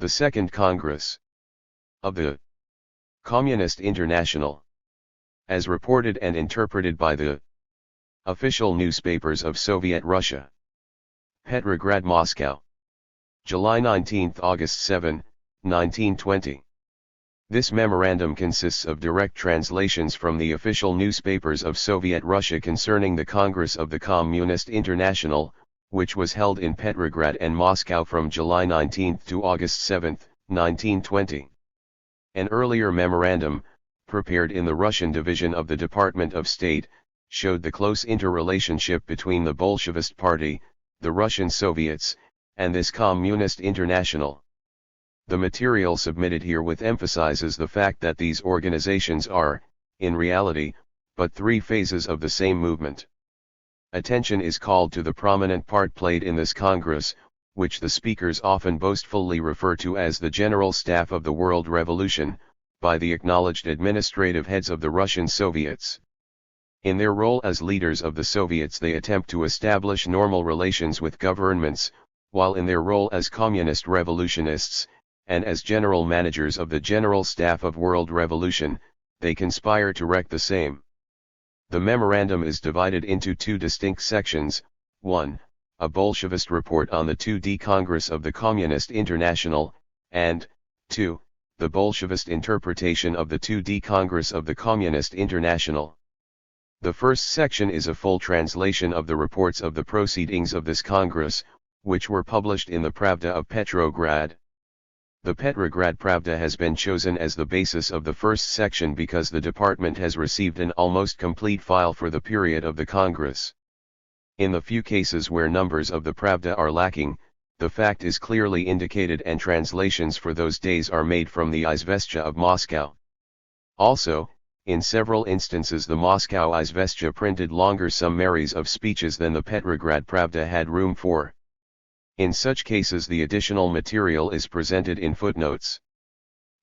The Second Congress of the Communist International, as reported and interpreted by the official newspapers of Soviet Russia. Petrograd, Moscow, July 19, August 7, 1920. This memorandum consists of direct translations from the official newspapers of Soviet Russia concerning the Congress of the Communist International, which was held in Petrograd and Moscow from July 19 to August 7, 1920. An earlier memorandum, prepared in the Russian division of the Department of State, showed the close interrelationship between the Bolshevist Party, the Russian Soviets, and this Communist International. The material submitted herewith emphasizes the fact that these organizations are, in reality, but three phases of the same movement. Attention is called to the prominent part played in this Congress, which the speakers often boastfully refer to as the General Staff of the World Revolution, by the acknowledged administrative heads of the Russian Soviets. In their role as leaders of the Soviets, they attempt to establish normal relations with governments, while in their role as communist revolutionists, and as general managers of the General Staff of World Revolution, they conspire to wreak the same. The memorandum is divided into two distinct sections: 1. A Bolshevist report on the 2D Congress of the Communist International, and 2. The Bolshevist interpretation of the 2D Congress of the Communist International. The first section is a full translation of the reports of the proceedings of this Congress, which were published in the Pravda of Petrograd. The Petrograd Pravda has been chosen as the basis of the first section because the department has received an almost complete file for the period of the Congress. In the few cases where numbers of the Pravda are lacking, the fact is clearly indicated and translations for those days are made from the Izvestia of Moscow. Also, in several instances the Moscow Izvestia printed longer summaries of speeches than the Petrograd Pravda had room for. In such cases the additional material is presented in footnotes.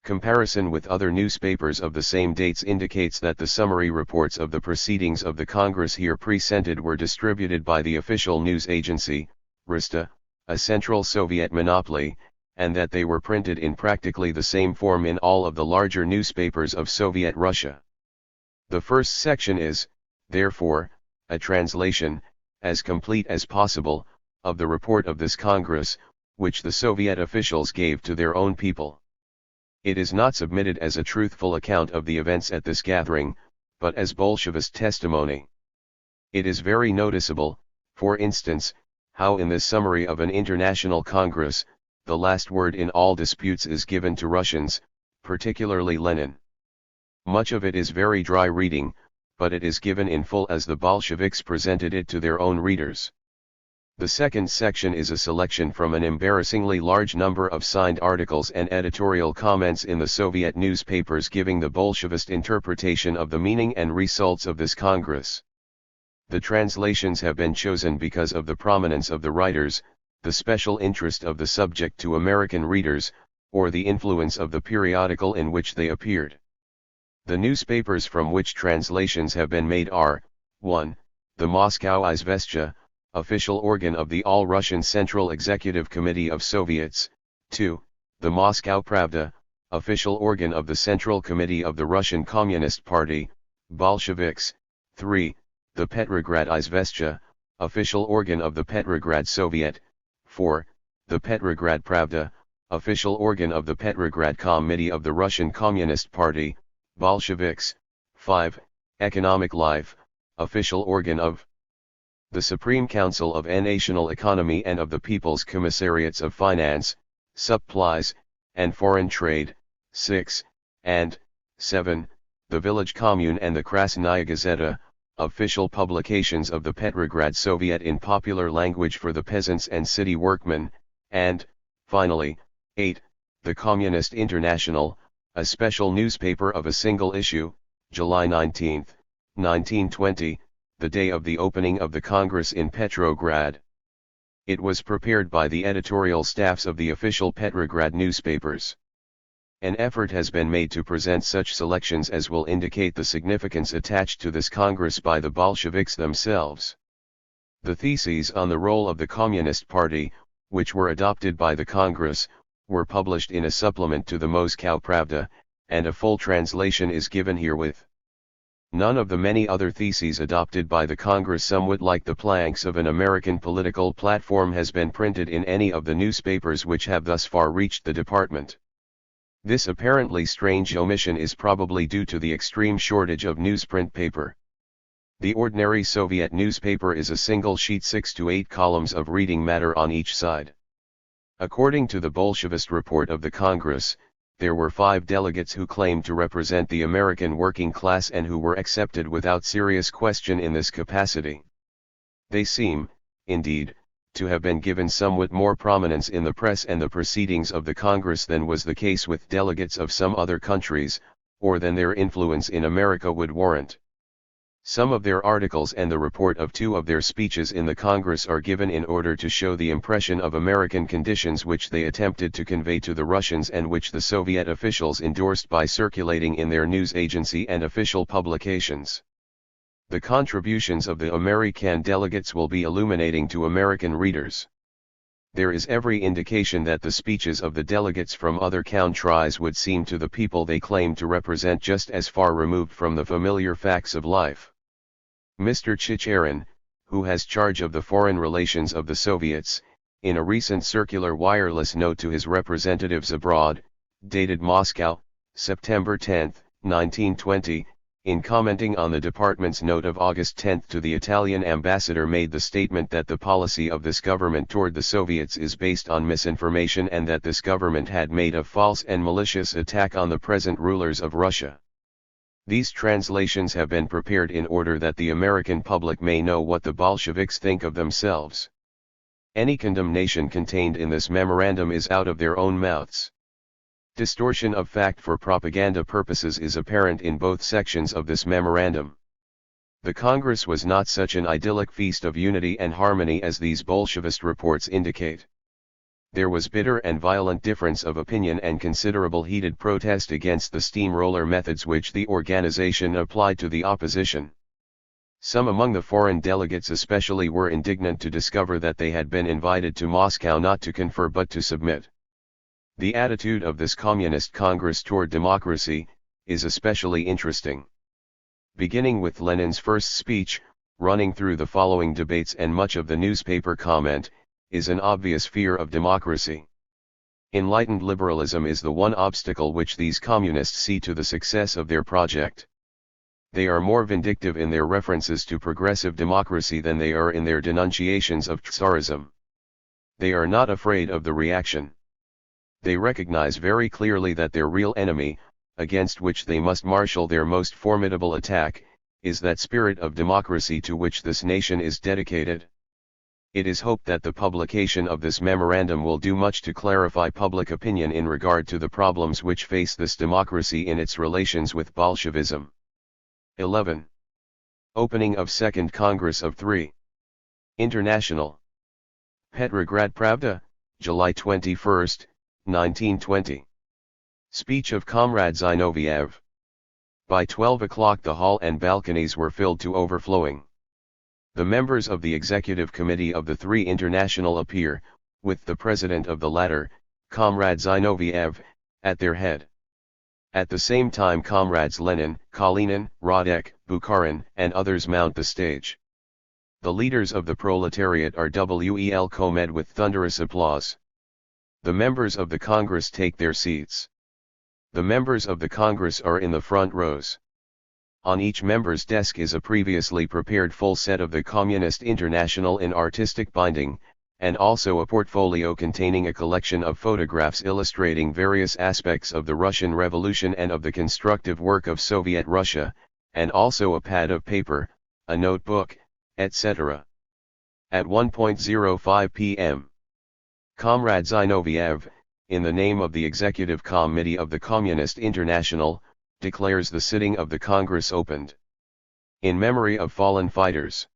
Comparison with other newspapers of the same dates indicates that the summary reports of the proceedings of the Congress here presented were distributed by the official news agency, Rista, a Central Soviet monopoly, and that they were printed in practically the same form in all of the larger newspapers of Soviet Russia. The first section is, therefore, a translation, as complete as possible, of the report of this Congress, which the Soviet officials gave to their own people. It is not submitted as a truthful account of the events at this gathering, but as Bolshevist testimony. It is very noticeable, for instance, how in this summary of an international Congress, the last word in all disputes is given to Russians, particularly Lenin. Much of it is very dry reading, but it is given in full as the Bolsheviks presented it to their own readers. The second section is a selection from an embarrassingly large number of signed articles and editorial comments in the Soviet newspapers giving the Bolshevist interpretation of the meaning and results of this Congress. The translations have been chosen because of the prominence of the writers, the special interest of the subject to American readers, or the influence of the periodical in which they appeared. The newspapers from which translations have been made are, 1. The Moscow Izvestia, official organ of the All-Russian Central Executive Committee of Soviets; 2. The Moscow Pravda, official organ of the Central Committee of the Russian Communist Party, Bolsheviks; 3. The Petrograd Izvestia, official organ of the Petrograd Soviet; 4. The Petrograd Pravda, official organ of the Petrograd Committee of the Russian Communist Party, Bolsheviks; 5. Economic Life, official organ of the Supreme Council of National Economy and of the People's Commissariats of Finance, Supplies, and Foreign Trade; 6. And 7. The Village Commune and the Krasnaya Gazeta, official publications of the Petrograd Soviet in popular language for the peasants and city workmen; and, finally, 8. The Communist International, a special newspaper of a single issue, July 19, 1920, the day of the opening of the Congress in Petrograd. It was prepared by the editorial staffs of the official Petrograd newspapers. An effort has been made to present such selections as will indicate the significance attached to this Congress by the Bolsheviks themselves. The theses on the role of the Communist Party, which were adopted by the Congress, were published in a supplement to the Moscow Pravda, and a full translation is given herewith. None of the many other theses adopted by the Congress, somewhat like the planks of an American political platform, has been printed in any of the newspapers which have thus far reached the department. This apparently strange omission is probably due to the extreme shortage of newsprint paper. The ordinary Soviet newspaper is a single sheet, 6 to 8 columns of reading matter on each side. According to the Bolshevist report of the Congress, there were 5 delegates who claimed to represent the American working class and who were accepted without serious question in this capacity. They seem, indeed, to have been given somewhat more prominence in the press and the proceedings of the Congress than was the case with delegates of some other countries, or than their influence in America would warrant. Some of their articles and the report of 2 of their speeches in the Congress are given in order to show the impression of American conditions which they attempted to convey to the Russians and which the Soviet officials endorsed by circulating in their news agency and official publications. The contributions of the American delegates will be illuminating to American readers. There is every indication that the speeches of the delegates from other countries would seem to the people they claim to represent just as far removed from the familiar facts of life. Mr. Chicherin, who has charge of the foreign relations of the Soviets, in a recent circular wireless note to his representatives abroad, dated Moscow, September 10, 1920, in commenting on the department's note of August 10 to the Italian ambassador, made the statement that the policy of this government toward the Soviets is based on misinformation and that this government had made a false and malicious attack on the present rulers of Russia. These translations have been prepared in order that the American public may know what the Bolsheviks think of themselves. Any condemnation contained in this memorandum is out of their own mouths. Distortion of fact for propaganda purposes is apparent in both sections of this memorandum. The Congress was not such an idyllic feast of unity and harmony as these Bolshevist reports indicate. There was bitter and violent difference of opinion and considerable heated protest against the steamroller methods which the organization applied to the opposition. Some among the foreign delegates especially were indignant to discover that they had been invited to Moscow not to confer but to submit. The attitude of this Communist Congress toward democracy is especially interesting. Beginning with Lenin's first speech, running through the following debates and much of the newspaper comment, is an obvious fear of democracy. Enlightened liberalism is the one obstacle which these communists see to the success of their project. They are more vindictive in their references to progressive democracy than they are in their denunciations of Tsarism. They are not afraid of the reaction. They recognize very clearly that their real enemy, against which they must marshal their most formidable attack, is that spirit of democracy to which this nation is dedicated. It is hoped that the publication of this memorandum will do much to clarify public opinion in regard to the problems which face this democracy in its relations with Bolshevism. 11. Opening of Second Congress of 3. International. Petrograd Pravda, July 21, 1920. Speech of Comrade Zinoviev. By 12 o'clock the hall and balconies were filled to overflowing. The members of the Executive Committee of the 3 International appear, with the president of the latter, Comrade Zinoviev, at their head. At the same time Comrades Lenin, Kalinin, Radek, Bukharin, and others mount the stage. The leaders of the proletariat are welcomed with thunderous applause. The members of the Congress take their seats. The members of the Congress are in the front rows. On each member's desk is a previously prepared full set of the Communist International in artistic binding, and also a portfolio containing a collection of photographs illustrating various aspects of the Russian Revolution and of the constructive work of Soviet Russia, and also a pad of paper, a notebook, etc. At 1:05 p.m. Comrade Zinoviev, in the name of the Executive Committee of the Communist International, declares the sitting of the Congress opened. In memory of fallen fighters.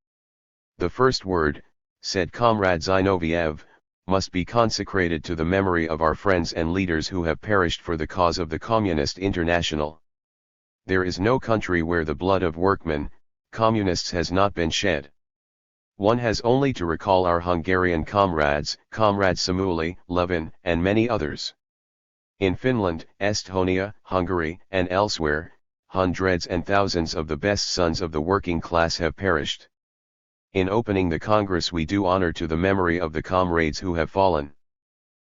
The first word, said Comrade Zinoviev, must be consecrated to the memory of our friends and leaders who have perished for the cause of the Communist International. There is no country where the blood of workmen, communists has not been shed. One has only to recall our Hungarian comrades, Comrade Samuli, Levin, and many others. In Finland, Estonia, Hungary, and elsewhere, hundreds and thousands of the best sons of the working class have perished. In opening the Congress we do honor to the memory of the comrades who have fallen.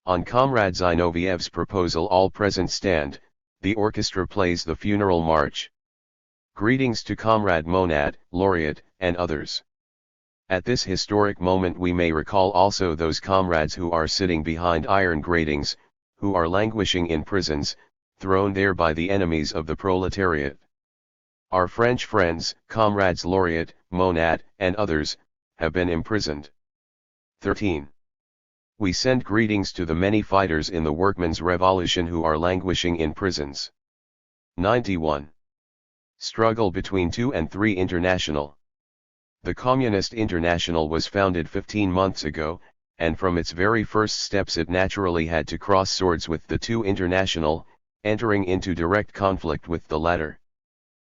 On Comrade Zinoviev's proposal all present stand, the orchestra plays the funeral march. Greetings to Comrade Monad, Laureate, and others. At this historic moment we may recall also those comrades who are sitting behind iron gratings, who are languishing in prisons, thrown there by the enemies of the proletariat. Our French friends, Comrades Laureate, Monad, and others, have been imprisoned. 13. We send greetings to the many fighters in the workmen's revolution who are languishing in prisons. 91. Struggle between 2 and 3 International. The Communist International was founded 15 months ago, and from its very first steps it naturally had to cross swords with the 2 International, entering into direct conflict with the latter.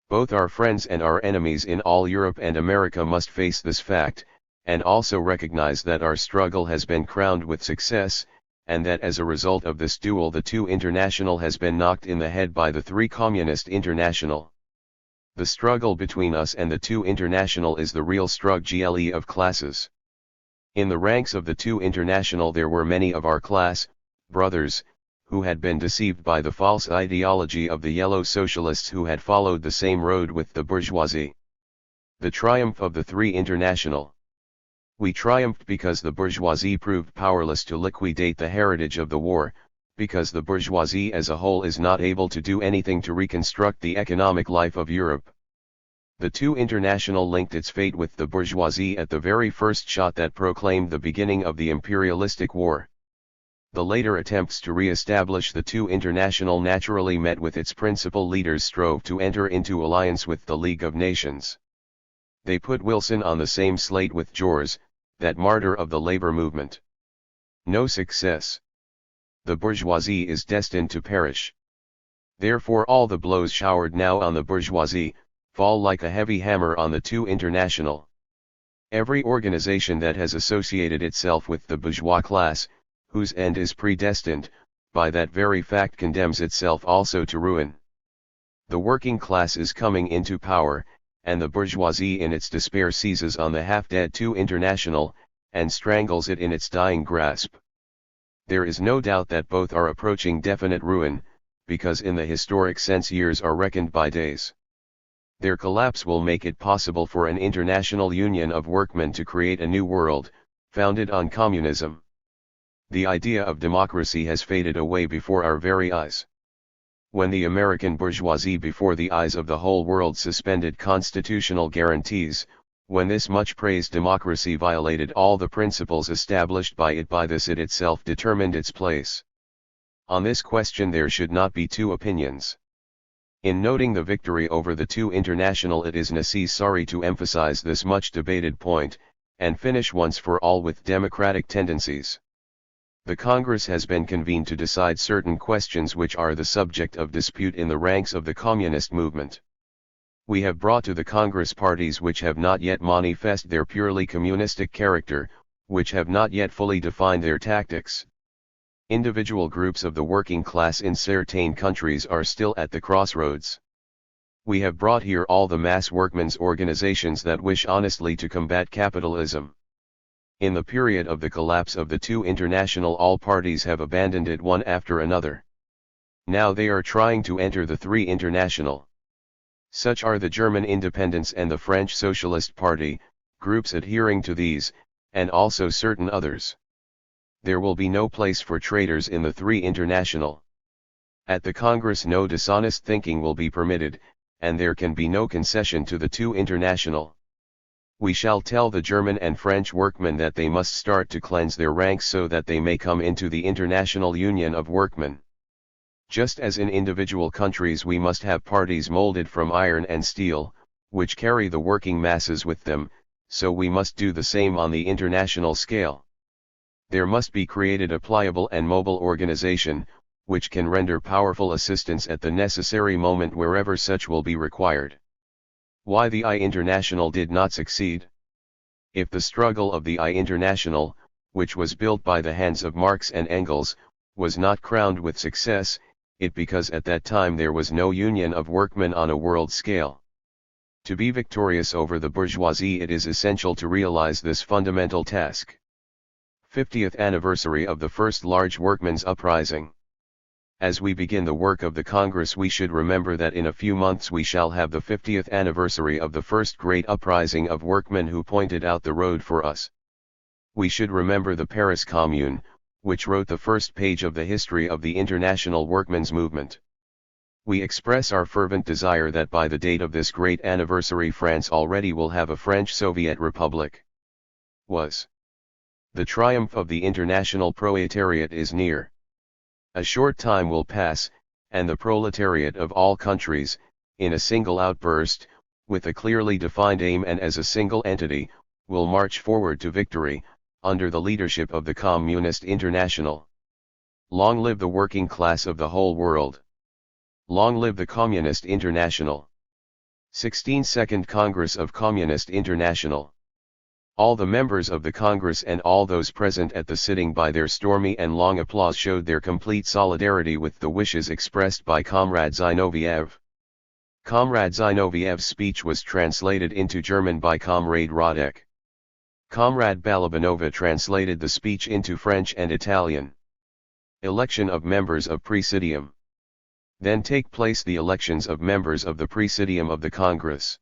Both our friends and our enemies in all Europe and America must face this fact, and also recognize that our struggle has been crowned with success, and that as a result of this duel the 2 International has been knocked in the head by the 3 Communist International. The struggle between us and the 2 International is the real struggle of classes. In the ranks of the 2 International there were many of our class, brothers, who had been deceived by the false ideology of the yellow socialists who had followed the same road with the bourgeoisie. The triumph of the 3 International. We triumphed because the bourgeoisie proved powerless to liquidate the heritage of the war, because the bourgeoisie as a whole is not able to do anything to reconstruct the economic life of Europe. The 2 International linked its fate with the bourgeoisie at the very first shot that proclaimed the beginning of the imperialistic war. The later attempts to re-establish the 2 International naturally met with its principal leaders strove to enter into alliance with the League of Nations. They put Wilson on the same slate with George, that martyr of the labor movement. No success. The bourgeoisie is destined to perish. Therefore all the blows showered now on the bourgeoisie, fall like a heavy hammer on the 2 International. Every organization that has associated itself with the bourgeois class, whose end is predestined, by that very fact condemns itself also to ruin. The working class is coming into power, and the bourgeoisie in its despair seizes on the half-dead 2 International, and strangles it in its dying grasp. There is no doubt that both are approaching definite ruin, because in the historic sense years are reckoned by days. Their collapse will make it possible for an international union of workmen to create a new world, founded on communism. The idea of democracy has faded away before our very eyes. When the American bourgeoisie before the eyes of the whole world suspended constitutional guarantees, when this much praised democracy violated all the principles established by this it itself determined its place. On this question there should not be 2 opinions. In noting the victory over the 2 International it is necessary to emphasize this much debated point, and finish once for all with democratic tendencies. The Congress has been convened to decide certain questions which are the subject of dispute in the ranks of the communist movement. We have brought to the Congress parties which have not yet manifest their purely communistic character, which have not yet fully defined their tactics. Individual groups of the working class in certain countries are still at the crossroads. We have brought here all the mass workmen's organizations that wish honestly to combat capitalism. In the period of the collapse of the 2 International all parties have abandoned it one after another. Now they are trying to enter the 3 International. Such are the German Independents and the French Socialist Party, groups adhering to these, and also certain others. There will be no place for traitors in the 3 International. At the Congress no dishonest thinking will be permitted, and there can be no concession to the 2 International. We shall tell the German and French workmen that they must start to cleanse their ranks so that they may come into the International Union of Workmen. Just as in individual countries we must have parties molded from iron and steel, which carry the working masses with them, so we must do the same on the international scale. There must be created a pliable and mobile organization, which can render powerful assistance at the necessary moment wherever such will be required. Why the I-International did not succeed? If the struggle of the I-International, which was built by the hands of Marx and Engels, was not crowned with success, it because at that time there was no union of workmen on a world scale. To be victorious over the bourgeoisie, it is essential to realize this fundamental task. 50th anniversary of the first large workmen's uprising. As we begin the work of the Congress, we should remember that in a few months we shall have the 50th anniversary of the first great uprising of workmen who pointed out the road for us. We should remember the Paris Commune, which wrote the first page of the history of the international workmen's movement. We express our fervent desire that by the date of this great anniversary France already will have a French Soviet Republic. The triumph of the international proletariat is near. A short time will pass, and the proletariat of all countries, in a single outburst, with a clearly defined aim and as a single entity, will march forward to victory, under the leadership of the Communist International. Long live the working class of the whole world! Long live the Communist International! 16th Second Congress of Communist International. All the members of the Congress and all those present at the sitting by their stormy and long applause showed their complete solidarity with the wishes expressed by Comrade Zinoviev. Comrade Zinoviev's speech was translated into German by Comrade Radek. Comrade Balabanova translated the speech into French and Italian. Election of members of Presidium. Then take place the elections of members of the Presidium of the Congress.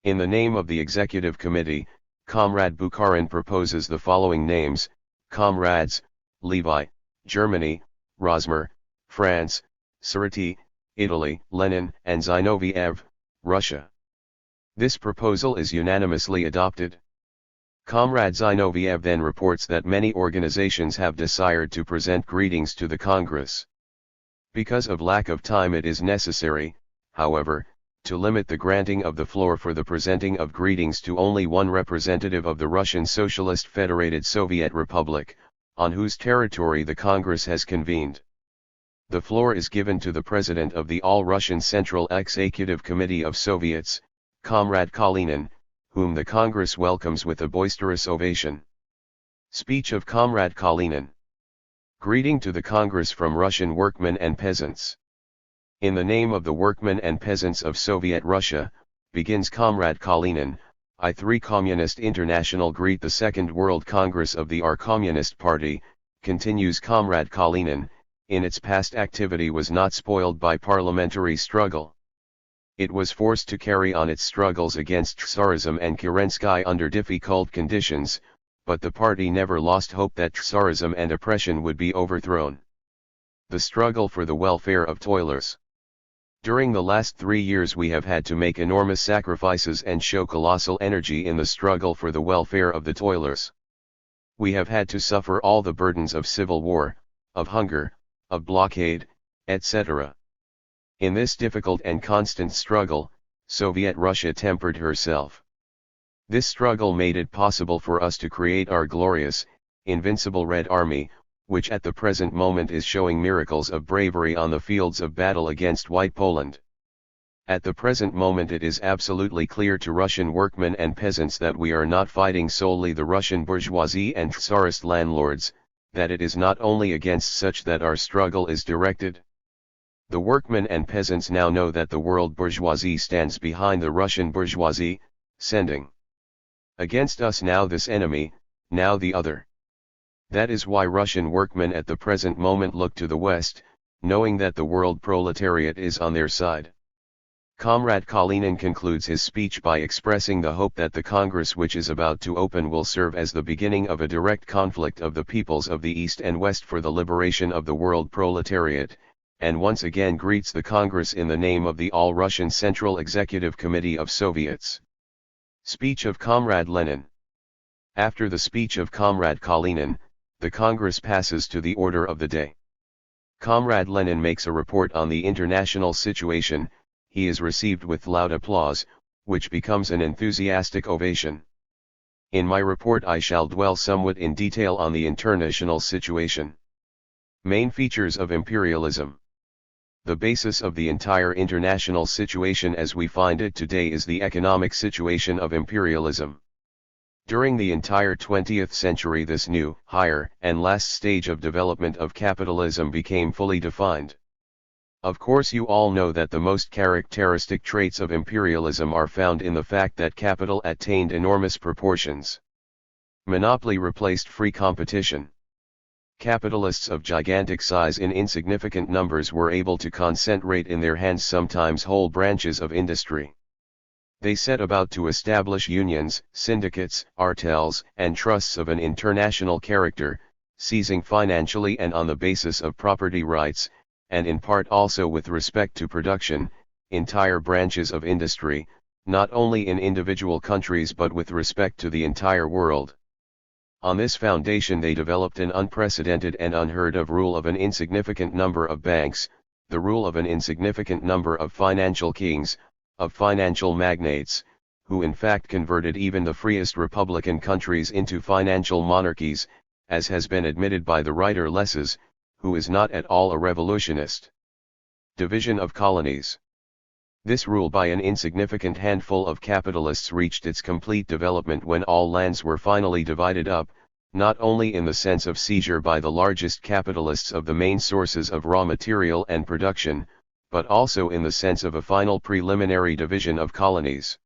In the name of the Executive Committee, Comrade Bukharin proposes the following names: Comrades, Levi, Germany; Rosmer, France; Cerati, Italy; Lenin and Zinoviev, Russia. This proposal is unanimously adopted. Comrade Zinoviev then reports that many organizations have desired to present greetings to the Congress. Because of lack of time, it is necessary, however, to limit the granting of the floor for the presenting of greetings to only one representative of the Russian Socialist Federated Soviet Republic, on whose territory the Congress has convened. The floor is given to the President of the All-Russian Central Executive Committee of Soviets, Comrade Kalinin, whom the Congress welcomes with a boisterous ovation. Speech of Comrade Kalinin. Greeting to the Congress from Russian workmen and peasants. In the name of the workmen and peasants of Soviet Russia, begins Comrade Kalinin, I, Communist International, greet the Second World Congress of the R Communist Party, continues Comrade Kalinin, in its past activity was not spoiled by parliamentary struggle. It was forced to carry on its struggles against Tsarism and Kerensky under difficult conditions, but the party never lost hope that Tsarism and oppression would be overthrown. The struggle for the welfare of toilers. During the last 3 years we have had to make enormous sacrifices and show colossal energy in the struggle for the welfare of the toilers. We have had to suffer all the burdens of civil war, of hunger, of blockade, etc. In this difficult and constant struggle, Soviet Russia tempered herself. This struggle made it possible for us to create our glorious, invincible Red Army, which at the present moment is showing miracles of bravery on the fields of battle against White Poland. At the present moment it is absolutely clear to Russian workmen and peasants that we are not fighting solely the Russian bourgeoisie and Tsarist landlords, that it is not only against such that our struggle is directed. The workmen and peasants now know that the world bourgeoisie stands behind the Russian bourgeoisie, sending against us now this enemy, now the other. That is why Russian workmen at the present moment look to the West, knowing that the world proletariat is on their side. Comrade Kalinin concludes his speech by expressing the hope that the Congress which is about to open will serve as the beginning of a direct conflict of the peoples of the East and West for the liberation of the world proletariat, and once again greets the Congress in the name of the All-Russian Central Executive Committee of Soviets. Speech of Comrade Lenin. After the speech of Comrade Kalinin, the Congress passes to the order of the day. Comrade Lenin makes a report on the international situation. He is received with loud applause, which becomes an enthusiastic ovation. In my report I shall dwell somewhat in detail on the international situation. Main features of imperialism. The basis of the entire international situation as we find it today is the economic situation of imperialism. During the entire 20th century this new, higher, and last stage of development of capitalism became fully defined. Of course you all know that the most characteristic traits of imperialism are found in the fact that capital attained enormous proportions. Monopoly replaced free competition. Capitalists of gigantic size in insignificant numbers were able to concentrate in their hands sometimes whole branches of industry. They set about to establish unions, syndicates, artels, and trusts of an international character, seizing financially and on the basis of property rights, and in part also with respect to production, entire branches of industry, not only in individual countries but with respect to the entire world. On this foundation they developed an unprecedented and unheard of rule of an insignificant number of banks, the rule of an insignificant number of financial kings, of financial magnates, who in fact converted even the freest republican countries into financial monarchies, as has been admitted by the writer Lesses, who is not at all a revolutionist. Division of colonies. This rule by an insignificant handful of capitalists reached its complete development when all lands were finally divided up, not only in the sense of seizure by the largest capitalists of the main sources of raw material and production, but also in the sense of a final preliminary division of colonies.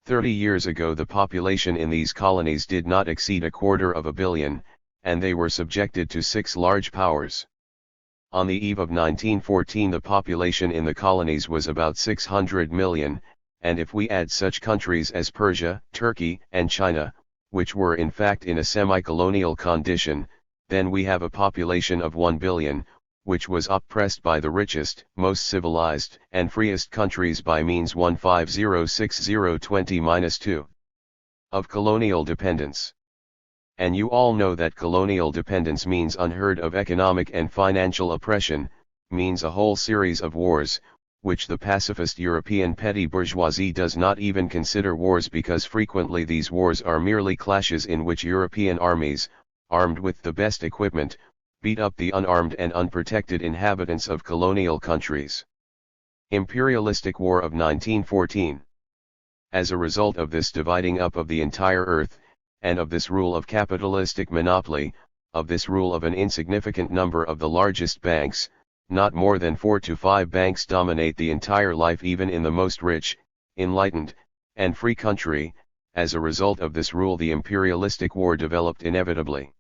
30 years ago the population in these colonies did not exceed 250 million, and they were subjected to 6 large powers. On the eve of 1914 the population in the colonies was about 600 million, and if we add such countries as Persia, Turkey, and China, which were in fact in a semi-colonial condition, then we have a population of 1 billion, which was oppressed by the richest, most civilized, and freest countries by means 1506020-2 of colonial dependence. And you all know that colonial dependence means unheard of economic and financial oppression, means a whole series of wars, which the pacifist European petty bourgeoisie does not even consider wars because frequently these wars are merely clashes in which European armies, armed with the best equipment, beat up the unarmed and unprotected inhabitants of colonial countries. Imperialistic War of 1914. As a result of this dividing up of the entire earth, and of this rule of capitalistic monopoly, of this rule of an insignificant number of the largest banks, not more than 4 to 5 banks dominate the entire life even in the most rich, enlightened, and free country. As a result of this rule the imperialistic war developed inevitably.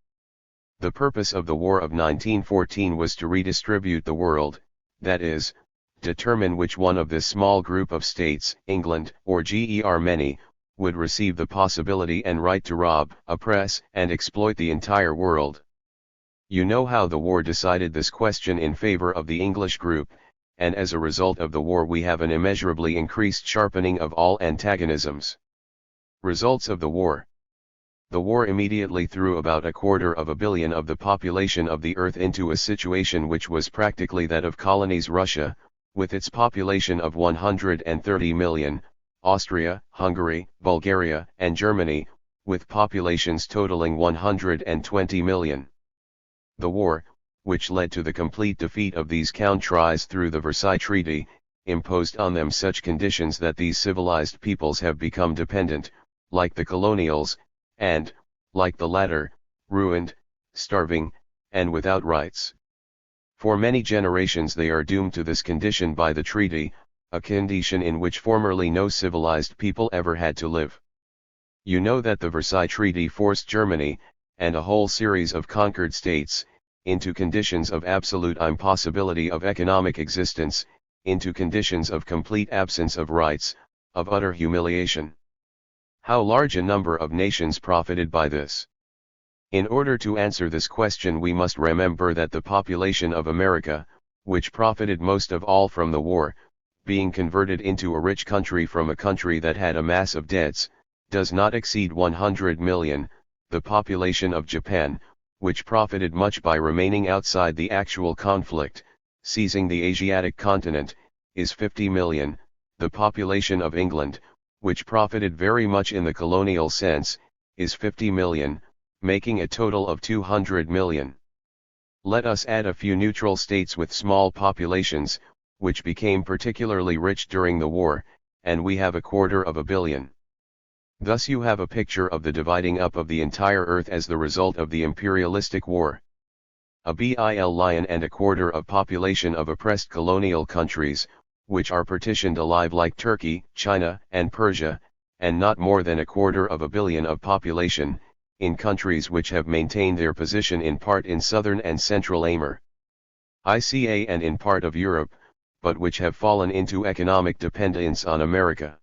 The purpose of the War of 1914 was to redistribute the world, that is, determine which one of this small group of states, England, or Germany, would receive the possibility and right to rob, oppress, and exploit the entire world. You know how the war decided this question in favor of the English group, and as a result of the war we have an immeasurably increased sharpening of all antagonisms. Results of the war. The war immediately threw about 250 million of the population of the earth into a situation which was practically that of colonies Russia, with its population of 130 million, Austria, Hungary, Bulgaria, and Germany, with populations totaling 120 million. The war, which led to the complete defeat of these countries through the Versailles Treaty, imposed on them such conditions that these civilized peoples have become dependent, like the colonials, and, like the latter, ruined, starving, and without rights. For many generations they are doomed to this condition by the treaty, a condition in which formerly no civilized people ever had to live. You know that the Versailles Treaty forced Germany, and a whole series of conquered states, into conditions of absolute impossibility of economic existence, into conditions of complete absence of rights, of utter humiliation. How large a number of nations profited by this? In order to answer this question we must remember that the population of America, which profited most of all from the war, being converted into a rich country from a country that had a mass of debts, does not exceed 100 million, the population of Japan, which profited much by remaining outside the actual conflict, seizing the Asiatic continent, is 50 million, the population of England, which profited very much in the colonial sense, is 50 million, making a total of 200 million. Let us add a few neutral states with small populations, which became particularly rich during the war, and we have 250 million. Thus you have a picture of the dividing up of the entire earth as the result of the imperialistic war. A billion and a quarter of population of oppressed colonial countries, which are partitioned alive like Turkey, China, and Persia, and not more than a quarter of a billion of population, in countries which have maintained their position in part in southern and central Asia and in part of Europe, but which have fallen into economic dependence on America.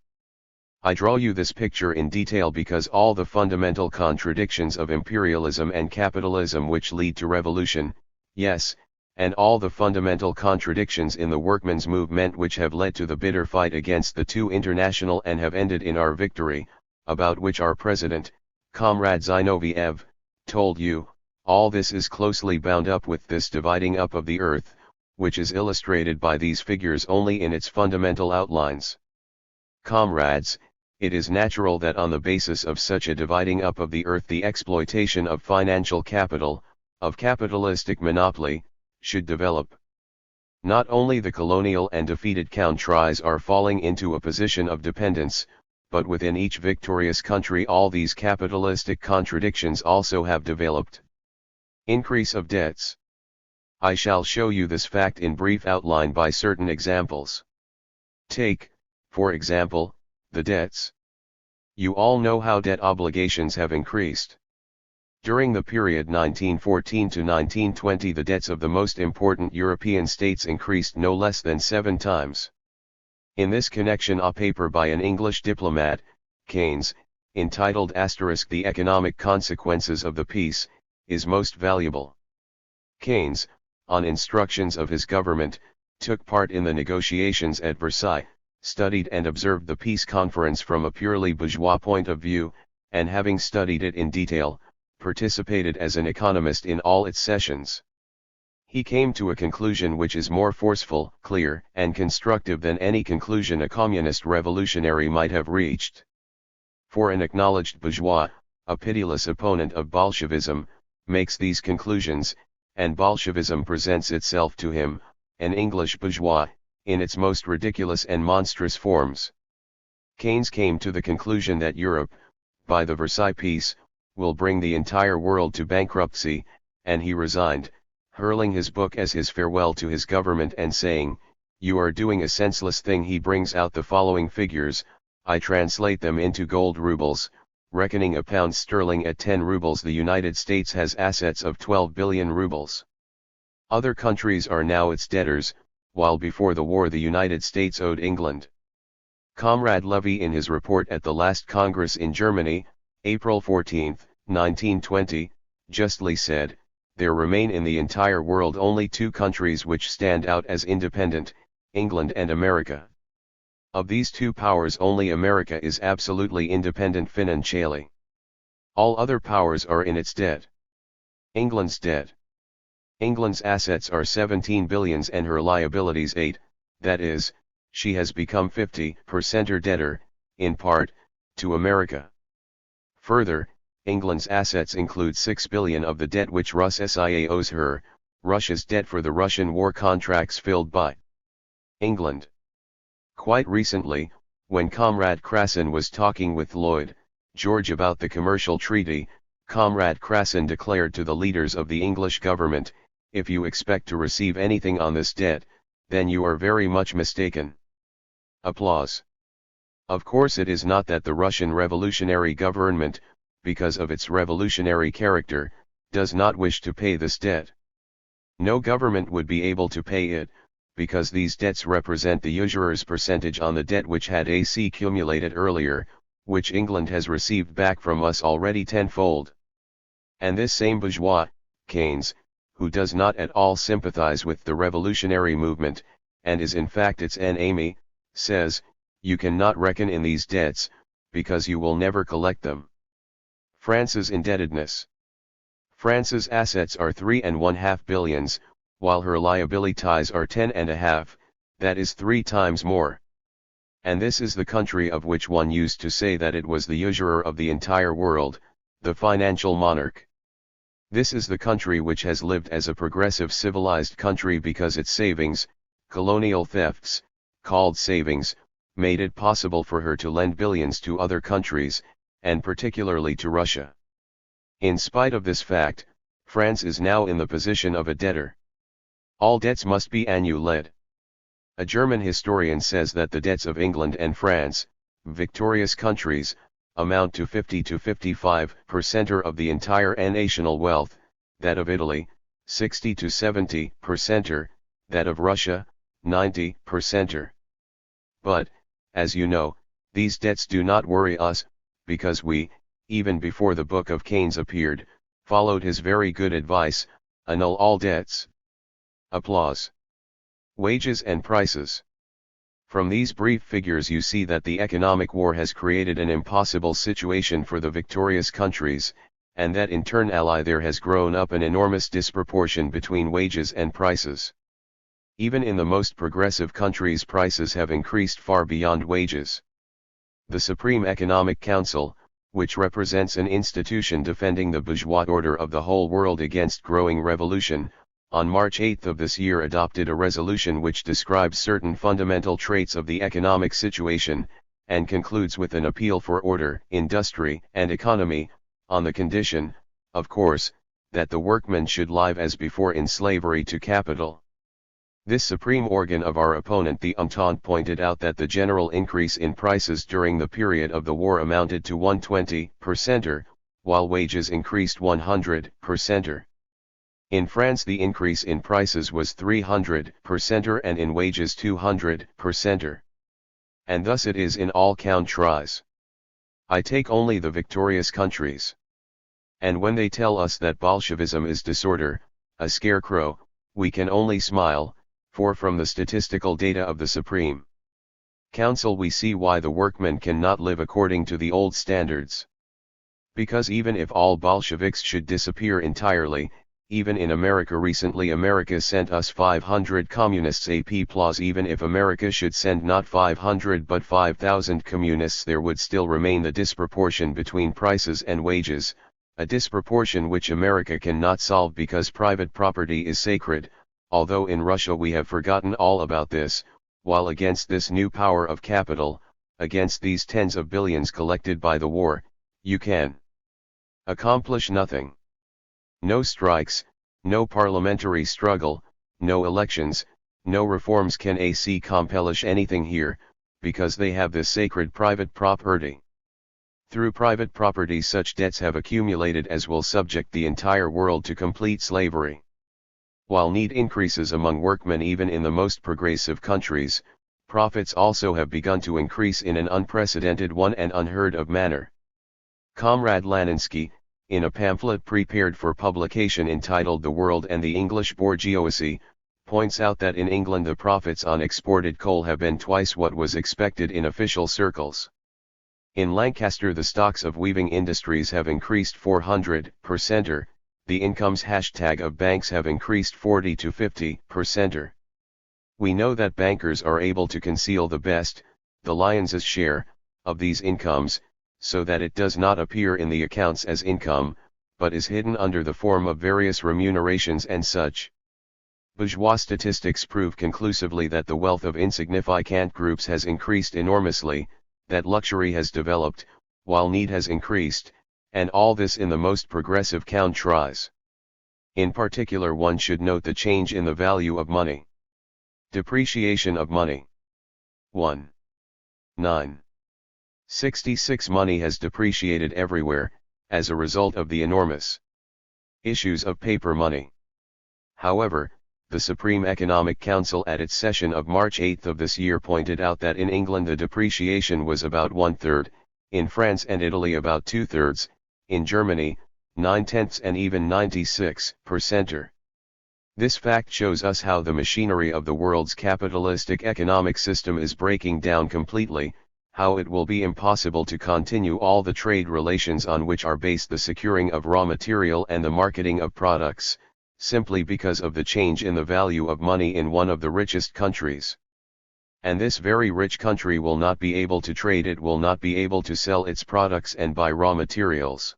I draw you this picture in detail because all the fundamental contradictions of imperialism and capitalism which lead to revolution, yes, and all the fundamental contradictions in the workmen's movement which have led to the bitter fight against the two international and have ended in our victory, about which our President, Comrade Zinoviev, told you, all this is closely bound up with this dividing up of the earth, which is illustrated by these figures only in its fundamental outlines. Comrades, it is natural that on the basis of such a dividing up of the earth the exploitation of financial capital, of capitalistic monopoly, should develop. Not only the colonial and defeated countries are falling into a position of dependence, but within each victorious country all these capitalistic contradictions also have developed. Increase of debts. I shall show you this fact in brief outline by certain examples. Take, for example, the debts. You all know how debt obligations have increased. During the period 1914 to 1920 the debts of the most important European states increased no less than 7 times. In this connection a paper by an English diplomat, Keynes, entitled *The Economic Consequences of the Peace, is most valuable. Keynes, on instructions of his government, took part in the negotiations at Versailles, studied and observed the peace conference from a purely bourgeois point of view, and having studied it in detail, participated as an economist in all its sessions. He came to a conclusion which is more forceful, clear, and constructive than any conclusion a communist revolutionary might have reached. For an acknowledged bourgeois, a pitiless opponent of Bolshevism, makes these conclusions, and Bolshevism presents itself to him, an English bourgeois, in its most ridiculous and monstrous forms. Keynes came to the conclusion that Europe, by the Versailles Peace, will bring the entire world to bankruptcy, and he resigned, hurling his book as his farewell to his government and saying, "You are doing a senseless thing." He brings out the following figures, I translate them into gold rubles, reckoning a pound sterling at 10 rubles. The United States has assets of 12 billion rubles. Other countries are now its debtors, while before the war the United States owed England. Comrade Levy in his report at the last Congress in Germany, April 14, 1920, justly said, there remain in the entire world only 2 countries which stand out as independent, England and America. Of these 2 powers only America is absolutely independent financially. All other powers are in its debt. England's debt. England's assets are 17 billions and her liabilities 8, that is, she has become 50% her debtor, in part, to America. Further, England's assets include 6 billion of the debt which Russia owes her, Russia's debt for the Russian war contracts filled by England. Quite recently, when Comrade Krassin was talking with Lloyd George about the commercial treaty, Comrade Krassin declared to the leaders of the English government, if you expect to receive anything on this debt, then you are very much mistaken. Applause. Of course it is not that the Russian revolutionary government, because of its revolutionary character, does not wish to pay this debt. No government would be able to pay it, because these debts represent the usurer's percentage on the debt which had accumulated earlier, which England has received back from us already tenfold. And this same bourgeois, Keynes, who does not at all sympathize with the revolutionary movement, and is in fact its enemy, says, you cannot reckon in these debts, because you will never collect them. France's indebtedness. France's assets are 3.5 billions, while her liabilities are 10.5, that is 3 times more. And this is the country of which one used to say that it was the usurer of the entire world, the financial monarch. This is the country which has lived as a progressive civilized country because its savings, colonial thefts, called savings, made it possible for her to lend billions to other countries, and particularly to Russia. In spite of this fact, France is now in the position of a debtor. All debts must be annuled. A German historian says that the debts of England and France, victorious countries, amount to 50 to 55% of the entire national wealth, that of Italy, 60 to 70%, that of Russia, 90%. But, as you know, these debts do not worry us, because we, even before the Book of Keynes appeared, followed his very good advice, annul all debts. Applause. Wages and prices. From these brief figures you see that the economic war has created an impossible situation for the victorious countries, and that in turn there has grown up an enormous disproportion between wages and prices. Even in the most progressive countries prices have increased far beyond wages. The Supreme Economic Council, which represents an institution defending the bourgeois order of the whole world against growing revolution, on March 8 of this year adopted a resolution which describes certain fundamental traits of the economic situation, and concludes with an appeal for order, industry, and economy, on the condition, of course, that the workman should live as before in slavery to capital. This supreme organ of our opponent the Entente pointed out that the general increase in prices during the period of the war amounted to 120%, while wages increased 100%. In France the increase in prices was 300% and in wages 200%. And thus it is in all countries. I take only the victorious countries. And when they tell us that Bolshevism is disorder, a scarecrow, we can only smile, for from the statistical data of the Supreme Council we see why the workman cannot live according to the old standards. Because even if all Bolsheviks should disappear entirely, even in America recently America sent us 500 communists plus even if America should send not 500 but 5,000 communists there would still remain the disproportion between prices and wages, a disproportion which America cannot solve because private property is sacred, although in Russia we have forgotten all about this, while against this new power of capital, against these tens of billions collected by the war, you can accomplish nothing. No strikes, no parliamentary struggle, no elections, no reforms can accomplish anything here, because they have this sacred private property. Through private property such debts have accumulated as will subject the entire world to complete slavery. While need increases among workmen even in the most progressive countries, profits also have begun to increase in an unprecedented and unheard of manner. Comrade Laninsky, in a pamphlet prepared for publication entitled The World and the English Bourgeoisie, points out that in England the profits on exported coal have been twice what was expected in official circles. In Lancaster the stocks of weaving industries have increased 400%, the incomes of banks have increased 40 to 50%. We know that bankers are able to conceal the best, the lion's share, of these incomes, so that it does not appear in the accounts as income, but is hidden under the form of various remunerations and such. Bourgeois statistics prove conclusively that the wealth of insignificant groups has increased enormously, that luxury has developed, while need has increased, and all this in the most progressive countries. In particular one should note the change in the value of money. Depreciation of money. 1. 9. 66 Money has depreciated everywhere, as a result of the enormous issues of paper money. However, the Supreme Economic Council at its session of March 8 of this year pointed out that in England the depreciation was about 1/3, in France and Italy about 2/3, in Germany, 9/10 and even 96%. This fact shows us how the machinery of the world's capitalistic economic system is breaking down completely, how it will be impossible to continue all the trade relations on which are based the securing of raw material and the marketing of products, simply because of the change in the value of money in one of the richest countries. And this very rich country will not be able to trade, it will not be able to sell its products and buy raw materials.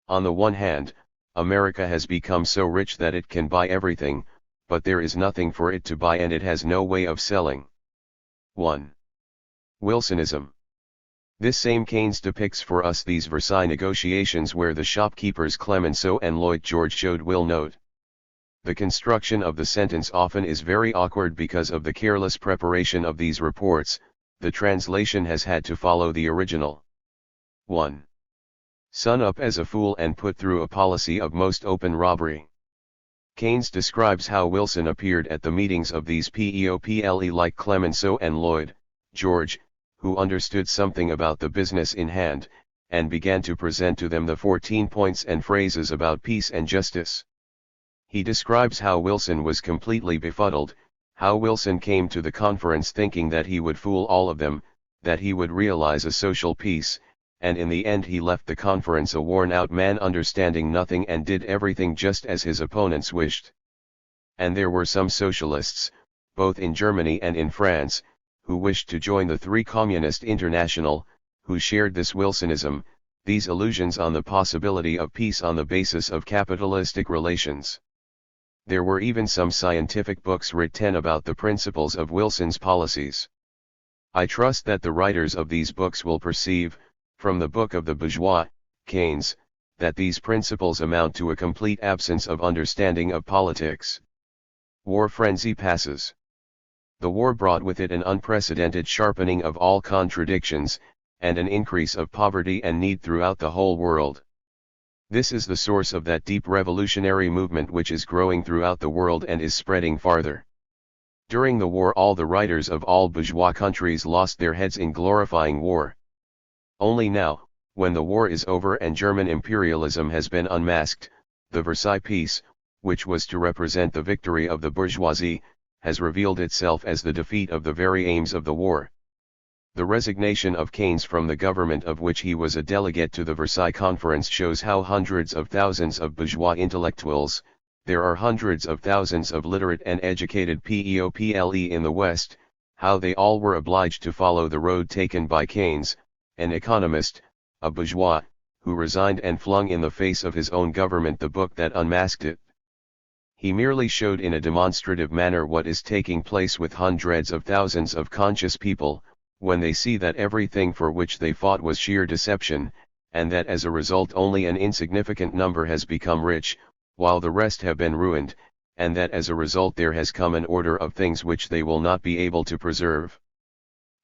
On the one hand, America has become so rich that it can buy everything, but there is nothing for it to buy and it has no way of selling. 1. Wilsonism. This same Keynes depicts for us these Versailles negotiations where the shopkeepers Clemenceau and Lloyd George showed will note. The construction of the sentence often is very awkward because of the careless preparation of these reports. The translation has had to follow the original. 1. Son up as a fool and put through a policy of most open robbery. Keynes describes how Wilson appeared at the meetings of these people like Clemenceau and Lloyd George, who understood something about the business in hand, and began to present to them the 14 points and phrases about peace and justice. He describes how Wilson was completely befuddled, how Wilson came to the conference thinking that he would fool all of them, that he would realize a social peace, and in the end he left the conference a worn-out man understanding nothing and did everything just as his opponents wished. And there were some socialists, both in Germany and in France, who wished to join the Three Communist International, who shared this Wilsonism, these illusions on the possibility of peace on the basis of capitalistic relations. There were even some scientific books written about the principles of Wilson's policies. I trust that the writers of these books will perceive, from the book of the bourgeois, Keynes, that these principles amount to a complete absence of understanding of politics. War frenzy passes. The war brought with it an unprecedented sharpening of all contradictions, and an increase of poverty and need throughout the whole world. This is the source of that deep revolutionary movement which is growing throughout the world and is spreading farther. During the war all the writers of all bourgeois countries lost their heads in glorifying war. Only now, when the war is over and German imperialism has been unmasked, the Versailles Peace, which was to represent the victory of the bourgeoisie, has revealed itself as the defeat of the very aims of the war. The resignation of Keynes from the government of which he was a delegate to the Versailles Conference shows how hundreds of thousands of bourgeois intellectuals, there are hundreds of thousands of literate and educated people in the West, how they all were obliged to follow the road taken by Keynes, an economist, a bourgeois, who resigned and flung in the face of his own government the book that unmasked it. He merely showed in a demonstrative manner what is taking place with hundreds of thousands of conscious people, when they see that everything for which they fought was sheer deception, and that as a result only an insignificant number has become rich, while the rest have been ruined, and that as a result there has come an order of things which they will not be able to preserve.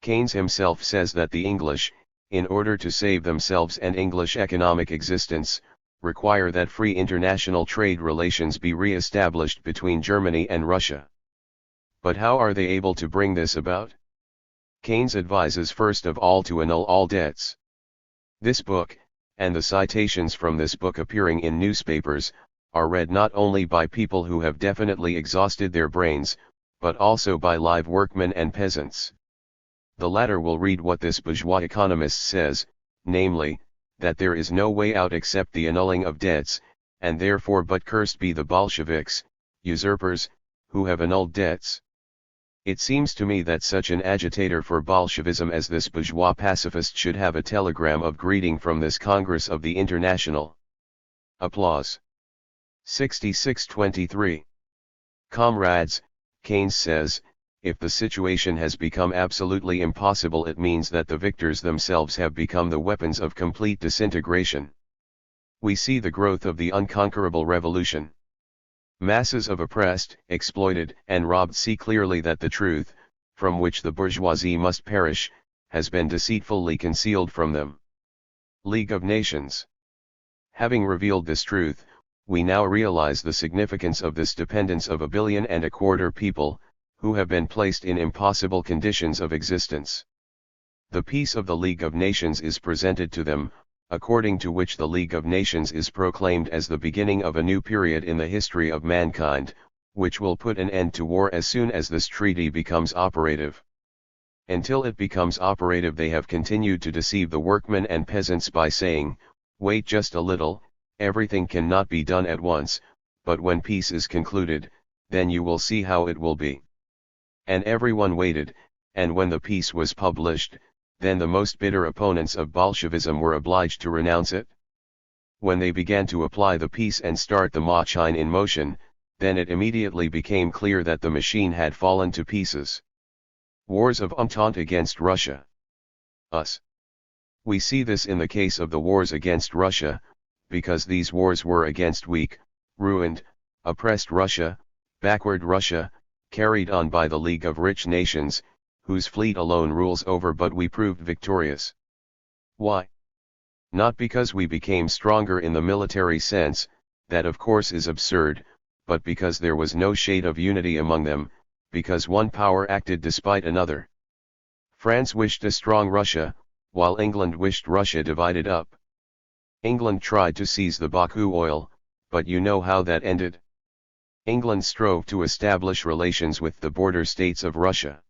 Keynes himself says that the English, in order to save themselves and English economic existence, require that free international trade relations be re-established between Germany and Russia. But how are they able to bring this about? Keynes advises first of all to annul all debts. This book, and the citations from this book appearing in newspapers, are read not only by people who have definitely exhausted their brains, but also by live workmen and peasants. The latter will read what this bourgeois economist says, namely, that there is no way out except the annulling of debts, and therefore but cursed be the Bolsheviks, usurpers, who have annulled debts. It seems to me that such an agitator for Bolshevism as this bourgeois pacifist should have a telegram of greeting from this Congress of the International. Applause. 6623. Comrades, Keynes says, if the situation has become absolutely impossible it means that the victors themselves have become the weapons of complete disintegration. We see the growth of the unconquerable revolution. Masses of oppressed, exploited, and robbed see clearly that the truth, from which the bourgeoisie must perish, has been deceitfully concealed from them. League of Nations. Having revealed this truth, we now realize the significance of this dependence of 1.25 billion people, who have been placed in impossible conditions of existence. The peace of the League of Nations is presented to them, according to which the League of Nations is proclaimed as the beginning of a new period in the history of mankind, which will put an end to war as soon as this treaty becomes operative. Until it becomes operative they have continued to deceive the workmen and peasants by saying, wait just a little, everything cannot be done at once, but when peace is concluded, then you will see how it will be. And everyone waited, and when the peace was published, then the most bitter opponents of Bolshevism were obliged to renounce it. When they began to apply the peace and start the machine in motion, then it immediately became clear that the machine had fallen to pieces. Wars of Entente against Russia. Us. We see this in the case of the wars against Russia, because these wars were against weak, ruined, oppressed Russia, backward Russia, carried on by the League of Rich Nations, whose fleet alone rules over, but we proved victorious. Why? Not because we became stronger in the military sense, that of course is absurd, but because there was no shade of unity among them, because one power acted despite another. France wished a strong Russia, while England wished Russia divided up. England tried to seize the Baku oil, but you know how that ended. England strove to establish relations with the border states of Russia.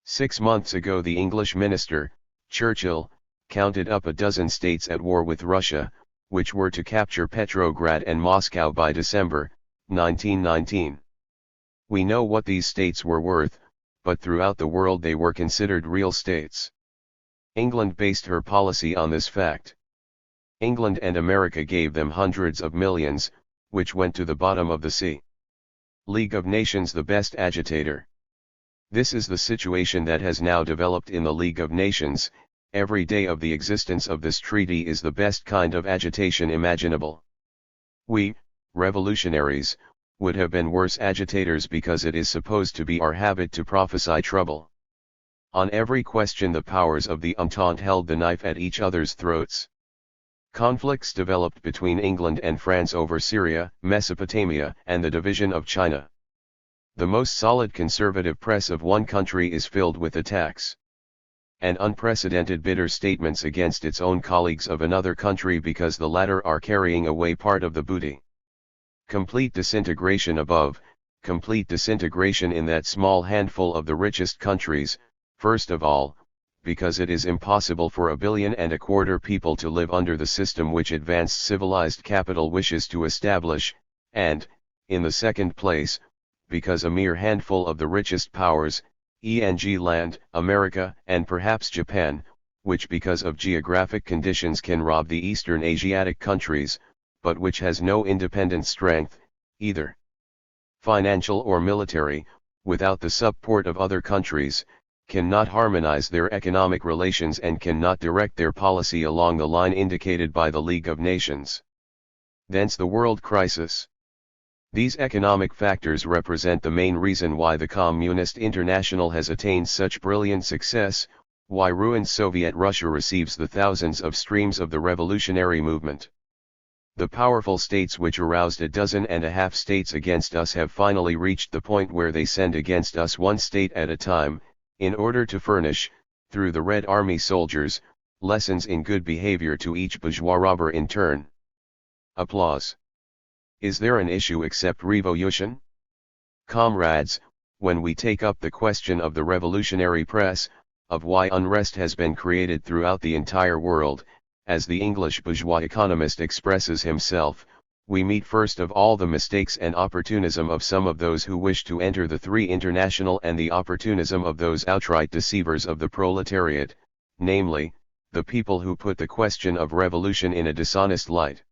6 months ago the English minister, Churchill, counted up a dozen states at war with Russia, which were to capture Petrograd and Moscow by December 1919. We know what these states were worth, but throughout the world they were considered real states. England based her policy on this fact. England and America gave them hundreds of millions, which went to the bottom of the sea. League of Nations the best agitator. This is the situation that has now developed in the League of Nations. Every day of the existence of this treaty is the best kind of agitation imaginable. We, revolutionaries, would have been worse agitators because it is supposed to be our habit to prophesy trouble. On every question the powers of the Entente held the knife at each other's throats. Conflicts developed between England and France over Syria, Mesopotamia, and the division of China. The most solid conservative press of one country is filled with attacks and unprecedented bitter statements against its own colleagues of another country because the latter are carrying away part of the booty. Complete disintegration above, complete disintegration in that small handful of the richest countries, first of all, because it is impossible for 1.25 billion people to live under the system which advanced civilized capital wishes to establish, and, in the second place, because a mere handful of the richest powers, e.g. land, America, and perhaps Japan, which because of geographic conditions can rob the Eastern Asiatic countries, but which has no independent strength, either financial or military, without the support of other countries, cannot harmonize their economic relations and cannot direct their policy along the line indicated by the League of Nations. Thence the world crisis. These economic factors represent the main reason why the Communist International has attained such brilliant success, why ruined Soviet Russia receives the thousands of streams of the revolutionary movement. The powerful states which aroused 12 states against us have finally reached the point where they send against us one state at a time, in order to furnish, through the Red Army soldiers, lessons in good behavior to each bourgeois robber in turn. Applause. Is there an issue except revolution? Comrades, when we take up the question of the revolutionary press, of why unrest has been created throughout the entire world, as the English bourgeois economist expresses himself, we meet first of all the mistakes and opportunism of some of those who wish to enter the Three International and the opportunism of those outright deceivers of the proletariat, namely, the people who put the question of revolution in a dishonest light.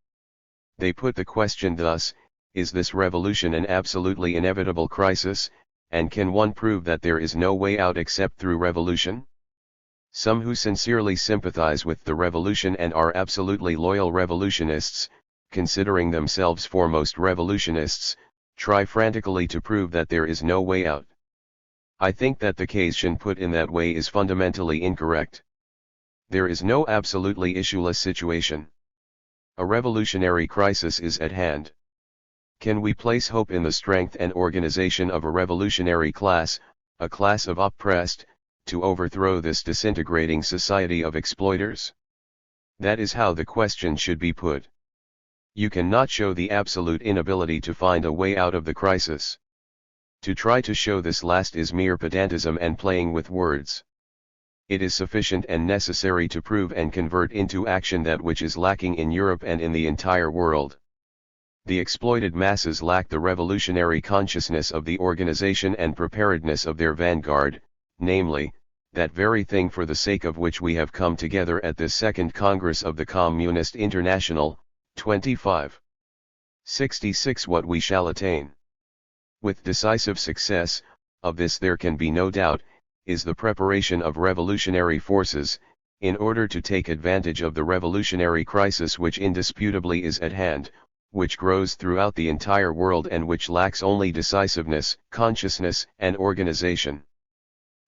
They put the question thus: is this revolution an absolutely inevitable crisis, and can one prove that there is no way out except through revolution? Some who sincerely sympathize with the revolution and are absolutely loyal revolutionists, considering themselves foremost revolutionists, try frantically to prove that there is no way out. I think that the case put in that way is fundamentally incorrect. There is no absolutely issueless situation. A revolutionary crisis is at hand. Can we place hope in the strength and organization of a revolutionary class, a class of oppressed, to overthrow this disintegrating society of exploiters? That is how the question should be put. You cannot show the absolute inability to find a way out of the crisis. To try to show this last is mere pedantism and playing with words. It is sufficient and necessary to prove and convert into action that which is lacking in Europe and in the entire world. The exploited masses lack the revolutionary consciousness of the organization and preparedness of their vanguard, namely, that very thing for the sake of which we have come together at this Second Congress of the Communist International, 2566. What we shall attain, with decisive success, of this there can be no doubt, is the preparation of revolutionary forces, in order to take advantage of the revolutionary crisis which indisputably is at hand, which grows throughout the entire world and which lacks only decisiveness, consciousness, and organization.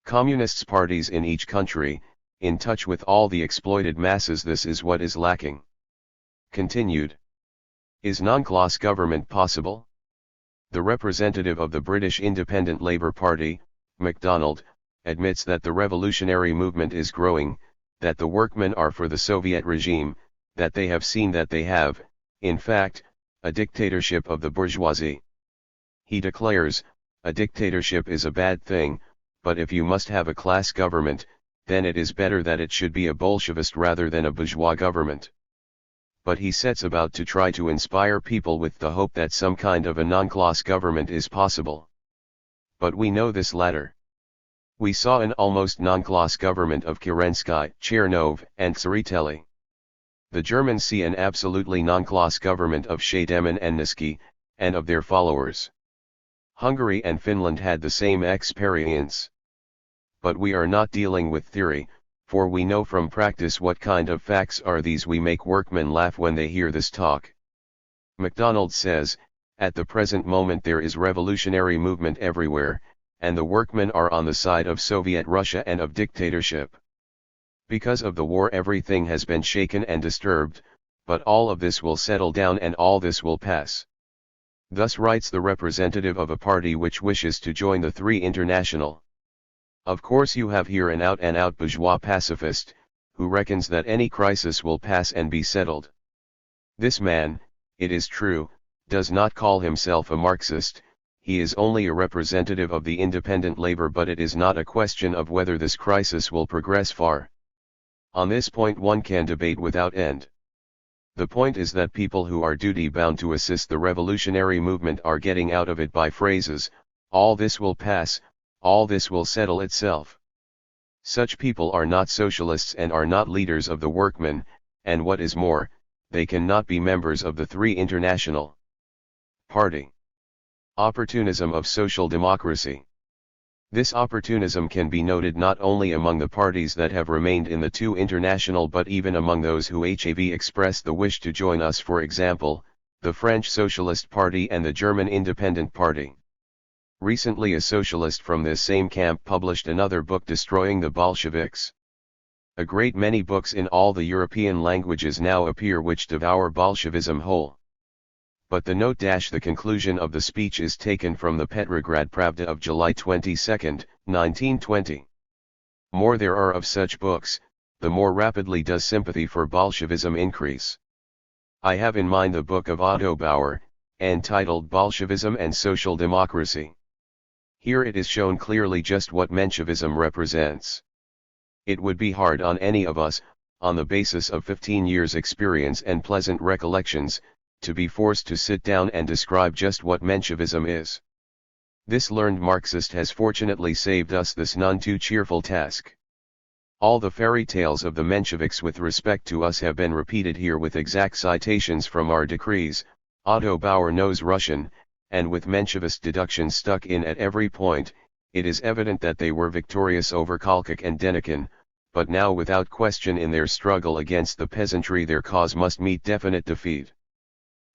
Communist parties in each country, in touch with all the exploited masses, this is what is lacking. Continued. Is non-class government possible? The representative of the British Independent Labour Party, MacDonald, admits that the revolutionary movement is growing, that the workmen are for the Soviet regime, that they have seen that they have, in fact, a dictatorship of the bourgeoisie. He declares, a dictatorship is a bad thing, but if you must have a class government, then it is better that it should be a Bolshevist rather than a bourgeois government. But he sets about to try to inspire people with the hope that some kind of a non-class government is possible. But we know this latter. We saw an almost non-class government of Kerensky, Chernov, and Tsereteli. The Germans see an absolutely non-class government of Scheidemann and Niski, and of their followers. Hungary and Finland had the same experience. But we are not dealing with theory, for we know from practice what kind of facts are these. We make workmen laugh when they hear this talk. MacDonald says, at the present moment there is revolutionary movement everywhere, and the workmen are on the side of Soviet Russia and of dictatorship. Because of the war everything has been shaken and disturbed, but all of this will settle down and all this will pass. Thus writes the representative of a party which wishes to join the Three International. Of course you have here an out-and-out bourgeois pacifist, who reckons that any crisis will pass and be settled. This man, it is true, does not call himself a Marxist, he is only a representative of the independent labor, but it is not a question of whether this crisis will progress far. On this point one can debate without end. The point is that people who are duty-bound to assist the revolutionary movement are getting out of it by phrases, all this will pass, all this will settle itself. Such people are not socialists and are not leaders of the workmen, and what is more, they cannot be members of the Three International Party. Opportunism of social democracy. This opportunism can be noted not only among the parties that have remained in the Two International but even among those who have expressed the wish to join us, for example, the French Socialist Party and the German Independent Party. Recently a socialist from this same camp published another book destroying the Bolsheviks. A great many books in all the European languages now appear which devour Bolshevism whole. But the note - the conclusion of the speech is taken from the Petrograd Pravda of July 22, 1920. More there are of such books, the more rapidly does sympathy for Bolshevism increase. I have in mind the book of Otto Bauer, entitled Bolshevism and Social Democracy. Here it is shown clearly just what Menshevism represents. It would be hard on any of us, on the basis of 15 years' experience and pleasant recollections, to be forced to sit down and describe just what Menshevism is. This learned Marxist has fortunately saved us this none too cheerful task. All the fairy tales of the Mensheviks with respect to us have been repeated here with exact citations from our decrees. Otto Bauer knows Russian, and with Menshevist deductions stuck in at every point, it is evident that they were victorious over Kolchak and Denikin, but now without question in their struggle against the peasantry their cause must meet definite defeat.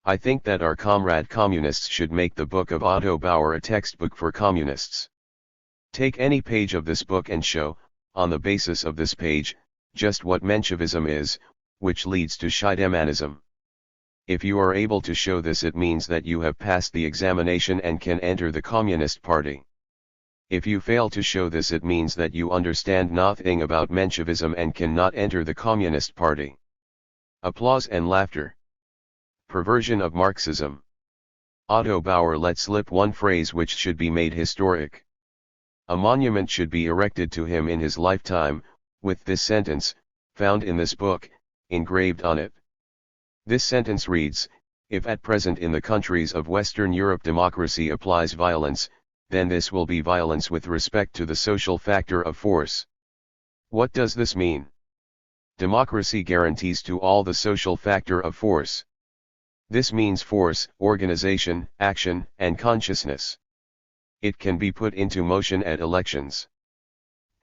I think that our comrade communists should make the book of Otto Bauer a textbook for communists. Take any page of this book and show, on the basis of this page, just what Menshevism is, which leads to Scheidemannism. If you are able to show this, it means that you have passed the examination and can enter the Communist Party. If you fail to show this, it means that you understand nothing about Menshevism and cannot enter the Communist Party. Applause and laughter. Perversion of Marxism. Otto Bauer let slip one phrase which should be made historic. A monument should be erected to him in his lifetime, with this sentence, found in this book, engraved on it. This sentence reads, if at present in the countries of Western Europe democracy applies violence, then this will be violence with respect to the social factor of force. What does this mean? Democracy guarantees to all the social factor of force. This means force, organization, action, and consciousness. It can be put into motion at elections.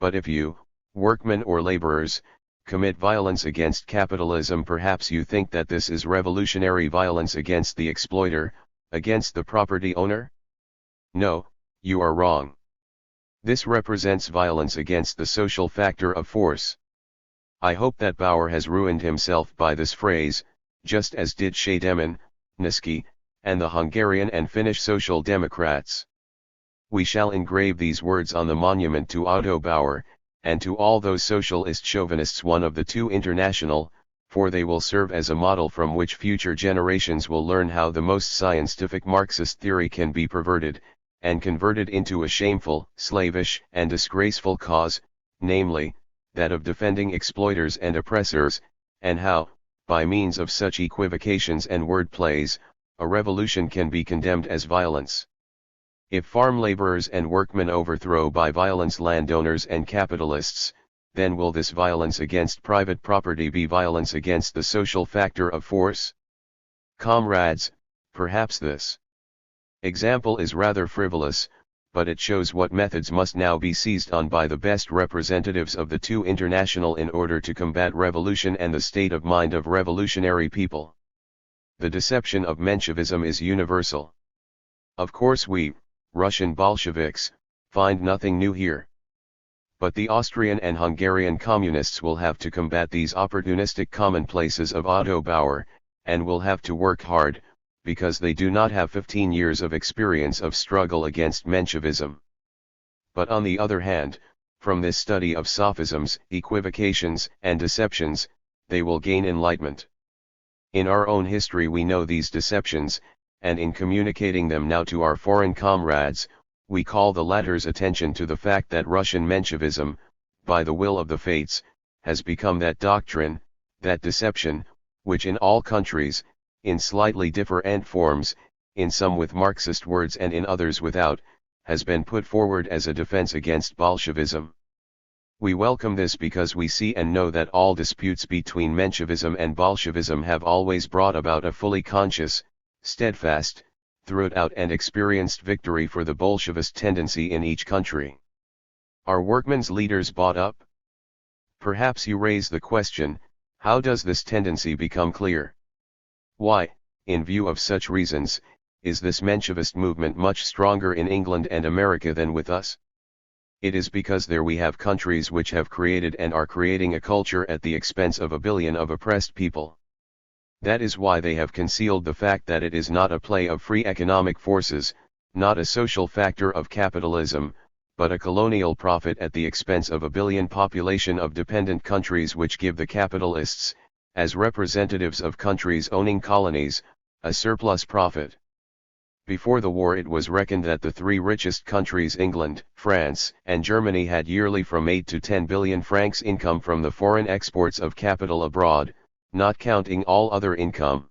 But if you, workmen or laborers, commit violence against capitalism. Perhaps you think that this is revolutionary violence against the exploiter, against the property owner? No, you are wrong. This represents violence against the social factor of force. I hope that Bauer has ruined himself by this phrase, just as did Scheidemann, Nisky, and the Hungarian and Finnish Social Democrats. We shall engrave these words on the monument to Otto Bauer, and to all those socialist chauvinists, one of the two international, for they will serve as a model from which future generations will learn how the most scientific Marxist theory can be perverted, and converted into a shameful, slavish, and disgraceful cause, namely, that of defending exploiters and oppressors, and how, by means of such equivocations and word plays, a revolution can be condemned as violence. If farm laborers and workmen overthrow by violence landowners and capitalists, then will this violence against private property be violence against the social factor of force? Comrades, perhaps this example is rather frivolous, but it shows what methods must now be seized on by the best representatives of the two international in order to combat revolution and the state of mind of revolutionary people. The deception of Menshevism is universal. Of course we, Russian Bolsheviks, find nothing new here. But the Austrian and Hungarian communists will have to combat these opportunistic commonplaces of Otto Bauer, and will have to work hard, because they do not have 15 years of experience of struggle against Menshevism. But on the other hand, from this study of sophisms, equivocations, and deceptions, they will gain enlightenment. In our own history we know these deceptions, and in communicating them now to our foreign comrades, we call the latter's attention to the fact that Russian Menshevism, by the will of the fates, has become that doctrine, that deception, which in all countries, in slightly different forms, in some with Marxist words and in others without, has been put forward as a defense against Bolshevism. We welcome this because we see and know that all disputes between Menshevism and Bolshevism have always brought about a fully conscious, steadfast, throughout and experienced victory for the Bolshevist tendency in each country. Are workmen's leaders bought up? Perhaps you raise the question, how does this tendency become clear? Why, in view of such reasons, is this Menshevist movement much stronger in England and America than with us? It is because there we have countries which have created and are creating a culture at the expense of 1 billion of oppressed people. That is why they have concealed the fact that it is not a play of free economic forces, not a social factor of capitalism, but a colonial profit at the expense of 1 billion population of dependent countries which give the capitalists, as representatives of countries owning colonies, a surplus profit. Before the war it was reckoned that the three richest countries, England, France, and Germany, had yearly from 8 to 10 billion francs income from the foreign exports of capital abroad, not counting all other income.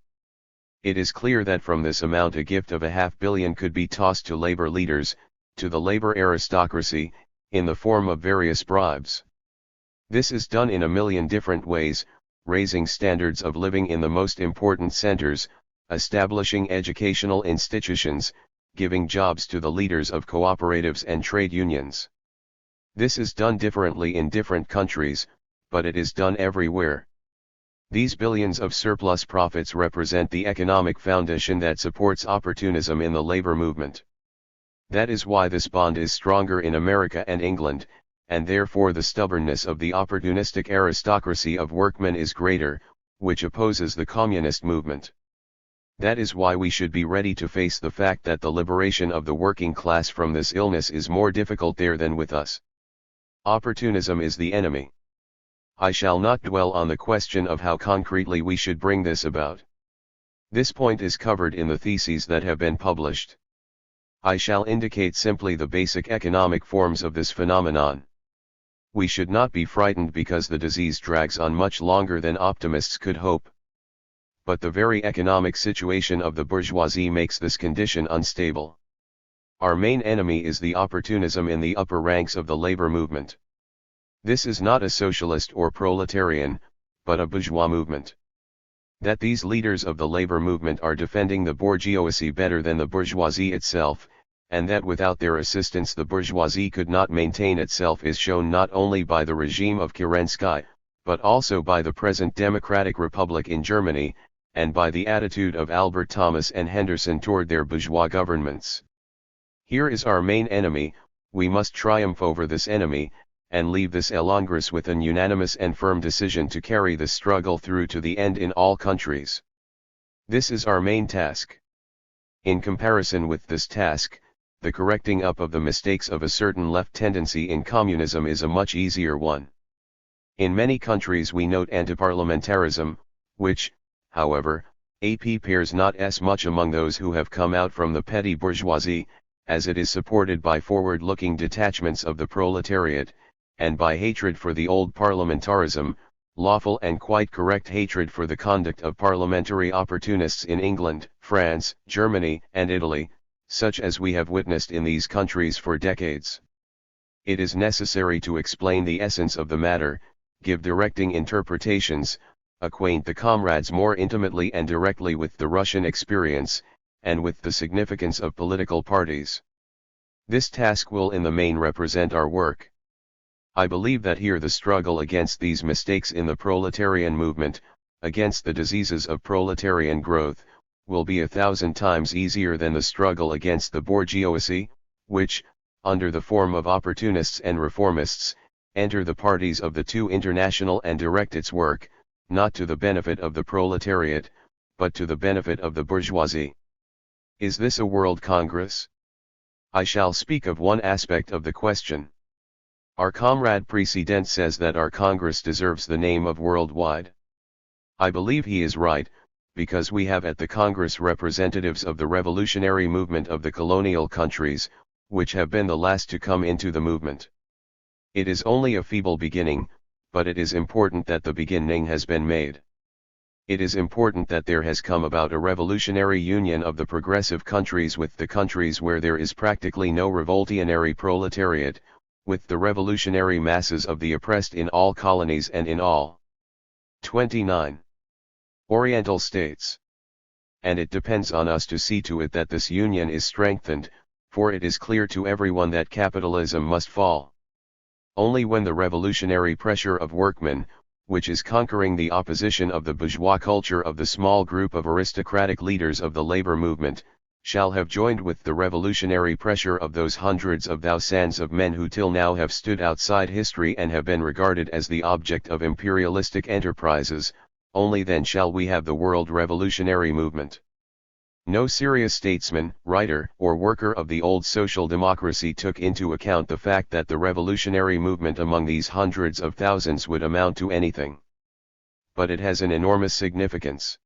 It is clear that from this amount a gift of $500 million could be tossed to labor leaders, to the labor aristocracy, in the form of various bribes. This is done in 1 million different ways, raising standards of living in the most important centers, establishing educational institutions, giving jobs to the leaders of cooperatives and trade unions. This is done differently in different countries, but it is done everywhere. These billions of surplus profits represent the economic foundation that supports opportunism in the labor movement. That is why this bond is stronger in America and England, and therefore the stubbornness of the opportunistic aristocracy of workmen is greater, which opposes the communist movement. That is why we should be ready to face the fact that the liberation of the working class from this illness is more difficult there than with us. Opportunism is the enemy. I shall not dwell on the question of how concretely we should bring this about. This point is covered in the theses that have been published. I shall indicate simply the basic economic forms of this phenomenon. We should not be frightened because the disease drags on much longer than optimists could hope. But the very economic situation of the bourgeoisie makes this condition unstable. Our main enemy is the opportunism in the upper ranks of the labor movement. This is not a socialist or proletarian, but a bourgeois movement. That these leaders of the labor movement are defending the bourgeoisie better than the bourgeoisie itself, and that without their assistance the bourgeoisie could not maintain itself, is shown not only by the regime of Kerensky, but also by the present Democratic Republic in Germany, and by the attitude of Albert Thomas and Henderson toward their bourgeois governments. Here is our main enemy, we must triumph over this enemy, and leave this Elongris with an unanimous and firm decision to carry this struggle through to the end in all countries. This is our main task. In comparison with this task, the correcting up of the mistakes of a certain left tendency in communism is a much easier one. In many countries we note anti-parliamentarism, which, however, appears not as much among those who have come out from the petty bourgeoisie, as it is supported by forward-looking detachments of the proletariat, and by hatred for the old parliamentarism, lawful and quite correct hatred for the conduct of parliamentary opportunists in England, France, Germany, and Italy, such as we have witnessed in these countries for decades. It is necessary to explain the essence of the matter, give directing interpretations, acquaint the comrades more intimately and directly with the Russian experience, and with the significance of political parties. This task will in the main represent our work. I believe that here the struggle against these mistakes in the proletarian movement, against the diseases of proletarian growth, will be 1,000 times easier than the struggle against the bourgeoisie, which, under the form of opportunists and reformists, enter the parties of the two international and direct its work, not to the benefit of the proletariat, but to the benefit of the bourgeoisie. Is this a World Congress? I shall speak of one aspect of the question. Our comrade President says that our Congress deserves the name of worldwide. I believe he is right, because we have at the Congress representatives of the revolutionary movement of the colonial countries, which have been the last to come into the movement. It is only a feeble beginning, but it is important that the beginning has been made. It is important that there has come about a revolutionary union of the progressive countries with the countries where there is practically no revolutionary proletariat, with the revolutionary masses of the oppressed in all colonies and in all 29 Oriental states. And it depends on us to see to it that this union is strengthened, for it is clear to everyone that capitalism must fall. Only when the revolutionary pressure of workmen, which is conquering the opposition of the bourgeois culture of the small group of aristocratic leaders of the labor movement, shall have joined with the revolutionary pressure of those hundreds of thousands of men who till now have stood outside history and have been regarded as the object of imperialistic enterprises, only then shall we have the world revolutionary movement. No serious statesman, writer, or worker of the old social democracy took into account the fact that the revolutionary movement among these hundreds of thousands would amount to anything. But it has an enormous significance.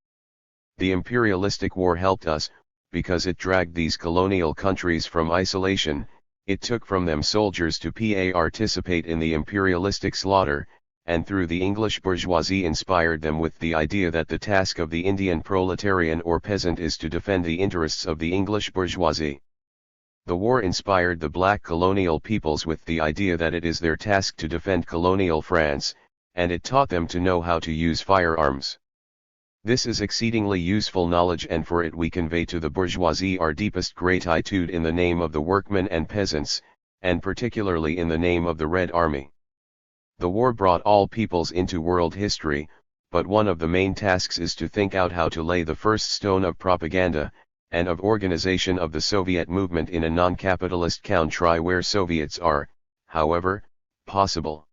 The imperialistic war helped us, because it dragged these colonial countries from isolation, it took from them soldiers to participate in the imperialistic slaughter, and through the English bourgeoisie inspired them with the idea that the task of the Indian proletarian or peasant is to defend the interests of the English bourgeoisie. The war inspired the black colonial peoples with the idea that it is their task to defend colonial France, and it taught them to know how to use firearms. This is exceedingly useful knowledge, and for it we convey to the bourgeoisie our deepest gratitude in the name of the workmen and peasants, and particularly in the name of the Red Army. The war brought all peoples into world history, but one of the main tasks is to think out how to lay the first stone of propaganda, and of organization of the Soviet movement in a non-capitalist country where Soviets are, however, possible.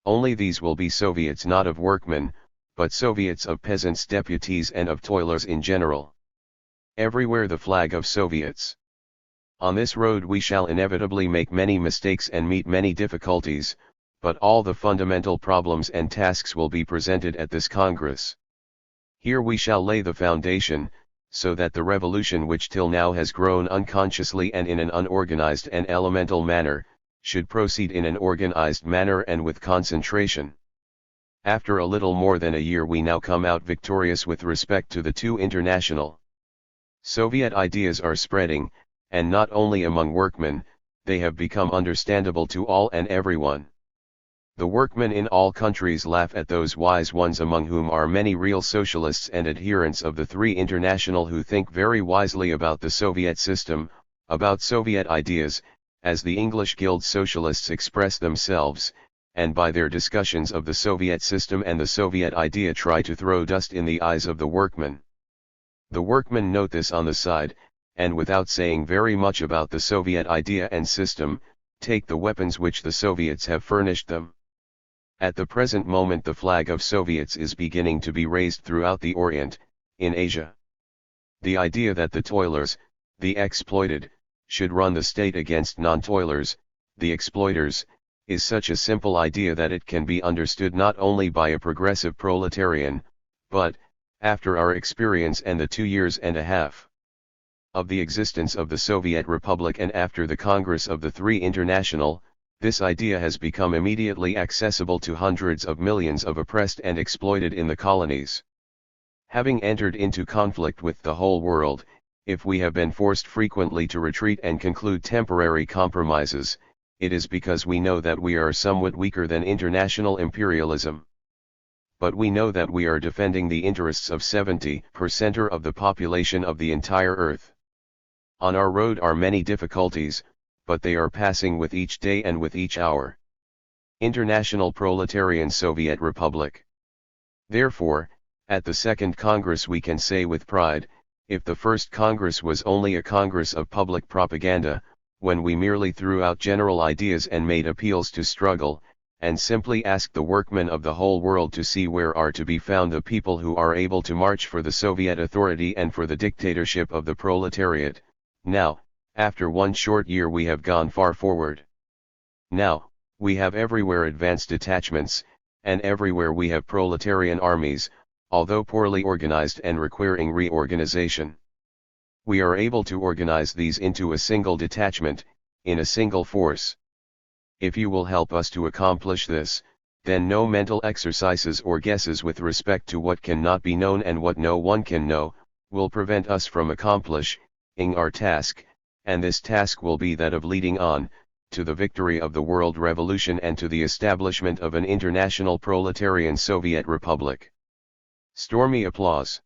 Only these will be Soviets not of workmen, but Soviets of peasants, deputies, and of toilers in general. Everywhere the flag of Soviets. On this road we shall inevitably make many mistakes and meet many difficulties, but all the fundamental problems and tasks will be presented at this Congress. Here we shall lay the foundation, so that the revolution which till now has grown unconsciously and in an unorganized and elemental manner, should proceed in an organized manner and with concentration. After a little more than a year we now come out victorious with respect to the two international. Soviet ideas are spreading, and not only among workmen, they have become understandable to all and everyone. The workmen in all countries laugh at those wise ones among whom are many real socialists and adherents of the three international who think very wisely about the Soviet system, about Soviet ideas, as the English Guild socialists express themselves, and by their discussions of the Soviet system and the Soviet idea try to throw dust in the eyes of the workmen. The workmen note this on the side, and without saying very much about the Soviet idea and system, take the weapons which the Soviets have furnished them. At the present moment the flag of Soviets is beginning to be raised throughout the Orient, in Asia. The idea that the toilers, the exploited, should run the state against non-toilers, the exploiters, is such a simple idea that it can be understood not only by a progressive proletarian, but, after our experience and the 2.5 years of the existence of the Soviet Republic and after the Congress of the Three International, this idea has become immediately accessible to hundreds of millions of oppressed and exploited in the colonies. Having entered into conflict with the whole world, if we have been forced frequently to retreat and conclude temporary compromises, it is because we know that we are somewhat weaker than international imperialism. But we know that we are defending the interests of 70% of the population of the entire earth. On our road are many difficulties, but they are passing with each day and with each hour. International Proletarian Soviet Republic. Therefore, at the Second Congress we can say with pride, if the First Congress was only a congress of public propaganda, when we merely threw out general ideas and made appeals to struggle, and simply asked the workmen of the whole world to see where are to be found the people who are able to march for the Soviet authority and for the dictatorship of the proletariat, now, after 1 short year we have gone far forward. Now, we have everywhere advanced detachments, and everywhere we have proletarian armies, although poorly organized and requiring reorganization. We are able to organize these into a single detachment, in a single force. If you will help us to accomplish this, then no mental exercises or guesses with respect to what cannot be known and what no one can know, will prevent us from accomplishing our task, and this task will be that of leading on, to the victory of the world revolution and to the establishment of an international proletarian Soviet Republic. Stormy applause.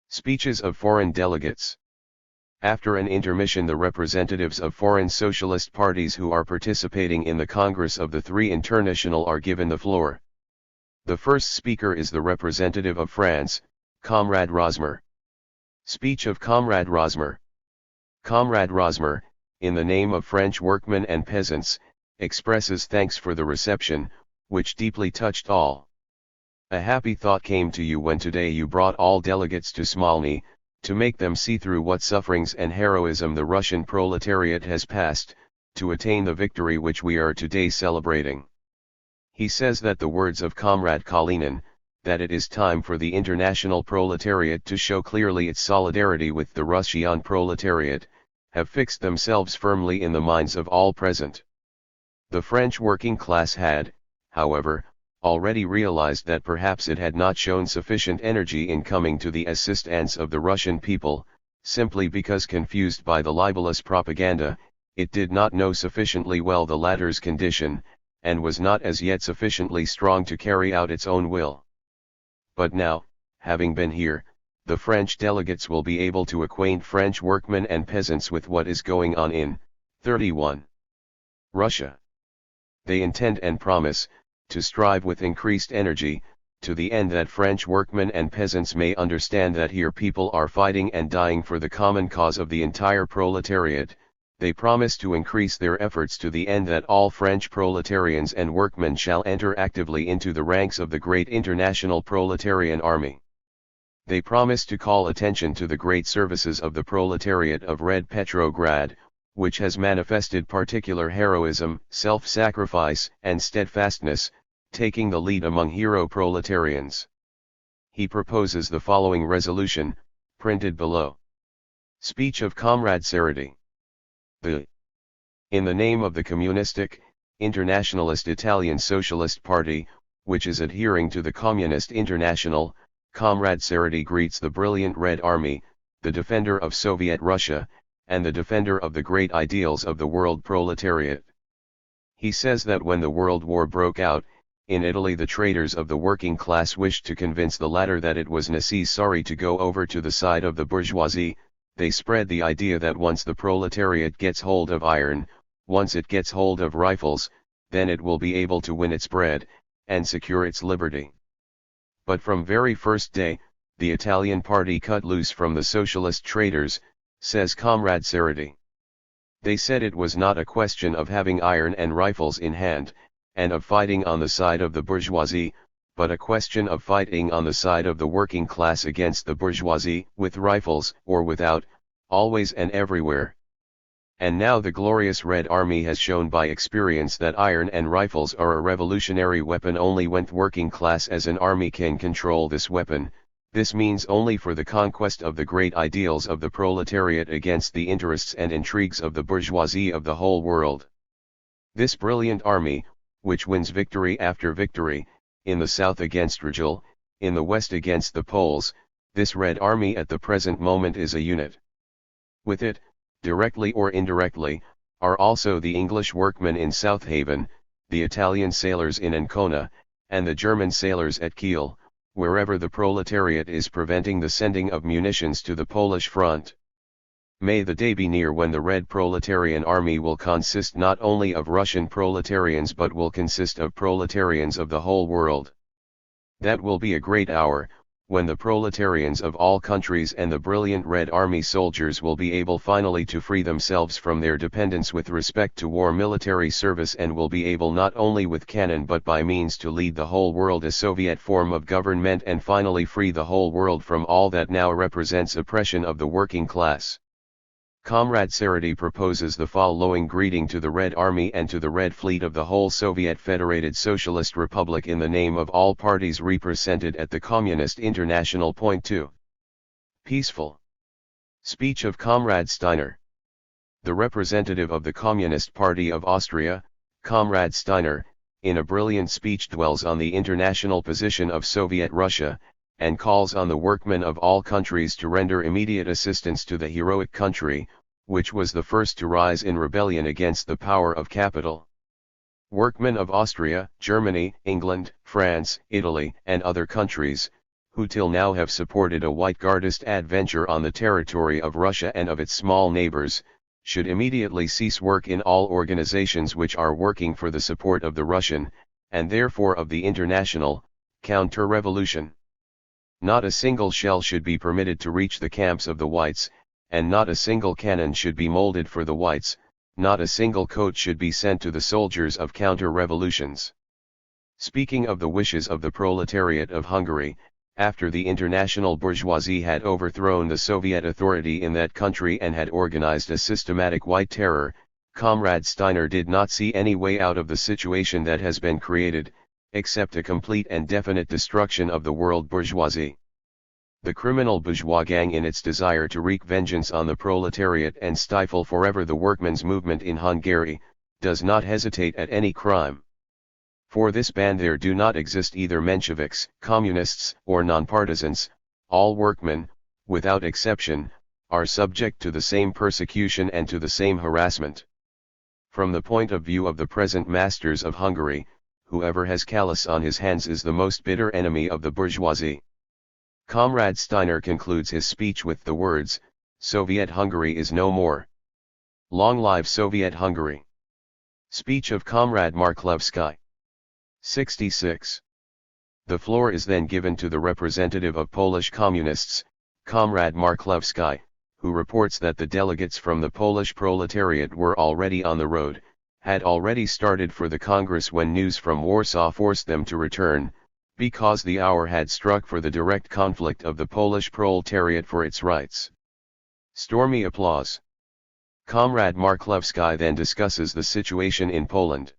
Speeches of foreign delegates. After an intermission the representatives of foreign socialist parties who are participating in the Congress of the Three International are given the floor. The first speaker is the representative of France, Comrade Rosmer. Speech of Comrade Rosmer. Comrade Rosmer, in the name of French workmen and peasants, expresses thanks for the reception, which deeply touched all. A happy thought came to you when today you brought all delegates to Smolny, to make them see through what sufferings and heroism the Russian proletariat has passed, to attain the victory which we are today celebrating. He says that the words of Comrade Kalinin, that it is time for the international proletariat to show clearly its solidarity with the Russian proletariat, have fixed themselves firmly in the minds of all present. The French working class had, however, already realized that perhaps it had not shown sufficient energy in coming to the assistance of the Russian people, simply because confused by the libelous propaganda, it did not know sufficiently well the latter's condition, and was not as yet sufficiently strong to carry out its own will. But now, having been here, the French delegates will be able to acquaint French workmen and peasants with what is going on in 31. Russia. They intend and promise, to strive with increased energy, to the end that French workmen and peasants may understand that here people are fighting and dying for the common cause of the entire proletariat. They promise to increase their efforts to the end that all French proletarians and workmen shall enter actively into the ranks of the great international proletarian army. They promise to call attention to the great services of the proletariat of Red Petrograd, which has manifested particular heroism, self-sacrifice, and steadfastness, taking the lead among hero proletarians. He proposes the following resolution, printed below. Speech of Comrade Seredy. In the name of the Communistic, Internationalist Italian Socialist Party, which is adhering to the Communist International, Comrade Seredy greets the brilliant Red Army, the defender of Soviet Russia, and the defender of the great ideals of the world proletariat. He says that when the World War broke out, in Italy the traitors of the working class wished to convince the latter that it was necessary to go over to the side of the bourgeoisie. They spread the idea that once the proletariat gets hold of iron, once it gets hold of rifles, then it will be able to win its bread, and secure its liberty. But from very first day, the Italian party cut loose from the socialist traitors, says Comrade Cerruti. They said it was not a question of having iron and rifles in hand, and of fighting on the side of the bourgeoisie, but a question of fighting on the side of the working class against the bourgeoisie, with rifles or without, always and everywhere. And now the glorious Red Army has shown by experience that iron and rifles are a revolutionary weapon only when the working class as an army can control this weapon. This means only for the conquest of the great ideals of the proletariat against the interests and intrigues of the bourgeoisie of the whole world. This brilliant army, which wins victory after victory, in the south against Rajul, in the west against the Poles, this Red Army at the present moment is a unit. With it, directly or indirectly, are also the English workmen in Southaven, the Italian sailors in Ancona, and the German sailors at Kiel, wherever the proletariat is preventing the sending of munitions to the Polish front. May the day be near when the Red Proletarian Army will consist not only of Russian proletarians but will consist of proletarians of the whole world. That will be a great hour, when the proletarians of all countries and the brilliant Red Army soldiers will be able finally to free themselves from their dependence with respect to war military service and will be able not only with cannon but by means to lead the whole world a Soviet form of government and finally free the whole world from all that now represents oppression of the working class. Comrade Cerruti proposes the following greeting to the Red Army and to the Red Fleet of the whole Soviet Federated Socialist Republic in the name of all parties represented at the Communist International. Point 2. Peaceful. Speech of Comrade Steiner. The representative of the Communist Party of Austria, Comrade Steiner, in a brilliant speech dwells on the international position of Soviet Russia, and calls on the workmen of all countries to render immediate assistance to the heroic country, which was the first to rise in rebellion against the power of capital. Workmen of Austria, Germany, England, France, Italy, and other countries, who till now have supported a white Guardist adventure on the territory of Russia and of its small neighbors, should immediately cease work in all organizations which are working for the support of the Russian, and therefore of the international, counter-revolution. Not a single shell should be permitted to reach the camps of the whites, and not a single cannon should be molded for the whites, not a single coat should be sent to the soldiers of counter-revolutions. Speaking of the wishes of the proletariat of Hungary, after the international bourgeoisie had overthrown the Soviet authority in that country and had organized a systematic white terror, Comrade Steiner did not see any way out of the situation that has been created, except a complete and definite destruction of the world bourgeoisie. The criminal bourgeois gang, in its desire to wreak vengeance on the proletariat and stifle forever the workmen's movement in Hungary, does not hesitate at any crime. For this band there do not exist either Mensheviks, communists, or non-partisans. All workmen, without exception, are subject to the same persecution and to the same harassment. From the point of view of the present masters of Hungary, whoever has callous on his hands is the most bitter enemy of the bourgeoisie. Comrade Steiner concludes his speech with the words, "Soviet Hungary is no more. Long live Soviet Hungary." Speech of Comrade Marklevsky. 66. The floor is then given to the representative of Polish Communists, Comrade Marklevsky, who reports that the delegates from the Polish proletariat were already on the road, had already started for the Congress when news from Warsaw forced them to return, because the hour had struck for the direct conflict of the Polish proletariat for its rights. Stormy applause. Comrade Marklevsky then discusses the situation in Poland.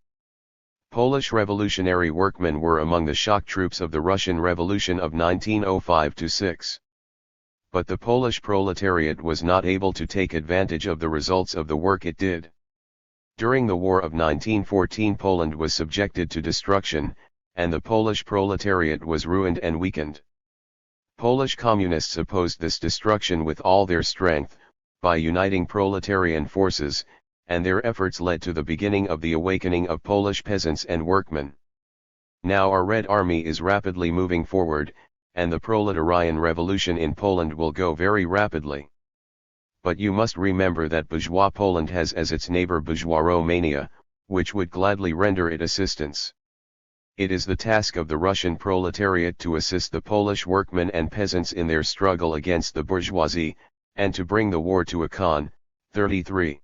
Polish revolutionary workmen were among the shock troops of the Russian Revolution of 1905-6. But the Polish proletariat was not able to take advantage of the results of the work it did. During the War of 1914 Poland was subjected to destruction, and the Polish proletariat was ruined and weakened. Polish communists opposed this destruction with all their strength, by uniting proletarian forces, and their efforts led to the beginning of the awakening of Polish peasants and workmen. Now our Red Army is rapidly moving forward, and the proletarian revolution in Poland will go very rapidly. But you must remember that bourgeois Poland has as its neighbor bourgeois Romania, which would gladly render it assistance. It is the task of the Russian proletariat to assist the Polish workmen and peasants in their struggle against the bourgeoisie, and to bring the war to a 33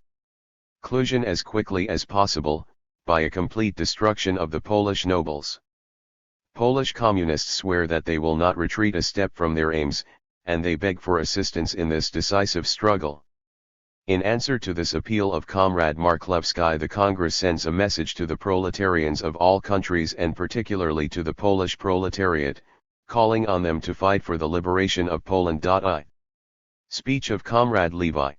conclusion as quickly as possible, by a complete destruction of the Polish nobles. Polish communists swear that they will not retreat a step from their aims, and they beg for assistance in this decisive struggle. In answer to this appeal of Comrade Marklewski, the Congress sends a message to the proletarians of all countries and particularly to the Polish proletariat, calling on them to fight for the liberation of Poland. Speech of Comrade Levi.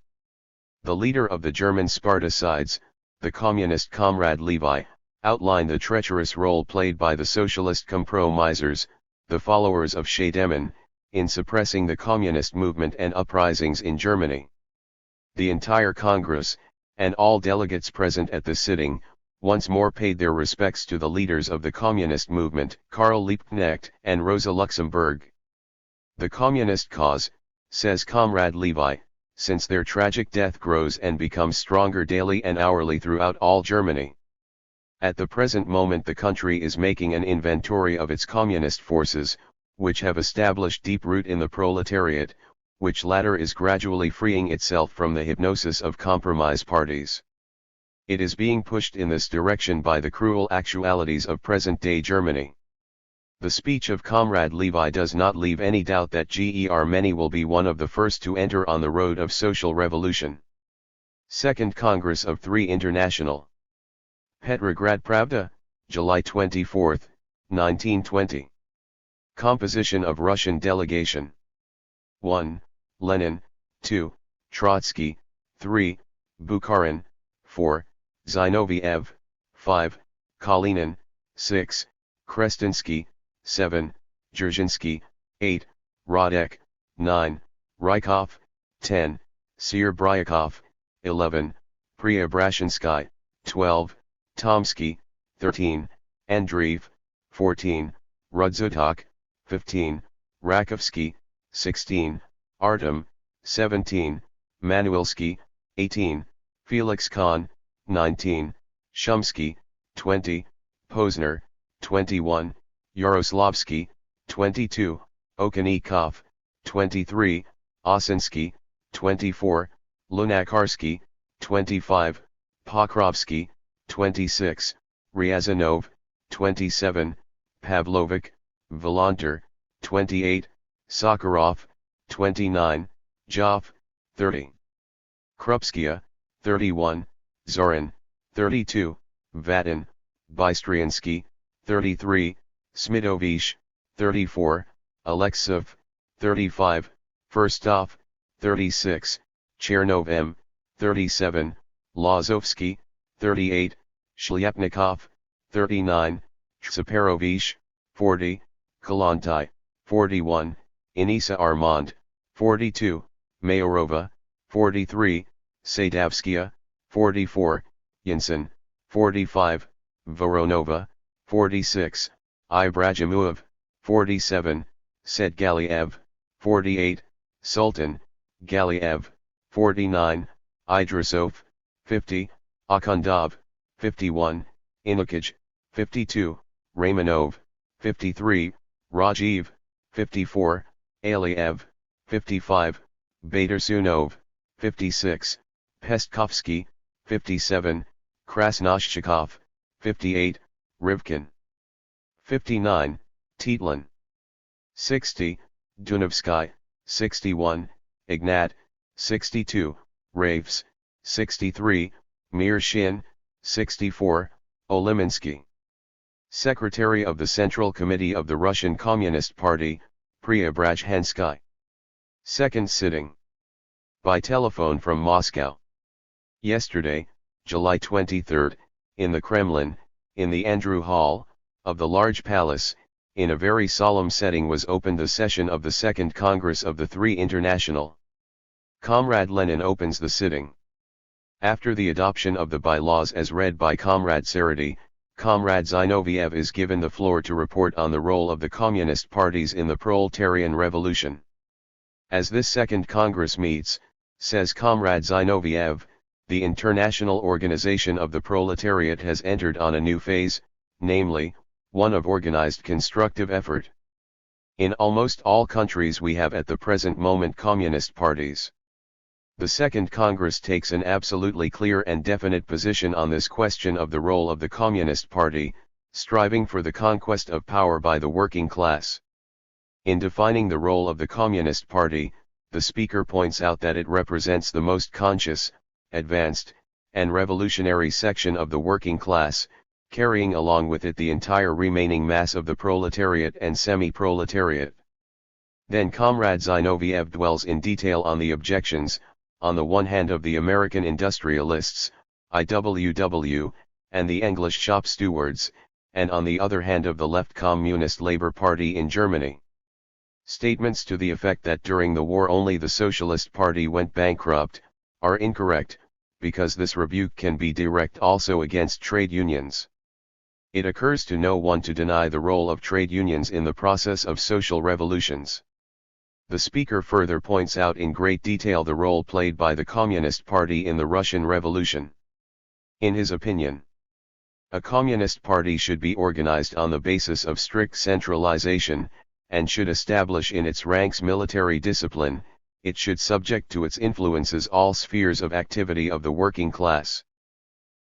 The leader of the German Sparticides, the communist Comrade Levi, outlined the treacherous role played by the socialist compromisers, the followers of Scheidemann, in suppressing the communist movement and uprisings in Germany. The entire Congress, and all delegates present at the sitting, once more paid their respects to the leaders of the communist movement, Karl Liebknecht and Rosa Luxemburg. The communist cause, says Comrade Levi, since their tragic death grows and becomes stronger daily and hourly throughout all Germany. At the present moment the country is making an inventory of its communist forces, which have established deep root in the proletariat, which latter is gradually freeing itself from the hypnosis of compromise parties. It is being pushed in this direction by the cruel actualities of present-day Germany. The speech of Comrade Levi does not leave any doubt that Germany will be one of the first to enter on the road of social revolution. Second Congress of Three International. Petrograd Pravda, July 24, 1920. Composition of Russian delegation. 1. Lenin, 2. Trotsky, 3. Bukharin, 4. Zinoviev, 5. Kalinin, 6. Krestinsky, 7. Dzerzhinsky, 8. Radek, 9. Rykov, 10. Serebryakov, 11. Preobrazhensky, 12. Tomsky, 13. Andreev, 14. Rudzutak, 15. Rakovsky, 16. Artem, 17. Manuelsky, 18. Felix Kahn, 19. Shumsky, 20. Posner, 21. Yaroslavsky, 22. Okonikov, 23. Osinsky, 24. Lunacharsky, 25. Pokrovsky, 26. Ryazanov, 27. Pavlovich, Volanter, 28. Sakharov, 29. Joff, 30. Krupskaya, 31. Zorin, 32. Vatin, Bystriansky, 33. Smitovich, 34. Alexev, 35. Firstov, 36. Chernov M, 37. Lazovsky, 38. Shlyapnikov, 39. Saparovich, 40. Kalantai, 41. Inisa Armand, 42. Mayorova, 43. Sadavskaya, 44. Yinson, 45. Voronova, 46. Ibrahimov, 47. Sedgaliev, 48. Sultan, Galiev, 49. Idrisov, 50. Akhundov, 51. Inukhij, 52. Raymanov, 53. Rajiv, 54. Aliev, 55. Batursunov, 56. Pestkovsky, 57. Krasnoshchikov, 58. Rivkin, 59. Tietlin, 60. Dunovsky, 61. Ignat, 62. Raves, 63. Mirshin, 64. Oliminsky. Secretary of the Central Committee of the Russian Communist Party, Preobrazhensky. Second sitting. By telephone from Moscow. Yesterday, July 23, in the Kremlin, in the Andrew Hall, of the large palace, in a very solemn setting was opened the session of the Second Congress of the Three International. Comrade Lenin opens the sitting. After the adoption of the bylaws as read by Comrade Seredy, Comrade Zinoviev is given the floor to report on the role of the communist parties in the proletarian revolution. As this Second Congress meets, says Comrade Zinoviev, the international organization of the proletariat has entered on a new phase, namely, one of organized constructive effort. In almost all countries we have at the present moment communist parties. The Second Congress takes an absolutely clear and definite position on this question of the role of the Communist Party, striving for the conquest of power by the working class. In defining the role of the Communist Party, the speaker points out that it represents the most conscious, advanced, and revolutionary section of the working class, carrying along with it the entire remaining mass of the proletariat and semi-proletariat. Then Comrade Zinoviev dwells in detail on the objections, on the one hand of the American industrialists, IWW, and the English shop stewards, and on the other hand of the left Communist Labour Party in Germany. Statements to the effect that during the war only the Socialist Party went bankrupt, are incorrect, because this rebuke can be direct also against trade unions. It occurs to no one to deny the role of trade unions in the process of social revolutions. The speaker further points out in great detail the role played by the Communist Party in the Russian Revolution. In his opinion, a Communist Party should be organized on the basis of strict centralization, and should establish in its ranks military discipline. It should subject to its influences all spheres of activity of the working class.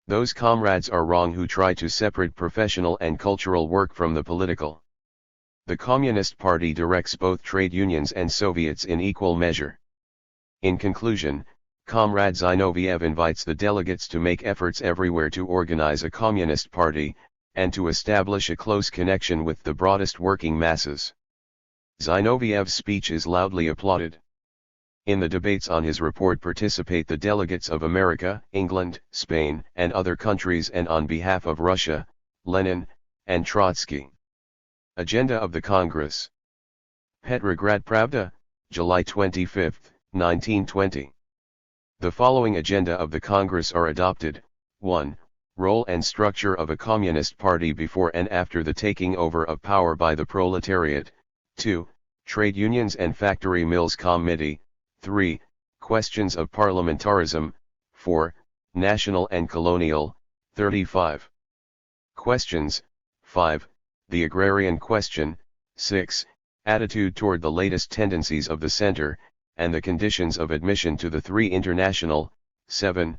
Those comrades are wrong who try to separate professional and cultural work from the political. The Communist Party directs both trade unions and Soviets in equal measure. In conclusion, Comrade Zinoviev invites the delegates to make efforts everywhere to organize a Communist Party, and to establish a close connection with the broadest working masses. Zinoviev's speech is loudly applauded. In the debates on his report participate the delegates of America, England, Spain, and other countries, and on behalf of Russia, Lenin, and Trotsky. Agenda of the Congress. Petrograd Pravda, July 25, 1920. The following agenda of the Congress are adopted. 1. Role and structure of a Communist Party before and after the taking over of power by the proletariat. 2. Trade Unions and Factory Mills Committee. 3. Questions of Parliamentarism. 4. National and Colonial. 35. Questions. 5. The Agrarian Question. 6. Attitude toward the latest tendencies of the Center, and the conditions of admission to the Three International. 7.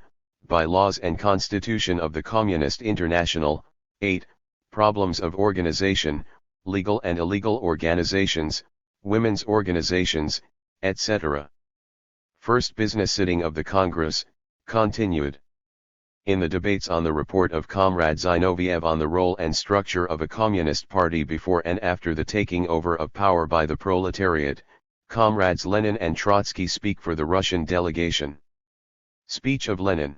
Bylaws and Constitution of the Communist International. 8. Problems of organization, legal and illegal organizations, women's organizations, etc. First business sitting of the Congress, continued. In the debates on the report of Comrade Zinoviev on the role and structure of a Communist Party before and after the taking over of power by the proletariat, Comrades Lenin and Trotsky speak for the Russian delegation. Speech of Lenin.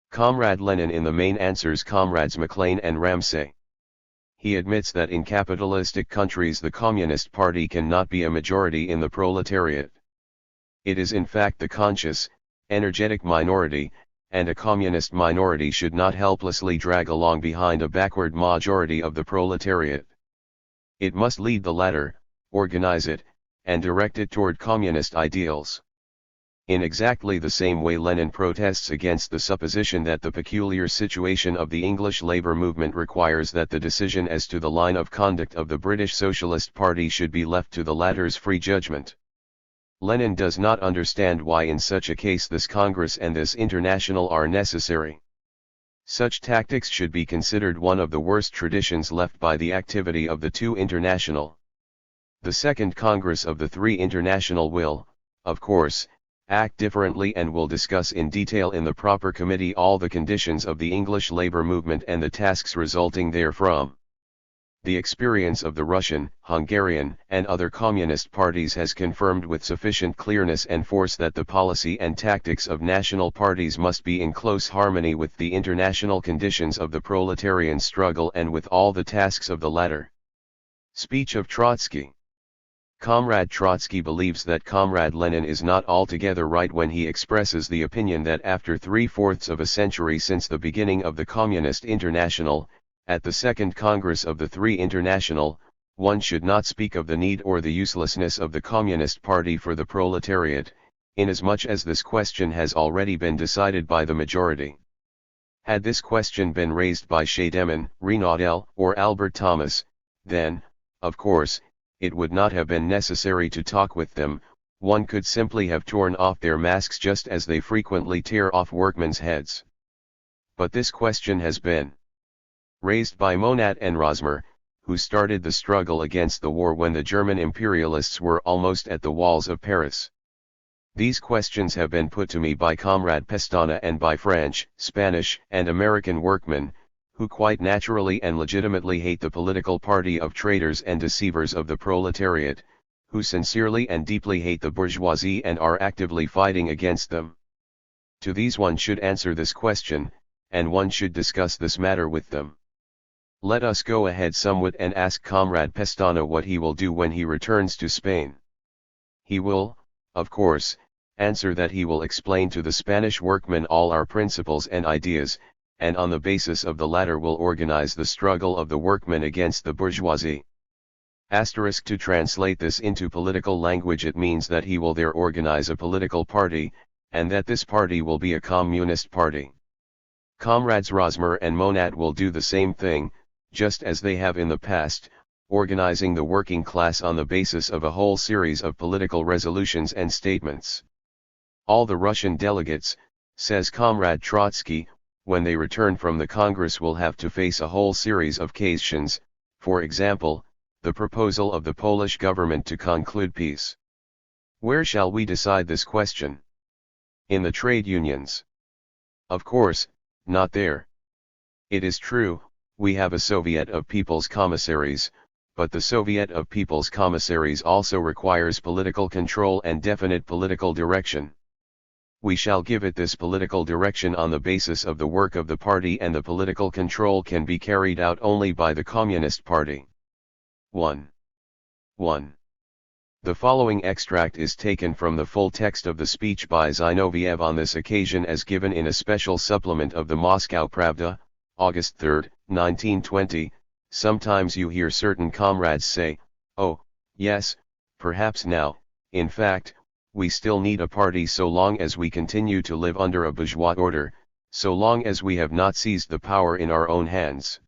Comrade Lenin in the main answers Comrades McLean and Ramsay. He admits that in capitalistic countries the Communist Party cannot be a majority in the proletariat. It is in fact the conscious, energetic minority, and a communist minority should not helplessly drag along behind a backward majority of the proletariat. It must lead the latter, organize it, and direct it toward communist ideals. In exactly the same way Lenin protests against the supposition that the peculiar situation of the English labour movement requires that the decision as to the line of conduct of the British Socialist Party should be left to the latter's free judgment. Lenin does not understand why in such a case this Congress and this International are necessary. Such tactics should be considered one of the worst traditions left by the activity of the two International. The Second Congress of the Three International will, of course, act differently and will discuss in detail in the proper committee all the conditions of the English labour movement and the tasks resulting therefrom. The experience of the Russian, Hungarian, and other communist parties has confirmed with sufficient clearness and force that the policy and tactics of national parties must be in close harmony with the international conditions of the proletarian struggle and with all the tasks of the latter. Speech of Trotsky. Comrade Trotsky believes that Comrade Lenin is not altogether right when he expresses the opinion that after 3/4 of a century since the beginning of the Communist International, at the Second Congress of the Three International, one should not speak of the need or the uselessness of the Communist Party for the proletariat, inasmuch as this question has already been decided by the majority. Had this question been raised by Scheidemann, Renaudel, or Albert Thomas, then, of course, it would not have been necessary to talk with them. One could simply have torn off their masks just as they frequently tear off workmen's heads. But this question has been raised by Monat and Rosmer, who started the struggle against the war when the German imperialists were almost at the walls of Paris. These questions have been put to me by Comrade Pestana and by French, Spanish, and American workmen, who quite naturally and legitimately hate the political party of traitors and deceivers of the proletariat, who sincerely and deeply hate the bourgeoisie and are actively fighting against them. To these one should answer this question, and one should discuss this matter with them. Let us go ahead somewhat and ask Comrade Pestana what he will do when he returns to Spain. He will, of course, answer that he will explain to the Spanish workmen all our principles and ideas, and on the basis of the latter will organize the struggle of the workmen against the bourgeoisie. To translate this into political language, it means that he will there organize a political party, and that this party will be a communist party. Comrades Rosmer and Monat will do the same thing, just as they have in the past, organizing the working class on the basis of a whole series of political resolutions and statements. All the Russian delegates, says Comrade Trotsky, when they return from the Congress will have to face a whole series of questions, for example, the proposal of the Polish government to conclude peace. Where shall we decide this question? In the trade unions? Of course, not there. It is true, we have a Soviet of People's Commissaries, but the Soviet of People's Commissaries also requires political control and definite political direction. We shall give it this political direction on the basis of the work of the party, and the political control can be carried out only by the Communist Party. 1. The following extract is taken from the full text of the speech by Zinoviev on this occasion as given in a special supplement of the Moscow Pravda, August 3, 1920. Sometimes you hear certain comrades say, "Oh, yes, perhaps now, in fact, we still need a party so long as we continue to live under a bourgeois order, so long as we have not seized the power in our own hands.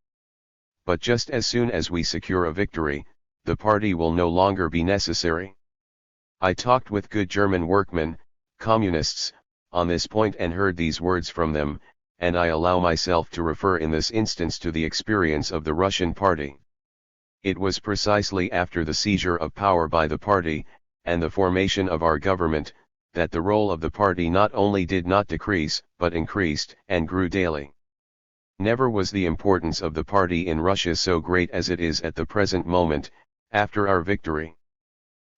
But just as soon as we secure a victory, the party will no longer be necessary." I talked with good German workmen, communists, on this point and heard these words from them, and I allow myself to refer in this instance to the experience of the Russian party. It was precisely after the seizure of power by the party, and the formation of our government, that the role of the party not only did not decrease, but increased and grew daily. Never was the importance of the party in Russia so great as it is at the present moment, after our victory.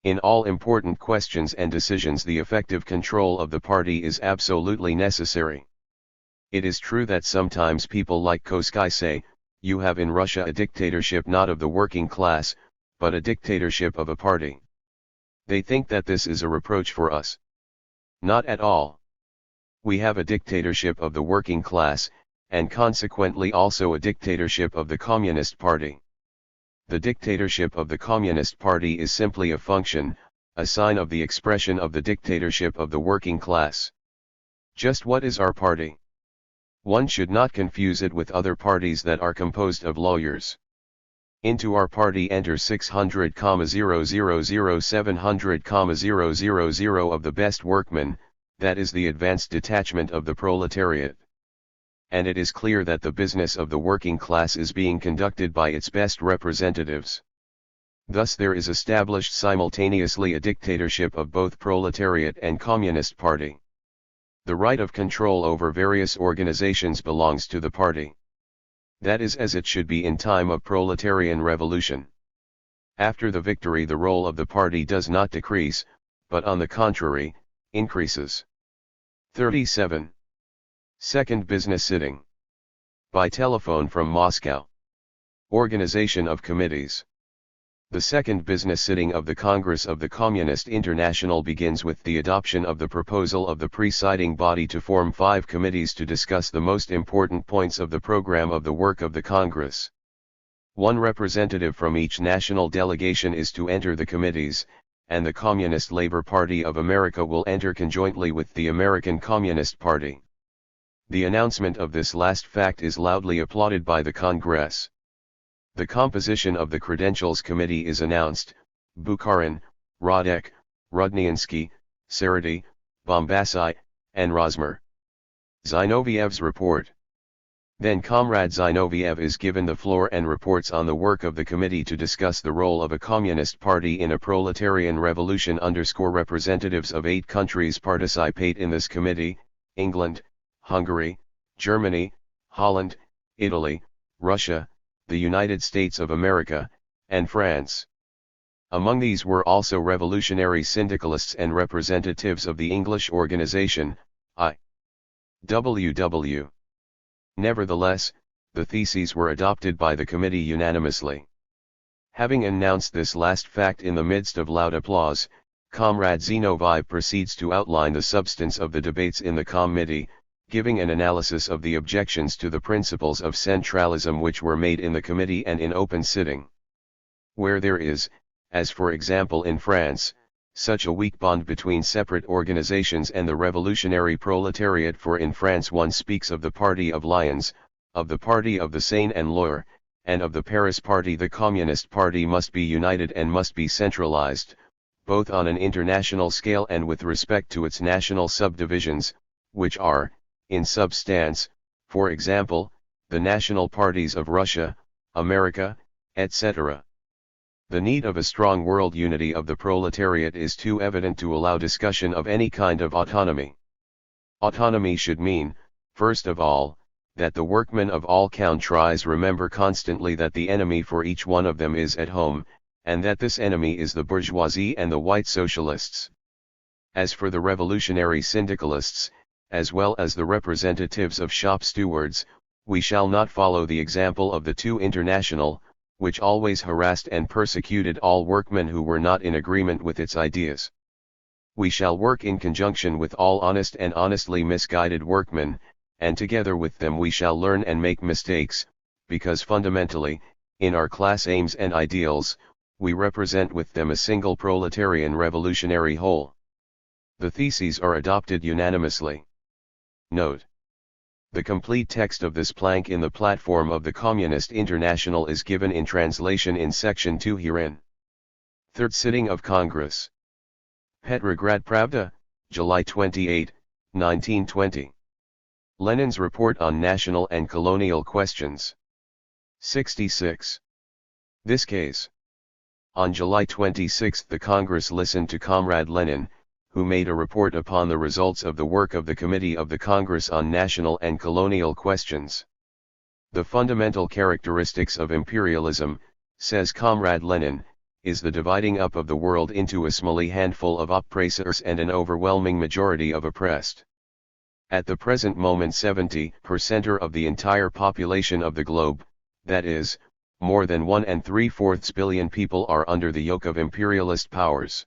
In all important questions and decisions the effective control of the party is absolutely necessary. It is true that sometimes people like Kosky say, "You have in Russia a dictatorship not of the working class, but a dictatorship of a party." They think that this is a reproach for us. Not at all. We have a dictatorship of the working class, and consequently also a dictatorship of the Communist Party. The dictatorship of the Communist Party is simply a function, a sign of the expression of the dictatorship of the working class. Just what is our party? One should not confuse it with other parties that are composed of lawyers. Into our party enter 600,000,700,000 of the best workmen, that is the advanced detachment of the proletariat. And it is clear that the business of the working class is being conducted by its best representatives. Thus there is established simultaneously a dictatorship of both proletariat and Communist Party. The right of control over various organizations belongs to the party. That is as it should be in time of proletarian revolution. After the victory the role of the party does not decrease, but on the contrary, increases. 37. Second business sitting. By telephone from Moscow. Organization of committees. The second business sitting of the Congress of the Communist International begins with the adoption of the proposal of the presiding body to form 5 committees to discuss the most important points of the program of the work of the Congress. One representative from each national delegation is to enter the committees, and the Communist Labor Party of America will enter conjointly with the American Communist Party. The announcement of this last fact is loudly applauded by the Congress. The composition of the Credentials Committee is announced: Bukharin, Radek, Rudniansky, Sarady, Bombasai, and Rosmer. Zinoviev's report. Then Comrade Zinoviev is given the floor and reports on the work of the committee to discuss the role of a communist party in a proletarian revolution. Representatives of 8 countries participate in this committee: England, Hungary, Germany, Holland, Italy, Russia, the United States of America, and France. Among these were also revolutionary syndicalists and representatives of the English organization, IWW. Nevertheless, the theses were adopted by the committee unanimously. Having announced this last fact in the midst of loud applause, Comrade Zinoviev proceeds to outline the substance of the debates in the committee, giving an analysis of the objections to the principles of centralism which were made in the committee and in open sitting. Where there is, as for example in France, such a weak bond between separate organizations and the revolutionary proletariat, for in France one speaks of the Party of Lions, of the Party of the Seine and Loire, and of the Paris Party. The Communist Party must be united and must be centralized, both on an international scale and with respect to its national subdivisions, which are, in substance, for example, the national parties of Russia, America, etc. The need of a strong world unity of the proletariat is too evident to allow discussion of any kind of autonomy. Autonomy should mean, first of all, that the workmen of all countries remember constantly that the enemy for each one of them is at home, and that this enemy is the bourgeoisie and the white socialists. As for the revolutionary syndicalists, as well as the representatives of shop stewards, we shall not follow the example of the Two International, which always harassed and persecuted all workmen who were not in agreement with its ideas. We shall work in conjunction with all honest and honestly misguided workmen, and together with them we shall learn and make mistakes, because fundamentally, in our class aims and ideals, we represent with them a single proletarian revolutionary whole. The theses are adopted unanimously. Note: the complete text of this plank in the platform of the Communist International is given in translation in section 2 herein. Third sitting of Congress. Petrograd Pravda, July 28, 1920. Lenin's report on national and colonial questions. 66. This case. On July 26 the Congress listened to Comrade Lenin, who made a report upon the results of the work of the Committee of the Congress on National and Colonial Questions. The fundamental characteristics of imperialism, says Comrade Lenin, is the dividing up of the world into a smally handful of oppressors and an overwhelming majority of oppressed. At the present moment 70% of the entire population of the globe, that is, more than 1 3/4 billion people are under the yoke of imperialist powers.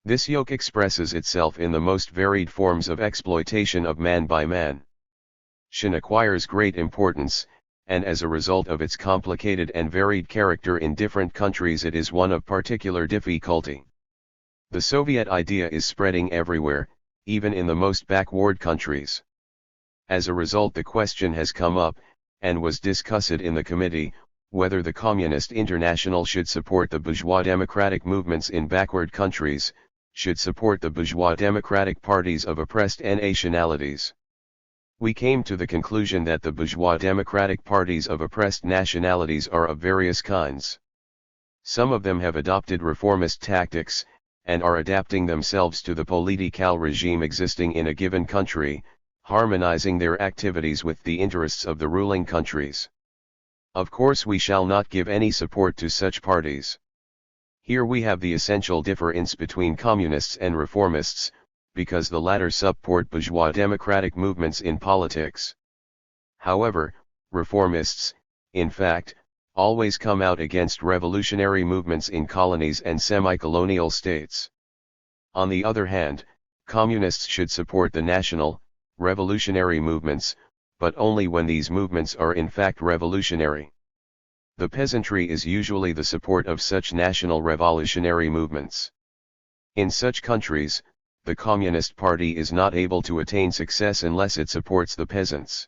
This yoke expresses itself in the most varied forms of exploitation of man by man. Shin acquires great importance, and as a result of its complicated and varied character in different countries it is one of particular difficulty. The Soviet idea is spreading everywhere, even in the most backward countries. As a result the question has come up, and was discussed in the committee, whether the Communist International should support the bourgeois democratic movements in backward countries, should support the bourgeois democratic parties of oppressed nationalities. We came to the conclusion that the bourgeois democratic parties of oppressed nationalities are of various kinds. Some of them have adopted reformist tactics, and are adapting themselves to the political regime existing in a given country, harmonizing their activities with the interests of the ruling countries. Of course we shall not give any support to such parties. Here we have the essential difference between communists and reformists, because the latter support bourgeois democratic movements in politics. However, reformists, in fact, always come out against revolutionary movements in colonies and semi-colonial states. On the other hand, communists should support the national, revolutionary movements, but only when these movements are in fact revolutionary. The peasantry is usually the support of such national revolutionary movements. In such countries, the Communist Party is not able to attain success unless it supports the peasants.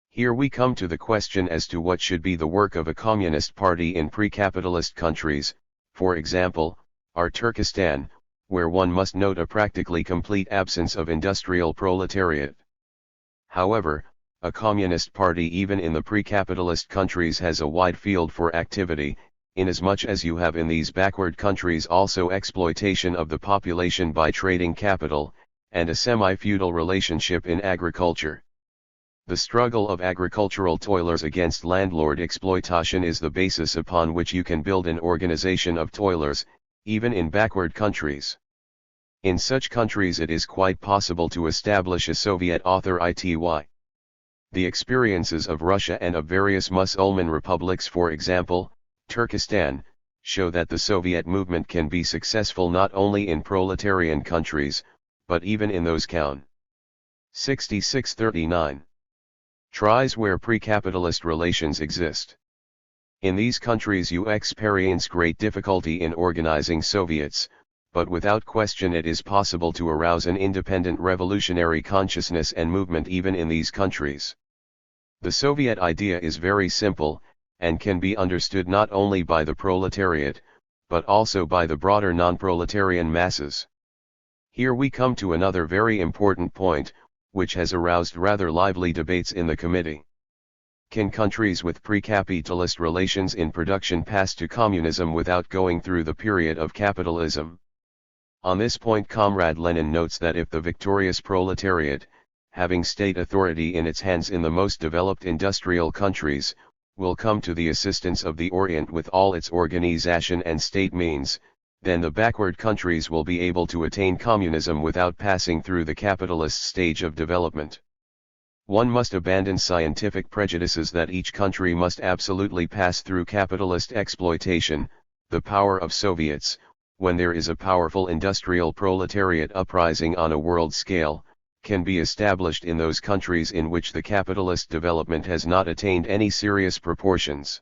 Here we come to the question as to what should be the work of a Communist Party in pre-capitalist countries, for example, our Turkestan, where one must note a practically complete absence of industrial proletariat. However, a Communist Party even in the pre-capitalist countries has a wide field for activity, inasmuch as you have in these backward countries also exploitation of the population by trading capital, and a semi-feudal relationship in agriculture. The struggle of agricultural toilers against landlord exploitation is the basis upon which you can build an organization of toilers, even in backward countries. In such countries it is quite possible to establish a Soviet authority. The experiences of Russia and of various Mussulman republics, for example, Turkestan, show that the Soviet movement can be successful not only in proletarian countries, but even in those count. 6639. Tries where pre-capitalist relations exist. In these countries you experience great difficulty in organizing Soviets, but without question it is possible to arouse an independent revolutionary consciousness and movement even in these countries. The Soviet idea is very simple, and can be understood not only by the proletariat, but also by the broader non-proletarian masses. Here we come to another very important point, which has aroused rather lively debates in the committee. Can countries with pre-capitalist relations in production pass to communism without going through the period of capitalism? On this point Comrade Lenin notes that if the victorious proletariat, having state authority in its hands in the most developed industrial countries, will come to the assistance of the Orient with all its organization and state means, then the backward countries will be able to attain communism without passing through the capitalist stage of development. One must abandon scientific prejudices that each country must absolutely pass through capitalist exploitation. The power of Soviets, when there is a powerful industrial proletariat uprising on a world scale, can be established in those countries in which the capitalist development has not attained any serious proportions.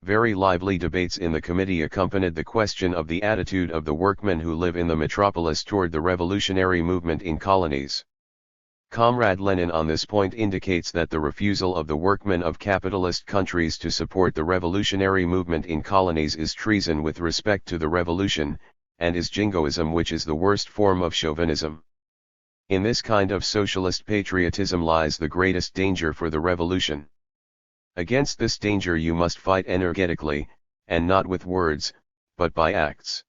Very lively debates in the committee accompanied the question of the attitude of the workmen who live in the metropolis toward the revolutionary movement in colonies. Comrade Lenin on this point indicates that the refusal of the workmen of capitalist countries to support the revolutionary movement in colonies is treason with respect to the revolution, and is jingoism, which is the worst form of chauvinism. In this kind of socialist patriotism lies the greatest danger for the revolution. Against this danger you must fight energetically, and not with words, but by acts.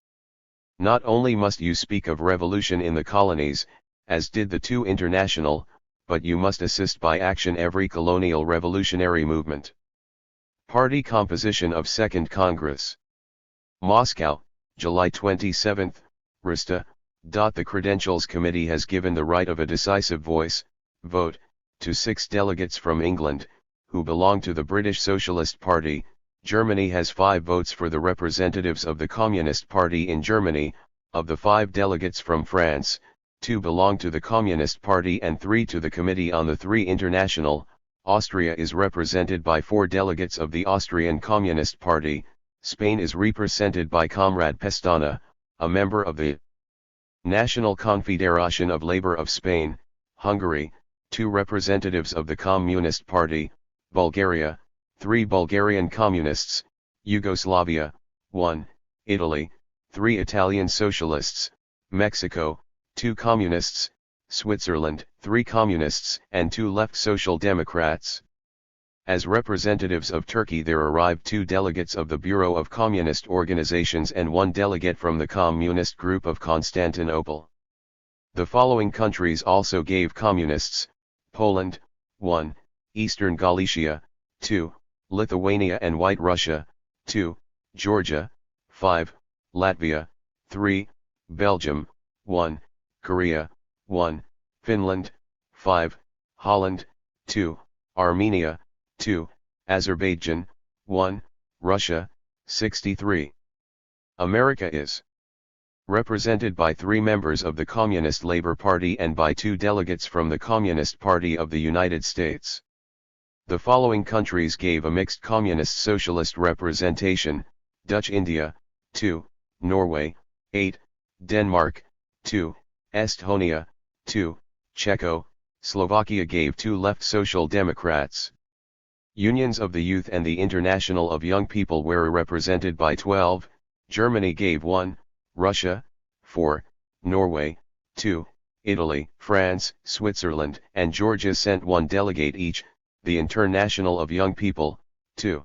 Not only must you speak of revolution in the colonies, as did the two International, but you must assist by action every colonial revolutionary movement. Party composition of Second Congress. Moscow, July 27, Rista. The Credentials Committee has given the right of a decisive vote, to 6 delegates from England, who belong to the British Socialist Party. Germany has 5 votes for the representatives of the Communist Party in Germany. Of the 5 delegates from France, 2 belong to the Communist Party and 3 to the Committee on the Three International. Austria is represented by 4 delegates of the Austrian Communist Party. Spain is represented by Comrade Pestana, a member of the National Confederation of Labour of Spain. Hungary, 2 representatives of the Communist Party. Bulgaria, 3 Bulgarian Communists. Yugoslavia, 1, Italy, 3 Italian Socialists. Mexico, 2 Communists. Switzerland, 3 Communists and 2 Left Social Democrats. As representatives of Turkey there arrived 2 delegates of the Bureau of Communist Organizations and 1 delegate from the Communist Group of Constantinople. The following countries also gave Communists: Poland, 1, Eastern Galicia, 2, Lithuania and White Russia, 2, Georgia, 5, Latvia, 3, Belgium, 1, Korea, 1, Finland, 5, Holland, 2, Armenia, 2, Azerbaijan, 1, Russia, 63. America is represented by 3 members of the Communist Labor Party and by 2 delegates from the Communist Party of the United States. The following countries gave a mixed communist-socialist representation: Dutch India, 2, Norway, 8, Denmark, 2, Estonia, 2, Czechoslovakia Slovakia gave 2 left Social Democrats. Unions of the Youth and the International of Young People were represented by 12, Germany gave 1, Russia, 4, Norway, 2, Italy, France, Switzerland, and Georgia sent 1 delegate each, the International of Young People, 2.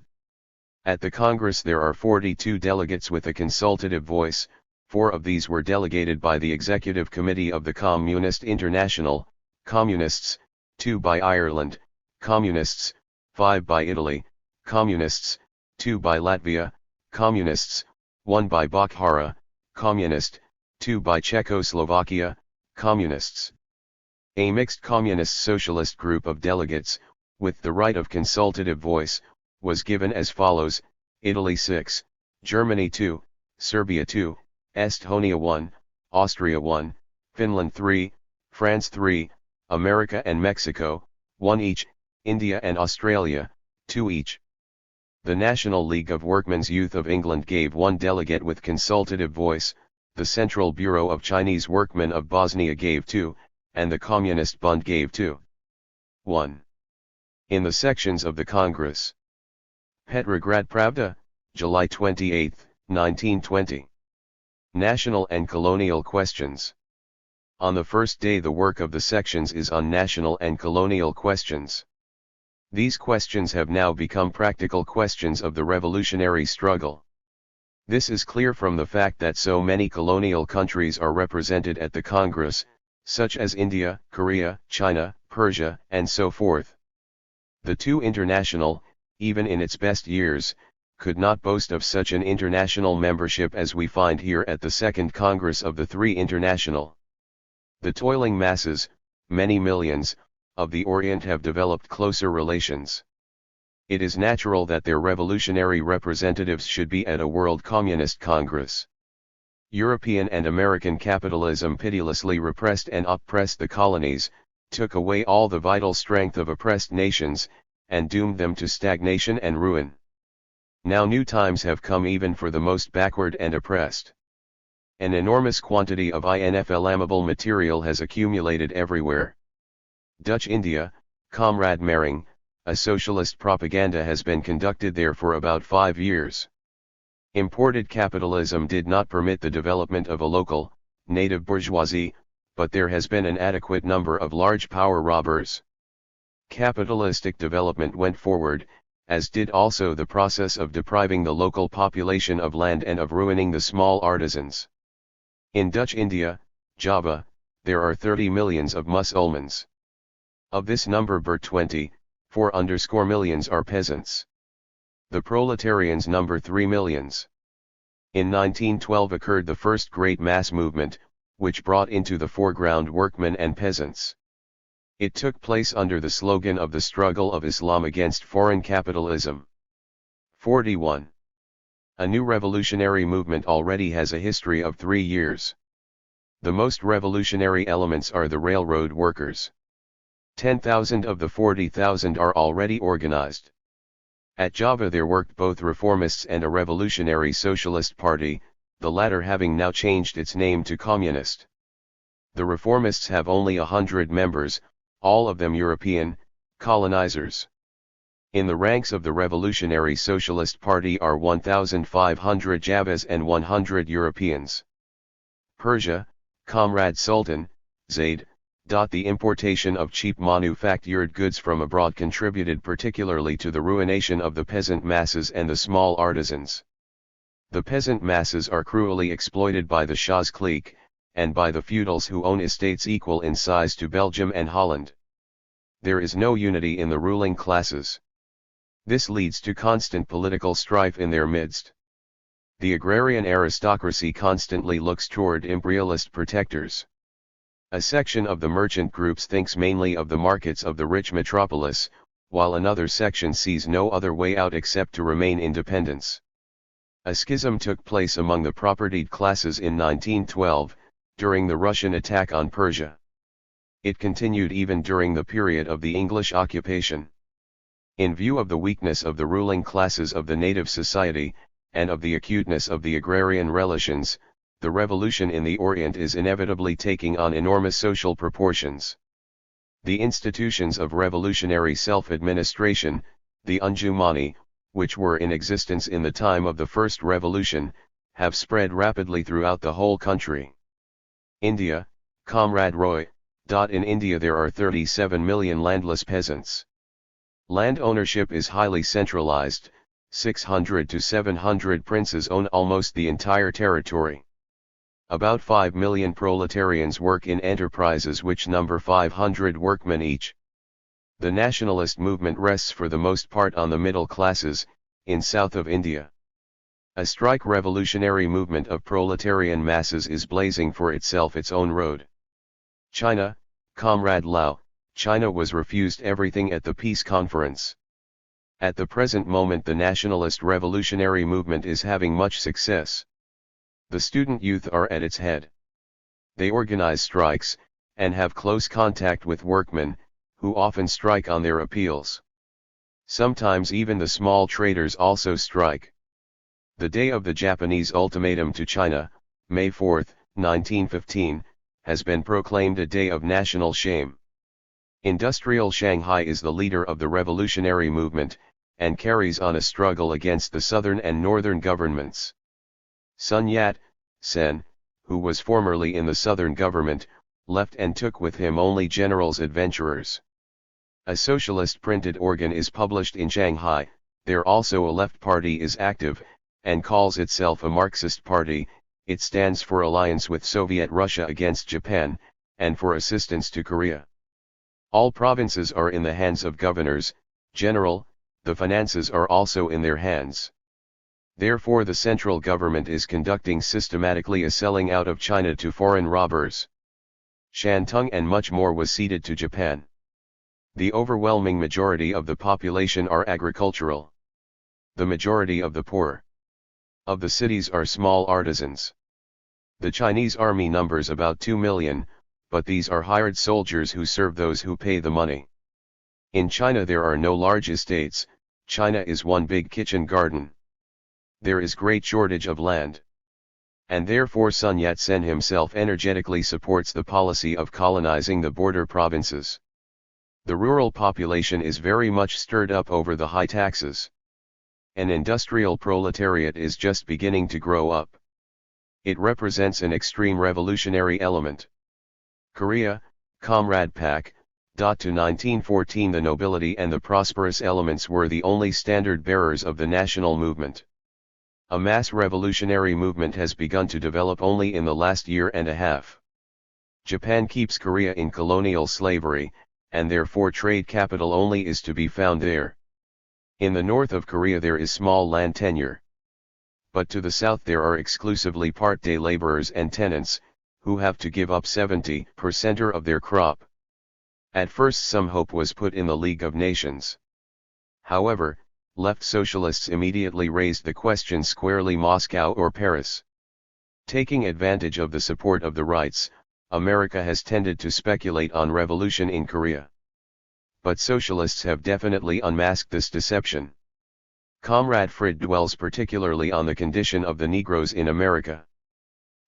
At the Congress there are 42 delegates with a consultative voice, 4 of these were delegated by the Executive Committee of the Communist International, Communists, 2 by Ireland, Communists, 5 by Italy, Communists, 2 by Latvia, Communists, 1 by Bukhara, Communist, 2 by Czechoslovakia, Communists. A mixed communist-socialist group of delegates, with the right of consultative voice, was given as follows: Italy 6, Germany 2, Serbia 2, Estonia 1, Austria 1, Finland 3, France 3, America and Mexico, 1 each, India and Australia, 2 each. The National League of Workmen's Youth of England gave 1 delegate with consultative voice, the Central Bureau of Chinese Workmen of Bosnia gave 2, and the Communist Bund gave 2. 1. In the sections of the Congress. Petrograd Pravda, July 28, 1920. National and Colonial Questions. On the first day the work of the sections is on national and colonial questions. These questions have now become practical questions of the revolutionary struggle. This is clear from the fact that so many colonial countries are represented at the Congress, such as India, Korea, China, Persia, and so forth. The two international, even in its best years, could not boast of such an international membership as we find here at the Second Congress of the Three International. The toiling masses, many millions, of the Orient have developed closer relations. It is natural that their revolutionary representatives should be at a World Communist Congress. European and American capitalism pitilessly repressed and oppressed the colonies, took away all the vital strength of oppressed nations, and doomed them to stagnation and ruin. Now new times have come even for the most backward and oppressed. An enormous quantity of inflammable material has accumulated everywhere. Dutch India, Comrade Mering, a socialist propaganda has been conducted there for about 5 years. Imported capitalism did not permit the development of a local, native bourgeoisie, but there has been an adequate number of large power robbers. Capitalistic development went forward, as did also the process of depriving the local population of land and of ruining the small artisans. In Dutch India, Java, there are 30 millions of Mussulmans. Of this number 24 millions are peasants. The proletarians number 3 millions. In 1912 occurred the first great mass movement, which brought into the foreground workmen and peasants. It took place under the slogan of the struggle of Islam against foreign capitalism. 41. A new revolutionary movement already has a history of 3 years. The most revolutionary elements are the railroad workers. 10,000 of the 40,000 are already organized. At Java there worked both reformists and a revolutionary socialist party, the latter having now changed its name to Communist. The reformists have only 100 members, all of them European, colonizers. In the ranks of the Revolutionary Socialist Party are 1,500 Javas and 100 Europeans. Persia, Comrade Sultan, Zaid. The importation of cheap manufactured goods from abroad contributed particularly to the ruination of the peasant masses and the small artisans. The peasant masses are cruelly exploited by the Shah's clique, and by the feudals who own estates equal in size to Belgium and Holland. There is no unity in the ruling classes. This leads to constant political strife in their midst. The agrarian aristocracy constantly looks toward imperialist protectors. A section of the merchant groups thinks mainly of the markets of the rich metropolis, while another section sees no other way out except to remain independents. A schism took place among the propertied classes in 1912, during the Russian attack on Persia. It continued even during the period of the English occupation. In view of the weakness of the ruling classes of the native society, and of the acuteness of the agrarian relations, the revolution in the Orient is inevitably taking on enormous social proportions. The institutions of revolutionary self-administration, the Anjumani, which were in existence in the time of the First Revolution, have spread rapidly throughout the whole country. India, Comrade Roy. In India there are 37 million landless peasants. Land ownership is highly centralized, 600 to 700 princes own almost the entire territory. About 5 million proletarians work in enterprises which number 500 workmen each. The nationalist movement rests for the most part on the middle classes, in south of India. A strike revolutionary movement of proletarian masses is blazing for itself its own road. China, Comrade Lau. China was refused everything at the peace conference. At the present moment the nationalist revolutionary movement is having much success. The student youth are at its head. They organize strikes, and have close contact with workmen, who often strike on their appeals. Sometimes even the small traders also strike. The day of the Japanese ultimatum to China, May 4, 1915, has been proclaimed a day of national shame. Industrial Shanghai is the leader of the revolutionary movement, and carries on a struggle against the southern and northern governments. Sun Yat-sen, who was formerly in the southern government, left and took with him only generals adventurers. A socialist printed organ is published in Shanghai. There also a left party is active, and calls itself a Marxist party. It stands for alliance with Soviet Russia against Japan, and for assistance to Korea. All provinces are in the hands of governors general, the finances are also in their hands. Therefore the central government is conducting systematically a selling out of China to foreign robbers. Shantung and much more was ceded to Japan. The overwhelming majority of the population are agricultural. The majority of the poor of the cities are small artisans. The Chinese army numbers about 2 million, but these are hired soldiers who serve those who pay the money. In China there are no large estates. China is one big kitchen garden. There is great shortage of land. And therefore Sun Yat-sen himself energetically supports the policy of colonizing the border provinces. The rural population is very much stirred up over the high taxes. An industrial proletariat is just beginning to grow up. It represents an extreme revolutionary element. Korea, Comrade Pak. To 1914 the nobility and the prosperous elements were the only standard bearers of the national movement. A mass revolutionary movement has begun to develop only in the last year and a half. Japan keeps Korea in colonial slavery, and therefore trade capital only is to be found there. In the north of Korea there is small land tenure. But to the south there are exclusively part-day laborers and tenants, who have to give up 70% of their crop. At first some hope was put in the League of Nations. However, left socialists immediately raised the question squarely: Moscow or Paris? Taking advantage of the support of the rights, America has tended to speculate on revolution in Korea. But socialists have definitely unmasked this deception. Comrade Fried dwells particularly on the condition of the Negroes in America.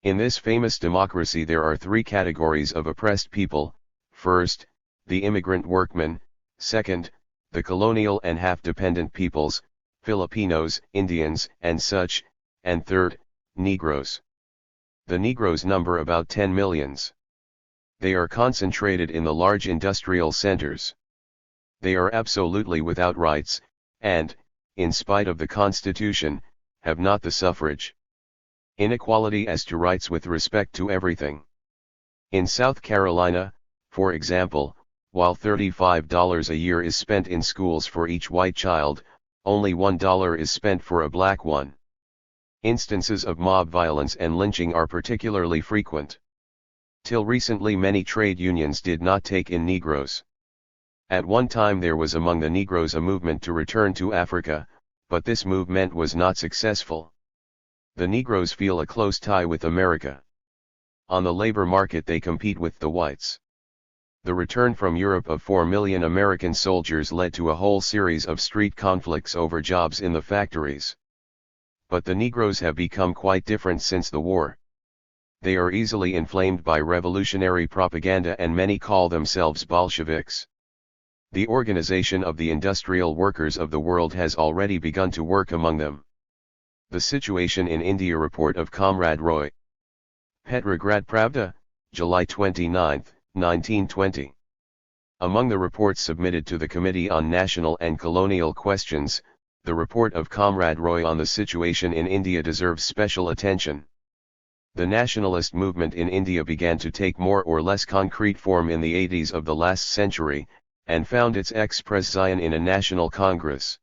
In this famous democracy there are three categories of oppressed people: first, the immigrant workmen; second, the colonial and half-dependent peoples, Filipinos, Indians, and such; and third, Negroes. The Negroes number about 10 millions. They are concentrated in the large industrial centers. They are absolutely without rights, and, in spite of the Constitution, have not the suffrage. Inequality as to rights with respect to everything. In South Carolina, for example, while $35 a year is spent in schools for each white child, only $1 is spent for a black one. Instances of mob violence and lynching are particularly frequent. Till recently many trade unions did not take in Negroes. At one time there was among the Negroes a movement to return to Africa, but this movement was not successful. The Negroes feel a close tie with America. On the labor market they compete with the whites. The return from Europe of 4 million American soldiers led to a whole series of street conflicts over jobs in the factories. But the Negroes have become quite different since the war. They are easily inflamed by revolutionary propaganda and many call themselves Bolsheviks. The organization of the industrial workers of the world has already begun to work among them. The Situation in India report of Comrade Roy. Petrograd Pravda, July 29, 1920. Among the reports submitted to the Committee on National and Colonial Questions, the report of Comrade Roy on the situation in India deserves special attention. The nationalist movement in India began to take more or less concrete form in the 80s of the last century, and found its expression in a national congress.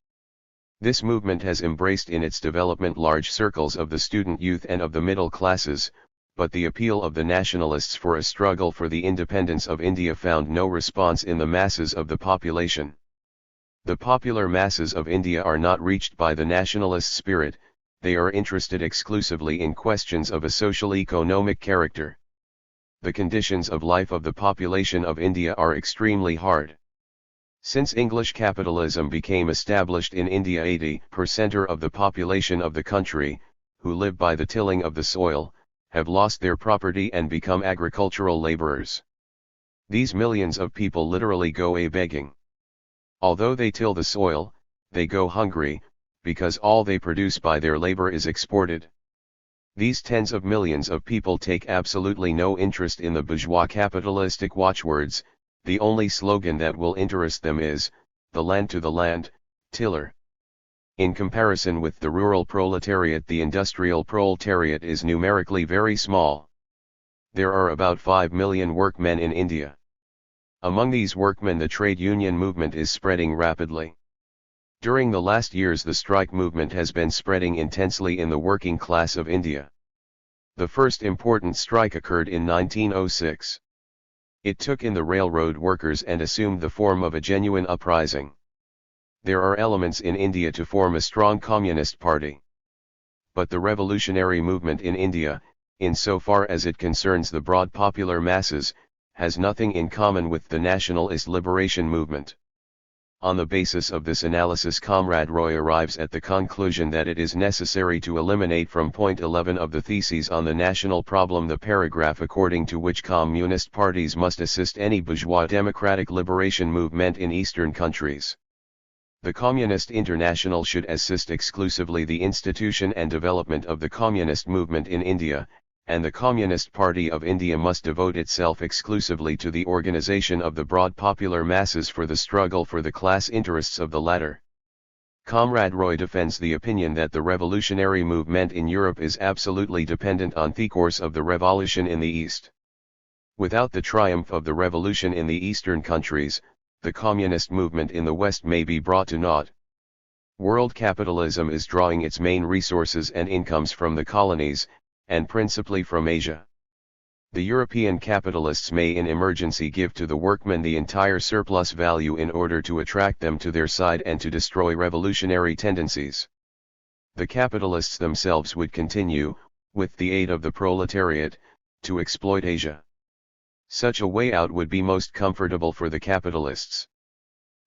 This movement has embraced in its development large circles of the student youth and of the middle classes, but the appeal of the nationalists for a struggle for the independence of India found no response in the masses of the population. The popular masses of India are not reached by the nationalist spirit, they are interested exclusively in questions of a social-economic character. The conditions of life of the population of India are extremely hard. Since English capitalism became established in India, 80% of the population of the country, who live by the tilling of the soil, have lost their property and become agricultural laborers. These millions of people literally go a-begging. Although they till the soil, they go hungry, because all they produce by their labor is exported. These tens of millions of people take absolutely no interest in the bourgeois capitalistic watchwords. The only slogan that will interest them is, "The land to the land, tiller." In comparison with the rural proletariat, the industrial proletariat is numerically very small. There are about 5 million workmen in India. Among these workmen the trade union movement is spreading rapidly. During the last years the strike movement has been spreading intensely in the working class of India. The first important strike occurred in 1906. It took in the railroad workers and assumed the form of a genuine uprising. There are elements in India to form a strong communist party. But the revolutionary movement in India, insofar as it concerns the broad popular masses, has nothing in common with the nationalist liberation movement. On the basis of this analysis, Comrade Roy arrives at the conclusion that it is necessary to eliminate from point 11 of the Theses on the National Problem the paragraph according to which communist parties must assist any bourgeois democratic liberation movement in Eastern countries. The Communist International should assist exclusively the institution and development of the communist movement in India, and the Communist Party of India must devote itself exclusively to the organization of the broad popular masses for the struggle for the class interests of the latter. Comrade Roy defends the opinion that the revolutionary movement in Europe is absolutely dependent on the course of the revolution in the East. Without the triumph of the revolution in the Eastern countries, the communist movement in the West may be brought to naught. World capitalism is drawing its main resources and incomes from the colonies, and principally from Asia. The European capitalists may in emergency give to the workmen the entire surplus value in order to attract them to their side and to destroy revolutionary tendencies. The capitalists themselves would continue, with the aid of the proletariat, to exploit Asia. Such a way out would be most comfortable for the capitalists.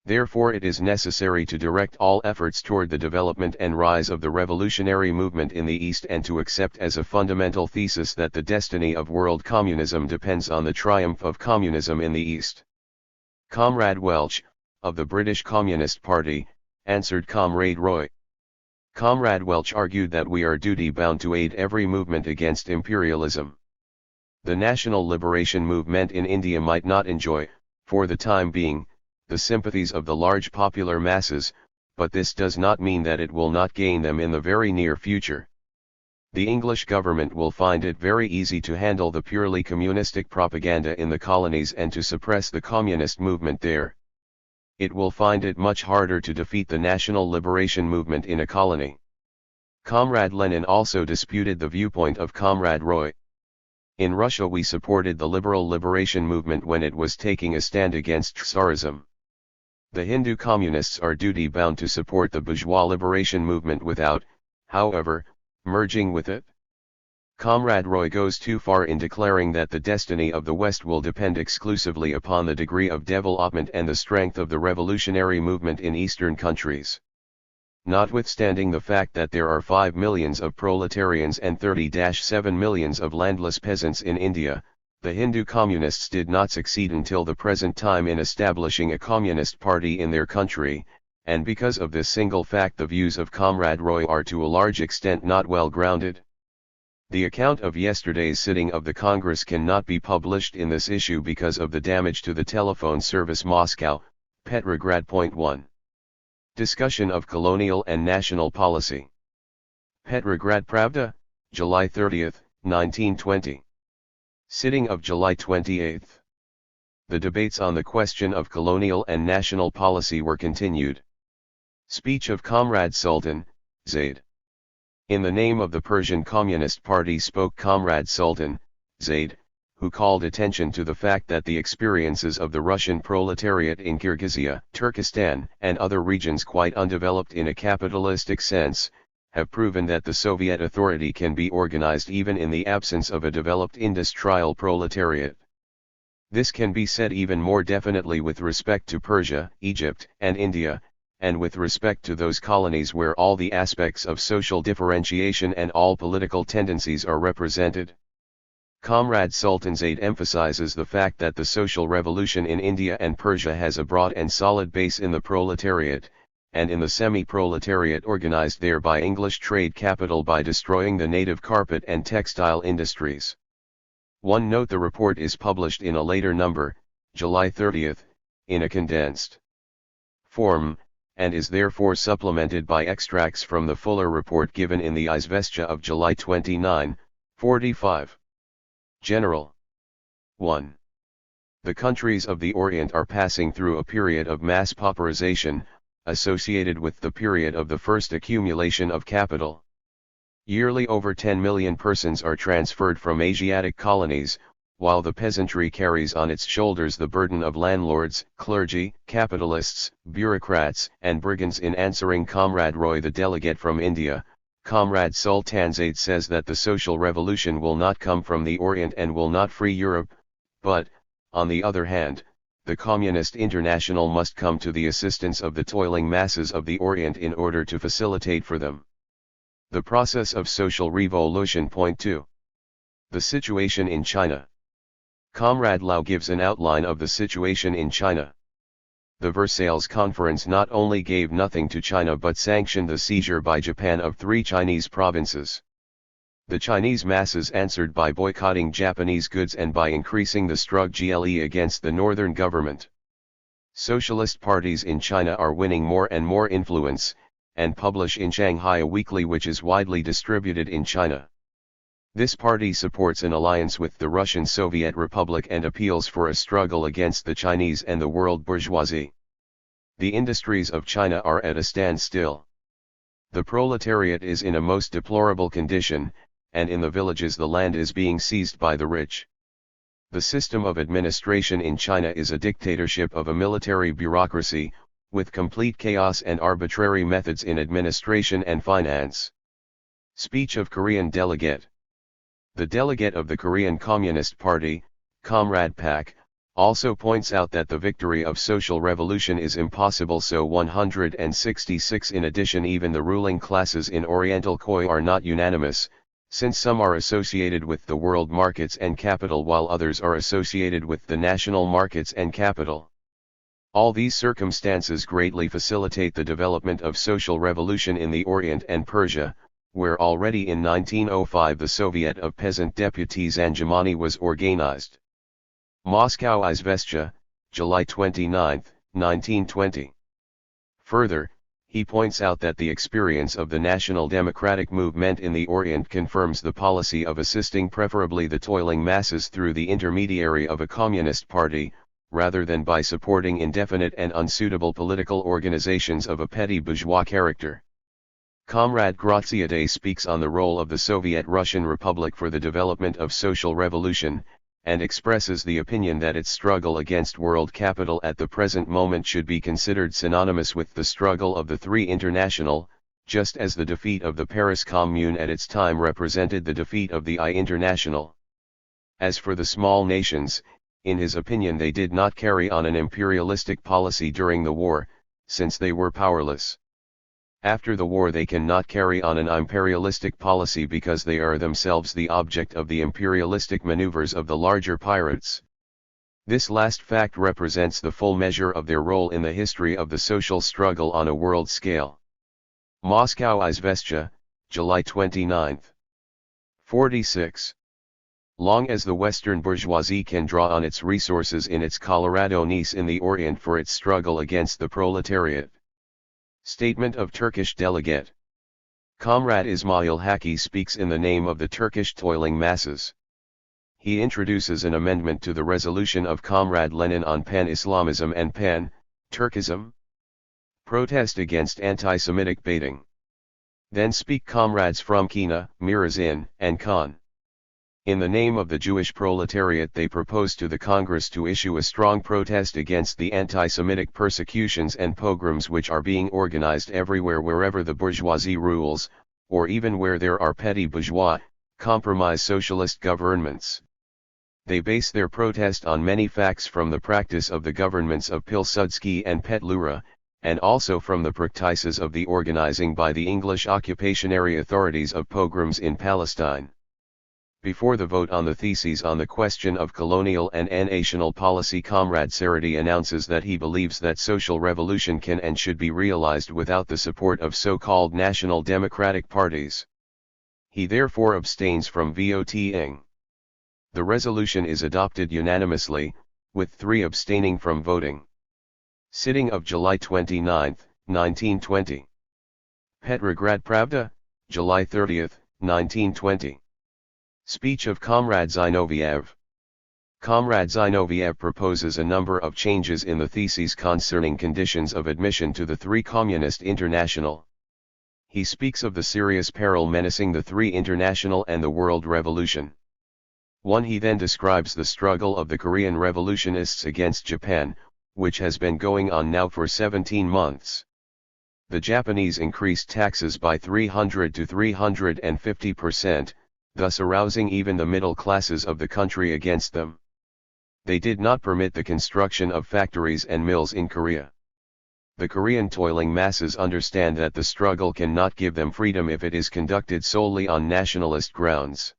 Therefore it is necessary to direct all efforts toward the development and rise of the revolutionary movement in the East and to accept as a fundamental thesis that the destiny of world communism depends on the triumph of communism in the East. Comrade Welch, of the British Communist Party, answered Comrade Roy. Comrade Welch argued that we are duty-bound to aid every movement against imperialism. The national liberation movement in India might not enjoy, for the time being, the sympathies of the large popular masses, but this does not mean that it will not gain them in the very near future. The English government will find it very easy to handle the purely communistic propaganda in the colonies and to suppress the communist movement there. It will find it much harder to defeat the national liberation movement in a colony. Comrade Lenin also disputed the viewpoint of Comrade Roy. In Russia we supported the liberal liberation movement when it was taking a stand against Tsarism. The Hindu communists are duty-bound to support the bourgeois liberation movement without, however, merging with it. Comrade Roy goes too far in declaring that the destiny of the West will depend exclusively upon the degree of development and the strength of the revolutionary movement in Eastern countries. Notwithstanding the fact that there are 5 millions of proletarians and 30-7 millions of landless peasants in India, the Hindu communists did not succeed until the present time in establishing a communist party in their country, and because of this single fact the views of Comrade Roy are to a large extent not well grounded. The account of yesterday's sitting of the Congress cannot be published in this issue because of the damage to the telephone service. Moscow, Petrograd. Point 1. Discussion of colonial and national policy. Petrograd Pravda, July 30, 1920. Sitting of July 28. The debates on the question of colonial and national policy were continued. Speech of Comrade Sultan, Zaid. In the name of the Persian Communist Party spoke Comrade Sultan, Zaid, who called attention to the fact that the experiences of the Russian proletariat in Kyrgyzia, Turkestan, and other regions quite undeveloped in a capitalistic sense, have proven that the Soviet authority can be organized even in the absence of a developed industrial proletariat. This can be said even more definitely with respect to Persia, Egypt, and India, and with respect to those colonies where all the aspects of social differentiation and all political tendencies are represented. Comrade Sultan Zaid emphasizes the fact that the social revolution in India and Persia has a broad and solid base in the proletariat, and in the semi-proletariat organized there by English trade capital by destroying the native carpet and textile industries. One note: the report is published in a later number, July 30, in a condensed form, and is therefore supplemented by extracts from the fuller report given in the Izvestia of July 29, 45. General. 1. The countries of the Orient are passing through a period of mass pauperization, associated with the period of the first accumulation of capital. Yearly over 10 million persons are transferred from Asiatic colonies, while the peasantry carries on its shoulders the burden of landlords, clergy, capitalists, bureaucrats, and brigands. In answering Comrade Roy, the delegate from India, Comrade Sultan Zaid says that the social revolution will not come from the Orient and will not free Europe, but, on the other hand, the Communist International must come to the assistance of the toiling masses of the Orient in order to facilitate for them the process of social revolution. Point 2. The situation in China. Comrade Lau gives an outline of the situation in China. The Versailles Conference not only gave nothing to China but sanctioned the seizure by Japan of 3 Chinese provinces. The Chinese masses answered by boycotting Japanese goods and by increasing the struggle against the northern government. Socialist parties in China are winning more and more influence, and publish in Shanghai a weekly which is widely distributed in China. This party supports an alliance with the Russian Soviet Republic and appeals for a struggle against the Chinese and the world bourgeoisie. The industries of China are at a standstill. The proletariat is in a most deplorable condition, and in the villages the land is being seized by the rich. The system of administration in China is a dictatorship of a military bureaucracy, with complete chaos and arbitrary methods in administration and finance. Speech of Korean delegate. The delegate of the Korean Communist Party, Comrade Pak, also points out that the victory of social revolution is impossible. So 166. In addition, even the ruling classes in Oriental Khoi are not unanimous, since some are associated with the world markets and capital while others are associated with the national markets and capital. All these circumstances greatly facilitate the development of social revolution in the Orient and Persia, where already in 1905 the Soviet of Peasant Deputies Anjumani was organized. Moscow Izvestia, July 29, 1920. Further, he points out that the experience of the national democratic movement in the Orient confirms the policy of assisting preferably the toiling masses through the intermediary of a communist party, rather than by supporting indefinite and unsuitable political organizations of a petty bourgeois character. Comrade Graziadei speaks on the role of the Soviet Russian Republic for the development of social revolution, and expresses the opinion that its struggle against world capital at the present moment should be considered synonymous with the struggle of the Three International, just as the defeat of the Paris Commune at its time represented the defeat of the I International. As for the small nations, in his opinion they did not carry on an imperialistic policy during the war, since they were powerless. After the war they cannot carry on an imperialistic policy because they are themselves the object of the imperialistic maneuvers of the larger pirates. This last fact represents the full measure of their role in the history of the social struggle on a world scale. Moscow Izvestia, July 29. 46. Long as the Western bourgeoisie can draw on its resources in its Colorado niche in the Orient for its struggle against the proletariat. Statement of Turkish delegate. Comrade Ismail Haqqi speaks in the name of the Turkish toiling masses. He introduces an amendment to the resolution of Comrade Lenin on pan-Islamism and pan-Turkism. Protest against anti-Semitic baiting. Then speak comrades from Kina, Mirazin, and Khan. In the name of the Jewish proletariat they propose to the Congress to issue a strong protest against the anti-Semitic persecutions and pogroms which are being organized everywhere wherever the bourgeoisie rules, or even where there are petty bourgeois, compromise socialist governments. They base their protest on many facts from the practice of the governments of Pilsudski and Petlura, and also from the practices of the organizing by the English occupationary authorities of pogroms in Palestine. Before the vote on the theses on the question of colonial and national policy, Comrade Saradi announces that he believes that social revolution can and should be realized without the support of so-called national democratic parties. He therefore abstains from voting. The resolution is adopted unanimously, with 3 abstaining from voting. Sitting of July 29, 1920. Petrograd Pravda, July 30, 1920. Speech of Comrade Zinoviev. Comrade Zinoviev proposes a number of changes in the theses concerning conditions of admission to the 3 Communist International. He speaks of the serious peril menacing the 3 International and the world revolution. 1. He then describes the struggle of the Korean revolutionists against Japan, which has been going on now for 17 months. The Japanese increased taxes by 300 to 350%, thus arousing even the middle classes of the country against them. They did not permit the construction of factories and mills in Korea. The Korean toiling masses understand that the struggle cannot give them freedom if it is conducted solely on nationalist grounds.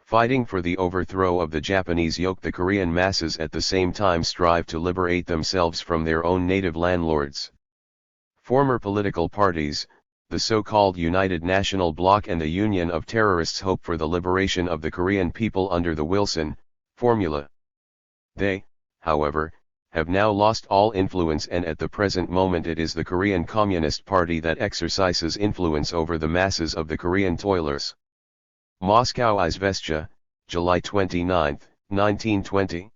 Fighting for the overthrow of the Japanese yoke, the Korean masses at the same time strive to liberate themselves from their own native landlords. Former political parties, the so-called United National Bloc and the Union of Terrorists, hope for the liberation of the Korean people under the Wilson formula. They, however, have now lost all influence, and at the present moment it is the Korean Communist Party that exercises influence over the masses of the Korean toilers. Moscow Izvestia, July 29, 1920.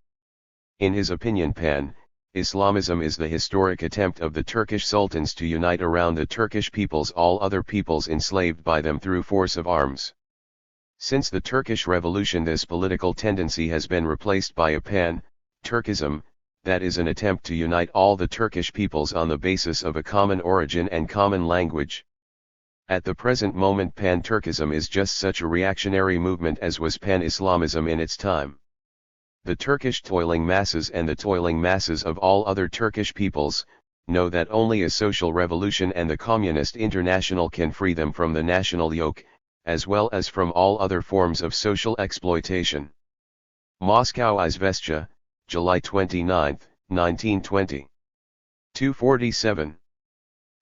In his opinion, Pan-Islamism is the historic attempt of the Turkish sultans to unite around the Turkish peoples all other peoples enslaved by them through force of arms. Since the Turkish Revolution, this political tendency has been replaced by a pan-Turkism, that is an attempt to unite all the Turkish peoples on the basis of a common origin and common language. At the present moment, pan-Turkism is just such a reactionary movement as was pan-Islamism in its time. The Turkish toiling masses and the toiling masses of all other Turkish peoples know that only a social revolution and the Communist International can free them from the national yoke, as well as from all other forms of social exploitation. Moscow Izvestia, July 29, 1920. 247.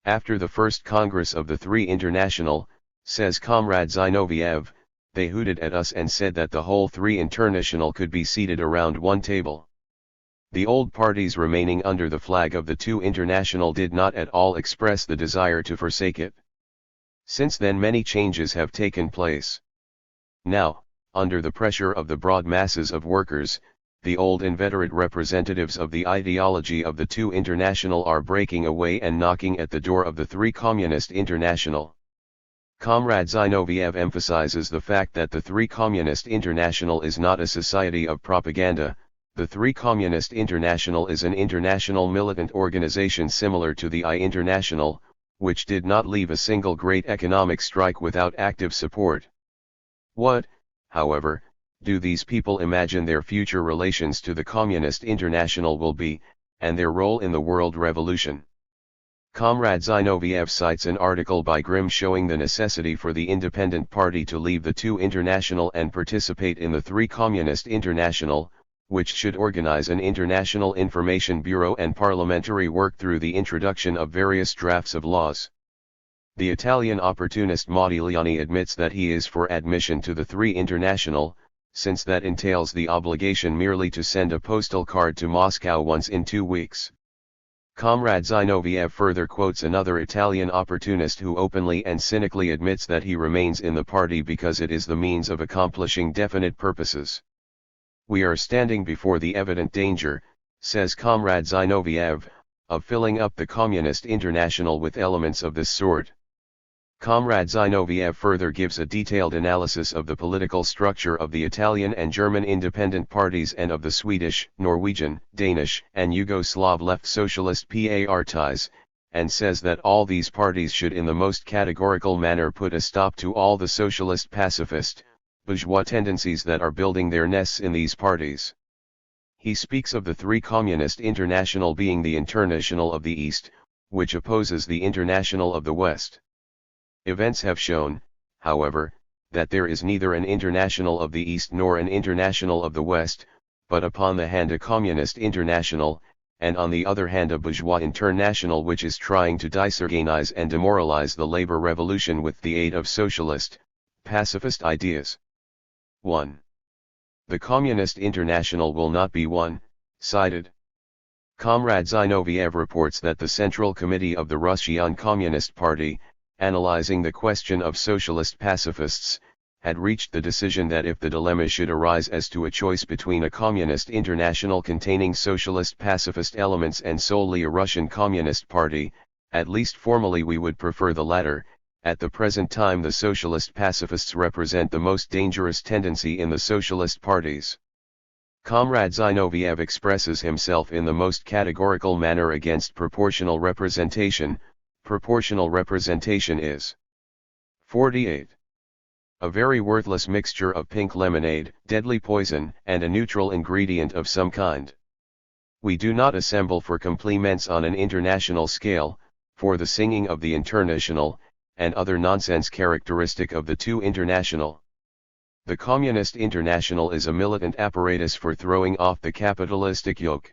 After the first Congress of the 3 International, says Comrade Zinoviev, they hooted at us and said that the whole 3 International could be seated around one table. The old parties remaining under the flag of the 2 International did not at all express the desire to forsake it. Since then many changes have taken place. Now, under the pressure of the broad masses of workers, the old inveterate representatives of the ideology of the 2 International are breaking away and knocking at the door of the 3 Communist International. Comrade Zinoviev emphasizes the fact that the 3 Communist International is not a society of propaganda. The 3 Communist International is an international militant organization similar to the I International, which did not leave a single great economic strike without active support. What, however, do these people imagine their future relations to the Communist International will be, and their role in the world revolution? Comrade Zinoviev cites an article by Grimm showing the necessity for the Independent Party to leave the two international and participate in the three Communist International, which should organize an international information bureau and parliamentary work through the introduction of various drafts of laws. The Italian opportunist Modigliani admits that he is for admission to the three international, since that entails the obligation merely to send a postal card to Moscow once in 2 weeks. Comrade Zinoviev further quotes another Italian opportunist who openly and cynically admits that he remains in the party because it is the means of accomplishing definite purposes. "We are standing before the evident danger," says Comrade Zinoviev, "of filling up the Communist International with elements of this sort." Comrade Zinoviev further gives a detailed analysis of the political structure of the Italian and German independent parties and of the Swedish, Norwegian, Danish, and Yugoslav left socialist parties, and says that all these parties should in the most categorical manner put a stop to all the socialist pacifist, bourgeois tendencies that are building their nests in these parties. He speaks of the three Communist International being the International of the East, which opposes the International of the West. Events have shown, however, that there is neither an International of the East nor an International of the West, but upon the hand a Communist International, and on the other hand a bourgeois international which is trying to disorganize and demoralize the labor revolution with the aid of socialist, pacifist ideas. 1. The Communist International will not be one-sided. Comrade Zinoviev reports that the Central Committee of the Russian Communist Party, analyzing the question of socialist pacifists, had reached the decision that if the dilemma should arise as to a choice between a communist international containing socialist pacifist elements and solely a Russian Communist Party, at least formally we would prefer the latter. At the present time the socialist pacifists represent the most dangerous tendency in the socialist parties. Comrade Zinoviev expresses himself in the most categorical manner against proportional representation. Proportional representation is 48. A very worthless mixture of pink lemonade, deadly poison, and a neutral ingredient of some kind. We do not assemble for compliments on an international scale, for the singing of the international, and other nonsense characteristic of the two international. The Communist International is a militant apparatus for throwing off the capitalistic yoke.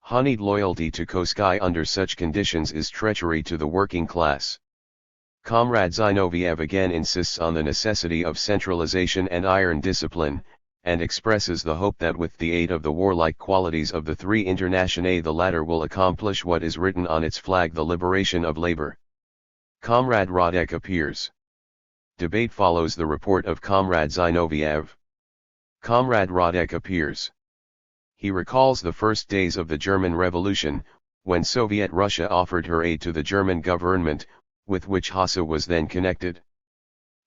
Honeyed loyalty to Koskei under such conditions is treachery to the working class. Comrade Zinoviev again insists on the necessity of centralization and iron discipline, and expresses the hope that with the aid of the warlike qualities of the three internationae the latter will accomplish what is written on its flag: the liberation of labor. Comrade Radek appears. Debate follows the report of Comrade Zinoviev. Comrade Radek appears. He recalls the first days of the German Revolution, when Soviet Russia offered her aid to the German government, with which Hassa was then connected.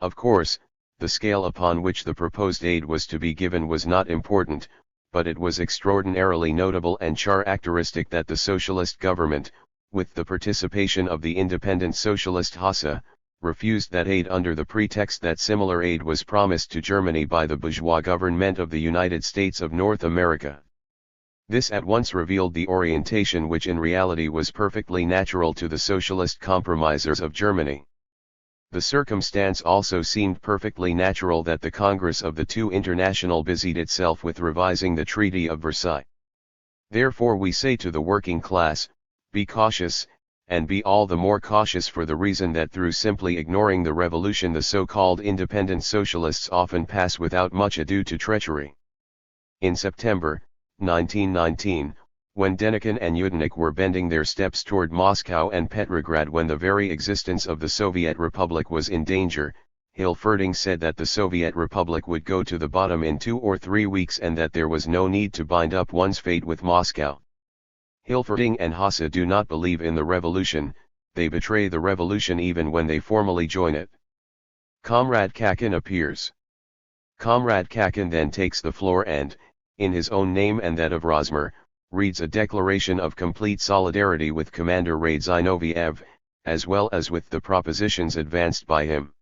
Of course, the scale upon which the proposed aid was to be given was not important, but it was extraordinarily notable and characteristic that the socialist government, with the participation of the independent socialist Hassa, refused that aid under the pretext that similar aid was promised to Germany by the bourgeois government of the United States of North America. This at once revealed the orientation which in reality was perfectly natural to the socialist compromisers of Germany. The circumstance also seemed perfectly natural that the Congress of the two international busied itself with revising the Treaty of Versailles. Therefore we say to the working class, be cautious, and be all the more cautious for the reason that through simply ignoring the revolution the so-called independent socialists often pass without much ado to treachery. In September 1919, when Denikin and Yudenich were bending their steps toward Moscow and Petrograd, when the very existence of the Soviet Republic was in danger, Hilferding said that the Soviet Republic would go to the bottom in 2 or 3 weeks and that there was no need to bind up one's fate with Moscow. Hilferding and Hassa do not believe in the revolution, they betray the revolution even when they formally join it. Comrade Kakin appears. Comrade Kakin then takes the floor and, in his own name and that of Rosmer, reads a declaration of complete solidarity with Commander Zinoviev, as well as with the propositions advanced by him.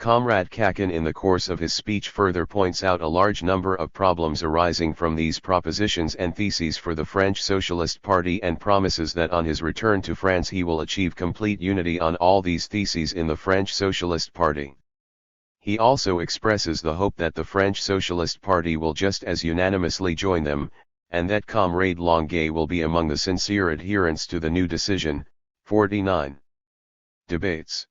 Comrade Kakin in the course of his speech further points out a large number of problems arising from these propositions and theses for the French Socialist Party and promises that on his return to France he will achieve complete unity on all these theses in the French Socialist Party. He also expresses the hope that the French Socialist Party will just as unanimously join them, and that Comrade Longuet will be among the sincere adherents to the new decision. 49. Debates.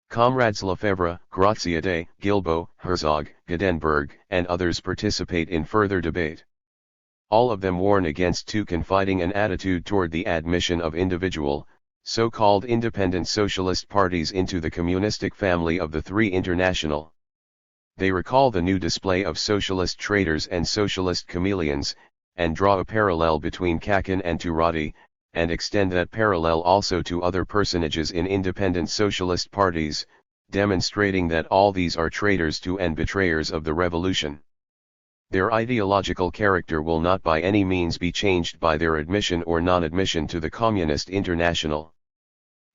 Comrades Lefebvre, Gratiade, Guilbaut, Herzog, Gudenberg, and others participate in further debate. All of them warn against too confiding an attitude toward the admission of individual, so-called independent socialist parties into the communistic family of the Three International. They recall the new display of socialist traitors and socialist chameleons, and draw a parallel between Kakin and Turati, and extend that parallel also to other personages in independent socialist parties, demonstrating that all these are traitors to and betrayers of the revolution. Their ideological character will not by any means be changed by their admission or non-admission to the Communist International.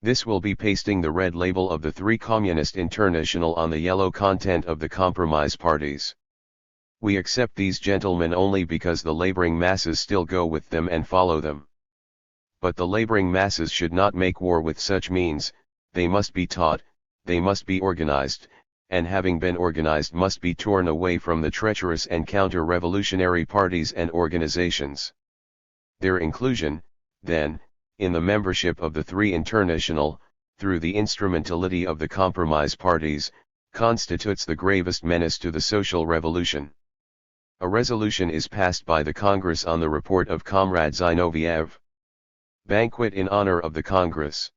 This will be pasting the red label of the Three Communist International on the yellow content of the compromise parties. We accept these gentlemen only because the laboring masses still go with them and follow them. But the laboring masses should not make war with such means, they must be taught, they must be organized, and having been organized must be torn away from the treacherous and counter-revolutionary parties and organizations. Their inclusion, then, in the membership of the Three International, through the instrumentality of the compromise parties, constitutes the gravest menace to the social revolution. A resolution is passed by the Congress on the report of Comrade Zinoviev. Banquet in honor of the Congress.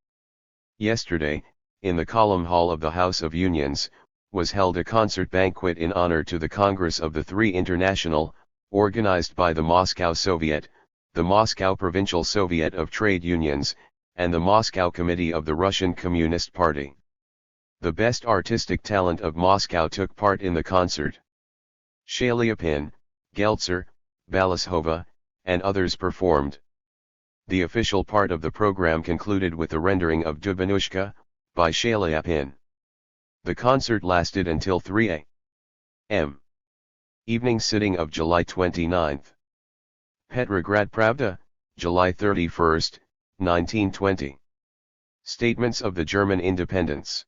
Yesterday, in the Column Hall of the House of Unions, was held a concert banquet in honor to the Congress of the Three International, organized by the Moscow Soviet, the Moscow Provincial Soviet of Trade Unions, and the Moscow Committee of the Russian Communist Party. The best artistic talent of Moscow took part in the concert. Shaliapin, Geltser, Balashova, and others performed. The official part of the program concluded with the rendering of Dubanushka, by Shaliapin. The concert lasted until 3 a.m. Evening sitting of July 29. Petrograd Pravda, July 31, 1920. Statements of the German independence.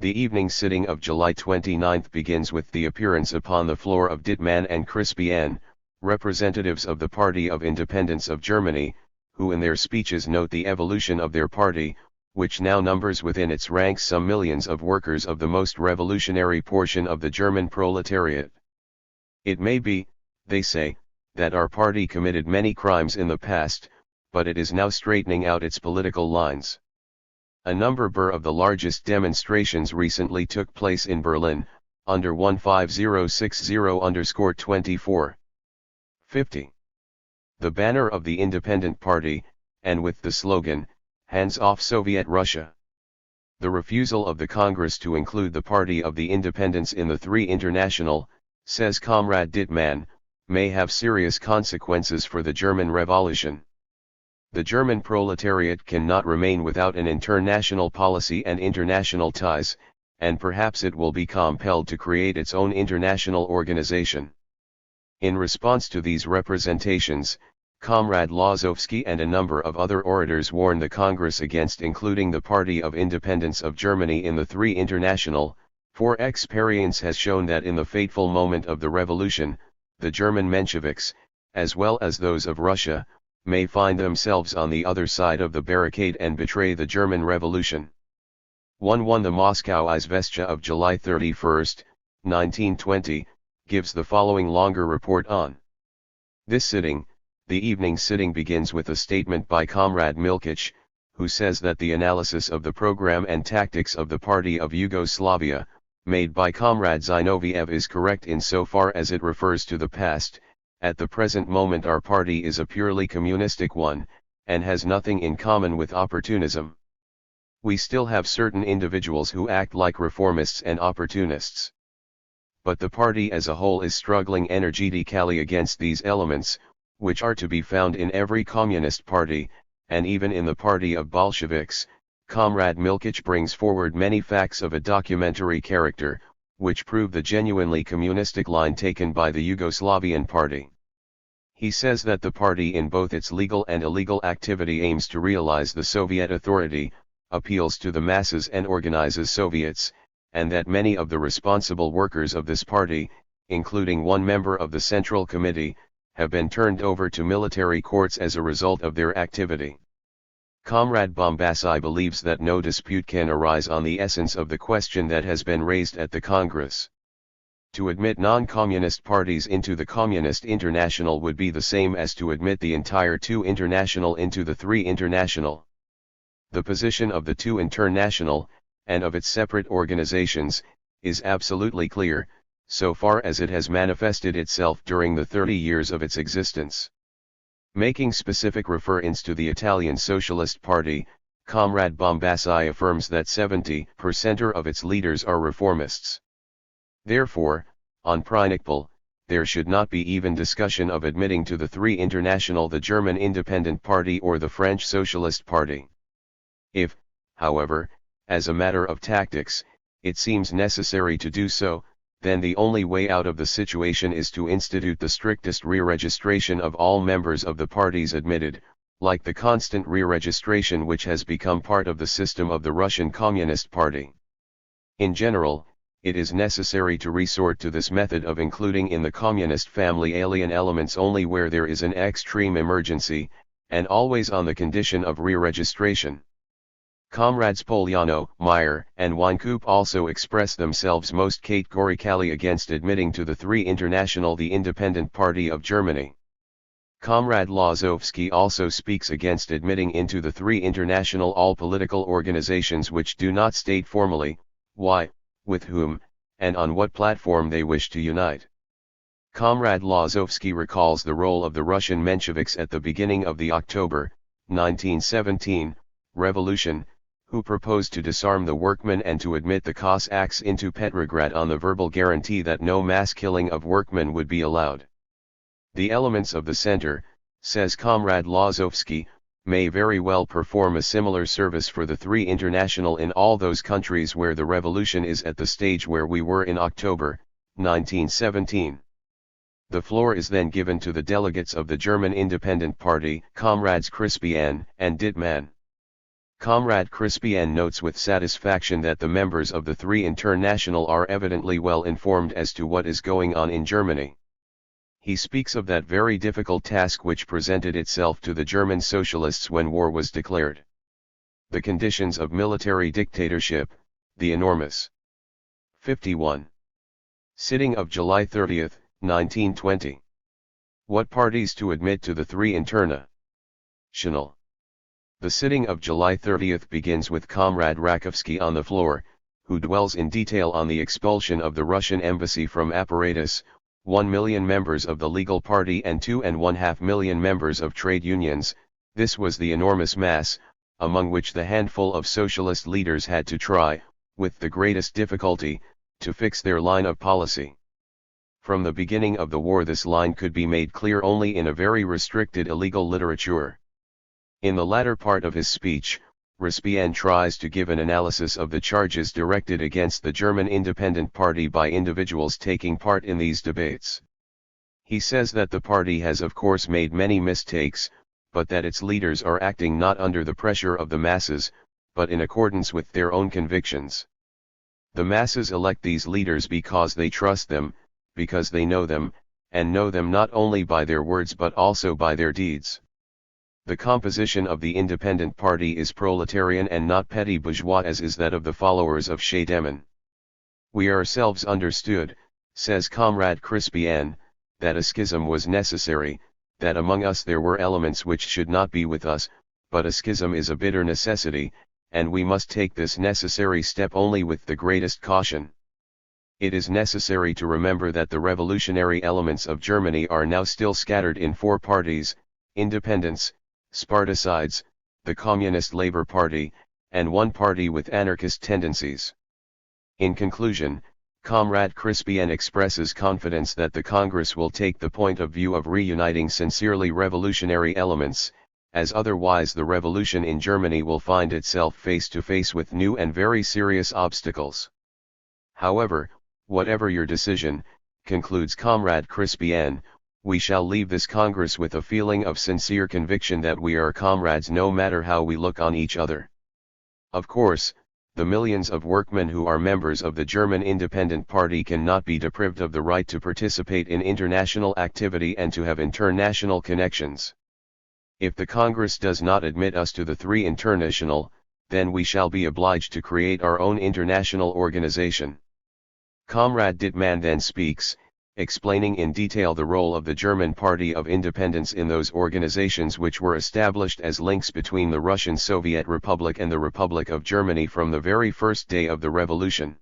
The evening sitting of July 29 begins with the appearance upon the floor of Dittmann and Crispien, representatives of the Party of Independence of Germany, who in their speeches note the evolution of their party, which now numbers within its ranks some millions of workers of the most revolutionary portion of the German proletariat. It may be, they say, that our party committed many crimes in the past, but it is now straightening out its political lines. A number of the largest demonstrations recently took place in Berlin, under 15060_24. 50. The banner of the Independent Party, and with the slogan, "Hands off Soviet Russia." The refusal of the Congress to include the Party of the Independence in the Three International, says Comrade Dittmann, may have serious consequences for the German Revolution. The German proletariat cannot remain without an international policy and international ties, and perhaps it will be compelled to create its own international organization. In response to these representations, Comrade Lozovsky and a number of other orators warned the Congress against including the Party of Independence of Germany in the Three International, for experience has shown that in the fateful moment of the revolution, the German Mensheviks, as well as those of Russia, may find themselves on the other side of the barricade and betray the German Revolution. 1. The Moscow Izvestia of July 31, 1920, gives the following longer report on this sitting. The evening sitting begins with a statement by Comrade Milkich, who says that the analysis of the program and tactics of the Party of Yugoslavia, made by Comrade Zinoviev is correct insofar as it refers to the past. At the present moment our party is a purely communistic one, and has nothing in common with opportunism. We still have certain individuals who act like reformists and opportunists. But the party as a whole is struggling energetically against these elements, which are to be found in every communist party, and even in the party of Bolsheviks, Comrade Milkic brings forward many facts of a documentary character, which prove the genuinely communistic line taken by the Yugoslavian party. He says that the party in both its legal and illegal activity aims to realize the Soviet authority, appeals to the masses and organizes Soviets, and that many of the responsible workers of this party, including one member of the Central Committee, have been turned over to military courts as a result of their activity. Comrade Bombasi believes that no dispute can arise on the essence of the question that has been raised at the Congress. To admit non-communist parties into the Communist International would be the same as to admit the entire Two International into the Three International. The position of the Two International, and of its separate organizations, is absolutely clear, so far as it has manifested itself during the 30 years of its existence. Making specific reference to the Italian Socialist Party, Comrade Bombasi affirms that 70% of its leaders are reformists. Therefore, on principle, there should not be even discussion of admitting to the Three International the German Independent Party or the French Socialist Party. If, however, as a matter of tactics, it seems necessary to do so, then the only way out of the situation is to institute the strictest re-registration of all members of the parties admitted, like the constant re-registration which has become part of the system of the Russian Communist Party. In general, it is necessary to resort to this method of including in the communist family alien elements only where there is an extreme emergency, and always on the condition of re-registration. Comrades Poliano, Meyer, and Weinkoop also express themselves most categorically against admitting to the Three International the Independent Party of Germany. Comrade Lazowski also speaks against admitting into the Three International all political organizations which do not state formally, why, with whom, and on what platform they wish to unite. Comrade Lazowski recalls the role of the Russian Mensheviks at the beginning of the October, 1917, revolution, who proposed to disarm the workmen and to admit the Cossacks into Petrograd on the verbal guarantee that no mass killing of workmen would be allowed. The elements of the center, says Comrade Lazowski, may very well perform a similar service for the Three International in all those countries where the revolution is at the stage where we were in October, 1917. The floor is then given to the delegates of the German Independent Party, Comrades Crispian and Dittmann. Comrade Crispian notes with satisfaction that the members of the Three International are evidently well informed as to what is going on in Germany. He speaks of that very difficult task which presented itself to the German socialists when war was declared. The conditions of military dictatorship, the enormous 51. Sitting of July 30, 1920. What parties to admit to the Three International? The sitting of July 30 begins with Comrade Rakovsky on the floor, who dwells in detail on the expulsion of the Russian embassy from apparatus, 1 million members of the legal party and 2.5 million members of trade unions. This was the enormous mass, among which the handful of socialist leaders had to try, with the greatest difficulty, to fix their line of policy. From the beginning of the war this line could be made clear only in a very restricted illegal literature. In the latter part of his speech, Crispian tries to give an analysis of the charges directed against the German Independent Party by individuals taking part in these debates. He says that the party has of course made many mistakes, but that its leaders are acting not under the pressure of the masses, but in accordance with their own convictions. The masses elect these leaders because they trust them, because they know them, and know them not only by their words but also by their deeds. The composition of the Independent Party is proletarian and not petty bourgeois as is that of the followers of Scheidemann. We ourselves understood, says Comrade Crispian, that a schism was necessary, that among us there were elements which should not be with us, but a schism is a bitter necessity, and we must take this necessary step only with the greatest caution. It is necessary to remember that the revolutionary elements of Germany are now still scattered in 4 parties, independents, Spartacides, the Communist Labour Party, and one party with anarchist tendencies. In conclusion, Comrade Crispian expresses confidence that the Congress will take the point of view of reuniting sincerely revolutionary elements, as otherwise the revolution in Germany will find itself face to face with new and very serious obstacles. However, whatever your decision, concludes Comrade Crispien, we shall leave this Congress with a feeling of sincere conviction that we are comrades no matter how we look on each other. Of course, the millions of workmen who are members of the German Independent Party cannot be deprived of the right to participate in international activity and to have international connections. If the Congress does not admit us to the Three International, then we shall be obliged to create our own international organization. Comrade Dittmann then speaks, explaining in detail the role of the German Party of Independence in those organizations which were established as links between the Russian Soviet Republic and the Republic of Germany from the very first day of the revolution.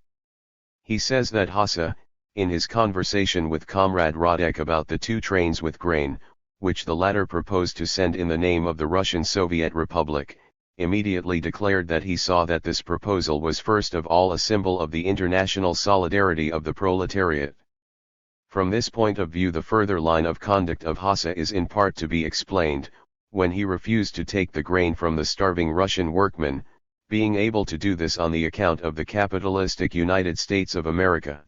He says that Hasse, in his conversation with Comrade Radek about the 2 trains with grain, which the latter proposed to send in the name of the Russian Soviet Republic, immediately declared that he saw that this proposal was first of all a symbol of the international solidarity of the proletariat. From this point of view the further line of conduct of Hasse is in part to be explained, when he refused to take the grain from the starving Russian workmen, being able to do this on the account of the capitalistic United States of America.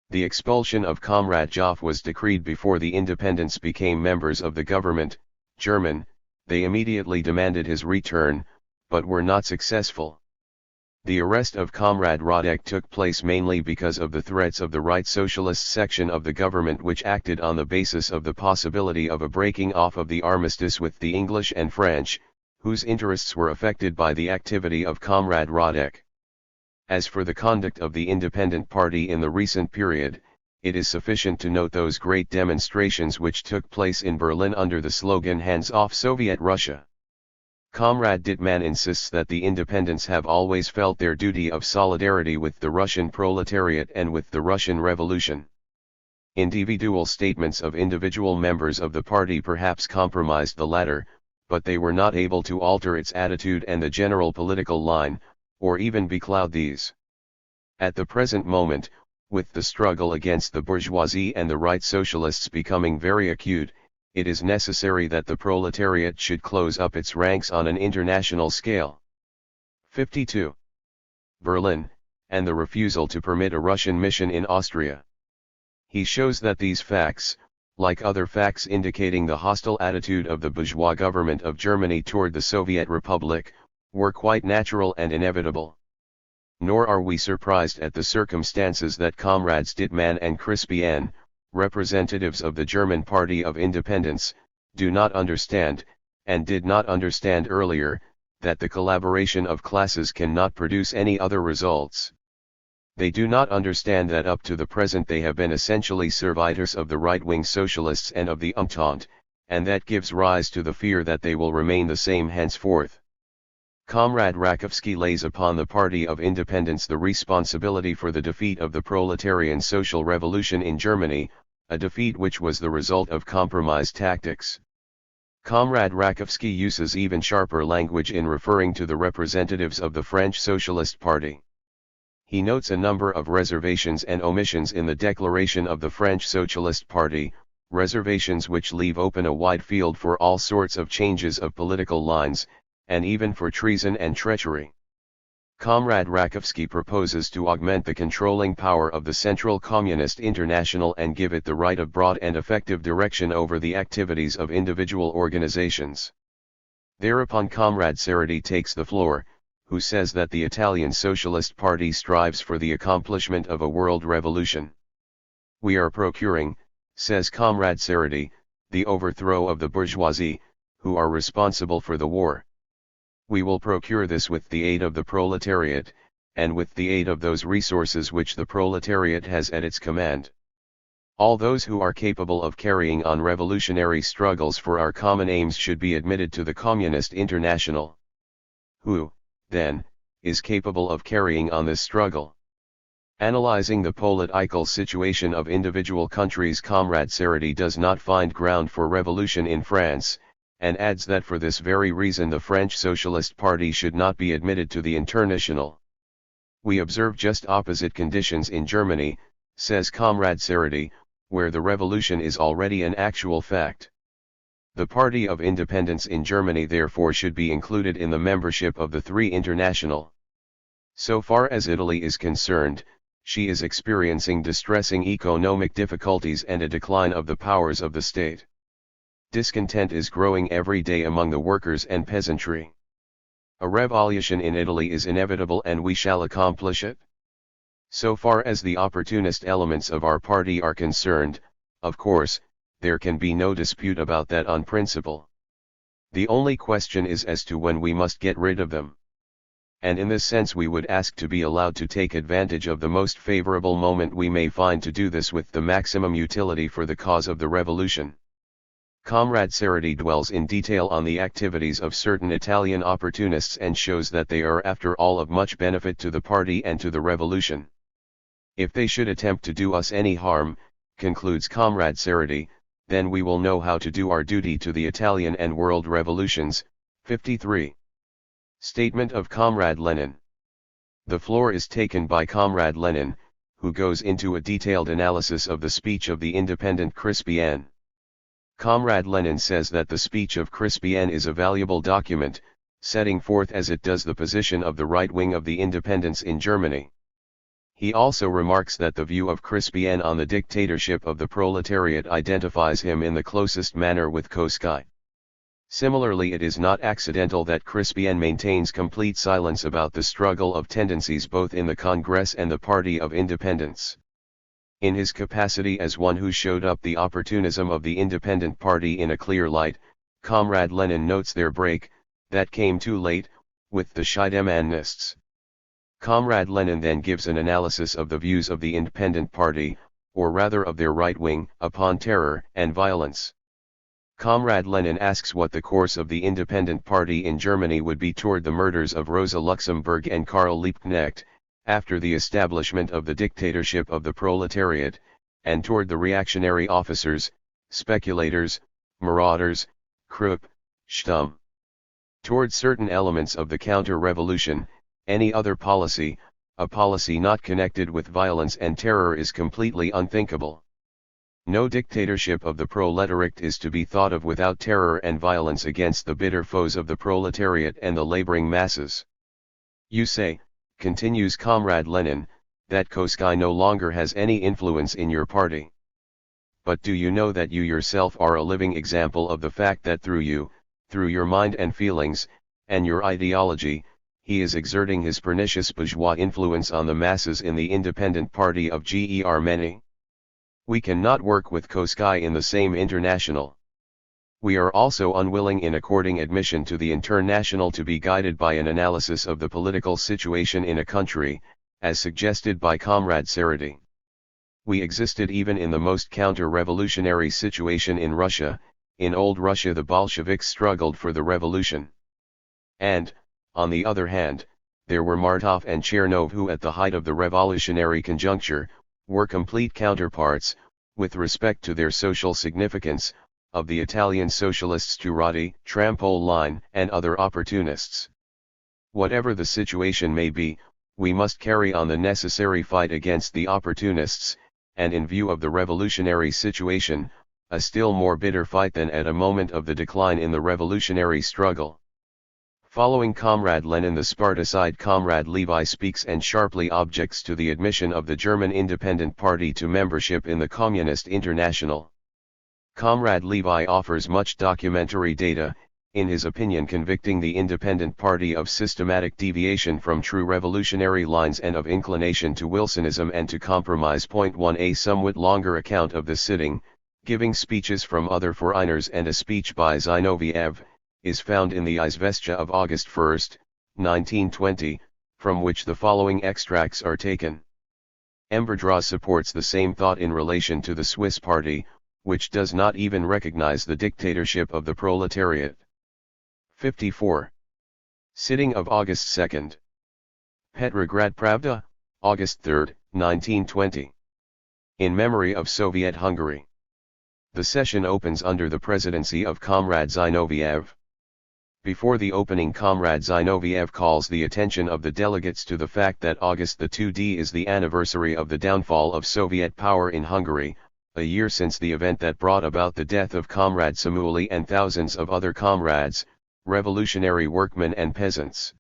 The expulsion of Comrade Joff was decreed before the independents became members of the government, German. They immediately demanded his return, but were not successful. The arrest of Comrade Radek took place mainly because of the threats of the Right Socialist section of the government which acted on the basis of the possibility of a breaking off of the armistice with the English and French, whose interests were affected by the activity of Comrade Radek. As for the conduct of the Independent Party in the recent period, it is sufficient to note those great demonstrations which took place in Berlin under the slogan "Hands off Soviet Russia." Comrade Dittmann insists that the independents have always felt their duty of solidarity with the Russian proletariat and with the Russian Revolution. Individual statements of individual members of the party perhaps compromised the latter, but they were not able to alter its attitude and the general political line, or even becloud these. At the present moment, with the struggle against the bourgeoisie and the right socialists becoming very acute, it is necessary that the proletariat should close up its ranks on an international scale. 52. Berlin, and the refusal to permit a Russian mission in Austria. He shows that these facts, like other facts indicating the hostile attitude of the bourgeois government of Germany toward the Soviet Republic, were quite natural and inevitable. Nor are we surprised at the circumstances that Comrades Dittmann and Crispien, representatives of the German Party of Independence, do not understand, and did not understand earlier, that the collaboration of classes cannot produce any other results. They do not understand that up to the present they have been essentially servitors of the right-wing socialists and of the Entente, and that gives rise to the fear that they will remain the same henceforth. Comrade Rakowski lays upon the Party of Independence the responsibility for the defeat of the proletarian social revolution in Germany, a defeat which was the result of compromise tactics. Comrade Rakowski uses even sharper language in referring to the representatives of the French Socialist Party. He notes a number of reservations and omissions in the declaration of the French Socialist Party, reservations which leave open a wide field for all sorts of changes of political lines, and even for treason and treachery. Comrade Rakowski proposes to augment the controlling power of the Central Communist International and give it the right of broad and effective direction over the activities of individual organizations. Thereupon Comrade Cerruti takes the floor, who says that the Italian Socialist Party strives for the accomplishment of a world revolution. We are procuring, says Comrade Cerruti, the overthrow of the bourgeoisie, who are responsible for the war. We will procure this with the aid of the proletariat, and with the aid of those resources which the proletariat has at its command. All those who are capable of carrying on revolutionary struggles for our common aims should be admitted to the Communist International. Who, then, is capable of carrying on this struggle? Analyzing the political situation of individual countries, Comrade Cerruti does not find ground for revolution in France, and adds that for this very reason the French Socialist Party should not be admitted to the International. We observe just opposite conditions in Germany, says Comrade Cerruti, where the revolution is already an actual fact. The Party of Independence in Germany therefore should be included in the membership of the Three International. So far as Italy is concerned, she is experiencing distressing economic difficulties and a decline of the powers of the state. Discontent is growing every day among the workers and peasantry. A revolution in Italy is inevitable and we shall accomplish it. So far as the opportunist elements of our party are concerned, of course, there can be no dispute about that on principle. The only question is as to when we must get rid of them. And in this sense we would ask to be allowed to take advantage of the most favorable moment we may find to do this with the maximum utility for the cause of the revolution. Comrade Cerruti dwells in detail on the activities of certain Italian opportunists and shows that they are after all of much benefit to the party and to the revolution. If they should attempt to do us any harm, concludes Comrade Cerruti, then we will know how to do our duty to the Italian and world revolutions. 53. Statement of Comrade Lenin. The floor is taken by Comrade Lenin, who goes into a detailed analysis of the speech of the independent Crispian. Comrade Lenin says that the speech of Crispian is a valuable document, setting forth as it does the position of the right wing of the independents in Germany. He also remarks that the view of Crispian on the dictatorship of the proletariat identifies him in the closest manner with Koskai. Similarly, it is not accidental that Crispian maintains complete silence about the struggle of tendencies both in the Congress and the Party of Independence. In his capacity as one who showed up the opportunism of the independent party in a clear light, Comrade Lenin notes their break, that came too late, with the Scheidemanists. Comrade Lenin then gives an analysis of the views of the independent party, or rather of their right wing, upon terror and violence. Comrade Lenin asks what the course of the independent party in Germany would be toward the murders of Rosa Luxemburg and Karl Liebknecht, after the establishment of the dictatorship of the proletariat, and toward the reactionary officers, speculators, marauders, Krupp, Stumm. Toward certain elements of the counter-revolution, any other policy, a policy not connected with violence and terror, is completely unthinkable. No dictatorship of the proletariat is to be thought of without terror and violence against the bitter foes of the proletariat and the laboring masses. You say, continues Comrade Lenin, that Koskai no longer has any influence in your party. But do you know that you yourself are a living example of the fact that through you, through your mind and feelings, and your ideology, he is exerting his pernicious bourgeois influence on the masses in the independent party of Germany? We cannot work with Koskai in the same international. We are also unwilling in according admission to the international to be guided by an analysis of the political situation in a country, as suggested by Comrade Cerruti. We existed even in the most counter-revolutionary situation in Russia. In old Russia the Bolsheviks struggled for the revolution. And, on the other hand, there were Martov and Chernov who at the height of the revolutionary conjuncture, were complete counterparts, with respect to their social significance, of the Italian socialists Turati, Trampoline, and other opportunists. Whatever the situation may be, we must carry on the necessary fight against the opportunists, and in view of the revolutionary situation, a still more bitter fight than at a moment of the decline in the revolutionary struggle. Following Comrade Lenin, the Spartacide Comrade Levi speaks and sharply objects to the admission of the German Independent Party to membership in the Communist International. Comrade Levi offers much documentary data, in his opinion convicting the Independent Party of systematic deviation from true revolutionary lines and of inclination to Wilsonism and to compromise. 1. A somewhat longer account of the sitting, giving speeches from other foreigners and a speech by Zinoviev, is found in the Izvestia of August 1, 1920, from which the following extracts are taken. Emberdras supports the same thought in relation to the Swiss party, which does not even recognize the dictatorship of the proletariat. 54. Sitting of August 2. Petrograd Pravda, August 3, 1920. In memory of Soviet Hungary. The session opens under the presidency of Comrade Zinoviev. Before the opening, Comrade Zinoviev calls the attention of the delegates to the fact that August the 2nd is the anniversary of the downfall of Soviet power in Hungary, a year since the event that brought about the death of Comrade Samouli and thousands of other comrades, revolutionary workmen and peasants.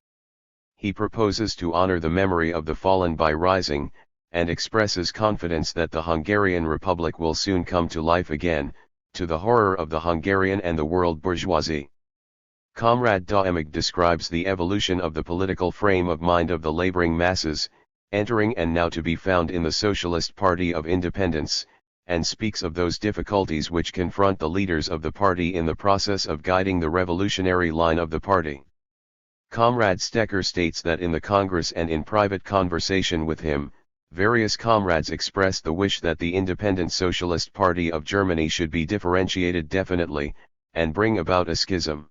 He proposes to honor the memory of the fallen by rising, and expresses confidence that the Hungarian Republic will soon come to life again, to the horror of the Hungarian and the world bourgeoisie. Comrade Doemig describes the evolution of the political frame of mind of the laboring masses, entering and now to be found in the Socialist Party of Independence, and speaks of those difficulties which confront the leaders of the party in the process of guiding the revolutionary line of the party. Comrade Stecker states that in the Congress and in private conversation with him, various comrades expressed the wish that the Independent Socialist Party of Germany should be differentiated definitely, and bring about a schism.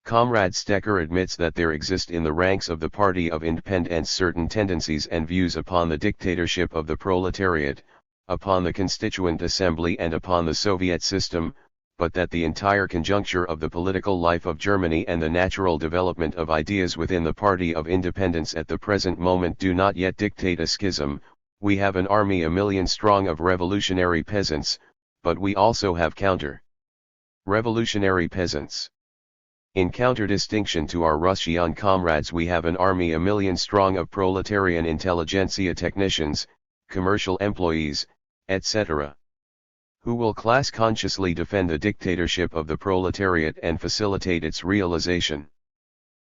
Comrade Stecker admits that there exist in the ranks of the Party of Independence certain tendencies and views upon the dictatorship of the proletariat, upon the Constituent Assembly and upon the Soviet system, but that the entire conjuncture of the political life of Germany and the natural development of ideas within the Party of Independence at the present moment do not yet dictate a schism. We have an army 1 million strong of revolutionary peasants, but we also have counter-revolutionary peasants. In counter-distinction to our Russian comrades, we have an army 1 million strong of proletarian intelligentsia technicians, commercial employees, etc., who will class-consciously defend the dictatorship of the proletariat and facilitate its realization.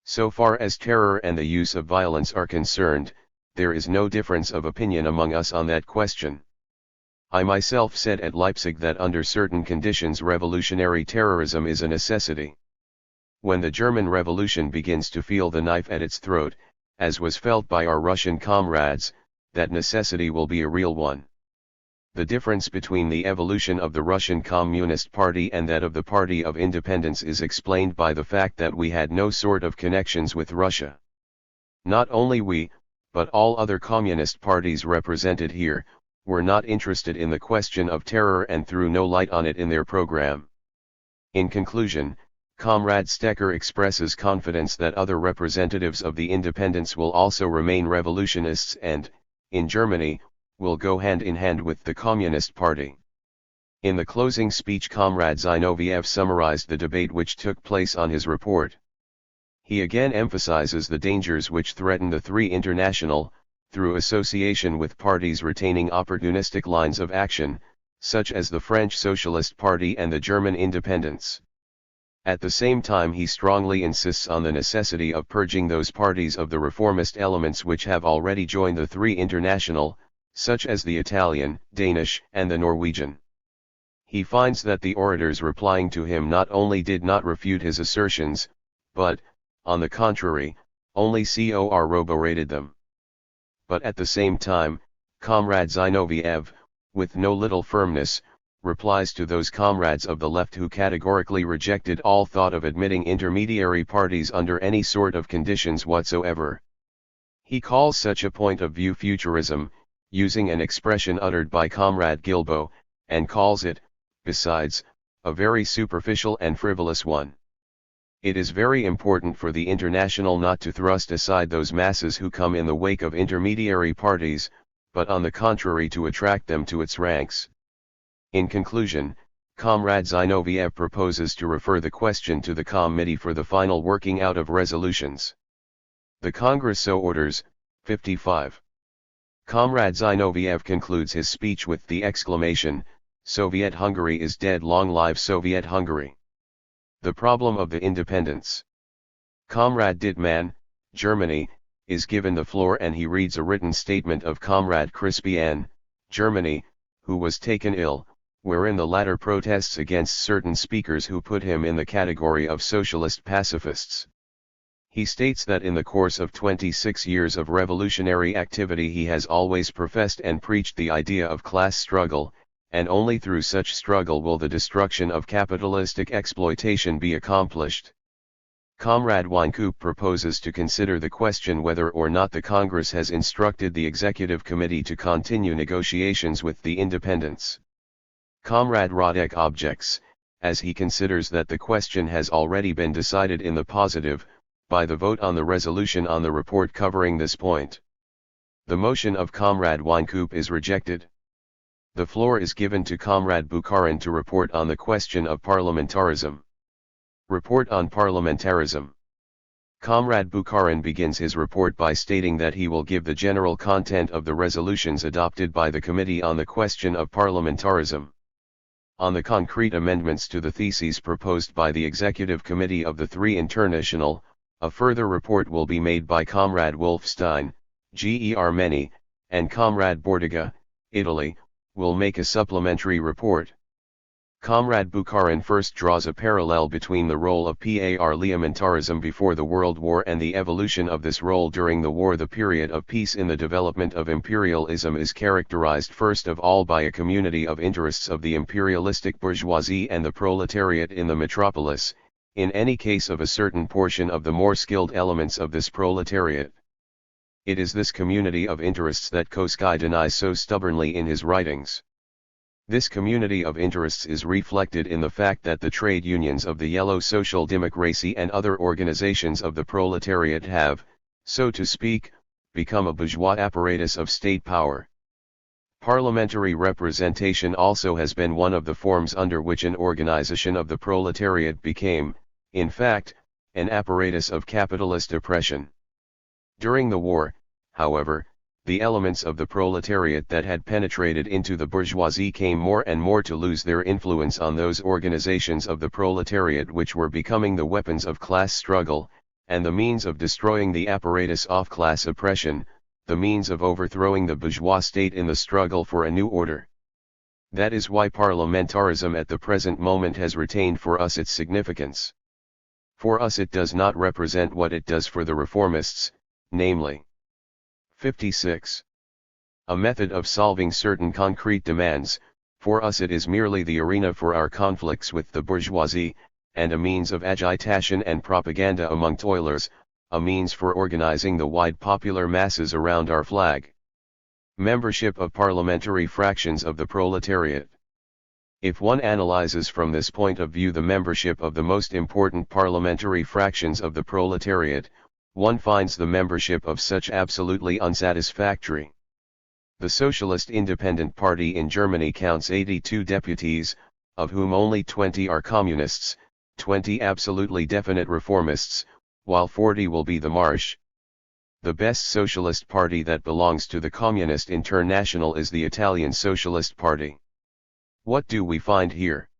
So far as terror and the use of violence are concerned, there is no difference of opinion among us on that question. I myself said at Leipzig that under certain conditions revolutionary terrorism is a necessity. When the German Revolution begins to feel the knife at its throat, as was felt by our Russian comrades, that necessity will be a real one. The difference between the evolution of the Russian Communist Party and that of the Party of Independence is explained by the fact that we had no sort of connections with Russia. Not only we, but all other communist parties represented here, were not interested in the question of terror and threw no light on it in their program. In conclusion, Comrade Stecker expresses confidence that other representatives of the independents will also remain revolutionists and, in Germany, will go hand in hand with the Communist Party. In the closing speech, Comrade Zinoviev summarized the debate which took place on his report. He again emphasizes the dangers which threaten the Three International, through association with parties retaining opportunistic lines of action, such as the French Socialist Party and the German Independents. At the same time, he strongly insists on the necessity of purging those parties of the reformist elements which have already joined the Three International, such as the Italian, Danish, and the Norwegian. He finds that the orators replying to him not only did not refute his assertions, but, on the contrary, only corroborated them. But at the same time, Comrade Zinoviev, with no little firmness, replies to those comrades of the left who categorically rejected all thought of admitting intermediary parties under any sort of conditions whatsoever. He calls such a point of view futurism, using an expression uttered by Comrade Guilbaut, and calls it, besides, a very superficial and frivolous one. It is very important for the International not to thrust aside those masses who come in the wake of intermediary parties, but on the contrary to attract them to its ranks. In conclusion, Comrade Zinoviev proposes to refer the question to the Committee for the final working out of resolutions. The Congress so orders. 55. Comrade Zinoviev concludes his speech with the exclamation, "Soviet Hungary is dead, long live Soviet Hungary." The problem of the independence. Comrade Dittmann, Germany, is given the floor and he reads a written statement of Comrade Crispian, Germany, who was taken ill, wherein the latter protests against certain speakers who put him in the category of socialist pacifists. He states that in the course of 26 years of revolutionary activity he has always professed and preached the idea of class struggle, and only through such struggle will the destruction of capitalistic exploitation be accomplished. Comrade Wynkoop proposes to consider the question whether or not the Congress has instructed the Executive Committee to continue negotiations with the independents. Comrade Radek objects, as he considers that the question has already been decided in the positive, by the vote on the resolution on the report covering this point. The motion of Comrade Wynkoop is rejected. The floor is given to Comrade Bukharin to report on the question of parliamentarism. Report on parliamentarism. Comrade Bukharin begins his report by stating that he will give the general content of the resolutions adopted by the Committee on the question of parliamentarism. On the concrete amendments to the theses proposed by the Executive Committee of the Three International, a further report will be made by Comrade Wolfstein, Germany, and Comrade Bordiga, Italy, will make a supplementary report. Comrade Bukharin first draws a parallel between the role of parliamentarism before the World War and the evolution of this role during the war. The period of peace in the development of imperialism is characterized first of all by a community of interests of the imperialistic bourgeoisie and the proletariat in the metropolis, in any case of a certain portion of the more skilled elements of this proletariat. It is this community of interests that Koski denies so stubbornly in his writings. This community of interests is reflected in the fact that the trade unions of the Yellow Social Democracy and other organizations of the proletariat have, so to speak, become a bourgeois apparatus of state power. Parliamentary representation also has been one of the forms under which an organization of the proletariat became, in fact, an apparatus of capitalist oppression. During the war, however, the elements of the proletariat that had penetrated into the bourgeoisie came more and more to lose their influence on those organizations of the proletariat which were becoming the weapons of class struggle, and the means of destroying the apparatus of class oppression, the means of overthrowing the bourgeois state in the struggle for a new order. That is why parliamentarism at the present moment has retained for us its significance. For us it does not represent what it does for the reformists, namely, 56. A method of solving certain concrete demands. For us it is merely the arena for our conflicts with the bourgeoisie, and a means of agitation and propaganda among toilers, a means for organizing the wide popular masses around our flag. Membership of parliamentary fractions of the proletariat. If one analyzes from this point of view the membership of the most important parliamentary fractions of the proletariat, one finds the membership of such absolutely unsatisfactory. The Socialist Independent Party in Germany counts 82 deputies, of whom only 20 are communists, 20 absolutely definite reformists, while 40 will be the Marsch. The best socialist party that belongs to the Communist International is the Italian Socialist Party. What do we find here?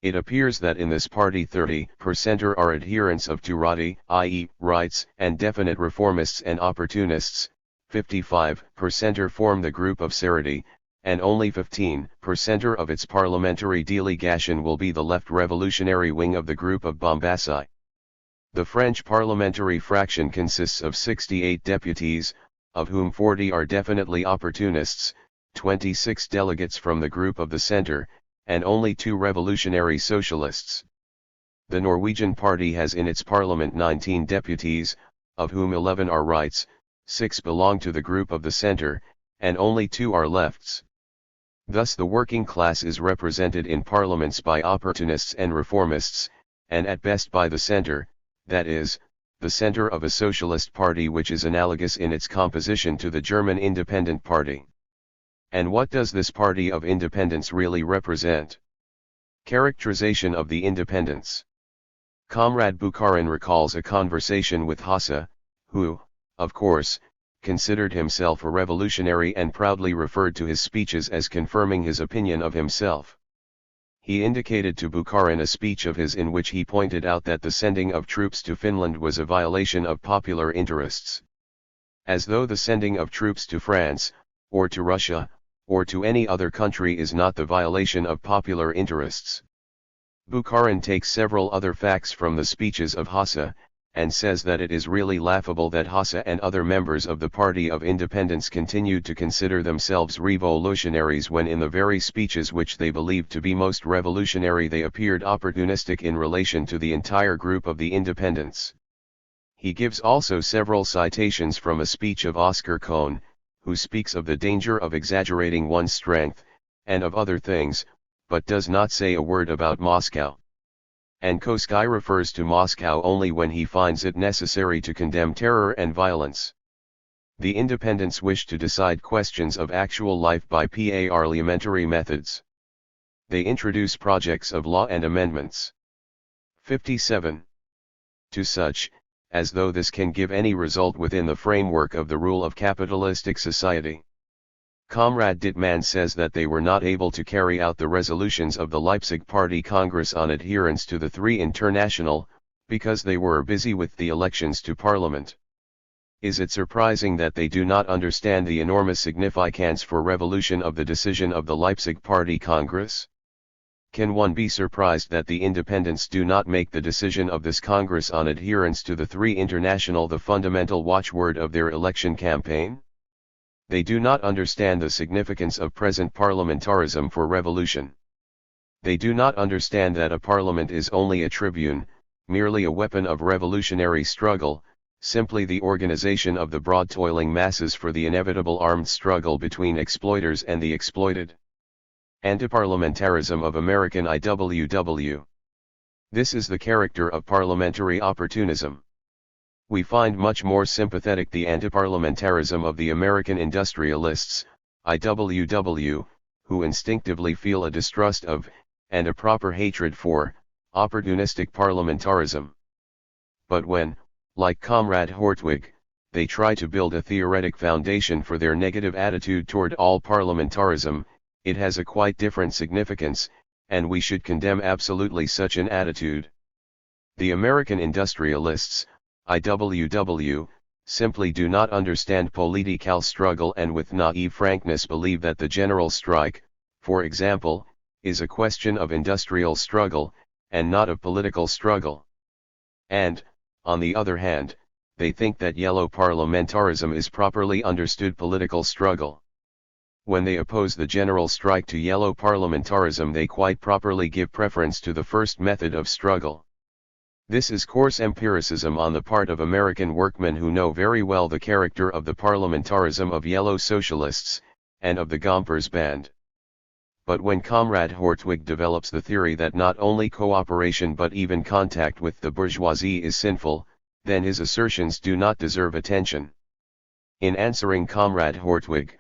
It appears that in this party 30% are adherents of Turati, i.e., rights and definite reformists and opportunists, 55% form the group of Serrati, and only 15% of its parliamentary delegation will be the left revolutionary wing of the group of Bombassi. The French parliamentary fraction consists of 68 deputies, of whom 40 are definitely opportunists, 26 delegates from the group of the Centre, and only 2 revolutionary socialists. The Norwegian party has in its parliament 19 deputies, of whom 11 are rights, 6 belong to the group of the Centre, and only 2 are lefts. Thus the working class is represented in parliaments by opportunists and reformists, and at best by the Centre, that is, the Centre of a socialist party which is analogous in its composition to the German Independent Party. And what does this party of independence really represent? Characterization of the independents. Comrade Bukharin recalls a conversation with Hasse, who, of course, considered himself a revolutionary and proudly referred to his speeches as confirming his opinion of himself. He indicated to Bukharin a speech of his in which he pointed out that the sending of troops to Finland was a violation of popular interests. As though the sending of troops to France, or to Russia, or to any other country is not the violation of popular interests. Bukharin takes several other facts from the speeches of Hasse, and says that it is really laughable that Hasse and other members of the Party of Independence continued to consider themselves revolutionaries when in the very speeches which they believed to be most revolutionary they appeared opportunistic in relation to the entire group of the independents. He gives also several citations from a speech of Oscar Kohn, who speaks of the danger of exaggerating one's strength, and of other things, but does not say a word about Moscow. And Koski refers to Moscow only when he finds it necessary to condemn terror and violence. The independents wish to decide questions of actual life by parliamentary methods. They introduce projects of law and amendments. 57. To such, as though this can give any result within the framework of the rule of capitalistic society. Comrade Dittmann says that they were not able to carry out the resolutions of the Leipzig Party Congress on adherence to the Three International, because they were busy with the elections to Parliament. Is it surprising that they do not understand the enormous significance for revolution of the decision of the Leipzig Party Congress? Can one be surprised that the independents do not make the decision of this Congress on adherence to the Three International the fundamental watchword of their election campaign? They do not understand the significance of present parliamentarism for revolution. They do not understand that a parliament is only a tribune, merely a weapon of revolutionary struggle, simply the organization of the broad toiling masses for the inevitable armed struggle between exploiters and the exploited. Antiparliamentarism of American IWW. This is the character of parliamentary opportunism. We find much more sympathetic the antiparliamentarism of the American industrialists, IWW, who instinctively feel a distrust of, and a proper hatred for, opportunistic parliamentarism. But when, like Comrade Hortwig, they try to build a theoretic foundation for their negative attitude toward all parliamentarism, it has a quite different significance, and we should condemn absolutely such an attitude. The American industrialists, IWW, simply do not understand political struggle and with naive frankness believe that the general strike, for example, is a question of industrial struggle, and not of political struggle. And, on the other hand, they think that yellow parliamentarism is properly understood political struggle. When they oppose the general strike to yellow parliamentarism, they quite properly give preference to the first method of struggle. This is coarse empiricism on the part of American workmen who know very well the character of the parliamentarism of yellow socialists, and of the Gompers band. But when Comrade Hortwig develops the theory that not only cooperation but even contact with the bourgeoisie is sinful, then his assertions do not deserve attention. In answering Comrade Hortwig,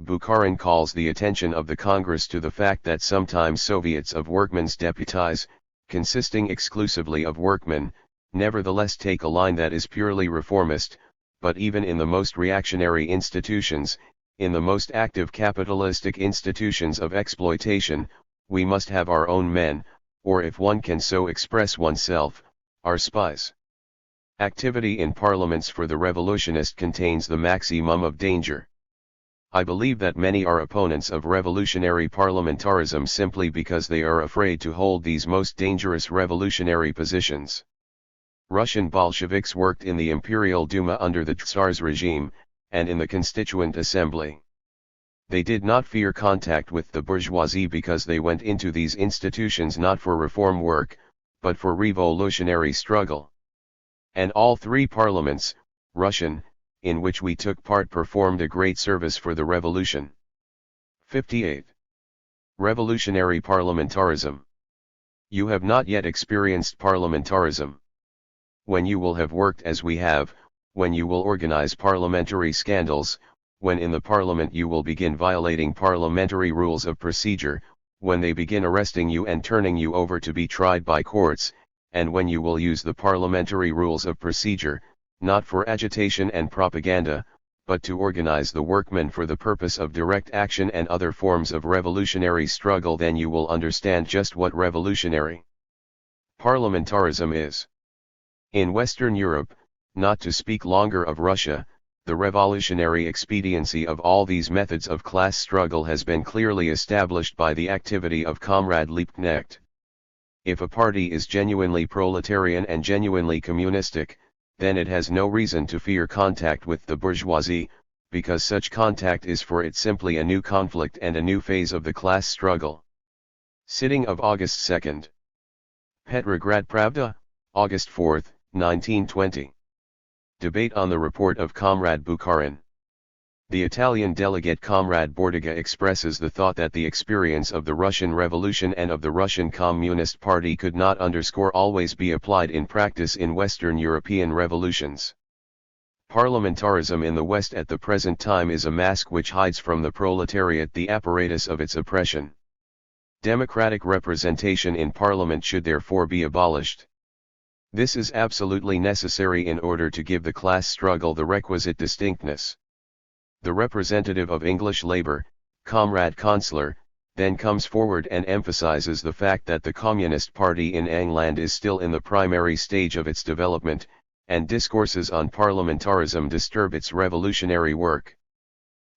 Bukharin calls the attention of the Congress to the fact that sometimes Soviets of workmen's deputies, consisting exclusively of workmen, nevertheless take a line that is purely reformist, but even in the most reactionary institutions, in the most active capitalistic institutions of exploitation, we must have our own men, or if one can so express oneself, our spies. Activity in parliaments for the revolutionist contains the maximum of danger. I believe that many are opponents of revolutionary parliamentarism simply because they are afraid to hold these most dangerous revolutionary positions. Russian Bolsheviks worked in the Imperial Duma under the Tsar's regime, and in the Constituent Assembly. They did not fear contact with the bourgeoisie because they went into these institutions not for reform work, but for revolutionary struggle. And all three parliaments, Russian, in which we took part performed a great service for the revolution. 58. Revolutionary parliamentarism. You have not yet experienced parliamentarism. When you will have worked as we have, when you will organize parliamentary scandals, when in the parliament you will begin violating parliamentary rules of procedure, when they begin arresting you and turning you over to be tried by courts, and when you will use the parliamentary rules of procedure, not for agitation and propaganda, but to organize the workmen for the purpose of direct action and other forms of revolutionary struggle, then you will understand just what revolutionary parliamentarism is. In Western Europe, not to speak longer of Russia, the revolutionary expediency of all these methods of class struggle has been clearly established by the activity of Comrade Liebknecht. If a party is genuinely proletarian and genuinely communistic, then it has no reason to fear contact with the bourgeoisie, because such contact is for it simply a new conflict and a new phase of the class struggle. Sitting of August 2. Petrograd Pravda, August 4, 1920. Debate on the report of Comrade Bukharin. The Italian delegate Comrade Bordiga expresses the thought that the experience of the Russian Revolution and of the Russian Communist Party could not always be applied in practice in Western European revolutions. Parliamentarism in the West at the present time is a mask which hides from the proletariat the apparatus of its oppression. Democratic representation in Parliament should therefore be abolished. This is absolutely necessary in order to give the class struggle the requisite distinctness. The representative of English Labour, Comrade Consular, then comes forward and emphasizes the fact that the Communist Party in England is still in the primary stage of its development, and discourses on parliamentarism disturb its revolutionary work.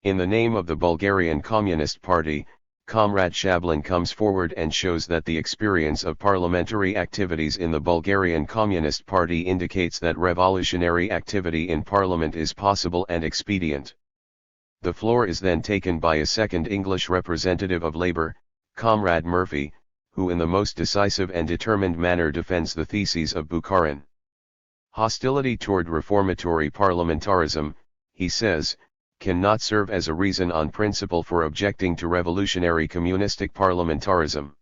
In the name of the Bulgarian Communist Party, Comrade Shablin comes forward and shows that the experience of parliamentary activities in the Bulgarian Communist Party indicates that revolutionary activity in parliament is possible and expedient. The floor is then taken by a second English representative of Labour, Comrade Murphy, who in the most decisive and determined manner defends the theses of Bukharin. Hostility toward reformatory parliamentarism, he says, cannot serve as a reason on principle for objecting to revolutionary communistic parliamentarism.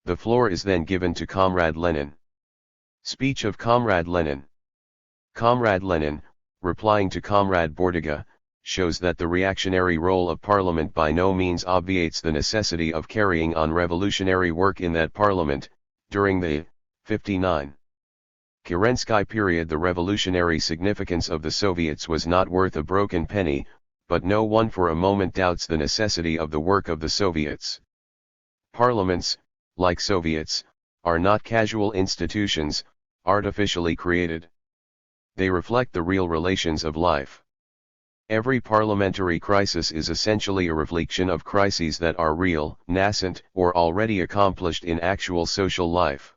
The floor is then given to Comrade Lenin. Speech of Comrade Lenin. Comrade Lenin, replying to Comrade Bordiga, shows that the reactionary role of parliament by no means obviates the necessity of carrying on revolutionary work in that parliament. During the 59 Kerensky period, the revolutionary significance of the Soviets was not worth a broken penny, but no one for a moment doubts the necessity of the work of the Soviets. Parliaments, like Soviets, are not casual institutions, artificially created. They reflect the real relations of life. Every parliamentary crisis is essentially a reflection of crises that are real, nascent, or already accomplished in actual social life.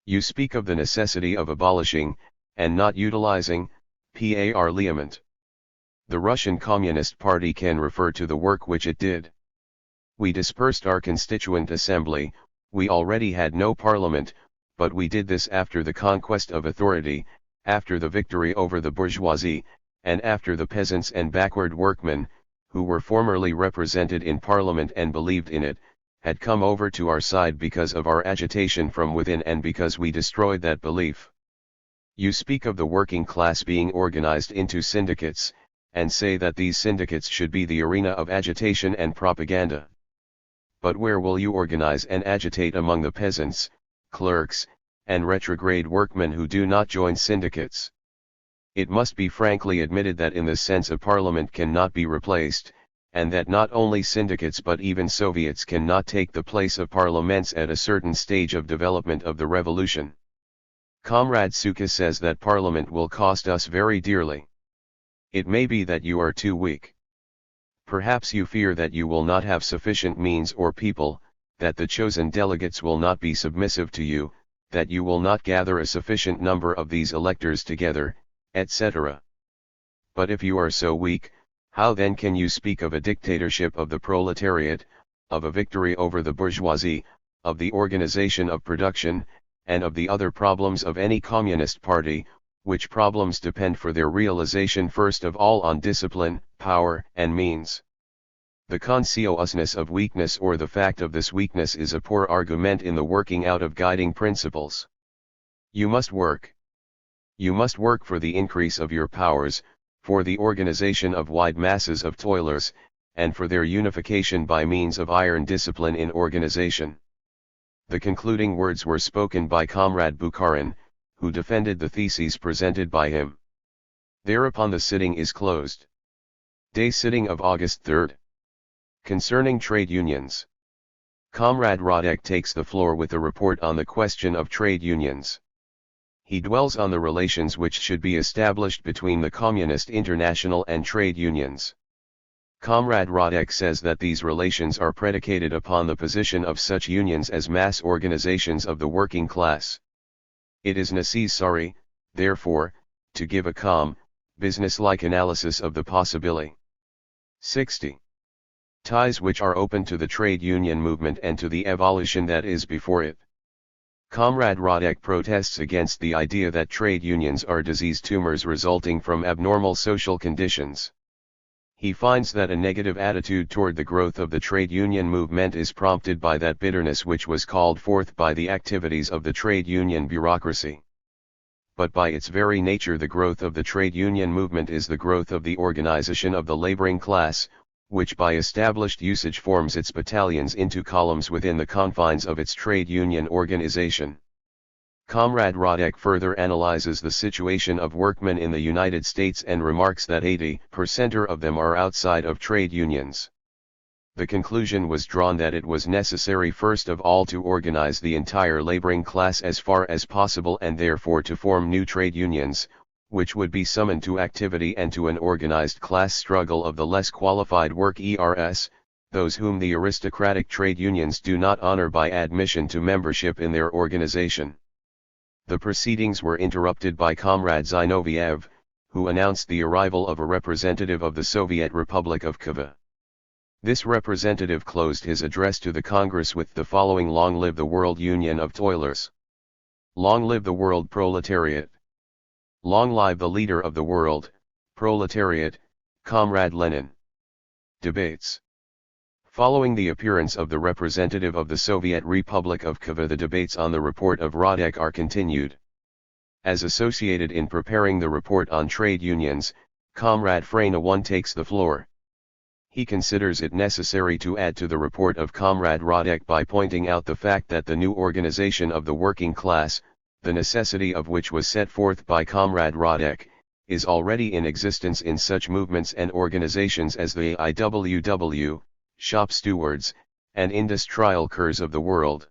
You speak of the necessity of abolishing, and not utilizing, parliament. The Russian Communist Party can refer to the work which it did. We dispersed our constituent assembly, we already had no parliament, but we did this after the conquest of authority, after the victory over the bourgeoisie, and after the peasants and backward workmen, who were formerly represented in parliament and believed in it, had come over to our side because of our agitation from within and because we destroyed that belief. You speak of the working class being organized into syndicates, and say that these syndicates should be the arena of agitation and propaganda. But where will you organize and agitate among the peasants, clerks, and retrograde workmen who do not join syndicates? It must be frankly admitted that in this sense a parliament cannot be replaced, and that not only syndicates but even Soviets cannot take the place of parliaments at a certain stage of development of the revolution. Comrade Suka says that parliament will cost us very dearly. It may be that you are too weak. Perhaps you fear that you will not have sufficient means or people, that the chosen delegates will not be submissive to you, that you will not gather a sufficient number of these electors together, etc. But if you are so weak, how then can you speak of a dictatorship of the proletariat, of a victory over the bourgeoisie, of the organization of production, and of the other problems of any communist party, which problems depend for their realization first of all on discipline, power, and means? The consciousness of weakness or the fact of this weakness is a poor argument in the working out of guiding principles. You must work. You must work for the increase of your powers, for the organization of wide masses of toilers, and for their unification by means of iron discipline in organization. The concluding words were spoken by Comrade Bukharin, who defended the theses presented by him. Thereupon the sitting is closed. Day sitting of August 3rd. Concerning trade unions. Comrade Radek takes the floor with a report on the question of trade unions. He dwells on the relations which should be established between the Communist International and trade unions. Comrade Radek says that these relations are predicated upon the position of such unions as mass organizations of the working class. It is necessary, therefore, to give a calm, business-like analysis of the possibility. 60. Ties which are open to the trade union movement and to the evolution that is before it. Comrade Radek protests against the idea that trade unions are disease tumors resulting from abnormal social conditions. He finds that a negative attitude toward the growth of the trade union movement is prompted by that bitterness which was called forth by the activities of the trade union bureaucracy. but by its very nature the growth of the trade union movement is the growth of the organization of the laboring class, which by established usage forms its battalions into columns within the confines of its trade union organization. Comrade Radek further analyzes the situation of workmen in the United States and remarks that 80% of them are outside of trade unions. The conclusion was drawn that it was necessary first of all to organize the entire laboring class as far as possible and therefore to form new trade unions, which would be summoned to activity and to an organized class struggle of the less qualified workers, those whom the aristocratic trade unions do not honor by admission to membership in their organization. The proceedings were interrupted by Comrade Zinoviev, who announced the arrival of a representative of the Soviet Republic of Kava. This representative closed his address to the Congress with the following: "Long live the World Union of Toilers! Long live the world proletariat! Long live the leader of the world, proletariat, Comrade Lenin!" Debates. Following the appearance of the representative of the Soviet Republic of Kava, the debates on the report of Radek are continued. As associated in preparing the report on trade unions, Comrade Freyna 1 takes the floor. He considers it necessary to add to the report of Comrade Radek by pointing out the fact that the new organization of the working class, the necessity of which was set forth by Comrade Radek, is already in existence in such movements and organizations as the IWW, shop stewards, and industrial curs of the world.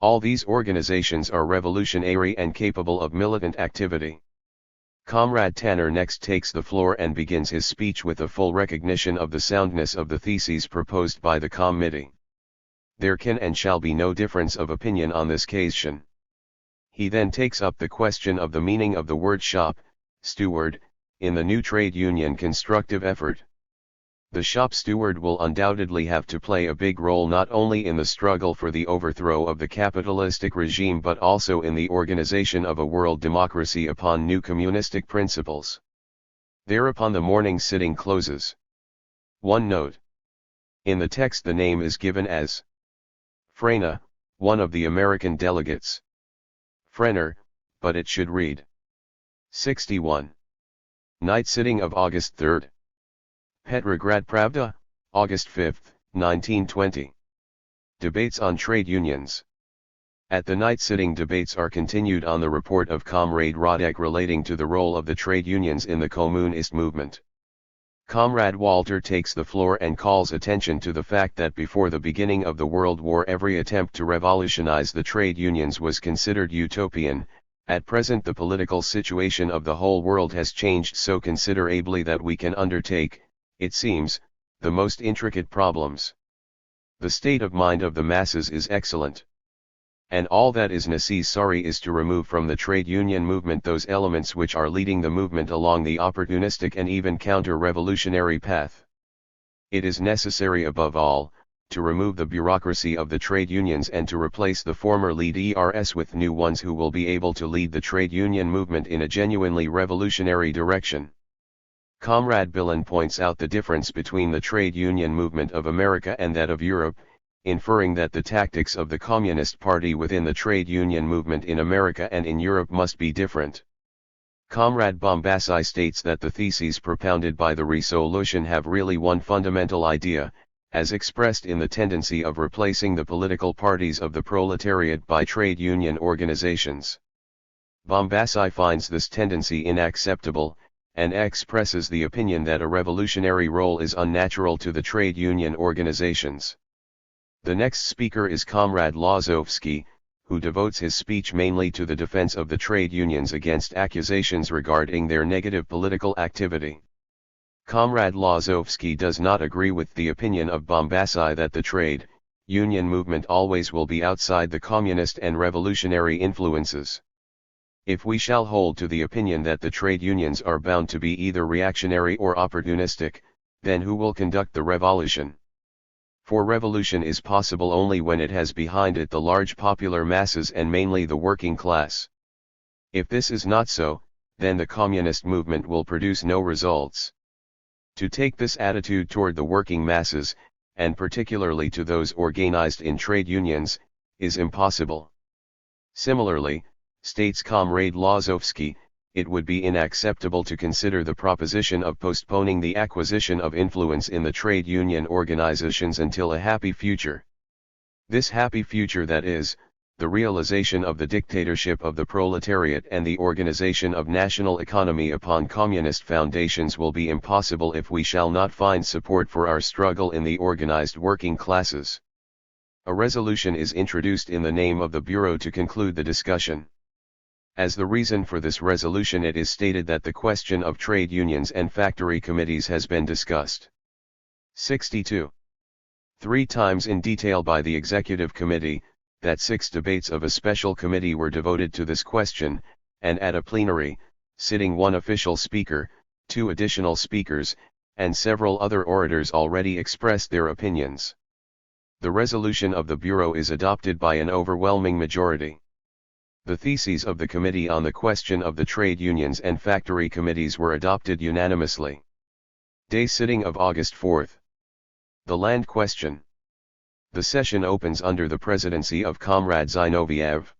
All these organizations are revolutionary and capable of militant activity. Comrade Tanner next takes the floor and begins his speech with a full recognition of the soundness of the theses proposed by the committee. There can and shall be no difference of opinion on this question. He then takes up the question of the meaning of the word shop, steward, in the new trade union constructive effort. The shop steward will undoubtedly have to play a big role not only in the struggle for the overthrow of the capitalistic regime but also in the organization of a world democracy upon new communistic principles. Thereupon the morning sitting closes. One note. In the text the name is given as Freyna, one of the American delegates. Frenner, but it should read 61. Night sitting of August 3. Petrograd Pravda, August 5, 1920. Debates on trade unions. At the night sitting, debates are continued on the report of Comrade Radek relating to the role of the trade unions in the communist movement. Comrade Walter takes the floor and calls attention to the fact that before the beginning of the World War every attempt to revolutionize the trade unions was considered utopian. At present the political situation of the whole world has changed so considerably that we can undertake, it seems, the most intricate problems. The state of mind of the masses is excellent. And all that is necessary is to remove from the trade union movement those elements which are leading the movement along the opportunistic and even counter-revolutionary path. It is necessary above all, to remove the bureaucracy of the trade unions and to replace the former leaders with new ones who will be able to lead the trade union movement in a genuinely revolutionary direction. Comrade Bilin points out the difference between the trade union movement of America and that of Europe, inferring that the tactics of the Communist Party within the trade union movement in America and in Europe must be different. Comrade Bombassi states that the theses propounded by the resolution have really one fundamental idea, as expressed in the tendency of replacing the political parties of the proletariat by trade union organizations. Bombassi finds this tendency inacceptable, and expresses the opinion that a revolutionary role is unnatural to the trade union organizations. The next speaker is Comrade Lazovsky, who devotes his speech mainly to the defense of the trade unions against accusations regarding their negative political activity. Comrade Lazovsky does not agree with the opinion of Bombassi that the trade union movement always will be outside the communist and revolutionary influences. If we shall hold to the opinion that the trade unions are bound to be either reactionary or opportunistic, then who will conduct the revolution? For revolution is possible only when it has behind it the large popular masses and mainly the working class. If this is not so, then the communist movement will produce no results. To take this attitude toward the working masses, and particularly to those organized in trade unions, is impossible. Similarly, states Comrade Lozovsky, it would be unacceptable to consider the proposition of postponing the acquisition of influence in the trade union organizations until a happy future. This happy future, that is, the realization of the dictatorship of the proletariat and the organization of national economy upon communist foundations, will be impossible if we shall not find support for our struggle in the organized working classes. A resolution is introduced in the name of the Bureau to conclude the discussion. As the reason for this resolution, it is stated that the question of trade unions and factory committees has been discussed 62. 3 times in detail by the Executive Committee, that 6 debates of a special committee were devoted to this question, and at a plenary, sitting 1 official speaker, 2 additional speakers, and several other orators already expressed their opinions. The resolution of the Bureau is adopted by an overwhelming majority. The theses of the Committee on the question of the trade unions and factory committees were adopted unanimously. Day sitting of August 4. The land question. The session opens under the presidency of Comrade Zinoviev.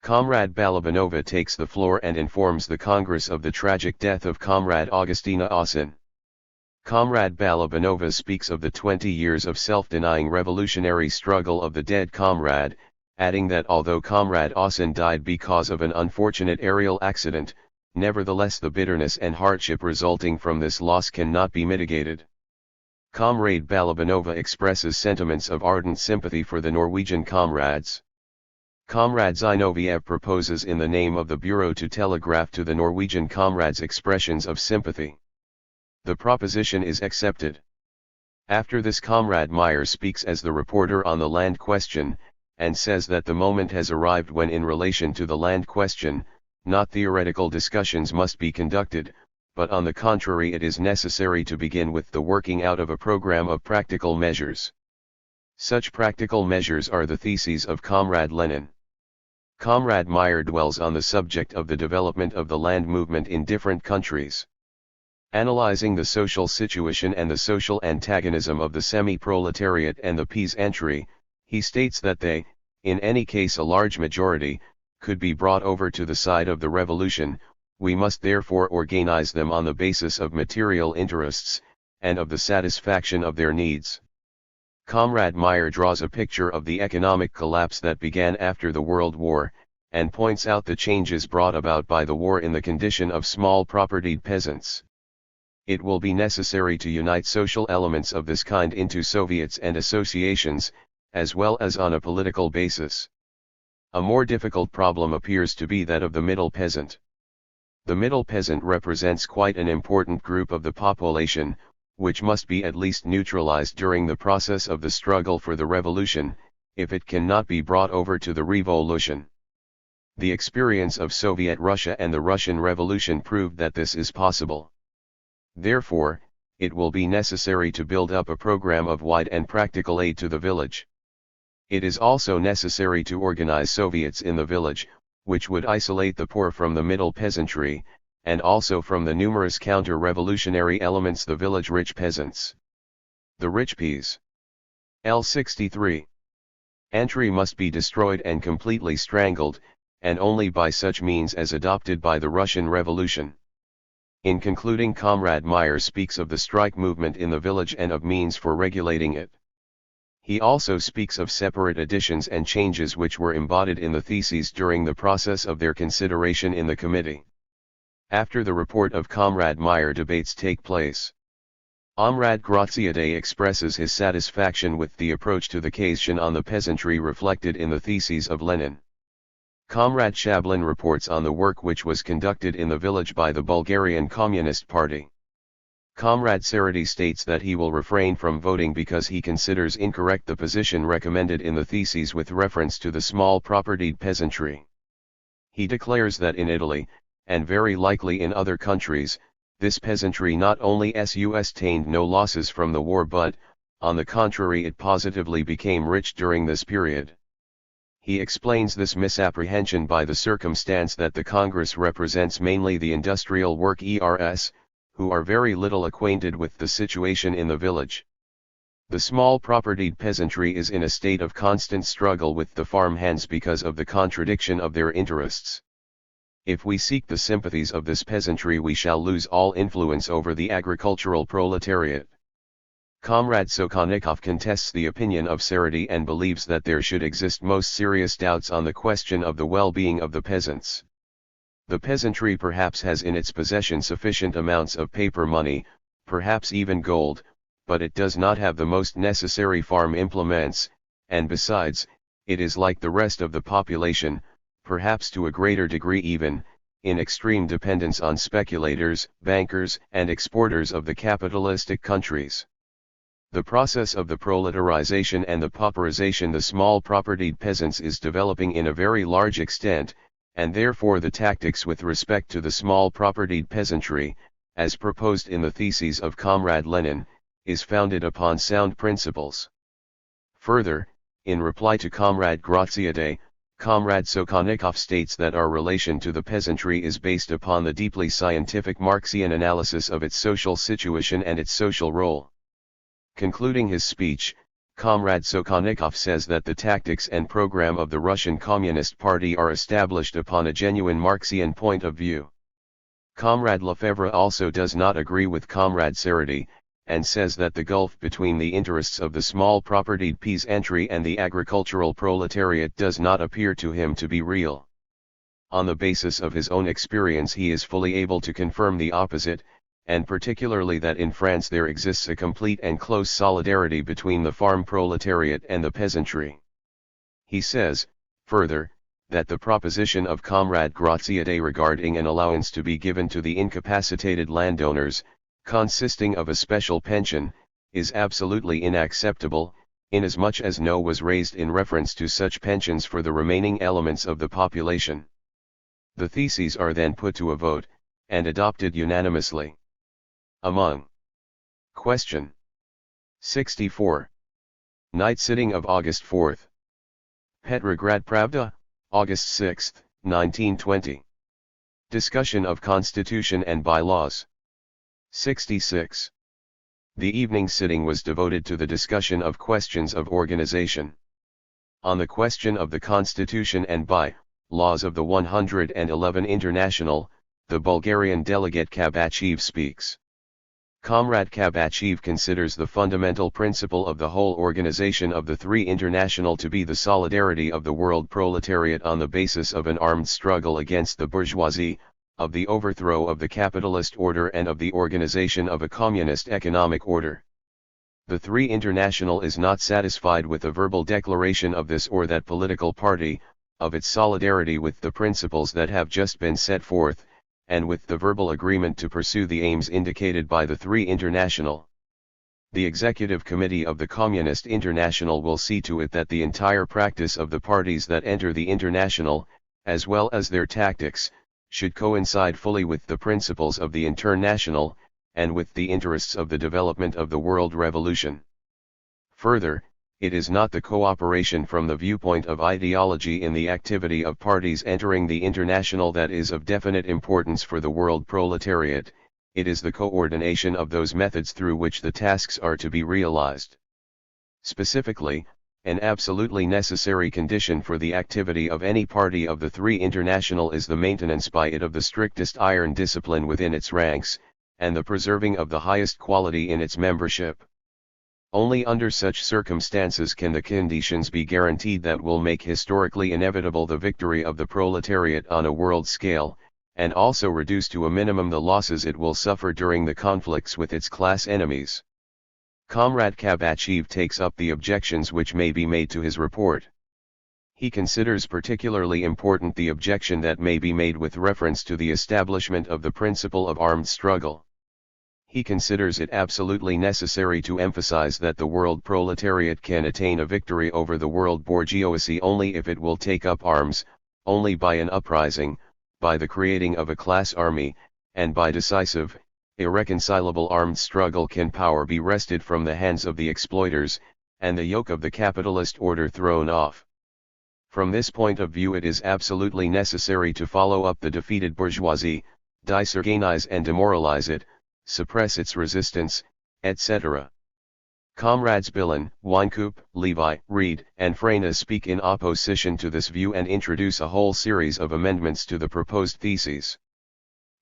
Comrade Balabanova takes the floor and informs the Congress of the tragic death of Comrade Augustina Osin. Comrade Balabanova speaks of the 20 years of self-denying revolutionary struggle of the dead comrade, adding that although Comrade Osin died because of an unfortunate aerial accident, nevertheless the bitterness and hardship resulting from this loss cannot be mitigated. Comrade Balabanova expresses sentiments of ardent sympathy for the Norwegian comrades. Comrade Zinoviev proposes in the name of the Bureau to telegraph to the Norwegian comrades expressions of sympathy. The proposition is accepted. After this, Comrade Meyer speaks as the reporter on the land question, and says that the moment has arrived when, in relation to the land question, not theoretical discussions must be conducted, but on the contrary it is necessary to begin with the working out of a program of practical measures. Such practical measures are the theses of Comrade Lenin. Comrade Meyer dwells on the subject of the development of the land movement in different countries. Analyzing the social situation and the social antagonism of the semi-proletariat and the peasantry, he states that they, in any case a large majority, could be brought over to the side of the revolution. We must therefore organize them on the basis of material interests, and of the satisfaction of their needs. Comrade Meyer draws a picture of the economic collapse that began after the World War, and points out the changes brought about by the war in the condition of small propertied peasants. It will be necessary to unite social elements of this kind into Soviets and associations, as well as on a political basis. A more difficult problem appears to be that of the middle peasant. The middle peasant represents quite an important group of the population, which must be at least neutralized during the process of the struggle for the revolution, if it cannot be brought over to the revolution. The experience of Soviet Russia and the Russian Revolution proved that this is possible. Therefore, it will be necessary to build up a program of wide and practical aid to the village. It is also necessary to organize Soviets in the village, which would isolate the poor from the middle peasantry, and also from the numerous counter-revolutionary elements, the village rich peasants. The rich peas. L63. Antry must be destroyed and completely strangled, and only by such means as adopted by the Russian Revolution. In concluding, Comrade Meyer speaks of the strike movement in the village and of means for regulating it. He also speaks of separate additions and changes which were embodied in the theses during the process of their consideration in the committee. After the report of Comrade Meyer, debates take place. Comrade Graziadei expresses his satisfaction with the approach to the question on the peasantry reflected in the theses of Lenin. Comrade Shablin reports on the work which was conducted in the village by the Bulgarian Communist Party. Comrade Sarati states that he will refrain from voting because he considers incorrect the position recommended in the theses with reference to the small propertied peasantry. He declares that in Italy, and very likely in other countries, this peasantry not only sustained no losses from the war but, on the contrary, it positively became rich during this period. He explains this misapprehension by the circumstance that the Congress represents mainly the industrial workers, who are very little acquainted with the situation in the village. The small propertied peasantry is in a state of constant struggle with the farmhands because of the contradiction of their interests. If we seek the sympathies of this peasantry, we shall lose all influence over the agricultural proletariat. Comrade Sokhonikov contests the opinion of Sarety and believes that there should exist most serious doubts on the question of the well-being of the peasants. The peasantry perhaps has in its possession sufficient amounts of paper money, perhaps even gold, but it does not have the most necessary farm implements, and besides, it is like the rest of the population, perhaps to a greater degree even, in extreme dependence on speculators, bankers, and exporters of the capitalistic countries. The process of the proletarization and the pauperization the small propertied peasants is developing in a very large extent, and therefore the tactics with respect to the small propertied peasantry, as proposed in the theses of Comrade Lenin, is founded upon sound principles. Further, in reply to Comrade Graziadei, Comrade Sokhonikov states that our relation to the peasantry is based upon the deeply scientific Marxian analysis of its social situation and its social role. Concluding his speech, Comrade Sokhonikov says that the tactics and program of the Russian Communist Party are established upon a genuine Marxian point of view. Comrade Lefebvre also does not agree with Comrade Sarety, and says that the gulf between the interests of the small propertied peasantry and the agricultural proletariat does not appear to him to be real. On the basis of his own experience, he is fully able to confirm the opposite, and particularly that in France there exists a complete and close solidarity between the farm proletariat and the peasantry. He says, further, that the proposition of Comrade Graziadei regarding an allowance to be given to the incapacitated landowners, consisting of a special pension, is absolutely inacceptable, inasmuch as no was raised in reference to such pensions for the remaining elements of the population. The theses are then put to a vote, and adopted unanimously. Among Question 64. Night sitting of August 4. Petrograd Pravda, August 6, 1920. Discussion of Constitution and Bylaws. 66. The evening sitting was devoted to the discussion of questions of organization. On the question of the Constitution and by-laws of the 111 International, the Bulgarian delegate Kabachev speaks. Comrade Kabachev considers the fundamental principle of the whole organization of the three international to be the solidarity of the world proletariat on the basis of an armed struggle against the bourgeoisie, of the overthrow of the capitalist order and of the organization of a communist economic order. The Three International is not satisfied with a verbal declaration of this or that political party, of its solidarity with the principles that have just been set forth, and with the verbal agreement to pursue the aims indicated by the Three International. The Executive Committee of the Communist International will see to it that the entire practice of the parties that enter the International, as well as their tactics, should coincide fully with the principles of the International, and with the interests of the development of the world revolution. Further, it is not the cooperation from the viewpoint of ideology in the activity of parties entering the International that is of definite importance for the world proletariat, it is the coordination of those methods through which the tasks are to be realized. Specifically, an absolutely necessary condition for the activity of any party of the Three International is the maintenance by it of the strictest iron discipline within its ranks, and the preserving of the highest quality in its membership. Only under such circumstances can the conditions be guaranteed that will make historically inevitable the victory of the proletariat on a world scale, and also reduce to a minimum the losses it will suffer during the conflicts with its class enemies. Comrade Kabachev takes up the objections which may be made to his report. He considers particularly important the objection that may be made with reference to the establishment of the principle of armed struggle. He considers it absolutely necessary to emphasize that the world proletariat can attain a victory over the world bourgeoisie only if it will take up arms, only by an uprising, by the creating of a class army, and by decisive, irreconcilable armed struggle can power be wrested from the hands of the exploiters, and the yoke of the capitalist order thrown off. From this point of view it is absolutely necessary to follow up the defeated bourgeoisie, disorganize and demoralize it, suppress its resistance, etc. Comrades Billen, Wynkoop, Levi, Reed, and Freinas speak in opposition to this view and introduce a whole series of amendments to the proposed theses.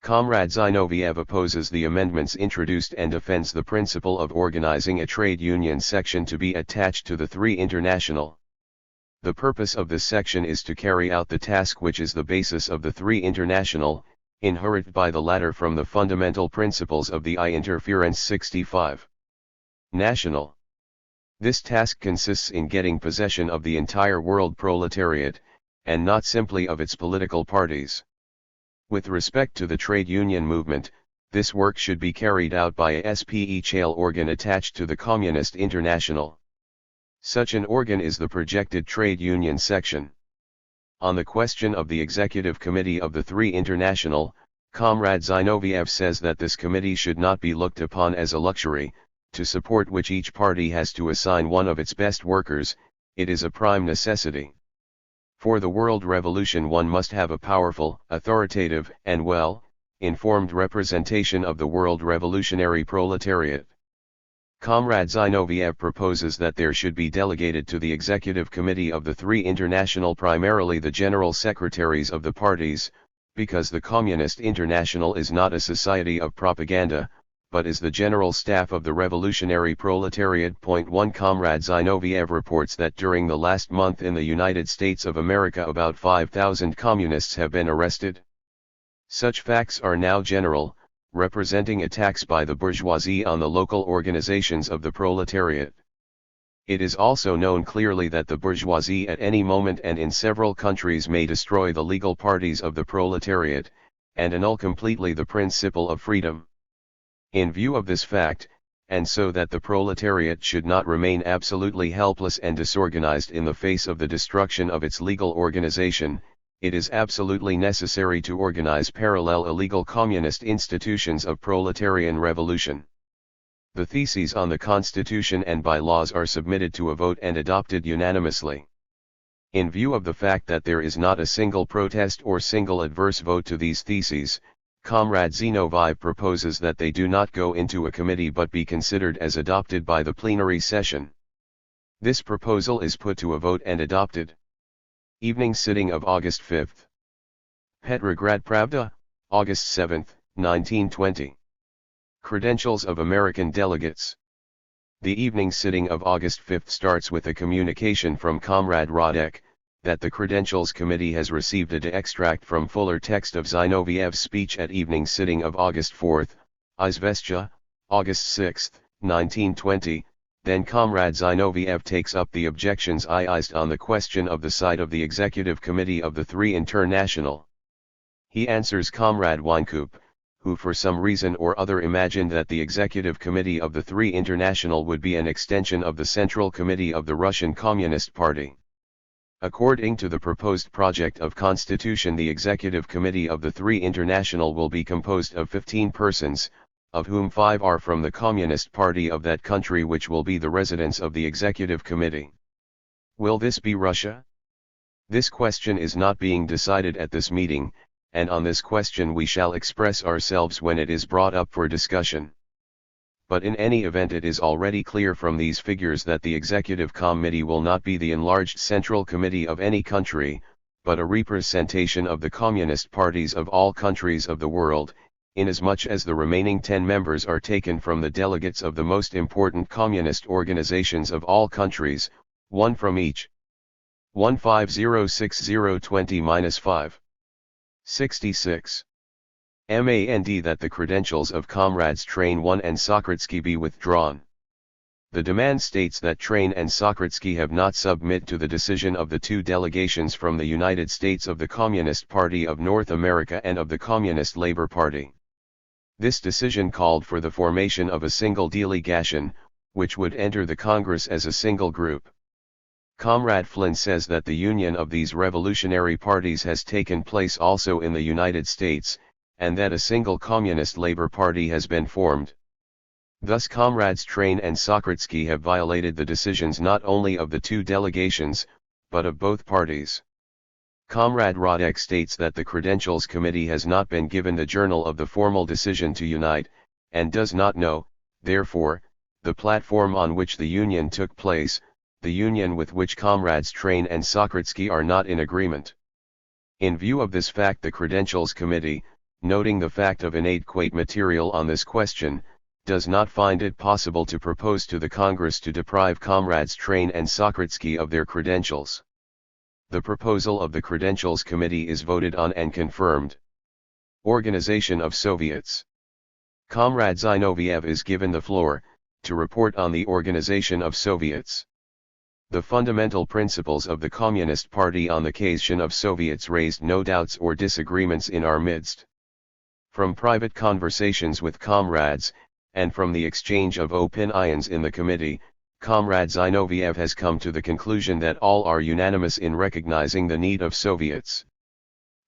Comrade Zinoviev opposes the amendments introduced and defends the principle of organizing a trade union section to be attached to the Three International. The purpose of this section is to carry out the task which is the basis of the Three International, inherited by the latter from the fundamental principles of the I-Interference 65. National. This task consists in getting possession of the entire world proletariat, and not simply of its political parties. With respect to the trade union movement, this work should be carried out by a SPE organ attached to the Communist International. Such an organ is the projected trade union section. On the question of the Executive Committee of the Three International, Comrade Zinoviev says that this committee should not be looked upon as a luxury, to support which each party has to assign one of its best workers. It is a prime necessity. For the world revolution one must have a powerful, authoritative, and well-informed representation of the world revolutionary proletariat. Comrade Zinoviev proposes that there should be delegated to the Executive Committee of the Three International primarily the General Secretaries of the parties, because the Communist International is not a society of propaganda, but is the general staff of the revolutionary proletariat. 1 Comrade Zinoviev reports that during the last month in the United States of America about 5,000 communists have been arrested. Such facts are now general, representing attacks by the bourgeoisie on the local organizations of the proletariat. It is also known clearly that the bourgeoisie at any moment and in several countries may destroy the legal parties of the proletariat, and annul completely the principle of freedom. In view of this fact, and so that the proletariat should not remain absolutely helpless and disorganized in the face of the destruction of its legal organization, it is absolutely necessary to organize parallel illegal communist institutions of proletarian revolution. The theses on the Constitution and bylaws are submitted to a vote and adopted unanimously. In view of the fact that there is not a single protest or single adverse vote to these theses, Comrade Zinoviev proposes that they do not go into a committee but be considered as adopted by the plenary session. This proposal is put to a vote and adopted. Evening sitting of August 5. Petrograd Pravda, August 7, 1920. Credentials of American delegates. The evening sitting of August 5 starts with a communication from Comrade Radek, that the Credentials Committee has received a extract from fuller text of Zinoviev's speech at evening sitting of August 4, Izvestia, August 6, 1920, then Comrade Zinoviev takes up the objections raised on the question of the site of the Executive Committee of the Three International. He answers Comrade Wynkoop, who for some reason or other imagined that the Executive Committee of the Three International would be an extension of the Central Committee of the Russian Communist Party. According to the proposed project of constitution, the Executive Committee of the Three International will be composed of 15 persons, of whom 5 are from the Communist Party of that country which will be the residents of the Executive Committee. Will this be Russia? This question is not being decided at this meeting, and on this question we shall express ourselves when it is brought up for discussion. But in any event it is already clear from these figures that the Executive Committee will not be the enlarged Central Committee of any country, but a representation of the communist parties of all countries of the world, inasmuch as the remaining 10 members are taken from the delegates of the most important communist organizations of all countries, one from each. 150602-5. 66. Mand that the credentials of Comrades Train 1 and Sokritsky be withdrawn. The demand states that Train and Sokritsky have not submit to the decision of the 2 delegations from the United States of the Communist Party of North America and of the Communist Labor Party. This decision called for the formation of a single delegation, which would enter the Congress as a single group. Comrade Flynn says that the union of these revolutionary parties has taken place also in the United States, and that a single Communist Labor Party has been formed. Thus Comrades Train and Sokritsky have violated the decisions not only of the 2 delegations, but of both parties. Comrade Radek states that the Credentials Committee has not been given the journal of the formal decision to unite, and does not know, therefore, the platform on which the union took place, the union with which comrades Train and Sokritsky are not in agreement. In view of this fact, the Credentials Committee, noting the fact of inadequate material on this question, does not find it possible to propose to the Congress to deprive comrades Train and Sokritsky of their credentials. The proposal of the Credentials Committee is voted on and confirmed. Organization of Soviets. Comrade Zinoviev is given the floor, to report on the organization of Soviets. The fundamental principles of the Communist Party on the question of Soviets raised no doubts or disagreements in our midst. From private conversations with comrades, and from the exchange of opinions in the committee, Comrade Zinoviev has come to the conclusion that all are unanimous in recognizing the need of Soviets.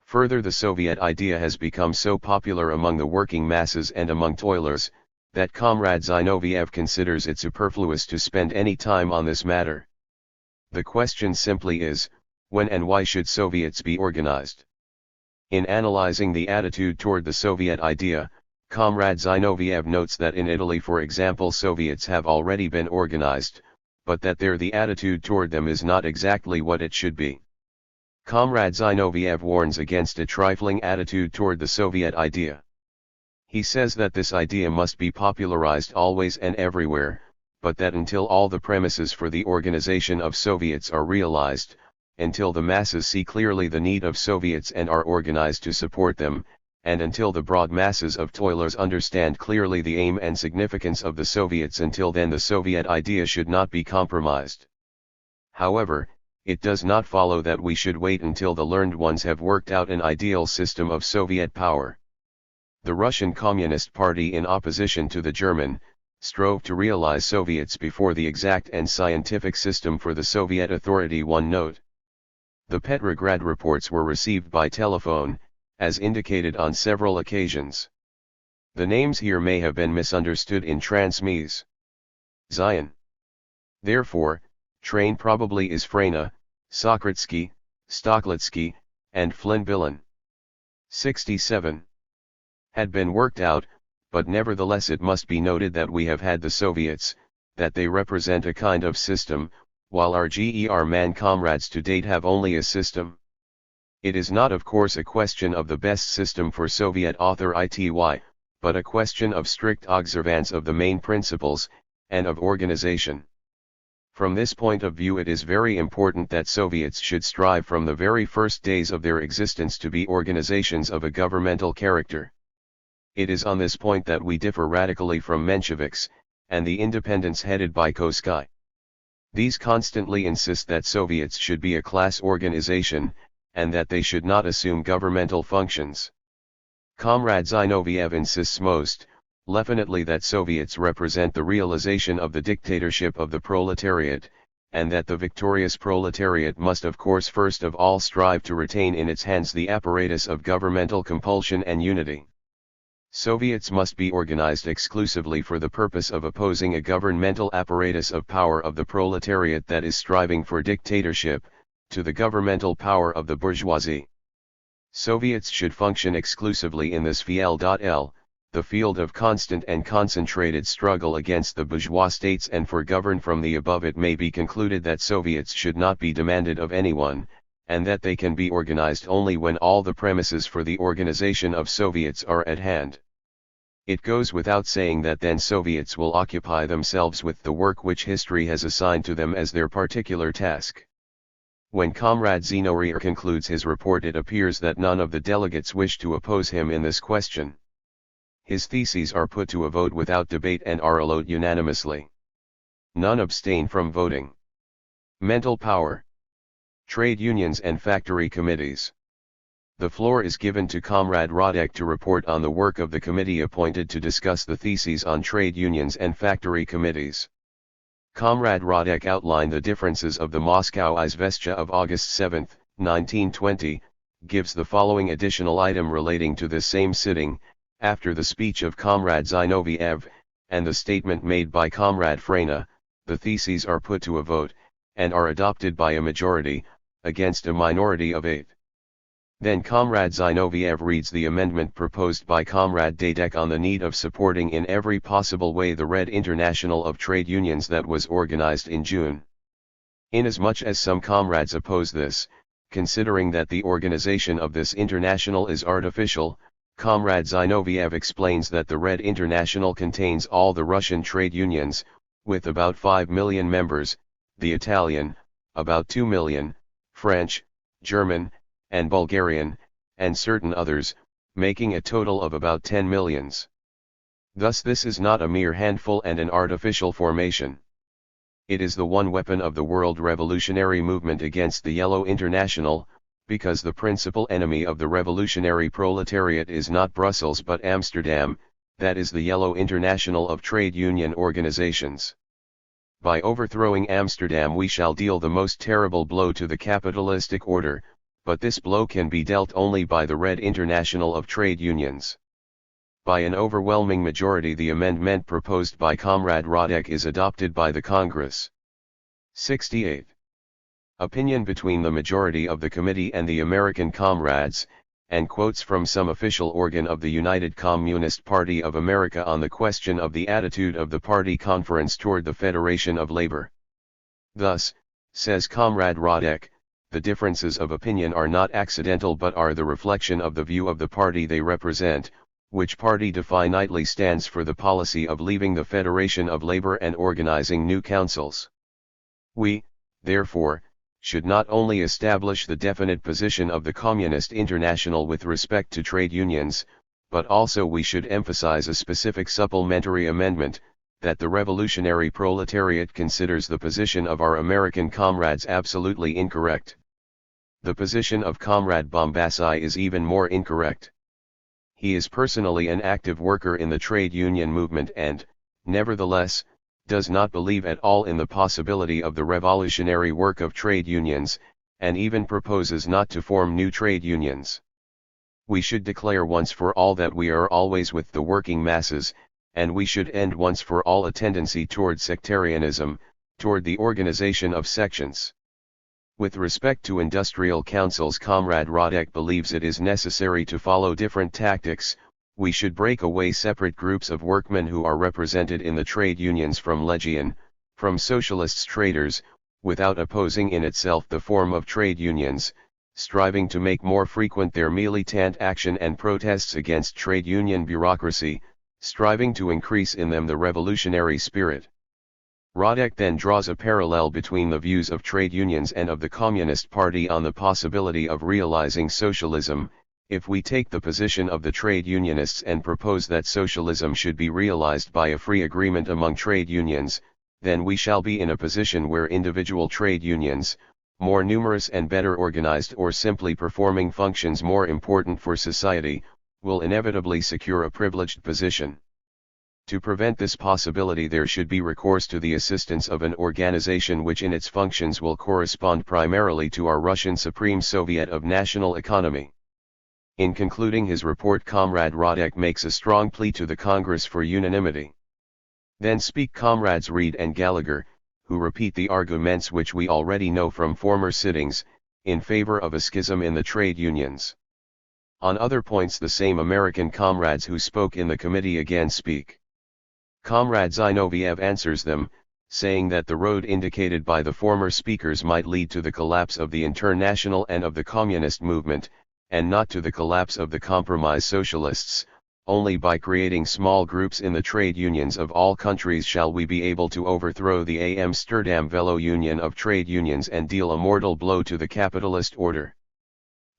Further, the Soviet idea has become so popular among the working masses and among toilers, that Comrade Zinoviev considers it superfluous to spend any time on this matter. The question simply is, when and why should Soviets be organized? In analyzing the attitude toward the Soviet idea, Comrade Zinoviev notes that in Italy, for example, Soviets have already been organized, but that there the attitude toward them is not exactly what it should be. Comrade Zinoviev warns against a trifling attitude toward the Soviet idea. He says that this idea must be popularized always and everywhere, but that until all the premises for the organization of Soviets are realized, until the masses see clearly the need of Soviets and are organized to support them, and until the broad masses of toilers understand clearly the aim and significance of the Soviets, until then the Soviet idea should not be compromised. However, it does not follow that we should wait until the learned ones have worked out an ideal system of Soviet power. The Russian Communist Party, in opposition to the German, strove to realize Soviets before the exact and scientific system for the Soviet authority. One note: the Petrograd reports were received by telephone, as indicated on several occasions. The names here may have been misunderstood in transmise. Zion. Therefore, Train probably is Frena, Sokritsky, Stoklitsky, and Flynn-Billen. 67. Had been worked out, but nevertheless it must be noted that we have had the Soviets, that they represent a kind of system, while our GER-man comrades to date have only a system. It is not of course a question of the best system for Soviet author ity, but a question of strict observance of the main principles, and of organization. From this point of view, it is very important that Soviets should strive from the very first days of their existence to be organizations of a governmental character. It is on this point that we differ radically from Mensheviks, and the independents headed by Kosky. These constantly insist that Soviets should be a class organization, and that they should not assume governmental functions. Comrade Zinoviev insists most definitely that Soviets represent the realization of the dictatorship of the proletariat, and that the victorious proletariat must of course first of all strive to retain in its hands the apparatus of governmental compulsion and unity. Soviets must be organized exclusively for the purpose of opposing a governmental apparatus of power of the proletariat that is striving for dictatorship, to the governmental power of the bourgeoisie. Soviets should function exclusively in this field, the field of constant and concentrated struggle against the bourgeois states, and for govern from the above it may be concluded that Soviets should not be demanded of anyone, and that they can be organized only when all the premises for the organization of Soviets are at hand. It goes without saying that then Soviets will occupy themselves with the work which history has assigned to them as their particular task. When Comrade Zinoviev concludes his report, it appears that none of the delegates wish to oppose him in this question. His theses are put to a vote without debate and are allowed unanimously. None abstain from voting. Mental power. Trade unions and factory committees. The floor is given to Comrade Radek to report on the work of the committee appointed to discuss the theses on trade unions and factory committees. Comrade Radek outlined the differences of the Moscow Izvestia of August 7, 1920, gives the following additional item relating to this same sitting: after the speech of Comrade Zinoviev, and the statement made by Comrade Frena, the theses are put to a vote, and are adopted by a majority, against a minority of 8. Then Comrade Zinoviev reads the amendment proposed by Comrade Dadek on the need of supporting in every possible way the Red International of Trade Unions that was organized in June. Inasmuch as some comrades oppose this, considering that the organization of this international is artificial, Comrade Zinoviev explains that the Red International contains all the Russian trade unions, with about 5 million members, the Italian, about 2 million, French, German, and Bulgarian, and certain others, making a total of about 10 millions. Thus this is not a mere handful and an artificial formation. It is the one weapon of the world revolutionary movement against the Yellow International, because the principal enemy of the revolutionary proletariat is not Brussels but Amsterdam, that is the Yellow International of trade union organizations. By overthrowing Amsterdam we shall deal the most terrible blow to the capitalistic order, but this blow can be dealt only by the Red International of trade unions. By an overwhelming majority the amendment proposed by Comrade Radek is adopted by the Congress. 68. Opinion between the majority of the committee and the American comrades, and quotes from some official organ of the United Communist Party of America on the question of the attitude of the party conference toward the Federation of Labor. Thus, says Comrade Radek, the differences of opinion are not accidental but are the reflection of the view of the party they represent, which party definitely stands for the policy of leaving the Federation of Labor and organizing new councils. We, therefore, should not only establish the definite position of the Communist International with respect to trade unions, but also we should emphasize a specific supplementary amendment, that the revolutionary proletariat considers the position of our American comrades absolutely incorrect. The position of Comrade Bombassi is even more incorrect. He is personally an active worker in the trade union movement and, nevertheless, does not believe at all in the possibility of the revolutionary work of trade unions, and even proposes not to form new trade unions. We should declare once for all that we are always with the working masses, and we should end once for all a tendency toward sectarianism, toward the organization of sections. With respect to industrial councils, Comrade Radek believes it is necessary to follow different tactics. We should break away separate groups of workmen who are represented in the trade unions from Legion, from socialists traders, without opposing in itself the form of trade unions, striving to make more frequent their militant action and protests against trade union bureaucracy, striving to increase in them the revolutionary spirit. Radek then draws a parallel between the views of trade unions and of the Communist Party on the possibility of realizing socialism. If we take the position of the trade unionists and propose that socialism should be realized by a free agreement among trade unions, then we shall be in a position where individual trade unions, more numerous and better organized or simply performing functions more important for society, will inevitably secure a privileged position. To prevent this possibility there should be recourse to the assistance of an organization which in its functions will correspond primarily to our Russian Supreme Soviet of National Economy. In concluding his report, Comrade Radek makes a strong plea to the Congress for unanimity. Then speak Comrades Reed and Gallagher, who repeat the arguments which we already know from former sittings, in favor of a schism in the trade unions. On other points the same American comrades who spoke in the committee again speak. Comrade Zinoviev answers them, saying that the road indicated by the former speakers might lead to the collapse of the International and of the Communist movement, and not to the collapse of the compromise socialists. Only by creating small groups in the trade unions of all countries shall we be able to overthrow the Amsterdam Velo Union of trade unions and deal a mortal blow to the capitalist order.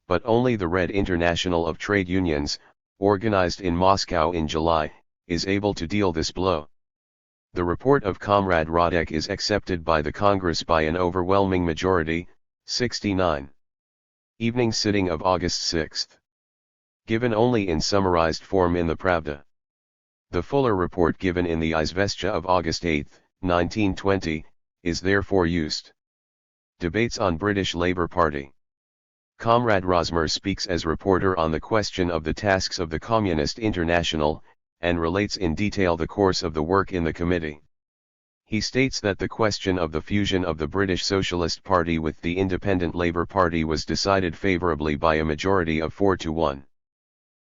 But only the Red International of trade unions, organized in Moscow in July, is able to deal this blow. The report of Comrade Radek is accepted by the Congress by an overwhelming majority, 69. Evening sitting of August 6. Given only in summarized form in the Pravda. The fuller report given in the Izvestia of August 8, 1920, is therefore used. Debates on British Labour Party. Comrade Rosmer speaks as reporter on the question of the tasks of the Communist International, and relates in detail the course of the work in the committee. He states that the question of the fusion of the British Socialist Party with the Independent Labour Party was decided favourably by a majority of 4-1.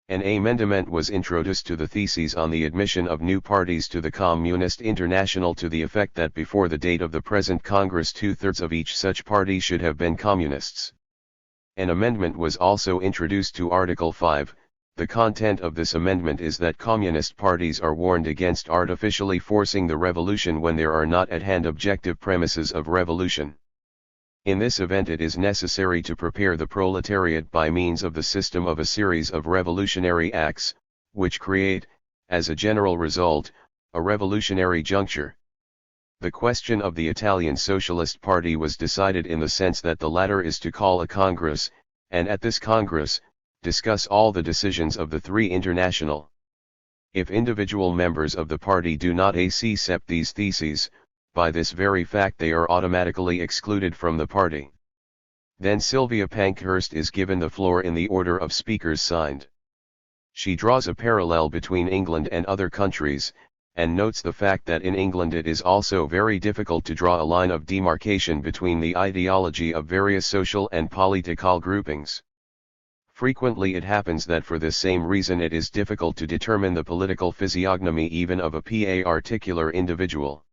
An amendment was introduced to the theses on the admission of new parties to the Communist International to the effect that before the date of the present Congress 2/3 of each such party should have been communists. An amendment was also introduced to Article 5. The content of this amendment is that communist parties are warned against artificially forcing the revolution when there are not at hand objective premises of revolution. In this event it is necessary to prepare the proletariat by means of the system of a series of revolutionary acts, which create, as a general result, a revolutionary juncture. The question of the Italian Socialist Party was decided in the sense that the latter is to call a Congress, and at this Congress, discuss all the decisions of the three international. If individual members of the party do not accept these theses, by this very fact they are automatically excluded from the party. Then Sylvia Pankhurst is given the floor in the order of speakers signed. She draws a parallel between England and other countries, and notes the fact that in England it is also very difficult to draw a line of demarcation between the ideology of various social and political groupings. Frequently it happens that for this same reason it is difficult to determine the political physiognomy even of a particular individual.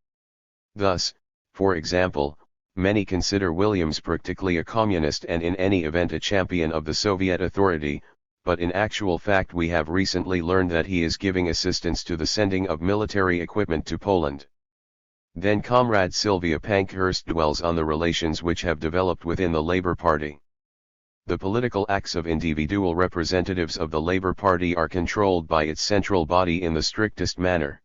Thus, for example, many consider Williams practically a communist and in any event a champion of the Soviet authority, but in actual fact we have recently learned that he is giving assistance to the sending of military equipment to Poland. Then Comrade Sylvia Pankhurst dwells on the relations which have developed within the Labour Party. The political acts of individual representatives of the Labour Party are controlled by its central body in the strictest manner.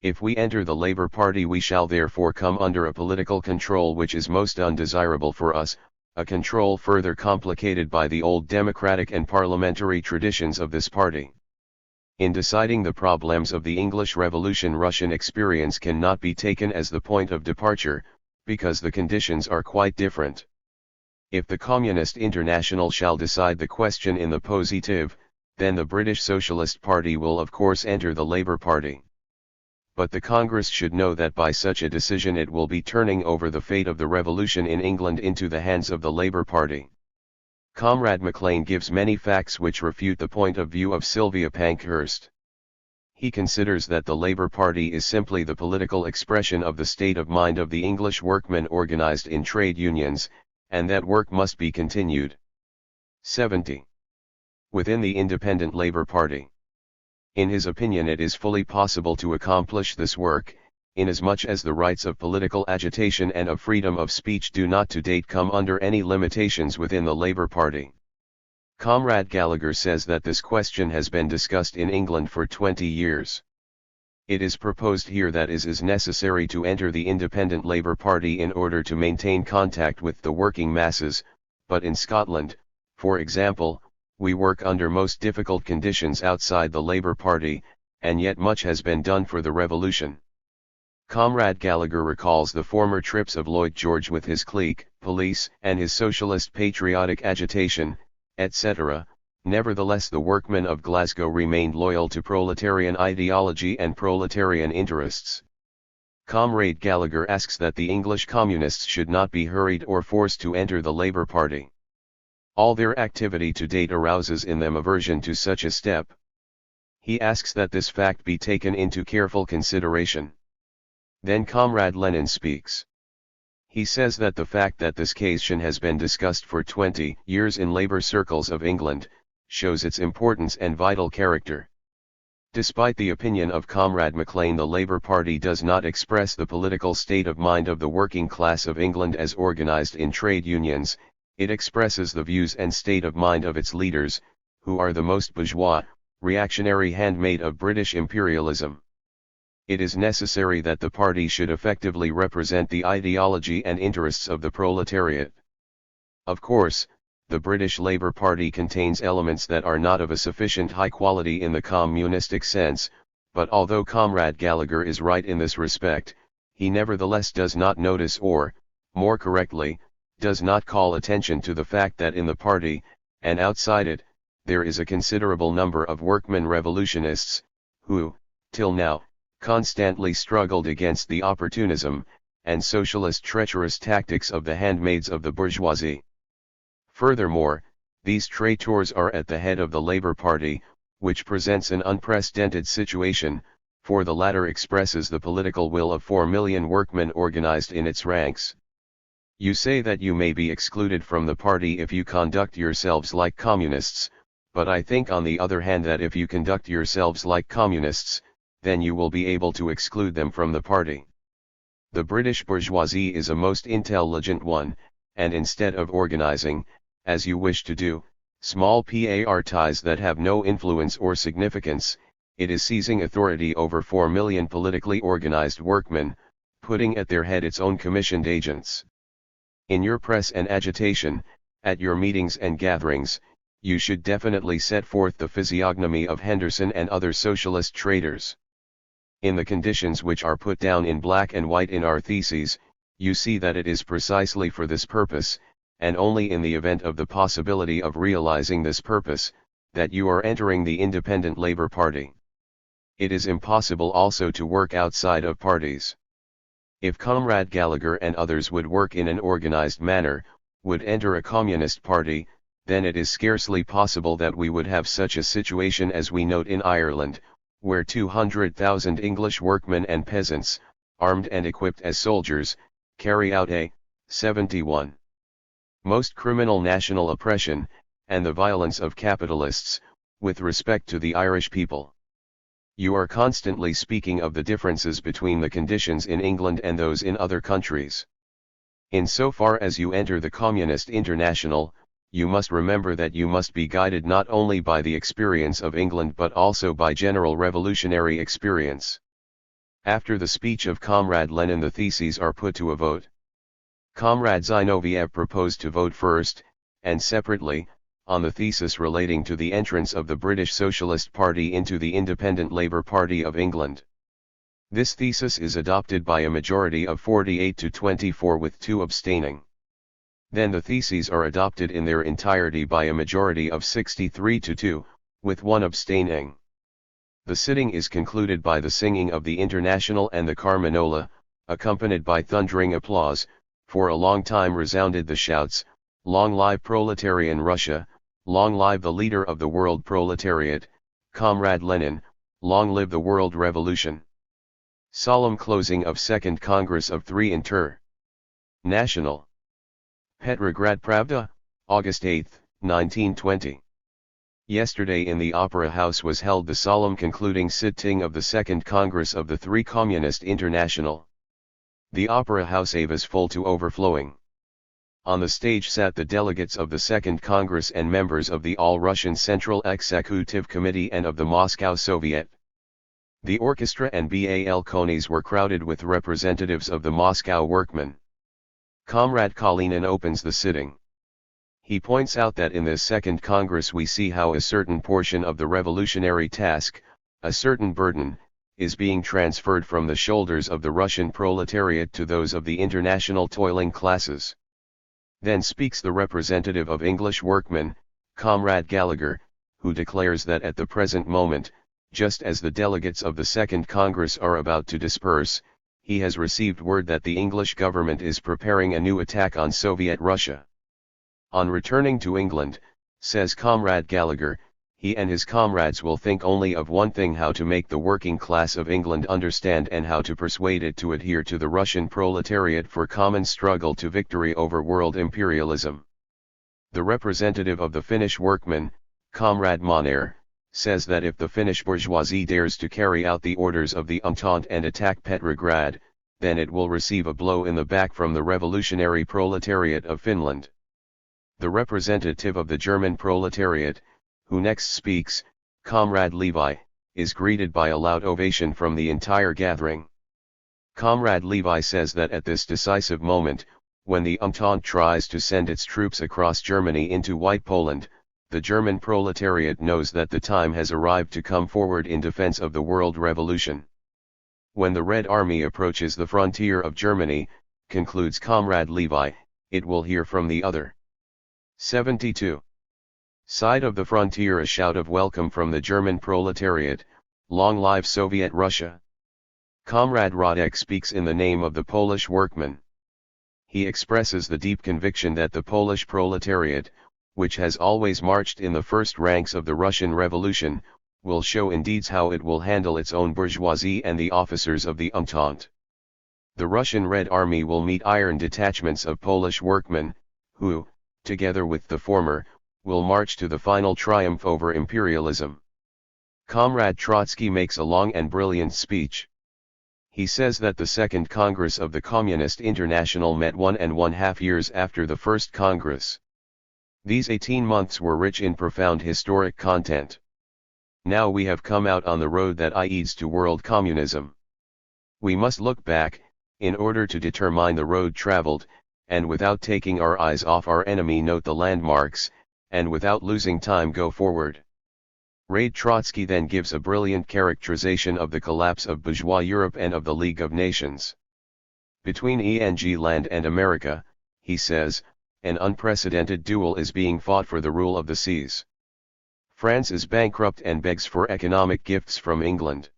If we enter the Labour Party we shall therefore come under a political control which is most undesirable for us, a control further complicated by the old democratic and parliamentary traditions of this party. In deciding the problems of the English Revolution, Russian experience cannot be taken as the point of departure, because the conditions are quite different. If the Communist International shall decide the question in the positive, then the British Socialist Party will of course enter the Labour Party. But the Congress should know that by such a decision it will be turning over the fate of the revolution in England into the hands of the Labour Party. Comrade Maclean gives many facts which refute the point of view of Sylvia Pankhurst. He considers that the Labour Party is simply the political expression of the state of mind of the English workmen organised in trade unions, and that work must be continued. 70. Within the Independent Labour Party. In his opinion it is fully possible to accomplish this work, inasmuch as the rights of political agitation and of freedom of speech do not to date come under any limitations within the Labour Party. Comrade Gallagher says that this question has been discussed in England for 20 years. It is proposed here that it is necessary to enter the Independent Labour Party in order to maintain contact with the working masses, but in Scotland, for example, we work under most difficult conditions outside the Labour Party, and yet much has been done for the revolution. Comrade Gallagher recalls the former trips of Lloyd George with his clique, police, and his socialist patriotic agitation, etc. Nevertheless, the workmen of Glasgow remained loyal to proletarian ideology and proletarian interests. Comrade Gallagher asks that the English communists should not be hurried or forced to enter the Labour Party. All their activity to date arouses in them aversion to such a step. He asks that this fact be taken into careful consideration. Then Comrade Lenin speaks. He says that the fact that this question has been discussed for 20 years in labour circles of England, shows its importance and vital character. Despite the opinion of Comrade Maclean, the Labour Party does not express the political state of mind of the working class of England as organised in trade unions. It expresses the views and state of mind of its leaders, who are the most bourgeois, reactionary handmaid of British imperialism. It is necessary that the party should effectively represent the ideology and interests of the proletariat. Of course, the British Labour Party contains elements that are not of a sufficient high quality in the communistic sense, but although Comrade Gallagher is right in this respect, he nevertheless does not notice or, more correctly, does not call attention to the fact that in the party, and outside it, there is a considerable number of workmen revolutionists, who, till now, constantly struggled against the opportunism and socialist treacherous tactics of the handmaids of the bourgeoisie. Furthermore, these traitors are at the head of the Labour Party, which presents an unprecedented situation, for the latter expresses the political will of 4 million workmen organized in its ranks. You say that you may be excluded from the party if you conduct yourselves like communists, but I think on the other hand that if you conduct yourselves like communists, then you will be able to exclude them from the party. The British bourgeoisie is a most intelligent one, and instead of organizing, as you wish to do, small parties that have no influence or significance, it is seizing authority over 4 million politically organized workmen, putting at their head its own commissioned agents. In your press and agitation, at your meetings and gatherings, you should definitely set forth the physiognomy of Henderson and other socialist traitors. In the conditions which are put down in black and white in our theses, you see that it is precisely for this purpose, and only in the event of the possibility of realizing this purpose, that you are entering the Independent Labour Party. It is impossible also to work outside of parties. If Comrade Gallagher and others would work in an organized manner, would enter a communist party, then it is scarcely possible that we would have such a situation as we note in Ireland, where 200,000 English workmen and peasants, armed and equipped as soldiers, carry out a 71. Most criminal national oppression, and the violence of capitalists, with respect to the Irish people. You are constantly speaking of the differences between the conditions in England and those in other countries. In so far as you enter the Communist International, you must remember that you must be guided not only by the experience of England but also by general revolutionary experience. After the speech of Comrade Lenin, the theses are put to a vote. Comrade Zinoviev proposed to vote first, and separately, on the thesis relating to the entrance of the British Socialist Party into the Independent Labour Party of England. This thesis is adopted by a majority of 48 to 24 with 2 abstaining. Then the theses are adopted in their entirety by a majority of 63 to 2, with 1 abstaining. The sitting is concluded by the singing of the International and the Carminola, accompanied by thundering applause. For a long time resounded the shouts, "Long live proletarian Russia, long live the leader of the world proletariat, Comrade Lenin, long live the world revolution." Solemn closing of Second Congress of 3 National. Petrograd Pravda, August 8, 1920. Yesterday in the Opera House was held the solemn concluding sitting of the Second Congress of the 3 Communist International. The Opera House was full to overflowing. On the stage sat the delegates of the Second Congress and members of the All-Russian Central Executive Committee and of the Moscow Soviet. The orchestra and balconies were crowded with representatives of the Moscow workmen. Comrade Kalinin opens the sitting. He points out that in this Second Congress we see how a certain portion of the revolutionary task, a certain burden, is being transferred from the shoulders of the Russian proletariat to those of the international toiling classes. Then speaks the representative of English workmen, Comrade Gallagher, who declares that at the present moment, just as the delegates of the Second Congress are about to disperse, he has received word that the English government is preparing a new attack on Soviet Russia. On returning to England, says Comrade Gallagher, he and his comrades will think only of one thing: how to make the working class of England understand and how to persuade it to adhere to the Russian proletariat for common struggle to victory over world imperialism. The representative of the Finnish workmen, Comrade Monair, says that if the Finnish bourgeoisie dares to carry out the orders of the Entente and attack Petrograd, then it will receive a blow in the back from the revolutionary proletariat of Finland. The representative of the German proletariat, who next speaks, Comrade Levi, is greeted by a loud ovation from the entire gathering. Comrade Levi says that at this decisive moment, when the Entente tries to send its troops across Germany into White Poland, the German proletariat knows that the time has arrived to come forward in defense of the world revolution. When the Red Army approaches the frontier of Germany, concludes Comrade Levi, it will hear from the other 72. Side of the frontier a shout of welcome from the German proletariat, "Long live Soviet Russia!" Comrade Radek speaks in the name of the Polish workmen. He expresses the deep conviction that the Polish proletariat, which has always marched in the first ranks of the Russian Revolution, will show in deeds how it will handle its own bourgeoisie and the officers of the Entente. The Russian Red Army will meet iron detachments of Polish workmen, who, together with the former, will march to the final triumph over imperialism. Comrade Trotsky makes a long and brilliant speech. He says that the Second Congress of the Communist International met 1.5 years after the First Congress. These 18 months were rich in profound historic content. Now we have come out on the road that leads to world communism. We must look back, in order to determine the road traveled, and without taking our eyes off our enemy note the landmarks, and without losing time go forward. Rade Trotsky then gives a brilliant characterization of the collapse of bourgeois Europe and of the League of Nations. Between England and America, he says, an unprecedented duel is being fought for the rule of the seas. France is bankrupt and begs for economic gifts from England.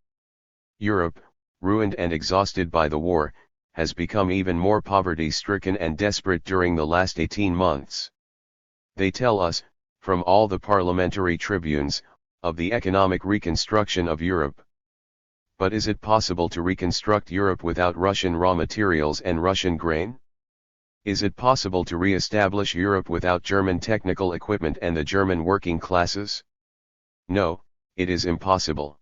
Europe, ruined and exhausted by the war, has become even more poverty-stricken and desperate during the last 18 months. They tell us, from all the parliamentary tribunes, of the economic reconstruction of Europe. But is it possible to reconstruct Europe without Russian raw materials and Russian grain? Is it possible to re-establish Europe without German technical equipment and the German working classes? No, it is impossible.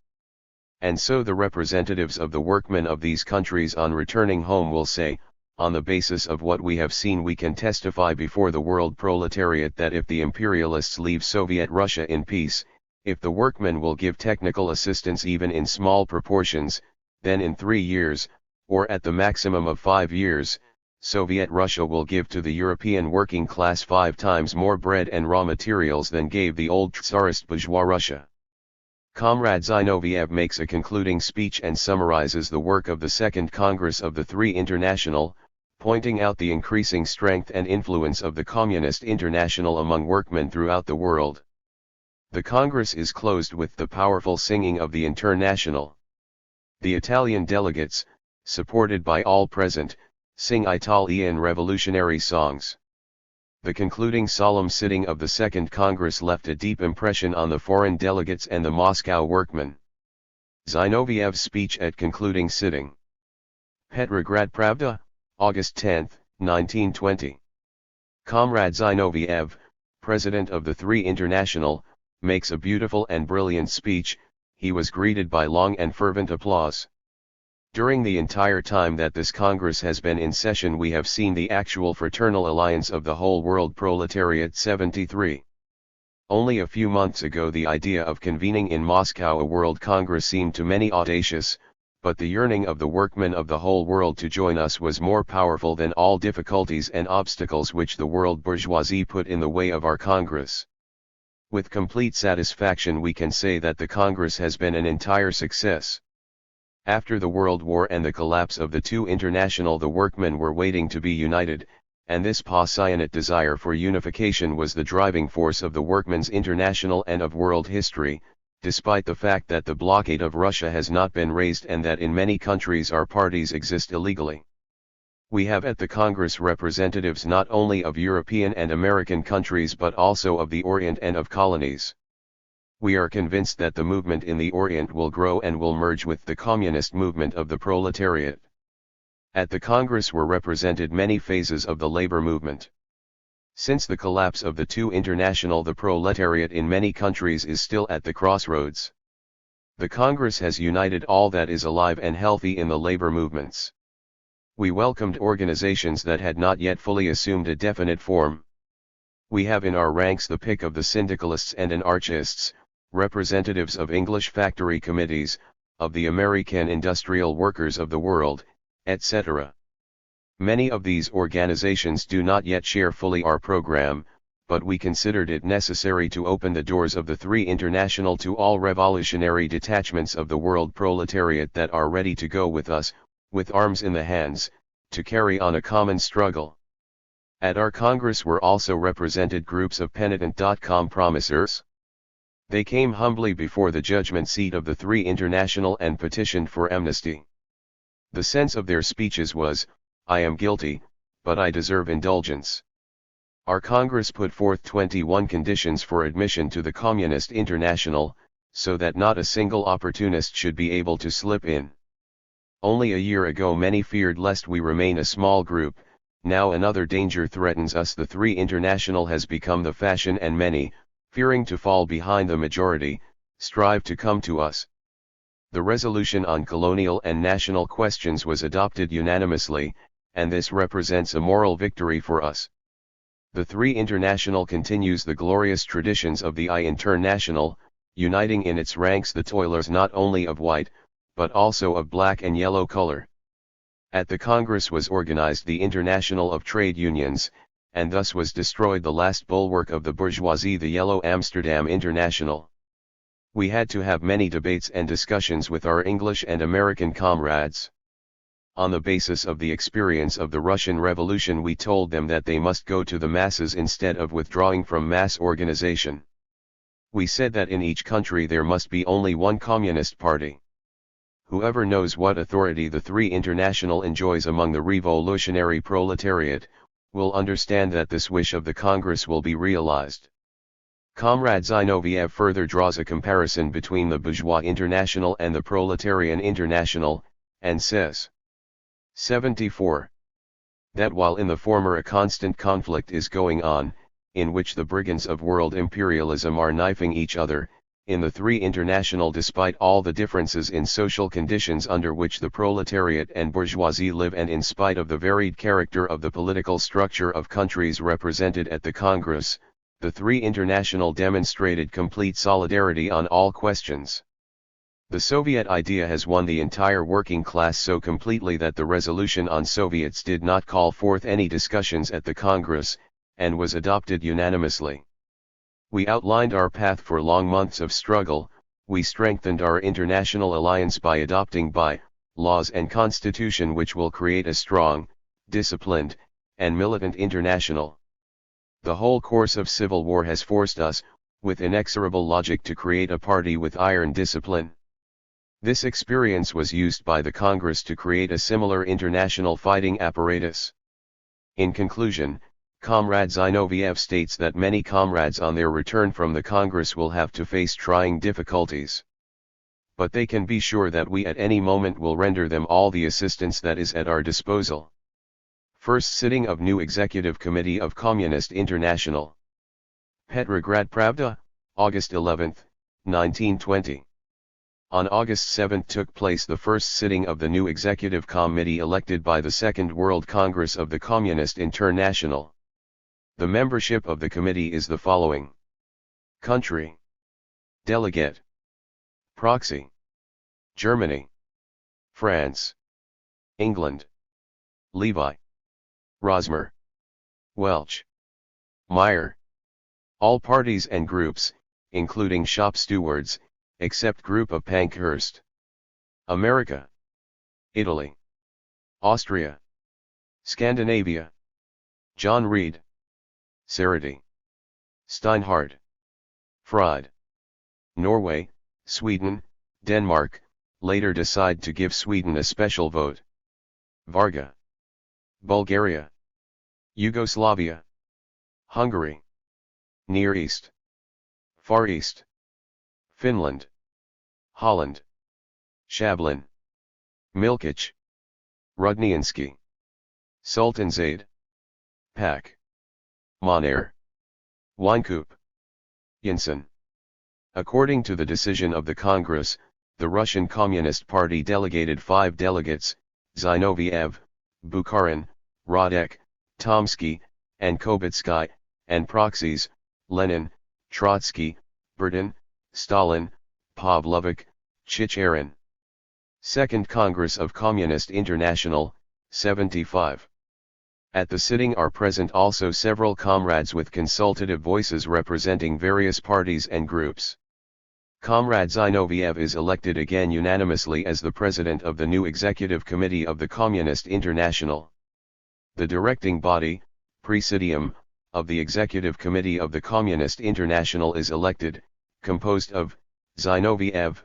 And so the representatives of the workmen of these countries on returning home will say, on the basis of what we have seen we can testify before the world proletariat that if the imperialists leave Soviet Russia in peace, if the workmen will give technical assistance even in small proportions, then in 3 years, or at the maximum of 5 years, Soviet Russia will give to the European working class 5 times more bread and raw materials than gave the old Tsarist bourgeois Russia. Comrade Zinoviev makes a concluding speech and summarizes the work of the Second Congress of the Three International, pointing out the increasing strength and influence of the Communist International among workmen throughout the world. The Congress is closed with the powerful singing of the International. The Italian delegates, supported by all present, sing Italian revolutionary songs. The concluding solemn sitting of the Second Congress left a deep impression on the foreign delegates and the Moscow workmen. Zinoviev's speech at concluding sitting. Petrograd Pravda, August 10, 1920. Comrade Zinoviev, President of the Three International, makes a beautiful and brilliant speech. He was greeted by long and fervent applause. During the entire time that this Congress has been in session we have seen the actual fraternal alliance of the whole world proletariat 73. Only a few months ago the idea of convening in Moscow a World Congress seemed to many audacious, but the yearning of the workmen of the whole world to join us was more powerful than all difficulties and obstacles which the world bourgeoisie put in the way of our Congress. With complete satisfaction we can say that the Congress has been an entire success. After the World War and the collapse of the two international the workmen were waiting to be united, and this passionate desire for unification was the driving force of the Workmen's International and of world history, despite the fact that the blockade of Russia has not been raised and that in many countries our parties exist illegally. We have at the Congress representatives not only of European and American countries but also of the Orient and of colonies. We are convinced that the movement in the Orient will grow and will merge with the communist movement of the proletariat. At the Congress were represented many phases of the labor movement. Since the collapse of the two international the proletariat in many countries is still at the crossroads. The Congress has united all that is alive and healthy in the labor movements. We welcomed organizations that had not yet fully assumed a definite form. We have in our ranks the pick of the syndicalists and anarchists, representatives of English factory committees, of the American industrial workers of the world, etc. Many of these organizations do not yet share fully our program, but we considered it necessary to open the doors of the Three International to all revolutionary detachments of the world proletariat that are ready to go with us, with arms in the hands, to carry on a common struggle. At our Congress were also represented groups of penitent compromisers. They came humbly before the judgment seat of the Three International and petitioned for amnesty. The sense of their speeches was, "I am guilty, but I deserve indulgence." Our Congress put forth 21 conditions for admission to the Communist International, so that not a single opportunist should be able to slip in. Only a year ago many feared lest we remain a small group. Now another danger threatens us. The Three International has become the fashion, and many, fearing to fall behind the majority, strive to come to us. The resolution on colonial and national questions was adopted unanimously, and this represents a moral victory for us. The Three International continues the glorious traditions of the International, uniting in its ranks the toilers not only of white, but also of black and yellow color. At the Congress was organized the International of Trade Unions, and thus was destroyed the last bulwark of the bourgeoisie, the Yellow Amsterdam International. We had to have many debates and discussions with our English and American comrades. On the basis of the experience of the Russian Revolution, we told them that they must go to the masses instead of withdrawing from mass organization. We said that in each country there must be only one communist party. Whoever knows what authority the Three International enjoys among the revolutionary proletariat, will understand that this wish of the Congress will be realized. Comrade Zinoviev further draws a comparison between the Bourgeois International and the Proletarian International, and says, 74. That while in the former a constant conflict is going on, in which the brigands of world imperialism are knifing each other, in the Three International, despite all the differences in social conditions under which the proletariat and bourgeoisie live, and in spite of the varied character of the political structure of countries represented at the Congress, the Three International demonstrated complete solidarity on all questions. The Soviet idea has won the entire working class so completely that the resolution on Soviets did not call forth any discussions at the Congress, and was adopted unanimously. We outlined our path for long months of struggle. We strengthened our international alliance by adopting laws and constitution which will create a strong, disciplined, and militant international. The whole course of civil war has forced us, with inexorable logic, to create a party with iron discipline. This experience was used by the Congress to create a similar international fighting apparatus. In conclusion, Comrade Zinoviev states that many comrades on their return from the Congress will have to face trying difficulties. But they can be sure that we at any moment will render them all the assistance that is at our disposal. First sitting of new Executive Committee of Communist International. Petrograd Pravda, August 11, 1920. On August 7 took place the first sitting of the new Executive Committee elected by the Second World Congress of the Communist International. The membership of the committee is the following. Country. Delegate. Proxy. Germany. France. England. Levi. Rosmer. Welch. Meyer. All parties and groups, including shop stewards, except group of Pankhurst. America. Italy. Austria. Scandinavia. John Reed. Sarati. Steinhardt. Fried. Norway, Sweden, Denmark, later decide to give Sweden a special vote. Varga. Bulgaria. Yugoslavia. Hungary. Near East. Far East. Finland. Holland. Shablin. Milkic. Rudniansky. Sultanzade. Pak. Monair. Weinkoop. Yinsen. According to the decision of the Congress, the Russian Communist Party delegated 5 delegates, Zinoviev, Bukharin, Radek, Tomsky, and Kobetsky, and proxies, Lenin, Trotsky, Bertin, Stalin, Pavlovich, Chicherin. Second Congress of Communist International, 75. At the sitting are present also several comrades with consultative voices representing various parties and groups. Comrade Zinoviev is elected again unanimously as the president of the new Executive Committee of the Communist International. The directing body, Presidium, of the Executive Committee of the Communist International is elected, composed of Zinoviev,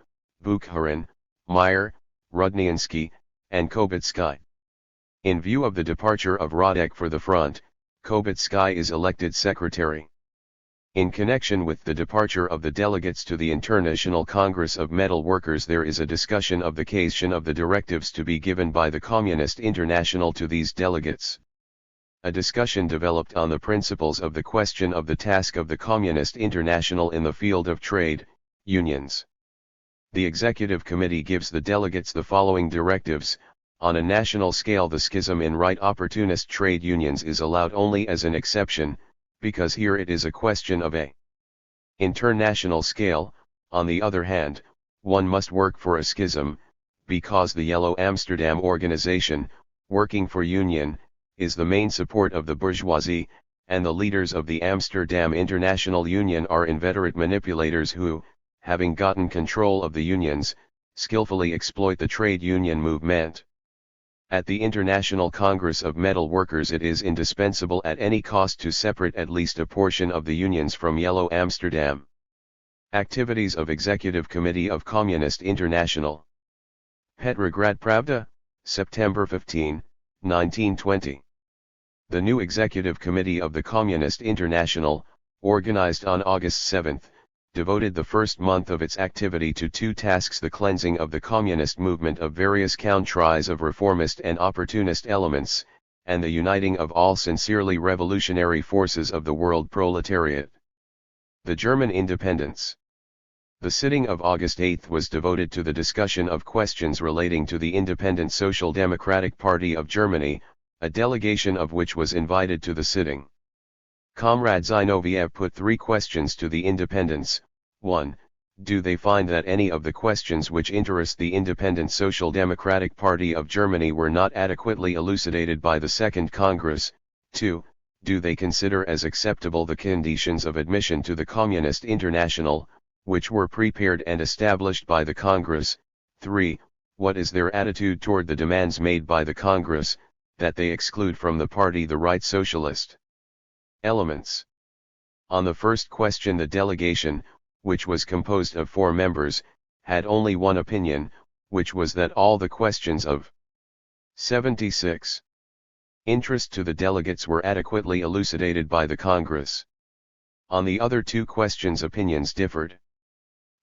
Bukharin, Meyer, Rudniansky, and Kobetsky. In view of the departure of Radek for the front, Kobetsky is elected secretary. In connection with the departure of the delegates to the International Congress of Metal Workers, there is a discussion of the question of the directives to be given by the Communist International to these delegates. A discussion developed on the principles of the question of the task of the Communist International in the field of trade unions. The Executive Committee gives the delegates the following directives. On a national scale, the schism in right opportunist trade unions is allowed only as an exception, because here it is a question of a international scale. On the other hand, one must work for a schism, because the Yellow Amsterdam organization, working for union, is the main support of the bourgeoisie, and the leaders of the Amsterdam International Union are inveterate manipulators who, having gotten control of the unions, skillfully exploit the trade union movement. At the International Congress of Metal Workers, it is indispensable at any cost to separate at least a portion of the unions from Yellow Amsterdam. Activities of Executive Committee of Communist International. Petrograd Pravda, September 15, 1920. The new Executive Committee of the Communist International, organized on August 7, devoted the first month of its activity to two tasks: the cleansing of the communist movement of various countries of reformist and opportunist elements, and the uniting of all sincerely revolutionary forces of the world proletariat. The German independence. The sitting of August 8 was devoted to the discussion of questions relating to the Independent Social Democratic Party of Germany, a delegation of which was invited to the sitting. Comrade Zinoviev put three questions to the independents. 1. Do they find that any of the questions which interest the Independent Social Democratic Party of Germany were not adequately elucidated by the Second Congress? 2. Do they consider as acceptable the conditions of admission to the Communist International, which were prepared and established by the Congress? 3. What is their attitude toward the demands made by the Congress, that they exclude from the party the right socialist elements? On the first question, the delegation, which was composed of 4 members, had only one opinion, which was that all the questions of 76 interest to the delegates were adequately elucidated by the Congress. On the other 2 questions opinions differed.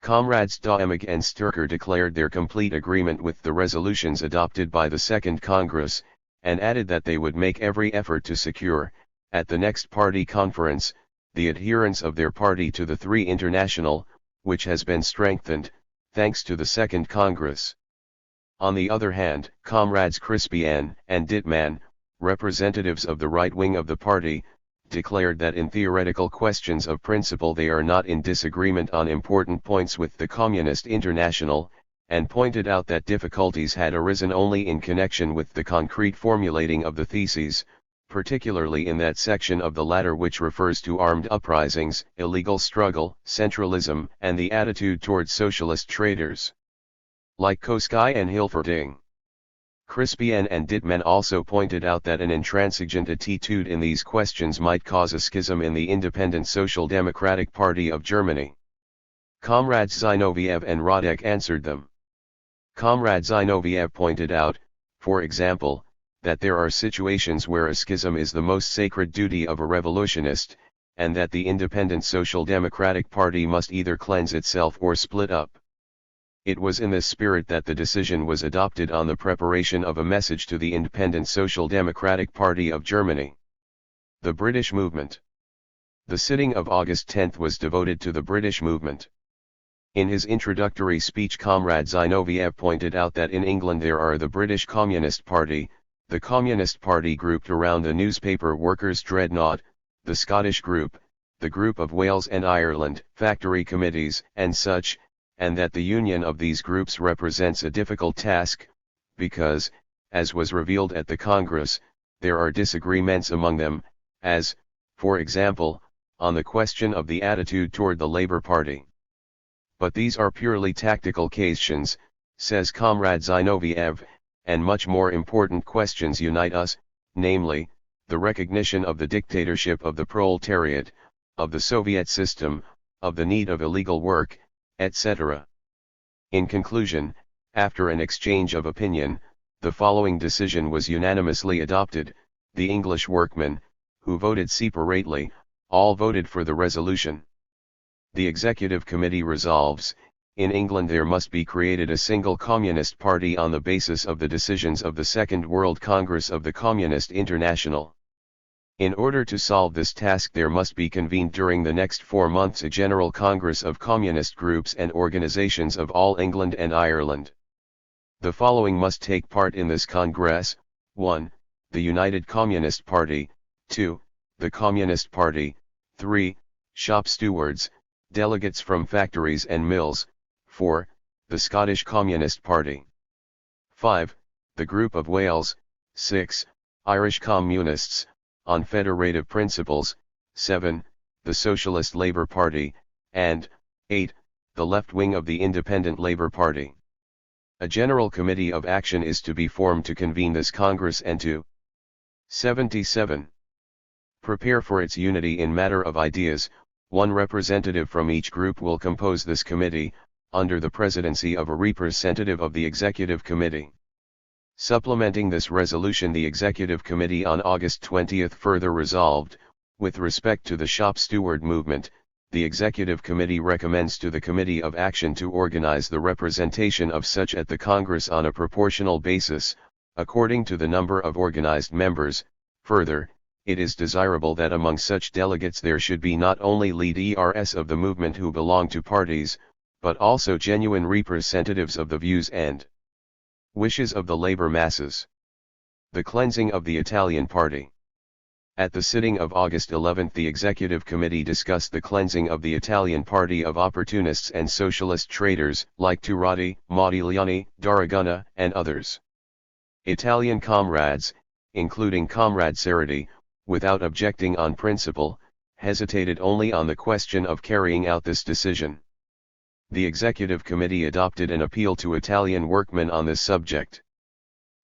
Comrades Doemig and Sturker declared their complete agreement with the resolutions adopted by the Second Congress, and added that they would make every effort to secure, at the next party conference, the adherence of their party to the Three International, which has been strengthened, thanks to the Second Congress. On the other hand, Comrades Crispien and Dittmann, representatives of the right wing of the party, declared that in theoretical questions of principle they are not in disagreement on important points with the Communist International, and pointed out that difficulties had arisen only in connection with the concrete formulating of the theses, particularly in that section of the latter which refers to armed uprisings, illegal struggle, centralism, and the attitude towards socialist traders. Like Kosky and Hilferding, Crispien and Dittmann also pointed out that an intransigent attitude in these questions might cause a schism in the Independent Social Democratic Party of Germany. Comrades Zinoviev and Radek answered them. Comrade Zinoviev pointed out, for example, that there are situations where a schism is the most sacred duty of a revolutionist, and that the Independent Social Democratic Party must either cleanse itself or split up. It was in this spirit that the decision was adopted on the preparation of a message to the Independent Social Democratic Party of Germany. The British movement. The sitting of August 10 was devoted to the British movement. In his introductory speech, Comrade Zinoviev pointed out that in England there are the British Communist Party, the Communist Party grouped around the newspaper Workers' Dreadnought, the Scottish group, the group of Wales and Ireland, factory committees, and such, and that the union of these groups represents a difficult task, because, as was revealed at the Congress, there are disagreements among them, as, for example, on the question of the attitude toward the Labour Party. But these are purely tactical questions, says Comrade Zinoviev, and much more important questions unite us, namely, the recognition of the dictatorship of the proletariat, of the Soviet system, of the need of illegal work, etc. In conclusion, after an exchange of opinion, the following decision was unanimously adopted: the English workmen, who voted separately, all voted for the resolution. The Executive Committee resolves, in England there must be created a single Communist Party on the basis of the decisions of the Second World Congress of the Communist International. In order to solve this task there must be convened during the next 4 months a General Congress of Communist groups and organizations of all England and Ireland. The following must take part in this Congress: 1. The United Communist Party, 2. The Communist Party, 3. Shop stewards, delegates from factories and mills, 4. The Scottish Communist Party, 5. The Group of Wales, 6. Irish Communists, on federative principles, 7. The Socialist Labour Party, and 8. The left wing of the Independent Labour Party. A General Committee of Action is to be formed to convene this Congress and to 77. Prepare for its unity in matter of ideas. One representative from each group will compose this committee, under the presidency of a representative of the Executive Committee. Supplementing this resolution, the Executive Committee on August 20 further resolved, with respect to the shop steward movement, the Executive Committee recommends to the Committee of Action to organize the representation of such at the Congress on a proportional basis, according to the number of organized members. Further, it is desirable that among such delegates there should be not only leaders of the movement who belong to parties, but also genuine representatives of the views and wishes of the labor masses. The cleansing of the Italian Party. At the sitting of August 11 the Executive Committee discussed the cleansing of the Italian Party of opportunists and socialist traitors, like Turati, Modigliani, D'Aragona, and others. Italian comrades, including Comrade Cerruti, without objecting on principle, hesitated only on the question of carrying out this decision. The Executive Committee adopted an appeal to Italian workmen on this subject.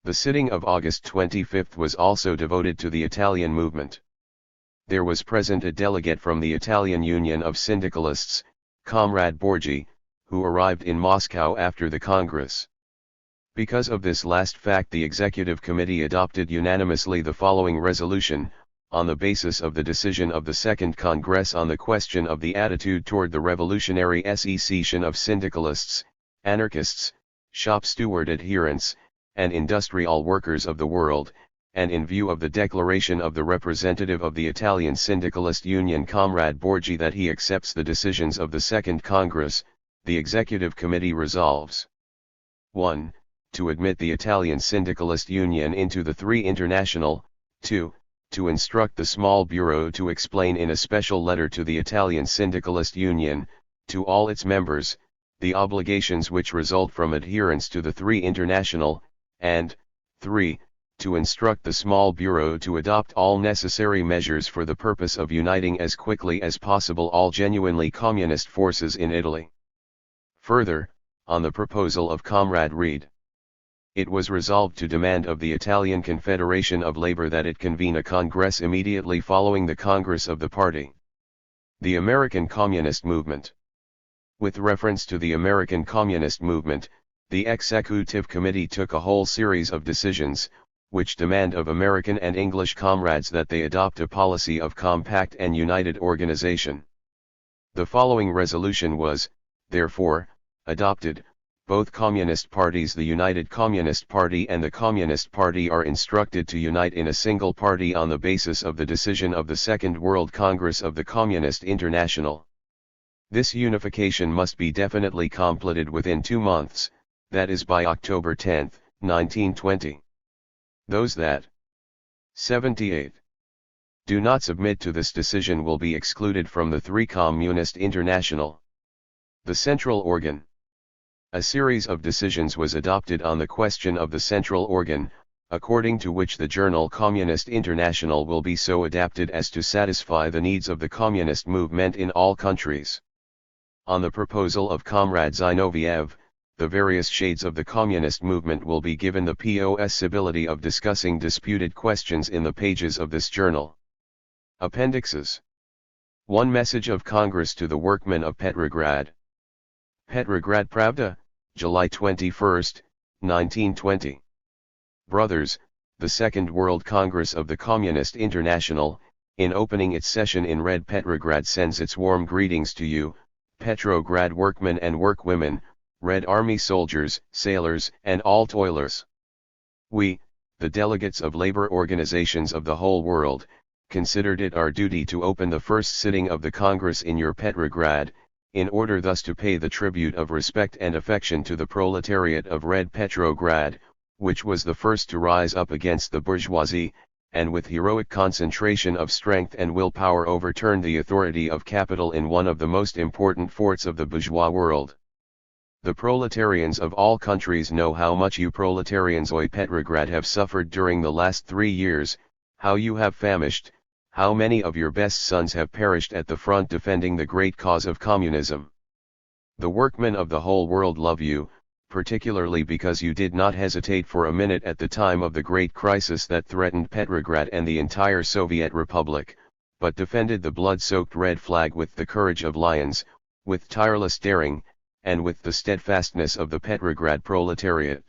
The sitting of August 25 was also devoted to the Italian movement. There was present a delegate from the Italian Union of Syndicalists, Comrade Borgi, who arrived in Moscow after the Congress. Because of this last fact, the Executive Committee adopted unanimously the following resolution: on the basis of the decision of the Second Congress on the question of the attitude toward the revolutionary secession of syndicalists, anarchists, shop steward adherents, and industrial workers of the world, and in view of the declaration of the representative of the Italian Syndicalist Union Comrade Borgi that he accepts the decisions of the Second Congress, the Executive Committee resolves: 1. To admit the Italian Syndicalist Union into the Three International. 2. To instruct the small bureau to explain in a special letter to the Italian Syndicalist Union, to all its members, the obligations which result from adherence to the Three International, and 3. To instruct the small bureau to adopt all necessary measures for the purpose of uniting as quickly as possible all genuinely communist forces in Italy. Further, on the proposal of Comrade Reed, it was resolved to demand of the Italian Confederation of Labor that it convene a Congress immediately following the Congress of the party. The American Communist Movement. With reference to the American Communist Movement, the Executive Committee took a whole series of decisions, which demand of American and English comrades that they adopt a policy of compact and united organization. The following resolution was, therefore, adopted. Both communist parties, the United Communist Party and the Communist Party, are instructed to unite in a single party on the basis of the decision of the Second World Congress of the Communist International. This unification must be definitely completed within 2 months, that is by October 10, 1920. Those that 78 do not submit to this decision will be excluded from the Three Communist International. The Central Organ. A series of decisions was adopted on the question of the central organ, according to which the journal Communist International will be so adapted as to satisfy the needs of the communist movement in all countries. On the proposal of Comrade Zinoviev, the various shades of the communist movement will be given the possibility of discussing disputed questions in the pages of this journal. Appendixes. 1. Message of Congress to the workmen of Petrograd. Petrograd Pravda, July 21, 1920. Brothers, the Second World Congress of the Communist International, in opening its session in Red Petrograd, sends its warm greetings to you, Petrograd workmen and workwomen, Red Army soldiers, sailors, and all toilers. We, the delegates of labor organizations of the whole world, considered it our duty to open the first sitting of the Congress in your Petrograd, in order thus to pay the tribute of respect and affection to the proletariat of Red Petrograd, which was the first to rise up against the bourgeoisie, and with heroic concentration of strength and willpower overturn the authority of capital in one of the most important forts of the bourgeois world. The proletarians of all countries know how much you proletarians of Petrograd have suffered during the last 3 years, how you have famished, how many of your best sons have perished at the front defending the great cause of communism. The workmen of the whole world love you, particularly because you did not hesitate for a minute at the time of the great crisis that threatened Petrograd and the entire Soviet Republic, but defended the blood-soaked red flag with the courage of lions, with tireless daring, and with the steadfastness of the Petrograd proletariat.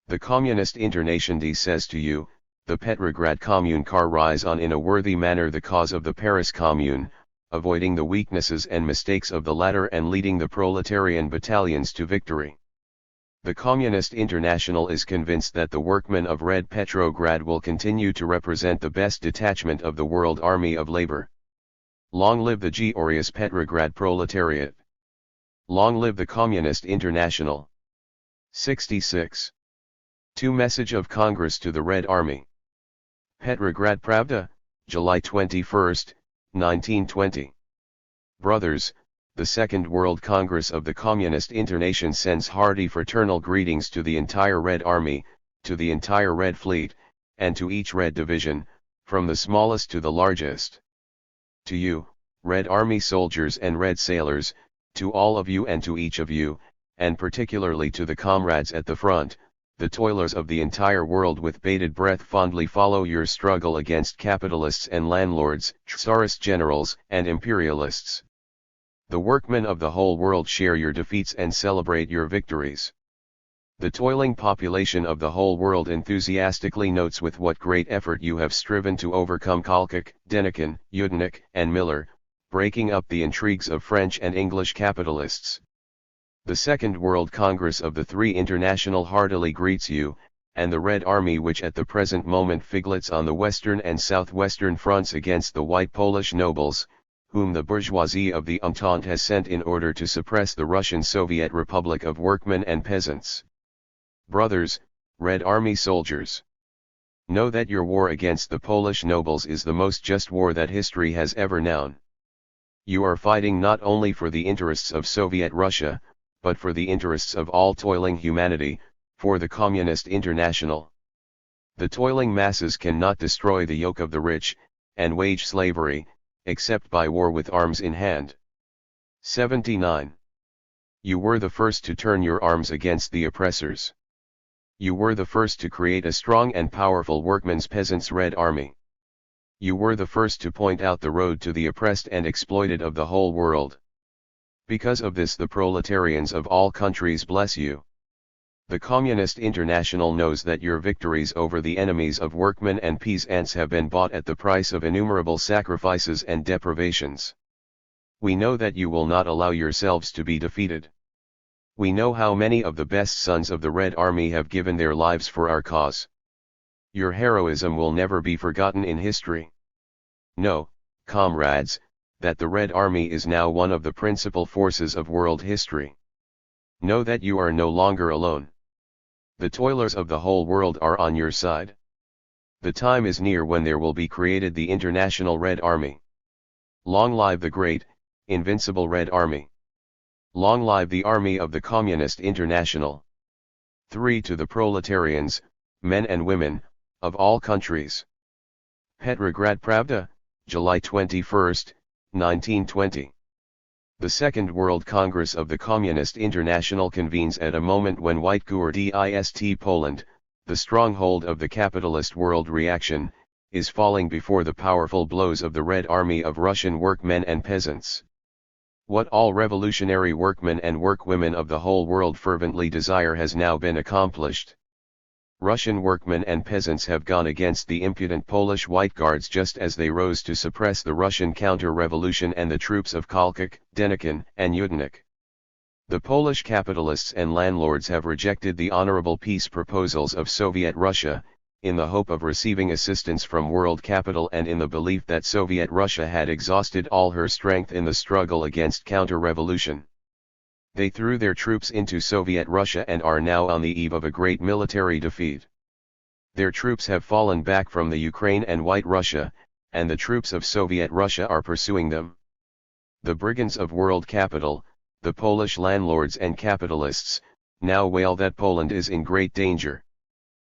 The Communist Internationale says to you, the Petrograd Commune car rise on in a worthy manner the cause of the Paris Commune, avoiding the weaknesses and mistakes of the latter and leading the proletarian battalions to victory. The Communist International is convinced that the workmen of Red Petrograd will continue to represent the best detachment of the World Army of Labor. Long live the glorious Petrograd proletariat! Long live the Communist International! 66. To Message of Congress to the Red Army. Petrograd Pravda, July 21, 1920. Brothers, the Second World Congress of the Communist International sends hearty fraternal greetings to the entire Red Army, to the entire Red Fleet, and to each Red Division, from the smallest to the largest. To you, Red Army soldiers and Red sailors, to all of you and to each of you, and particularly to the comrades at the front, the toilers of the entire world with bated breath fondly follow your struggle against capitalists and landlords, Tsarist generals and imperialists. The workmen of the whole world share your defeats and celebrate your victories. The toiling population of the whole world enthusiastically notes with what great effort you have striven to overcome Kalkak, Denikin, Yudenik, and Miller, breaking up the intrigues of French and English capitalists. The Second World Congress of the Three International heartily greets you, and the Red Army, which at the present moment figulets on the western and southwestern fronts against the white Polish nobles, whom the bourgeoisie of the Entente has sent in order to suppress the Russian Soviet Republic of workmen and peasants. Brothers, Red Army soldiers, know that your war against the Polish nobles is the most just war that history has ever known. You are fighting not only for the interests of Soviet Russia, but for the interests of all toiling humanity, for the Communist International. The toiling masses cannot destroy the yoke of the rich, and wage slavery, except by war with arms in hand. 79. You were the first to turn your arms against the oppressors. You were the first to create a strong and powerful workmen's peasants' Red Army. You were the first to point out the road to the oppressed and exploited of the whole world. Because of this, the proletarians of all countries bless you. The Communist International knows that your victories over the enemies of workmen and peasants have been bought at the price of innumerable sacrifices and deprivations. We know that you will not allow yourselves to be defeated. We know how many of the best sons of the Red Army have given their lives for our cause. Your heroism will never be forgotten in history. Know, comrades, that the Red Army is now one of the principal forces of world history. Know that you are no longer alone. The toilers of the whole world are on your side. The time is near when there will be created the International Red Army. Long live the great, invincible Red Army. Long live the Army of the Communist International. 3. To the proletarians, men and women, of all countries. Petrograd Pravda, July 21, 1920. The Second World Congress of the Communist International convenes at a moment when White Kurdist Poland, the stronghold of the capitalist world reaction, is falling before the powerful blows of the Red Army of Russian workmen and peasants. What all revolutionary workmen and workwomen of the whole world fervently desire has now been accomplished. Russian workmen and peasants have gone against the impudent Polish White Guards just as they rose to suppress the Russian counter-revolution and the troops of Kolchak, Denikin, and Yudenik. The Polish capitalists and landlords have rejected the honorable peace proposals of Soviet Russia, in the hope of receiving assistance from world capital and in the belief that Soviet Russia had exhausted all her strength in the struggle against counter-revolution. They threw their troops into Soviet Russia and are now on the eve of a great military defeat. Their troops have fallen back from the Ukraine and White Russia, and the troops of Soviet Russia are pursuing them. The brigands of world capital, the Polish landlords and capitalists, now wail that Poland is in great danger.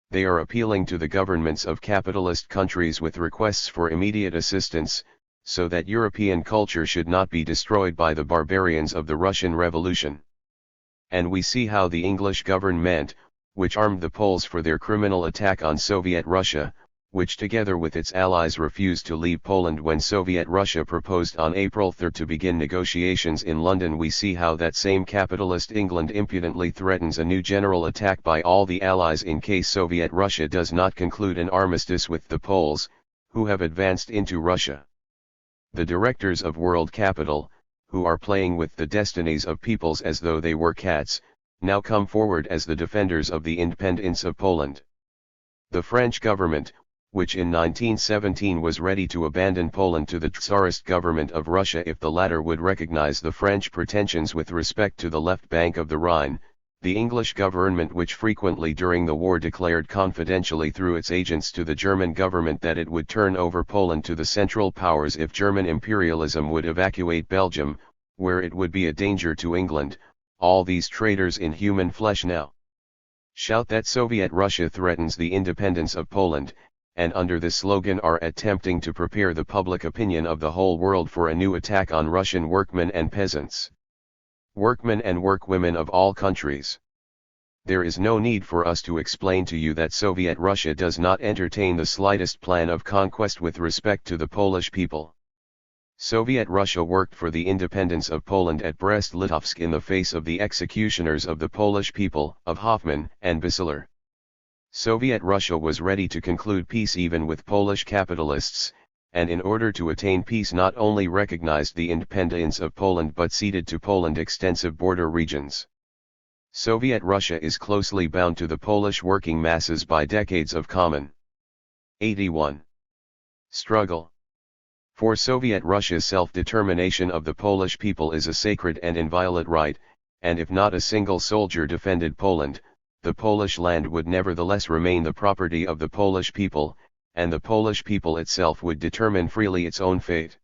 They are appealing to the governments of capitalist countries with requests for immediate assistance, so that European culture should not be destroyed by the barbarians of the Russian Revolution. And we see how the English government, which armed the Poles for their criminal attack on Soviet Russia, which together with its allies refused to leave Poland when Soviet Russia proposed on April 3 to begin negotiations in London. We see how that same capitalist England impudently threatens a new general attack by all the allies in case Soviet Russia does not conclude an armistice with the Poles, who have advanced into Russia. The directors of world capital, who are playing with the destinies of peoples as though they were cats, now come forward as the defenders of the independence of Poland. The French government, which in 1917 was ready to abandon Poland to the Tsarist government of Russia if the latter would recognize the French pretensions with respect to the left bank of the Rhine, the English government which frequently during the war declared confidentially through its agents to the German government that it would turn over Poland to the Central Powers if German imperialism would evacuate Belgium, where it would be a danger to England, all these traitors in human flesh now shout that Soviet Russia threatens the independence of Poland, and under this slogan are attempting to prepare the public opinion of the whole world for a new attack on Russian workmen and peasants. Workmen and workwomen of all countries. There is no need for us to explain to you that Soviet Russia does not entertain the slightest plan of conquest with respect to the Polish people. Soviet Russia worked for the independence of Poland at Brest-Litovsk in the face of the executioners of the Polish people, of Hoffman and Basilar. Soviet Russia was ready to conclude peace even with Polish capitalists, and in order to attain peace not only recognized the independence of Poland but ceded to Poland extensive border regions. Soviet Russia is closely bound to the Polish working masses by decades of common 81 struggle. For Soviet Russia, self-determination of the Polish people is a sacred and inviolate right, and if not a single soldier defended Poland, the Polish land would nevertheless remain the property of the Polish people, and the Polish people itself would determine freely its own fate.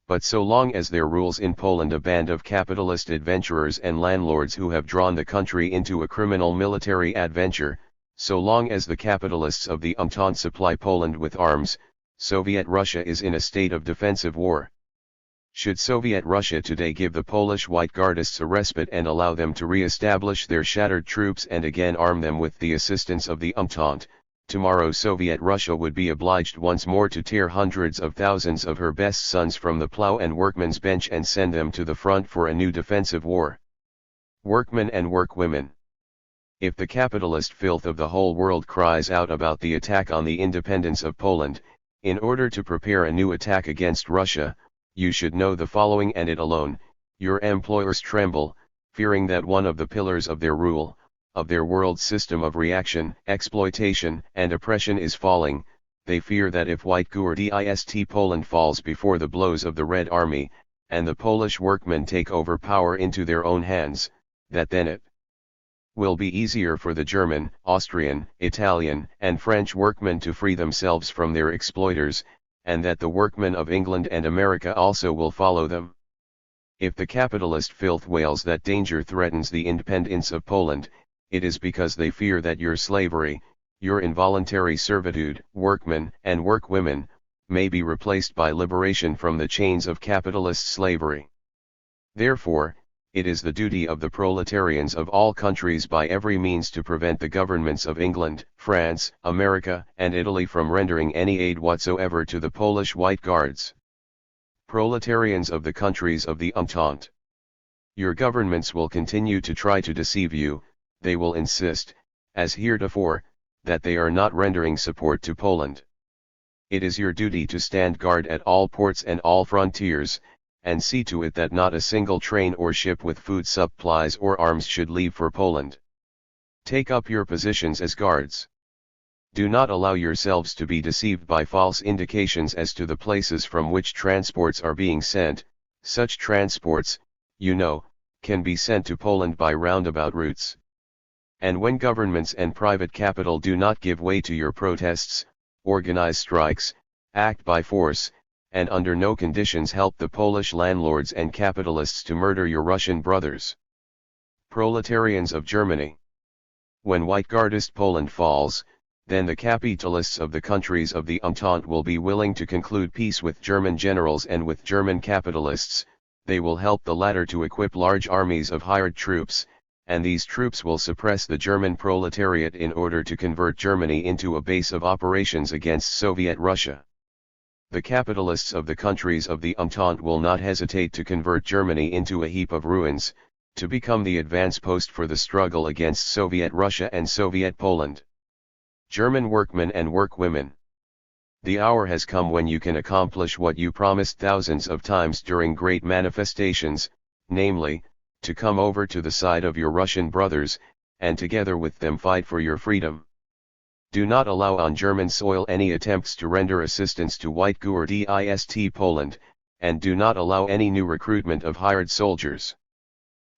But so long as there rules in Poland a band of capitalist adventurers and landlords who have drawn the country into a criminal military adventure, so long as the capitalists of the Entente supply Poland with arms, Soviet Russia is in a state of defensive war. Should Soviet Russia today give the Polish White Guardists a respite and allow them to re-establish their shattered troops and again arm them with the assistance of the Entente, tomorrow Soviet Russia would be obliged once more to tear hundreds of thousands of her best sons from the plow and workman's bench and send them to the front for a new defensive war. Workmen and workwomen. If the capitalist filth of the whole world cries out about the attack on the independence of Poland, in order to prepare a new attack against Russia, you should know the following and it alone: your employers tremble, fearing that one of the pillars of their rule, of their world system of reaction, exploitation, and oppression is falling. They fear that if White Guardist Poland falls before the blows of the Red Army, and the Polish workmen take over power into their own hands, that then it will be easier for the German, Austrian, Italian, and French workmen to free themselves from their exploiters, and that the workmen of England and America also will follow them. If the capitalist filth wails that danger threatens the independence of Poland, it is because they fear that your slavery, your involuntary servitude, workmen and workwomen, may be replaced by liberation from the chains of capitalist slavery. Therefore, it is the duty of the proletarians of all countries by every means to prevent the governments of England, France, America, and Italy from rendering any aid whatsoever to the Polish White Guards. Proletarians of the countries of the Entente. Your governments will continue to try to deceive you. They will insist, as heretofore, that they are not rendering support to Poland. It is your duty to stand guard at all ports and all frontiers, and see to it that not a single train or ship with food supplies or arms should leave for Poland. Take up your positions as guards. Do not allow yourselves to be deceived by false indications as to the places from which transports are being sent. Such transports, you know, can be sent to Poland by roundabout routes. And when governments and private capital do not give way to your protests, organize strikes, act by force, and under no conditions help the Polish landlords and capitalists to murder your Russian brothers. Proletarians of Germany. When White Guardist Poland falls, then the capitalists of the countries of the Entente will be willing to conclude peace with German generals and with German capitalists. They will help the latter to equip large armies of hired troops, and these troops will suppress the German proletariat in order to convert Germany into a base of operations against Soviet Russia. The capitalists of the countries of the Entente will not hesitate to convert Germany into a heap of ruins, to become the advance post for the struggle against Soviet Russia and Soviet Poland. German workmen and workwomen. The hour has come when you can accomplish what you promised thousands of times during great manifestations, namely, to come over to the side of your Russian brothers, and together with them fight for your freedom. Do not allow on German soil any attempts to render assistance to White Guardist Poland, and do not allow any new recruitment of hired soldiers.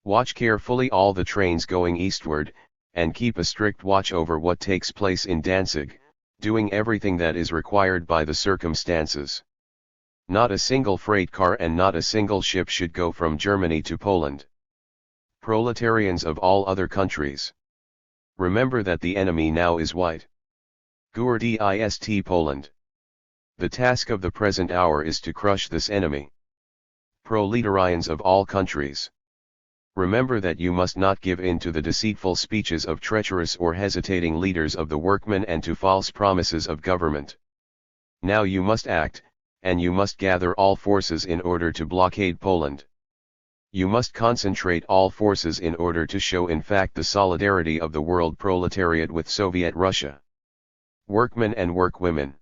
Watch carefully all the trains going eastward, and keep a strict watch over what takes place in Danzig, doing everything that is required by the circumstances. Not a single freight car and not a single ship should go from Germany to Poland. Proletarians of all other countries. Remember that the enemy now is White Guardist Poland. The task of the present hour is to crush this enemy. Proletarians of all countries. Remember that you must not give in to the deceitful speeches of treacherous or hesitating leaders of the workmen and to false promises of government. Now you must act, and you must gather all forces in order to blockade Poland. You must concentrate all forces in order to show in fact the solidarity of the world proletariat with Soviet Russia. Workmen and workwomen.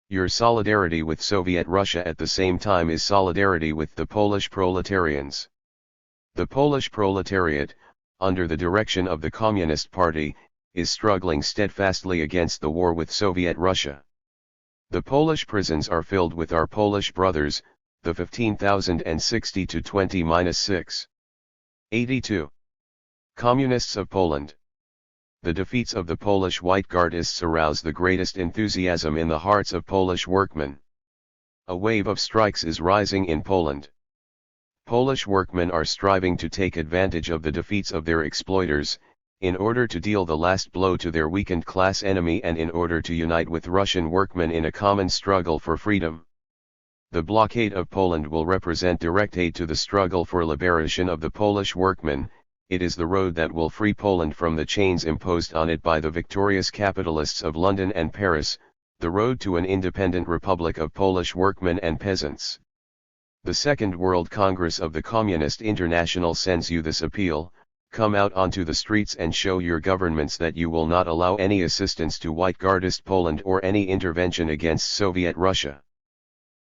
Your solidarity with Soviet Russia at the same time is solidarity with the Polish proletarians. The Polish proletariat, under the direction of the Communist Party, is struggling steadfastly against the war with Soviet Russia. The Polish prisons are filled with our Polish brothers, the 15,060 to 20-6. 82. Communists of Poland. The defeats of the Polish White Guardists arouse the greatest enthusiasm in the hearts of Polish workmen. A wave of strikes is rising in Poland. Polish workmen are striving to take advantage of the defeats of their exploiters, in order to deal the last blow to their weakened class enemy and in order to unite with Russian workmen in a common struggle for freedom. The blockade of Poland will represent direct aid to the struggle for liberation of the Polish workmen. It is the road that will free Poland from the chains imposed on it by the victorious capitalists of London and Paris, the road to an independent republic of Polish workmen and peasants. The Second World Congress of the Communist International sends you this appeal: come out onto the streets and show your governments that you will not allow any assistance to White Guardist Poland or any intervention against Soviet Russia.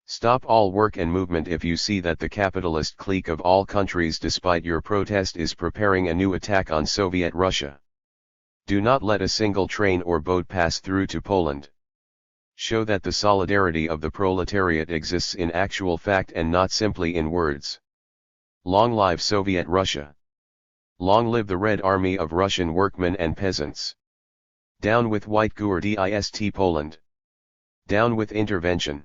Stop all work and movement if you see that the capitalist clique of all countries, despite your protest, is preparing a new attack on Soviet Russia. Do not let a single train or boat pass through to Poland. Show that the solidarity of the proletariat exists in actual fact and not simply in words. Long live Soviet Russia! Long live the Red Army of Russian workmen and peasants! Down with White Guardist Poland! Down with intervention!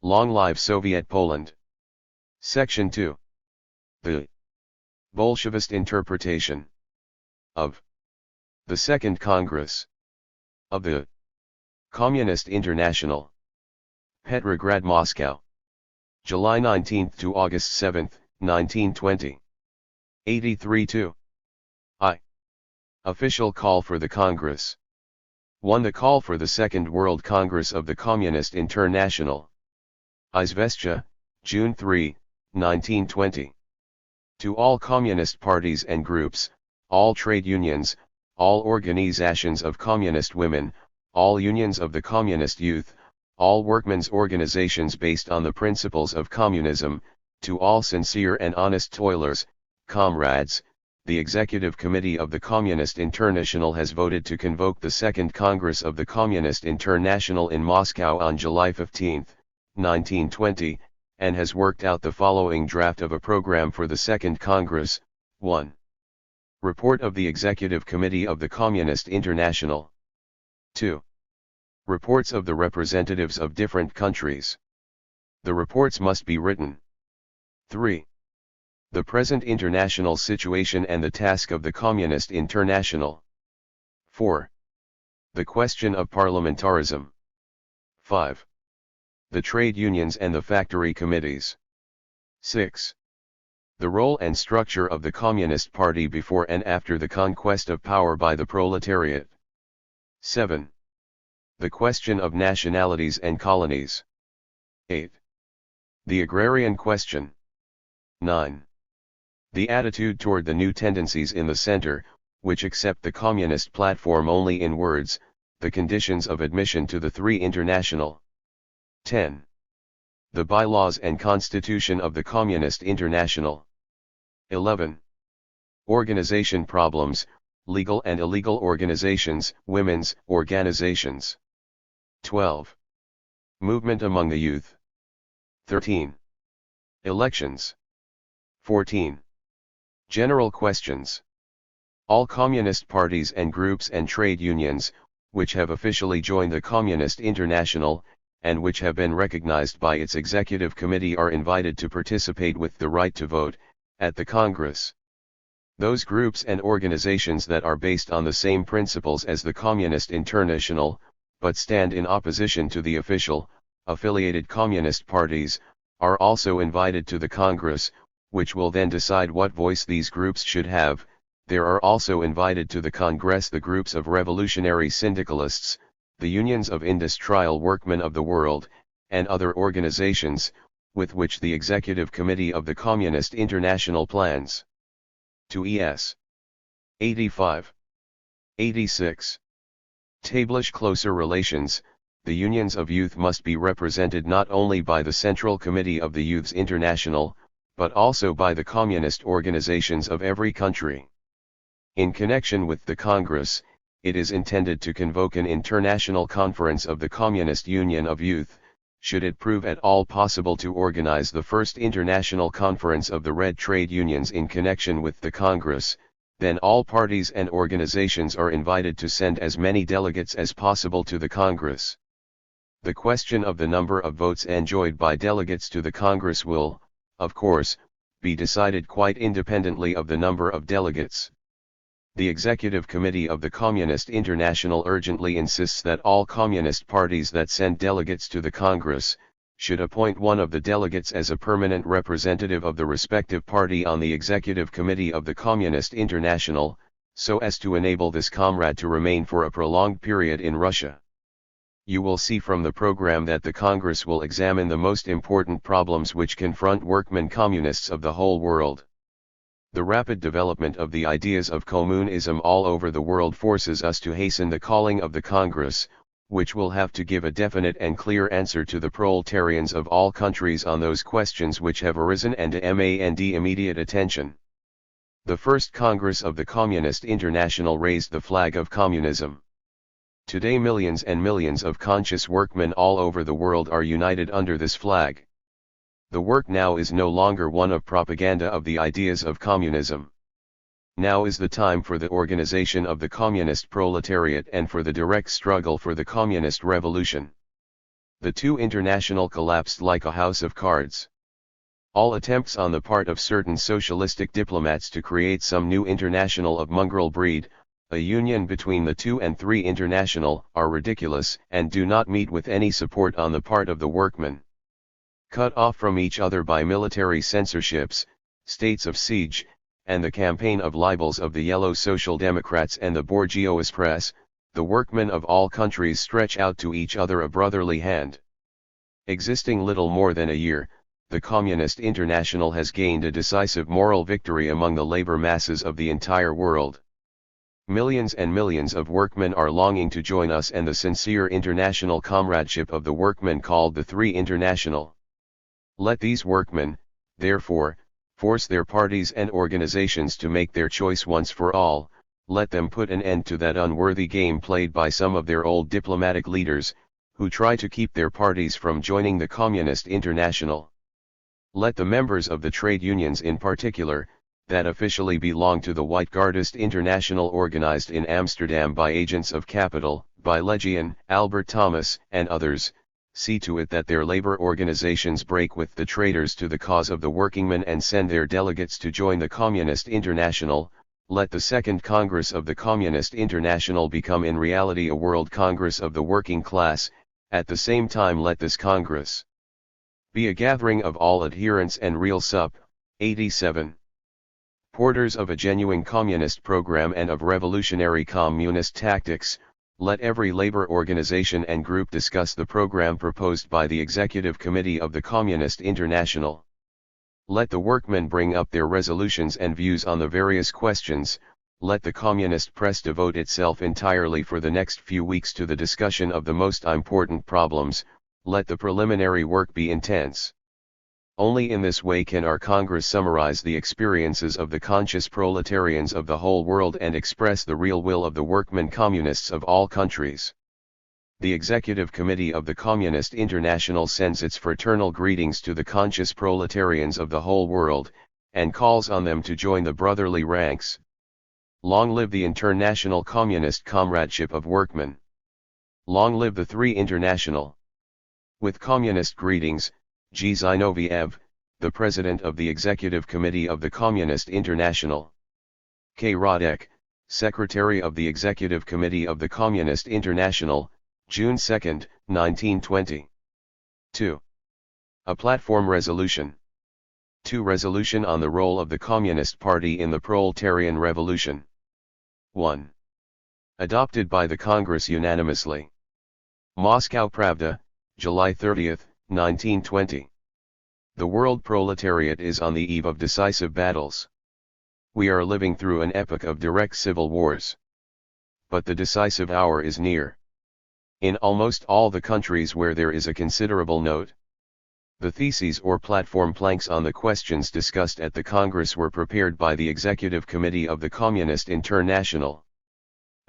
Long live Soviet Poland! Section 2. The Bolshevist interpretation of the Second Congress of the Communist International. Petrograd, Moscow. July 19 to August 7, 1920. 83-2. I. Official call for the Congress. 1. The call for the Second World Congress of the Communist International. Izvestia, June 3, 1920. To all communist parties and groups, all trade unions, all organizations of communist women, all unions of the communist youth, all workmen's organizations based on the principles of communism, to all sincere and honest toilers, comrades, the Executive Committee of the Communist International has voted to convoke the Second Congress of the Communist International in Moscow on July 15, 1920, and has worked out the following draft of a program for the Second Congress. 1. Report of the Executive Committee of the Communist International. 2. Reports of the representatives of different countries. The reports must be written. 3. The present international situation and the task of the Communist International. 4. The question of parliamentarism. 5. The trade unions and the factory committees. 6. The role and structure of the Communist Party before and after the conquest of power by the proletariat. 7. The question of nationalities and colonies. 8. The agrarian question. 9. The attitude toward the new tendencies in the center, which accept the communist platform only in words, the conditions of admission to the Three International. 10. The bylaws and constitution of the Communist International. 11. Organization problems, legal and illegal organizations, women's organizations. 12. Movement among the youth. 13. Elections. 14. General questions. All communist parties and groups and trade unions, which have officially joined the Communist International, and which have been recognized by its Executive Committee, are invited to participate with the right to vote, at the Congress. Those groups and organizations that are based on the same principles as the Communist International, but stand in opposition to the official, affiliated communist parties, are also invited to the Congress, which will then decide what voice these groups should have. There are also invited to the Congress the groups of revolutionary syndicalists, the unions of industrial workmen of the world, and other organizations, with which the Executive Committee of the Communist International plans to es. 85. 86. Establish closer relations. The unions of youth must be represented not only by the Central Committee of the Youths International, but also by the communist organizations of every country. In connection with the Congress, it is intended to convoke an international conference of the Communist Union of Youth, should it prove at all possible to organize the first international conference of the Red Trade Unions in connection with the Congress, then all parties and organizations are invited to send as many delegates as possible to the Congress. The question of the number of votes enjoyed by delegates to the Congress will, of course, be decided quite independently of the number of delegates. The Executive Committee of the Communist International urgently insists that all communist parties that send delegates to the Congress, should appoint one of the delegates as a permanent representative of the respective party on the Executive Committee of the Communist International, so as to enable this comrade to remain for a prolonged period in Russia. You will see from the program that the Congress will examine the most important problems which confront workmen communists of the whole world. The rapid development of the ideas of communism all over the world forces us to hasten the calling of the Congress, which will have to give a definite and clear answer to the proletarians of all countries on those questions which have arisen and demand immediate attention. The first Congress of the Communist International raised the flag of communism. Today millions and millions of conscious workmen all over the world are united under this flag. The work now is no longer one of propaganda of the ideas of communism. Now is the time for the organization of the communist proletariat and for the direct struggle for the communist revolution. The two international collapsed like a house of cards. All attempts on the part of certain socialistic diplomats to create some new international of mongrel breed, a union between the 2 and 3 international, are ridiculous and do not meet with any support on the part of the workmen. Cut off from each other by military censorships, states of siege, and the campaign of libels of the Yellow Social Democrats and the bourgeois press, the workmen of all countries stretch out to each other a brotherly hand. Existing little more than a year, the Communist International has gained a decisive moral victory among the labor masses of the entire world. Millions and millions of workmen are longing to join us and the sincere international comradeship of the workmen called the Three International. Let these workmen, therefore, force their parties and organizations to make their choice once for all. Let them put an end to that unworthy game played by some of their old diplomatic leaders, who try to keep their parties from joining the Communist International. Let the members of the trade unions in particular, that officially belong to the White Guardist International organized in Amsterdam by agents of capital, by Legion, Albert Thomas, and others, see to it that their labor organizations break with the traitors to the cause of the workingmen and send their delegates to join the Communist International. Let the Second Congress of the Communist International become in reality a World Congress of the working class. At the same time let this Congress be a gathering of all adherents and real sup. 87. Porters of a genuine communist program and of revolutionary communist tactics. Let every labor organization and group discuss the program proposed by the Executive Committee of the Communist International. Let the workmen bring up their resolutions and views on the various questions. Let the communist press devote itself entirely for the next few weeks to the discussion of the most important problems. Let the preliminary work be intense. Only in this way can our Congress summarize the experiences of the conscious proletarians of the whole world and express the real will of the workmen communists of all countries. The Executive Committee of the Communist International sends its fraternal greetings to the conscious proletarians of the whole world, and calls on them to join the brotherly ranks. Long live the international communist comradeship of workmen. Long live the Three International. With communist greetings, G. Zinoviev, the President of the Executive Committee of the Communist International. K. Radek, Secretary of the Executive Committee of the Communist International, June 2, 1920. 2. A Platform Resolution. 2. Resolution on the role of the Communist Party in the Proletarian Revolution. 1. Adopted by the Congress unanimously. Moscow Pravda, July 30, 1920. The world proletariat is on the eve of decisive battles. We are living through an epoch of direct civil wars. But the decisive hour is near. In almost all the countries where there is a considerable note, the theses or platform planks on the questions discussed at the Congress were prepared by the Executive Committee of the Communist International.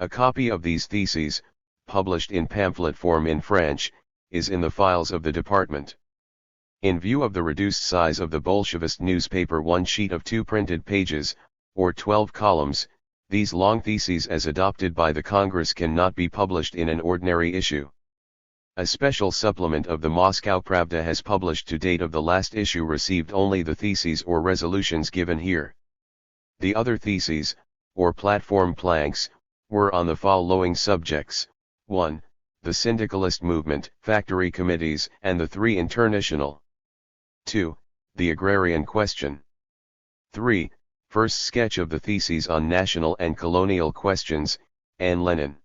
A copy of these theses, published in pamphlet form in French, is in the files of the department. In view of the reduced size of the Bolshevist newspaper, one sheet of 2 printed pages, or 12 columns, these long theses as adopted by the Congress cannot be published in an ordinary issue. A special supplement of the Moscow Pravda has published to date of the last issue received only the theses or resolutions given here. The other theses, or platform planks, were on the following subjects: 1. The syndicalist movement, factory committees, and the Three International. 2. The agrarian question. 3. First sketch of the theses on national and colonial questions, Anne Lenin.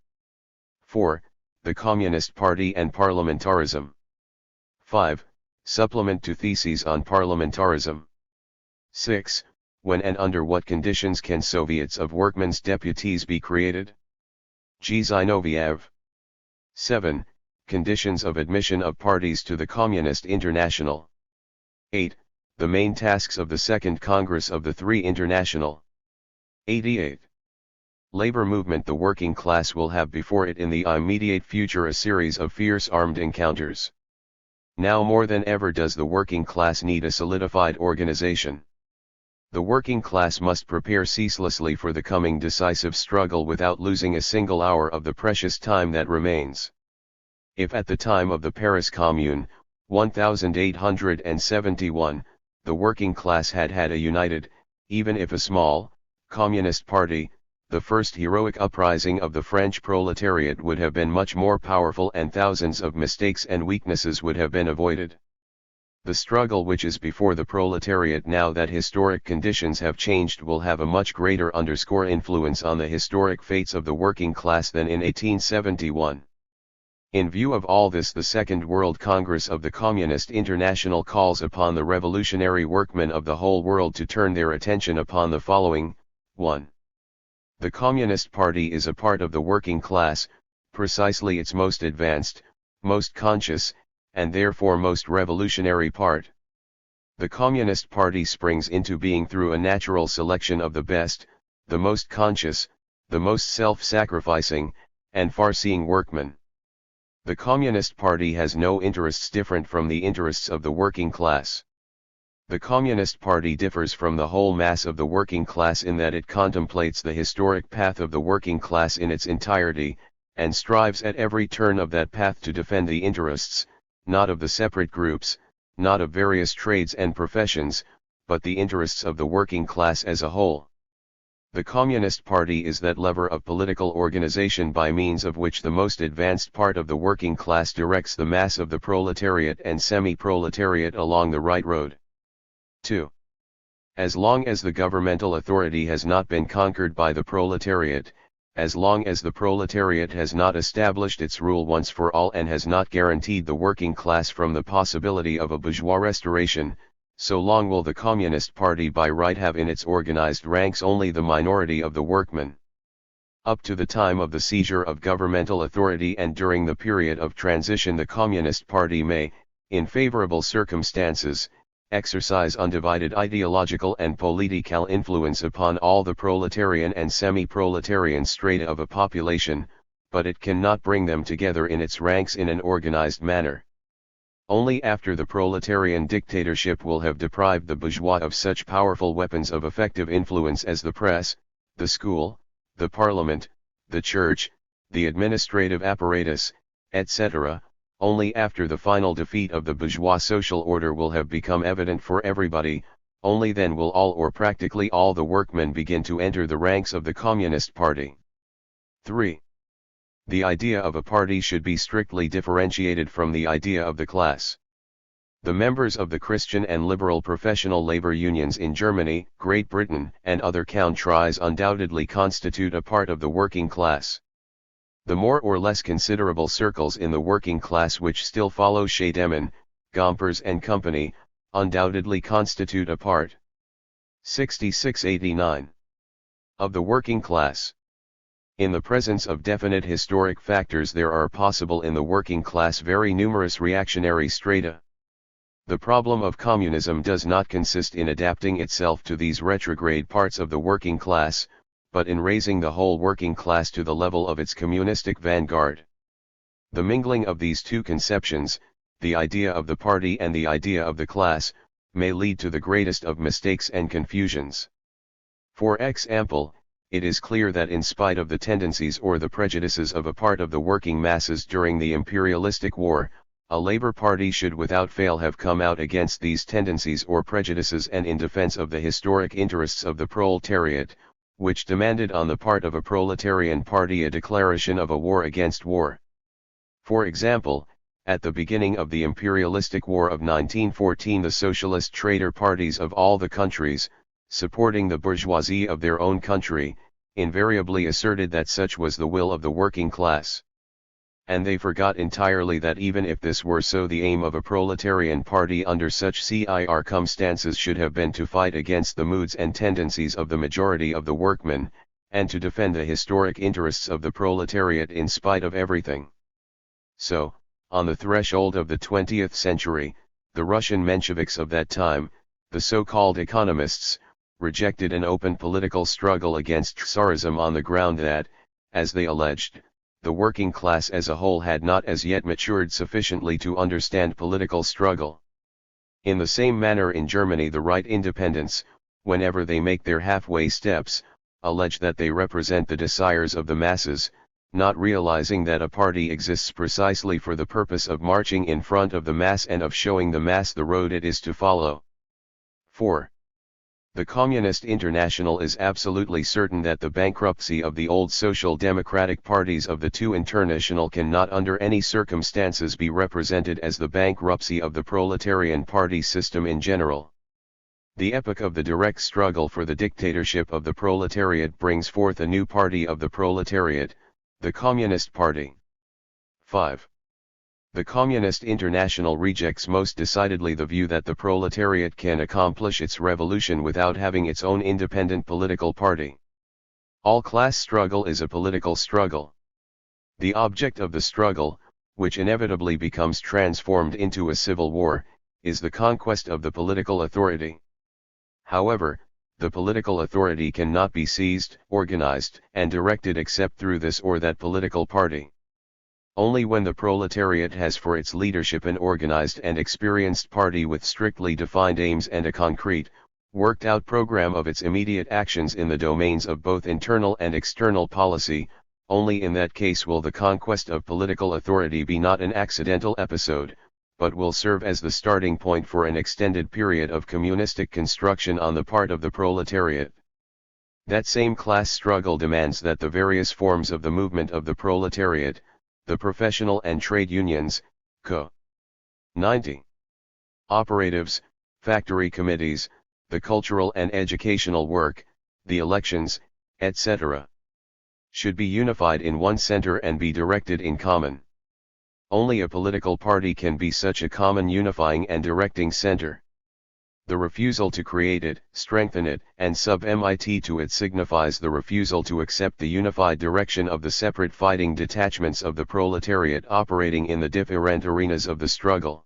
4. The Communist Party and parliamentarism. 5. Supplement to theses on parliamentarism. 6. When and under what conditions can Soviets of workmen's deputies be created? G. Zinoviev. 7. Conditions of admission of parties to the Communist International. 8. The main tasks of the Second Congress of the Three International. 88. Labor movement. The working class will have before it in the immediate future a series of fierce armed encounters. Now more than ever does the working class need a solidified organization. The working class must prepare ceaselessly for the coming decisive struggle without losing a single hour of the precious time that remains. If at the time of the Paris Commune, 1871, the working class had had a united, even if a small, communist party, the first heroic uprising of the French proletariat would have been much more powerful and thousands of mistakes and weaknesses would have been avoided. The struggle which is before the proletariat now that historic conditions have changed will have a much greater influence on the historic fates of the working class than in 1871. In view of all this, the Second World Congress of the Communist International calls upon the revolutionary workmen of the whole world to turn their attention upon the following: 1. The Communist Party is a part of the working class, precisely its most advanced, most conscious, and therefore most revolutionary part. The Communist Party springs into being through a natural selection of the best, the most conscious, the most self-sacrificing, and far-seeing workmen. The Communist Party has no interests different from the interests of the working class. The Communist Party differs from the whole mass of the working class in that it contemplates the historic path of the working class in its entirety, and strives at every turn of that path to defend the interests, not of the separate groups, not of various trades and professions, but the interests of the working class as a whole. The Communist Party is that lever of political organization by means of which the most advanced part of the working class directs the mass of the proletariat and semi-proletariat along the right road. 2. As long as the governmental authority has not been conquered by the proletariat, as long as the proletariat has not established its rule once for all and has not guaranteed the working class from the possibility of a bourgeois restoration, so long will the Communist Party by right have in its organized ranks only the minority of the workmen. Up to the time of the seizure of governmental authority and during the period of transition the Communist Party may, in favorable circumstances, exercise undivided ideological and political influence upon all the proletarian and semi-proletarian strata of a population, but it cannot bring them together in its ranks in an organized manner. Only after the proletarian dictatorship will have deprived the bourgeois of such powerful weapons of effective influence as the press, the school, the parliament, the church, the administrative apparatus, etc., only after the final defeat of the bourgeois social order will have become evident for everybody, only then will all or practically all the workmen begin to enter the ranks of the Communist Party. 3. The idea of a party should be strictly differentiated from the idea of the class. The members of the Christian and liberal professional labor unions in Germany, Great Britain, and other countries undoubtedly constitute a part of the working class. The more or less considerable circles in the working class which still follow Scheidemann, Gompers and Company, undoubtedly constitute a part. 66-89. Of the working class. In the presence of definite historic factors there are possible in the working class very numerous reactionary strata. The problem of communism does not consist in adapting itself to these retrograde parts of the working class, but in raising the whole working class to the level of its communistic vanguard. The mingling of these two conceptions, the idea of the party and the idea of the class, may lead to the greatest of mistakes and confusions. For example, it is clear that in spite of the tendencies or the prejudices of a part of the working masses during the imperialistic war, a labor party should without fail have come out against these tendencies or prejudices and in defense of the historic interests of the proletariat, which demanded on the part of a proletarian party a declaration of a war against war. For example, at the beginning of the imperialistic war of 1914 the socialist trader parties of all the countries, supporting the bourgeoisie of their own country, invariably asserted that such was the will of the working class. And they forgot entirely that even if this were so the aim of a proletarian party under such circumstances should have been to fight against the moods and tendencies of the majority of the workmen, and to defend the historic interests of the proletariat in spite of everything. So, on the threshold of the 20th century, the Russian Mensheviks of that time, the so-called economists, rejected an open political struggle against Tsarism on the ground that, as they alleged, the working class as a whole had not as yet matured sufficiently to understand political struggle. In the same manner in Germany the right independents, whenever they make their halfway steps, allege that they represent the desires of the masses, not realizing that a party exists precisely for the purpose of marching in front of the mass and of showing the mass the road it is to follow. 4. The Communist International is absolutely certain that the bankruptcy of the old social democratic parties of the two international cannot under any circumstances be represented as the bankruptcy of the proletarian party system in general. The epoch of the direct struggle for the dictatorship of the proletariat brings forth a new party of the proletariat, the Communist Party. 5. The Communist International rejects most decidedly the view that the proletariat can accomplish its revolution without having its own independent political party. All class struggle is a political struggle. The object of the struggle, which inevitably becomes transformed into a civil war, is the conquest of the political authority. However, the political authority cannot be seized, organized, and directed except through this or that political party. Only when the proletariat has for its leadership an organized and experienced party with strictly defined aims and a concrete, worked out program of its immediate actions in the domains of both internal and external policy, only in that case will the conquest of political authority be not an accidental episode, but will serve as the starting point for an extended period of communistic construction on the part of the proletariat. That same class struggle demands that the various forms of the movement of the proletariat, the professional and trade unions, Co. 90. Operatives, factory committees, the cultural and educational work, the elections, etc., should be unified in one center and be directed in common. Only a political party can be such a common unifying and directing center. The refusal to create it, strengthen it, and submit to it signifies the refusal to accept the unified direction of the separate fighting detachments of the proletariat operating in the different arenas of the struggle.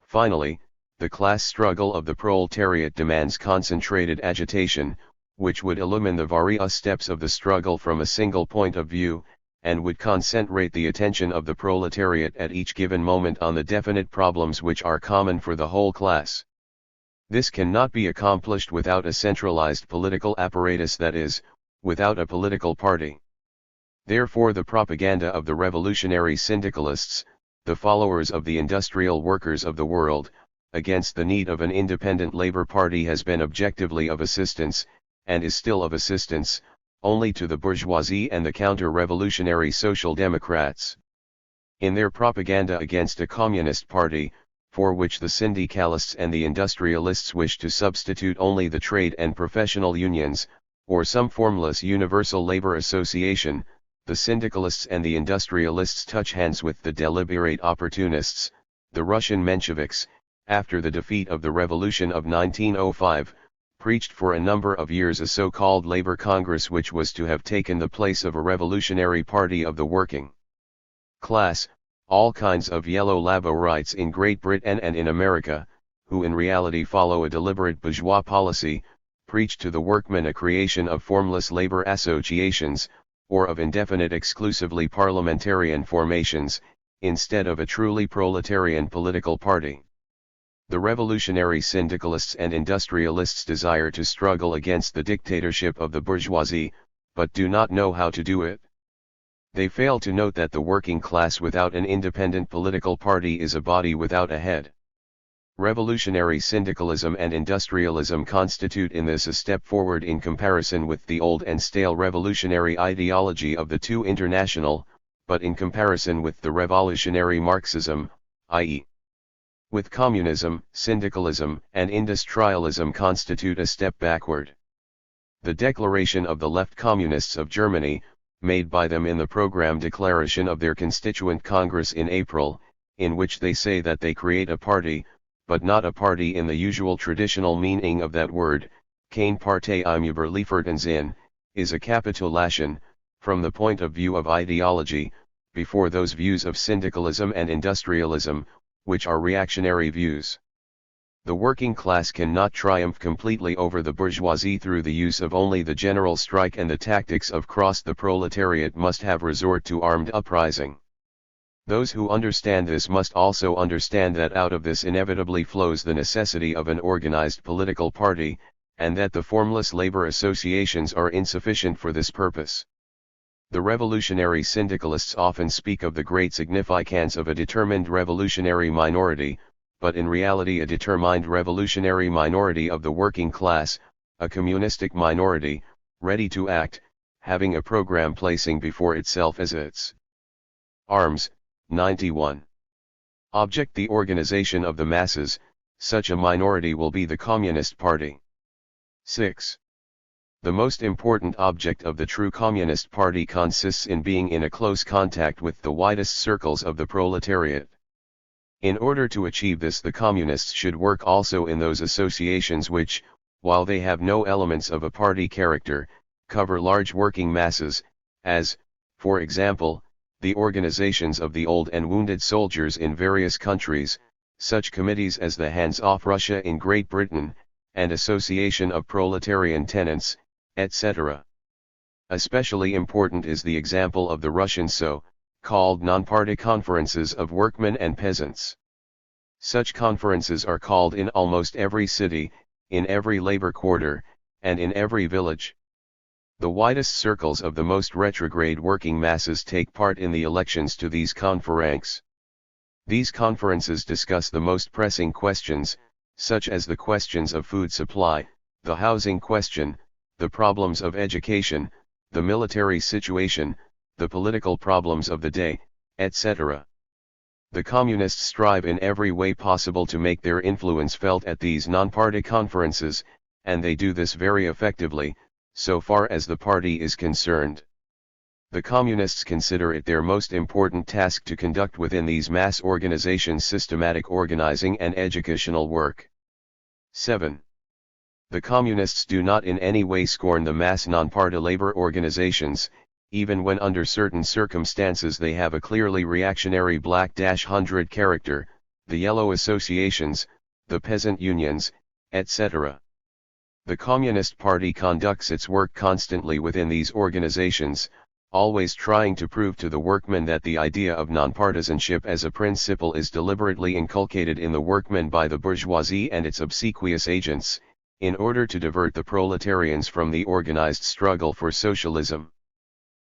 Finally, the class struggle of the proletariat demands concentrated agitation, which would illumine the various steps of the struggle from a single point of view, and would concentrate the attention of the proletariat at each given moment on the definite problems which are common for the whole class. This cannot be accomplished without a centralized political apparatus, that is, without a political party. Therefore the propaganda of the revolutionary syndicalists, the followers of the industrial workers of the world, against the need of an independent labor party has been objectively of assistance, and is still of assistance, only to the bourgeoisie and the counter-revolutionary social democrats. In their propaganda against a communist party, for which the syndicalists and the industrialists wish to substitute only the trade and professional unions, or some formless universal labor association, the syndicalists and the industrialists touch hands with the deliberate opportunists, the Russian Mensheviks, after the defeat of the revolution of 1905, preached for a number of years a so-called Labor Congress which was to have taken the place of a revolutionary party of the working class, all kinds of yellow laborites in Great Britain and in America, who in reality follow a deliberate bourgeois policy, preach to the workmen a creation of formless labor associations, or of indefinite exclusively parliamentarian formations, instead of a truly proletarian political party. The revolutionary syndicalists and industrialists desire to struggle against the dictatorship of the bourgeoisie, but do not know how to do it. They fail to note that the working class without an independent political party is a body without a head. Revolutionary syndicalism and industrialism constitute in this a step forward in comparison with the old and stale revolutionary ideology of the two international, but in comparison with the revolutionary Marxism, i.e., with communism, syndicalism and industrialism constitute a step backward. The declaration of the left communists of Germany, made by them in the program declaration of their Constituent Congress in April, in which they say that they create a party, but not a party in the usual traditional meaning of that word, keine Partei im überlieferten Sinn, is a capitulation, from the point of view of ideology, before those views of syndicalism and industrialism, which are reactionary views. The working class cannot triumph completely over the bourgeoisie through the use of only the general strike and the tactics of cross. The proletariat must have resort to armed uprising. Those who understand this must also understand that out of this inevitably flows the necessity of an organized political party, and that the formless labor associations are insufficient for this purpose. The revolutionary syndicalists often speak of the great significance of a determined revolutionary minority, but in reality a determined revolutionary minority of the working class, a communistic minority, ready to act, having a program placing before itself as its arms. 91. Object the organization of the masses, such a minority will be the Communist Party. 6. The most important object of the true Communist Party consists in being in a close contact with the widest circles of the proletariat. In order to achieve this, the Communists should work also in those associations which, while they have no elements of a party character, cover large working masses, as, for example, the organizations of the old and wounded soldiers in various countries, such committees as the Hands Off Russia in Great Britain, and Association of Proletarian Tenants, etc. Especially important is the example of the Russian so-called non-party conferences of workmen and peasants. Such conferences are called in almost every city, in every labor quarter, and in every village. The widest circles of the most retrograde working masses take part in the elections to these conferences. These conferences discuss the most pressing questions, such as the questions of food supply, the housing question, the problems of education, the military situation, the political problems of the day, etc. The Communists strive in every way possible to make their influence felt at these non-party conferences, and they do this very effectively, so far as the party is concerned. The Communists consider it their most important task to conduct within these mass organizations systematic organizing and educational work. 7. The Communists do not in any way scorn the mass non-party labor organizations, even when under certain circumstances they have a clearly reactionary black-100 character, the yellow associations, the peasant unions, etc. The Communist Party conducts its work constantly within these organizations, always trying to prove to the workmen that the idea of nonpartisanship as a principle is deliberately inculcated in the workmen by the bourgeoisie and its obsequious agents, in order to divert the proletarians from the organized struggle for socialism.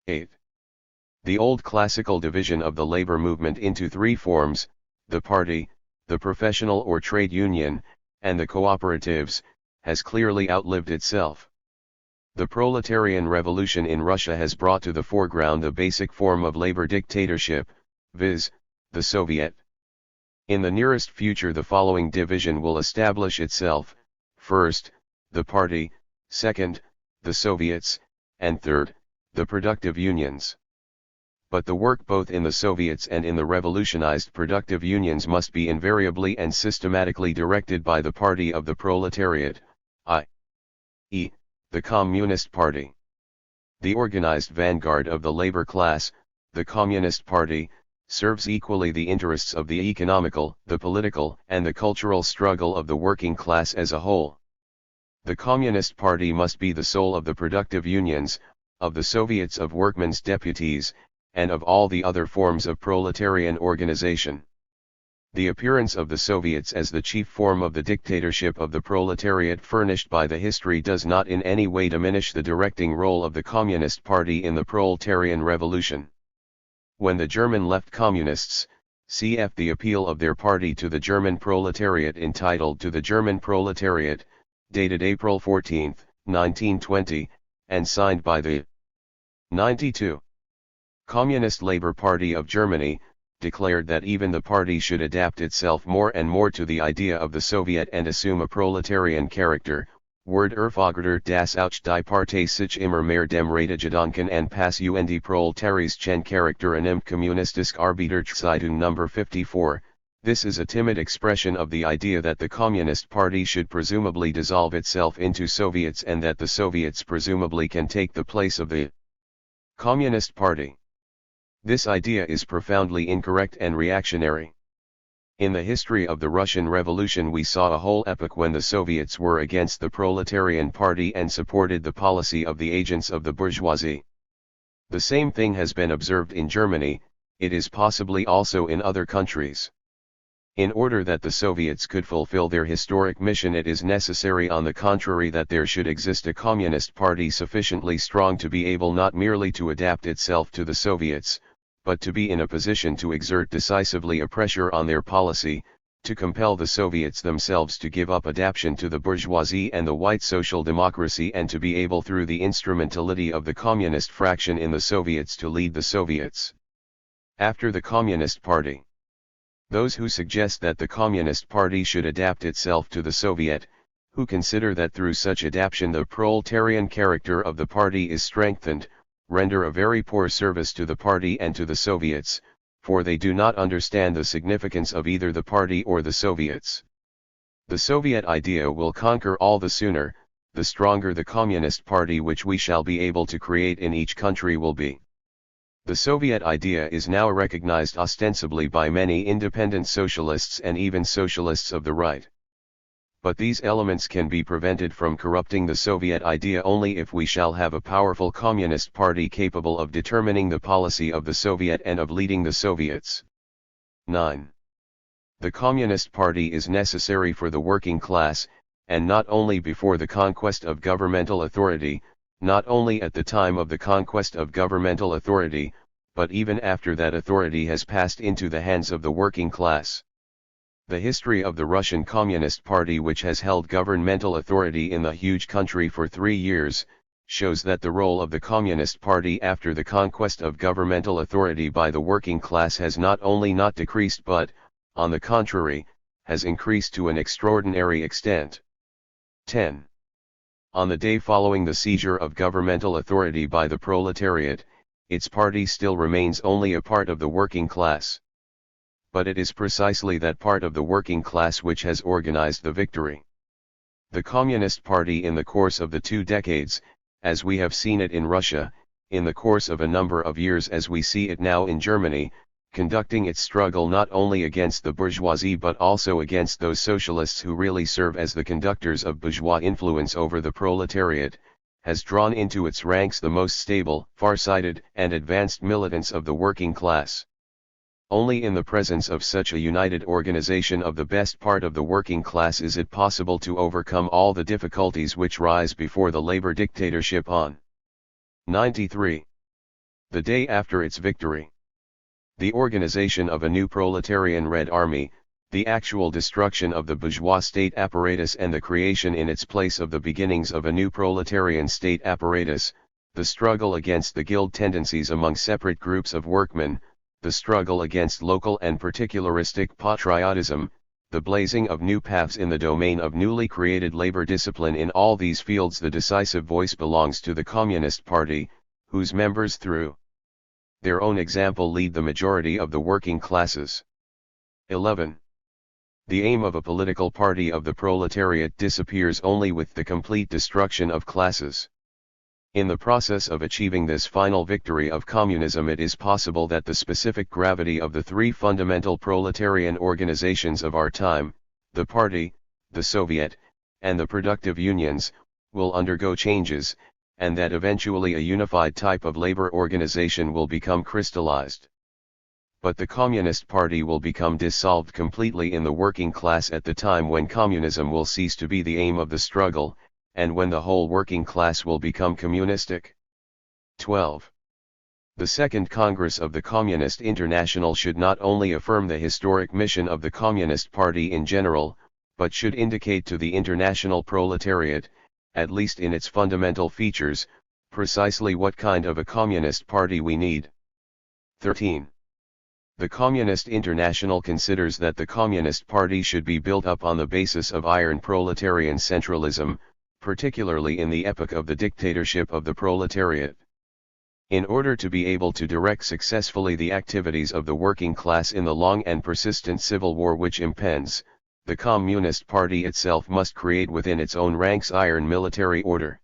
8. The old classical division of the labor movement into three forms, the party, the professional or trade union, and the cooperatives, has clearly outlived itself. The proletarian revolution in Russia has brought to the foreground the basic form of labor dictatorship, viz., the Soviet. In the nearest future the following division will establish itself: first, the party, second, the Soviets, and third, the productive unions. But the work both in the Soviets and in the revolutionized productive unions must be invariably and systematically directed by the party of the proletariat, i.e., the Communist Party. The organized vanguard of the labor class, the Communist Party, serves equally the interests of the economical, the political, and the cultural struggle of the working class as a whole. The Communist Party must be the soul of the productive unions, of the Soviets of workmen's deputies, and of all the other forms of proletarian organization. The appearance of the Soviets as the chief form of the dictatorship of the proletariat furnished by the history does not in any way diminish the directing role of the Communist Party in the proletarian revolution. When the German left communists, cf. the appeal of their party to the German proletariat entitled To the German Proletariat, dated April 14, 1920, and signed by the 92 Communist Labour Party of Germany, declared that even the party should adapt itself more and more to the idea of the Soviet and assume a proletarian character. Word Erfahrter das auch die Partei sich immer mehr dem Rätegedanken and pass und die proletarischen Charakter annimmt Kommunistische Arbeiterzeitung No. 54. This is a timid expression of the idea that the Communist Party should presumably dissolve itself into Soviets and that the Soviets presumably can take the place of the Communist Party. This idea is profoundly incorrect and reactionary. In the history of the Russian Revolution we saw a whole epoch when the Soviets were against the proletarian party and supported the policy of the agents of the bourgeoisie. The same thing has been observed in Germany, it is possibly also in other countries. In order that the Soviets could fulfill their historic mission, it is necessary on the contrary that there should exist a communist party sufficiently strong to be able not merely to adapt itself to the Soviets, but to be in a position to exert decisively a pressure on their policy, to compel the Soviets themselves to give up adaptation to the bourgeoisie and the white social democracy, and to be able through the instrumentality of the communist fraction in the Soviets to lead the Soviets after the Communist Party. Those who suggest that the Communist Party should adapt itself to the Soviet, who consider that through such adaptation the proletarian character of the party is strengthened, render a very poor service to the party and to the Soviets, for they do not understand the significance of either the party or the Soviets. The Soviet idea will conquer all the sooner, the stronger the Communist Party which we shall be able to create in each country will be. The Soviet idea is now recognized ostensibly by many independent socialists and even socialists of the right. But these elements can be prevented from corrupting the Soviet idea only if we shall have a powerful Communist Party capable of determining the policy of the Soviet and of leading the Soviets. 9. The Communist Party is necessary for the working class, and not only before the conquest of governmental authority, not only at the time of the conquest of governmental authority, but even after that authority has passed into the hands of the working class. The history of the Russian Communist Party, which has held governmental authority in the huge country for 3 years, shows that the role of the Communist Party after the conquest of governmental authority by the working class has not only not decreased but, on the contrary, has increased to an extraordinary extent. 10. On the day following the seizure of governmental authority by the proletariat, its party still remains only a part of the working class. But it is precisely that part of the working class which has organized the victory. The Communist Party in the course of the 2 decades, as we have seen it in Russia, in the course of a number of years as we see it now in Germany, conducting its struggle not only against the bourgeoisie but also against those socialists who really serve as the conductors of bourgeois influence over the proletariat, has drawn into its ranks the most stable, far-sighted, and advanced militants of the working class. Only in the presence of such a united organization of the best part of the working class is it possible to overcome all the difficulties which rise before the labor dictatorship on 93. The day after its victory. The organization of a new proletarian Red Army, the actual destruction of the bourgeois state apparatus and the creation in its place of the beginnings of a new proletarian state apparatus, the struggle against the guild tendencies among separate groups of workmen, the struggle against local and particularistic patriotism, the blazing of new paths in the domain of newly created labor discipline. In all these fields the decisive voice belongs to the Communist Party, whose members through their own example lead the majority of the working classes. 11. The aim of a political party of the proletariat disappears only with the complete destruction of classes. In the process of achieving this final victory of communism, it is possible that the specific gravity of the 3 fundamental proletarian organizations of our time, the Party, the Soviet, and the productive unions, will undergo changes, and that eventually a unified type of labor organization will become crystallized. But the Communist Party will become dissolved completely in the working class at the time when communism will cease to be the aim of the struggle, and when the whole working class will become communistic. 12. The Second Congress of the Communist International should not only affirm the historic mission of the Communist Party in general, but should indicate to the international proletariat, at least in its fundamental features, precisely what kind of a communist party we need. 13. The Communist International considers that the Communist Party should be built up on the basis of iron proletarian centralism, particularly in the epoch of the dictatorship of the proletariat. In order to be able to direct successfully the activities of the working class in the long and persistent civil war which impends, the Communist Party itself must create within its own ranks iron military order.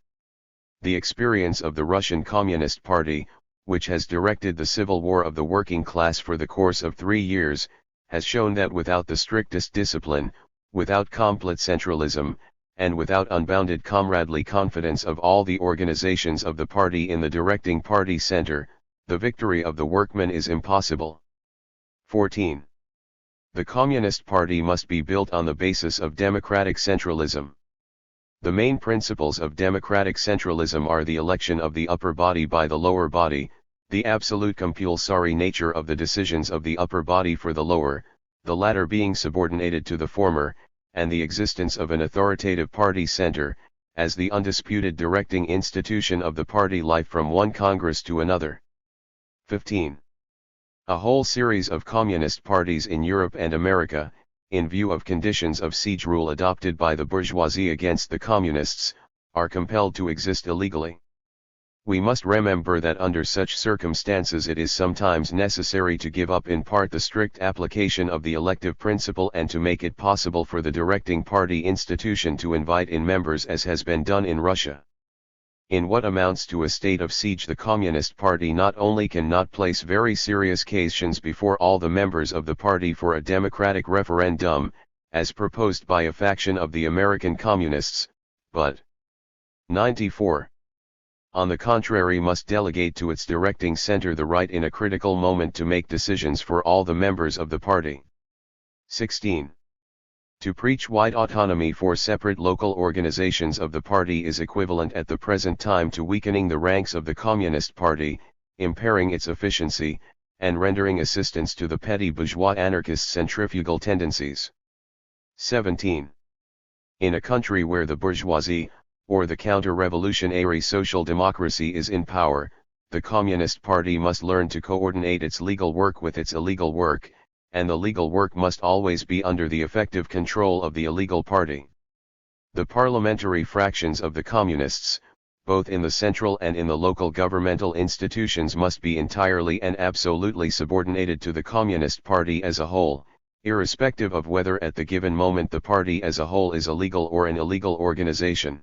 The experience of the Russian Communist Party, which has directed the civil war of the working class for the course of 3 years, has shown that without the strictest discipline, without complete centralism, and without unbounded comradely confidence of all the organizations of the party in the directing party center, the victory of the workmen is impossible. 14. The Communist Party must be built on the basis of democratic centralism. The main principles of democratic centralism are the election of the upper body by the lower body, the absolute compulsory nature of the decisions of the upper body for the lower, the latter being subordinated to the former, and the existence of an authoritative party center, as the undisputed directing institution of the party life from one Congress to another. 15. A whole series of communist parties in Europe and America, in view of conditions of siege rule adopted by the bourgeoisie against the communists, are compelled to exist illegally. We must remember that under such circumstances it is sometimes necessary to give up in part the strict application of the elective principle and to make it possible for the directing party institution to invite in members, as has been done in Russia. In what amounts to a state of siege, the Communist Party not only cannot place very serious questions before all the members of the party for a democratic referendum, as proposed by a faction of the American Communists, but 94. On the contrary, must delegate to its directing center the right in a critical moment to make decisions for all the members of the party. 16. To preach wide autonomy for separate local organizations of the party is equivalent at the present time to weakening the ranks of the Communist Party, impairing its efficiency, and rendering assistance to the petty bourgeois anarchist centrifugal tendencies. 17. In a country where the bourgeoisie, or the counter-revolutionary social democracy is in power, the Communist Party must learn to coordinate its legal work with its illegal work, and the legal work must always be under the effective control of the illegal party. The parliamentary fractions of the Communists, both in the central and in the local governmental institutions, must be entirely and absolutely subordinated to the Communist Party as a whole, irrespective of whether at the given moment the party as a whole is a legal or an illegal organization.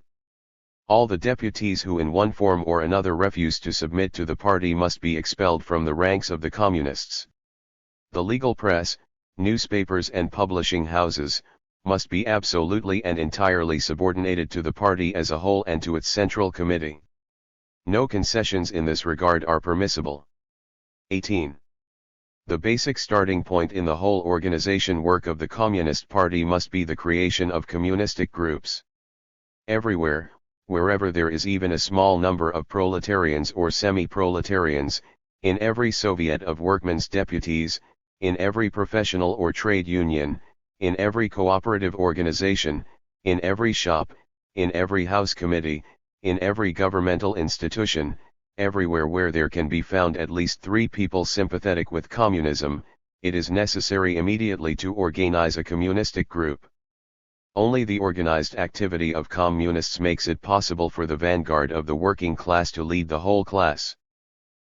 All the deputies who in one form or another refuse to submit to the party must be expelled from the ranks of the Communists. The legal press, newspapers and publishing houses, must be absolutely and entirely subordinated to the party as a whole and to its central committee. No concessions in this regard are permissible. 18. The basic starting point in the whole organization work of the Communist Party must be the creation of communistic groups. Everywhere, wherever there is even a small number of proletarians or semi-proletarians, in every Soviet of workmen's deputies, in every professional or trade union, in every cooperative organization, in every shop, in every house committee, in every governmental institution, everywhere where there can be found at least 3 people sympathetic with communism, it is necessary immediately to organize a communistic group. Only the organized activity of communists makes it possible for the vanguard of the working class to lead the whole class.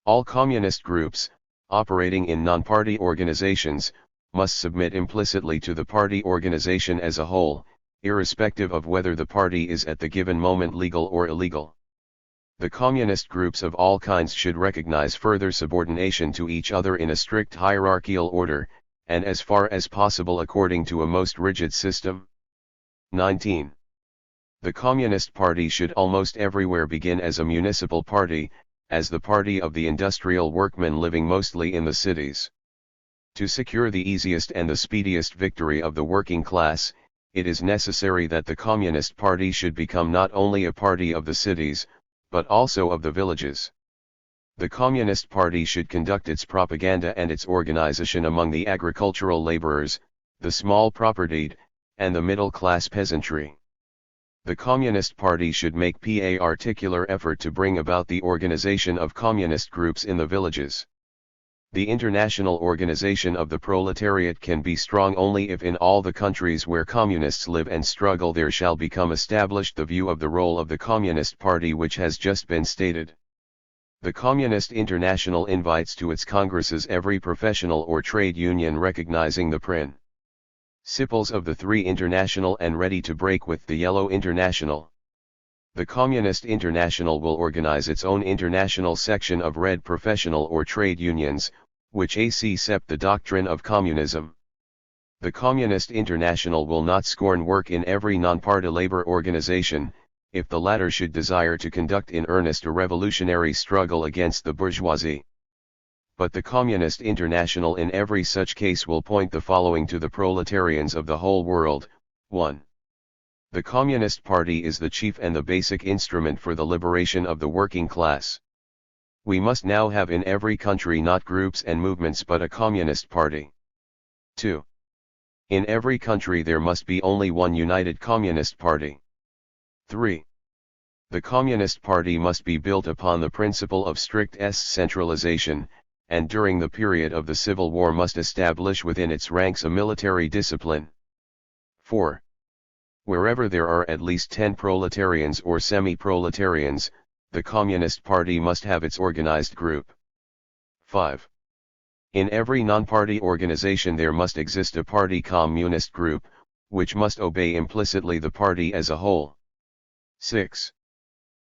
All communist groups, operating in non-party organizations, must submit implicitly to the party organization as a whole, irrespective of whether the party is at the given moment legal or illegal. The communist groups of all kinds should recognize further subordination to each other in a strict hierarchical order, and as far as possible according to a most rigid system. 19. The Communist Party should almost everywhere begin as a municipal party, as the party of the industrial workmen living mostly in the cities. To secure the easiest and the speediest victory of the working class, it is necessary that the Communist Party should become not only a party of the cities, but also of the villages. The Communist Party should conduct its propaganda and its organization among the agricultural laborers, the small propertied, and the middle-class peasantry. The Communist Party should make particular effort to bring about the organization of communist groups in the villages. The international organization of the proletariat can be strong only if in all the countries where communists live and struggle there shall become established the view of the role of the Communist Party which has just been stated. The Communist International invites to its congresses every professional or trade union recognizing the principles of the 3 International and ready to break with the Yellow International. The Communist International will organize its own international section of Red professional or trade unions, which accept the doctrine of communism. The Communist International will not scorn work in every non-party labor organization, if the latter should desire to conduct in earnest a revolutionary struggle against the bourgeoisie. But the Communist International in every such case will point the following to the proletarians of the whole world. 1. The Communist Party is the chief and the basic instrument for the liberation of the working class. We must now have in every country not groups and movements but a Communist Party. 2. In every country there must be only one united Communist Party. 3. The Communist Party must be built upon the principle of strict centralization, and during the period of the Civil War must establish within its ranks a military discipline. 4. Wherever there are at least 10 proletarians or semi-proletarians, the Communist Party must have its organized group. 5. In every non-party organization there must exist a party communist group, which must obey implicitly the party as a whole. 6.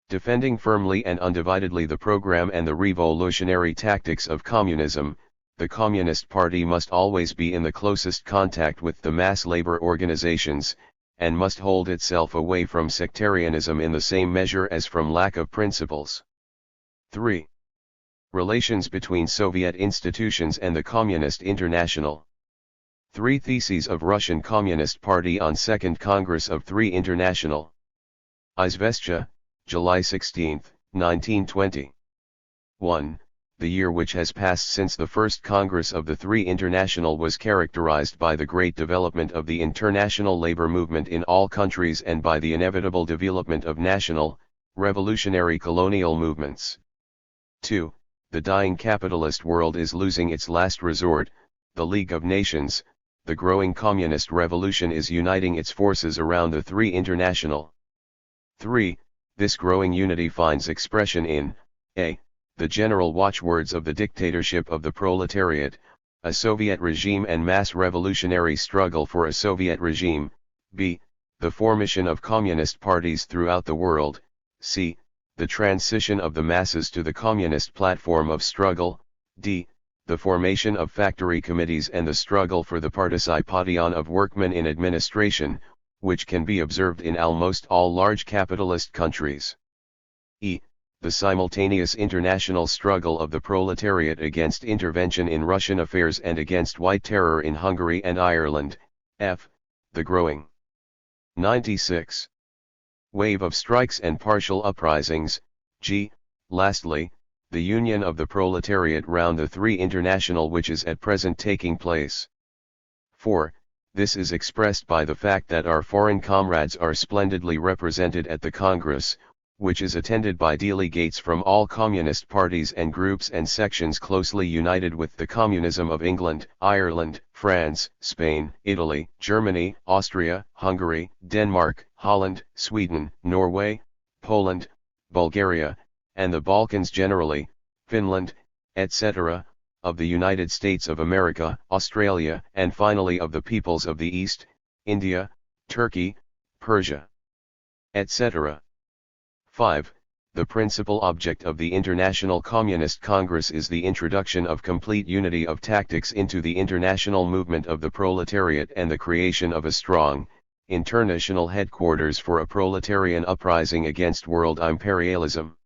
Defending firmly and undividedly the program and the revolutionary tactics of communism, the Communist Party must always be in the closest contact with the mass labor organizations, and must hold itself away from sectarianism in the same measure as from lack of principles. 3. Relations between Soviet institutions and the Communist International. 3 Theses of Russian Communist Party on Second Congress of Three International. Izvestia, July 16, 1920. 1. The year which has passed since the first Congress of the Three International was characterized by the great development of the international labor movement in all countries and by the inevitable development of national, revolutionary colonial movements. 2. The dying capitalist world is losing its last resort, the League of Nations. The growing communist revolution is uniting its forces around the Three International. 3. This growing unity finds expression in a. The general watchwords of the dictatorship of the proletariat, a Soviet regime and mass revolutionary struggle for a Soviet regime, b. The formation of communist parties throughout the world, c. The transition of the masses to the communist platform of struggle, d. The formation of factory committees and the struggle for the participation of workmen in administration, which can be observed in almost all large capitalist countries. E. The simultaneous international struggle of the proletariat against intervention in Russian affairs and against white terror in Hungary and Ireland. F. The growing 96. Wave of strikes and partial uprisings. G. Lastly, the union of the proletariat round the Three International which is at present taking place. 4. This is expressed by the fact that our foreign comrades are splendidly represented at the Congress, which is attended by delegates from all communist parties and groups and sections closely united with the communism of England, Ireland, France, Spain, Italy, Germany, Austria, Hungary, Denmark, Holland, Sweden, Norway, Poland, Bulgaria, and the Balkans generally, Finland, etc., of the United States of America, Australia, and finally of the peoples of the East, India, Turkey, Persia, etc. 5. The principal object of the International Communist Congress is the introduction of complete unity of tactics into the international movement of the proletariat and the creation of a strong, international headquarters for a proletarian uprising against world imperialism.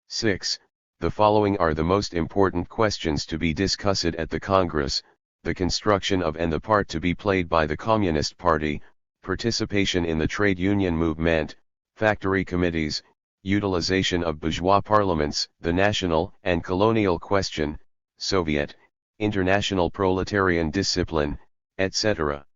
6. The following are the most important questions to be discussed at the Congress: the construction of and the part to be played by the Communist Party, participation in the trade union movement, factory committees, utilization of bourgeois parliaments, the national and colonial question, Soviet, international proletarian discipline, etc.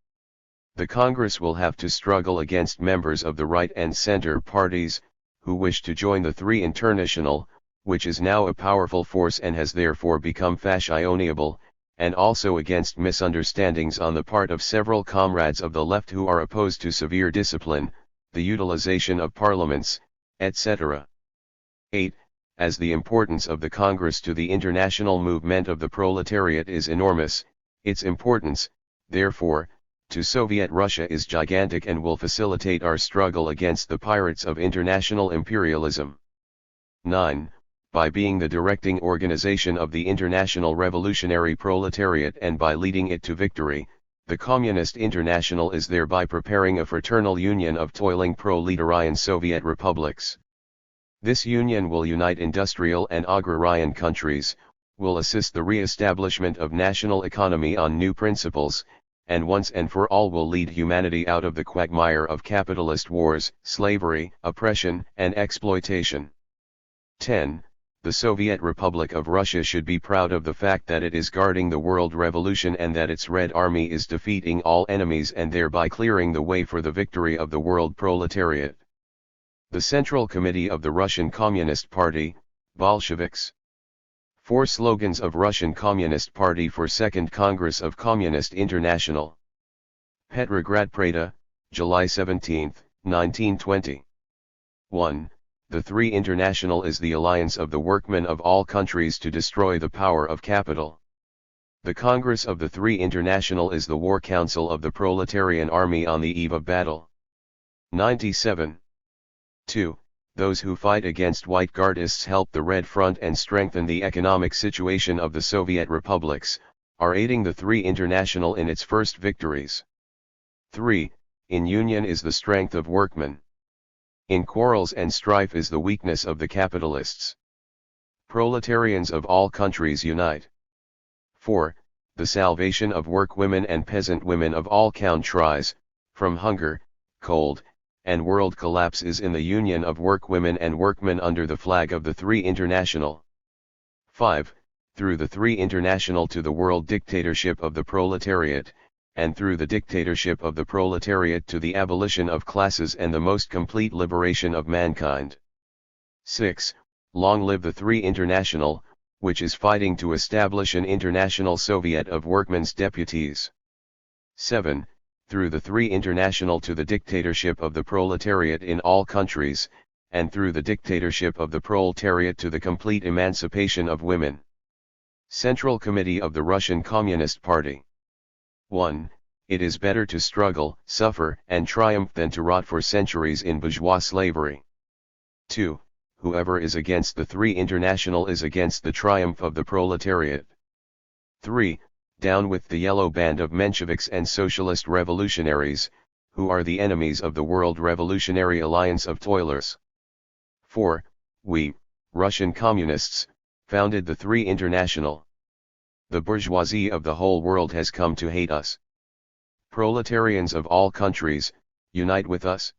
The Congress will have to struggle against members of the right and center parties, who wish to join the Three International, which is now a powerful force and has therefore become fashionable, and also against misunderstandings on the part of several comrades of the left who are opposed to severe discipline, the utilization of parliaments, etc. 8. As the importance of the Congress to the international movement of the proletariat is enormous, its importance, therefore, to Soviet Russia is gigantic and will facilitate our struggle against the pirates of international imperialism. 9. By being the directing organization of the international revolutionary proletariat and by leading it to victory, the Communist International is thereby preparing a fraternal union of toiling proletarian Soviet republics. This union will unite industrial and agrarian countries, will assist the re-establishment of national economy on new principles, and once and for all will lead humanity out of the quagmire of capitalist wars, slavery, oppression, and exploitation. 10. The Soviet Republic of Russia should be proud of the fact that it is guarding the world revolution and that its Red Army is defeating all enemies and thereby clearing the way for the victory of the world proletariat. The Central Committee of the Russian Communist Party, Bolsheviks. 4 Slogans of Russian Communist Party for Second Congress of Communist International. Petrograd Pravda, July 17, 1920. 1. The Three International is the alliance of the workmen of all countries to destroy the power of capital. The Congress of the Three International is the war council of the proletarian army on the eve of battle. 97. 2. Those who fight against White Guardists help the Red Front and strengthen the economic situation of the Soviet republics, are aiding the Three International in its first victories. 3. In union is the strength of workmen. In quarrels and strife is the weakness of the capitalists. Proletarians of all countries unite. 4. The salvation of workwomen and peasant women of all countries, from hunger, cold, and world collapse is in the union of workwomen and workmen under the flag of the Three International. 5. Through the Three International to the world dictatorship of the proletariat, and through the dictatorship of the proletariat to the abolition of classes and the most complete liberation of mankind. 6. Long live the Three International, which is fighting to establish an international Soviet of workmen's deputies. 7. Through the Three International to the dictatorship of the proletariat in all countries, and through the dictatorship of the proletariat to the complete emancipation of women. Central Committee of the Russian Communist Party. 1. It is better to struggle, suffer, and triumph than to rot for centuries in bourgeois slavery. 2. Whoever is against the Three International is against the triumph of the proletariat. 3. Down with the yellow band of Mensheviks and socialist revolutionaries, who are the enemies of the World Revolutionary Alliance of Toilers. 4. We, Russian Communists, founded the Three International. The bourgeoisie of the whole world has come to hate us. Proletarians of all countries, unite with us.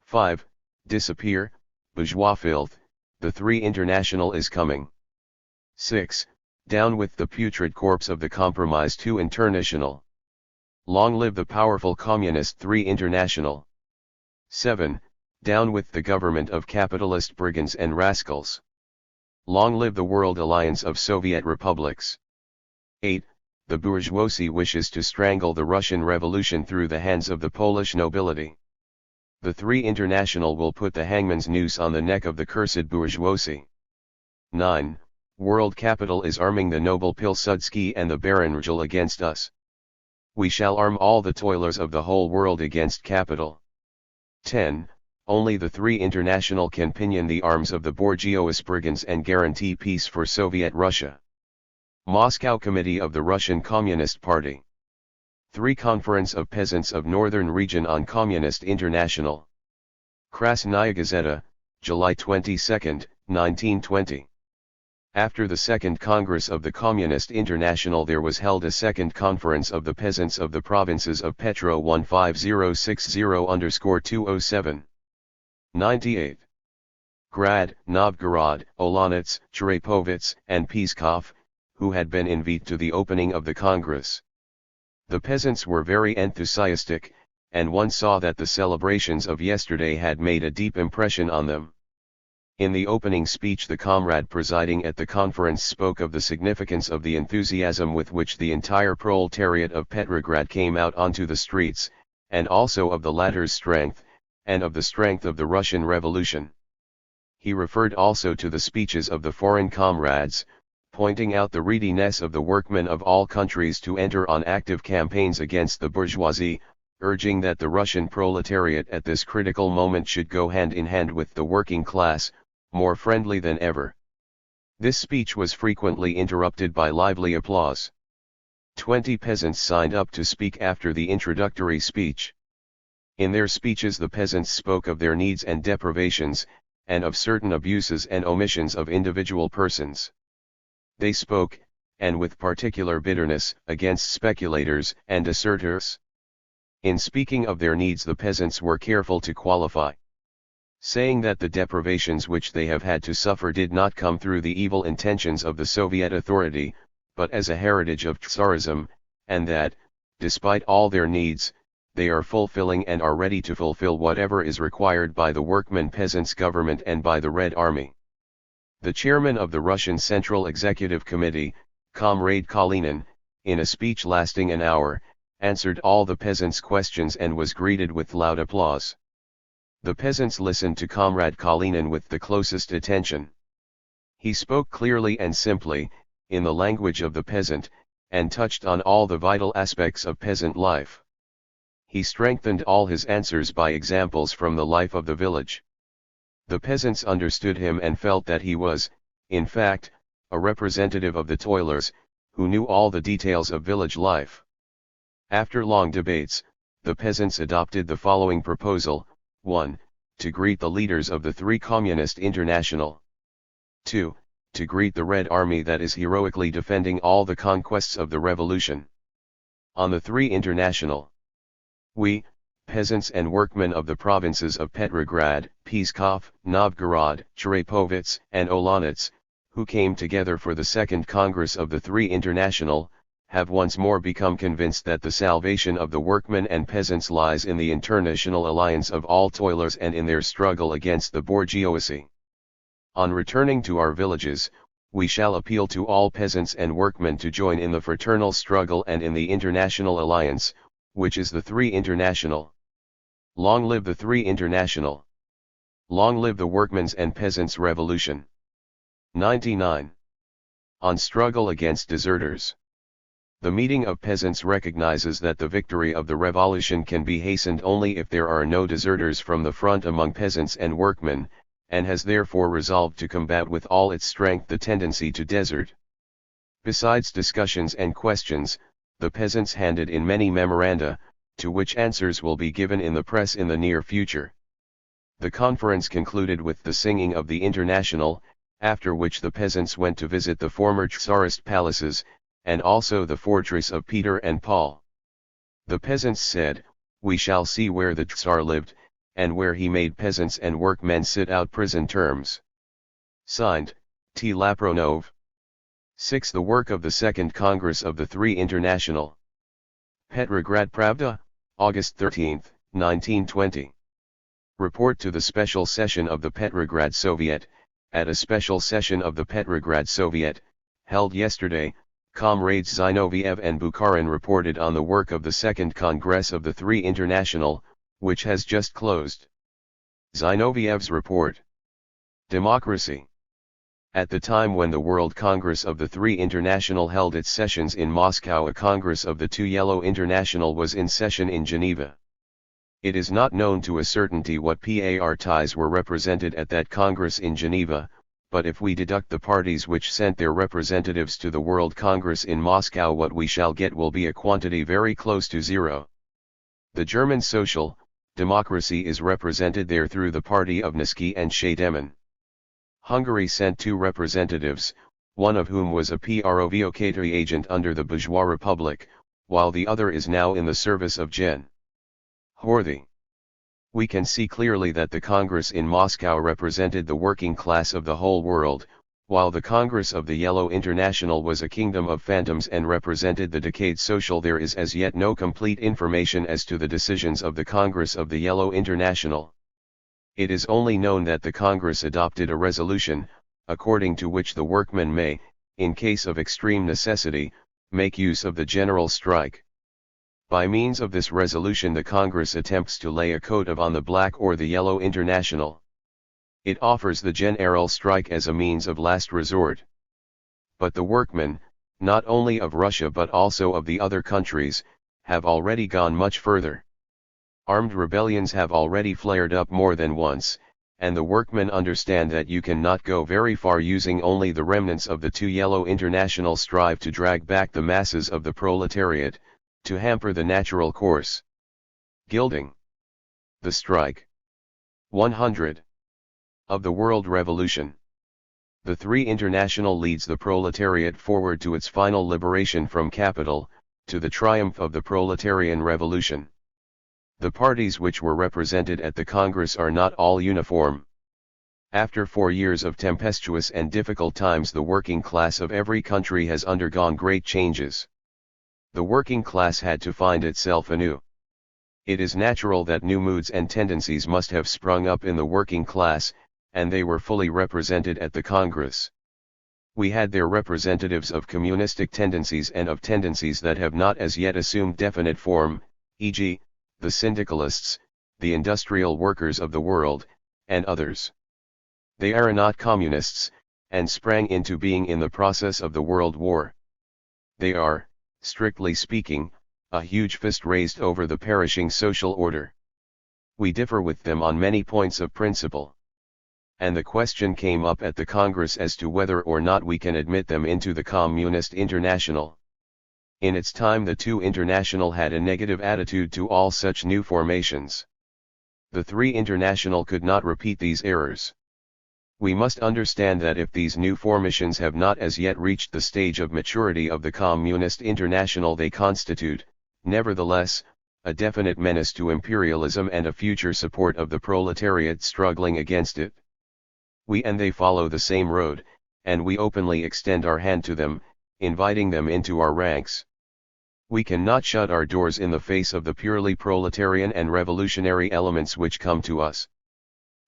5. Disappear, bourgeois filth, the Three International is coming. 6. Down with the putrid corpse of the compromised Two International. Long live the powerful Communist Three International. 7. Down with the government of capitalist brigands and rascals. Long live the World Alliance of Soviet Republics. 8. The bourgeoisie wishes to strangle the Russian Revolution through the hands of the Polish nobility. The Three International will put the hangman's noose on the neck of the cursed bourgeoisie. 9. World capital is arming the noble Pilsudski and the Baron Rgel against us. We shall arm all the toilers of the whole world against capital. 10. Only the Three International can pinion the arms of the bourgeois brigands and guarantee peace for Soviet Russia. Moscow Committee of the Russian Communist Party. 3. Conference of Peasants of Northern Region on Communist International. Krasnaya Gazeta, July 22, 1920. After the Second Congress of the Communist International there was held a second conference of the peasants of the provinces of Petro 15060_207. 98. Grad, Novgorod, Olonets, Cherepovets, and Pskov, who had been invited to the opening of the Congress. The peasants were very enthusiastic, and one saw that the celebrations of yesterday had made a deep impression on them. In the opening speech the comrade presiding at the conference spoke of the significance of the enthusiasm with which the entire proletariat of Petrograd came out onto the streets, and also of the latter's strength, and of the strength of the Russian Revolution. He referred also to the speeches of the foreign comrades, pointing out the readiness of the workmen of all countries to enter on active campaigns against the bourgeoisie, urging that the Russian proletariat at this critical moment should go hand in hand with the working class, more friendly than ever. This speech was frequently interrupted by lively applause. 20 peasants signed up to speak after the introductory speech. In their speeches the peasants spoke of their needs and deprivations, and of certain abuses and omissions of individual persons. They spoke, and with particular bitterness, against speculators and deserters. In speaking of their needs the peasants were careful to qualify, saying that the deprivations which they have had to suffer did not come through the evil intentions of the Soviet authority, but as a heritage of Tsarism, and that, despite all their needs, they are fulfilling and are ready to fulfill whatever is required by the workman peasants' government and by the Red Army. The chairman of the Russian Central Executive Committee, Comrade Kalinin, in a speech lasting an hour, answered all the peasants' questions and was greeted with loud applause. The peasants listened to Comrade Kalinin with the closest attention. He spoke clearly and simply, in the language of the peasant, and touched on all the vital aspects of peasant life. He strengthened all his answers by examples from the life of the village. The peasants understood him and felt that he was, in fact, a representative of the toilers, who knew all the details of village life. After long debates, the peasants adopted the following proposal: 1. To greet the leaders of the three Communist International. 2. To greet the Red Army that is heroically defending all the conquests of the revolution. On the three International. We, peasants and workmen of the provinces of Petrograd, Pskov, Novgorod, Cherepovets, and Olonets, who came together for the Second Congress of the Three International, have once more become convinced that the salvation of the workmen and peasants lies in the international alliance of all toilers and in their struggle against the bourgeoisie. On returning to our villages, we shall appeal to all peasants and workmen to join in the fraternal struggle and in the international alliance, which is the Three International. Long live the Three International! Long live the Workmen's and Peasants' Revolution! 99. On struggle against deserters. The meeting of peasants recognizes that the victory of the revolution can be hastened only if there are no deserters from the front among peasants and workmen, and has therefore resolved to combat with all its strength the tendency to desert. Besides discussions and questions, the peasants handed in many memoranda, to which answers will be given in the press in the near future. The conference concluded with the singing of the International, after which the peasants went to visit the former Tsarist palaces, and also the fortress of Peter and Paul. The peasants said, "We shall see where the Tsar lived, and where he made peasants and workmen sit out prison terms." Signed, T. Lapronov. 6. The work of the Second Congress of the Three International. Petrograd Pravda, August 13, 1920. Report to the Special Session of the Petrograd Soviet. At a special session of the Petrograd Soviet, held yesterday, Comrades Zinoviev and Bukharin reported on the work of the Second Congress of the Three International, which has just closed. Zinoviev's report. Democracy. At the time when the World Congress of the Three International held its sessions in Moscow, a Congress of the Two Yellow International was in session in Geneva. It is not known to a certainty what parties were represented at that Congress in Geneva, but if we deduct the parties which sent their representatives to the World Congress in Moscow, what we shall get will be a quantity very close to zero. The German Social Democracy is represented there through the party of Nevsky and Scheidemann. Hungary sent 2 representatives, one of whom was a provocatory agent under the Bourgeois Republic, while the other is now in the service of Gen. Horthy. We can see clearly that the Congress in Moscow represented the working class of the whole world, while the Congress of the Yellow International was a kingdom of phantoms and represented the decayed social. There is as yet no complete information as to the decisions of the Congress of the Yellow International. It is only known that the Congress adopted a resolution, according to which the workmen may, in case of extreme necessity, make use of the general strike. By means of this resolution the Congress attempts to lay a coat of on the Black or the Yellow International. It offers the general strike as a means of last resort. But the workmen, not only of Russia but also of the other countries, have already gone much further. Armed rebellions have already flared up more than once, and the workmen understand that you cannot go very far using only the remnants of the Two Yellow International. Strive to drag back the masses of the proletariat, to hamper the natural course. Gilding. The strike. 100. Of the world revolution. The Three International leads the proletariat forward to its final liberation from capital, to the triumph of the proletarian revolution. The parties which were represented at the Congress are not all uniform. After 4 years of tempestuous and difficult times, the working class of every country has undergone great changes. The working class had to find itself anew. It is natural that new moods and tendencies must have sprung up in the working class, and they were fully represented at the Congress. We had there representatives of communistic tendencies and of tendencies that have not as yet assumed definite form, e.g., the syndicalists, the industrial workers of the world, and others. They are not communists, and sprang into being in the process of the World War. They are, strictly speaking, a huge fist raised over the perishing social order. We differ with them on many points of principle. And the question came up at the Congress as to whether or not we can admit them into the Communist International. In its time the two international had a negative attitude to all such new formations. The three international could not repeat these errors. We must understand that if these new formations have not as yet reached the stage of maturity of the Communist International, they constitute, nevertheless, a definite menace to imperialism and a future support of the proletariat struggling against it. We and they follow the same road, and we openly extend our hand to them, inviting them into our ranks. We cannot shut our doors in the face of the purely proletarian and revolutionary elements which come to us.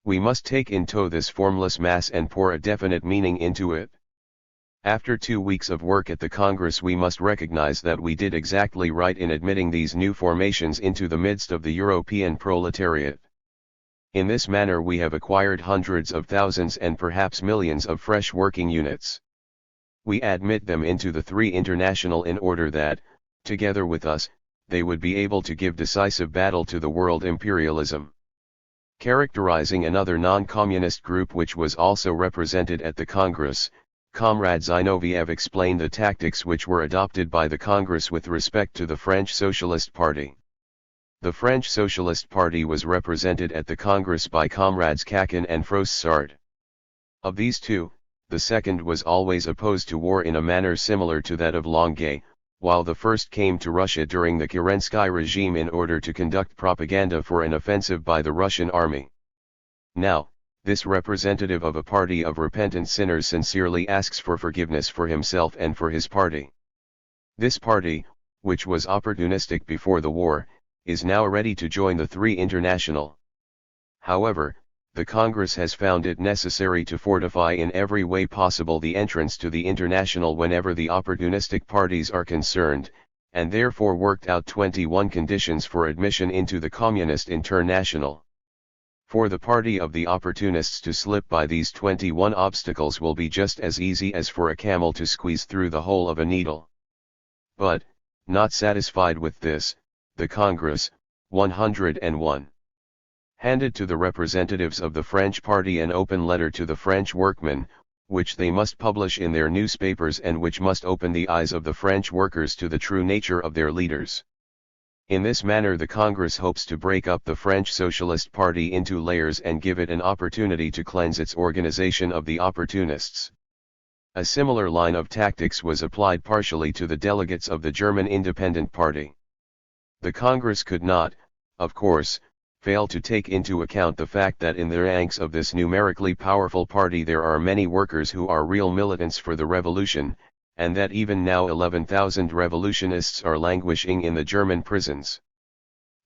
We must take in tow this formless mass and pour a definite meaning into it. After 2 weeks of work at the Congress, we must recognize that we did exactly right in admitting these new formations into the midst of the European proletariat. In this manner we have acquired hundreds of thousands and perhaps millions of fresh working units. We admit them into the three international in order that, together with us, they would be able to give decisive battle to the world imperialism. Characterizing another non-communist group which was also represented at the Congress, Comrade Zinoviev explained the tactics which were adopted by the Congress with respect to the French Socialist Party. The French Socialist Party was represented at the Congress by Comrades Cakin and Froissart. Of these two, the second was always opposed to war in a manner similar to that of Longuet, while the first came to Russia during the Kerensky regime in order to conduct propaganda for an offensive by the Russian army. Now, this representative of a party of repentant sinners sincerely asks for forgiveness for himself and for his party. This party, which was opportunistic before the war, is now ready to join the three international. However, the Congress has found it necessary to fortify in every way possible the entrance to the international whenever the opportunistic parties are concerned, and therefore worked out 21 conditions for admission into the Communist International. For the party of the opportunists to slip by these 21 obstacles will be just as easy as for a camel to squeeze through the hole of a needle. But, not satisfied with this, the Congress, 101. handed to the representatives of the French party an open letter to the French workmen, which they must publish in their newspapers and which must open the eyes of the French workers to the true nature of their leaders. In this manner the Congress hopes to break up the French Socialist Party into layers and give it an opportunity to cleanse its organization of the opportunists. A similar line of tactics was applied partially to the delegates of the German Independent Party. The Congress could not, of course, fail to take into account the fact that in the ranks of this numerically powerful party there are many workers who are real militants for the revolution, and that even now 11,000 revolutionists are languishing in the German prisons.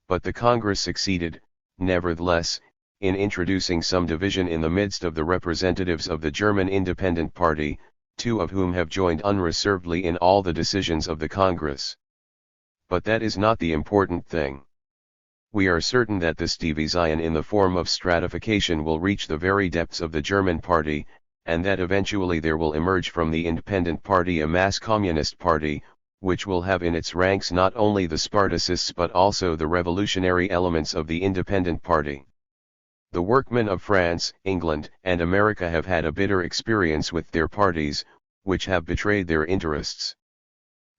But the Congress succeeded, nevertheless, in introducing some division in the midst of the representatives of the German Independent Party, 2 of whom have joined unreservedly in all the decisions of the Congress. But that is not the important thing. We are certain that this division in the form of stratification will reach the very depths of the German party, and that eventually there will emerge from the Independent Party a mass communist party, which will have in its ranks not only the Spartacists but also the revolutionary elements of the Independent Party. The workmen of France, England, and America have had a bitter experience with their parties, which have betrayed their interests.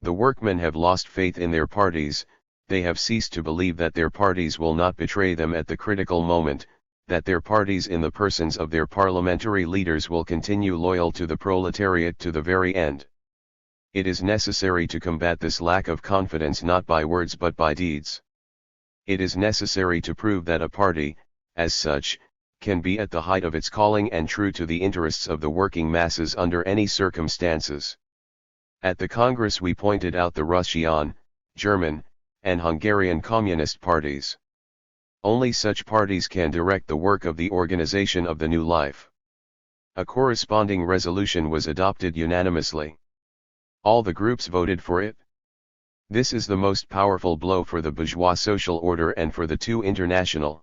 The workmen have lost faith in their parties. They have ceased to believe that their parties will not betray them at the critical moment, that their parties in the persons of their parliamentary leaders will continue loyal to the proletariat to the very end. It is necessary to combat this lack of confidence not by words but by deeds. It is necessary to prove that a party, as such, can be at the height of its calling and true to the interests of the working masses under any circumstances. At the Congress we pointed out the Russian, German, and Hungarian communist parties. Only such parties can direct the work of the organization of the new life. A corresponding resolution was adopted unanimously. All the groups voted for it. This is the most powerful blow for the bourgeois social order and for the two international.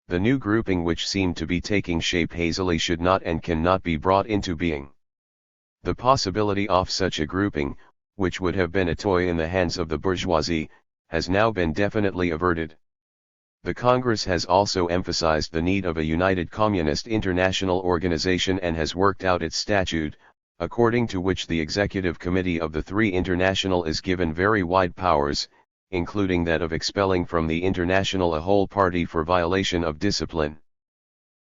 The new grouping which seemed to be taking shape hazily should not and cannot be brought into being. The possibility of such a grouping, which would have been a toy in the hands of the bourgeoisie, has now been definitely averted. The Congress has also emphasized the need of a united communist international organization and has worked out its statute, according to which the executive committee of the Three International is given very wide powers, including that of expelling from the International a whole party for violation of discipline.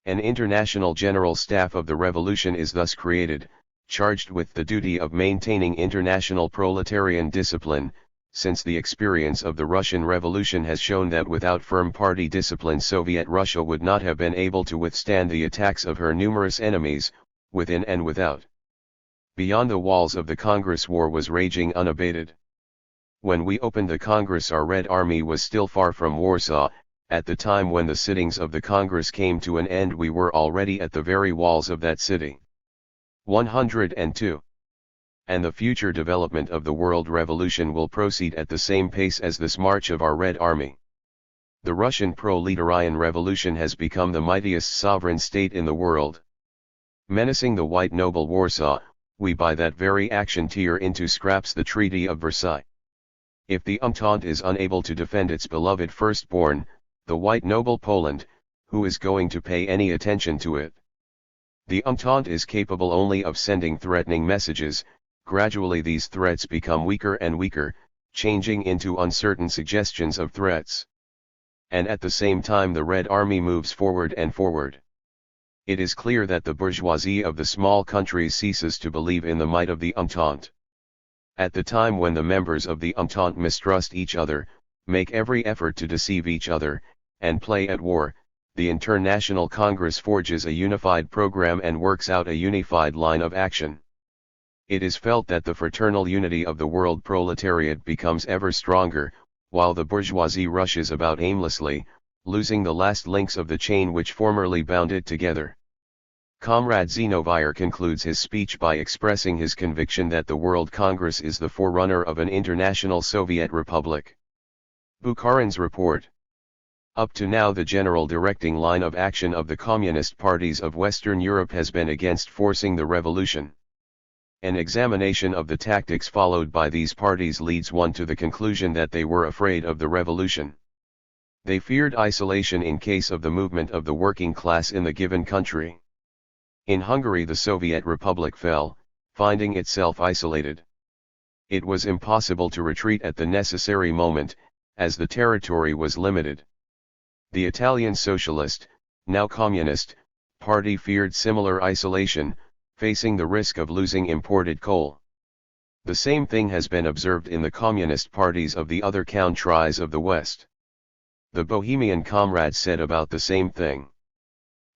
An International General Staff of the Revolution is thus created, charged with the duty of maintaining international proletarian discipline, since the experience of the Russian Revolution has shown that without firm party discipline Soviet Russia would not have been able to withstand the attacks of her numerous enemies, within and without. Beyond the walls of the Congress war was raging unabated. When we opened the Congress our Red Army was still far from Warsaw. At the time when the sittings of the Congress came to an end we were already at the very walls of that city. 102. And the future development of the world revolution will proceed at the same pace as this march of our Red Army. The Russian proletarian revolution has become the mightiest sovereign state in the world. Menacing the white noble Warsaw, we by that very action tear into scraps the Treaty of Versailles. If the Entente is unable to defend its beloved firstborn, the white noble Poland, who is going to pay any attention to it? The Entente is capable only of sending threatening messages. Gradually these threats become weaker and weaker, changing into uncertain suggestions of threats. And at the same time the Red Army moves forward and forward. It is clear that the bourgeoisie of the small countries ceases to believe in the might of the Entente. At the time when the members of the Entente mistrust each other, make every effort to deceive each other, and play at war, the International Congress forges a unified program and works out a unified line of action. It is felt that the fraternal unity of the world proletariat becomes ever stronger, while the bourgeoisie rushes about aimlessly, losing the last links of the chain which formerly bound it together. Comrade Zinoviev concludes his speech by expressing his conviction that the World Congress is the forerunner of an international Soviet Republic. Bukharin's report. Up to now the general directing line of action of the communist parties of Western Europe has been against forcing the revolution. An examination of the tactics followed by these parties leads one to the conclusion that they were afraid of the revolution. They feared isolation in case of the movement of the working class in the given country. In Hungary the Soviet Republic fell, finding itself isolated. It was impossible to retreat at the necessary moment, as the territory was limited. The Italian Socialist, now Communist, party feared similar isolation, facing the risk of losing imported coal. The same thing has been observed in the communist parties of the other countries of the West. The Bohemian comrades said about the same thing.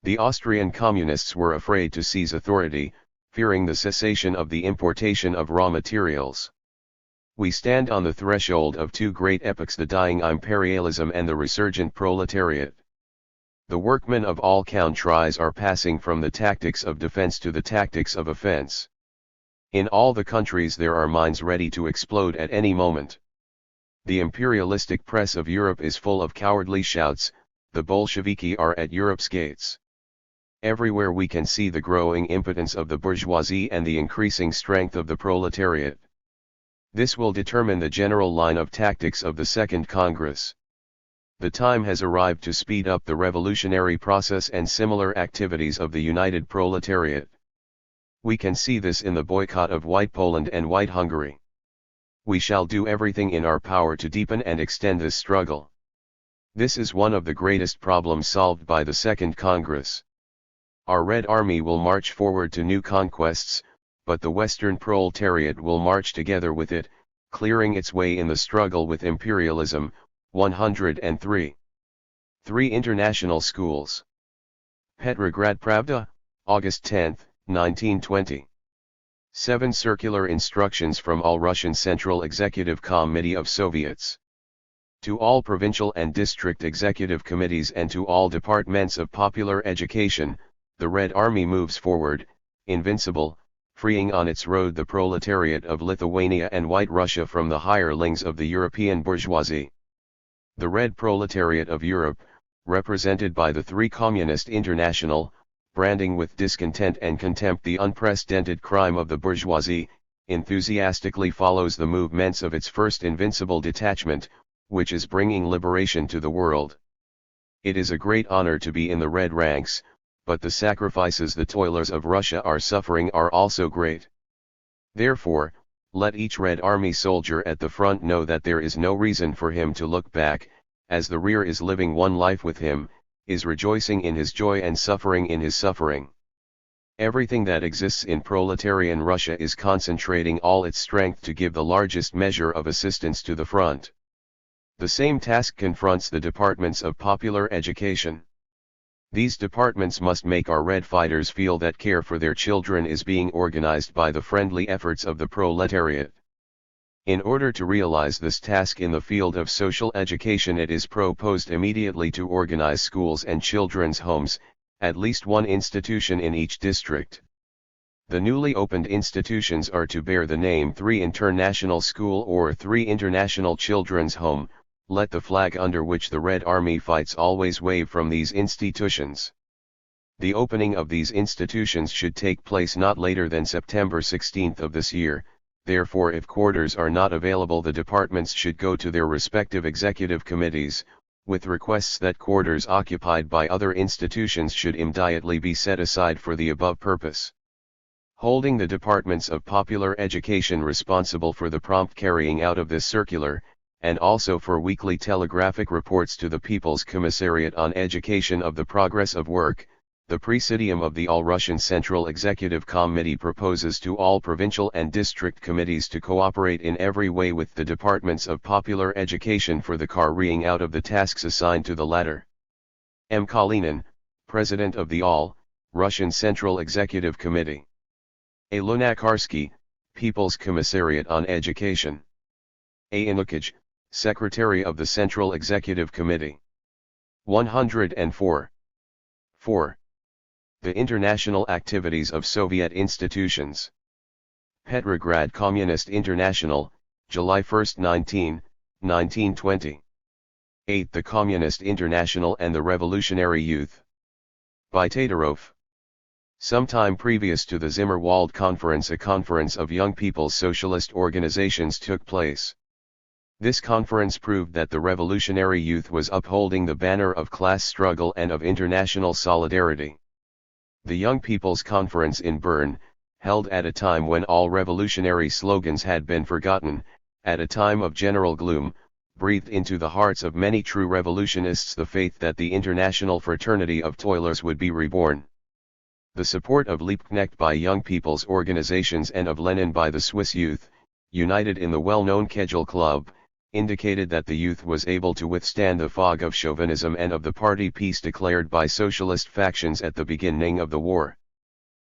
The Austrian communists were afraid to seize authority, fearing the cessation of the importation of raw materials. We stand on the threshold of two great epochs: the dying imperialism and the resurgent proletariat. The workmen of all countries are passing from the tactics of defense to the tactics of offense. In all the countries there are mines ready to explode at any moment. The imperialistic press of Europe is full of cowardly shouts, the Bolsheviki are at Europe's gates. Everywhere we can see the growing impotence of the bourgeoisie and the increasing strength of the proletariat. This will determine the general line of tactics of the Second Congress. The time has arrived to speed up the revolutionary process and similar activities of the united proletariat. We can see this in the boycott of White Poland and White Hungary. We shall do everything in our power to deepen and extend this struggle. This is one of the greatest problems solved by the Second Congress. Our Red Army will march forward to new conquests, but the Western proletariat will march together with it, clearing its way in the struggle with imperialism. 103. 3 International Schools. Petrograd Pravda, August 10, 1920. 7 Circular Instructions from All-Russian Central Executive Committee of Soviets. To all provincial and district executive committees and to all departments of popular education, the Red Army moves forward, invincible, freeing on its road the proletariat of Lithuania and White Russia from the hirelings of the European bourgeoisie. The Red Proletariat of Europe, represented by the three Communist International, branding with discontent and contempt the unprecedented crime of the bourgeoisie, enthusiastically follows the movements of its first invincible detachment, which is bringing liberation to the world. It is a great honor to be in the red ranks, but the sacrifices the toilers of Russia are suffering are also great. Therefore, let each Red Army soldier at the front know that there is no reason for him to look back, as the rear is living one life with him, is rejoicing in his joy and suffering in his suffering. Everything that exists in proletarian Russia is concentrating all its strength to give the largest measure of assistance to the front. The same task confronts the departments of popular education. These departments must make our Red fighters feel that care for their children is being organized by the friendly efforts of the proletariat. In order to realize this task in the field of social education, it is proposed immediately to organize schools and children's homes, at least one institution in each district. The newly opened institutions are to bear the name 3 International School or 3 International Children's Home. Let the flag under which the Red Army fights always wave from these institutions. The opening of these institutions should take place not later than September 16 of this year. Therefore, if quarters are not available, the departments should go to their respective executive committees, with requests that quarters occupied by other institutions should immediately be set aside for the above purpose. Holding the departments of popular education responsible for the prompt carrying out of this circular, and also for weekly telegraphic reports to the People's Commissariat on Education of the progress of work, the Presidium of the All-Russian Central Executive Committee proposes to all provincial and district committees to cooperate in every way with the departments of popular education for the carrying out of the tasks assigned to the latter. M. Kalinin, President of the All-Russian Central Executive Committee. A. Lunacharsky, People's Commissariat on Education. A. Inukij, Secretary of the Central Executive Committee. 104. 4. The international activities of Soviet institutions. Petrograd Communist International, July 1, 1920. 8. The Communist International and the Revolutionary Youth. By Todorov. Sometime previous to the Zimmerwald Conference, a conference of young people's socialist organizations took place. This conference proved that the revolutionary youth was upholding the banner of class struggle and of international solidarity. The Young People's Conference in Bern, held at a time when all revolutionary slogans had been forgotten, at a time of general gloom, breathed into the hearts of many true revolutionists the faith that the international fraternity of toilers would be reborn. The support of Liebknecht by young people's organizations and of Lenin by the Swiss youth, united in the well-known Kegel Club, indicated that the youth was able to withstand the fog of chauvinism and of the party peace declared by socialist factions at the beginning of the war.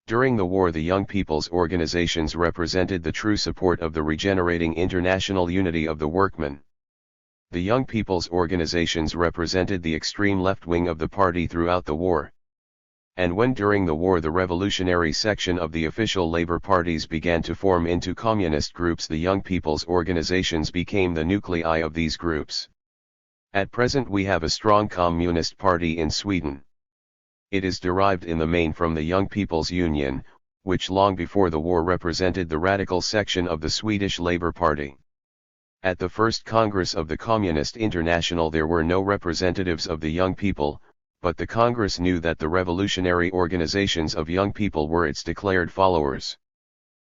During the war, the young people's organizations represented the true support of the regenerating international unity of the workmen. The young people's organizations represented the extreme left wing of the party throughout the war. And when during the war the revolutionary section of the official labor parties began to form into communist groups, the young people's organizations became the nuclei of these groups. At present we have a strong communist party in Sweden. It is derived in the main from the Young People's Union, which long before the war represented the radical section of the Swedish Labour Party. At the first Congress of the Communist International there were no representatives of the young people, but the Congress knew that the revolutionary organizations of young people were its declared followers.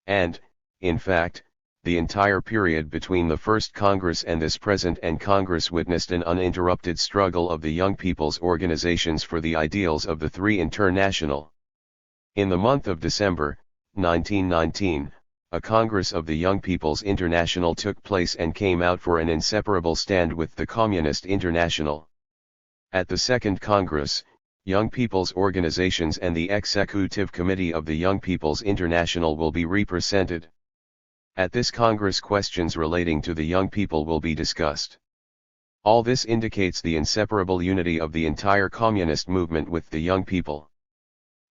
And, in fact, the entire period between the first Congress and this present Congress witnessed an uninterrupted struggle of the young people's organizations for the ideals of the three international. In the month of December, 1919, a Congress of the Young People's International took place and came out for an inseparable stand with the Communist International. At the Second Congress, Young People's Organizations and the Executive Committee of the Young People's International will be represented. At this Congress questions relating to the young people will be discussed. All this indicates the inseparable unity of the entire communist movement with the young people.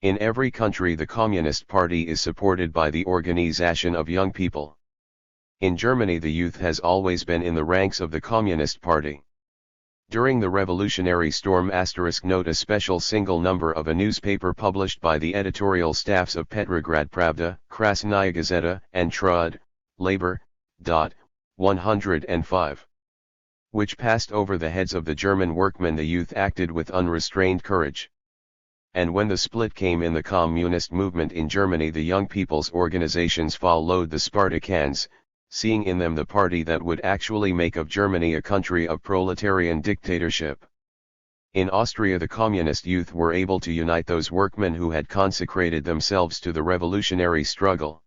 In every country the Communist Party is supported by the organization of young people. In Germany the youth has always been in the ranks of the Communist Party. During the revolutionary storm *, note a special single number of a newspaper published by the editorial staffs of Petrograd Pravda, Krasnaya Gazeta, and Trud, Labor. 105. Which passed over the heads of the German workmen. The youth acted with unrestrained courage. And when the split came in the communist movement in Germany, the young people's organizations followed the Spartacans, seeing in them the party that would actually make of Germany a country of proletarian dictatorship. In Austria, the communist youth were able to unite those workmen who had consecrated themselves to the revolutionary struggle.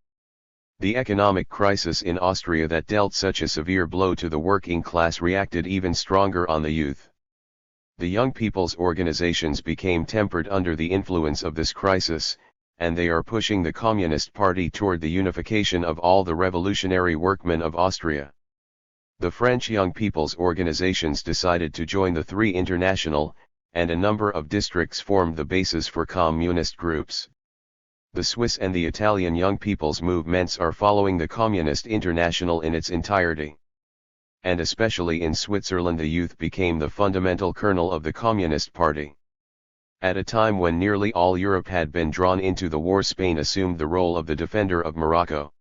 The economic crisis in Austria that dealt such a severe blow to the working class reacted even stronger on the youth. The young people's organizations became tempered under the influence of this crisis, and they are pushing the Communist Party toward the unification of all the revolutionary workmen of Austria. The French young people's organizations decided to join the Three International, and a number of districts formed the basis for communist groups. The Swiss and the Italian young people's movements are following the Communist International in its entirety. And especially in Switzerland, the youth became the fundamental kernel of the Communist Party. At a time when nearly all Europe had been drawn into the war, Spain assumed the role of the defender of Morocco.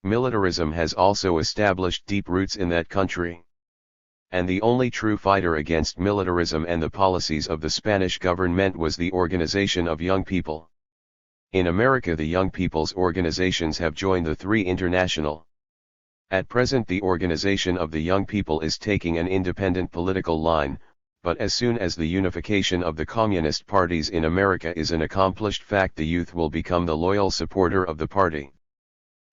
Militarism has also established deep roots in that country. And the only true fighter against militarism and the policies of the Spanish government was the organization of young people. In America, the young people's organizations have joined the Three International. At present, the organization of the young people is taking an independent political line, but as soon as the unification of the communist parties in America is an accomplished fact, the youth will become the loyal supporter of the party.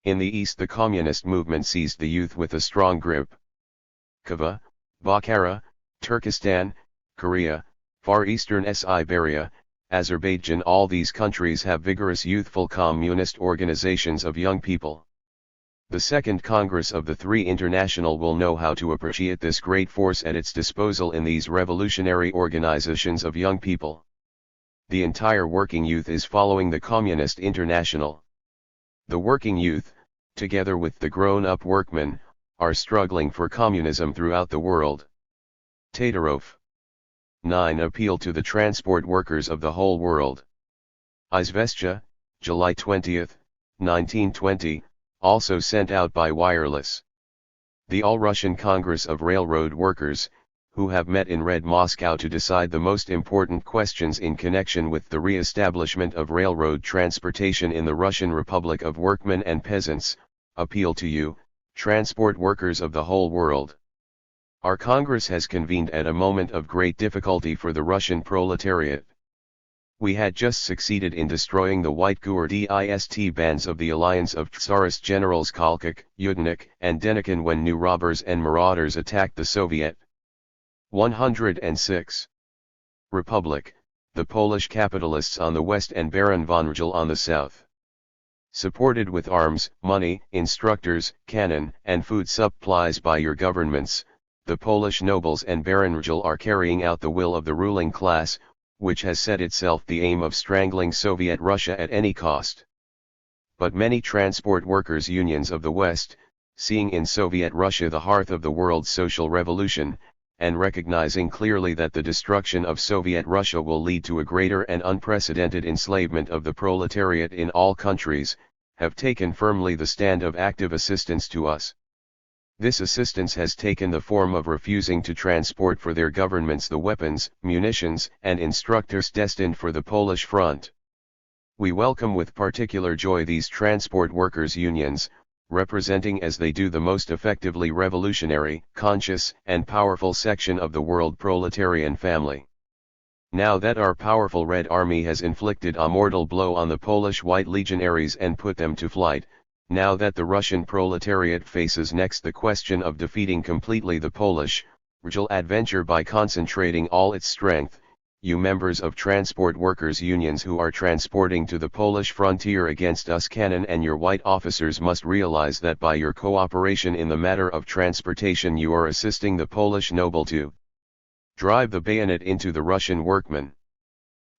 In the East, the communist movement seized the youth with a strong grip. Kava, Bukhara, Turkestan, Korea, Far Eastern Siberia, Azerbaijan, all these countries have vigorous youthful communist organizations of young people. The Second Congress of the Three International will know how to appreciate this great force at its disposal in these revolutionary organizations of young people. The entire working youth is following the Communist International. The working youth, together with the grown-up workmen, are struggling for communism throughout the world. Tataroff. 9. Appeal to the transport workers of the whole world. Izvestia, July 20, 1920. Also sent out by wireless. The All-Russian Congress of Railroad Workers, who have met in Red Moscow to decide the most important questions in connection with the re-establishment of railroad transportation in the Russian Republic of Workmen and Peasants, appeal to you, transport workers of the whole world. Our Congress has convened at a moment of great difficulty for the Russian proletariat. We had just succeeded in destroying the white Gurdist bands of the alliance of Tsarist generals Kolchak, Yudenich, and Denikin when new robbers and marauders attacked the Soviet. 106. Republic, the Polish capitalists on the west and Baron von Rigel on the south. Supported with arms, money, instructors, cannon, and food supplies by your governments, the Polish nobles and Baron Rigel are carrying out the will of the ruling class, which has set itself the aim of strangling Soviet Russia at any cost. But many transport workers' unions of the West, seeing in Soviet Russia the hearth of the world's social revolution, and recognizing clearly that the destruction of Soviet Russia will lead to a greater and unprecedented enslavement of the proletariat in all countries, have taken firmly the stand of active assistance to us. This assistance has taken the form of refusing to transport for their governments the weapons, munitions, and instructors destined for the Polish front. We welcome with particular joy these transport workers' unions, representing as they do the most effectively revolutionary, conscious, and powerful section of the world proletarian family. Now that our powerful Red Army has inflicted a mortal blow on the Polish White Legionaries and put them to flight, now that the Russian proletariat faces next the question of defeating completely the Polish, Rigel adventure by concentrating all its strength, you members of transport workers' unions who are transporting to the Polish frontier against us cannon and your white officers must realize that by your cooperation in the matter of transportation you are assisting the Polish noble to drive the bayonet into the Russian workman.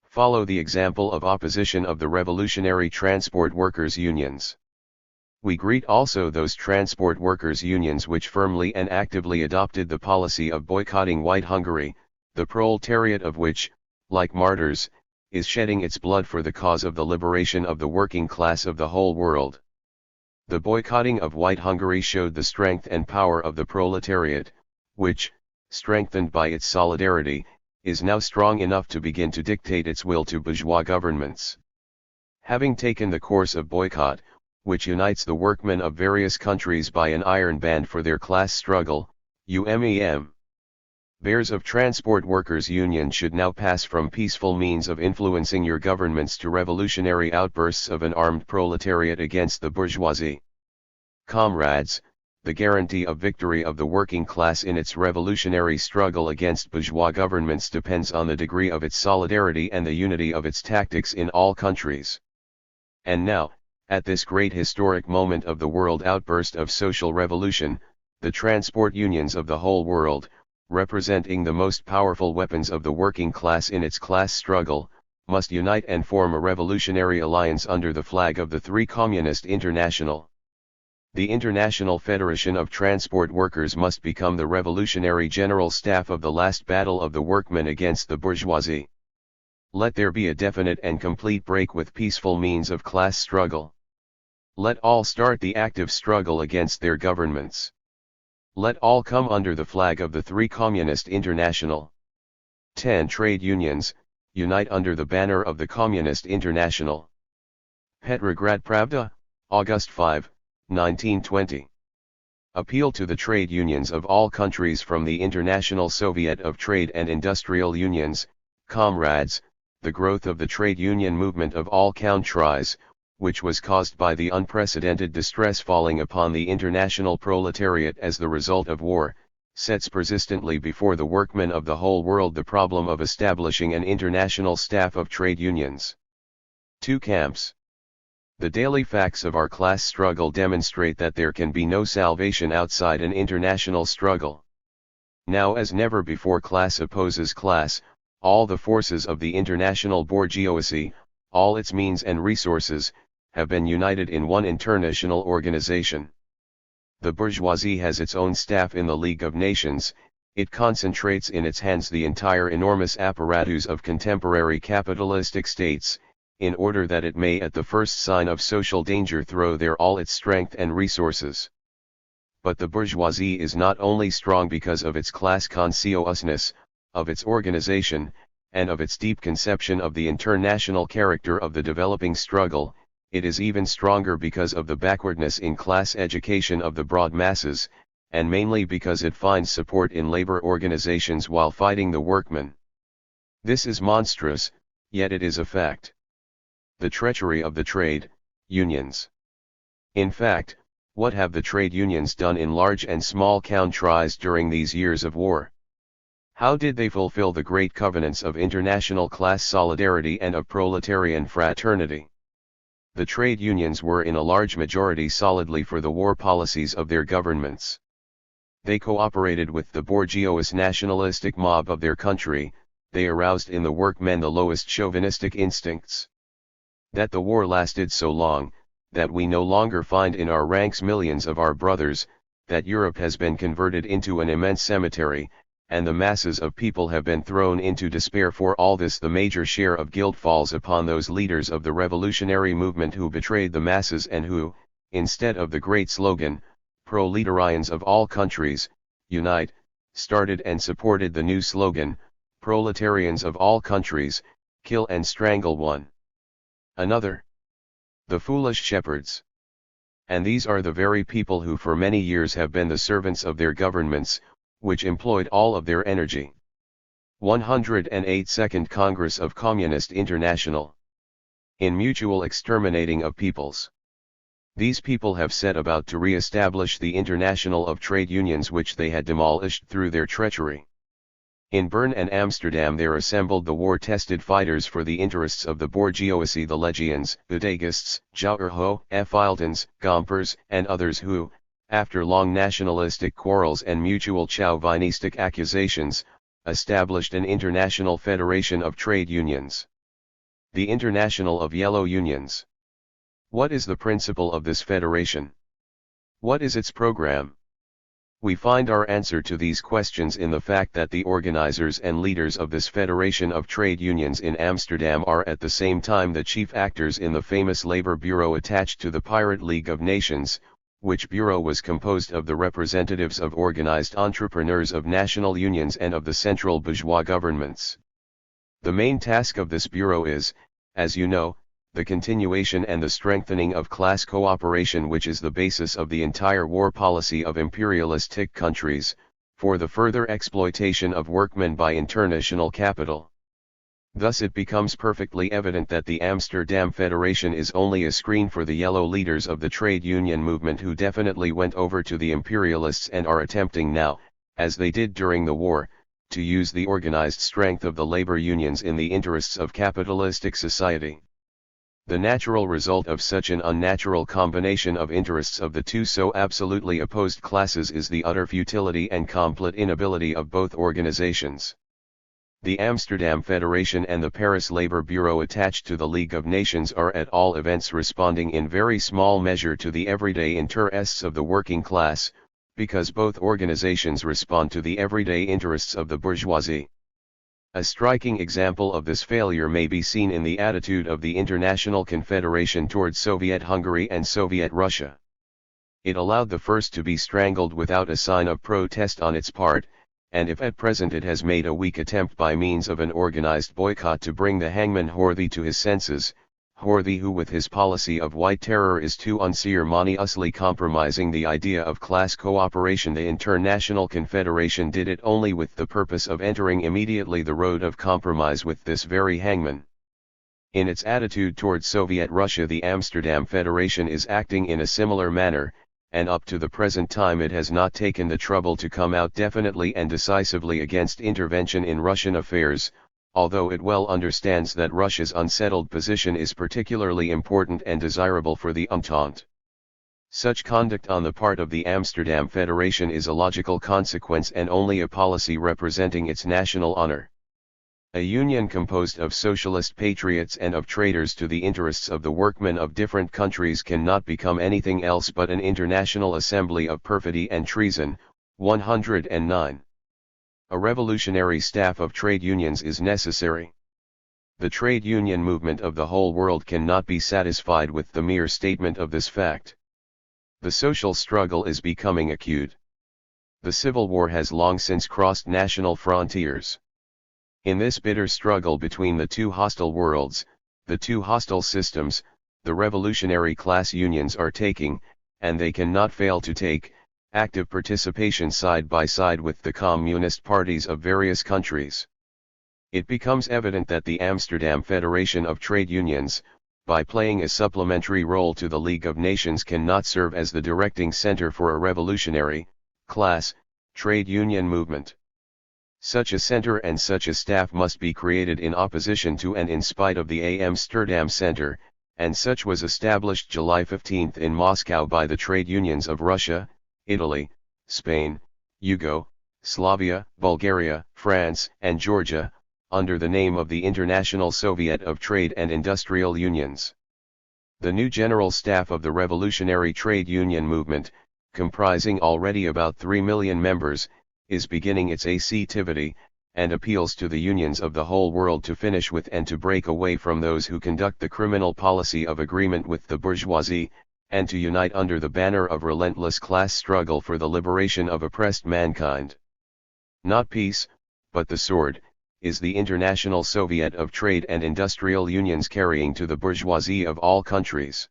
Follow the example of opposition of the revolutionary transport workers' unions. We greet also those transport workers' unions which firmly and actively adopted the policy of boycotting White Hungary, the proletariat of which, like martyrs, is shedding its blood for the cause of the liberation of the working class of the whole world. The boycotting of White Hungary showed the strength and power of the proletariat, which, strengthened by its solidarity, is now strong enough to begin to dictate its will to bourgeois governments. Having taken the course of boycott, which unites the workmen of various countries by an iron band for their class struggle, UMEM. Bears of Transport Workers Union should now pass from peaceful means of influencing your governments to revolutionary outbursts of an armed proletariat against the bourgeoisie. Comrades, the guarantee of victory of the working class in its revolutionary struggle against bourgeois governments depends on the degree of its solidarity and the unity of its tactics in all countries. And now, at this great historic moment of the world outburst of social revolution, the transport unions of the whole world, representing the most powerful weapons of the working class in its class struggle, must unite and form a revolutionary alliance under the flag of the Three Communist International. The International Federation of Transport Workers must become the revolutionary general staff of the last battle of the workmen against the bourgeoisie. Let there be a definite and complete break with peaceful means of class struggle. Let all start the active struggle against their governments. Let all come under the flag of the Three Communist International. 10 Trade unions, unite under the banner of the Communist International. Petrograd Pravda, August 5, 1920. Appeal to the trade unions of all countries from the International Soviet of Trade and Industrial Unions. Comrades, the growth of the trade union movement of all countries, which was caused by the unprecedented distress falling upon the international proletariat as the result of war, sets persistently before the workmen of the whole world the problem of establishing an international staff of trade unions. 2 camps. The daily facts of our class struggle demonstrate that there can be no salvation outside an international struggle. Now as never before class opposes class, all the forces of the international bourgeoisie, all its means and resources, have been united in one international organization. The bourgeoisie has its own staff in the League of Nations, it concentrates in its hands the entire enormous apparatus of contemporary capitalistic states, in order that it may at the first sign of social danger throw there all its strength and resources. But the bourgeoisie is not only strong because of its class consciousness, of its organization, and of its deep conception of the international character of the developing struggle, it is even stronger because of the backwardness in class education of the broad masses, and mainly because it finds support in labor organizations while fighting the workmen. This is monstrous, yet it is a fact. The treachery of the trade unions. In fact, what have the trade unions done in large and small countries during these years of war? How did they fulfill the great covenants of international class solidarity and of proletarian fraternity? The trade unions were in a large majority solidly for the war policies of their governments. They cooperated with the bourgeois nationalistic mob of their country, they aroused in the workmen the lowest chauvinistic instincts. That the war lasted so long, that we no longer find in our ranks millions of our brothers, that Europe has been converted into an immense cemetery, and the masses of people have been thrown into despair. For all this the major share of guilt falls upon those leaders of the revolutionary movement who betrayed the masses and who, instead of the great slogan, "Proletarians of all countries, unite," started and supported the new slogan, "Proletarians of all countries, kill and strangle one another." The foolish shepherds. And these are the very people who for many years have been the servants of their governments, which employed all of their energy. 108 Second Congress of Communist International. In mutual exterminating of peoples. These people have set about to re-establish the International of Trade Unions which they had demolished through their treachery. In Bern and Amsterdam there assembled the war-tested fighters for the interests of the bourgeoisie, the Legions, Udagists, Jouwerho, Efiltons, Gompers, and others who, after long nationalistic quarrels and mutual chauvinistic accusations, established an international federation of trade unions. The International of Yellow Unions. What is the principle of this federation? What is its program? We find our answer to these questions in the fact that the organizers and leaders of this Federation of Trade Unions in Amsterdam are at the same time the chief actors in the famous labor bureau attached to the Pirate League of Nations, which bureau was composed of the representatives of organized entrepreneurs of national unions and of the central bourgeois governments. The main task of this bureau is, as you know, the continuation and the strengthening of class cooperation, which is the basis of the entire war policy of imperialistic countries, for the further exploitation of workmen by international capital. Thus it becomes perfectly evident that the Amsterdam Federation is only a screen for the yellow leaders of the trade union movement, who definitely went over to the imperialists and are attempting now, as they did during the war, to use the organized strength of the labor unions in the interests of capitalistic society. The natural result of such an unnatural combination of interests of the two so absolutely opposed classes is the utter futility and complete inability of both organizations. The Amsterdam Federation and the Paris Labor Bureau attached to the League of Nations are at all events responding in very small measure to the everyday interests of the working class, because both organizations respond to the everyday interests of the bourgeoisie. A striking example of this failure may be seen in the attitude of the International Confederation towards Soviet Hungary and Soviet Russia. It allowed the first to be strangled without a sign of protest on its part, and if at present it has made a weak attempt by means of an organized boycott to bring the hangman Horthy to his senses, Horthy, who with his policy of white terror is too unceremoniously compromising the idea of class cooperation, the International Confederation did it only with the purpose of entering immediately the road of compromise with this very hangman. In its attitude towards Soviet Russia, the Amsterdam Federation is acting in a similar manner, and up to the present time it has not taken the trouble to come out definitely and decisively against intervention in Russian affairs, although it well understands that Russia's unsettled position is particularly important and desirable for the Entente. Such conduct on the part of the Amsterdam Federation is a logical consequence and only a policy representing its national honor. A union composed of socialist patriots and of traitors to the interests of the workmen of different countries cannot become anything else but an international assembly of perfidy and treason. 109. A revolutionary staff of trade unions is necessary. The trade union movement of the whole world cannot be satisfied with the mere statement of this fact. The social struggle is becoming acute. The civil war has long since crossed national frontiers. In this bitter struggle between the two hostile worlds, the two hostile systems, the revolutionary class unions are taking, and they cannot fail to take, active participation side by side with the communist parties of various countries. It becomes evident that the Amsterdam Federation of Trade Unions, by playing a supplementary role to the League of Nations, cannot serve as the directing center for a revolutionary, class, trade union movement. Such a center and such a staff must be created in opposition to and in spite of the Amsterdam Center, and such was established July 15 in Moscow by the trade unions of Russia, Italy, Spain, Yugoslavia, Bulgaria, France, and Georgia, under the name of the International Soviet of Trade and Industrial Unions. The new general staff of the revolutionary trade union movement, comprising already about 3 million members, is beginning its activity, and appeals to the unions of the whole world to finish with and to break away from those who conduct the criminal policy of agreement with the bourgeoisie, and to unite under the banner of relentless class struggle for the liberation of oppressed mankind. Not peace, but the sword, is the International Soviet of Trade and Industrial Unions carrying to the bourgeoisie of all countries.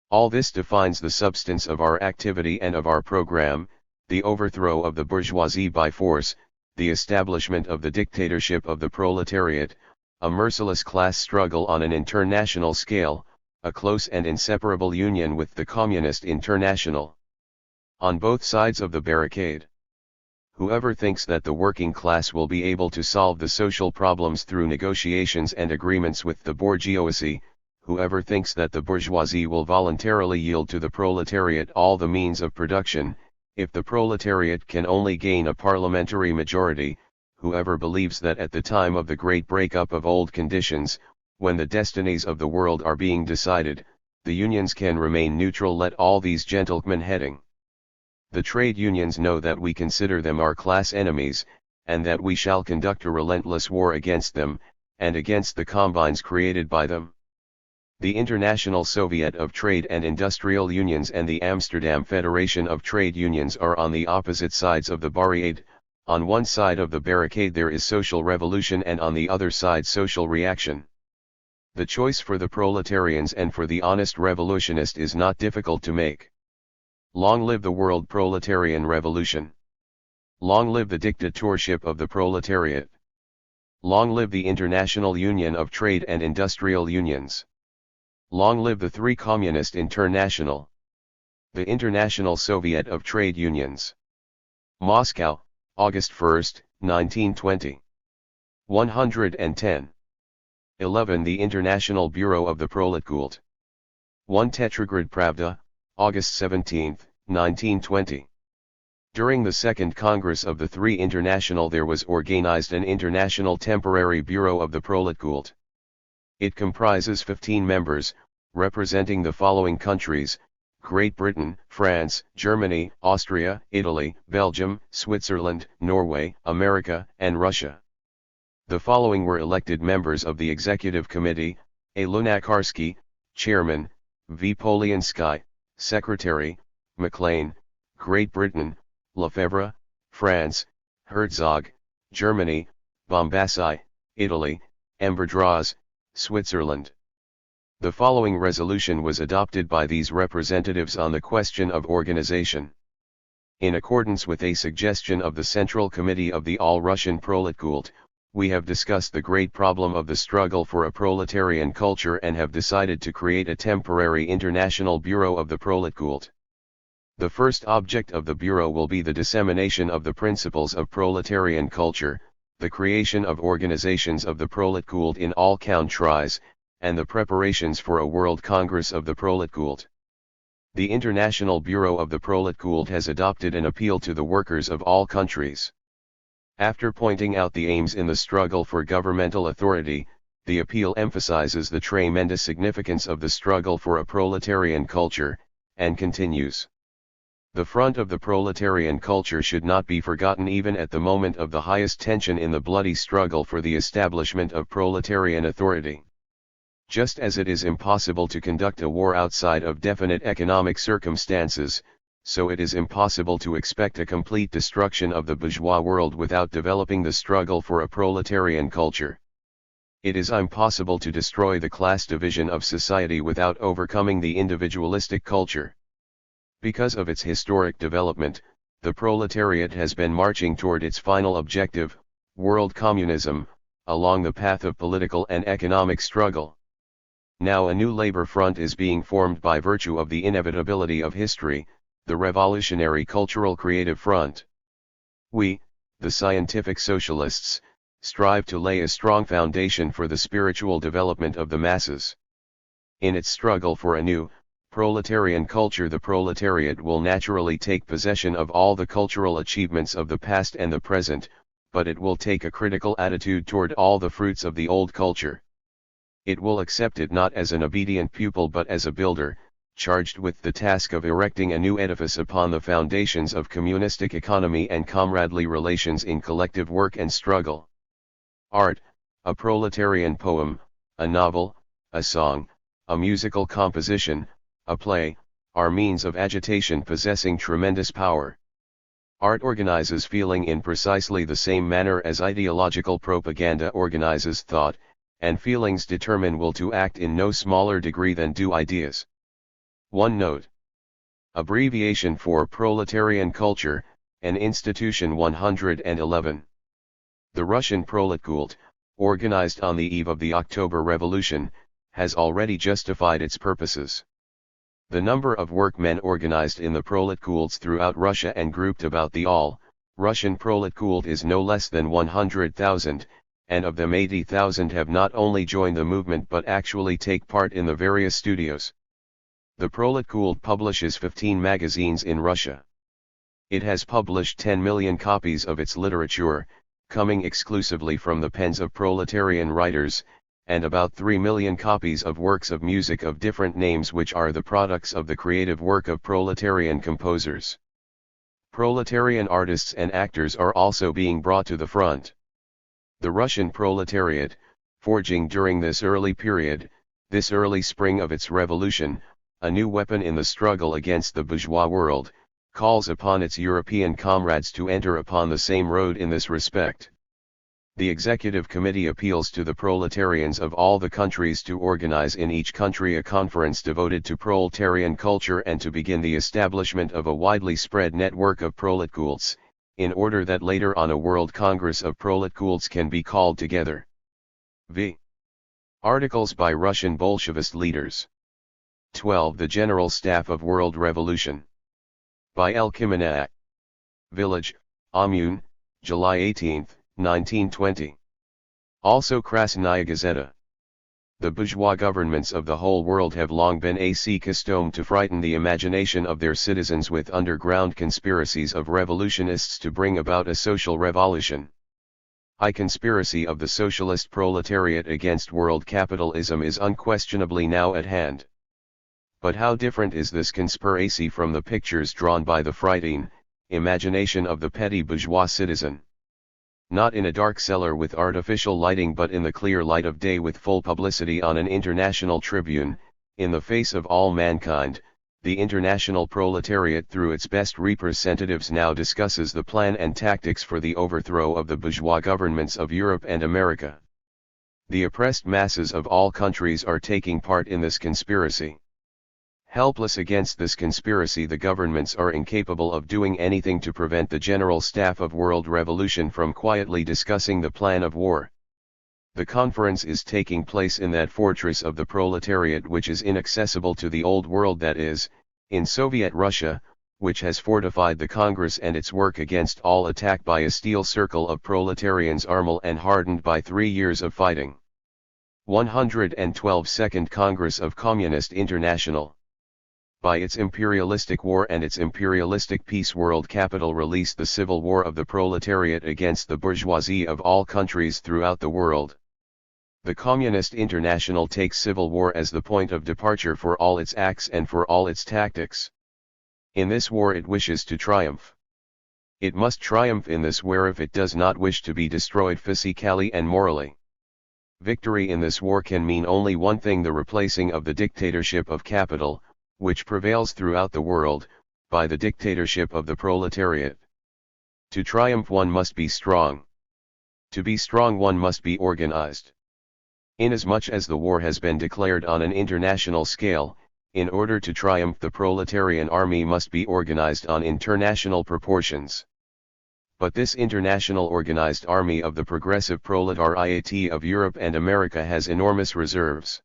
All this defines the substance of our activity and of our program: the overthrow of the bourgeoisie by force, the establishment of the dictatorship of the proletariat, a merciless class struggle on an international scale, a close and inseparable union with the Communist International. On both sides of the barricade. Whoever thinks that the working class will be able to solve the social problems through negotiations and agreements with the bourgeoisie, whoever thinks that the bourgeoisie will voluntarily yield to the proletariat all the means of production, if the proletariat can only gain a parliamentary majority, whoever believes that at the time of the great breakup of old conditions, when the destinies of the world are being decided, the unions can remain neutral. Let all these gentlemen heading the trade unions know that we consider them our class enemies, and that we shall conduct a relentless war against them, and against the combines created by them. The International Soviet of Trade and Industrial Unions and the Amsterdam Federation of Trade Unions are on the opposite sides of the barricade. On one side of the barricade there is social revolution, and on the other side social reaction. The choice for the proletarians and for the honest revolutionist is not difficult to make. Long live the world proletarian revolution! Long live the dictatorship of the proletariat! Long live the International Union of Trade and Industrial Unions! Long live the three Communist International! The International Soviet of Trade Unions. Moscow, August 1, 1920. 110. 11. The International Bureau of the Proletkult. 1. Tetrograd Pravda, August 17, 1920. During the Second Congress of the Three International there was organized an International Temporary Bureau of the Proletkult. It comprises 15 members, representing the following countries: Great Britain, France, Germany, Austria, Italy, Belgium, Switzerland, Norway, America, and Russia. The following were elected members of the Executive Committee: A. Lunacharsky, Chairman; V. Poliansky, Secretary; Maclean, Great Britain; Lefebvre, France; Herzog, Germany; Bombassi, Italy; Amberdraz, Switzerland. The following resolution was adopted by these representatives on the question of organization. In accordance with a suggestion of the Central Committee of the All-Russian Proletkult, we have discussed the great problem of the struggle for a proletarian culture and have decided to create a temporary International Bureau of the Proletkult. The first object of the Bureau will be the dissemination of the principles of proletarian culture, the creation of organizations of the Proletkult in all countries, and the preparations for a World Congress of the Proletkult. The International Bureau of the Proletkult has adopted an appeal to the workers of all countries. After pointing out the aims in the struggle for governmental authority, the appeal emphasizes the tremendous significance of the struggle for a proletarian culture, and continues: the front of the proletarian culture should not be forgotten even at the moment of the highest tension in the bloody struggle for the establishment of proletarian authority. Just as it is impossible to conduct a war outside of definite economic circumstances, so it is impossible to expect a complete destruction of the bourgeois world without developing the struggle for a proletarian culture. It is impossible to destroy the class division of society without overcoming the individualistic culture. Because of its historic development, the proletariat has been marching toward its final objective, world communism, along the path of political and economic struggle. Now a new labor front is being formed by virtue of the inevitability of history, the Revolutionary Cultural Creative Front. We, the scientific socialists, strive to lay a strong foundation for the spiritual development of the masses. In its struggle for a new, proletarian culture, the proletariat will naturally take possession of all the cultural achievements of the past and the present, but it will take a critical attitude toward all the fruits of the old culture. It will accept it not as an obedient pupil but as a builder, charged with the task of erecting a new edifice upon the foundations of communistic economy and comradely relations in collective work and struggle. Art, a proletarian poem, a novel, a song, a musical composition, a play, are means of agitation possessing tremendous power. Art organizes feeling in precisely the same manner as ideological propaganda organizes thought, and feelings determine will to act in no smaller degree than do ideas. 1 note. Abbreviation for Proletarian Culture, an institution 111. The Russian Proletkult, organized on the eve of the October Revolution, has already justified its purposes. The number of workmen organized in the Proletkults throughout Russia and grouped about the all-Russian Proletkult is no less than 100,000, and of them 80,000 have not only joined the movement but actually take part in the various studios. The Proletkult publishes 15 magazines in Russia. It has published 10 million copies of its literature, coming exclusively from the pens of proletarian writers, and about 3 million copies of works of music of different names which are the products of the creative work of proletarian composers. Proletarian artists and actors are also being brought to the front. The Russian proletariat, forging during this early period, this early spring of its revolution, a new weapon in the struggle against the bourgeois world, calls upon its European comrades to enter upon the same road in this respect. The Executive Committee appeals to the proletarians of all the countries to organize in each country a conference devoted to proletarian culture and to begin the establishment of a widely spread network of proletkults, in order that later on a World Congress of Proletkults can be called together. V. Articles by Russian Bolshevist leaders. 12. The General Staff of World Revolution. By L. Kiminaak. Village, Amun, July 18, 1920. Also Krasnaya Gazeta. The bourgeois governments of the whole world have long been a custom to frighten the imagination of their citizens with underground conspiracies of revolutionists to bring about a social revolution. A conspiracy of the socialist proletariat against world capitalism is unquestionably now at hand. But how different is this conspiracy from the pictures drawn by the frightening imagination of the petty bourgeois citizen? Not in a dark cellar with artificial lighting but in the clear light of day with full publicity on an international tribune, in the face of all mankind, the international proletariat through its best representatives now discusses the plan and tactics for the overthrow of the bourgeois governments of Europe and America. The oppressed masses of all countries are taking part in this conspiracy. Helpless against this conspiracy, the governments are incapable of doing anything to prevent the General Staff of World Revolution from quietly discussing the plan of war. The conference is taking place in that fortress of the proletariat which is inaccessible to the old world, that is, in Soviet Russia, which has fortified the Congress and its work against all attack by a steel circle of proletarians armed and hardened by 3 years of fighting. 112 Second Congress of Communist International. By its imperialistic war and its imperialistic peace, world capital released the civil war of the proletariat against the bourgeoisie of all countries throughout the world. The Communist International takes civil war as the point of departure for all its acts and for all its tactics. In this war it wishes to triumph. It must triumph in this war if it does not wish to be destroyed physically and morally. Victory in this war can mean only one thing: the replacing of the dictatorship of capital, which prevails throughout the world, by the dictatorship of the proletariat. To triumph one must be strong. To be strong one must be organized. Inasmuch as the war has been declared on an international scale, in order to triumph the proletarian army must be organized on international proportions. But this international organized army of the progressive proletariat of Europe and America has enormous reserves.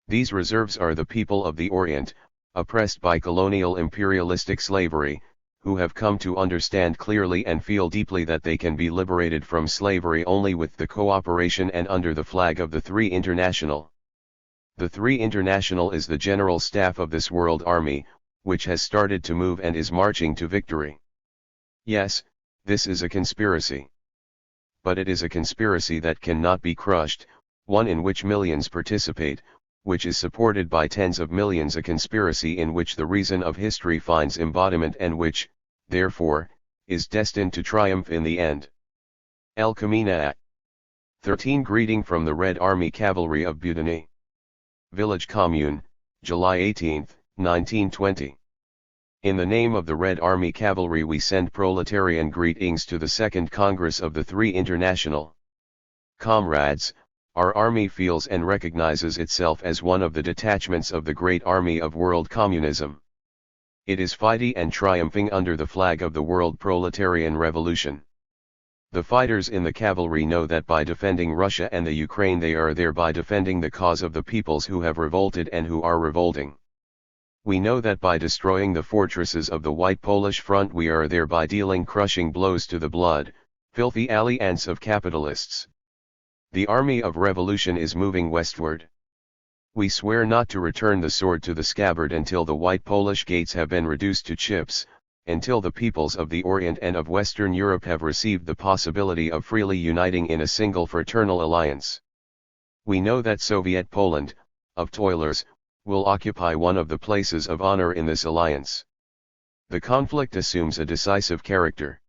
These reserves are the people of the Orient, oppressed by colonial imperialistic slavery, who have come to understand clearly and feel deeply that they can be liberated from slavery only with the cooperation and under the flag of the Three International. The Three International is the general staff of this world army, which has started to move and is marching to victory. Yes, this is a conspiracy. But it is a conspiracy that cannot be crushed, one in which millions participate, which is supported by tens of millions, a conspiracy in which the reason of history finds embodiment and which, therefore, is destined to triumph in the end. El Camino. 13. Greeting from the Red Army Cavalry of Budany. Village Commune, July 18, 1920. In the name of the Red Army Cavalry we send proletarian greetings to the Second Congress of the Three International. Comrades, our army feels and recognizes itself as one of the detachments of the great army of world communism. It is fighting and triumphing under the flag of the world proletarian revolution. The fighters in the cavalry know that by defending Russia and the Ukraine they are thereby defending the cause of the peoples who have revolted and who are revolting. We know that by destroying the fortresses of the White Polish front we are thereby dealing crushing blows to the blood, filthy alliance of capitalists. The army of revolution is moving westward. We swear not to return the sword to the scabbard until the White Polish gates have been reduced to chips, until the peoples of the Orient and of Western Europe have received the possibility of freely uniting in a single fraternal alliance. We know that Soviet Poland, of toilers, will occupy one of the places of honor in this alliance. The conflict assumes a decisive character.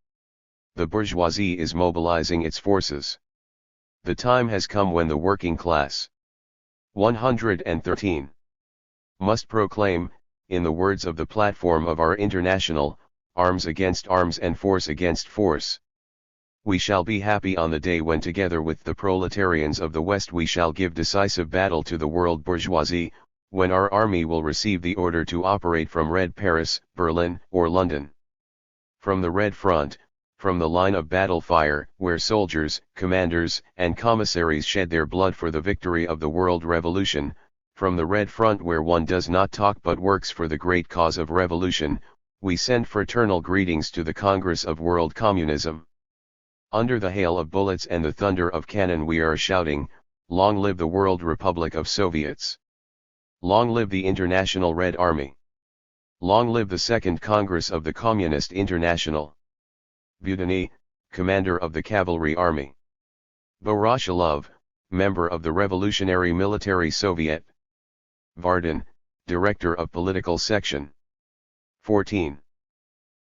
The bourgeoisie is mobilizing its forces. The time has come when the working class 113 must proclaim, in the words of the platform of our international, arms against arms and force against force. We shall be happy on the day when together with the proletarians of the West we shall give decisive battle to the world bourgeoisie, when our army will receive the order to operate from Red Paris, Berlin, or London. From the Red Front, from the line of battle fire, where soldiers, commanders, and commissaries shed their blood for the victory of the world revolution, from the Red Front where one does not talk but works for the great cause of revolution, we send fraternal greetings to the Congress of World Communism. Under the hail of bullets and the thunder of cannon we are shouting, long live the World Republic of Soviets! Long live the International Red Army! Long live the Second Congress of the Communist International! Budeny, Commander of the Cavalry Army. Voroshilov, Member of the Revolutionary Military Soviet. Vardin, Director of Political Section. 14.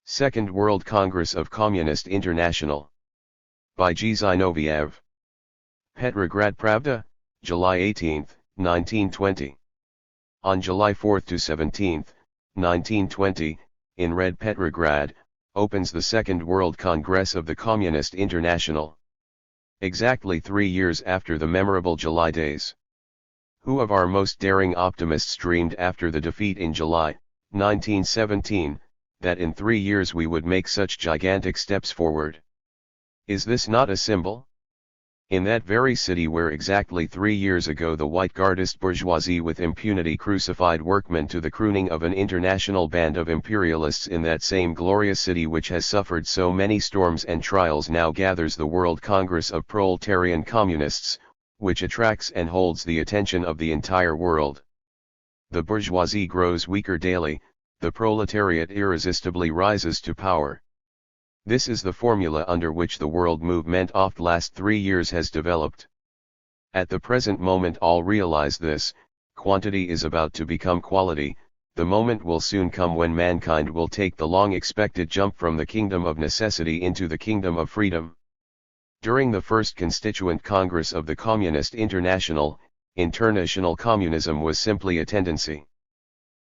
Second World Congress of Communist International. By G. Zinoviev. Petrograd Pravda, July 18, 1920. On July 4 to 17, 1920, in Red Petrograd, opens the Second World Congress of the Communist International. Exactly 3 years after the memorable July days. Who of our most daring optimists dreamed after the defeat in July, 1917, that in 3 years we would make such gigantic steps forward? Is this not a symbol? In that very city where exactly 3 years ago the white Guardist bourgeoisie with impunity crucified workmen to the crooning of an international band of imperialists, in that same glorious city which has suffered so many storms and trials now gathers the World Congress of Proletarian Communists, which attracts and holds the attention of the entire world. The bourgeoisie grows weaker daily, the proletariat irresistibly rises to power. This is the formula under which the world movement of the last 3 years has developed. At the present moment all realize this, quantity is about to become quality, the moment will soon come when mankind will take the long-expected jump from the kingdom of necessity into the kingdom of freedom. During the First Constituent Congress of the Communist International, international communism was simply a tendency.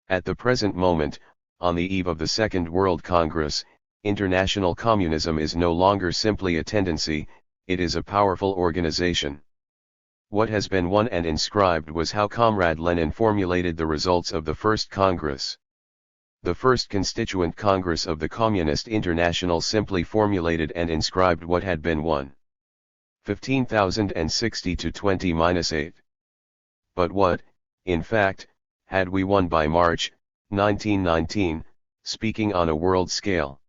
At the present moment, on the eve of the Second World Congress, international communism is no longer simply a tendency, it is a powerful organization. What has been won and inscribed was how Comrade Lenin formulated the results of the First Congress. The First Constituent Congress of the Communist International simply formulated and inscribed what had been won. 15,060 to 20-8. But what, in fact, had we won by March, 1919, speaking on a world scale?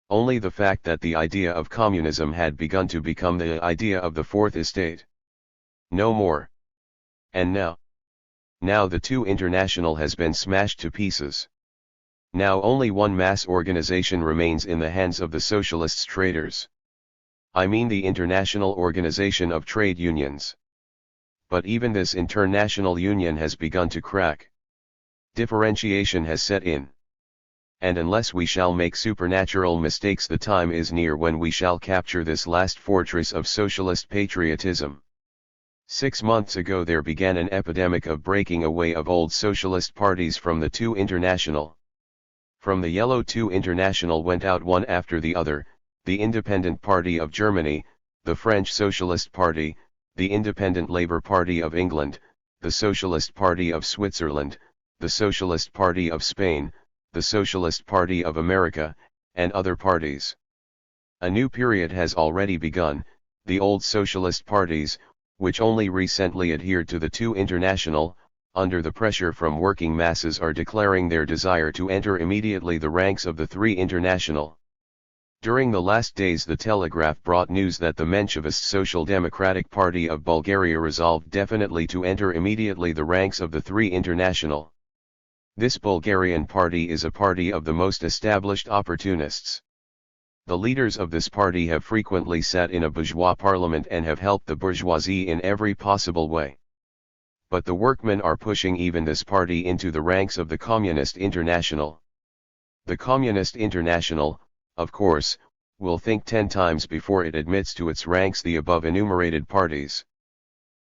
Only the fact that the idea of communism had begun to become the idea of the Fourth Estate. No more. And now? Now the two international has been smashed to pieces. Now only one mass organization remains in the hands of the socialists traitors. I mean the International Organization of Trade Unions. But even this international union has begun to crack. Differentiation has set in. And unless we shall make supernatural mistakes, the time is near when we shall capture this last fortress of socialist patriotism. 6 months ago there began an epidemic of breaking away of old socialist parties from the two international. From the yellow two international went out one after the other, the Independent Party of Germany, the French Socialist Party, the Independent Labour Party of England, the Socialist Party of Switzerland, the Socialist Party of Spain, the Socialist Party of America, and other parties. A new period has already begun. The old socialist parties, which only recently adhered to the two international, under the pressure from working masses are declaring their desire to enter immediately the ranks of the three international. During the last days the Telegraph brought news that the Menshevist Social Democratic Party of Bulgaria resolved definitely to enter immediately the ranks of the three international. This Bulgarian party is a party of the most established opportunists. The leaders of this party have frequently sat in a bourgeois parliament and have helped the bourgeoisie in every possible way. But the workmen are pushing even this party into the ranks of the Communist International. The Communist International, of course, will think 10 times before it admits to its ranks the above enumerated parties.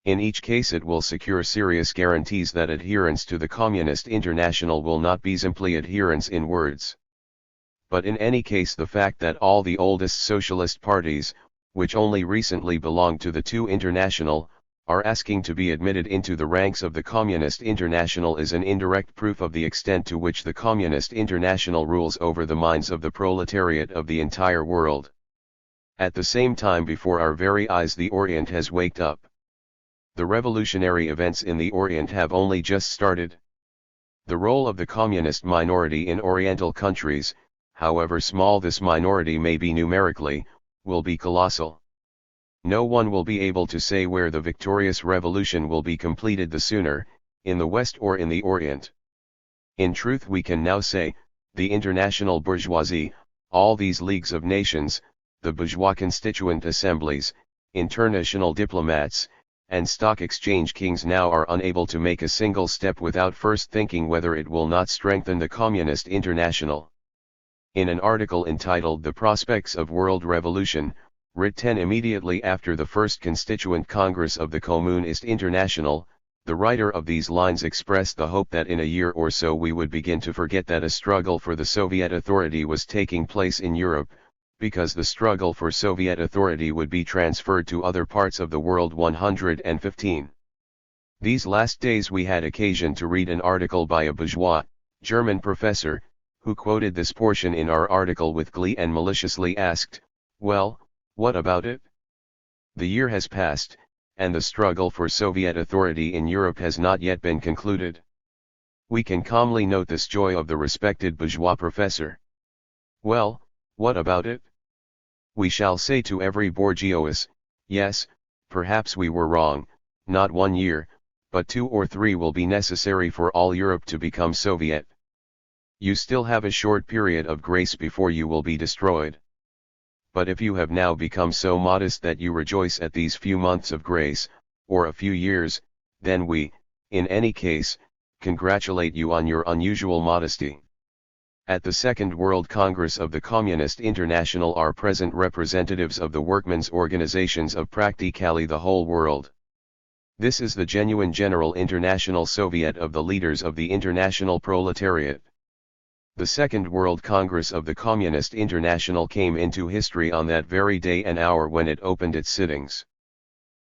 In each case it will secure serious guarantees that adherence to the Communist International will not be simply adherence in words. But in any case the fact that all the oldest socialist parties, which only recently belonged to the two international, are asking to be admitted into the ranks of the Communist International is an indirect proof of the extent to which the Communist International rules over the minds of the proletariat of the entire world. At the same time before our very eyes the Orient has waked up. The revolutionary events in the Orient have only just started. The role of the communist minority in Oriental countries, however small this minority may be numerically, will be colossal. No one will be able to say where the victorious revolution will be completed the sooner, in the West or in the Orient. In truth we can now say, the international bourgeoisie, all these leagues of nations, the bourgeois constituent assemblies, international diplomats, and stock exchange kings now are unable to make a single step without first thinking whether it will not strengthen the Communist International. In an article entitled The Prospects of World Revolution, written immediately after the First Constituent Congress of the Communist International, the writer of these lines expressed the hope that in a year or so we would begin to forget that a struggle for the Soviet authority was taking place in Europe, because the struggle for Soviet authority would be transferred to other parts of the world. 115. These last days we had occasion to read an article by a bourgeois, German professor, who quoted this portion in our article with glee and maliciously asked, "Well, what about it? The year has passed, and the struggle for Soviet authority in Europe has not yet been concluded." We can calmly note this joy of the respected bourgeois professor. Well, what about it? We shall say to every bourgeois, yes, perhaps we were wrong, not 1 year, but 2 or 3 will be necessary for all Europe to become Soviet. You still have a short period of grace before you will be destroyed. But if you have now become so modest that you rejoice at these few months of grace, or a few years, then we, in any case, congratulate you on your unusual modesty. At the Second World Congress of the Communist International are present representatives of the workmen's organizations of practically the whole world. This is the genuine General International Soviet of the leaders of the international proletariat. The Second World Congress of the Communist International came into history on that very day and hour when it opened its sittings.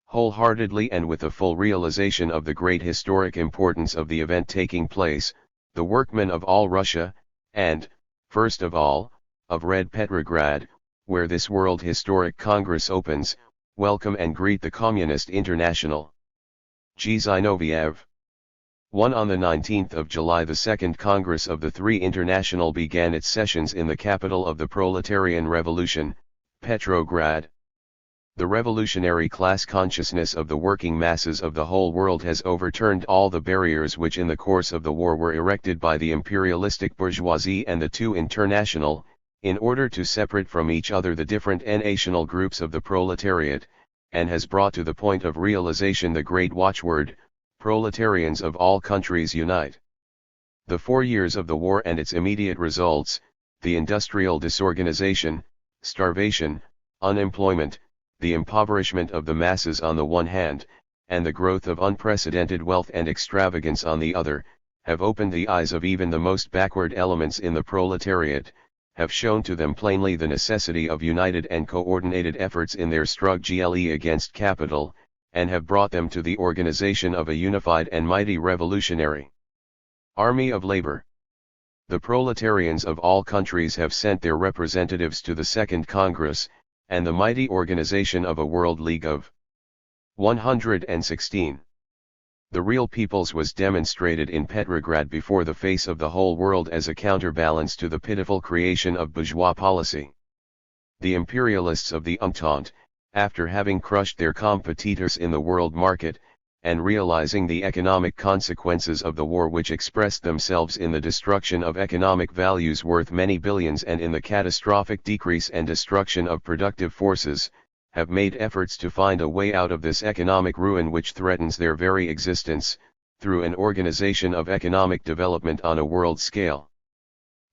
Wholeheartedly and with a full realization of the great historic importance of the event taking place, the workmen of all Russia, and, first of all, of Red Petrograd, where this World Historic Congress opens, welcome and greet the Communist International. G. Zinoviev. 1. On the 19th of July the Second Congress of the Three International began its sessions in the capital of the Proletarian Revolution, Petrograd. The revolutionary class consciousness of the working masses of the whole world has overturned all the barriers which in the course of the war were erected by the imperialistic bourgeoisie and the two international, in order to separate from each other the different national groups of the proletariat, and has brought to the point of realization the great watchword, "Proletarians of all countries unite." The 4 years of the war and its immediate results, the industrial disorganization, starvation, unemployment, the impoverishment of the masses on the one hand, and the growth of unprecedented wealth and extravagance on the other, have opened the eyes of even the most backward elements in the proletariat, have shown to them plainly the necessity of united and coordinated efforts in their struggle against capital, and have brought them to the organization of a unified and mighty revolutionary army of labor. The proletarians of all countries have sent their representatives to the Second Congress, and the mighty organization of a World League of 116. The real people's was demonstrated in Petrograd before the face of the whole world as a counterbalance to the pitiful creation of bourgeois policy. The imperialists of the Entente, after having crushed their competitors in the world market, and realizing the economic consequences of the war which expressed themselves in the destruction of economic values worth many billions and in the catastrophic decrease and destruction of productive forces, have made efforts to find a way out of this economic ruin which threatens their very existence, through an organization of economic development on a world scale.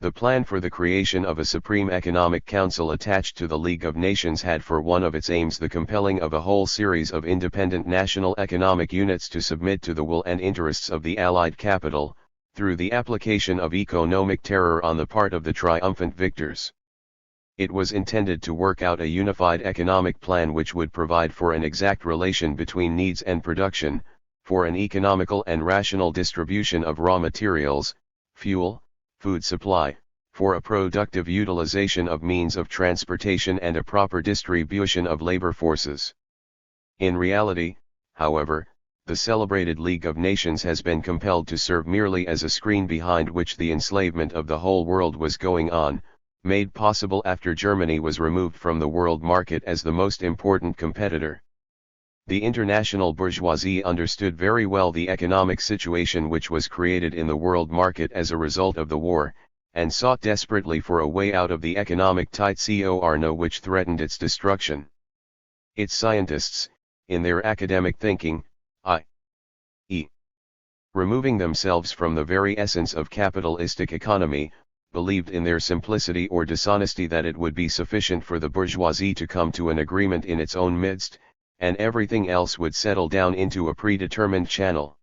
The plan for the creation of a Supreme Economic Council attached to the League of Nations had for one of its aims the compelling of a whole series of independent national economic units to submit to the will and interests of the Allied capital, through the application of economic terror on the part of the triumphant victors. It was intended to work out a unified economic plan which would provide for an exact relation between needs and production, for an economical and rational distribution of raw materials, fuel, food supply, for a productive utilization of means of transportation and a proper distribution of labor forces. In reality, however, the celebrated League of Nations has been compelled to serve merely as a screen behind which the enslavement of the whole world was going on, made possible after Germany was removed from the world market as the most important competitor. The international bourgeoisie understood very well the economic situation which was created in the world market as a result of the war, and sought desperately for a way out of the economic tight corner which threatened its destruction. Its scientists, in their academic thinking, i.e., removing themselves from the very essence of capitalistic economy, believed in their simplicity or dishonesty that it would be sufficient for the bourgeoisie to come to an agreement in its own midst, and everything else would settle down into a predetermined channel.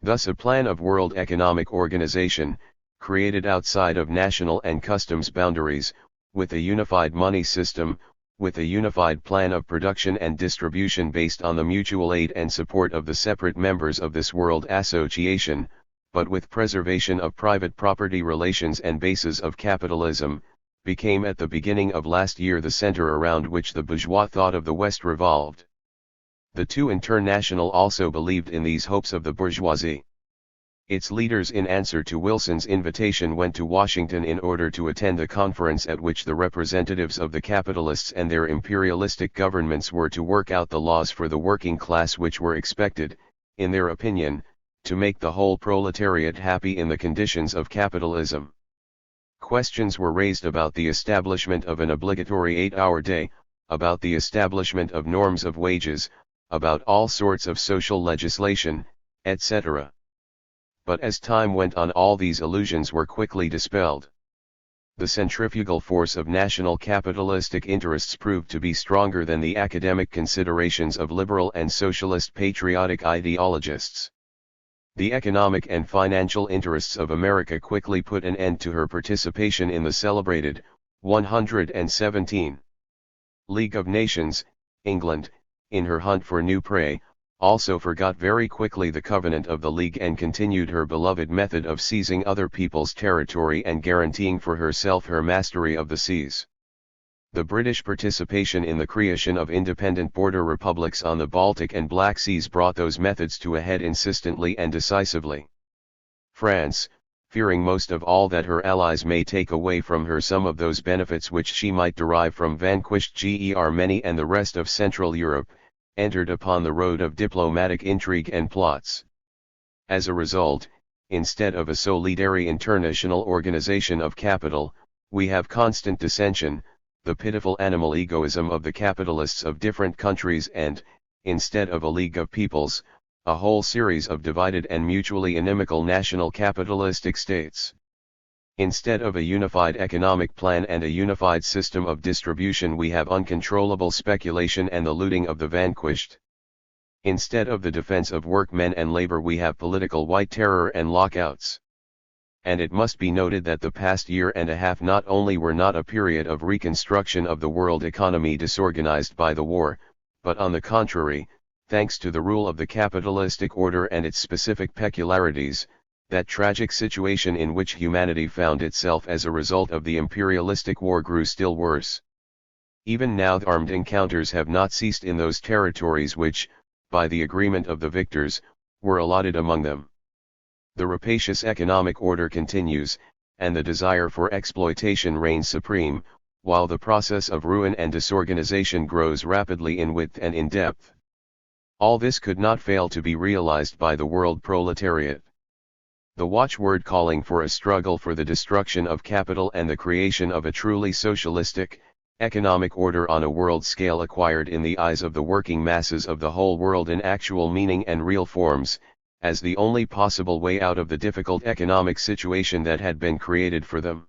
Thus a plan of world economic organization, created outside of national and customs boundaries, with a unified money system, with a unified plan of production and distribution based on the mutual aid and support of the separate members of this world association, but with preservation of private property relations and bases of capitalism, became at the beginning of last year the center around which the bourgeois thought of the West revolved. The two international also believed in these hopes of the bourgeoisie. Its leaders, in answer to Wilson's invitation, went to Washington in order to attend a conference at which the representatives of the capitalists and their imperialistic governments were to work out the laws for the working class which were expected, in their opinion, to make the whole proletariat happy in the conditions of capitalism. Questions were raised about the establishment of an obligatory 8-hour day, about the establishment of norms of wages, about all sorts of social legislation, etc. But as time went on, all these illusions were quickly dispelled. The centrifugal force of national capitalistic interests proved to be stronger than the academic considerations of liberal and socialist patriotic ideologists. The economic and financial interests of America quickly put an end to her participation in the celebrated 117 League of Nations. England, in her hunt for new prey, also forgot very quickly the covenant of the League and continued her beloved method of seizing other people's territory and guaranteeing for herself her mastery of the seas. The British participation in the creation of independent border republics on the Baltic and Black Seas brought those methods to a head insistently and decisively. France, fearing most of all that her allies may take away from her some of those benefits which she might derive from vanquished Germany and the rest of Central Europe, entered upon the road of diplomatic intrigue and plots. As a result, instead of a solidary international organization of capital, we have constant dissension, the pitiful animal egoism of the capitalists of different countries, and, instead of a league of peoples, a whole series of divided and mutually inimical national capitalistic states. Instead of a unified economic plan and a unified system of distribution, we have uncontrollable speculation and the looting of the vanquished. Instead of the defense of workmen and labor, we have political white terror and lockouts. And it must be noted that the past year and a half not only were not a period of reconstruction of the world economy disorganized by the war, but on the contrary, thanks to the rule of the capitalistic order and its specific peculiarities, that tragic situation in which humanity found itself as a result of the imperialistic war grew still worse. Even now the armed encounters have not ceased in those territories which, by the agreement of the victors, were allotted among them. The rapacious economic order continues, and the desire for exploitation reigns supreme, while the process of ruin and disorganization grows rapidly in width and in depth. All this could not fail to be realized by the world proletariat. The watchword calling for a struggle for the destruction of capital and the creation of a truly socialistic, economic order on a world scale acquired in the eyes of the working masses of the whole world in actual meaning and real forms, as the only possible way out of the difficult economic situation that had been created for them.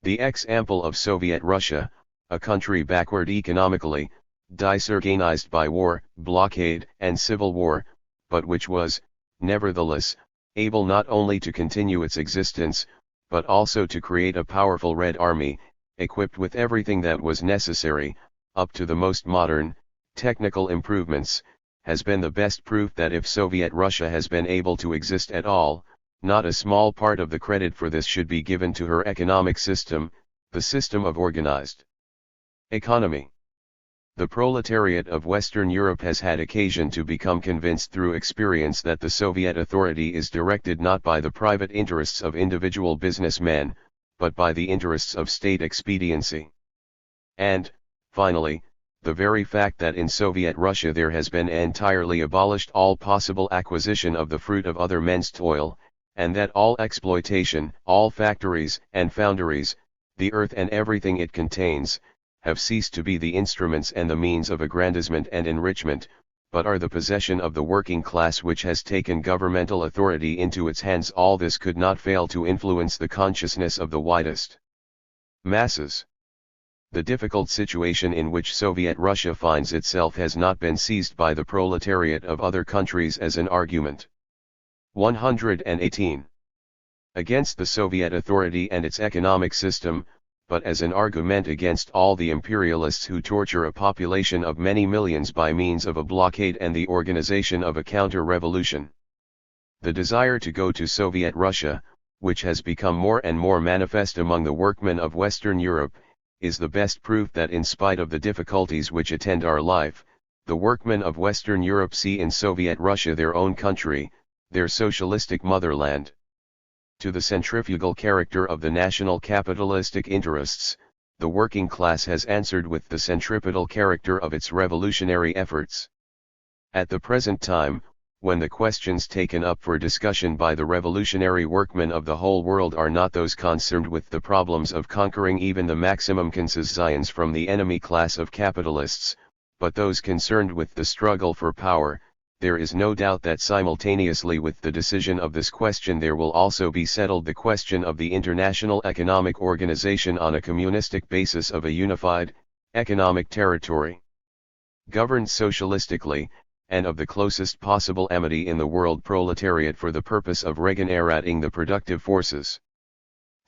The example of Soviet Russia, a country backward economically, disorganized by war, blockade, and civil war, but which was, nevertheless, able not only to continue its existence, but also to create a powerful Red Army, equipped with everything that was necessary, up to the most modern, technical improvements, has been the best proof that if Soviet Russia has been able to exist at all, not a small part of the credit for this should be given to her economic system, the system of organized economy. The proletariat of Western Europe has had occasion to become convinced through experience that the Soviet authority is directed not by the private interests of individual businessmen, but by the interests of state expediency. And, finally, the very fact that in Soviet Russia there has been entirely abolished all possible acquisition of the fruit of other men's toil, and that all exploitation, all factories and foundries, the earth and everything it contains, have ceased to be the instruments and the means of aggrandizement and enrichment, but are the possession of the working class which has taken governmental authority into its hands. All this could not fail to influence the consciousness of the widest masses. The difficult situation in which Soviet Russia finds itself has not been seized by the proletariat of other countries as an argument. 118. Against the Soviet authority and its economic system, but as an argument against all the imperialists who torture a population of many millions by means of a blockade and the organization of a counter-revolution. The desire to go to Soviet Russia, which has become more and more manifest among the workmen of Western Europe, is the best proof that in spite of the difficulties which attend our life, the workmen of Western Europe see in Soviet Russia their own country, their socialistic motherland. To the centrifugal character of the national capitalistic interests, the working class has answered with the centripetal character of its revolutionary efforts. At the present time, when the questions taken up for discussion by the revolutionary workmen of the whole world are not those concerned with the problems of conquering even the maximum concessions from the enemy class of capitalists, but those concerned with the struggle for power, there is no doubt that simultaneously with the decision of this question there will also be settled the question of the international economic organization on a communistic basis of a unified, economic territory, governed socialistically, and of the closest possible amity in the world proletariat for the purpose of regenerating the productive forces.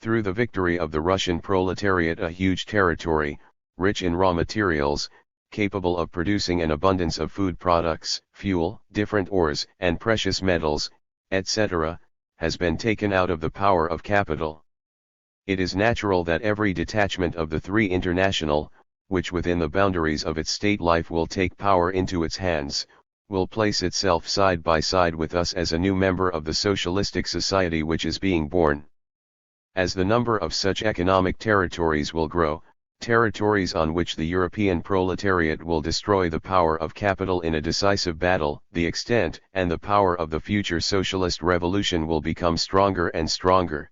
Through the victory of the Russian proletariat a huge territory, rich in raw materials, capable of producing an abundance of food products, fuel, different ores and precious metals, etc., has been taken out of the power of capital. It is natural that every detachment of the three international, which within the boundaries of its state life will take power into its hands, will place itself side by side with us as a new member of the socialistic society which is being born. As the number of such economic territories will grow, territories on which the European proletariat will destroy the power of capital in a decisive battle, the extent and the power of the future socialist revolution will become stronger and stronger.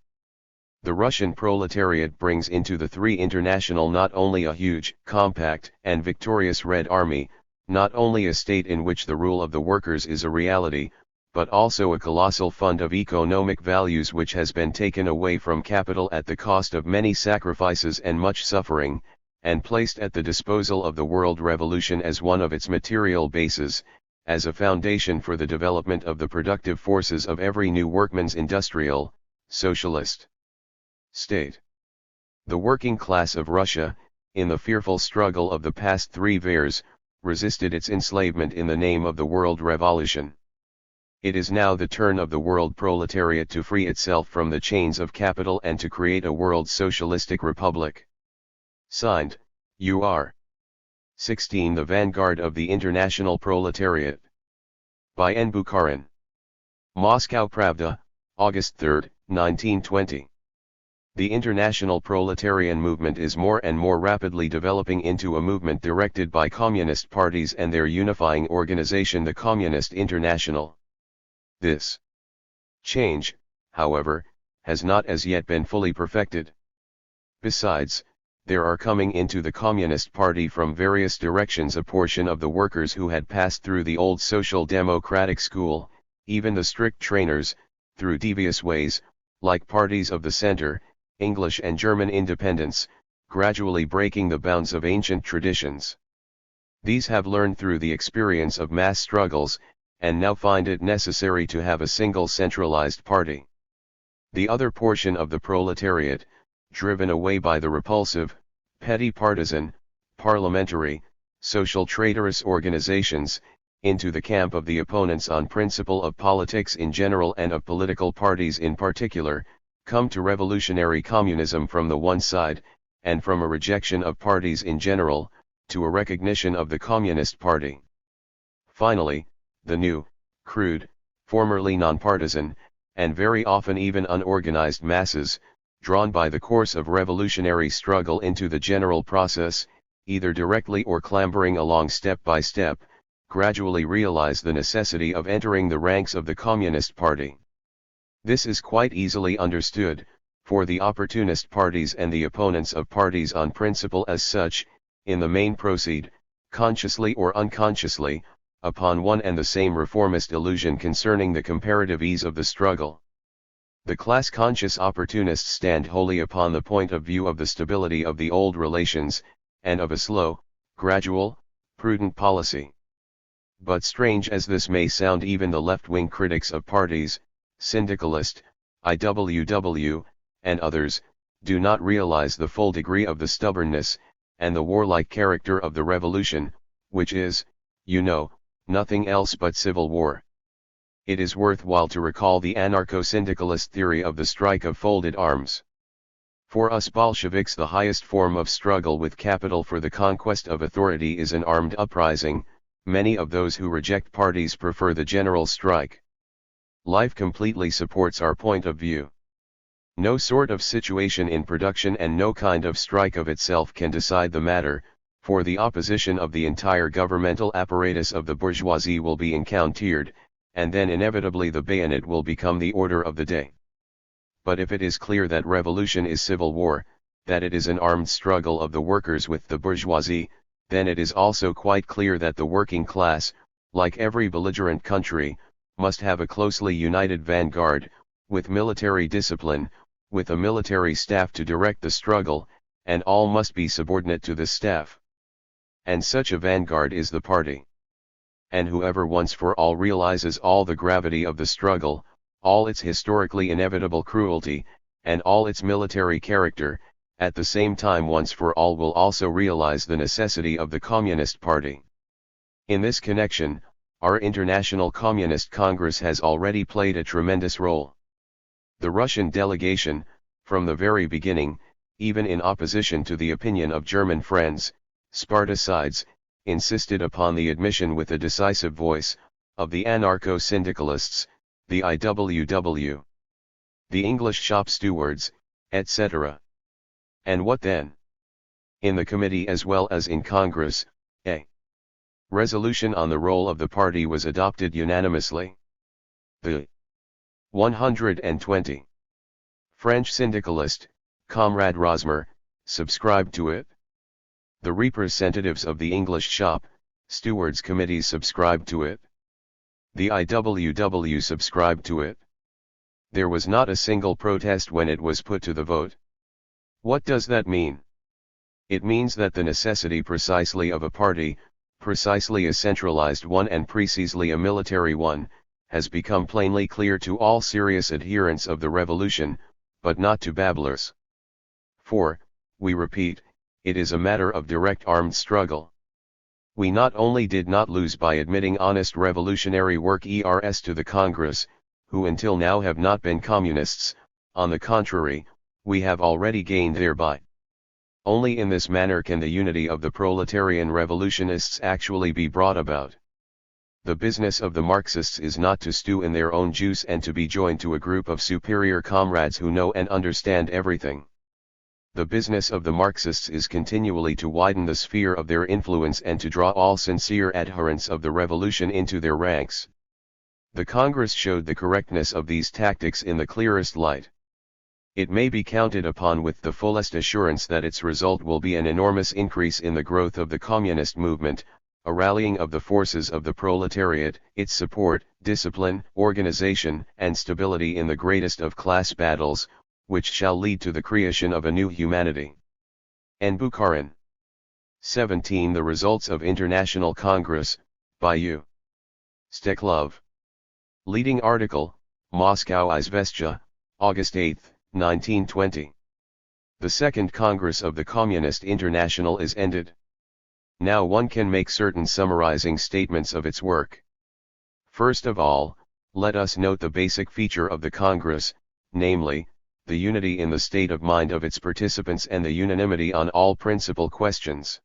The Russian proletariat brings into the three international not only a huge, compact, and victorious Red Army, not only a state in which the rule of the workers is a reality, but also a colossal fund of economic values which has been taken away from capital at the cost of many sacrifices and much suffering, and placed at the disposal of the world revolution as one of its material bases, as a foundation for the development of the productive forces of every new workman's industrial, socialist state. The working class of Russia, in the fearful struggle of the past 3 years, resisted its enslavement in the name of the world revolution. It is now the turn of the world proletariat to free itself from the chains of capital and to create a world socialistic republic. Signed, U.R. 16 The Vanguard of the International Proletariat. By N. Bukharin. Moscow Pravda, August 3, 1920. The international proletarian movement is more and more rapidly developing into a movement directed by communist parties and their unifying organization, the Communist International. This change, however, has not as yet been fully perfected. Besides, there are coming into the Communist Party from various directions a portion of the workers who had passed through the old social democratic school, even the strict trainers, through devious ways, like parties of the center, English and German independence, gradually breaking the bounds of ancient traditions. These have learned through the experience of mass struggles, and now find it necessary to have a single centralized party. The other portion of the proletariat, driven away by the repulsive, petty partisan, parliamentary, social traitorous organizations, into the camp of the opponents on principle of politics in general and of political parties in particular, come to revolutionary communism from the one side, and from a rejection of parties in general, to a recognition of the Communist Party. Finally, the new, crude, formerly nonpartisan, and very often even unorganized masses, drawn by the course of revolutionary struggle into the general process, either directly or clambering along step by step, gradually realize the necessity of entering the ranks of the Communist Party. This is quite easily understood, for the opportunist parties and the opponents of parties on principle as such, in the main proceed, consciously or unconsciously, upon one and the same reformist illusion concerning the comparative ease of the struggle. The class-conscious opportunists stand wholly upon the point of view of the stability of the old relations, and of a slow, gradual, prudent policy. But strange as this may sound, even the left-wing critics of parties, Syndicalist, IWW, and others, do not realize the full degree of the stubbornness, and the warlike character of the revolution, which is, you know, nothing else but civil war. It is worthwhile to recall the anarcho-syndicalist theory of the strike of folded arms. For us Bolsheviks, the highest form of struggle with capital for the conquest of authority is an armed uprising. Many of those who reject parties prefer the general strike. Life completely supports our point of view. No sort of situation in production and no kind of strike of itself can decide the matter, for the opposition of the entire governmental apparatus of the bourgeoisie will be encountered, and then inevitably the bayonet will become the order of the day. But if it is clear that revolution is civil war, that it is an armed struggle of the workers with the bourgeoisie, then it is also quite clear that the working class, like every belligerent country, must have a closely united vanguard, with military discipline, with a military staff to direct the struggle, and all must be subordinate to this staff. And such a vanguard is the party. And whoever once for all realizes all the gravity of the struggle, all its historically inevitable cruelty, and all its military character, at the same time once for all will also realize the necessity of the Communist Party. In this connection, our International Communist Congress has already played a tremendous role. The Russian delegation, from the very beginning, even in opposition to the opinion of German friends, Spartacides, insisted upon the admission with a decisive voice, of the anarcho-syndicalists, the IWW, the English shop stewards, etc. And what then? In the committee as well as in Congress, a resolution on the role of the party was adopted unanimously. The 120 French syndicalist, Comrade Rosmer, subscribed to it. The representatives of the English shop stewards committees subscribed to it. The IWW subscribed to it. There was not a single protest when it was put to the vote. What does that mean? It means that the necessity precisely of a party, precisely a centralized one and precisely a military one, has become plainly clear to all serious adherents of the revolution, but not to babblers. For, we repeat, it is a matter of direct armed struggle. We not only did not lose by admitting honest revolutionary workers to the Congress, who until now have not been communists, on the contrary, we have already gained thereby. Only in this manner can the unity of the proletarian revolutionists actually be brought about. The business of the Marxists is not to stew in their own juice and to be joined to a group of superior comrades who know and understand everything. The business of the Marxists is continually to widen the sphere of their influence and to draw all sincere adherents of the revolution into their ranks. The Congress showed the correctness of these tactics in the clearest light. It may be counted upon with the fullest assurance that its result will be an enormous increase in the growth of the communist movement, a rallying of the forces of the proletariat, its support, discipline, organization, and stability in the greatest of class battles, which shall lead to the creation of a new humanity. N. Bukharin. 17. The results of International Congress, by U. Steklov. Leading article, Moscow Izvestia, August 8, 1920. The Second Congress of the Communist International is ended. Now one can make certain summarizing statements of its work. First of all, let us note the basic feature of the Congress, namely, the unity in the state of mind of its participants and the unanimity on all principal questions.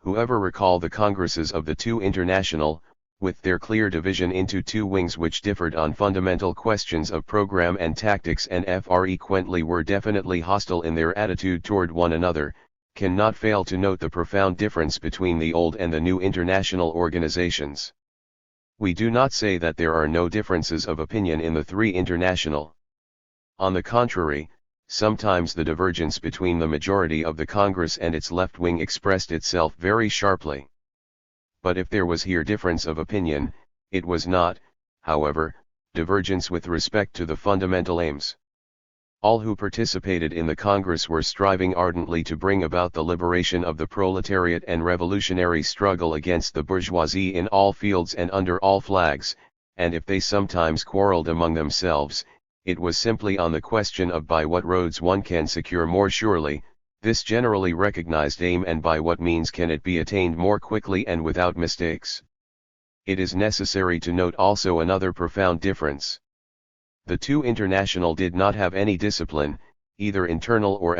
Whoever recall the Congresses of the two international, with their clear division into two wings which differed on fundamental questions of program and tactics and frequently were definitely hostile in their attitude toward one another, cannot fail to note the profound difference between the old and the new international organizations. We do not say that there are no differences of opinion in the three international. On the contrary, sometimes the divergence between the majority of the Congress and its left wing expressed itself very sharply. But if there was here difference of opinion, it was not, however, divergence with respect to the fundamental aims. All who participated in the Congress were striving ardently to bring about the liberation of the proletariat and revolutionary struggle against the bourgeoisie in all fields and under all flags, and if they sometimes quarreled among themselves, it was simply on the question of by what roads one can secure more surely this generally recognized aim and by what means can it be attained more quickly and without mistakes. It is necessary to note also another profound difference. The two international did not have any discipline, either internal or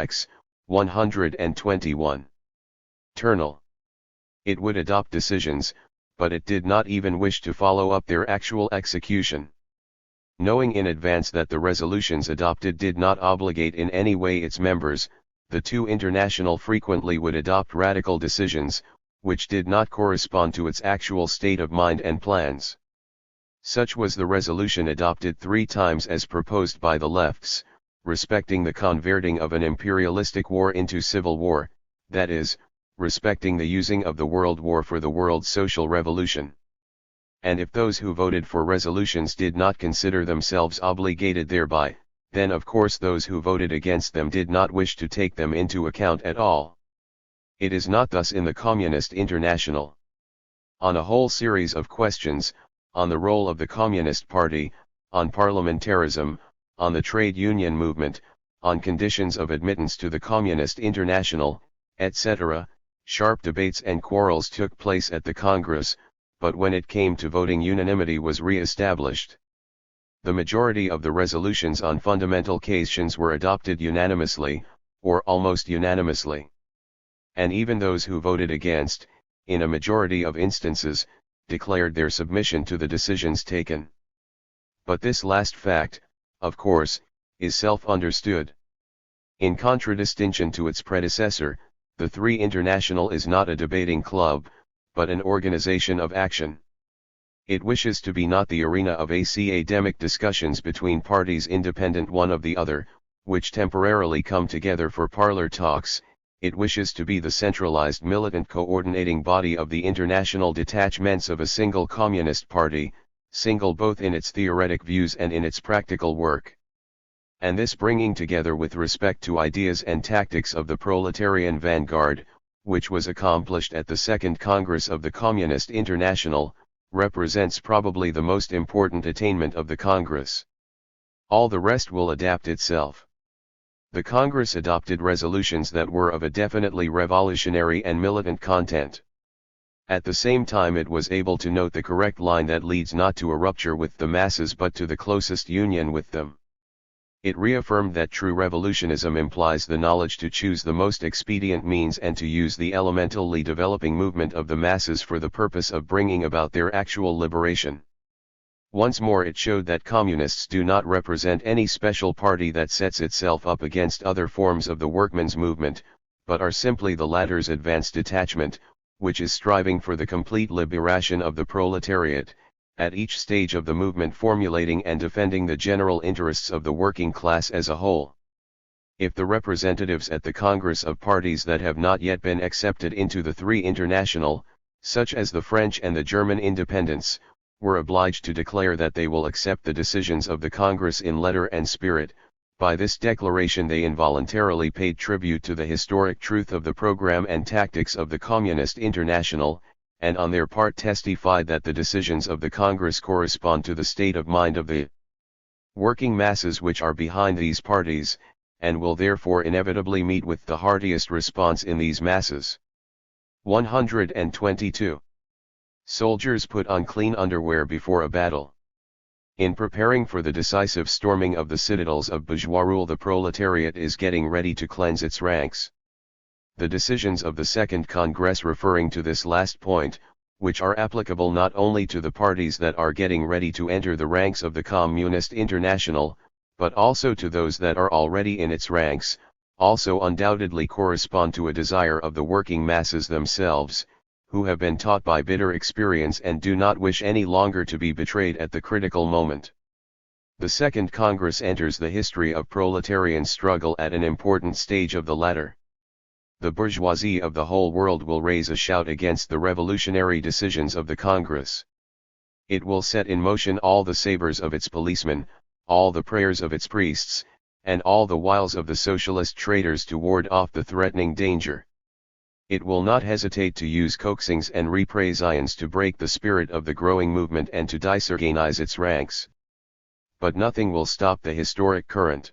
121. Internal. It would adopt decisions, but it did not even wish to follow up their actual execution. Knowing in advance that the resolutions adopted did not obligate in any way its members, the two international frequently would adopt radical decisions, which did not correspond to its actual state of mind and plans. Such was the resolution adopted 3 times as proposed by the lefts, respecting the converting of an imperialistic war into civil war, that is, respecting the using of the world war for the world's social revolution. And if those who voted for resolutions did not consider themselves obligated thereby, then of course those who voted against them did not wish to take them into account at all. It is not thus in the Communist International. On a whole series of questions, on the role of the Communist Party, on parliamentarism, on the trade union movement, on conditions of admittance to the Communist International, etc., sharp debates and quarrels took place at the Congress, but when it came to voting unanimity was re-established. The majority of the resolutions on fundamental questions were adopted unanimously, or almost unanimously. And even those who voted against, in a majority of instances, declared their submission to the decisions taken. But this last fact, of course, is self-understood. In contradistinction to its predecessor, the Three International is not a debating club, but an organization of action. It wishes to be not the arena of academic discussions between parties independent one of the other, which temporarily come together for parlor talks. It wishes to be the centralized militant coordinating body of the international detachments of a single communist party, single both in its theoretic views and in its practical work. And this bringing together with respect to ideas and tactics of the proletarian vanguard, which was accomplished at the Second Congress of the Communist International, represents probably the most important attainment of the Congress. All the rest will adapt itself. The Congress adopted resolutions that were of a definitely revolutionary and militant content. At the same time it was able to note the correct line that leads not to a rupture with the masses but to the closest union with them. It reaffirmed that true revolutionism implies the knowledge to choose the most expedient means and to use the elementally developing movement of the masses for the purpose of bringing about their actual liberation. Once more it showed that communists do not represent any special party that sets itself up against other forms of the workmen's movement, but are simply the latter's advanced detachment, which is striving for the complete liberation of the proletariat, at each stage of the movement formulating and defending the general interests of the working class as a whole. If the representatives at the Congress of parties that have not yet been accepted into the Three International, such as the French and the German independents, were obliged to declare that they will accept the decisions of the Congress in letter and spirit. By this declaration they involuntarily paid tribute to the historic truth of the program and tactics of the Communist International, and on their part testified that the decisions of the Congress correspond to the state of mind of the working masses which are behind these parties, and will therefore inevitably meet with the heartiest response in these masses. 122. Soldiers put on clean underwear before a battle. In preparing for the decisive storming of the citadels of bourgeois rule, the proletariat is getting ready to cleanse its ranks. The decisions of the Second Congress referring to this last point, which are applicable not only to the parties that are getting ready to enter the ranks of the Communist International, but also to those that are already in its ranks, also undoubtedly correspond to a desire of the working masses themselves, who have been taught by bitter experience and do not wish any longer to be betrayed at the critical moment. The Second Congress enters the history of proletarian struggle at an important stage of the latter. The bourgeoisie of the whole world will raise a shout against the revolutionary decisions of the Congress. It will set in motion all the sabers of its policemen, all the prayers of its priests, and all the wiles of the socialist traitors to ward off the threatening danger. It will not hesitate to use coaxings and repressions to break the spirit of the growing movement and to disorganize its ranks. But nothing will stop the historic current.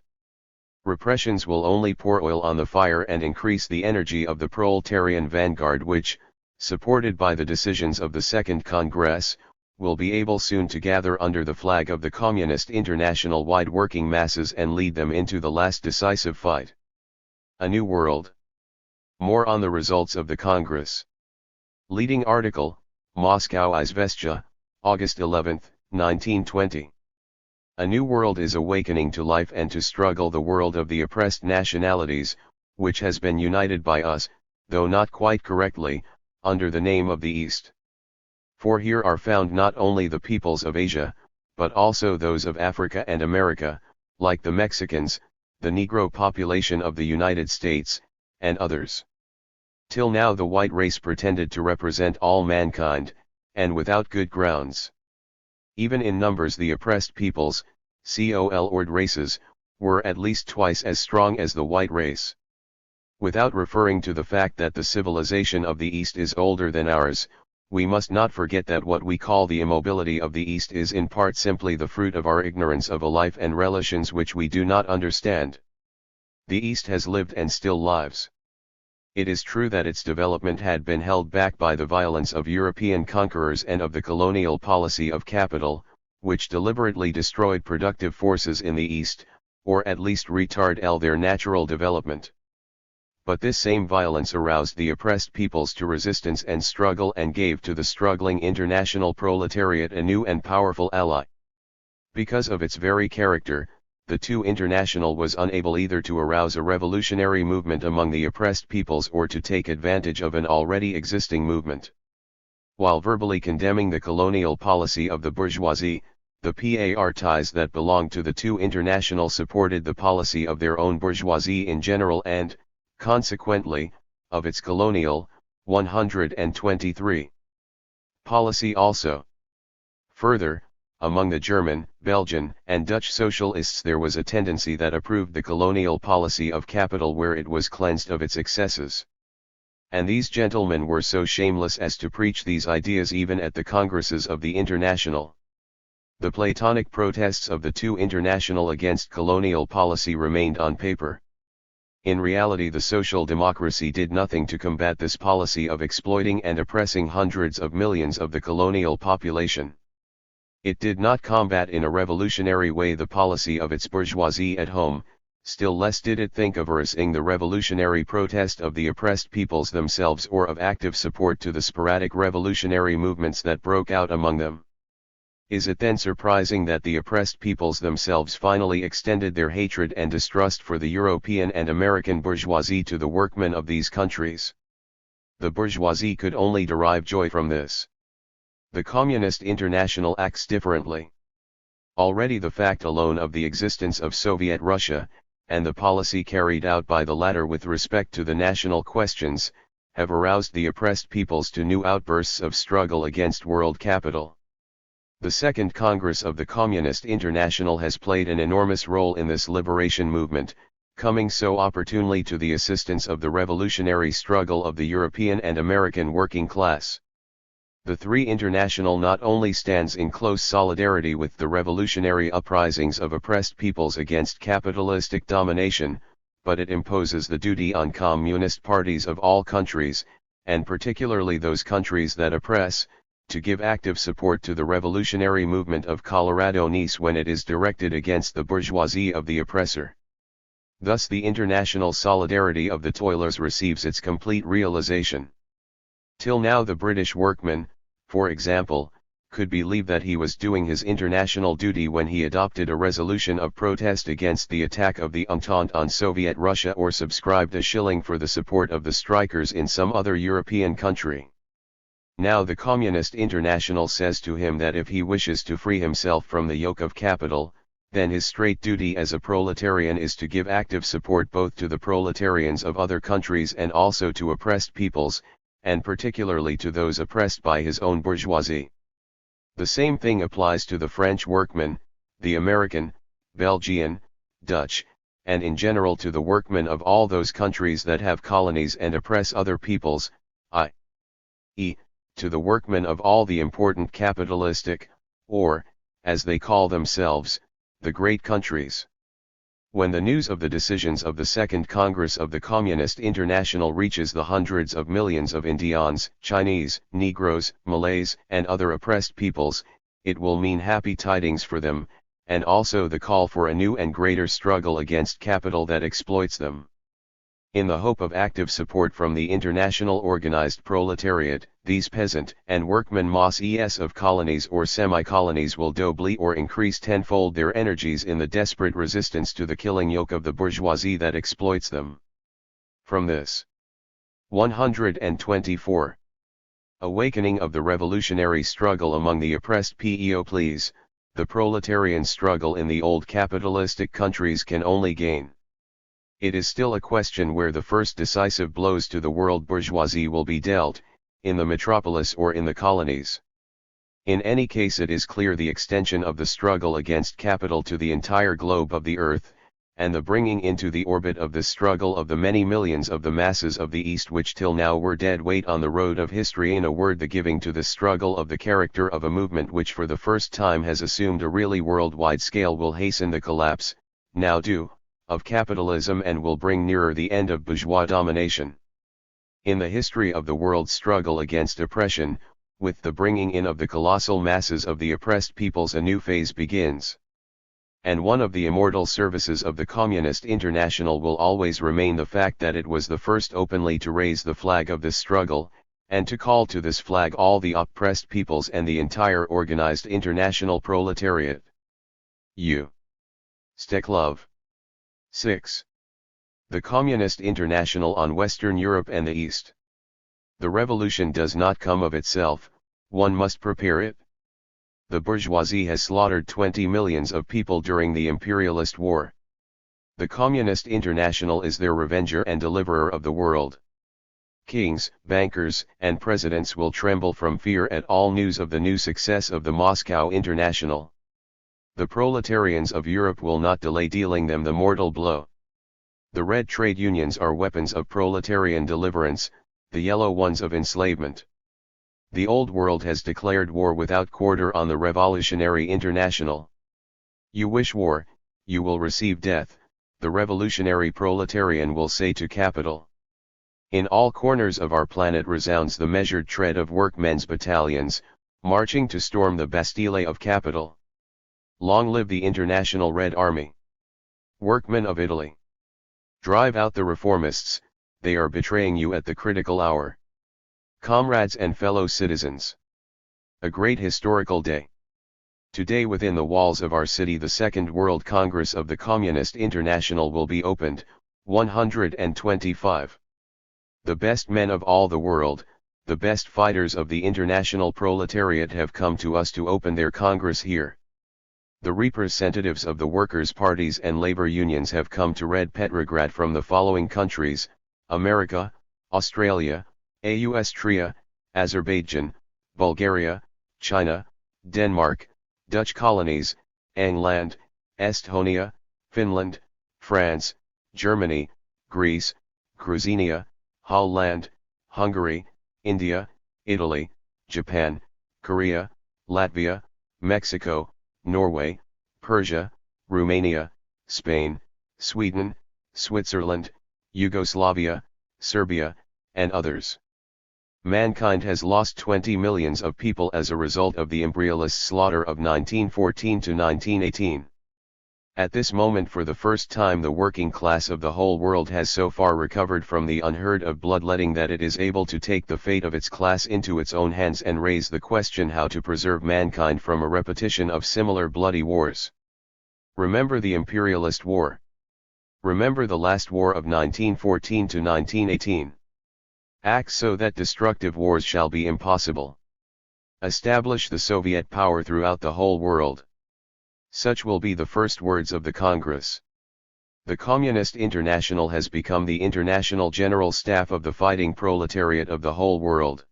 Repressions will only pour oil on the fire and increase the energy of the proletarian vanguard which, supported by the decisions of the Second Congress, will be able soon to gather under the flag of the Communist International wide working masses and lead them into the last decisive fight. A New World. More on the results of the Congress. Leading article, Moscow Izvestia, August 11, 1920. A new world is awakening to life and to struggle, the world of the oppressed nationalities, which has been united by us, though not quite correctly, under the name of the East. For here are found not only the peoples of Asia, but also those of Africa and America, like the Mexicans, the Negro population of the United States, and others. Till now the white race pretended to represent all mankind, and without good grounds. Even in numbers the oppressed peoples, called races, were at least twice as strong as the white race. Without referring to the fact that the civilization of the East is older than ours, we must not forget that what we call the immobility of the East is in part simply the fruit of our ignorance of a life and relations which we do not understand. The East has lived and still lives. It is true that its development had been held back by the violence of European conquerors and of the colonial policy of capital, which deliberately destroyed productive forces in the East, or at least retarded their natural development. But this same violence aroused the oppressed peoples to resistance and struggle and gave to the struggling international proletariat a new and powerful ally. Because of its very character, the two international was unable either to arouse a revolutionary movement among the oppressed peoples or to take advantage of an already existing movement. While verbally condemning the colonial policy of the bourgeoisie, the parties that belonged to the two international supported the policy of their own bourgeoisie in general and, consequently, of its colonial, 123 policy also. Further, among the German, Belgian, and Dutch socialists there was a tendency that approved the colonial policy of capital where it was cleansed of its excesses. And these gentlemen were so shameless as to preach these ideas even at the congresses of the International. The Platonic protests of the two international against colonial policy remained on paper. In reality the social democracy did nothing to combat this policy of exploiting and oppressing hundreds of millions of the colonial population. It did not combat in a revolutionary way the policy of its bourgeoisie at home, still less did it think of arousing the revolutionary protest of the oppressed peoples themselves or of active support to the sporadic revolutionary movements that broke out among them. Is it then surprising that the oppressed peoples themselves finally extended their hatred and distrust for the European and American bourgeoisie to the workmen of these countries? The bourgeoisie could only derive joy from this. The Communist International acts differently. Already the fact alone of the existence of Soviet Russia, and the policy carried out by the latter with respect to the national questions, have aroused the oppressed peoples to new outbursts of struggle against world capital. The Second Congress of the Communist International has played an enormous role in this liberation movement, coming so opportunely to the assistance of the revolutionary struggle of the European and American working class. The Three International not only stands in close solidarity with the revolutionary uprisings of oppressed peoples against capitalistic domination, but it imposes the duty on communist parties of all countries, and particularly those countries that oppress, to give active support to the revolutionary movement of Colorado Nice when it is directed against the bourgeoisie of the oppressor. Thus the international solidarity of the toilers receives its complete realization. Till now the British workman, for example, could believe that he was doing his international duty when he adopted a resolution of protest against the attack of the Entente on Soviet Russia or subscribed a shilling for the support of the strikers in some other European country. Now the Communist International says to him that if he wishes to free himself from the yoke of capital, then his straight duty as a proletarian is to give active support both to the proletarians of other countries and also to oppressed peoples, and particularly to those oppressed by his own bourgeoisie. The same thing applies to the French workman, the American, Belgian, Dutch, and in general to the workmen of all those countries that have colonies and oppress other peoples, i.e., to the workmen of all the important capitalistic, or, as they call themselves, the great countries. When the news of the decisions of the Second Congress of the Communist International reaches the hundreds of millions of Indians, Chinese, Negroes, Malays, and other oppressed peoples, it will mean happy tidings for them, and also the call for a new and greater struggle against capital that exploits them. In the hope of active support from the international organized proletariat, these peasant and workmen masses of colonies or semi-colonies will doubly or increase tenfold their energies in the desperate resistance to the killing yoke of the bourgeoisie that exploits them. From this 124. Awakening of the revolutionary struggle among the oppressed peoples, the proletarian struggle in the old capitalistic countries can only gain. It is still a question where the first decisive blows to the world bourgeoisie will be dealt, in the metropolis or in the colonies. In any case it is clear the extension of the struggle against capital to the entire globe of the earth, and the bringing into the orbit of this struggle of the many millions of the masses of the East which till now were dead weight on the road of history, in a word the giving to the struggle of the character of a movement which for the first time has assumed a really worldwide scale, will hasten the collapse, now due, of capitalism and will bring nearer the end of bourgeois domination. In the history of the world's struggle against oppression, with the bringing in of the colossal masses of the oppressed peoples a new phase begins. And one of the immortal services of the Communist International will always remain the fact that it was the first openly to raise the flag of this struggle, and to call to this flag all the oppressed peoples and the entire organized international proletariat. U. Steklov. 6. The Communist International on Western Europe and the East. The revolution does not come of itself, one must prepare it. The bourgeoisie has slaughtered 20 millions of people during the imperialist war. The Communist International is their revenger and deliverer of the world. Kings, bankers, and presidents will tremble from fear at all news of the new success of the Moscow International. The proletarians of Europe will not delay dealing them the mortal blow. The red trade unions are weapons of proletarian deliverance, the yellow ones of enslavement. The old world has declared war without quarter on the Revolutionary International. You wish war, you will receive death, the revolutionary proletarian will say to capital. In all corners of our planet resounds the measured tread of workmen's battalions, marching to storm the Bastille of capital. Long live the International Red Army! Workmen of Italy! Drive out the reformists, they are betraying you at the critical hour. Comrades and fellow citizens! A great historical day. Today within the walls of our city the Second World Congress of the Communist International will be opened, 125. The best men of all the world, the best fighters of the international proletariat have come to us to open their Congress here. The representatives of the workers' parties and labor unions have come to Red Petrograd from the following countries: America, Australia, Austria, Azerbaijan, Bulgaria, China, Denmark, Dutch colonies, England, Estonia, Finland, France, Germany, Greece, Cruzinia, Holland, Hungary, India, Italy, Japan, Korea, Latvia, Mexico, Norway, Persia, Romania, Spain, Sweden, Switzerland, Yugoslavia, Serbia, and others. Mankind has lost 20 millions of people as a result of the imperialist slaughter of 1914 to 1918. At this moment, for the first time, the working class of the whole world has so far recovered from the unheard of bloodletting that it is able to take the fate of its class into its own hands and raise the question how to preserve mankind from a repetition of similar bloody wars. Remember the imperialist war. Remember the last war of 1914 to 1918. Act so that destructive wars shall be impossible. Establish the Soviet power throughout the whole world. Such will be the first words of the Congress. The Communist International has become the international general staff of the fighting proletariat of the whole world.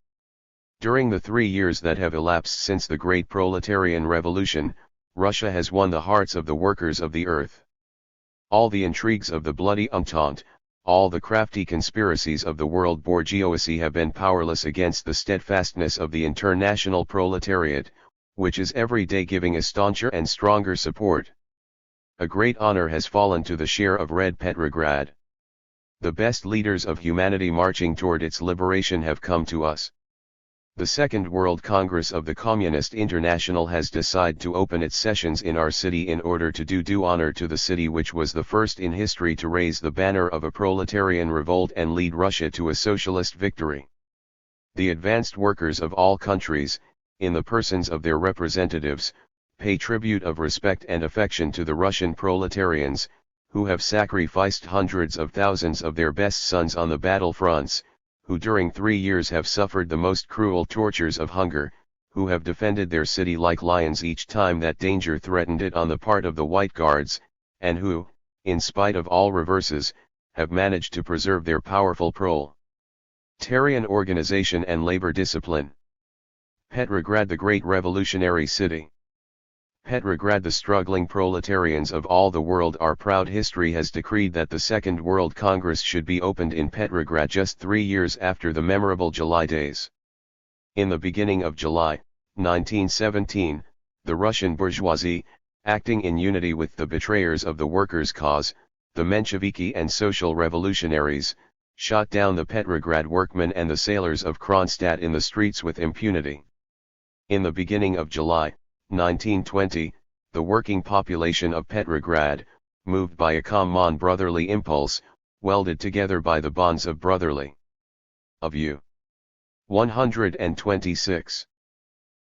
During the 3 years that have elapsed since the Great Proletarian Revolution, Russia has won the hearts of the workers of the earth. All the intrigues of the bloody Entente, all the crafty conspiracies of the world bourgeoisie have been powerless against the steadfastness of the international proletariat, which is every day giving a stauncher and stronger support. A great honor has fallen to the share of Red Petrograd. The best leaders of humanity marching toward its liberation have come to us. The Second World Congress of the Communist International has decided to open its sessions in our city in order to do due honor to the city which was the first in history to raise the banner of a proletarian revolt and lead Russia to a socialist victory. The advanced workers of all countries, in the persons of their representatives, pay tribute of respect and affection to the Russian proletarians, who have sacrificed hundreds of thousands of their best sons on the battle fronts, who during 3 years have suffered the most cruel tortures of hunger, who have defended their city like lions each time that danger threatened it on the part of the White Guards, and who, in spite of all reverses, have managed to preserve their powerful proletarian organization and labor discipline. Petrograd, the great revolutionary city. Petrograd, the struggling proletarians of all the world. Our proud history has decreed that the Second World Congress should be opened in Petrograd just 3 years after the memorable July days. In the beginning of July, 1917, the Russian bourgeoisie, acting in unity with the betrayers of the workers' cause, the Mensheviki and social revolutionaries, shot down the Petrograd workmen and the sailors of Kronstadt in the streets with impunity. In the beginning of July, 1920, the working population of Petrograd, moved by a common brotherly impulse, welded together by the bonds of brotherly U. 126.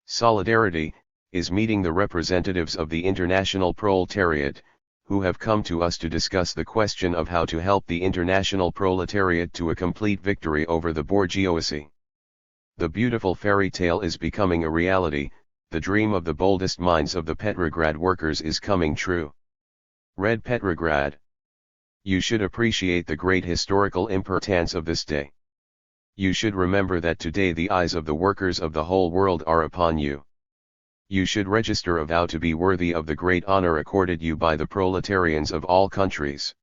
Solidarity, is meeting the representatives of the international proletariat, who have come to us to discuss the question of how to help the international proletariat to a complete victory over the bourgeoisie. The beautiful fairy tale is becoming a reality. The dream of the boldest minds of the Petrograd workers is coming true. Red Petrograd. You should appreciate the great historical importance of this day. You should remember that today the eyes of the workers of the whole world are upon you. You should register a vow to be worthy of the great honor accorded you by the proletarians of all countries.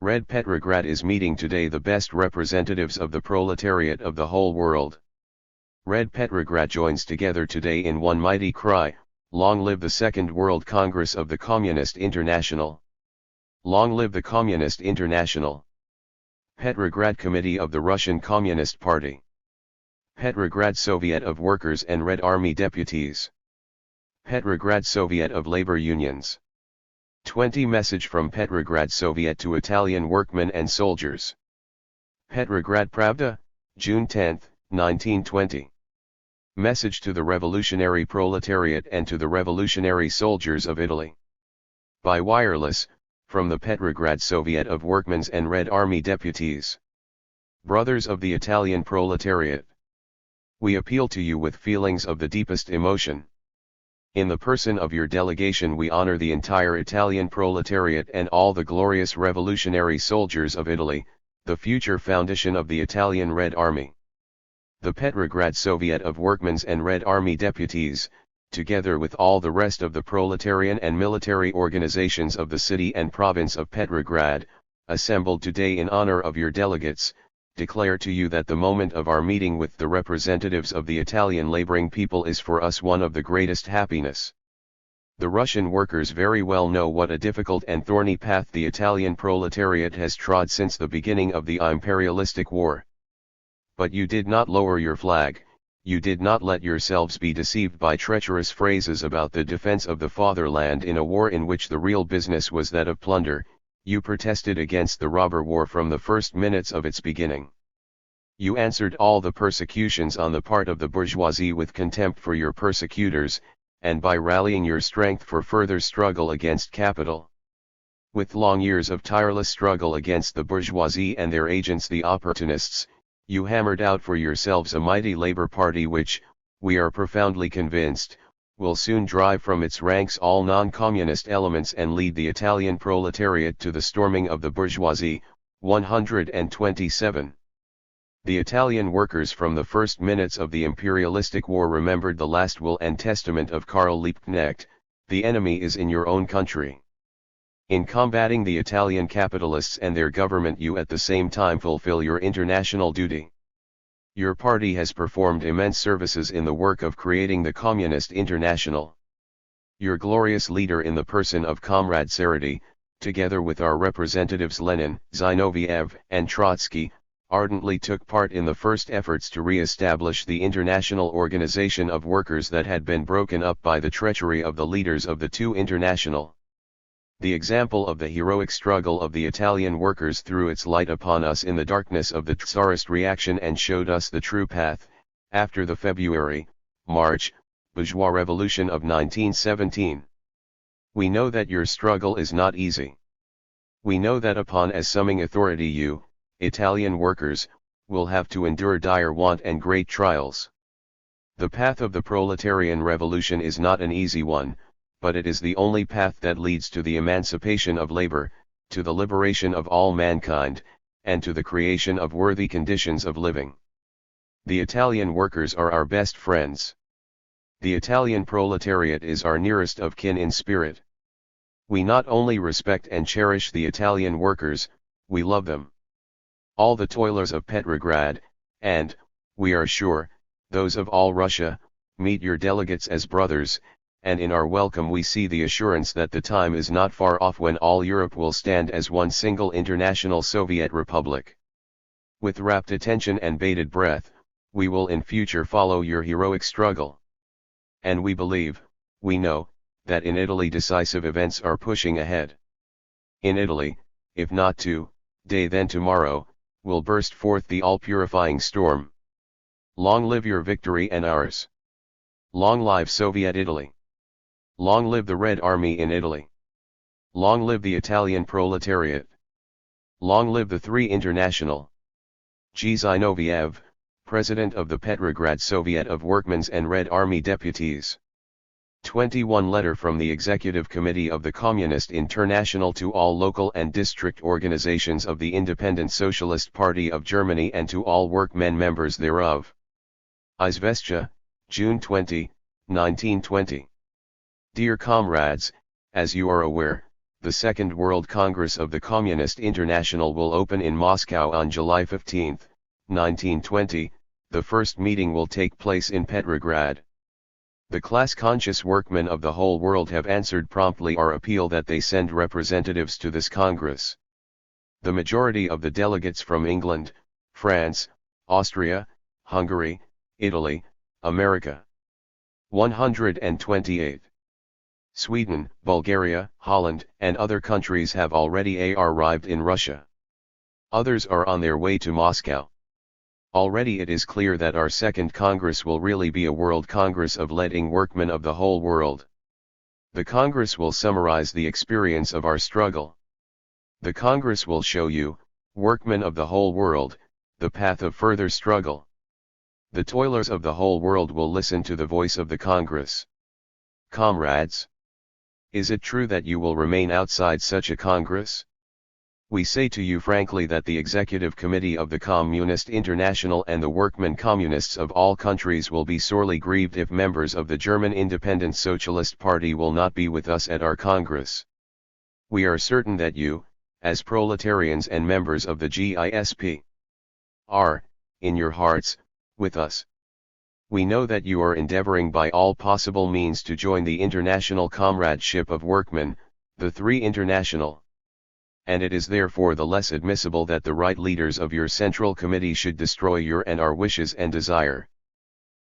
Red Petrograd is meeting today the best representatives of the proletariat of the whole world. Red Petrograd joins together today in one mighty cry, long live the Second World Congress of the Communist International. Long live the Communist International. Petrograd Committee of the Russian Communist Party. Petrograd Soviet of Workers and Red Army Deputies. Petrograd Soviet of Labor Unions. 20 Message from Petrograd Soviet to Italian workmen and soldiers. Petrograd Pravda, June 10, 1920. Message to the revolutionary proletariat and to the revolutionary soldiers of Italy. By wireless, from the Petrograd Soviet of Workmen's and Red Army Deputies. Brothers of the Italian proletariat. We appeal to you with feelings of the deepest emotion. In the person of your delegation we honor the entire Italian proletariat and all the glorious revolutionary soldiers of Italy, the future foundation of the Italian Red Army. The Petrograd Soviet of Workmen's and Red Army Deputies, together with all the rest of the proletarian and military organizations of the city and province of Petrograd, assembled today in honor of your delegates, declare to you that the moment of our meeting with the representatives of the Italian laboring people is for us one of the greatest happiness. The Russian workers very well know what a difficult and thorny path the Italian proletariat has trod since the beginning of the imperialistic war. But you did not lower your flag, you did not let yourselves be deceived by treacherous phrases about the defense of the fatherland in a war in which the real business was that of plunder. You protested against the robber war from the first minutes of its beginning. You answered all the persecutions on the part of the bourgeoisie with contempt for your persecutors, and by rallying your strength for further struggle against capital. With long years of tireless struggle against the bourgeoisie and their agents the opportunists, you hammered out for yourselves a mighty labor party which, we are profoundly convinced, will soon drive from its ranks all non-communist elements and lead the Italian proletariat to the storming of the bourgeoisie. 127. The Italian workers from the first minutes of the imperialistic war remembered the last will and testament of Karl Liebknecht: the enemy is in your own country. In combating the Italian capitalists and their government you at the same time fulfill your international duty. Your party has performed immense services in the work of creating the Communist International. Your glorious leader in the person of Comrade Sarety, together with our representatives Lenin, Zinoviev, and Trotsky, ardently took part in the first efforts to re-establish the international organization of workers that had been broken up by the treachery of the leaders of the two international. The example of the heroic struggle of the Italian workers threw its light upon us in the darkness of the Tsarist reaction and showed us the true path. After the February-March bourgeois revolution of 1917. We know that your struggle is not easy. We know that upon assuming authority you, Italian workers, will have to endure dire want and great trials. The path of the proletarian revolution is not an easy one, but it is the only path that leads to the emancipation of labor, to the liberation of all mankind, and to the creation of worthy conditions of living. The Italian workers are our best friends. The Italian proletariat is our nearest of kin in spirit. We not only respect and cherish the Italian workers, we love them. All the toilers of Petrograd, and, we are sure, those of all Russia, meet your delegates as brothers, and in our welcome we see the assurance that the time is not far off when all Europe will stand as one single international Soviet republic. With rapt attention and bated breath, we will in future follow your heroic struggle. And we believe, we know, that in Italy decisive events are pushing ahead. In Italy, if not today then tomorrow, will burst forth the all-purifying storm. Long live your victory and ours. Long live Soviet Italy. Long live the Red Army in Italy. Long live the Italian proletariat. Long live the Three International. G. Zinoviev, President of the Petrograd Soviet of Workmen's and Red Army Deputies. 21 Letter from the Executive Committee of the Communist International to all local and district organizations of the Independent Socialist Party of Germany and to all workmen members thereof. Izvestia, June 20, 1920. Dear comrades, as you are aware, the Second World Congress of the Communist International will open in Moscow on July 15, 1920, the first meeting will take place in Petrograd. The class-conscious workmen of the whole world have answered promptly our appeal that they send representatives to this Congress. The majority of the delegates from England, France, Austria, Hungary, Italy, America. 128. Sweden, Bulgaria, Holland, and other countries have already arrived in Russia. Others are on their way to Moscow. Already it is clear that our second Congress will really be a world Congress of leading workmen of the whole world. The Congress will summarize the experience of our struggle. The Congress will show you, workmen of the whole world, the path of further struggle. The toilers of the whole world will listen to the voice of the Congress. Comrades, is it true that you will remain outside such a Congress? We say to you frankly that the Executive Committee of the Communist International and the workmen communists of all countries will be sorely grieved if members of the German Independent Socialist Party will not be with us at our Congress. We are certain that you, as proletarians and members of the GISP, are, in your hearts, with us. We know that you are endeavoring by all possible means to join the international comradeship of workmen, the Three International. And it is therefore the less admissible that the right leaders of your Central Committee should destroy your and our wishes and desire.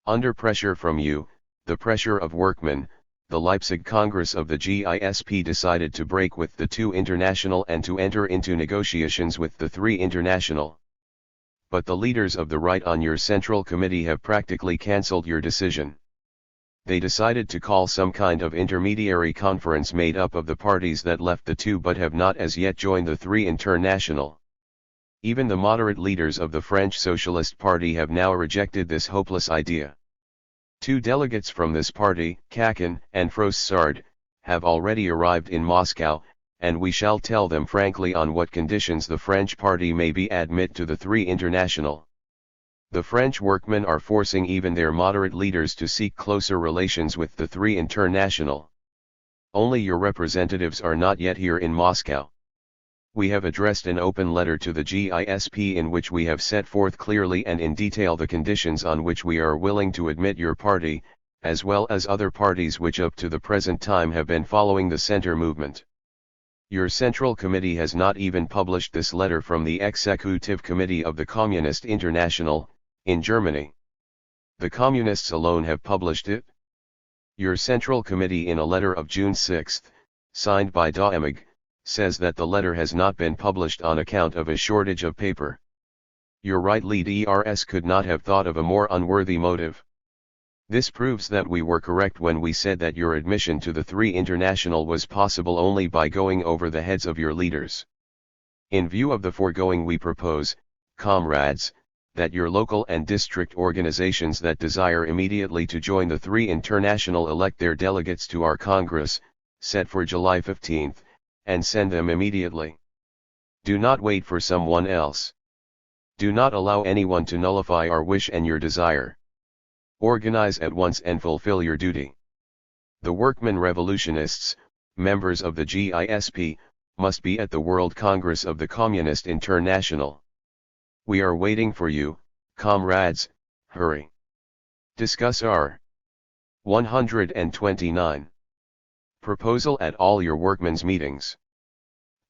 Under pressure from you, the pressure of workmen, the Leipzig Congress of the GISP decided to break with the Two International and to enter into negotiations with the Three International. But the leaders of the right on your Central Committee have practically cancelled your decision. They decided to call some kind of intermediary conference made up of the parties that left the two but have not as yet joined the Three International. Even the moderate leaders of the French Socialist Party have now rejected this hopeless idea. 2 delegates from this party, Kakin and Frossard, have already arrived in Moscow, and we shall tell them frankly on what conditions the French party may be admitted to the Three International. The French workmen are forcing even their moderate leaders to seek closer relations with the Three International. Only your representatives are not yet here in Moscow. We have addressed an open letter to the GISP in which we have set forth clearly and in detail the conditions on which we are willing to admit your party, as well as other parties which up to the present time have been following the Center movement. Your Central Committee has not even published this letter from the Executive Committee of the Communist International, in Germany. The Communists alone have published it. Your Central Committee in a letter of June 6, signed by Daemig, says that the letter has not been published on account of a shortage of paper. Your right leaders could not have thought of a more unworthy motive. This proves that we were correct when we said that your admission to the Three International was possible only by going over the heads of your leaders. In view of the foregoing, we propose, comrades, that your local and district organizations that desire immediately to join the Three International elect their delegates to our Congress, set for July 15, and send them immediately. Do not wait for someone else. Do not allow anyone to nullify our wish and your desire. Organize at once and fulfill your duty. The workmen revolutionists, members of the GISP, must be at the World Congress of the Communist International. We are waiting for you, comrades, hurry. Discuss our 129. Proposal at all your workmen's meetings.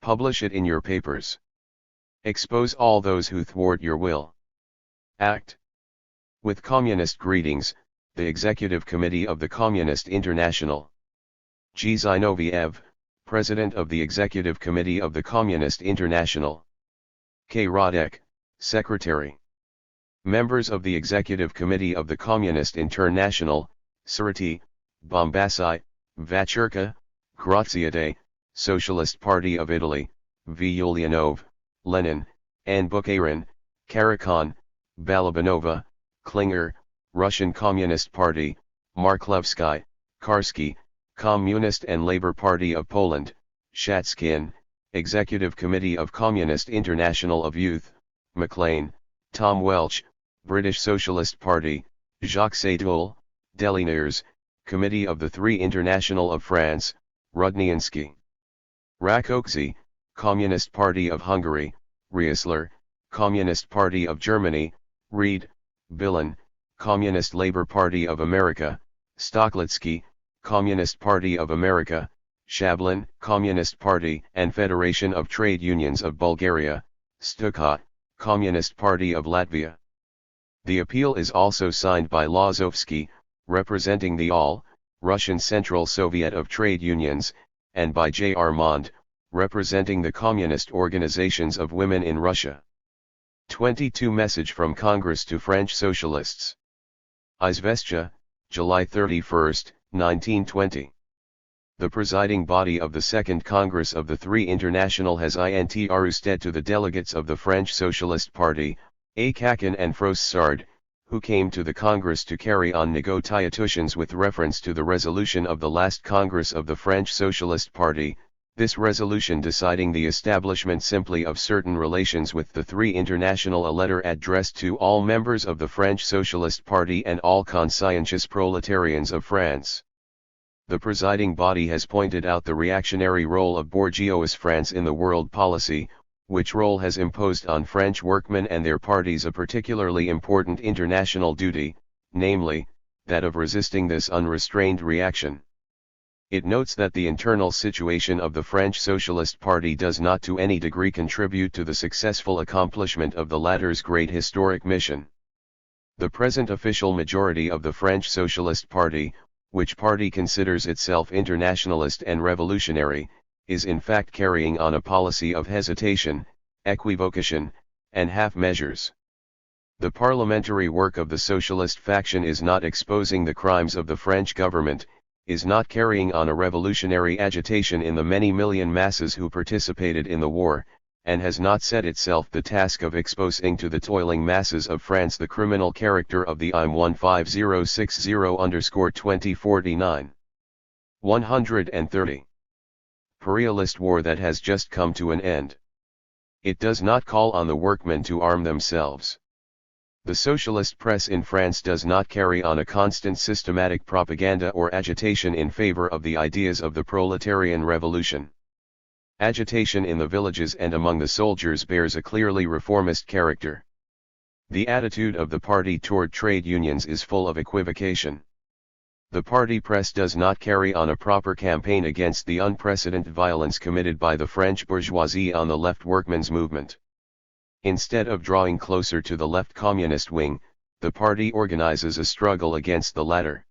Publish it in your papers. Expose all those who thwart your will. Act. With communist greetings, the Executive Committee of the Communist International. G. Zinoviev, President of the Executive Committee of the Communist International. K. Radek, Secretary. Members of the Executive Committee of the Communist International, Surati, Bombassi, Vachurka, Graziade, Socialist Party of Italy, V. Ulyanov, Lenin, Anne Bukharin, Karakan, Balabanova, Klinger, Russian Communist Party, Marklevsky, Karski, Communist and Labour Party of Poland, Shatskin, Executive Committee of Communist International of Youth, MacLean, Tom Welch, British Socialist Party, Jacques Sadoul, Deligners, Committee of the Three International of France, Rudniansky. Rákóczi, Communist Party of Hungary, Riesler, Communist Party of Germany, Reed, Billen, Communist Labour Party of America, Stoklitsky, Communist Party of America, Shablin, Communist Party and Federation of Trade Unions of Bulgaria, Stuka, Communist Party of Latvia. The appeal is also signed by Lazovsky, representing the All-Russian Central Soviet of Trade Unions, and by J. Armand, representing the communist organizations of women in Russia. 22 Message from Congress to French Socialists. Izvestia, July 31, 1920. The presiding body of the Second Congress of the Three International has intrusted to the delegates of the French Socialist Party, A. Kakin and Frossard, who came to the Congress to carry on negotiations with reference to the resolution of the last Congress of the French Socialist Party, This resolution deciding the establishment simply of certain relations with the Three International, a letter addressed to all members of the French Socialist Party and all conscientious proletarians of France. The presiding body has pointed out the reactionary role of bourgeois France in the world policy, which role has imposed on French workmen and their parties a particularly important international duty, namely, that of resisting this unrestrained reaction. It notes that the internal situation of the French Socialist Party does not to any degree contribute to the successful accomplishment of the latter's great historic mission. The present official majority of the French Socialist Party, which party considers itself internationalist and revolutionary, is in fact carrying on a policy of hesitation, equivocation, and half measures. The parliamentary work of the socialist faction is not exposing the crimes of the French government, is not carrying on a revolutionary agitation in the many million masses who participated in the war, and has not set itself the task of exposing to the toiling masses of France the criminal character of the IM 15060_2049. 130. Imperialist war that has just come to an end. It does not call on the workmen to arm themselves. The socialist press in France does not carry on a constant systematic propaganda or agitation in favor of the ideas of the proletarian revolution. Agitation in the villages and among the soldiers bears a clearly reformist character. The attitude of the party toward trade unions is full of equivocation. The party press does not carry on a proper campaign against the unprecedented violence committed by the French bourgeoisie on the left workmen's movement. Instead of drawing closer to the left communist wing, the party organizes a struggle against the latter.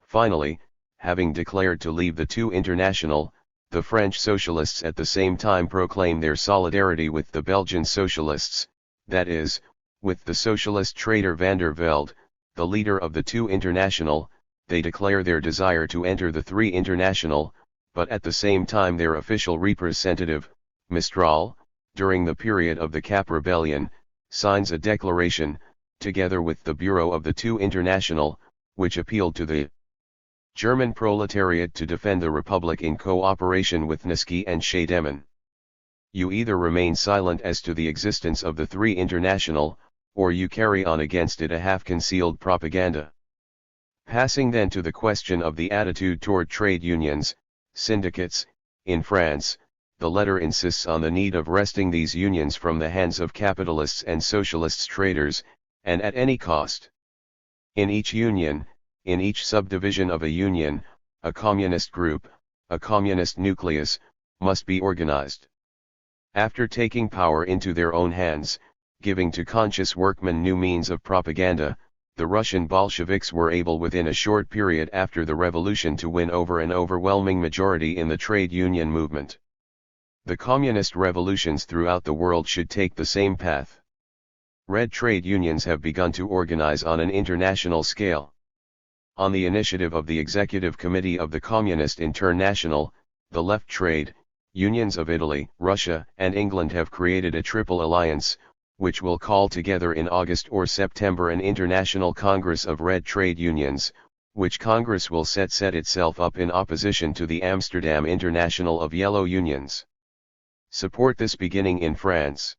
Finally, having declared to leave the two international, the French socialists at the same time proclaim their solidarity with the Belgian socialists, that is, with the socialist trader Van der Velde, the leader of the two international. They declare their desire to enter the Three International, but at the same time their official representative, Mistral, during the period of the Cap Rebellion, signs a declaration, together with the Bureau of the Two International, which appealed to the German proletariat to defend the Republic in cooperation with Niski and Scheidemann. You either remain silent as to the existence of the Three International, or you carry on against it a half-concealed propaganda. Passing then to the question of the attitude toward trade unions, syndicates, in France, the letter insists on the need of wresting these unions from the hands of capitalists and socialists traders, and at any cost. In each union, in each subdivision of a union, a communist group, a communist nucleus, must be organized. After taking power into their own hands, giving to conscious workmen new means of propaganda, the Russian Bolsheviks were able within a short period after the revolution to win over an overwhelming majority in the trade union movement. The communist revolutions throughout the world should take the same path. Red trade unions have begun to organize on an international scale. On the initiative of the Executive Committee of the Communist International, the left trade unions of Italy, Russia, and England have created a triple alliance, which will call together in August or September an international Congress of Red Trade Unions, which Congress will set itself up in opposition to the Amsterdam International of Yellow Unions. Support this beginning in France.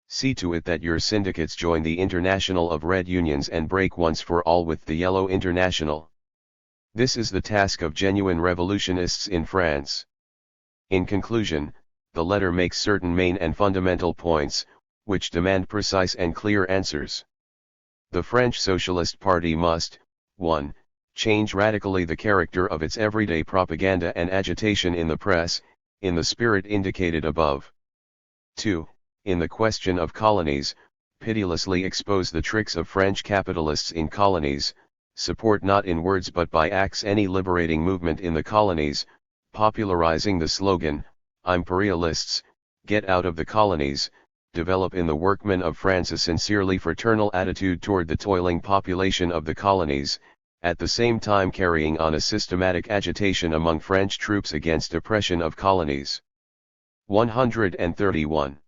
See to it that your syndicates join the International of Red Unions and break once for all with the Yellow International. This is the task of genuine revolutionists in France. In conclusion, the letter makes certain main and fundamental points, which demand precise and clear answers. The French Socialist Party must, 1. Change radically the character of its everyday propaganda and agitation in the press, in the spirit indicated above. 2. In the question of colonies, pitilessly expose the tricks of French capitalists in colonies, support not in words but by acts any liberating movement in the colonies, popularizing the slogan, Imperialists, get out of the colonies, develop in the workmen of France a sincerely fraternal attitude toward the toiling population of the colonies, at the same time carrying on a systematic agitation among French troops against oppression of colonies. 131.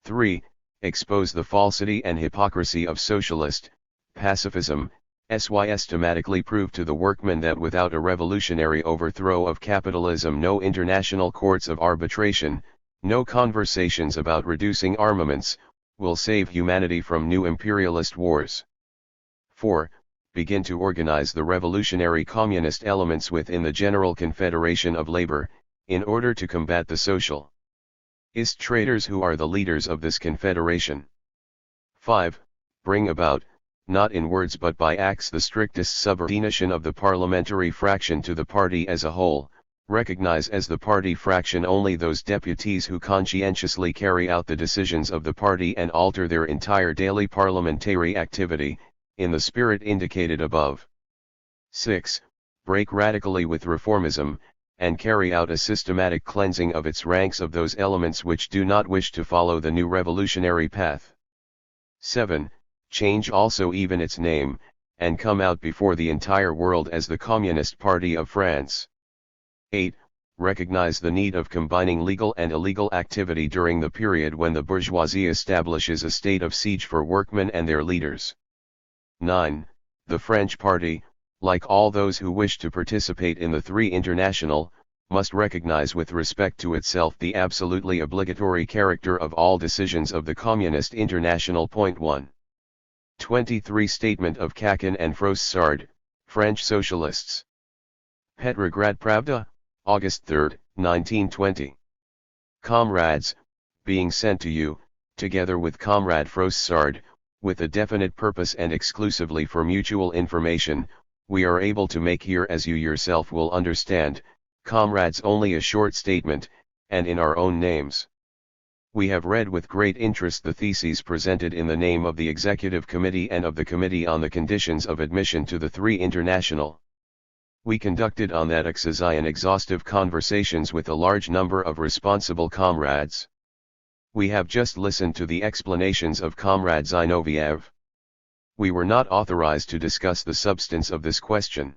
3. Expose the falsity and hypocrisy of socialist pacifism, systematically prove to the workmen that without a revolutionary overthrow of capitalism, no international courts of arbitration, no conversations about reducing armaments, will save humanity from new imperialist wars. 4. Begin to organize the revolutionary communist elements within the General Confederation of Labor, in order to combat the socialist traders who are the leaders of this confederation. 5. Bring about, not in words but by acts, the strictest subordination of the parliamentary fraction to the party as a whole. Recognize as the party fraction only those deputies who conscientiously carry out the decisions of the party and alter their entire daily parliamentary activity, in the spirit indicated above. 6. Break radically with reformism, and carry out a systematic cleansing of its ranks of those elements which do not wish to follow the new revolutionary path. 7. Change also even its name, and come out before the entire world as the Communist Party of France. 8. Recognize the need of combining legal and illegal activity during the period when the bourgeoisie establishes a state of siege for workmen and their leaders. 9. The French party, like all those who wish to participate in the Three International, must recognize with respect to itself the absolutely obligatory character of all decisions of the Communist International. 1. 23 Statement of Kakin and Froissart, French Socialists. Petrograd Pravda, August 3, 1920. Comrades, being sent to you, together with Comrade Froissart, with a definite purpose and exclusively for mutual information, we are able to make here, as you yourself will understand, comrades, only a short statement, and in our own names. We have read with great interest the theses presented in the name of the Executive Committee and of the Committee on the Conditions of Admission to the Three International. We conducted on that exercise exhaustive conversations with a large number of responsible comrades. We have just listened to the explanations of Comrade Zinoviev. We were not authorized to discuss the substance of this question.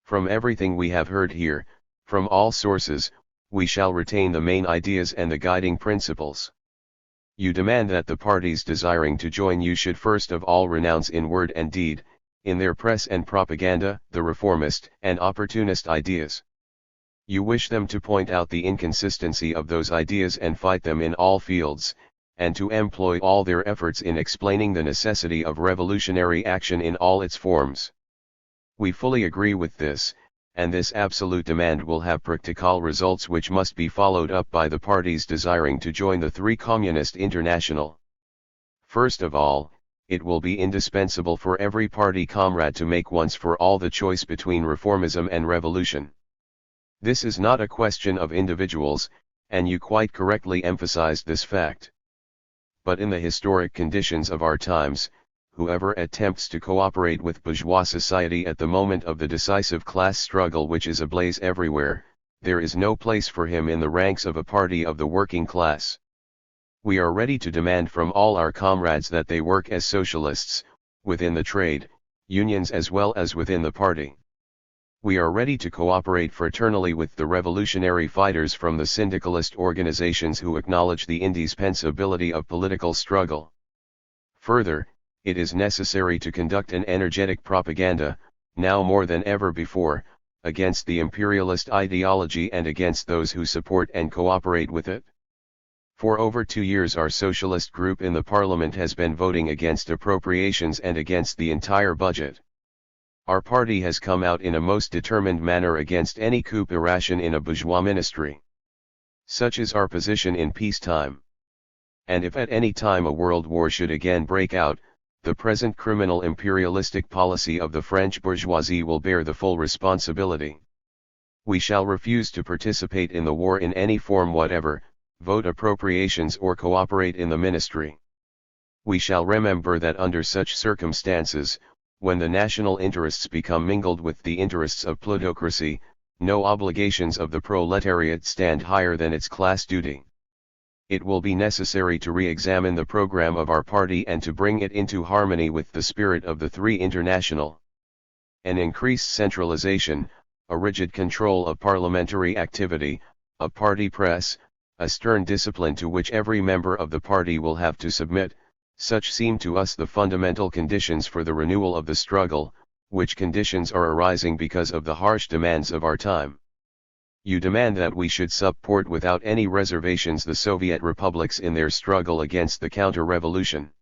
From everything we have heard here, from all sources, we shall retain the main ideas and the guiding principles. You demand that the parties desiring to join you should first of all renounce in word and deed, in their press and propaganda, the reformist and opportunist ideas. You wish them to point out the inconsistency of those ideas and fight them in all fields, and to employ all their efforts in explaining the necessity of revolutionary action in all its forms. We fully agree with this, and this absolute demand will have practical results which must be followed up by the parties desiring to join the Three Communist International. First of all, it will be indispensable for every party comrade to make once for all the choice between reformism and revolution. This is not a question of individuals, and you quite correctly emphasized this fact. But in the historic conditions of our times, whoever attempts to cooperate with bourgeois society at the moment of the decisive class struggle which is ablaze everywhere, there is no place for him in the ranks of a party of the working class. We are ready to demand from all our comrades that they work as socialists, within the trade unions as well as within the party. We are ready to cooperate fraternally with the revolutionary fighters from the syndicalist organizations who acknowledge the indispensability of political struggle. Further, it is necessary to conduct an energetic propaganda, now more than ever before, against the imperialist ideology and against those who support and cooperate with it. For over 2 years our socialist group in the parliament has been voting against appropriations and against the entire budget. Our party has come out in a most determined manner against any coup irration in a bourgeois ministry. Such is our position in peacetime. And if at any time a world war should again break out, the present criminal imperialistic policy of the French bourgeoisie will bear the full responsibility. We shall refuse to participate in the war in any form whatever, vote appropriations or cooperate in the ministry. We shall remember that under such circumstances, when the national interests become mingled with the interests of plutocracy, no obligations of the proletariat stand higher than its class duty. It will be necessary to re-examine the program of our party and to bring it into harmony with the spirit of the Three International. An increased centralization, a rigid control of parliamentary activity, a party press, a stern discipline to which every member of the party will have to submit, Such seem to us the fundamental conditions for the renewal of the struggle, which conditions are arising because of the harsh demands of our time. You demand that we should support without any reservations the Soviet republics in their struggle against the counter-revolution.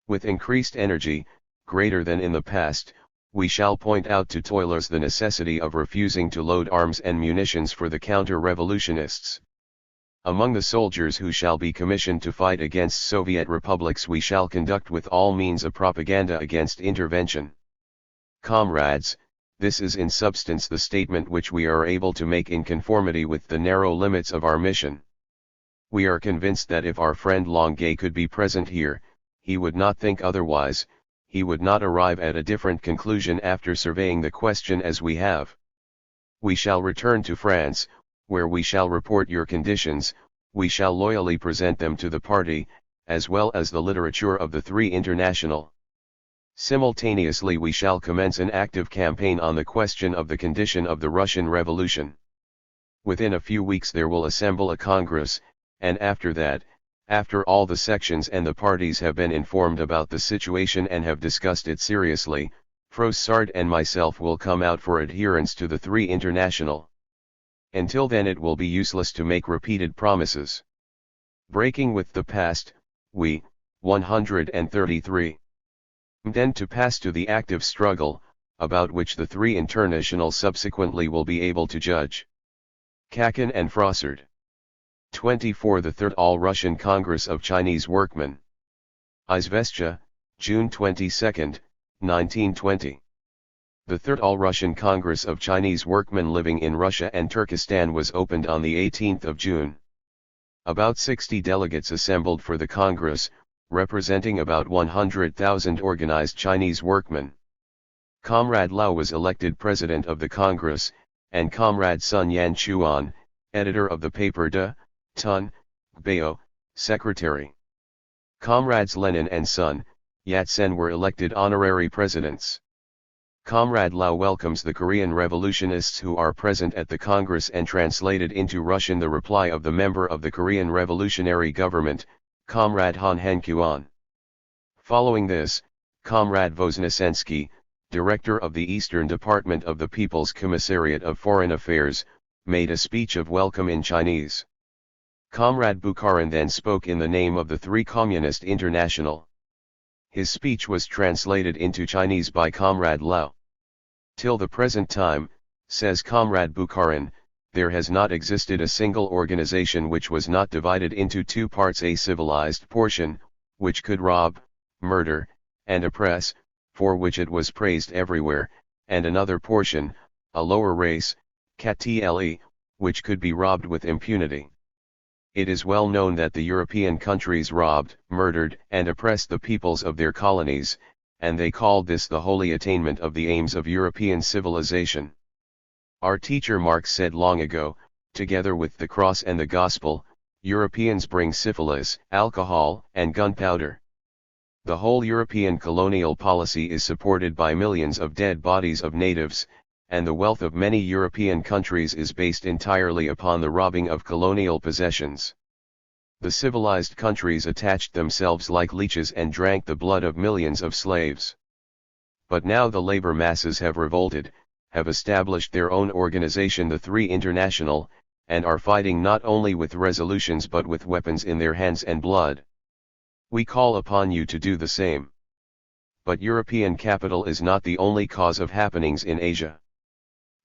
With increased energy, greater than in the past, we shall point out to toilers the necessity of refusing to load arms and munitions for the counter-revolutionists. Among the soldiers who shall be commissioned to fight against Soviet republics, we shall conduct with all means a propaganda against intervention. Comrades, this is in substance the statement which we are able to make in conformity with the narrow limits of our mission. We are convinced that if our friend Longuet could be present here, he would not think otherwise, he would not arrive at a different conclusion after surveying the question as we have. We shall return to France, where we shall report your conditions, we shall loyally present them to the party, as well as the literature of the Three International. Simultaneously we shall commence an active campaign on the question of the condition of the Russian Revolution. Within a few weeks there will assemble a Congress, and after that, after all the sections and the parties have been informed about the situation and have discussed it seriously, Froissart and myself will come out for adherence to the Three International. Until then it will be useless to make repeated promises. Breaking with the past, we, 133. Then to pass to the active struggle, about which the Three International subsequently will be able to judge. Kakin and Froissart. 24. The Third All-Russian Congress of Chinese Workmen. Izvestia, June 22, 1920. The Third All-Russian Congress of Chinese Workmen living in Russia and Turkestan was opened on the 18th of June. About 60 delegates assembled for the Congress, representing about 100,000 organized Chinese workmen. Comrade Lau was elected president of the Congress, and Comrade Sun Yan Chuan, editor of the paper De, Tun, Bao, secretary. Comrades Lenin and Sun Yat-sen were elected honorary presidents. Comrade Lau welcomes the Korean revolutionists who are present at the Congress and translated into Russian the reply of the member of the Korean Revolutionary Government, Comrade Han Henkuan. Following this, Comrade Voznesensky, director of the Eastern Department of the People's Commissariat of Foreign Affairs, made a speech of welcome in Chinese. Comrade Bukharin then spoke in the name of the Three Communist International. His speech was translated into Chinese by Comrade Lau. Till the present time, says Comrade Bukharin, there has not existed a single organization which was not divided into two parts: a civilized portion, which could rob, murder, and oppress, for which it was praised everywhere, and another portion, a lower race, KTLE, which could be robbed with impunity. It is well known that the European countries robbed, murdered, and oppressed the peoples of their colonies, and they called this the holy attainment of the aims of European civilization. Our teacher Marx said long ago, together with the cross and the gospel, Europeans bring syphilis, alcohol, and gunpowder. The whole European colonial policy is supported by millions of dead bodies of natives, and the wealth of many European countries is based entirely upon the robbing of colonial possessions. The civilized countries attached themselves like leeches and drank the blood of millions of slaves. But now the labor masses have revolted, have established their own organization, the Three International, and are fighting not only with resolutions but with weapons in their hands and blood. We call upon you to do the same. But European capital is not the only cause of happenings in Asia.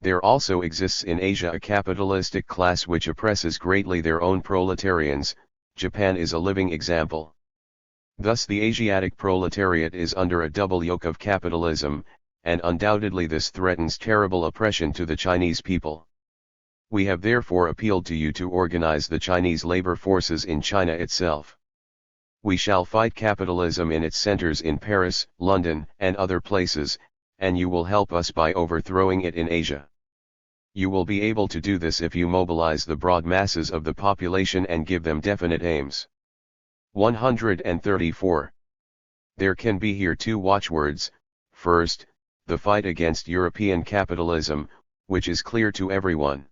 There also exists in Asia a capitalistic class which oppresses greatly their own proletarians. Japan is a living example. Thus the Asiatic proletariat is under a double yoke of capitalism, and undoubtedly this threatens terrible oppression to the Chinese people. We have therefore appealed to you to organize the Chinese labor forces in China itself. We shall fight capitalism in its centers in Paris, London, and other places, and you will help us by overthrowing it in Asia. You will be able to do this if you mobilize the broad masses of the population and give them definite aims. 134. There can be here two watchwords: first, the fight against European capitalism, which is clear to everyone.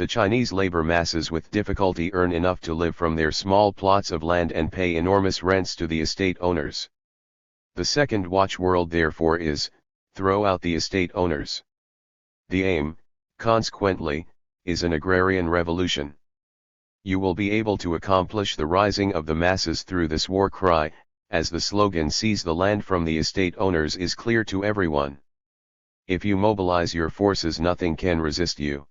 The Chinese labor masses with difficulty earn enough to live from their small plots of land and pay enormous rents to the estate owners. The second watchword therefore is, throw out the estate owners. The aim, consequently, is an agrarian revolution. You will be able to accomplish the rising of the masses through this war cry, as the slogan "Seize the land from the estate owners" is clear to everyone. If you mobilize your forces, nothing can resist you.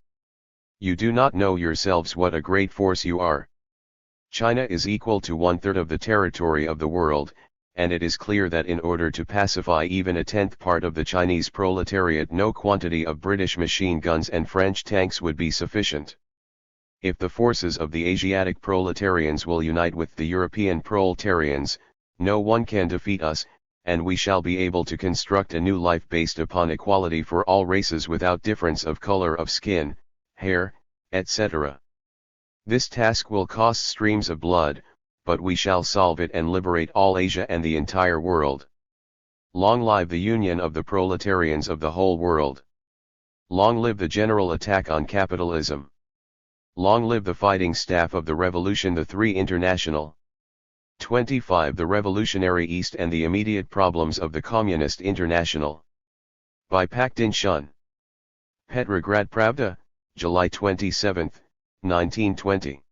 You do not know yourselves what a great force you are. China is equal to 1/3 of the territory of the world, and it is clear that in order to pacify even a 10th part of the Chinese proletariat, no quantity of British machine guns and French tanks would be sufficient. If the forces of the Asiatic proletarians will unite with the European proletarians, no one can defeat us, and we shall be able to construct a new life based upon equality for all races without difference of color of skin, hair, etc. This task will cost streams of blood, but we shall solve it and liberate all Asia and the entire world. Long live the union of the proletarians of the whole world. Long live the general attack on capitalism. Long live the fighting staff of the revolution, the Three International. 25. The Revolutionary East and the Immediate Problems of the Communist International. By Paktin Shun. Petrograd Pravda, July 27, 1920.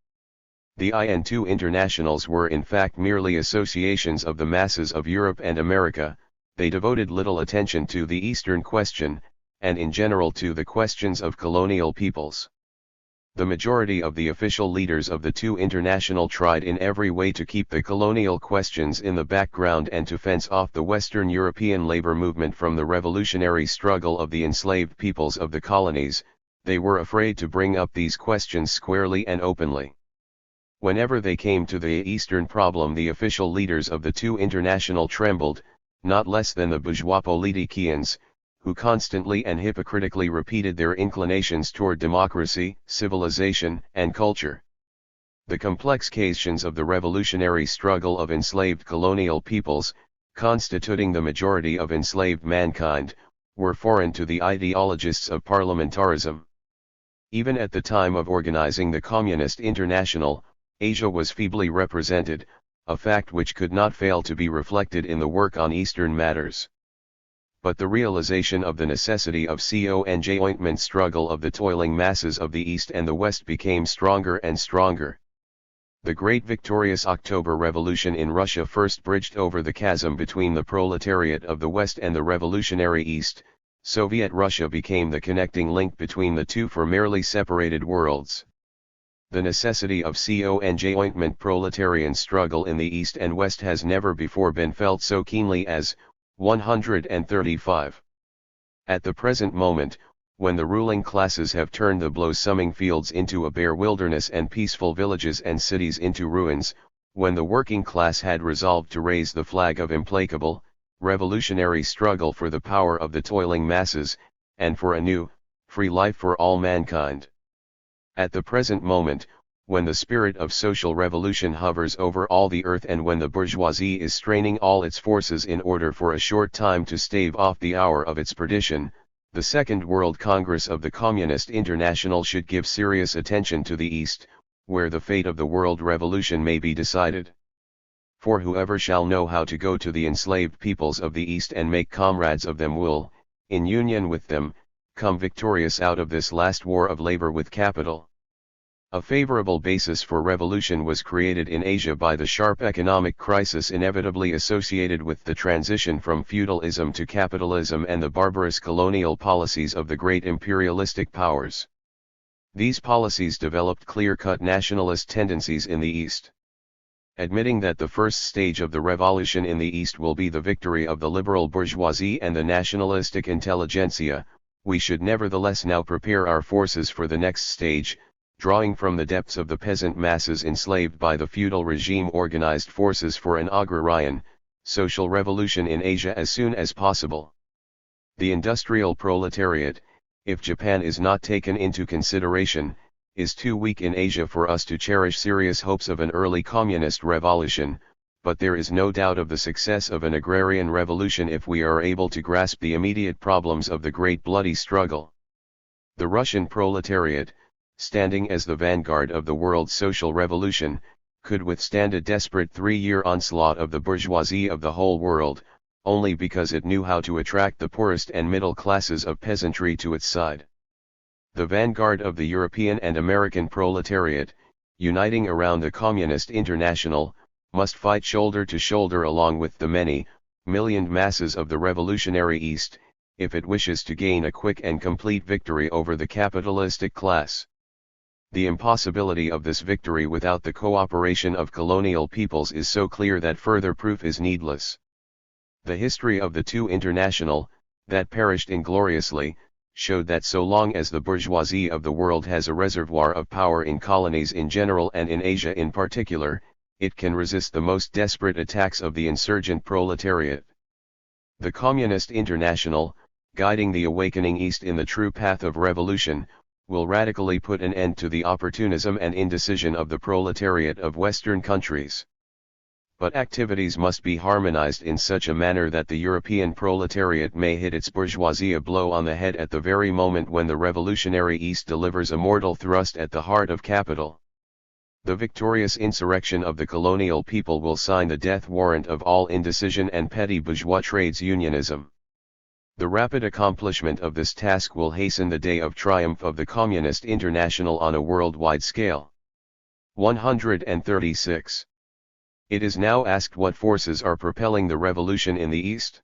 The I and II internationals were in fact merely associations of the masses of Europe and America. They devoted little attention to the Eastern question, and in general to the questions of colonial peoples. The majority of the official leaders of the two international tried in every way to keep the colonial questions in the background and to fence off the Western European labor movement from the revolutionary struggle of the enslaved peoples of the colonies. They were afraid to bring up these questions squarely and openly. Whenever they came to the Eastern problem, the official leaders of the two international trembled, not less than the bourgeois politicians, who constantly and hypocritically repeated their inclinations toward democracy, civilization, and culture. The complex questions of the revolutionary struggle of enslaved colonial peoples, constituting the majority of enslaved mankind, were foreign to the ideologists of parliamentarism. Even at the time of organizing the Communist International, Asia was feebly represented, a fact which could not fail to be reflected in the work on Eastern matters. But the realization of the necessity of conjoint struggle of the toiling masses of the East and the West became stronger and stronger. The great victorious October Revolution in Russia first bridged over the chasm between the proletariat of the West and the revolutionary East. Soviet Russia became the connecting link between the two formerly separated worlds. The necessity of conjoint proletarian struggle in the East and West has never before been felt so keenly as 135. At the present moment, when the ruling classes have turned the blossoming fields into a bare wilderness and peaceful villages and cities into ruins, when the working class had resolved to raise the flag of implacable, revolutionary struggle for the power of the toiling masses, and for a new, free life for all mankind. At the present moment, when the spirit of social revolution hovers over all the earth and when the bourgeoisie is straining all its forces in order for a short time to stave off the hour of its perdition, the Second World Congress of the Communist International should give serious attention to the East, where the fate of the world revolution may be decided. For whoever shall know how to go to the enslaved peoples of the East and make comrades of them will, in union with them, come victorious out of this last war of labor with capital. A favorable basis for revolution was created in Asia by the sharp economic crisis inevitably associated with the transition from feudalism to capitalism and the barbarous colonial policies of the great imperialistic powers. These policies developed clear-cut nationalist tendencies in the East. Admitting that the first stage of the revolution in the East will be the victory of the liberal bourgeoisie and the nationalistic intelligentsia, we should nevertheless now prepare our forces for the next stage, drawing from the depths of the peasant masses enslaved by the feudal regime organized forces for an agrarian, social revolution in Asia as soon as possible. The industrial proletariat, if Japan is not taken into consideration, is too weak in Asia for us to cherish serious hopes of an early communist revolution, but there is no doubt of the success of an agrarian revolution if we are able to grasp the immediate problems of the great bloody struggle. The Russian proletariat, standing as the vanguard of the world's social revolution, could withstand a desperate 3-year onslaught of the bourgeoisie of the whole world, only because it knew how to attract the poorest and middle classes of peasantry to its side. The vanguard of the European and American proletariat, uniting around the Communist International, must fight shoulder to shoulder along with the many, millioned masses of the revolutionary East, if it wishes to gain a quick and complete victory over the capitalistic class. The impossibility of this victory without the cooperation of colonial peoples is so clear that further proof is needless. The history of the two international, that perished ingloriously, showed that so long as the bourgeoisie of the world has a reservoir of power in colonies in general and in Asia in particular, it can resist the most desperate attacks of the insurgent proletariat. The Communist International, guiding the awakening East in the true path of revolution, will radically put an end to the opportunism and indecision of the proletariat of Western countries. But activities must be harmonized in such a manner that the European proletariat may hit its bourgeoisie a blow on the head at the very moment when the revolutionary East delivers a mortal thrust at the heart of capital. The victorious insurrection of the colonial people will sign the death warrant of all indecision and petty bourgeois trades unionism. The rapid accomplishment of this task will hasten the day of triumph of the Communist International on a worldwide scale. 136. It is now asked what forces are propelling the revolution in the East.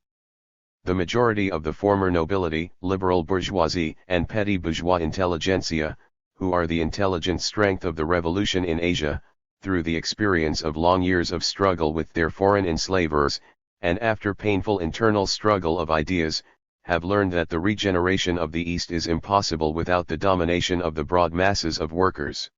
The majority of the former nobility, liberal bourgeoisie, and petty bourgeois intelligentsia, who are the intelligent strength of the revolution in Asia, through the experience of long years of struggle with their foreign enslavers, and after painful internal struggle of ideas, have learned that the regeneration of the East is impossible without the domination of the broad masses of workers.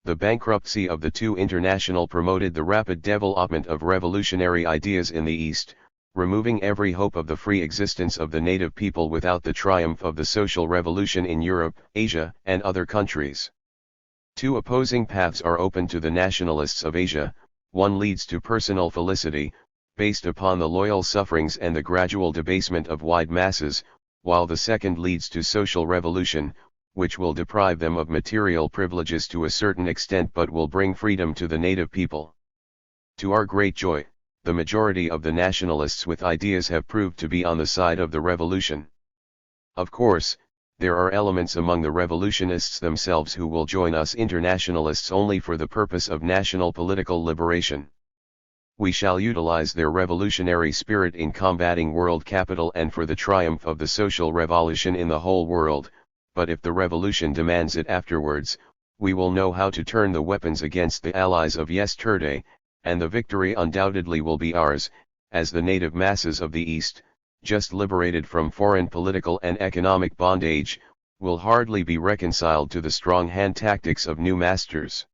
The bankruptcy of the two international promoted the rapid development of revolutionary ideas in the East, removing every hope of the free existence of the native people without the triumph of the social revolution in Europe, Asia, and other countries. Two opposing paths are open to the nationalists of Asia. One leads to personal felicity, based upon the loyal sufferings and the gradual debasement of wide masses, while the second leads to social revolution, which will deprive them of material privileges to a certain extent but will bring freedom to the native people. To our great joy, the majority of the nationalists with ideas have proved to be on the side of the revolution. Of course, there are elements among the revolutionists themselves who will join us internationalists only for the purpose of national political liberation. We shall utilize their revolutionary spirit in combating world capital and for the triumph of the social revolution in the whole world, but if the revolution demands it afterwards, we will know how to turn the weapons against the allies of yesterday, and the victory undoubtedly will be ours, as the native masses of the East, just liberated from foreign political and economic bondage, will hardly be reconciled to the strong hand tactics of new masters.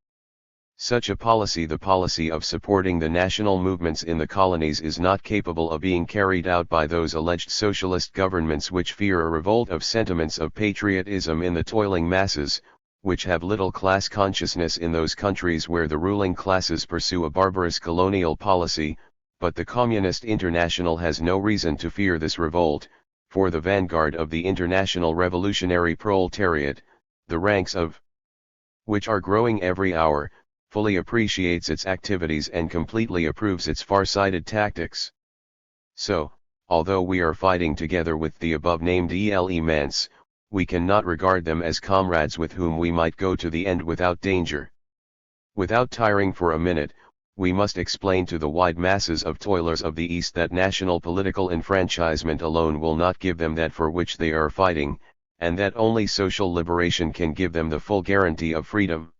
Such a policy, the policy of supporting the national movements in the colonies, is not capable of being carried out by those alleged socialist governments which fear a revolt of sentiments of patriotism in the toiling masses, which have little class consciousness in those countries where the ruling classes pursue a barbarous colonial policy. But the Communist International has no reason to fear this revolt, for the vanguard of the international revolutionary proletariat, the ranks of which are growing every hour, fully appreciates its activities and completely approves its far-sighted tactics. So, although we are fighting together with the above-named elements, we cannot regard them as comrades with whom we might go to the end without danger. Without tiring for a minute, we must explain to the wide masses of toilers of the East that national political enfranchisement alone will not give them that for which they are fighting, and that only social liberation can give them the full guarantee of freedom.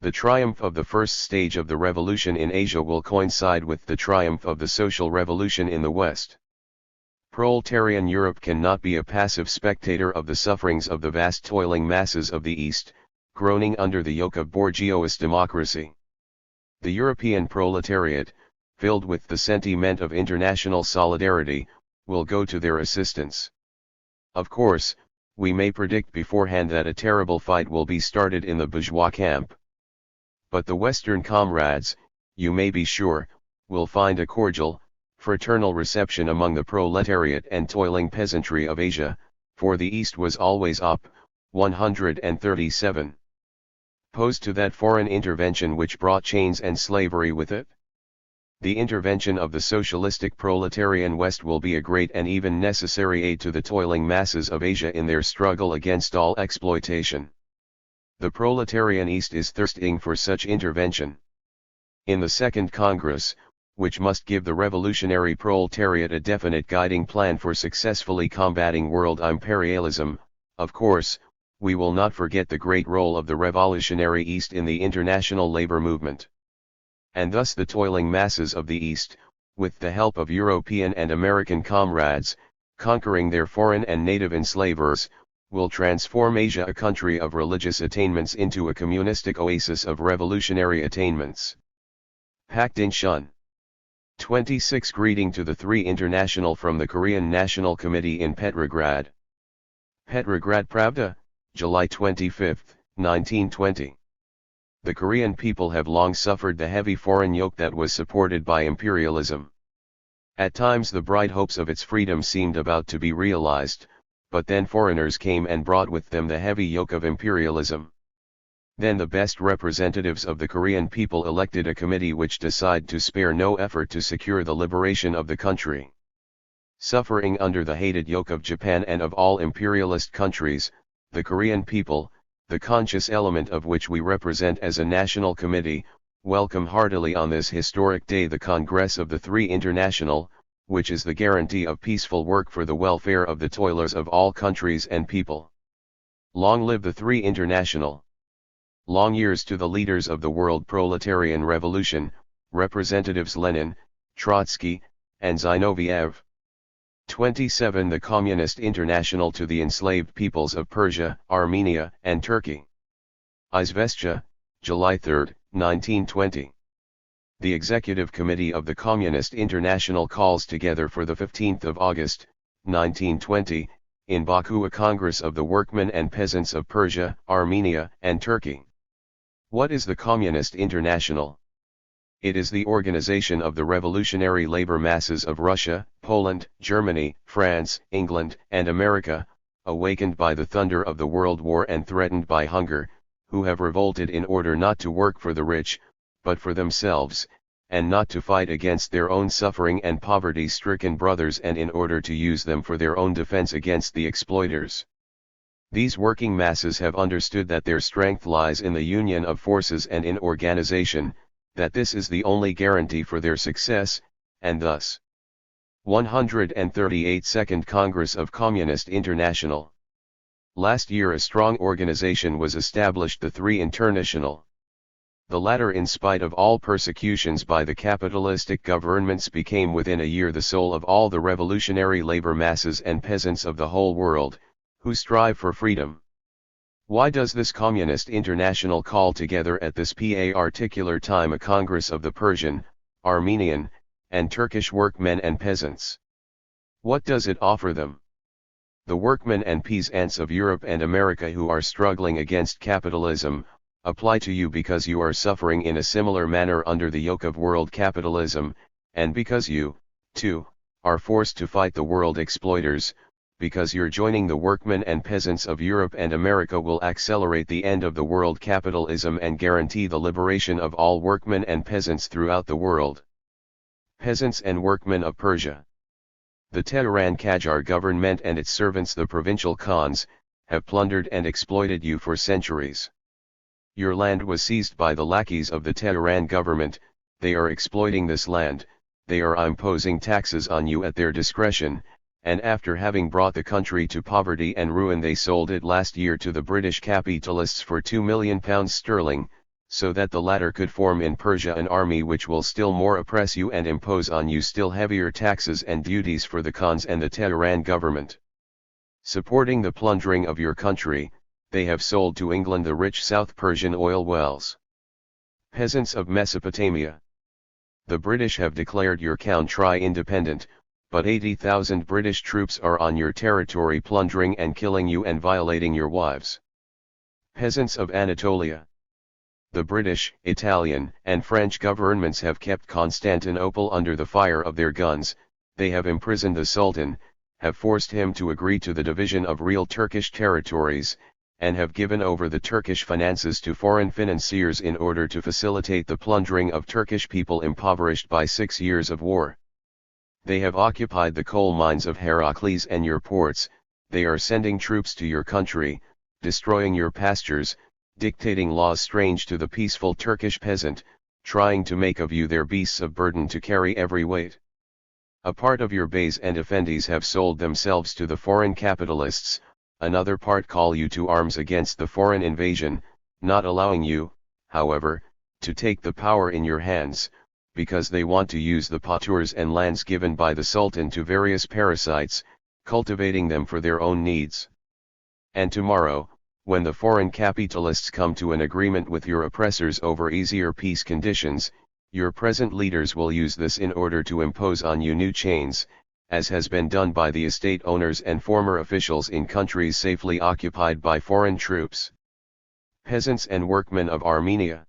The triumph of the first stage of the revolution in Asia will coincide with the triumph of the social revolution in the West. Proletarian Europe cannot be a passive spectator of the sufferings of the vast toiling masses of the East, groaning under the yoke of bourgeois democracy. The European proletariat, filled with the sentiment of international solidarity, will go to their assistance. Of course, we may predict beforehand that a terrible fight will be started in the bourgeois camp. But the Western comrades, you may be sure, will find a cordial, fraternal reception among the proletariat and toiling peasantry of Asia, for the East was always up. 137. Opposed to that foreign intervention which brought chains and slavery with it? The intervention of the socialistic proletarian West will be a great and even necessary aid to the toiling masses of Asia in their struggle against all exploitation. The proletarian East is thirsting for such intervention. In the Second Congress, which must give the revolutionary proletariat a definite guiding plan for successfully combating world imperialism, of course, we will not forget the great role of the revolutionary East in the international labor movement. And thus the toiling masses of the East, with the help of European and American comrades, conquering their foreign and native enslavers, will transform Asia, a country of religious attainments, into a communistic oasis of revolutionary attainments. Pak Din Shun. 26 Greeting to the Three International from the Korean National Committee in Petrograd. Petrograd Pravda, July 25, 1920. The Korean people have long suffered the heavy foreign yoke that was supported by imperialism. At times the bright hopes of its freedom seemed about to be realized, but then foreigners came and brought with them the heavy yoke of imperialism. Then the best representatives of the Korean people elected a committee which decided to spare no effort to secure the liberation of the country. Suffering under the hated yoke of Japan and of all imperialist countries, the Korean people, the conscious element of which we represent as a national committee, welcome heartily on this historic day the Congress of the Three International, which is the guarantee of peaceful work for the welfare of the toilers of all countries and people. Long live the Three International! Long years to the leaders of the world proletarian revolution, Representatives Lenin, Trotsky, and Zinoviev. 27 The Communist International to the enslaved peoples of Persia, Armenia, and Turkey. Izvestia, July 3, 1920. The Executive Committee of the Communist International calls together for the 15th of August, 1920, in Baku a Congress of the Workmen and Peasants of Persia, Armenia, and Turkey. What is the Communist International? It is the organization of the revolutionary labor masses of Russia, Poland, Germany, France, England, and America, awakened by the thunder of the World War and threatened by hunger, who have revolted in order not to work for the rich, but for themselves, and not to fight against their own suffering and poverty-stricken brothers, and in order to use them for their own defense against the exploiters. These working masses have understood that their strength lies in the union of forces and in organization, that this is the only guarantee for their success, and thus. 138 Second Congress of Communist International. Last year a strong organization was established, the Three International. The latter, in spite of all persecutions by the capitalistic governments, became within a year the soul of all the revolutionary labor masses and peasants of the whole world, who strive for freedom. Why does this Communist International call together at this particular time a Congress of the Persian, Armenian, and Turkish workmen and peasants? What does it offer them? The workmen and peasants of Europe and America who are struggling against capitalism, apply to you because you are suffering in a similar manner under the yoke of world capitalism, and because you, too, are forced to fight the world exploiters. Because your joining the workmen and peasants of Europe and America will accelerate the end of the world capitalism and guarantee the liberation of all workmen and peasants throughout the world. Peasants and workmen of Persia. The Tehran Qajar government and its servants, the provincial Khans, have plundered and exploited you for centuries. Your land was seized by the lackeys of the Tehran government. They are exploiting this land, they are imposing taxes on you at their discretion, and after having brought the country to poverty and ruin they sold it last year to the British capitalists for £2 million sterling, so that the latter could form in Persia an army which will still more oppress you and impose on you still heavier taxes and duties for the Khans and the Tehran government. Supporting the plundering of your country, they have sold to England the rich South Persian oil wells. Peasants of Mesopotamia. The British have declared your country independent, but 80,000 British troops are on your territory plundering and killing you and violating your wives. Peasants of Anatolia. The British, Italian, and French governments have kept Constantinople under the fire of their guns. They have imprisoned the Sultan, have forced him to agree to the division of real Turkish territories, and have given over the Turkish finances to foreign financiers in order to facilitate the plundering of Turkish people impoverished by 6 years of war. They have occupied the coal mines of Herakles and your ports, they are sending troops to your country, destroying your pastures, dictating laws strange to the peaceful Turkish peasant, trying to make of you their beasts of burden to carry every weight. A part of your beys and effendis have sold themselves to the foreign capitalists, another part call you to arms against the foreign invasion, not allowing you, however, to take the power in your hands, because they want to use the paturs and lands given by the Sultan to various parasites, cultivating them for their own needs. And tomorrow, when the foreign capitalists come to an agreement with your oppressors over easier peace conditions, your present leaders will use this in order to impose on you new chains, as has been done by the estate owners and former officials in countries safely occupied by foreign troops. Peasants and workmen of Armenia.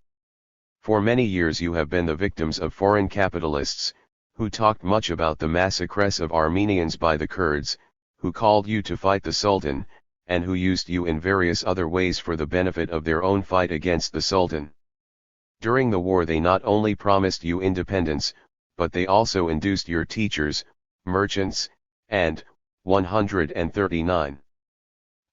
For many years you have been the victims of foreign capitalists, who talked much about the massacres of Armenians by the Kurds, who called you to fight the Sultan, and who used you in various other ways for the benefit of their own fight against the Sultan. During the war they not only promised you independence, but they also induced your teachers, merchants, and 139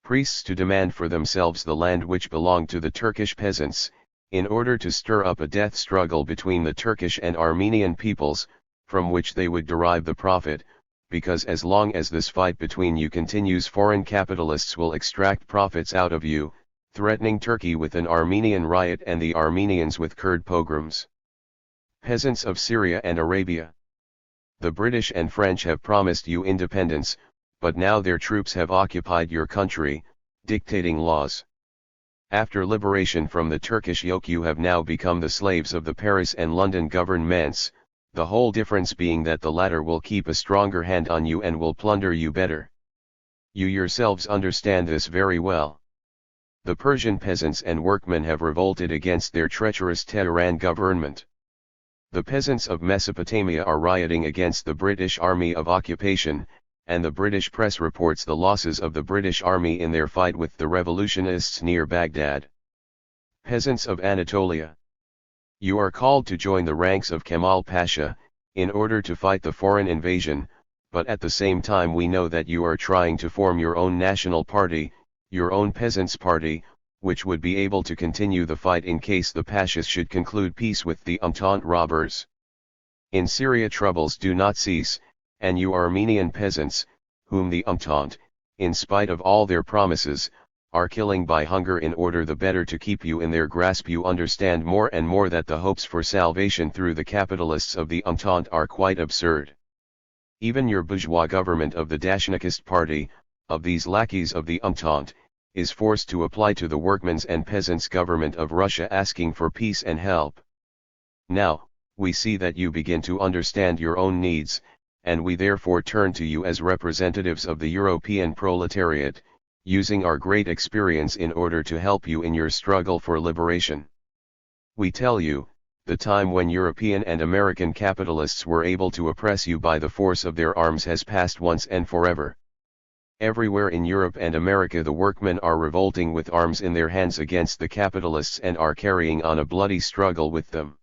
priests to demand for themselves the land which belonged to the Turkish peasants, in order to stir up a death struggle between the Turkish and Armenian peoples, from which they would derive the profit, because as long as this fight between you continues foreign capitalists will extract profits out of you, threatening Turkey with an Armenian riot and the Armenians with Kurd pogroms. Peasants of Syria and Arabia. The British and French have promised you independence, but now their troops have occupied your country, dictating laws. After liberation from the Turkish yoke you have now become the slaves of the Paris and London governments, the whole difference being that the latter will keep a stronger hand on you and will plunder you better. You yourselves understand this very well. The Persian peasants and workmen have revolted against their treacherous Tehran government. The peasants of Mesopotamia are rioting against the British Army of Occupation, and the British press reports the losses of the British Army in their fight with the revolutionists near Baghdad. Peasants of Anatolia. You are called to join the ranks of Kemal Pasha, in order to fight the foreign invasion, but at the same time we know that you are trying to form your own national party, your own peasants' party, which would be able to continue the fight in case the Pashas should conclude peace with the Entente robbers. In Syria troubles do not cease, and you Armenian peasants, whom the Entente, in spite of all their promises, are killing by hunger in order the better to keep you in their grasp, you understand more and more that the hopes for salvation through the capitalists of the Entente are quite absurd. Even your bourgeois government of the Dashnikist party, of these lackeys of the Entente, is forced to apply to the workmen's and peasants' government of Russia asking for peace and help. Now, we see that you begin to understand your own needs, and we therefore turn to you as representatives of the European proletariat, using our great experience in order to help you in your struggle for liberation. We tell you, the time when European and American capitalists were able to oppress you by the force of their arms has passed once and forever. Everywhere in Europe and America the workmen are revolting with arms in their hands against the capitalists and are carrying on a bloody struggle with them.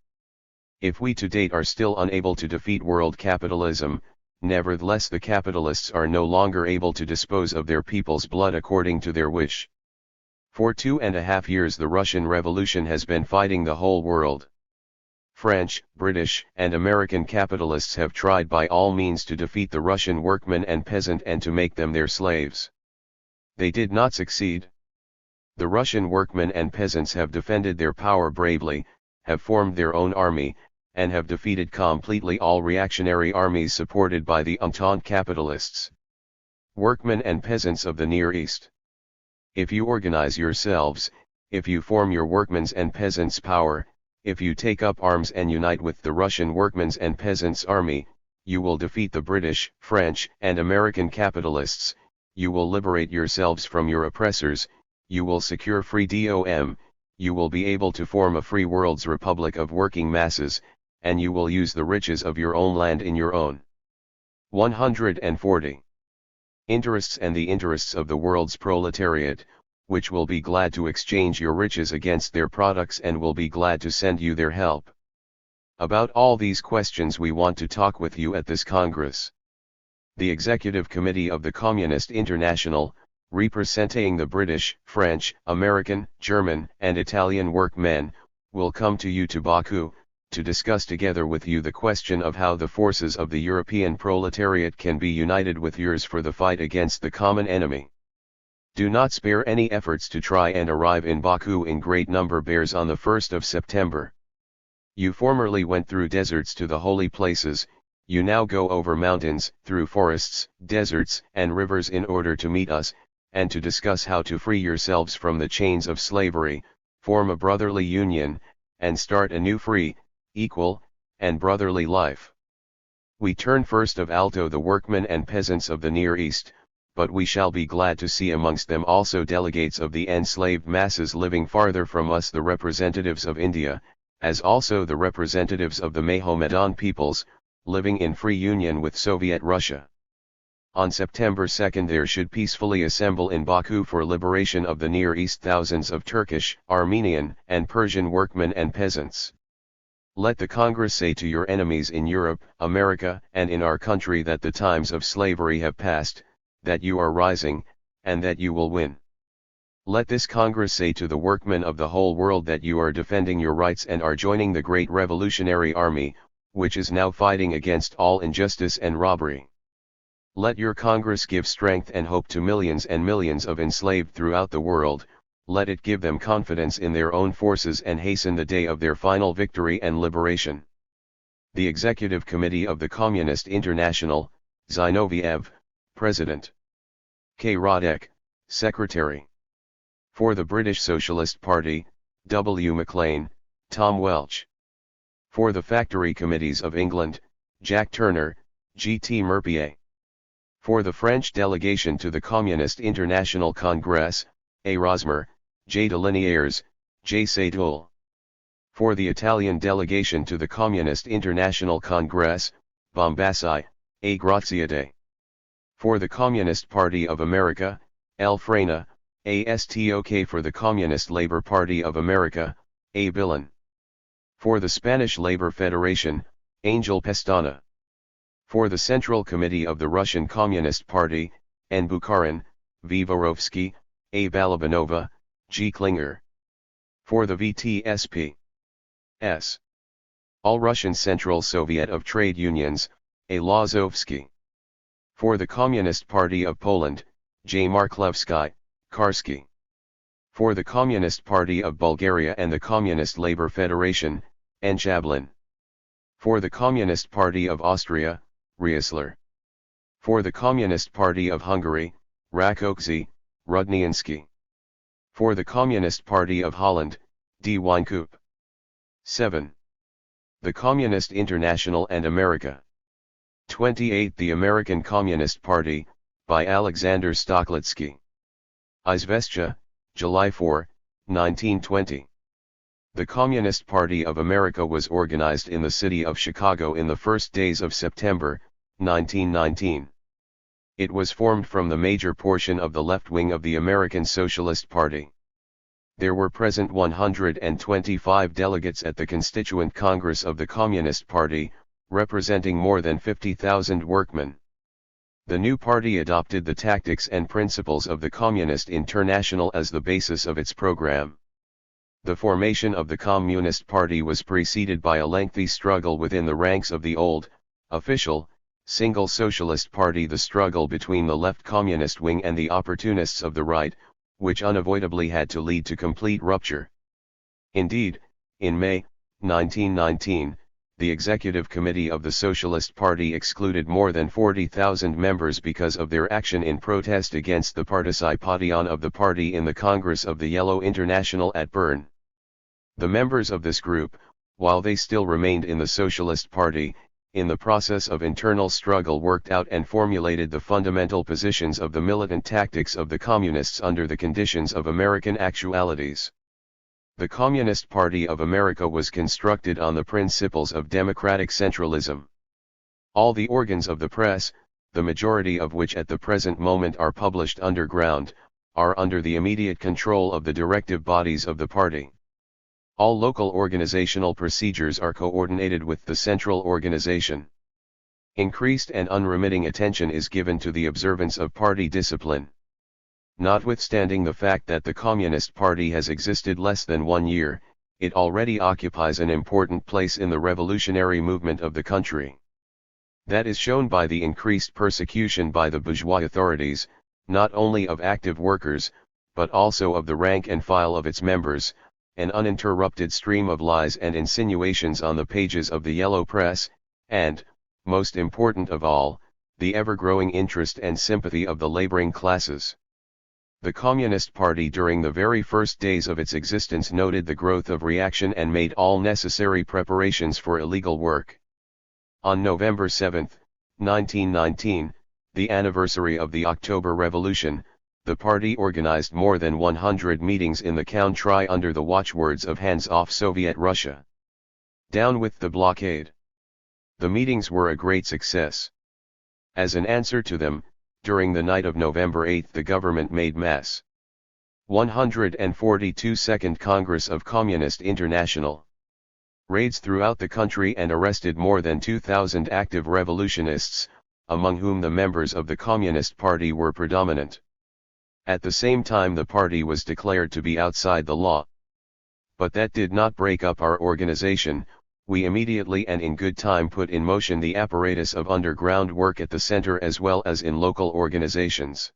If we to date are still unable to defeat world capitalism, nevertheless the capitalists are no longer able to dispose of their people's blood according to their wish. For 2.5 years the Russian Revolution has been fighting the whole world. French, British, and American capitalists have tried by all means to defeat the Russian workman and peasant and to make them their slaves. They did not succeed. The Russian workmen and peasants have defended their power bravely, have formed their own army, and have defeated completely all reactionary armies supported by the Entente capitalists. Workmen and peasants of the Near East. If you organize yourselves, if you form your workmen's and peasants' power, if you take up arms and unite with the Russian workmen's and peasants' army, you will defeat the British, French, and American capitalists, you will liberate yourselves from your oppressors, you will secure free DOM, you will be able to form a free world's republic of working masses, and you will use the riches of your own land in your own. 140. Interests and the interests of the world's proletariat, which will be glad to exchange your riches against their products and will be glad to send you their help. About all these questions we want to talk with you at this Congress. The Executive Committee of the Communist International, representing the British, French, American, German, and Italian workmen, will come to you to Baku, to discuss together with you the question of how the forces of the European proletariat can be united with yours for the fight against the common enemy. Do not spare any efforts to try and arrive in Baku in great number bears on the 1st of September. You formerly went through deserts to the holy places, you now go over mountains, through forests, deserts, and rivers in order to meet us, and to discuss how to free yourselves from the chains of slavery, form a brotherly union, and start a new free, equal, and brotherly life. We turn first of all the workmen and peasants of the Near East, but we shall be glad to see amongst them also delegates of the enslaved masses living farther from us, the representatives of India, as also the representatives of the Mohammedan peoples, living in free union with Soviet Russia. On September 2 there should peacefully assemble in Baku for liberation of the Near East thousands of Turkish, Armenian, and Persian workmen and peasants. Let the Congress say to your enemies in Europe, America, and in our country that the times of slavery have passed, that you are rising, and that you will win. Let this Congress say to the workmen of the whole world that you are defending your rights and are joining the great revolutionary army, which is now fighting against all injustice and robbery. Let your Congress give strength and hope to millions and millions of enslaved throughout the world, let it give them confidence in their own forces and hasten the day of their final victory and liberation. The Executive Committee of the Communist International, Zinoviev, President. K. Radek, Secretary. For the British Socialist Party, W. Maclean, Tom Welch. For the Factory Committees of England, Jack Turner, G. T. Merpier. For the French delegation to the Communist International Congress, A. Rosmer, J. de Liniers, J. Seydoux. For the Italian delegation to the Communist International Congress, Bombassi, A. Graziade. For the Communist Party of America, L. Frena, A. Stok. For the Communist Labor Party of America, A. Billen. For the Spanish Labor Federation, Angel Pestana. For the Central Committee of the Russian Communist Party, N. Bukharin, V. Vorovsky, A. Balabanova, G. Klinger. For the VTSP. S. All-Russian Central Soviet of Trade Unions, A. Lazovsky. For the Communist Party of Poland, J. Marklevsky, Karski. For the Communist Party of Bulgaria and the Communist Labor Federation, N. Chablin. For the Communist Party of Austria, Riesler. For the Communist Party of Hungary, Rákóczi, Rudniansky. For the Communist Party of Holland, D. Wijnkoop. 7. The Communist International and America. 28. The American Communist Party, by Alexander Stoklitsky. Izvestia, July 4, 1920. The Communist Party of America was organized in the city of Chicago in the first days of September, 1919. It was formed from the major portion of the left wing of the American Socialist Party. There were present 125 delegates at the Constituent Congress of the Communist Party, representing more than 50,000 workmen. The new party adopted the tactics and principles of the Communist International as the basis of its program. The formation of the Communist Party was preceded by a lengthy struggle within the ranks of the old, official, single Socialist Party, the struggle between the left communist wing and the opportunists of the right, which unavoidably had to lead to complete rupture. Indeed, in May, 1919, the Executive Committee of the Socialist Party excluded more than 40,000 members because of their action in protest against the participation of the party in the Congress of the Yellow International at Bern. The members of this group, while they still remained in the Socialist Party, in the process of internal struggle worked out and formulated the fundamental positions of the militant tactics of the Communists under the conditions of American actualities. The Communist Party of America was constructed on the principles of democratic centralism. All the organs of the press, the majority of which at the present moment are published underground, are under the immediate control of the directive bodies of the party. All local organizational procedures are coordinated with the central organization. Increased and unremitting attention is given to the observance of party discipline. Notwithstanding the fact that the Communist Party has existed less than 1 year, it already occupies an important place in the revolutionary movement of the country. That is shown by the increased persecution by the bourgeois authorities, not only of active workers, but also of the rank and file of its members, an uninterrupted stream of lies and insinuations on the pages of the yellow press, and, most important of all, the ever-growing interest and sympathy of the laboring classes. The Communist Party during the very first days of its existence noted the growth of reaction and made all necessary preparations for illegal work. On November 7, 1919, the anniversary of the October Revolution, the party organized more than 100 meetings in the country under the watchwords of "Hands off Soviet Russia. Down with the blockade." The meetings were a great success. As an answer to them, during the night of November 8 the government made Mass. 142 Second Congress of Communist International raids throughout the country and arrested more than 2,000 active revolutionists, among whom the members of the Communist Party were predominant. At the same time the party was declared to be outside the law. But that did not break up our organization. We immediately and in good time put in motion the apparatus of underground work at the center as well as in local organizations.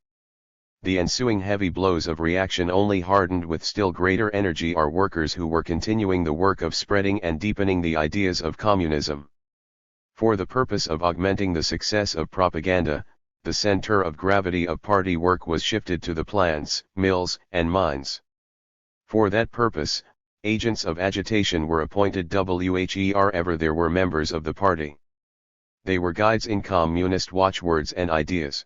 The ensuing heavy blows of reaction only hardened with still greater energy our workers who were continuing the work of spreading and deepening the ideas of communism. For the purpose of augmenting the success of propaganda, the center of gravity of party work was shifted to the plants, mills, and mines. For that purpose, agents of agitation were appointed wherever there were members of the party. They were guides in communist watchwords and ideas.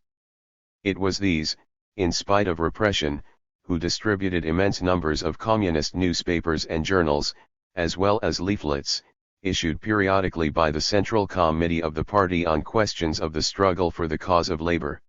It was these, in spite of repression, who distributed immense numbers of communist newspapers and journals, as well as leaflets, issued periodically by the Central Committee of the party on questions of the struggle for the cause of labor.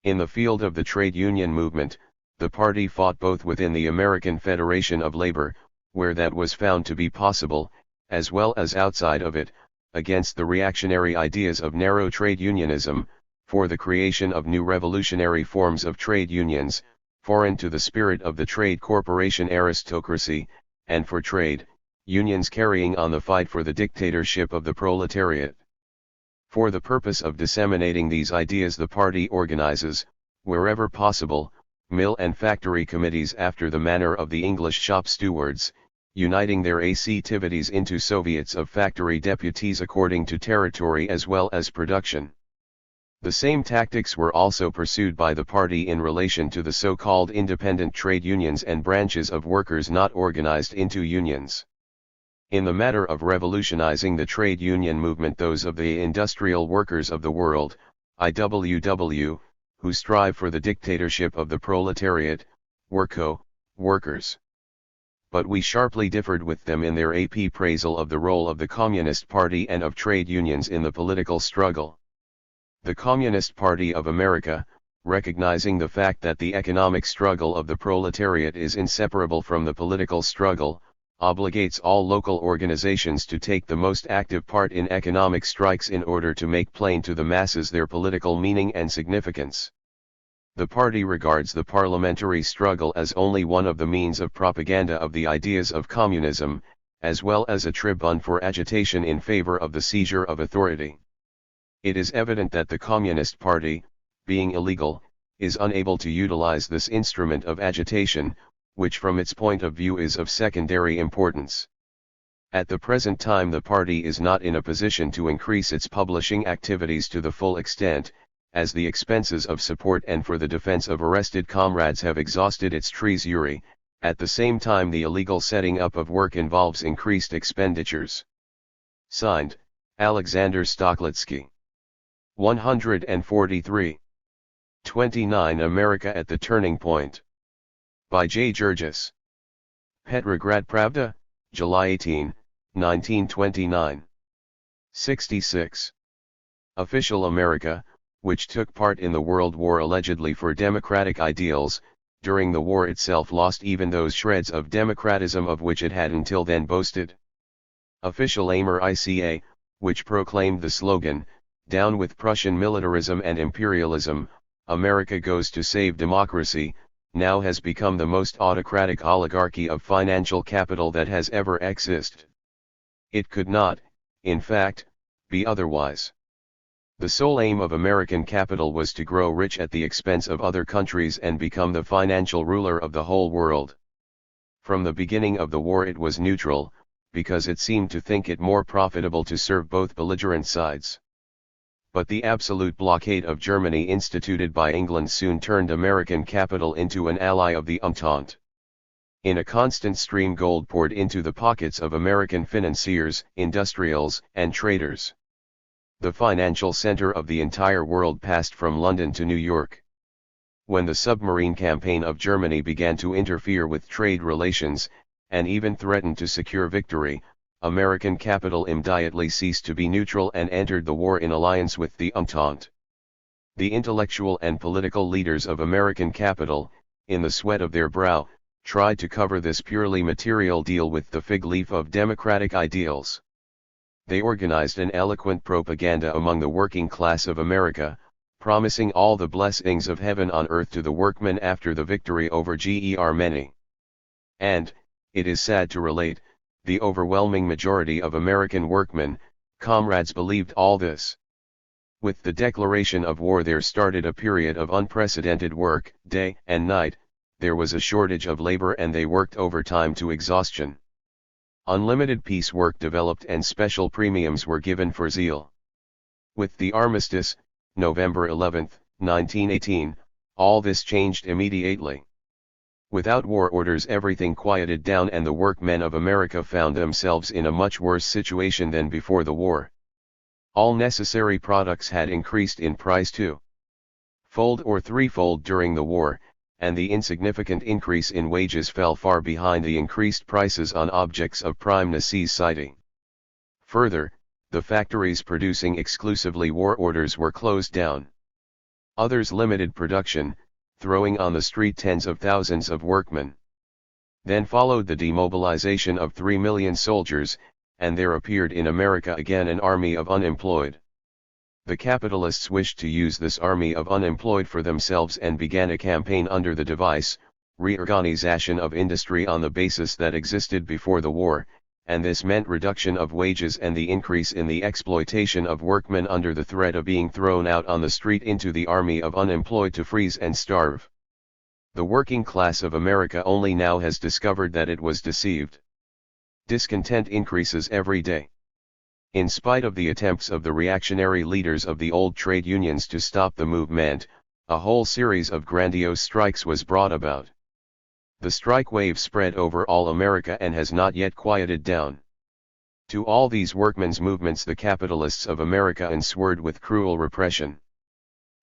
In the field of the trade union movement, the party fought both within the American Federation of Labor, where that was found to be possible, as well as outside of it, against the reactionary ideas of narrow trade unionism, for the creation of new revolutionary forms of trade unions, foreign to the spirit of the trade corporation aristocracy, and for trade unions carrying on the fight for the dictatorship of the proletariat. For the purpose of disseminating these ideas the party organizes, wherever possible, mill and factory committees after the manner of the English shop stewards, uniting their activities into Soviets of factory deputies according to territory as well as production. The same tactics were also pursued by the party in relation to the so-called independent trade unions and branches of workers not organized into unions. In the matter of revolutionizing the trade union movement, those of the industrial workers of the world, IWW, who strive for the dictatorship of the proletariat, were co-workers. But we sharply differed with them in their appraisal of the role of the Communist Party and of trade unions in the political struggle. The Communist Party of America, recognizing the fact that the economic struggle of the proletariat is inseparable from the political struggle, obligates all local organizations to take the most active part in economic strikes in order to make plain to the masses their political meaning and significance. The party regards the parliamentary struggle as only one of the means of propaganda of the ideas of communism, as well as a tribune for agitation in favor of the seizure of authority. It is evident that the Communist Party, being illegal, is unable to utilize this instrument of agitation, which from its point of view is of secondary importance. At the present time the party is not in a position to increase its publishing activities to the full extent, as the expenses of support and for the defense of arrested comrades have exhausted its treasury. At the same time the illegal setting up of work involves increased expenditures. Signed, Alexander Stoklitsky. 143. 29 America at the Turning Point. By J. Georges. Petrograd Pravda, July 18, 1929. 66. Official America, which took part in the World War allegedly for democratic ideals, during the war itself lost even those shreds of democratism of which it had until then boasted. Official Amer ICA, which proclaimed the slogan, "Down with Prussian militarism and imperialism, America goes to save democracy," now has become the most autocratic oligarchy of financial capital that has ever existed. It could not, in fact, be otherwise. The sole aim of American capital was to grow rich at the expense of other countries and become the financial ruler of the whole world. From the beginning of the war it was neutral, because it seemed to think it more profitable to serve both belligerent sides. But the absolute blockade of Germany instituted by England soon turned American capital into an ally of the Entente. In a constant stream gold poured into the pockets of American financiers, industrials, and traders. The financial center of the entire world passed from London to New York. When the submarine campaign of Germany began to interfere with trade relations, and even threatened to secure victory, American capital immediately ceased to be neutral and entered the war in alliance with the Entente. The intellectual and political leaders of American capital, in the sweat of their brow, tried to cover this purely material deal with the fig leaf of democratic ideals. They organized an eloquent propaganda among the working class of America, promising all the blessings of heaven on earth to the workmen after the victory over Germany. And, it is sad to relate, the overwhelming majority of American workmen, comrades, believed all this. With the declaration of war there started a period of unprecedented work, day and night. There was a shortage of labor and they worked overtime to exhaustion. Unlimited piecework developed and special premiums were given for zeal. With the armistice, November 11, 1918, all this changed immediately. Without war orders everything quieted down and the workmen of America found themselves in a much worse situation than before the war. All necessary products had increased in price two-fold or threefold during the war, and the insignificant increase in wages fell far behind the increased prices on objects of prime necessity. Further, the factories producing exclusively war orders were closed down. Others limited production, throwing on the street tens of thousands of workmen. Then followed the demobilization of 3 million soldiers, and there appeared in America again an army of unemployed. The capitalists wished to use this army of unemployed for themselves and began a campaign under the device, reorganization of industry on the basis that existed before the war, and this meant reduction of wages and the increase in the exploitation of workmen under the threat of being thrown out on the street into the army of unemployed to freeze and starve. The working class of America only now has discovered that it was deceived. Discontent increases every day. In spite of the attempts of the reactionary leaders of the old trade unions to stop the movement, a whole series of grandiose strikes was brought about. The strike wave spread over all America and has not yet quieted down. To all these workmen's movements the capitalists of America answered with cruel repression.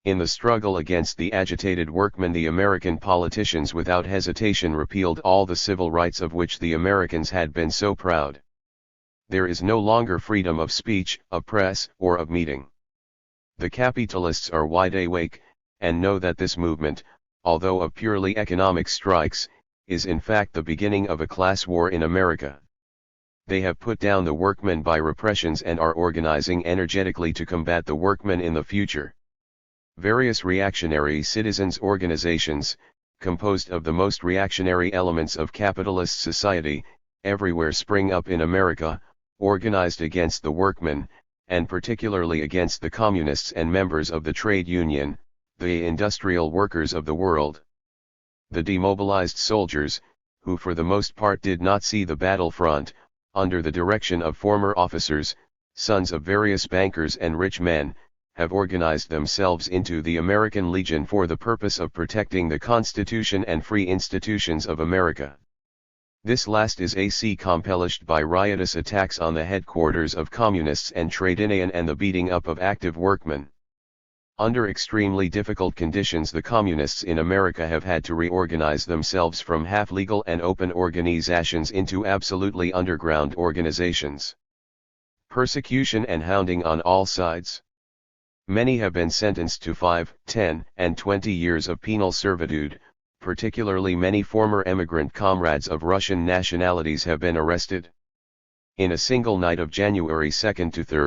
In the struggle against the agitated workmen the American politicians without hesitation repealed all the civil rights of which the Americans had been so proud. There is no longer freedom of speech, of press, or of meeting. The capitalists are wide awake, and know that this movement, although of purely economic strikes, is in fact the beginning of a class war in America. They have put down the workmen by repressions and are organizing energetically to combat the workmen in the future. Various reactionary citizens' organizations, composed of the most reactionary elements of capitalist society, everywhere spring up in America, organized against the workmen, and particularly against the communists and members of the trade union, the industrial workers of the world. The demobilized soldiers, who for the most part did not see the battlefront, under the direction of former officers, sons of various bankers and rich men, have organized themselves into the American Legion for the purpose of protecting the Constitution and free institutions of America. This last is accomplished by riotous attacks on the headquarters of communists and trade union and the beating up of active workmen. Under extremely difficult conditions the communists in America have had to reorganize themselves from half-legal and open organizations into absolutely underground organizations. Persecution and hounding on all sides. Many have been sentenced to 5, 10, and 20 years of penal servitude, particularly many former emigrant comrades of Russian nationalities have been arrested. In a single night of January 2 to 3,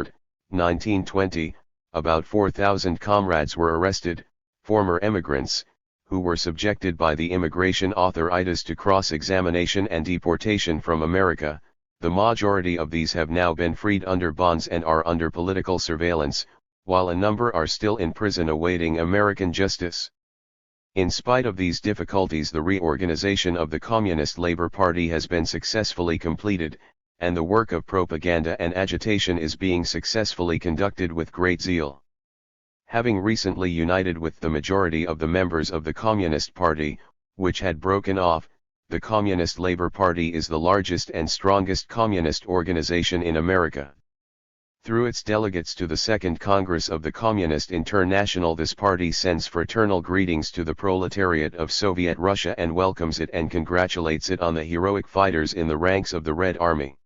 1920, about 4,000 comrades were arrested, former emigrants, who were subjected by the immigration authorities to cross-examination and deportation from America. The majority of these have now been freed under bonds and are under political surveillance, while a number are still in prison awaiting American justice. In spite of these difficulties, the reorganization of the Communist Labour Party has been successfully completed, and the work of propaganda and agitation is being successfully conducted with great zeal. Having recently united with the majority of the members of the Communist Party, which had broken off, the Communist Labour Party is the largest and strongest communist organization in America. Through its delegates to the Second Congress of the Communist International, this party sends fraternal greetings to the proletariat of Soviet Russia and welcomes it and congratulates it on the heroic fighters in the ranks of the Red Army.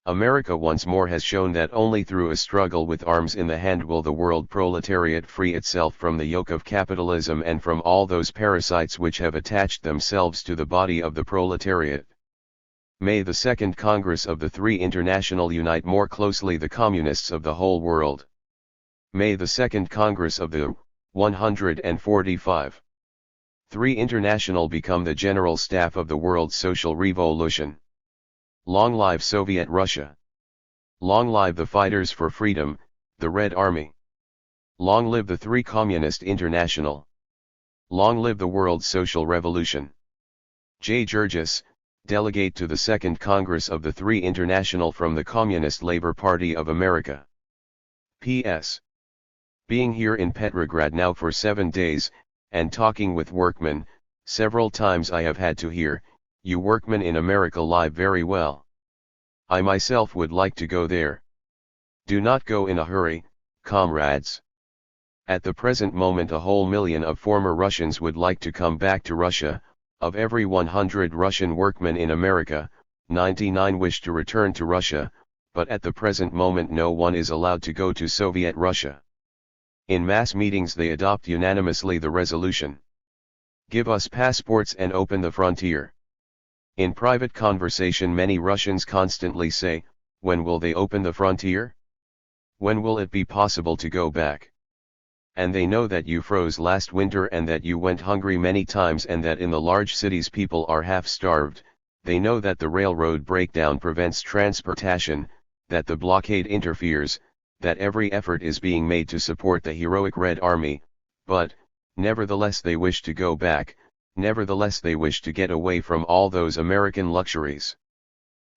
America once more has shown that only through a struggle with arms in the hand will the world proletariat free itself from the yoke of capitalism and from all those parasites which have attached themselves to the body of the proletariat. May the Second Congress of the Three International unite more closely the communists of the whole world. May the Second Congress of the 145 Three International become the general staff of the world's social revolution. Long live Soviet Russia! Long live the fighters for freedom, the Red Army! Long live the Three Communist International! Long live the world's social revolution! J. Georgis, Delegate to the Second Congress of the Three International from the Communist Labour Party of America. P.S. Being here in Petrograd now for 7 days, and talking with workmen, several times I have had to hear, "You workmen in America live very well. I myself would like to go there. Do not go in a hurry, comrades. At the present moment a whole million of former Russians would like to come back to Russia. Of every 100 Russian workmen in America, 99 wish to return to Russia, but at the present moment no one is allowed to go to Soviet Russia. In mass meetings they adopt unanimously the resolution. Give us passports and open the frontier. In private conversation many Russians constantly say, when will they open the frontier? When will it be possible to go back? And they know that you froze last winter and that you went hungry many times and that in the large cities people are half starved. They know that the railroad breakdown prevents transportation, that the blockade interferes, that every effort is being made to support the heroic Red Army, but, nevertheless they wish to go back, nevertheless they wish to get away from all those American luxuries.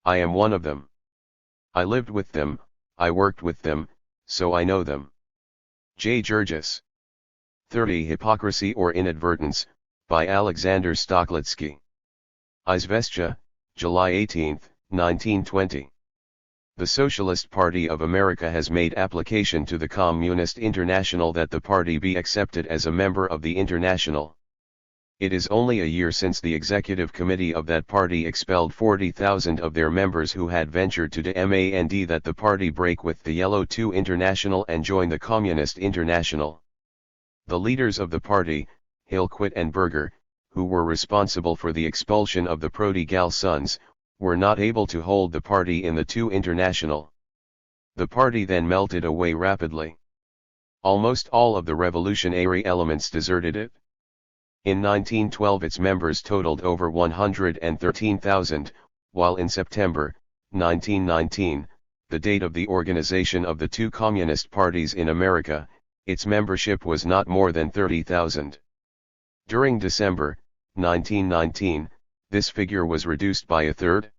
I am one of them. I lived with them, I worked with them, so I know them. J. Georgis. 30 Hypocrisy or Inadvertence, by Alexander Stoklitsky. Izvestia, July 18, 1920. The Socialist Party of America has made application to the Communist International that the party be accepted as a member of the International. It is only a year since the executive committee of that party expelled 40,000 of their members who had ventured to demand that the party break with the Yellow 2 International and join the Communist International. The leaders of the party, Hillquit and Berger, who were responsible for the expulsion of the Prodigal Sons, were not able to hold the party in the 2 International. The party then melted away rapidly. Almost all of the revolutionary elements deserted it. In 1912 its members totaled over 113,000, while in September, 1919, the date of the organization of the 2 communist parties in America, its membership was not more than 30,000. During December, 1919, this figure was reduced by a third.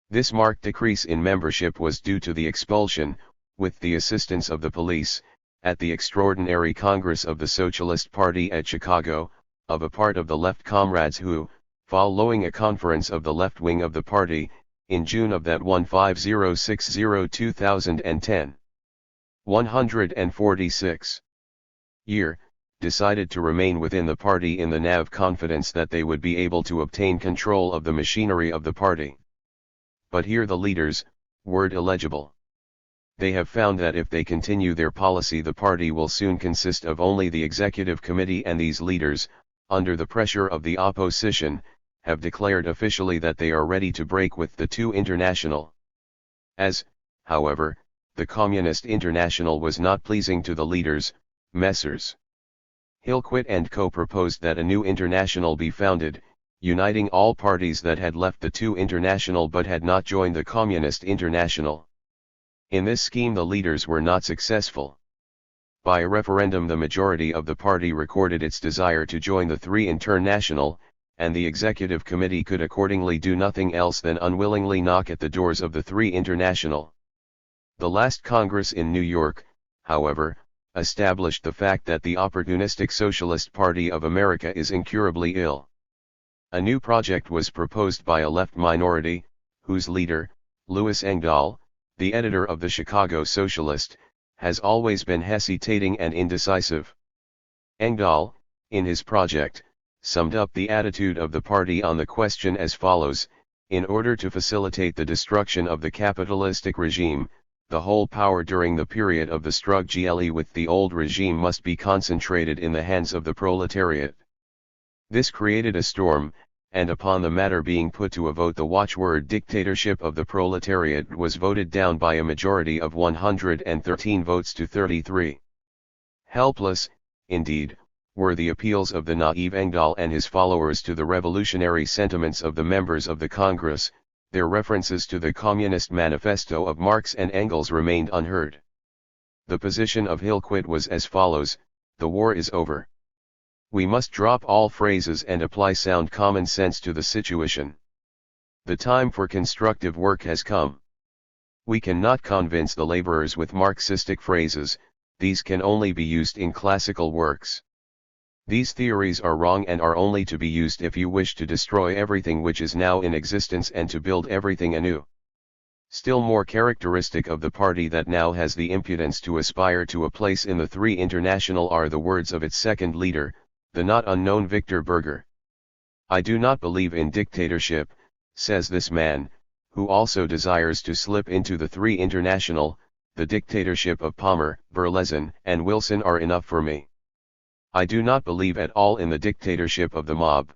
This marked decrease in membership was due to the expulsion, with the assistance of the police, at the Extraordinary Congress of the Socialist Party at Chicago, of a part of the left comrades who, following a conference of the left wing of the party, in June of that 15060-2010, 146 year, decided to remain within the party in the naive confidence that they would be able to obtain control of the machinery of the party. But here the leaders, word illegible. They have found that if they continue their policy the party will soon consist of only the executive committee and these leaders, under the pressure of the opposition, have declared officially that they are ready to break with the two international. As, however, the Communist International was not pleasing to the leaders, Messrs. Hillquit and Co. proposed that a new international be founded, uniting all parties that had left the two international but had not joined the Communist International. In this scheme the leaders were not successful. By a referendum the majority of the party recorded its desire to join the three international, and the executive committee could accordingly do nothing else than unwillingly knock at the doors of the three international. The last Congress in New York, however, established the fact that the opportunistic Socialist Party of America is incurably ill. A new project was proposed by a left minority, whose leader, Louis Engdahl, the editor of the Chicago Socialist, has always been hesitating and indecisive. Engdahl, in his project, summed up the attitude of the party on the question as follows: in order to facilitate the destruction of the capitalistic regime, the whole power during the period of the struggle with the old regime must be concentrated in the hands of the proletariat. This created a storm, and upon the matter being put to a vote the watchword dictatorship of the proletariat was voted down by a majority of 113 votes to 33. Helpless, indeed, were the appeals of the naive Engdahl and his followers to the revolutionary sentiments of the members of the Congress. Their references to the Communist Manifesto of Marx and Engels remained unheard. The position of Hillquit was as follows: the war is over. We must drop all phrases and apply sound common sense to the situation. The time for constructive work has come. We cannot convince the laborers with Marxistic phrases, these can only be used in classical works. These theories are wrong and are only to be used if you wish to destroy everything which is now in existence and to build everything anew. Still more characteristic of the party that now has the impudence to aspire to a place in the three international are the words of its second leader, the not unknown Victor Berger. I do not believe in dictatorship, says this man, who also desires to slip into the three international. The dictatorship of Palmer, Berlesen, and Wilson are enough for me. I do not believe at all in the dictatorship of the mob.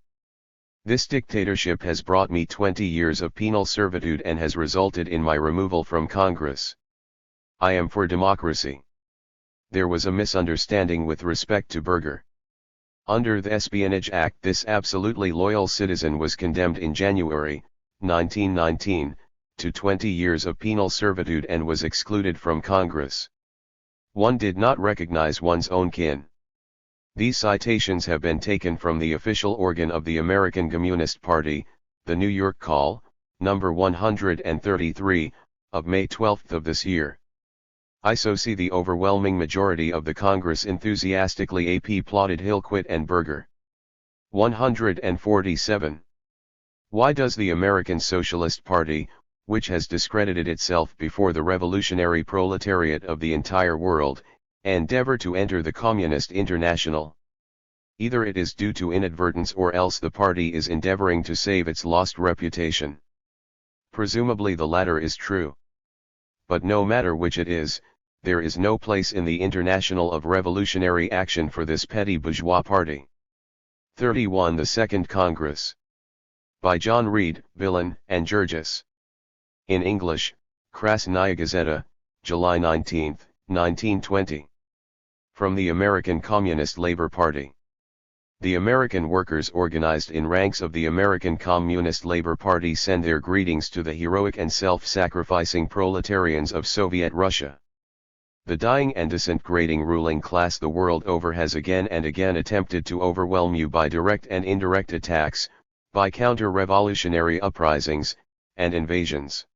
This dictatorship has brought me 20 years of penal servitude and has resulted in my removal from Congress. I am for democracy. There was a misunderstanding with respect to Berger. Under the Espionage Act this absolutely loyal citizen was condemned in January, 1919, to 20 years of penal servitude and was excluded from Congress. One did not recognize one's own kin. These citations have been taken from the official organ of the American Communist Party, the New York Call, number 133, of May 12 of this year. I so see the overwhelming majority of the Congress enthusiastically applauded Hillquit and Berger. 147. Why does the American Socialist Party, which has discredited itself before the revolutionary proletariat of the entire world, endeavor to enter the Communist International? Either it is due to inadvertence or else the party is endeavoring to save its lost reputation. Presumably the latter is true. But no matter which it is, there is no place in the International of Revolutionary Action for this petty bourgeois party. 31 The Second Congress. By John Reed, Villain, and Georges. In English, Krasnaya Gazeta, July 19, 1920. From the American Communist Labor Party. The American workers organized in ranks of the American Communist Labor Party send their greetings to the heroic and self-sacrificing proletarians of Soviet Russia. The dying and disintegrating ruling class the world over has again and again attempted to overwhelm you by direct and indirect attacks, by counter-revolutionary uprisings, and invasions.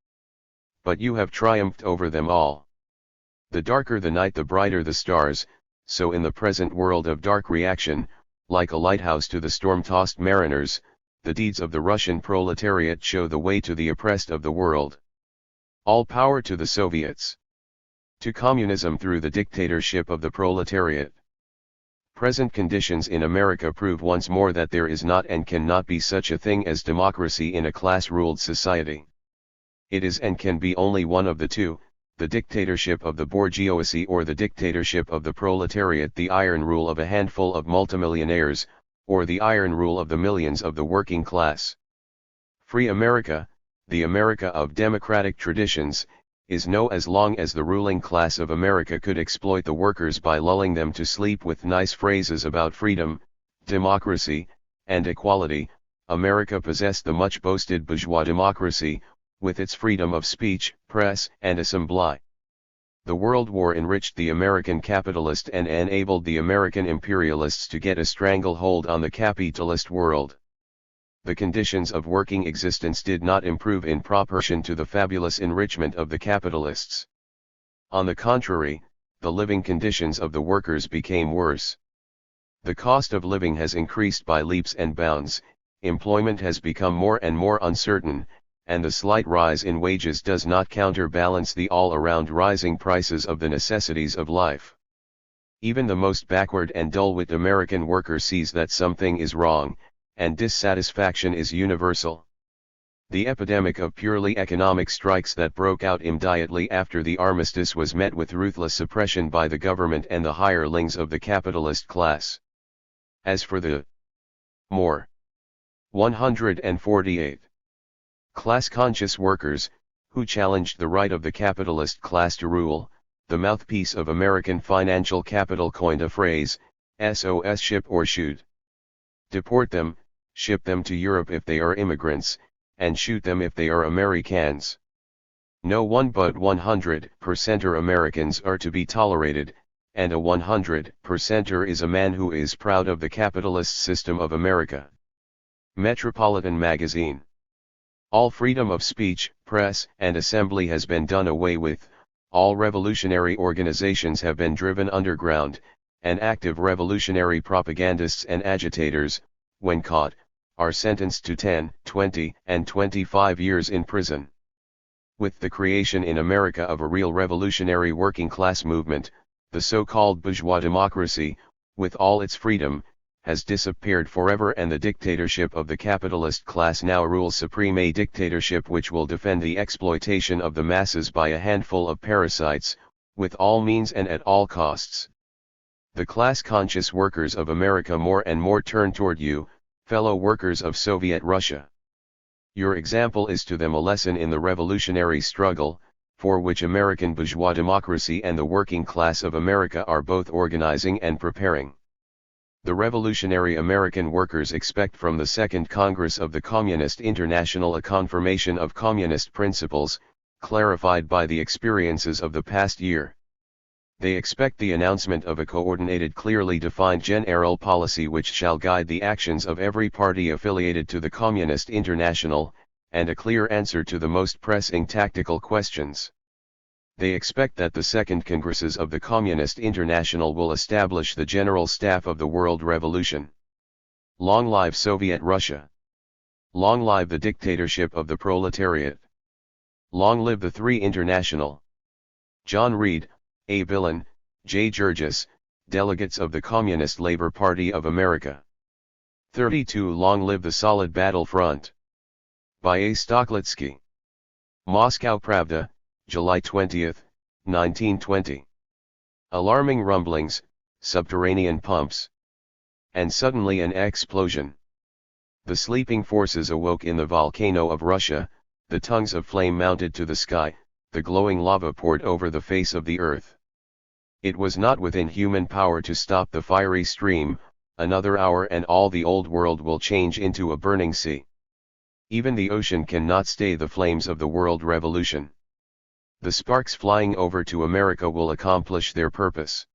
But you have triumphed over them all. The darker the night the brighter the stars, so in the present world of dark reaction, like a lighthouse to the storm-tossed mariners, the deeds of the Russian proletariat show the way to the oppressed of the world. All power to the Soviets. To communism through the dictatorship of the proletariat. Present conditions in America prove once more that there is not and cannot be such a thing as democracy in a class-ruled society. It is and can be only one of the two, the dictatorship of the bourgeoisie or the dictatorship of the proletariat, the iron rule of a handful of multimillionaires, or the iron rule of the millions of the working class. Free America, the America of democratic traditions, is no as long as the ruling class of America could exploit the workers by lulling them to sleep with nice phrases about freedom, democracy, and equality. America possessed the much boasted bourgeois democracy, with its freedom of speech, press, and assembly. The World War enriched the American capitalist and enabled the American imperialists to get a stranglehold on the capitalist world. The conditions of working existence did not improve in proportion to the fabulous enrichment of the capitalists. On the contrary, the living conditions of the workers became worse. The cost of living has increased by leaps and bounds, employment has become more and more uncertain, and the slight rise in wages does not counterbalance the all-around rising prices of the necessities of life. Even the most backward and dull-witted American worker sees that something is wrong, and dissatisfaction is universal. The epidemic of purely economic strikes that broke out immediately after the armistice was met with ruthless suppression by the government and the hirelings of the capitalist class. As for the more 148 class-conscious workers, who challenged the right of the capitalist class to rule, the mouthpiece of American financial capital coined a phrase, SOS ship or shoot. Deport them, ship them to Europe if they are immigrants, and shoot them if they are Americans. No one but 100%er Americans are to be tolerated, and a 100%er is a man who is proud of the capitalist system of America. Metropolitan Magazine. All freedom of speech, press, and assembly has been done away with, all revolutionary organizations have been driven underground, and active revolutionary propagandists and agitators, when caught, are sentenced to 10, 20, and 25 years in prison. With the creation in America of a real revolutionary working class movement, the so-called bourgeois democracy, with all its freedom, has disappeared forever, and the dictatorship of the capitalist class now rules supreme, a dictatorship which will defend the exploitation of the masses by a handful of parasites, with all means and at all costs. The class-conscious workers of America more and more turn toward you, fellow workers of Soviet Russia. Your example is to them a lesson in the revolutionary struggle, for which American bourgeois democracy and the working class of America are both organizing and preparing. The revolutionary American workers expect from the Second Congress of the Communist International a confirmation of communist principles, clarified by the experiences of the past year. They expect the announcement of a coordinated, clearly defined general policy which shall guide the actions of every party affiliated to the Communist International, and a clear answer to the most pressing tactical questions. They expect that the second congresses of the Communist International will establish the General Staff of the World Revolution. Long live Soviet Russia! Long live the dictatorship of the proletariat! Long live the Three International! John Reed, A. Billen, J. Georges, delegates of the Communist Labor Party of America. 32 Long live the Solid Battle Front! By A. Stoklitsky. Moscow Pravda, July 20, 1920. Alarming rumblings, subterranean pumps. And suddenly an explosion. The sleeping forces awoke in the volcano of Russia, the tongues of flame mounted to the sky, the glowing lava poured over the face of the earth. It was not within human power to stop the fiery stream. Another hour and all the old world will change into a burning sea. Even the ocean cannot stay the flames of the world revolution. The sparks flying over to America will accomplish their purpose.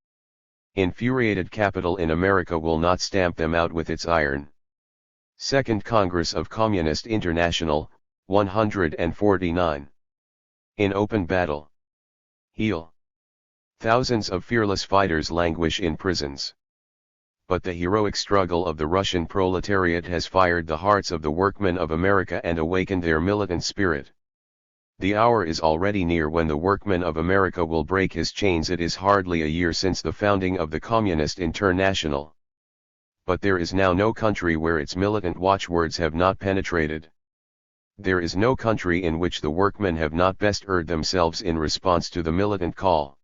Infuriated capital in America will not stamp them out with its iron. Second Congress of Communist International, 149. In open battle. Heal. Thousands of fearless fighters languish in prisons. But the heroic struggle of the Russian proletariat has fired the hearts of the workmen of America and awakened their militant spirit. The hour is already near when the workman of America will break his chains. It is hardly a year since the founding of the Communist International. But there is now no country where its militant watchwords have not penetrated. There is no country in which the workmen have not bestirred themselves in response to the militant call.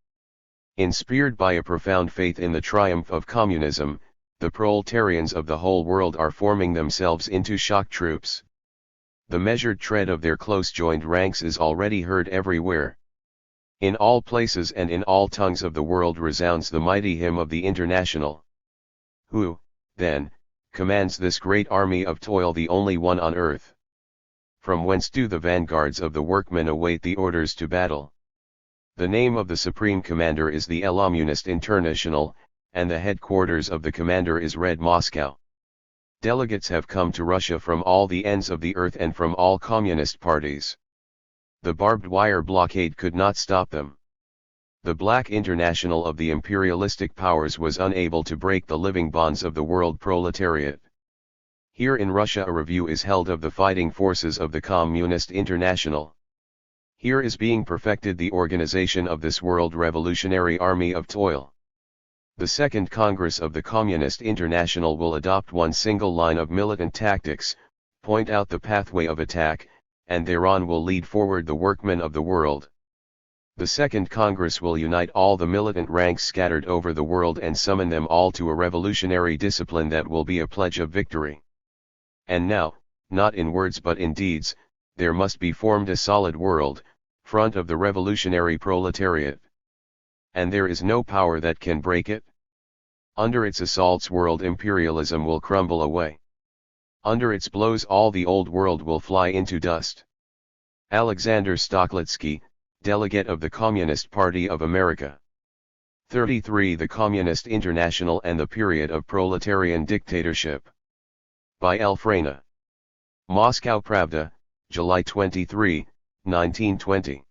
Inspired by a profound faith in the triumph of communism, The proletarians of the whole world are forming themselves into shock troops. The measured tread of their close-joined ranks is already heard everywhere. In all places and in all tongues of the world resounds the mighty hymn of the International. Who, then, commands this great army of toil, the only one on earth? From whence do the vanguards of the workmen await the orders to battle? The name of the supreme commander is the Communist International, and the headquarters of the commander is Red Moscow. Delegates have come to Russia from all the ends of the earth and from all communist parties. The barbed wire blockade could not stop them. The Black International of the imperialistic powers was unable to break the living bonds of the world proletariat. Here in Russia a review is held of the fighting forces of the Communist International. Here is being perfected the organization of this world revolutionary army of toil. The Second Congress of the Communist International will adopt one single line of militant tactics, point out the pathway of attack, and thereon will lead forward the workmen of the world. The Second Congress will unite all the militant ranks scattered over the world and summon them all to a revolutionary discipline that will be a pledge of victory. And now, not in words but in deeds, there must be formed a solid world, front of the revolutionary proletariat. And there is no power that can break it. Under its assaults world imperialism will crumble away. Under its blows all the old world will fly into dust. Alexander Stoklitsky, delegate of the Communist Party of America. 33. The Communist International and the Period of Proletarian Dictatorship. By L. Freyna. Moscow Pravda, July 23, 1920.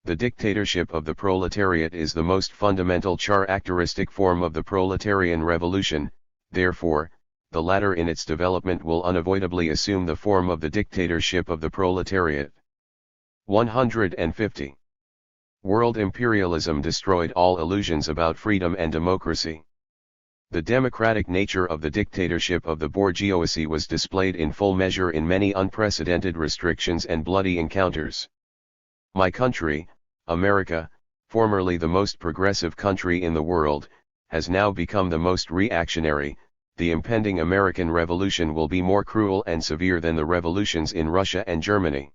The dictatorship of the proletariat is the most fundamental characteristic form of the proletarian revolution, therefore, the latter in its development will unavoidably assume the form of the dictatorship of the proletariat. 150. World imperialism destroyed all illusions about freedom and democracy. The democratic nature of the dictatorship of the bourgeoisie was displayed in full measure in many unprecedented restrictions and bloody encounters. My country, America, formerly the most progressive country in the world, has now become the most reactionary. The impending American Revolution will be more cruel and severe than the revolutions in Russia and Germany.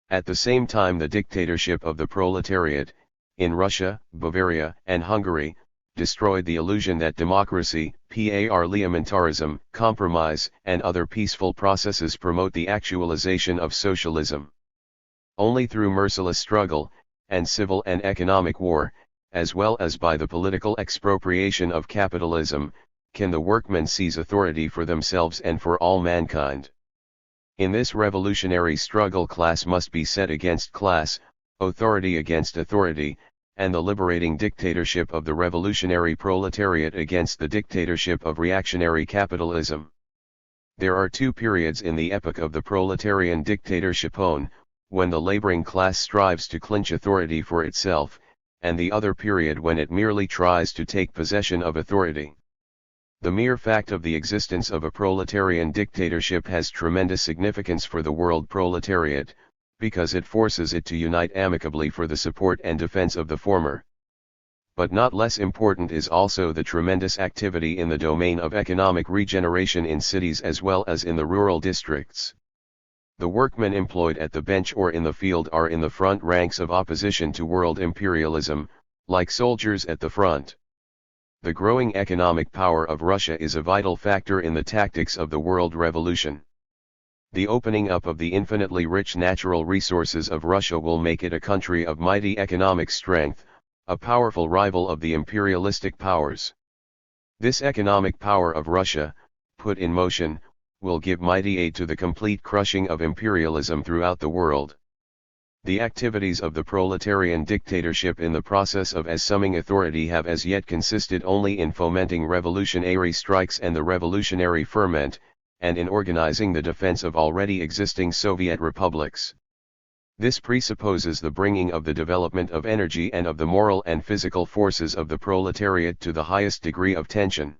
At the same time the dictatorship of the proletariat, in Russia, Bavaria, and Hungary, destroyed the illusion that democracy, parliamentarism, compromise, and other peaceful processes promote the actualization of socialism. Only through merciless struggle, and civil and economic war, as well as by the political expropriation of capitalism, can the workmen seize authority for themselves and for all mankind. In this revolutionary struggle class must be set against class, authority against authority, and the liberating dictatorship of the revolutionary proletariat against the dictatorship of reactionary capitalism. There are two periods in the epoch of the proletarian dictatorship: one, when the laboring class strives to clinch authority for itself, and the other period when it merely tries to take possession of authority. The mere fact of the existence of a proletarian dictatorship has tremendous significance for the world proletariat, because it forces it to unite amicably for the support and defense of the former. But not less important is also the tremendous activity in the domain of economic regeneration in cities as well as in the rural districts. The workmen employed at the bench or in the field are in the front ranks of opposition to world imperialism, like soldiers at the front. The growing economic power of Russia is a vital factor in the tactics of the world revolution. The opening up of the infinitely rich natural resources of Russia will make it a country of mighty economic strength, a powerful rival of the imperialistic powers. This economic power of Russia, put in motion, will give mighty aid to the complete crushing of imperialism throughout the world. The activities of the proletarian dictatorship in the process of assuming authority have as yet consisted only in fomenting revolutionary strikes and the revolutionary ferment, and in organizing the defense of already existing Soviet republics. This presupposes the bringing of the development of energy and of the moral and physical forces of the proletariat to the highest degree of tension.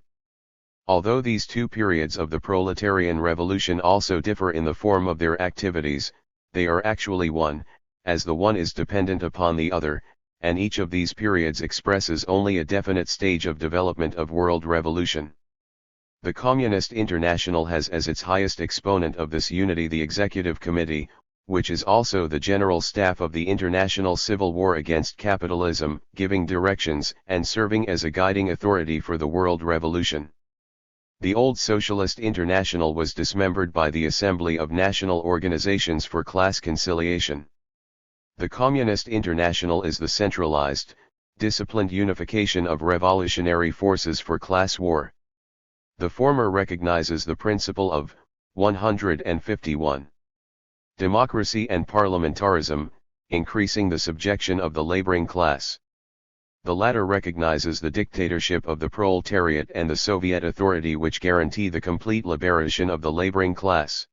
Although these two periods of the proletarian revolution also differ in the form of their activities, they are actually one, as the one is dependent upon the other, and each of these periods expresses only a definite stage of development of world revolution. The Communist International has as its highest exponent of this unity the Executive Committee, which is also the general staff of the International Civil War Against Capitalism, giving directions and serving as a guiding authority for the world revolution. The old Socialist International was dismembered by the Assembly of National Organizations for Class Conciliation. The Communist International is the centralized, disciplined unification of revolutionary forces for class war. The former recognizes the principle of 151. Democracy and parliamentarism, increasing the subjection of the laboring class. The latter recognizes the dictatorship of the proletariat and the Soviet authority which guarantee the complete liberation of the laboring class.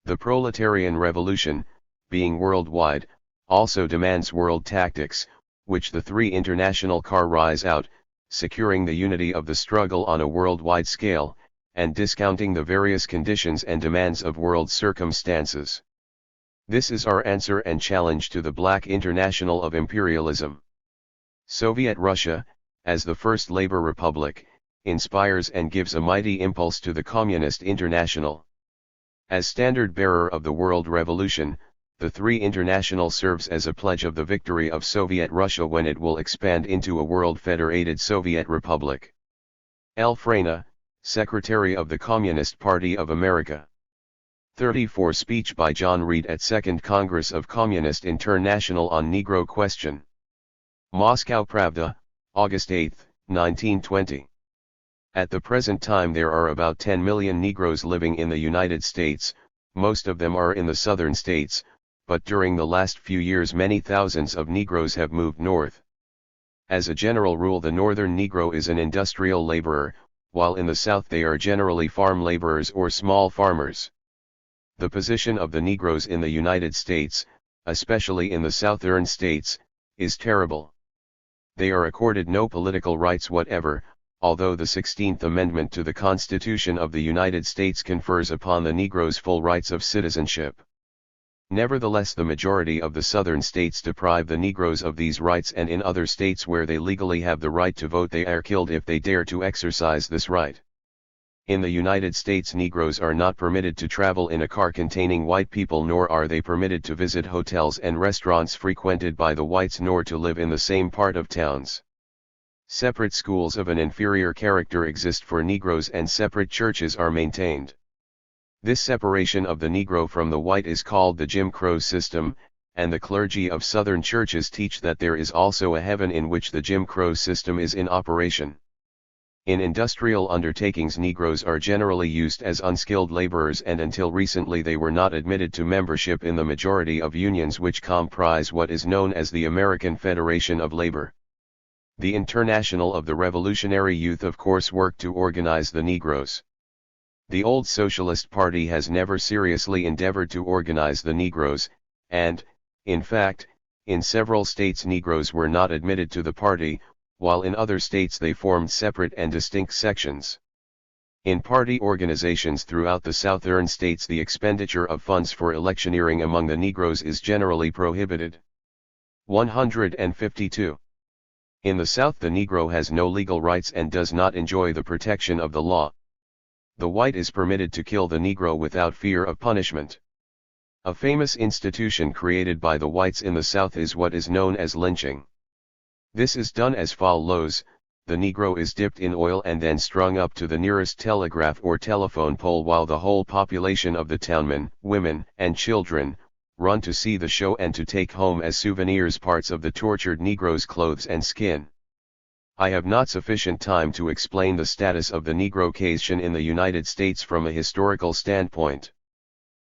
The proletarian revolution, being worldwide, also demands world tactics, which the three international carries out, securing the unity of the struggle on a worldwide scale, and discounting the various conditions and demands of world circumstances. This is our answer and challenge to the Black International of imperialism. Soviet Russia, as the first labor republic, inspires and gives a mighty impulse to the Communist International. As standard-bearer of the world revolution, the Three International serves as a pledge of the victory of Soviet Russia when it will expand into a world-federated Soviet Republic. L. Freyne, Secretary of the Communist Party of America. 34 Speech by John Reed at Second Congress of Communist International on Negro Question. Moscow Pravda, August 8, 1920. At the present time there are about 10 million Negroes living in the United States, most of them are in the southern states, but during the last few years many thousands of Negroes have moved north. As a general rule the northern Negro is an industrial laborer, while in the south they are generally farm laborers or small farmers. The position of the Negroes in the United States, especially in the southern states, is terrible. They are accorded no political rights whatever, although the 16th Amendment to the Constitution of the United States confers upon the Negroes full rights of citizenship. Nevertheless, the majority of the southern states deprive the Negroes of these rights, and in other states where they legally have the right to vote they are killed if they dare to exercise this right. In the United States, Negroes are not permitted to travel in a car containing white people, nor are they permitted to visit hotels and restaurants frequented by the whites, nor to live in the same part of towns. Separate schools of an inferior character exist for Negroes and separate churches are maintained. This separation of the Negro from the white is called the Jim Crow system, and the clergy of Southern churches teach that there is also a heaven in which the Jim Crow system is in operation. In industrial undertakings, Negroes are generally used as unskilled laborers, and until recently they were not admitted to membership in the majority of unions which comprise what is known as the American Federation of Labor. The International of the Revolutionary Youth of course worked to organize the Negroes. The old Socialist Party has never seriously endeavored to organize the Negroes, and, in fact, in several states Negroes were not admitted to the party, while in other states they formed separate and distinct sections. In party organizations throughout the southern states the expenditure of funds for electioneering among the Negroes is generally prohibited. 152. In the South the Negro has no legal rights and does not enjoy the protection of the law. The white is permitted to kill the Negro without fear of punishment. A famous institution created by the whites in the South is what is known as lynching. This is done as follows: the Negro is dipped in oil and then strung up to the nearest telegraph or telephone pole, while the whole population of the townmen, women, and children, run to see the show and to take home as souvenirs parts of the tortured Negro's clothes and skin. I have not sufficient time to explain the status of the Negrocation in the United States from a historical standpoint.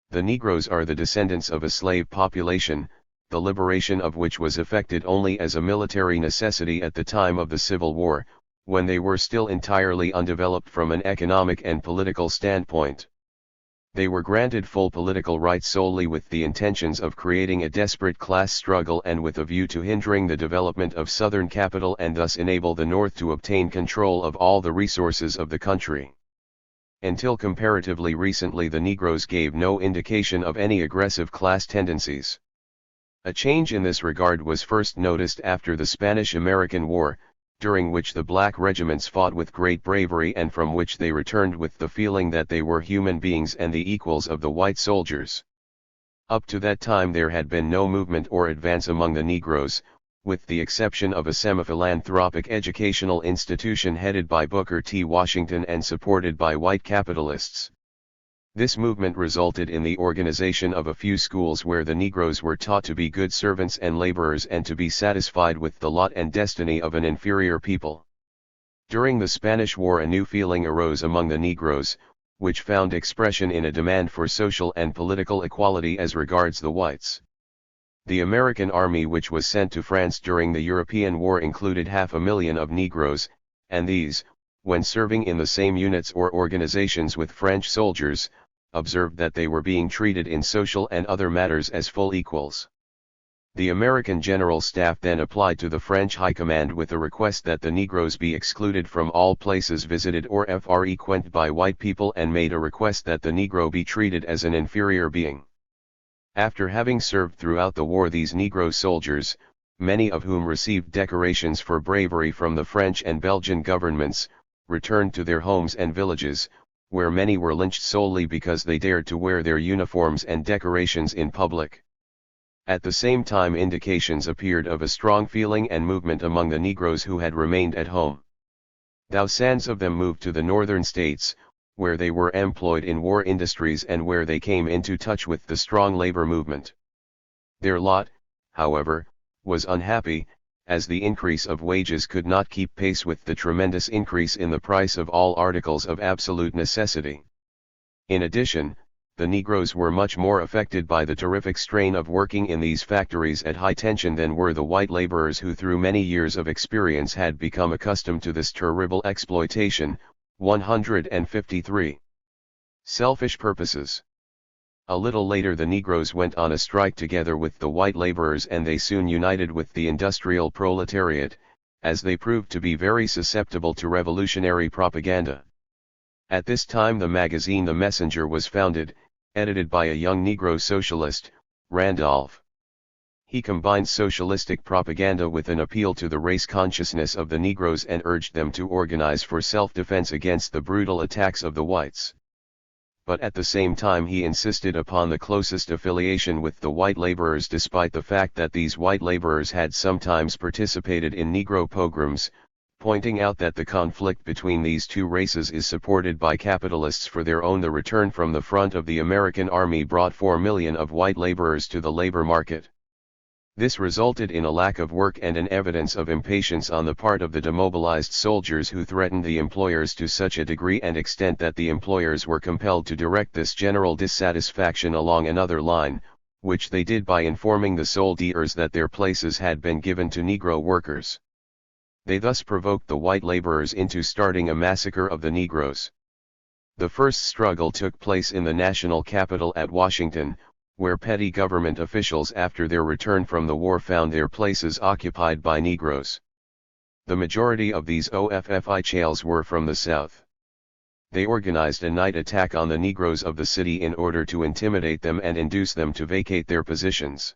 The Negroes are the descendants of a slave population, the liberation of which was effected only as a military necessity at the time of the Civil War, when they were still entirely undeveloped from an economic and political standpoint. They were granted full political rights solely with the intentions of creating a desperate class struggle and with a view to hindering the development of Southern capital and thus enable the North to obtain control of all the resources of the country. Until comparatively recently the Negroes gave no indication of any aggressive class tendencies. A change in this regard was first noticed after the Spanish-American War, during which the black regiments fought with great bravery and from which they returned with the feeling that they were human beings and the equals of the white soldiers. Up to that time there had been no movement or advance among the Negroes, with the exception of a semi-philanthropic educational institution headed by Booker T. Washington and supported by white capitalists. This movement resulted in the organization of a few schools where the Negroes were taught to be good servants and laborers and to be satisfied with the lot and destiny of an inferior people. During the Spanish War a new feeling arose among the Negroes, which found expression in a demand for social and political equality as regards the whites. The American army which was sent to France during the European War included 500,000 of Negroes, and these, when serving in the same units or organizations with French soldiers, observed that they were being treated in social and other matters as full equals. The American General Staff then applied to the French High Command with a request that the Negroes be excluded from all places visited or frequented by white people and made a request that the Negro be treated as an inferior being. After having served throughout the war these Negro soldiers, many of whom received decorations for bravery from the French and Belgian governments, returned to their homes and villages, where many were lynched solely because they dared to wear their uniforms and decorations in public. At the same time indications appeared of a strong feeling and movement among the Negroes who had remained at home. Thousands of them moved to the northern states, where they were employed in war industries and where they came into touch with the strong labor movement. Their lot, however, was unhappy, as the increase of wages could not keep pace with the tremendous increase in the price of all articles of absolute necessity. In addition, the Negroes were much more affected by the terrific strain of working in these factories at high tension than were the white laborers who through many years of experience had become accustomed to this terrible exploitation. 153. Selfish purposes. A little later the Negroes went on a strike together with the white laborers and they soon united with the industrial proletariat, as they proved to be very susceptible to revolutionary propaganda. At this time the magazine The Messenger was founded, edited by a young Negro socialist, Randolph. He combined socialistic propaganda with an appeal to the race consciousness of the Negroes and urged them to organize for self-defense against the brutal attacks of the whites. But at the same time he insisted upon the closest affiliation with the white laborers despite the fact that these white laborers had sometimes participated in Negro pogroms, pointing out that the conflict between these two races is supported by capitalists for their own. The return from the front of the American army brought 4 million of white laborers to the labor market. This resulted in a lack of work and an evidence of impatience on the part of the demobilized soldiers who threatened the employers to such a degree and extent that the employers were compelled to direct this general dissatisfaction along another line, which they did by informing the soldiers that their places had been given to Negro workers. They thus provoked the white laborers into starting a massacre of the Negroes. The first struggle took place in the national capital at Washington, where petty government officials after their return from the war found their places occupied by Negroes. The majority of these officials were from the South. They organized a night attack on the Negroes of the city in order to intimidate them and induce them to vacate their positions.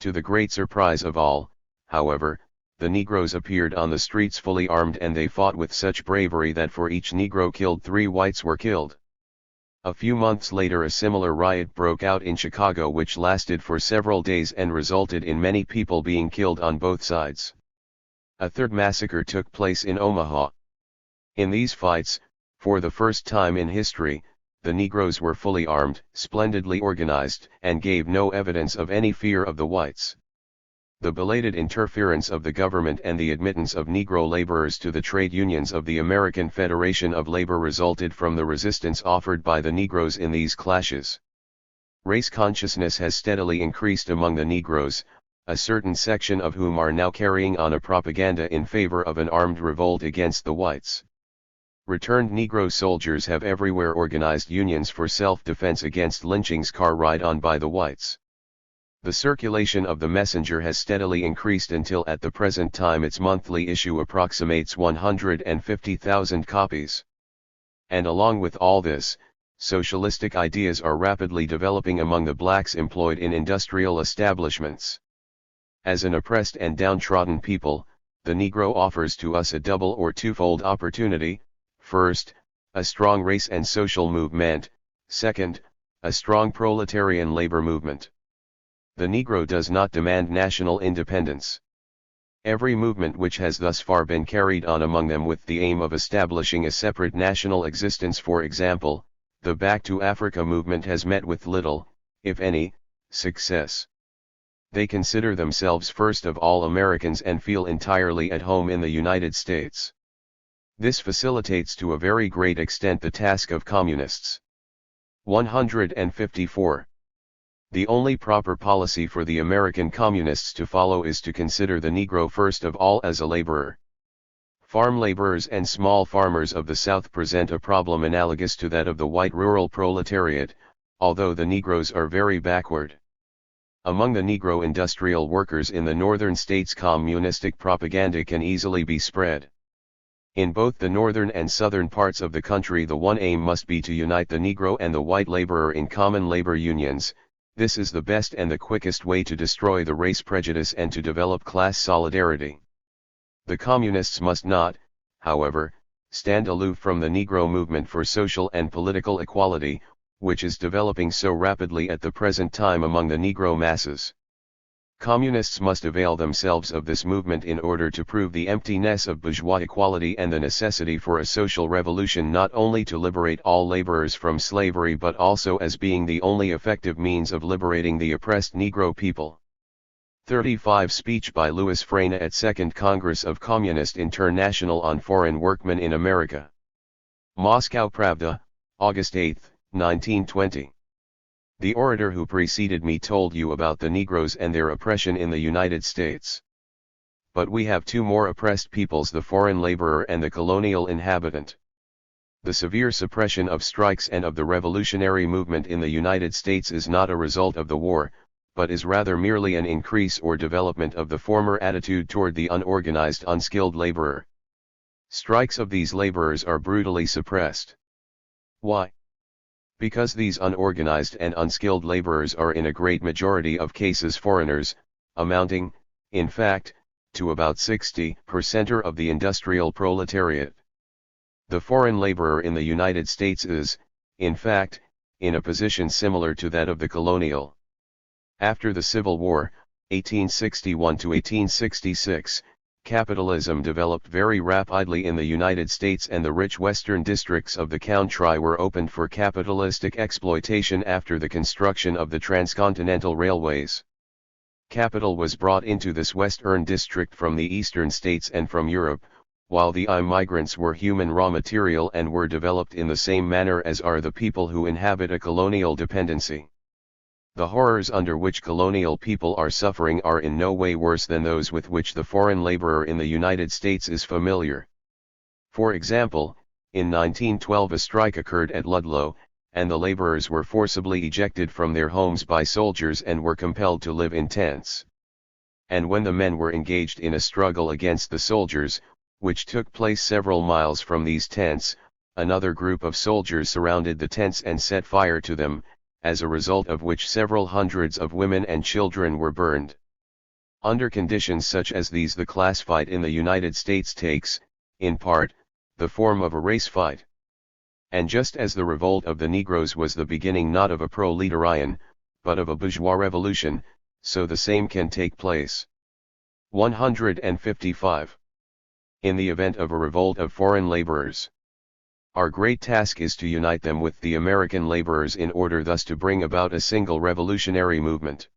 To the great surprise of all, however, the Negroes appeared on the streets fully armed and they fought with such bravery that for each Negro killed 3 whites were killed. A few months later a similar riot broke out in Chicago which lasted for several days and resulted in many people being killed on both sides. A third massacre took place in Omaha. In these fights, for the first time in history, the Negroes were fully armed, splendidly organized, and gave no evidence of any fear of the whites. The belated interference of the government and the admittance of Negro laborers to the trade unions of the American Federation of Labor resulted from the resistance offered by the Negroes in these clashes. Race consciousness has steadily increased among the Negroes, a certain section of whom are now carrying on a propaganda in favor of an armed revolt against the whites. Returned Negro soldiers have everywhere organized unions for self-defense against lynchings carried on by the whites. The circulation of the Messenger has steadily increased until at the present time its monthly issue approximates 150,000 copies. And along with all this, socialistic ideas are rapidly developing among the blacks employed in industrial establishments. As an oppressed and downtrodden people, the Negro offers to us a double or twofold opportunity: first, a strong race and social movement; second, a strong proletarian labor movement. The Negro does not demand national independence. Every movement which has thus far been carried on among them with the aim of establishing a separate national existence, for example, the Back to Africa movement, has met with little, if any, success. They consider themselves first of all Americans and feel entirely at home in the United States. This facilitates to a very great extent the task of communists. 154. The only proper policy for the American communists to follow is to consider the Negro first of all as a laborer. Farm laborers and small farmers of the South present a problem analogous to that of the white rural proletariat, although the Negroes are very backward. Among the Negro industrial workers in the northern states, communistic propaganda can easily be spread. In both the northern and southern parts of the country, the one aim must be to unite the Negro and the white laborer in common labor unions. This is the best and the quickest way to destroy the race prejudice and to develop class solidarity. The communists must not, however, stand aloof from the Negro movement for social and political equality, which is developing so rapidly at the present time among the Negro masses. Communists must avail themselves of this movement in order to prove the emptiness of bourgeois equality and the necessity for a social revolution, not only to liberate all laborers from slavery but also as being the only effective means of liberating the oppressed Negro people. 35 Speech by Louis Freyne at Second Congress of Communist International on Foreign Workmen in America. Moscow Pravda, August 8, 1920. The orator who preceded me told you about the Negroes and their oppression in the United States. But we have two more oppressed peoples, the foreign laborer and the colonial inhabitant. The severe suppression of strikes and of the revolutionary movement in the United States is not a result of the war, but is rather merely an increase or development of the former attitude toward the unorganized, unskilled laborer. Strikes of these laborers are brutally suppressed. Why? Because these unorganized and unskilled laborers are in a great majority of cases foreigners, amounting, in fact, to about 60% of the industrial proletariat. The foreign laborer in the United States is, in fact, in a position similar to that of the colonial. After the Civil War, 1861 to 1866, capitalism developed very rapidly in the United States and the rich western districts of the country were opened for capitalistic exploitation after the construction of the transcontinental railways. Capital was brought into this western district from the eastern states and from Europe, while the immigrants were human raw material and were developed in the same manner as are the people who inhabit a colonial dependency. The horrors under which colonial people are suffering are in no way worse than those with which the foreign laborer in the United States is familiar. For example, in 1912 a strike occurred at Ludlow, and the laborers were forcibly ejected from their homes by soldiers and were compelled to live in tents. And when the men were engaged in a struggle against the soldiers, which took place several miles from these tents, another group of soldiers surrounded the tents and set fire to them, as a result of which several hundreds of women and children were burned. Under conditions such as these, the class fight in the United States takes, in part, the form of a race fight. And just as the revolt of the Negroes was the beginning not of a proletarian, but of a bourgeois revolution, so the same can take place. 155. In the event of a revolt of foreign laborers, our great task is to unite them with the American laborers in order thus to bring about a single revolutionary movement.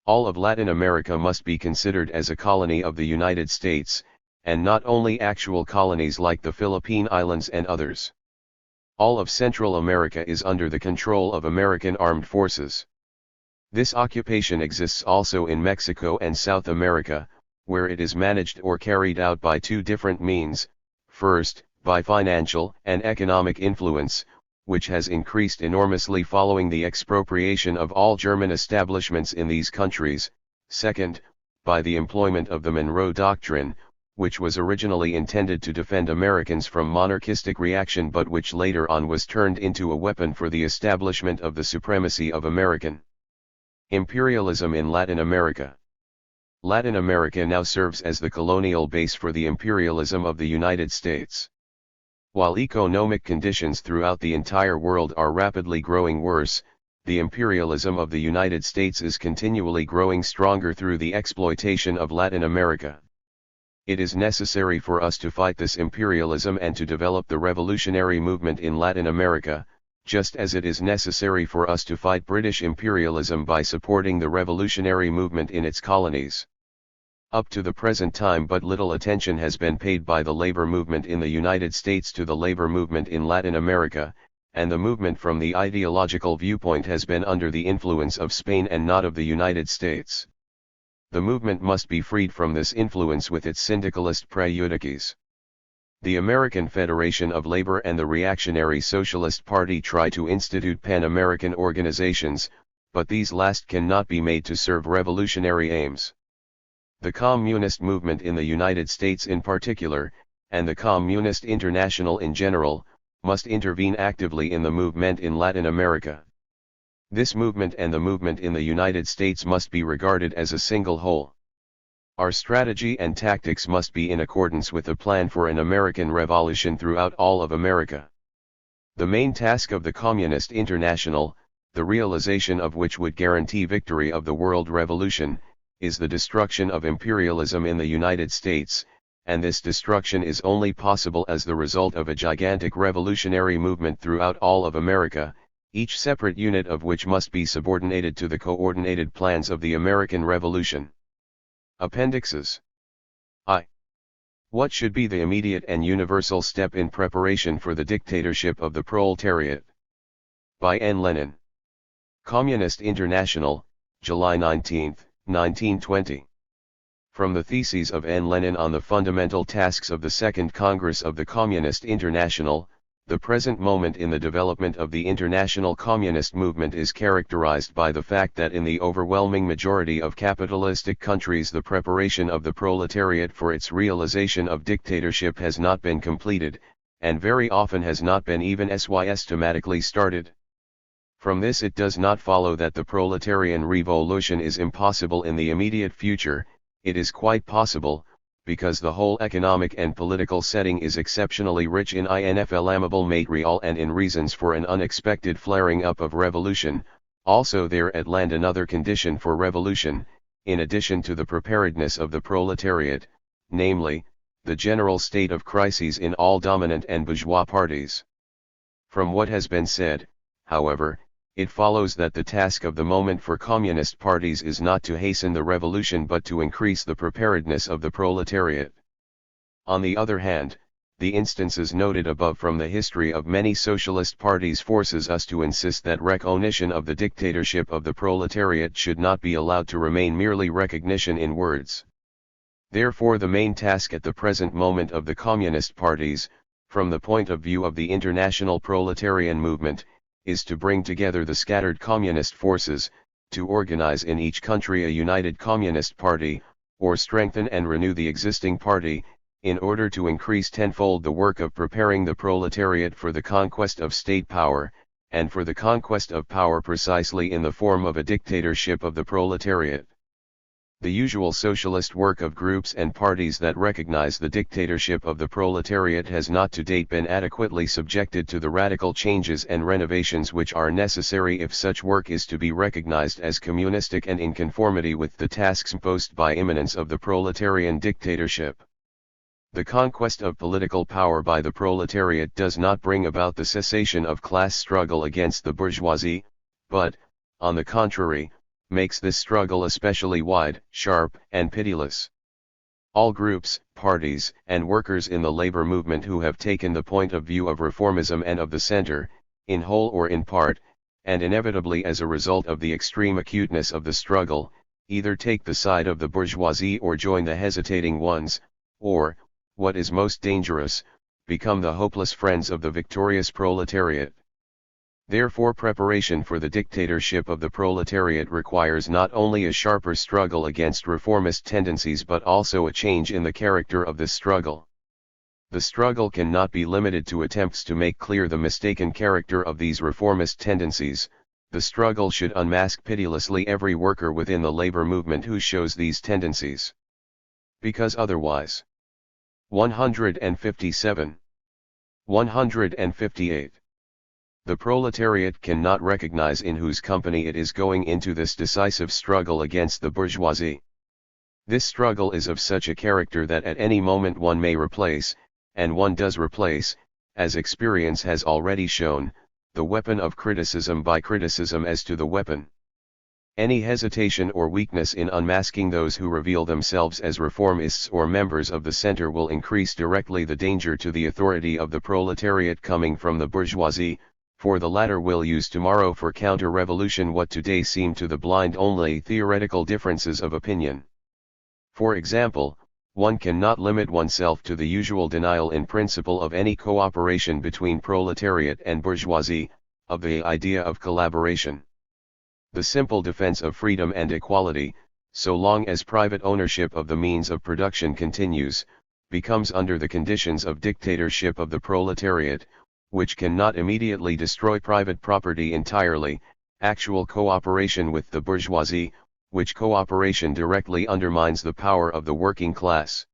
All of Latin America must be considered as a colony of the United States, and not only actual colonies like the Philippine Islands and others. All of Central America is under the control of American armed forces. This occupation exists also in Mexico and South America, where it is managed or carried out by two different means: first, by financial and economic influence, which has increased enormously following the expropriation of all German establishments in these countries; second, by the employment of the Monroe Doctrine, which was originally intended to defend Americans from monarchistic reaction but which later on was turned into a weapon for the establishment of the supremacy of American imperialism in Latin America. Latin America now serves as the colonial base for the imperialism of the United States. While economic conditions throughout the entire world are rapidly growing worse, the imperialism of the United States is continually growing stronger through the exploitation of Latin America. It is necessary for us to fight this imperialism and to develop the revolutionary movement in Latin America, just as it is necessary for us to fight British imperialism by supporting the revolutionary movement in its colonies. Up to the present time, but little attention has been paid by the labor movement in the United States to the labor movement in Latin America, and the movement from the ideological viewpoint has been under the influence of Spain and not of the United States. The movement must be freed from this influence with its syndicalist prejudices. The American Federation of Labor and the Reactionary Socialist Party try to institute Pan-American organizations, but these last cannot be made to serve revolutionary aims. The Communist movement in the United States in particular, and the Communist International in general, must intervene actively in the movement in Latin America. This movement and the movement in the United States must be regarded as a single whole. Our strategy and tactics must be in accordance with a plan for an American revolution throughout all of America. The main task of the Communist International, the realization of which would guarantee victory of the world revolution, is the destruction of imperialism in the United States, and this destruction is only possible as the result of a gigantic revolutionary movement throughout all of America, each separate unit of which must be subordinated to the coordinated plans of the American Revolution. Appendixes. I. What should be the immediate and universal step in preparation for the dictatorship of the proletariat? By N. Lenin. Communist International, July 19, 1920. From the Theses of N. Lenin on the Fundamental Tasks of the Second Congress of the Communist International, the present moment in the development of the international communist movement is characterized by the fact that in the overwhelming majority of capitalistic countries the preparation of the proletariat for its realization of dictatorship has not been completed, and very often has not been even systematically started. From this it does not follow that the proletarian revolution is impossible in the immediate future. It is quite possible, because the whole economic and political setting is exceptionally rich in inflammable material and in reasons for an unexpected flaring up of revolution. Also there at land another condition for revolution, in addition to the preparedness of the proletariat, namely, the general state of crises in all dominant and bourgeois parties. From what has been said, however, it follows that the task of the moment for communist parties is not to hasten the revolution but to increase the preparedness of the proletariat. On the other hand, the instances noted above from the history of many socialist parties forces us to insist that recognition of the dictatorship of the proletariat should not be allowed to remain merely recognition in words. Therefore the main task at the present moment of the communist parties, from the point of view of the international proletarian movement, is to bring together the scattered communist forces, to organize in each country a united communist party, or strengthen and renew the existing party, in order to increase tenfold the work of preparing the proletariat for the conquest of state power, and for the conquest of power precisely in the form of a dictatorship of the proletariat. The usual socialist work of groups and parties that recognize the dictatorship of the proletariat has not to date been adequately subjected to the radical changes and renovations which are necessary if such work is to be recognized as communistic and in conformity with the tasks imposed by immanence of the proletarian dictatorship. The conquest of political power by the proletariat does not bring about the cessation of class struggle against the bourgeoisie, but, on the contrary, makes this struggle especially wide, sharp, and pitiless. All groups, parties, and workers in the labor movement who have taken the point of view of reformism and of the center, in whole or in part, and inevitably as a result of the extreme acuteness of the struggle, either take the side of the bourgeoisie or join the hesitating ones, or, what is most dangerous, become the hopeless friends of the victorious proletariat. Therefore preparation for the dictatorship of the proletariat requires not only a sharper struggle against reformist tendencies but also a change in the character of this struggle. The struggle cannot be limited to attempts to make clear the mistaken character of these reformist tendencies, The struggle should unmask pitilessly every worker within the labor movement who shows these tendencies. Because otherwise. 157. 158. The proletariat cannot recognize in whose company it is going into this decisive struggle against the bourgeoisie. This struggle is of such a character that at any moment one may replace, and one does replace, as experience has already shown, the weapon of criticism by criticism as to the weapon. Any hesitation or weakness in unmasking those who reveal themselves as reformists or members of the center will increase directly the danger to the authority of the proletariat coming from the bourgeoisie, for the latter will use tomorrow for counter-revolution what today seem to the blind only theoretical differences of opinion. For example, one cannot limit oneself to the usual denial in principle of any cooperation between proletariat and bourgeoisie, of the idea of collaboration. The simple defense of freedom and equality, so long as private ownership of the means of production continues, becomes under the conditions of dictatorship of the proletariat, which cannot immediately destroy private property entirely, actual cooperation with the bourgeoisie, which cooperation directly undermines the power of the working class.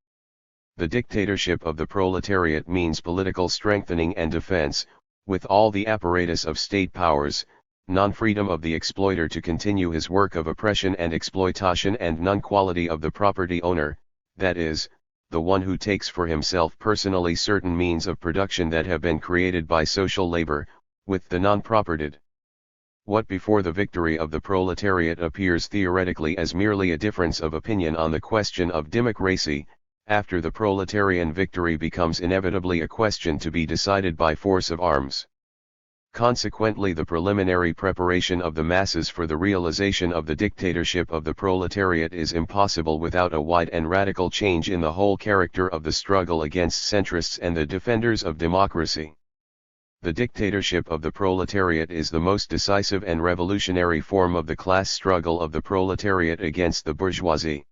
The dictatorship of the proletariat means political strengthening and defense, with all the apparatus of state powers, non-freedom of the exploiter to continue his work of oppression and exploitation, and non-quality of the property owner, that is, the one who takes for himself personally certain means of production that have been created by social labor, with the non-propertied. What before the victory of the proletariat appears theoretically as merely a difference of opinion on the question of democracy, after the proletarian victory becomes inevitably a question to be decided by force of arms. Consequently, the preliminary preparation of the masses for the realization of the dictatorship of the proletariat is impossible without a wide and radical change in the whole character of the struggle against centrists and the defenders of democracy. The dictatorship of the proletariat is the most decisive and revolutionary form of the class struggle of the proletariat against the bourgeoisie.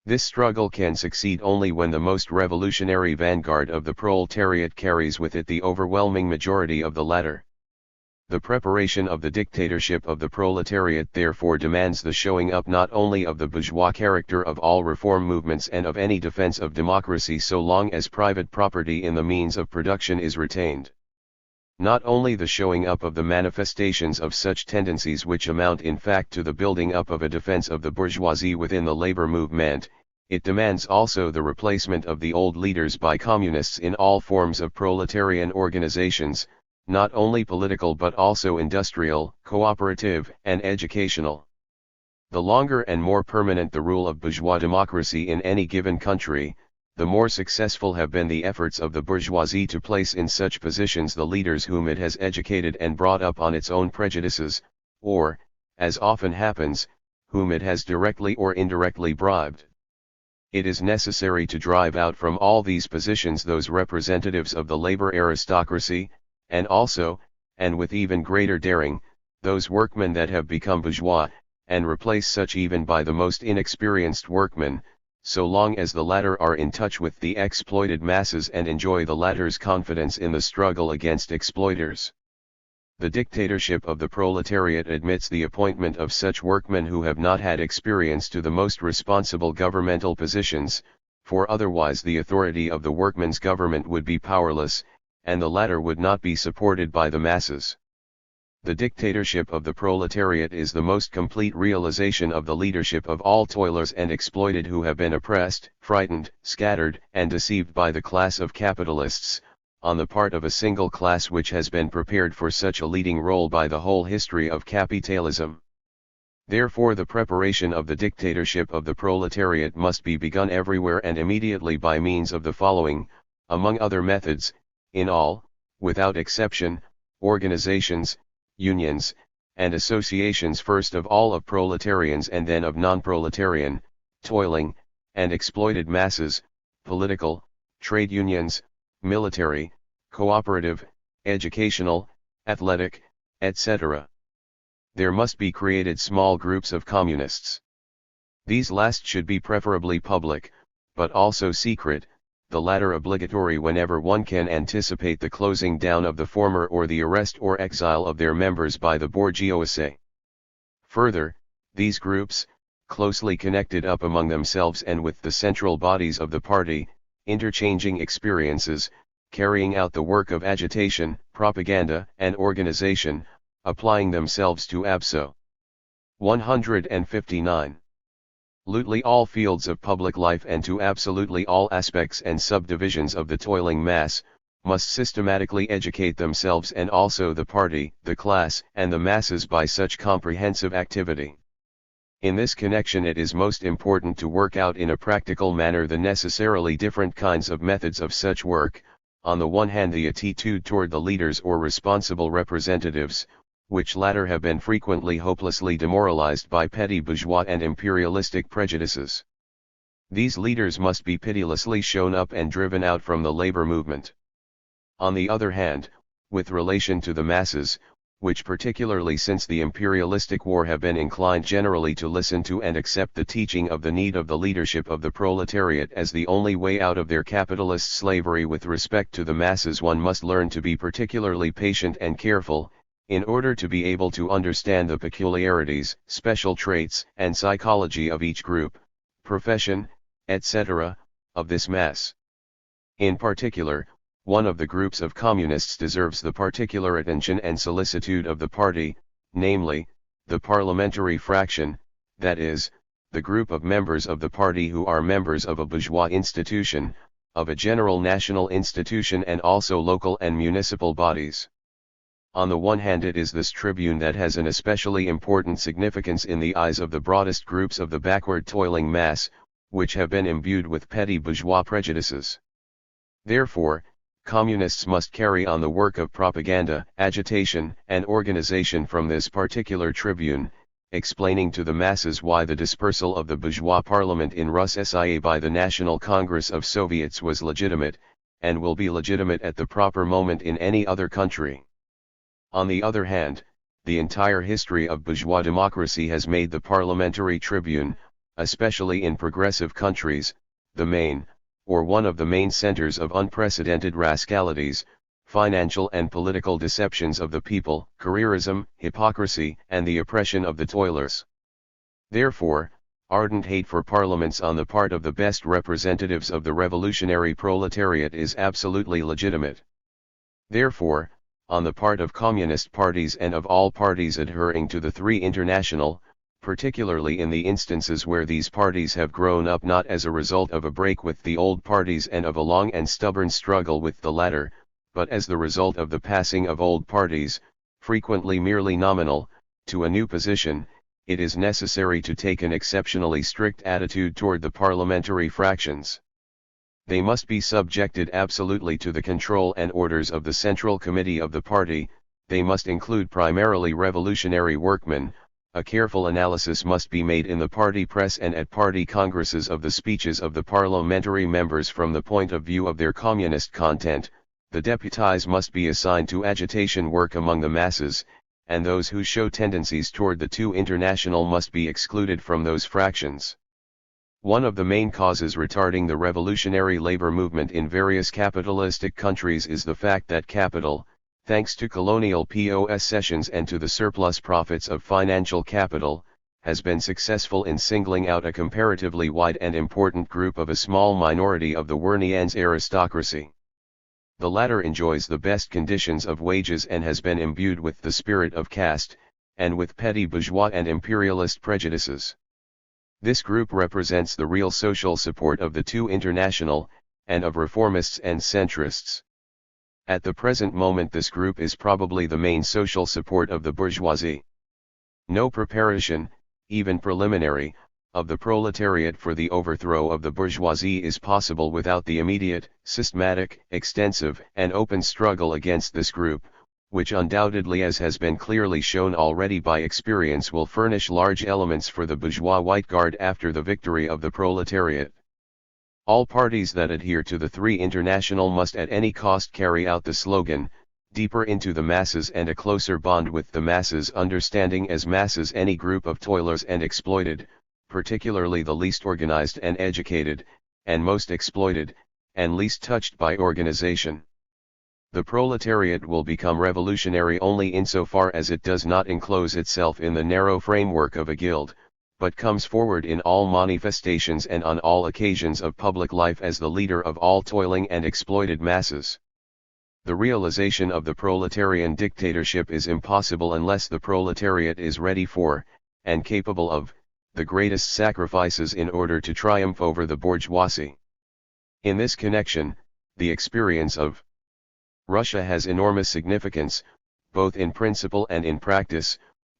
This struggle can succeed only when the most revolutionary vanguard of the proletariat carries with it the overwhelming majority of the latter. The preparation of the dictatorship of the proletariat therefore demands the showing up not only of the bourgeois character of all reform movements and of any defense of democracy so long as private property in the means of production is retained. Not only the showing up of the manifestations of such tendencies which amount in fact to the building up of a defense of the bourgeoisie within the labor movement, it demands also the replacement of the old leaders by communists in all forms of proletarian organizations, not only political but also industrial, cooperative, and educational. The longer and more permanent the rule of bourgeois democracy in any given country, the more successful have been the efforts of the bourgeoisie to place in such positions the leaders whom it has educated and brought up on its own prejudices, or, as often happens, whom it has directly or indirectly bribed. It is necessary to drive out from all these positions those representatives of the labor aristocracy, and also, and with even greater daring, those workmen that have become bourgeois, and replace such even by the most inexperienced workmen, so long as the latter are in touch with the exploited masses and enjoy the latter's confidence in the struggle against exploiters. The dictatorship of the proletariat admits the appointment of such workmen who have not had experience to the most responsible governmental positions, for otherwise the authority of the workmen's government would be powerless, and the latter would not be supported by the masses. The dictatorship of the proletariat is the most complete realization of the leadership of all toilers and exploited who have been oppressed, frightened, scattered, and deceived by the class of capitalists, on the part of a single class which has been prepared for such a leading role by the whole history of capitalism. Therefore the preparation of the dictatorship of the proletariat must be begun everywhere and immediately by means of the following, among other methods, in all, without exception, organizations, unions, and associations first of all of proletarians and then of non-proletarian, toiling, and exploited masses, political, trade unions, military, cooperative, educational, athletic, etc. There must be created small groups of communists. These last should be preferably public, but also secret, the latter obligatory whenever one can anticipate the closing down of the former or the arrest or exile of their members by the bourgeoisie. Further, these groups, closely connected up among themselves and with the central bodies of the party, interchanging experiences, carrying out the work of agitation, propaganda, and organization, applying themselves to ABSO. 159. Absolutely all fields of public life and to absolutely all aspects and subdivisions of the toiling mass, must systematically educate themselves and also the party, the class, and the masses by such comprehensive activity. In this connection it is most important to work out in a practical manner the necessarily different kinds of methods of such work, on the one hand the attitude toward the leaders or responsible representatives, which latter have been frequently hopelessly demoralized by petty bourgeois and imperialistic prejudices. These leaders must be pitilessly shown up and driven out from the labor movement. On the other hand, with relation to the masses, which particularly since the imperialistic war have been inclined generally to listen to and accept the teaching of the need of the leadership of the proletariat as the only way out of their capitalist slavery, with respect to the masses one must learn to be particularly patient and careful, in order to be able to understand the peculiarities, special traits, and psychology of each group, profession, etc., of this mass. In particular, one of the groups of communists deserves the particular attention and solicitude of the party, namely, the parliamentary fraction, that is, the group of members of the party who are members of a bourgeois institution, of a general national institution and also local and municipal bodies. On the one hand it is this tribune that has an especially important significance in the eyes of the broadest groups of the backward toiling mass, which have been imbued with petty bourgeois prejudices. Therefore, communists must carry on the work of propaganda, agitation, and organization from this particular tribune, explaining to the masses why the dispersal of the bourgeois parliament in Russia by the National Congress of Soviets was legitimate, and will be legitimate at the proper moment in any other country. On the other hand, the entire history of bourgeois democracy has made the parliamentary tribune, especially in progressive countries, the main, or one of the main centers of unprecedented rascalities, financial and political deceptions of the people, careerism, hypocrisy, and the oppression of the toilers. Therefore, ardent hate for parliaments on the part of the best representatives of the revolutionary proletariat is absolutely legitimate. Therefore, on the part of communist parties and of all parties adhering to the Three International, particularly in the instances where these parties have grown up not as a result of a break with the old parties and of a long and stubborn struggle with the latter, but as the result of the passing of old parties, frequently merely nominal, to a new position, it is necessary to take an exceptionally strict attitude toward the parliamentary fractions. They must be subjected absolutely to the control and orders of the Central Committee of the party, they must include primarily revolutionary workmen. A careful analysis must be made in the party press and at party congresses of the speeches of the parliamentary members from the point of view of their communist content. The deputies must be assigned to agitation work among the masses, and those who show tendencies toward the Two International must be excluded from those fractions. One of the main causes retarding the revolutionary labor movement in various capitalistic countries is the fact that capital, thanks to colonial possessions and to the surplus profits of financial capital, has been successful in singling out a comparatively wide and important group of a small minority of the Wernians aristocracy. The latter enjoys the best conditions of wages and has been imbued with the spirit of caste, and with petty bourgeois and imperialist prejudices. This group represents the real social support of the Two International, and of reformists and centrists. At the present moment this group is probably the main social support of the bourgeoisie. No preparation, even preliminary, of the proletariat for the overthrow of the bourgeoisie is possible without the immediate, systematic, extensive, and open struggle against this group, which undoubtedly, as has been clearly shown already by experience, will furnish large elements for the bourgeois White Guard after the victory of the proletariat. All parties that adhere to the Three International must at any cost carry out the slogan, deeper into the masses and a closer bond with the masses, understanding as masses any group of toilers and exploited, particularly the least organized and educated, and most exploited, and least touched by organization. The proletariat will become revolutionary only insofar as it does not enclose itself in the narrow framework of a guild, but comes forward in all manifestations and on all occasions of public life as the leader of all toiling and exploited masses. The realization of the proletarian dictatorship is impossible unless the proletariat is ready for, and capable of, the greatest sacrifices in order to triumph over the bourgeoisie. In this connection, the experience of Russia has enormous significance, both in principle and in practice,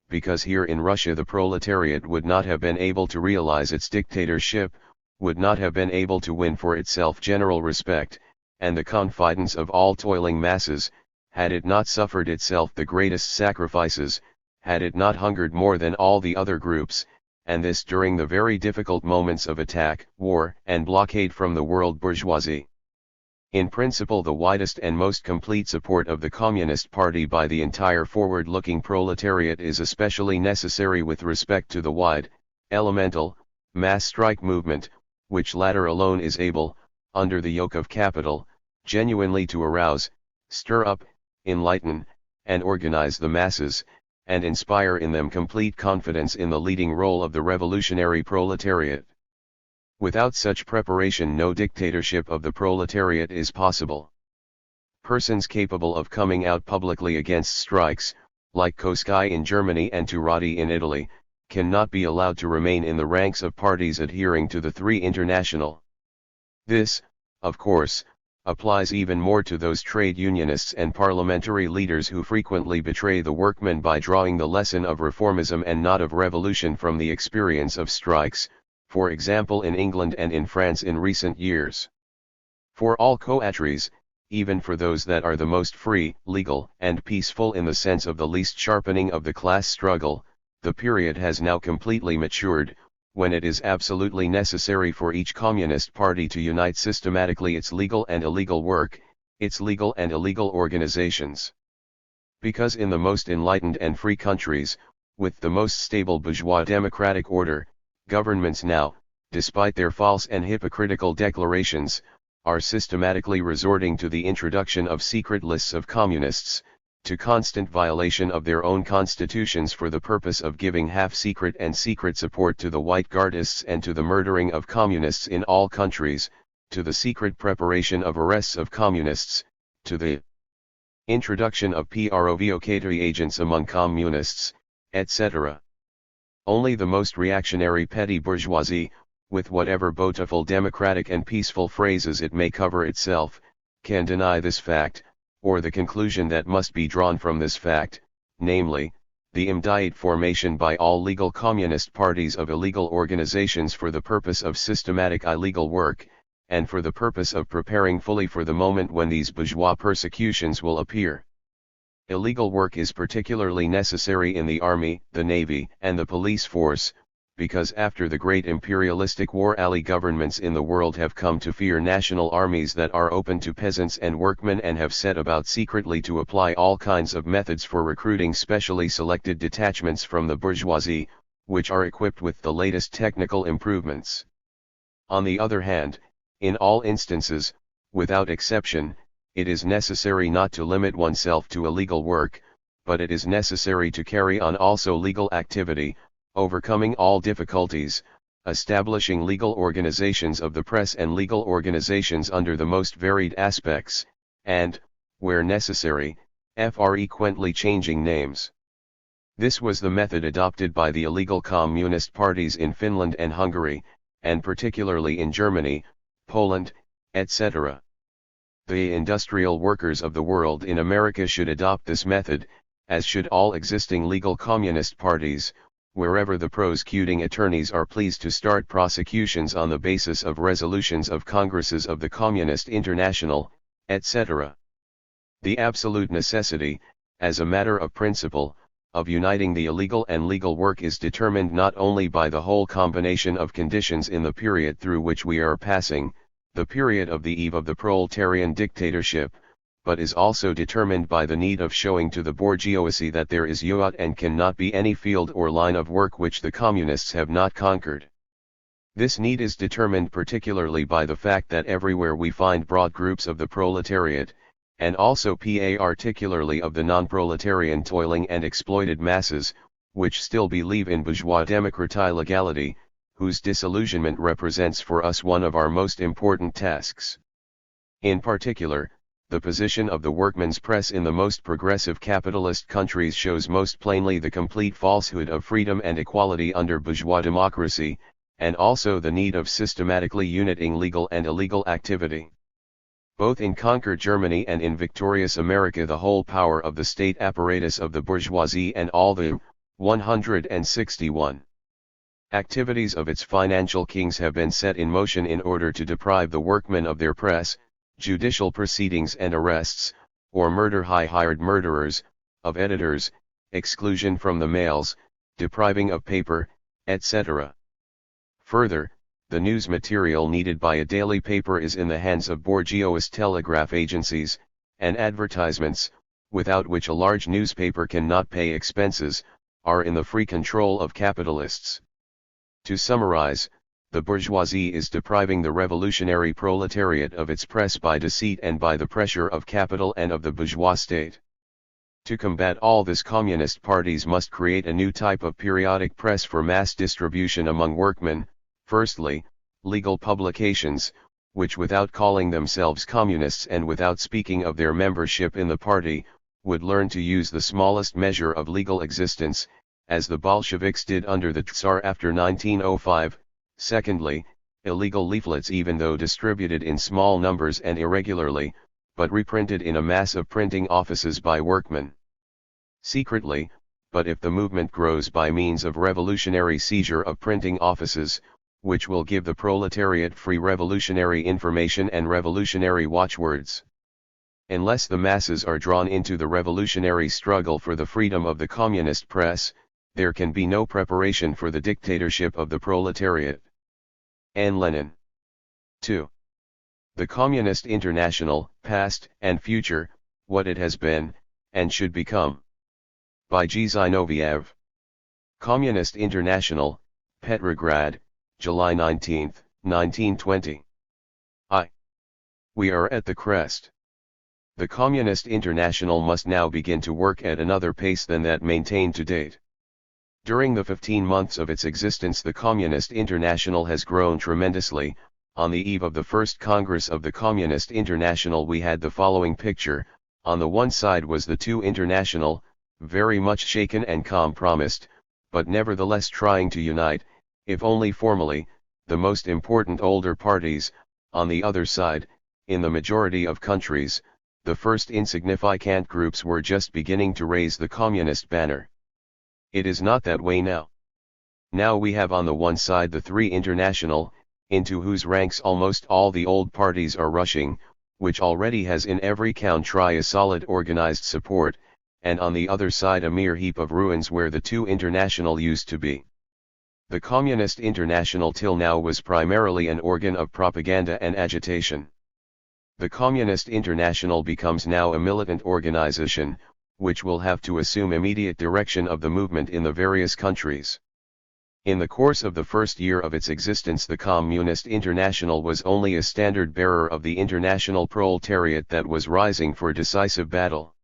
because here in Russia the proletariat would not have been able to realize its dictatorship, would not have been able to win for itself general respect, and the confidence of all toiling masses, had it not suffered itself the greatest sacrifices, had it not hungered more than all the other groups, and this during the very difficult moments of attack, war, and blockade from the world bourgeoisie. In principle, the widest and most complete support of the Communist Party by the entire forward-looking proletariat is especially necessary with respect to the wide, elemental, mass strike movement, which latter alone is able, under the yoke of capital, genuinely to arouse, stir up, enlighten, and organize the masses, and inspire in them complete confidence in the leading role of the revolutionary proletariat. Without such preparation no dictatorship of the proletariat is possible. Persons capable of coming out publicly against strikes, like Koskai in Germany and Turati in Italy, cannot be allowed to remain in the ranks of parties adhering to the Three International. This, of course, applies even more to those trade unionists and parliamentary leaders who frequently betray the workmen by drawing the lesson of reformism and not of revolution from the experience of strikes, for example in England and in France in recent years. For all coteries, even for those that are the most free, legal, and peaceful in the sense of the least sharpening of the class struggle, the period has now completely matured, when it is absolutely necessary for each communist party to unite systematically its legal and illegal work, its legal and illegal organizations. Because in the most enlightened and free countries, with the most stable bourgeois democratic order, governments now, despite their false and hypocritical declarations, are systematically resorting to the introduction of secret lists of communists, to constant violation of their own constitutions for the purpose of giving half-secret and secret support to the White Guardists and to the murdering of communists in all countries, to the secret preparation of arrests of communists, to the introduction of provocatory agents among communists, etc. Only the most reactionary petty bourgeoisie, with whatever beautiful democratic and peaceful phrases it may cover itself, can deny this fact, or the conclusion that must be drawn from this fact, namely, the immediate formation by all legal communist parties of illegal organizations for the purpose of systematic illegal work, and for the purpose of preparing fully for the moment when these bourgeois persecutions will appear. Illegal work is particularly necessary in the army, the navy, and the police force, because after the great imperialistic war ally governments in the world have come to fear national armies that are open to peasants and workmen and have set about secretly to apply all kinds of methods for recruiting specially selected detachments from the bourgeoisie, which are equipped with the latest technical improvements. On the other hand, in all instances, without exception, it is necessary not to limit oneself to illegal work, but it is necessary to carry on also legal activity, overcoming all difficulties, establishing legal organizations of the press and legal organizations under the most varied aspects, and, where necessary, frequently changing names. This was the method adopted by the illegal communist parties in Finland and Hungary, and particularly in Germany, Poland, etc. The industrial workers of the world in America should adopt this method, as should all existing legal communist parties, wherever the prosecuting attorneys are pleased to start prosecutions on the basis of resolutions of Congresses of the Communist International, etc. The absolute necessity, as a matter of principle, of uniting the illegal and legal work is determined not only by the whole combination of conditions in the period through which we are passing, the period of the eve of the proletarian dictatorship, but is also determined by the need of showing to the bourgeoisie that there is yet and cannot be any field or line of work which the communists have not conquered. This need is determined particularly by the fact that everywhere we find broad groups of the proletariat, and also particularly of the non-proletarian toiling and exploited masses, which still believe in bourgeois democratie legality, whose disillusionment represents for us one of our most important tasks. In particular, the position of the workmen's press in the most progressive capitalist countries shows most plainly the complete falsehood of freedom and equality under bourgeois democracy, and also the need of systematically uniting legal and illegal activity. Both in conquered Germany and in victorious America, the whole power of the state apparatus of the bourgeoisie and all the 161 activities of its financial kings have been set in motion in order to deprive the workmen of their press, judicial proceedings and arrests, or murder hired murderers, of editors, exclusion from the mails, depriving of paper, etc. Further, the news material needed by a daily paper is in the hands of bourgeois telegraph agencies, and advertisements, without which a large newspaper cannot pay expenses, are in the free control of capitalists. To summarize, the bourgeoisie is depriving the revolutionary proletariat of its press by deceit and by the pressure of capital and of the bourgeois state. To combat all this, communist parties must create a new type of periodic press for mass distribution among workmen. Firstly, legal publications, which without calling themselves communists and without speaking of their membership in the party, would learn to use the smallest measure of legal existence, as the Bolsheviks did under the Tsar after 1905. Secondly, illegal leaflets, even though distributed in small numbers and irregularly, but reprinted in a mass of printing offices by workmen secretly. But if the movement grows by means of revolutionary seizure of printing offices, which will give the proletariat free revolutionary information and revolutionary watchwords. Unless the masses are drawn into the revolutionary struggle for the freedom of the communist press, there can be no preparation for the dictatorship of the proletariat. N. Lenin. 2. The Communist International, Past and Future, What It Has Been, and Should Become. By G. Zinoviev. Communist International, Petrograd, July 19, 1920. We are at the crest. The Communist International must now begin to work at another pace than that maintained to date. During the 15 months of its existence, the Communist International has grown tremendously. On the eve of the first Congress of the Communist International, we had the following picture. On the one side was the two International, very much shaken and compromised, but nevertheless trying to unite, if only formally, the most important older parties. On the other side, in the majority of countries, the first insignificant groups were just beginning to raise the communist banner. It is not that way now. Now we have on the one side the three International, into whose ranks almost all the old parties are rushing, which already has in every country a solid organized support, and on the other side a mere heap of ruins where the two International used to be. The Communist International till now was primarily an organ of propaganda and agitation. The Communist International becomes now a militant organization, which will have to assume immediate direction of the movement in the various countries. In the course of the first year of its existence, the Communist International was only a standard bearer of the international proletariat that was rising for decisive battle.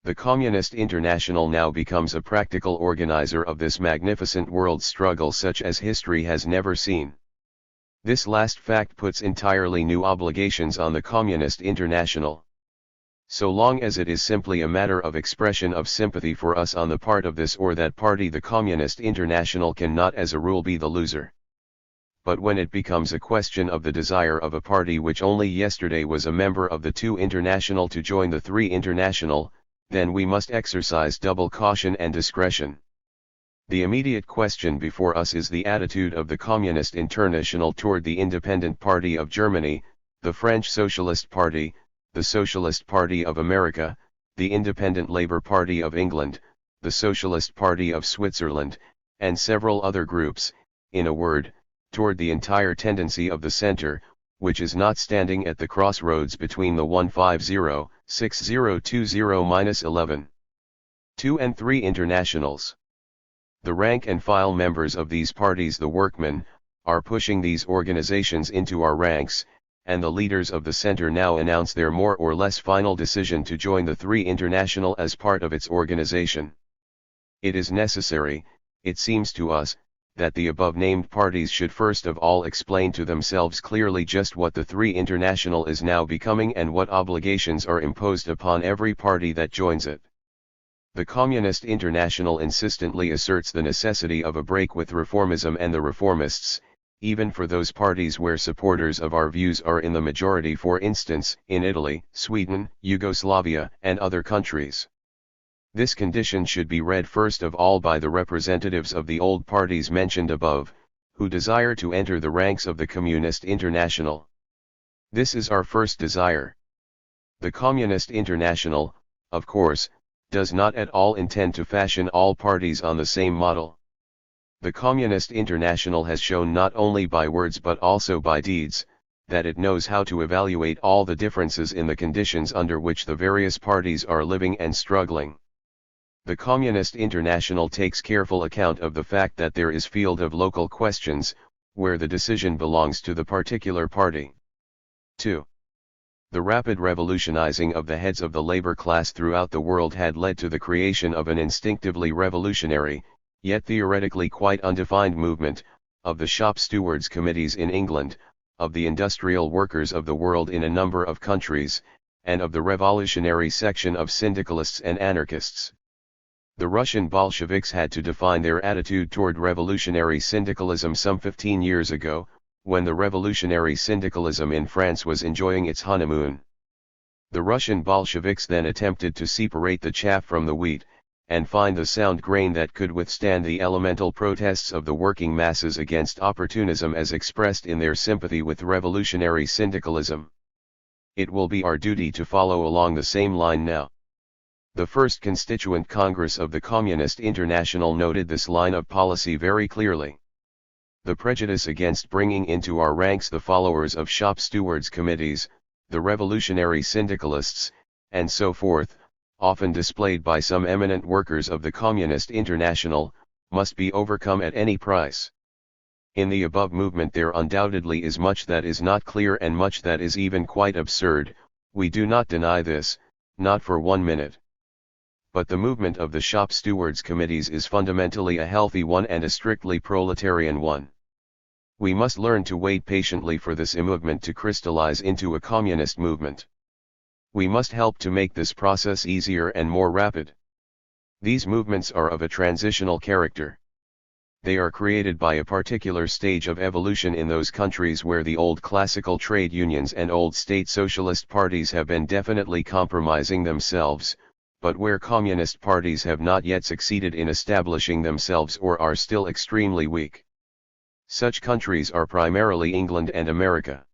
The Communist International now becomes a practical organizer of this magnificent world struggle such as history has never seen. This last fact puts entirely new obligations on the Communist International. So long as it is simply a matter of expression of sympathy for us on the part of this or that party, the Communist International cannot as a rule be the loser. But when it becomes a question of the desire of a party which only yesterday was a member of the two International to join the three International, then we must exercise double caution and discretion. The immediate question before us is the attitude of the Communist International toward the Independent Party of Germany, the French Socialist Party, the Socialist Party of America, the Independent Labour Party of England, the Socialist Party of Switzerland, and several other groups, in a word, toward the entire tendency of the center, which is not standing at the crossroads between the 150-6020-11, 2 and 3 Internationals. The rank and file members of these parties, the workmen, are pushing these organizations into our ranks, and the leaders of the center now announce their more or less final decision to join the Three International as part of its organization. It is necessary, it seems to us, that the above-named parties should first of all explain to themselves clearly just what the Three International is now becoming and what obligations are imposed upon every party that joins it. The Communist International insistently asserts the necessity of a break with reformism and the reformists, even for those parties where supporters of our views are in the majority, for instance, in Italy, Sweden, Yugoslavia, and other countries. This condition should be read first of all by the representatives of the old parties mentioned above, who desire to enter the ranks of the Communist International. This is our first desire. The Communist International, of course, does not at all intend to fashion all parties on the same model. The Communist International has shown not only by words but also by deeds, that it knows how to evaluate all the differences in the conditions under which the various parties are living and struggling. The Communist International takes careful account of the fact that there is a field of local questions, where the decision belongs to the particular party. 2. The rapid revolutionizing of the heads of the labor class throughout the world had led to the creation of an instinctively revolutionary, yet theoretically quite undefined movement, of the shop stewards committees in England, of the industrial workers of the world in a number of countries, and of the revolutionary section of syndicalists and anarchists. The Russian Bolsheviks had to define their attitude toward revolutionary syndicalism some 15 years ago, when the revolutionary syndicalism in France was enjoying its honeymoon. The Russian Bolsheviks then attempted to separate the chaff from the wheat, and find the sound grain that could withstand the elemental protests of the working masses against opportunism as expressed in their sympathy with revolutionary syndicalism. It will be our duty to follow along the same line now. The First Constituent Congress of the Communist International noted this line of policy very clearly. The prejudice against bringing into our ranks the followers of shop stewards committees, the revolutionary syndicalists, and so forth, often displayed by some eminent workers of the Communist International, must be overcome at any price. In the above movement there undoubtedly is much that is not clear and much that is even quite absurd, we do not deny this, not for 1 minute. But the movement of the shop stewards committees is fundamentally a healthy one and a strictly proletarian one. We must learn to wait patiently for this movement to crystallize into a communist movement. We must help to make this process easier and more rapid. These movements are of a transitional character. They are created by a particular stage of evolution in those countries where the old classical trade unions and old state socialist parties have been definitely compromising themselves, but where communist parties have not yet succeeded in establishing themselves or are still extremely weak. Such countries are primarily England and America.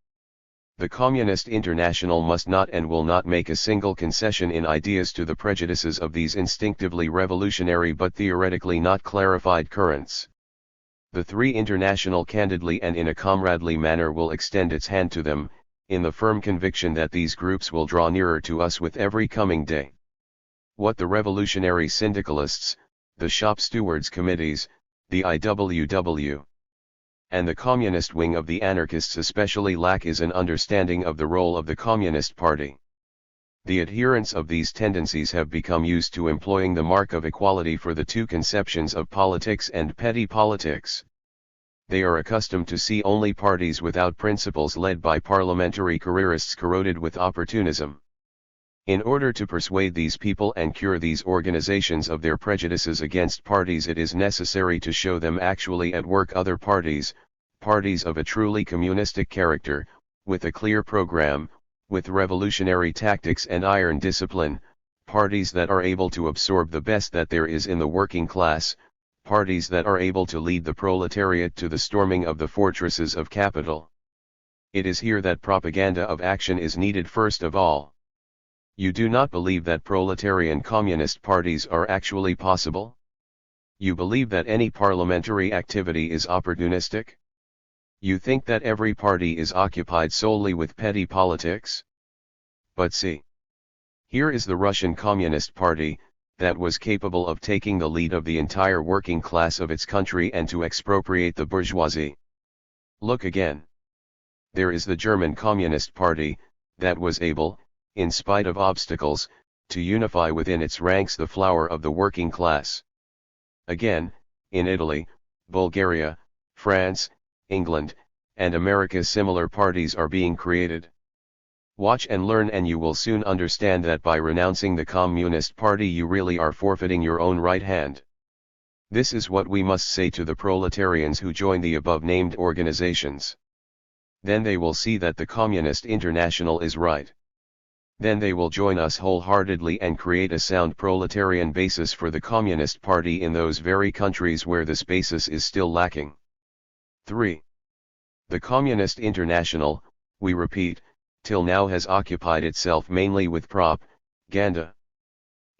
The Communist International must not and will not make a single concession in ideas to the prejudices of these instinctively revolutionary but theoretically not clarified currents. The Three International candidly and in a comradely manner will extend its hand to them, in the firm conviction that these groups will draw nearer to us with every coming day. What the revolutionary syndicalists, the shop stewards committees, the IWW, and the communist wing of the anarchists especially lack is an understanding of the role of the Communist Party. The adherents of these tendencies have become used to employing the mark of equality for the two conceptions of politics and petty politics. They are accustomed to see only parties without principles led by parliamentary careerists corroded with opportunism. In order to persuade these people and cure these organizations of their prejudices against parties, it is necessary to show them actually at work other parties, parties of a truly communistic character, with a clear program, with revolutionary tactics and iron discipline, parties that are able to absorb the best that there is in the working class, parties that are able to lead the proletariat to the storming of the fortresses of capital. It is here that propaganda of action is needed first of all. You do not believe that proletarian communist parties are actually possible? You believe that any parliamentary activity is opportunistic? You think that every party is occupied solely with petty politics? But see. Here is the Russian Communist Party, that was capable of taking the lead of the entire working class of its country and to expropriate the bourgeoisie. Look again. There is the German Communist Party, that was able, in spite of obstacles, to unify within its ranks the flower of the working class. Again, in Italy, Bulgaria, France, England, and America similar parties are being created. Watch and learn and you will soon understand that by renouncing the Communist Party you really are forfeiting your own right hand. This is what we must say to the proletarians who join the above-named organizations. Then they will see that the Communist International is right. Then they will join us wholeheartedly and create a sound proletarian basis for the Communist Party in those very countries where this basis is still lacking. 3. The Communist International, we repeat, till now has occupied itself mainly with propaganda.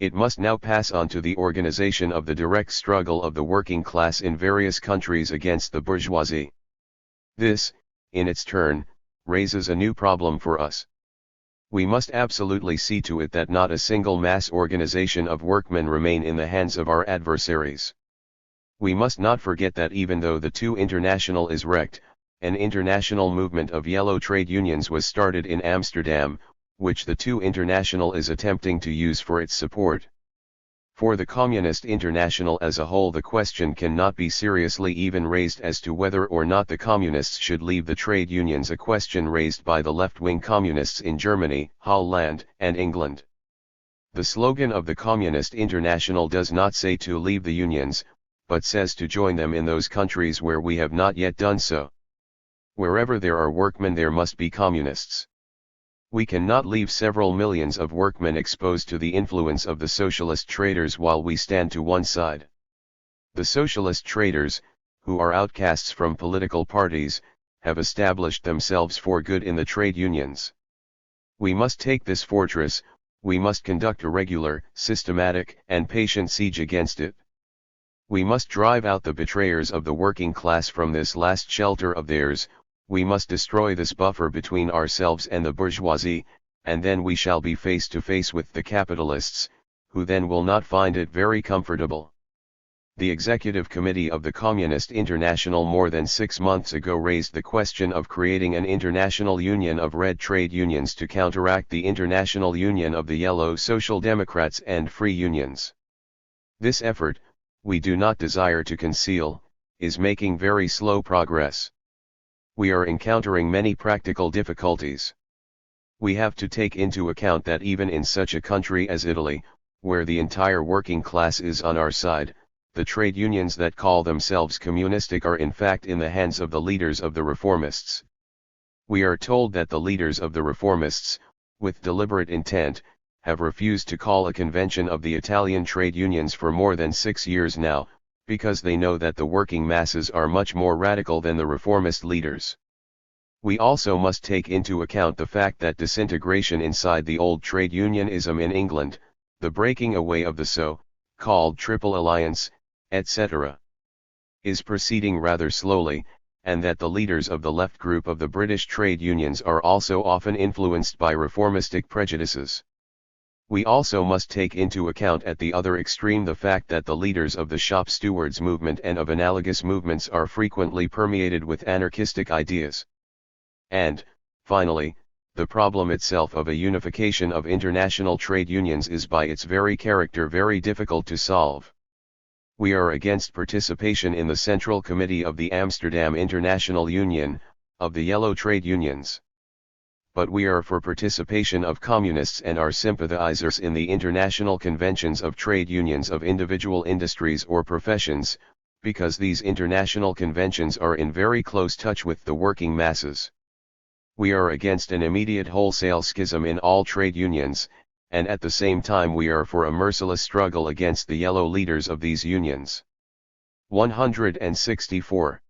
It must now pass on to the organization of the direct struggle of the working class in various countries against the bourgeoisie. This, in its turn, raises a new problem for us. We must absolutely see to it that not a single mass organization of workmen remain in the hands of our adversaries. We must not forget that even though the two international is wrecked, an international movement of yellow trade unions was started in Amsterdam, which the two international is attempting to use for its support. For the Communist International as a whole the question cannot be seriously even raised as to whether or not the communists should leave the trade unions, a question raised by the left-wing communists in Germany, Holland, and England. The slogan of the Communist International does not say to leave the unions, but says to join them in those countries where we have not yet done so. Wherever there are workmen there must be communists. We cannot leave several millions of workmen exposed to the influence of the socialist traders while we stand to one side. The socialist traders, who are outcasts from political parties, have established themselves for good in the trade unions. We must take this fortress, we must conduct a regular, systematic, and patient siege against it. We must drive out the betrayers of the working class from this last shelter of theirs. We must destroy this buffer between ourselves and the bourgeoisie, and then we shall be face to face with the capitalists, who then will not find it very comfortable. The Executive Committee of the Communist International more than 6 months ago raised the question of creating an international union of red trade unions to counteract the international union of the yellow Social Democrats and free unions. This effort, we do not desire to conceal, is making very slow progress. We are encountering many practical difficulties. We have to take into account that even in such a country as Italy, where the entire working class is on our side, the trade unions that call themselves communistic are in fact in the hands of the leaders of the reformists. We are told that the leaders of the reformists, with deliberate intent, have refused to call a convention of the Italian trade unions for more than 6 years now, because they know that the working masses are much more radical than the reformist leaders. We also must take into account the fact that disintegration inside the old trade unionism in England, the breaking away of the so-called Triple Alliance, etc., is proceeding rather slowly, and that the leaders of the left group of the British trade unions are also often influenced by reformistic prejudices. We also must take into account at the other extreme the fact that the leaders of the shop stewards movement and of analogous movements are frequently permeated with anarchistic ideas. And, finally, the problem itself of a unification of international trade unions is by its very character very difficult to solve. We are against participation in the Central Committee of the Amsterdam International Union, of the Yellow Trade Unions. But we are for participation of communists and are sympathizers in the international conventions of trade unions of individual industries or professions, because these international conventions are in very close touch with the working masses. We are against an immediate wholesale schism in all trade unions, and at the same time we are for a merciless struggle against the yellow leaders of these unions. 164.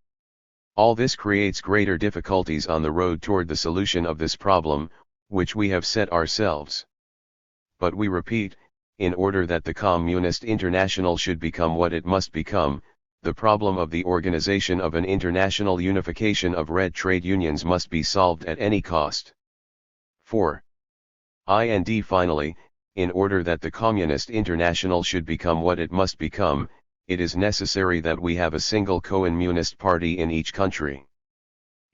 All this creates greater difficulties on the road toward the solution of this problem, which we have set ourselves. But we repeat, in order that the Communist International should become what it must become, the problem of the organization of an international unification of red trade unions must be solved at any cost. 4. And finally, in order that the Communist International should become what it must become, it is necessary that we have a single communist party in each country.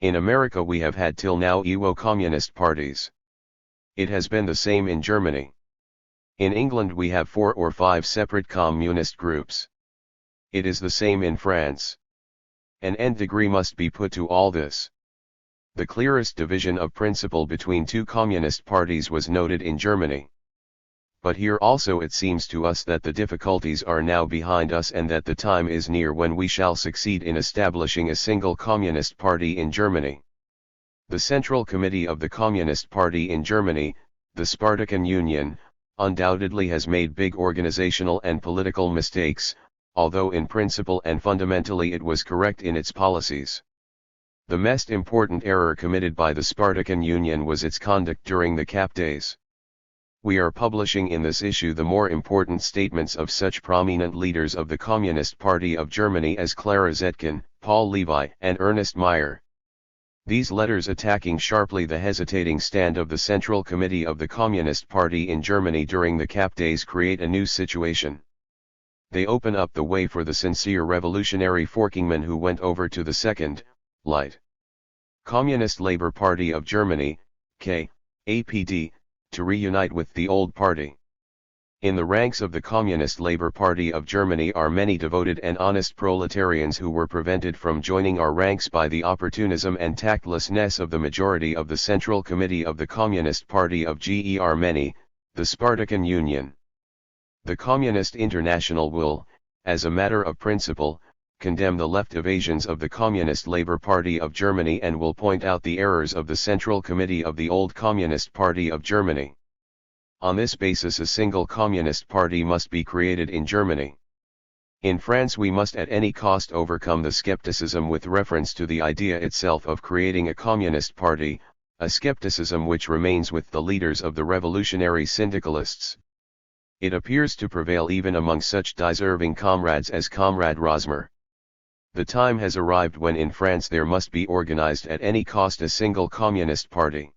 In America we have had till now EWO communist parties. It has been the same in Germany. In England we have 4 or 5 separate communist groups. It is the same in France. An end degree must be put to all this. The clearest division of principle between two communist parties was noted in Germany. But here also it seems to us that the difficulties are now behind us and that the time is near when we shall succeed in establishing a single communist party in Germany. The Central Committee of the Communist Party in Germany, the Spartakian Union, undoubtedly has made big organizational and political mistakes, although in principle and fundamentally it was correct in its policies. The most important error committed by the Spartakian Union was its conduct during the CAP days. We are publishing in this issue the more important statements of such prominent leaders of the Communist Party of Germany as Clara Zetkin, Paul Levi and Ernest Mayr. These letters attacking sharply the hesitating stand of the Central Committee of the Communist Party in Germany during the CAP days create a new situation. They open up the way for the sincere revolutionary Forkingmen who went over to the Second, Light Communist Labour Party of Germany, KAPD, to reunite with the old party. In the ranks of the Communist Labour Party of Germany are many devoted and honest proletarians who were prevented from joining our ranks by the opportunism and tactlessness of the majority of the Central Committee of the Communist Party of Germany, the Spartakian Union. The Communist International will, as a matter of principle, condemn the left evasions of the Communist Labour Party of Germany and will point out the errors of the Central Committee of the old Communist Party of Germany. On this basis a single Communist Party must be created in Germany. In France we must at any cost overcome the skepticism with reference to the idea itself of creating a Communist Party, a skepticism which remains with the leaders of the revolutionary syndicalists. It appears to prevail even among such deserving comrades as Comrade Rosmer. The time has arrived when in France there must be organized at any cost a single Communist Party.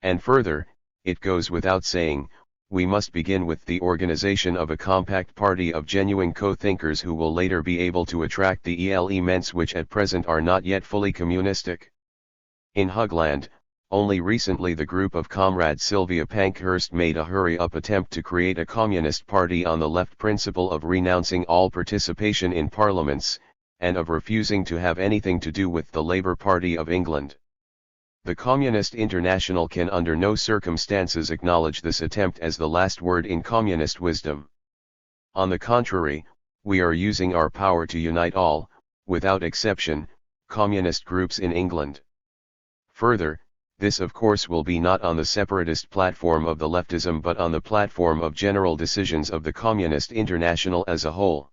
And further, it goes without saying, we must begin with the organization of a compact party of genuine co-thinkers who will later be able to attract the elements which at present are not yet fully communistic. In Hugland, only recently the group of Comrade Sylvia Pankhurst made a hurry-up attempt to create a communist party on the left principle of renouncing all participation in parliaments, and of refusing to have anything to do with the Labour Party of England. The Communist International can under no circumstances acknowledge this attempt as the last word in communist wisdom. On the contrary, we are using our power to unite all, without exception, communist groups in England. Further, this of course will be not on the separatist platform of the leftism but on the platform of general decisions of the Communist International as a whole.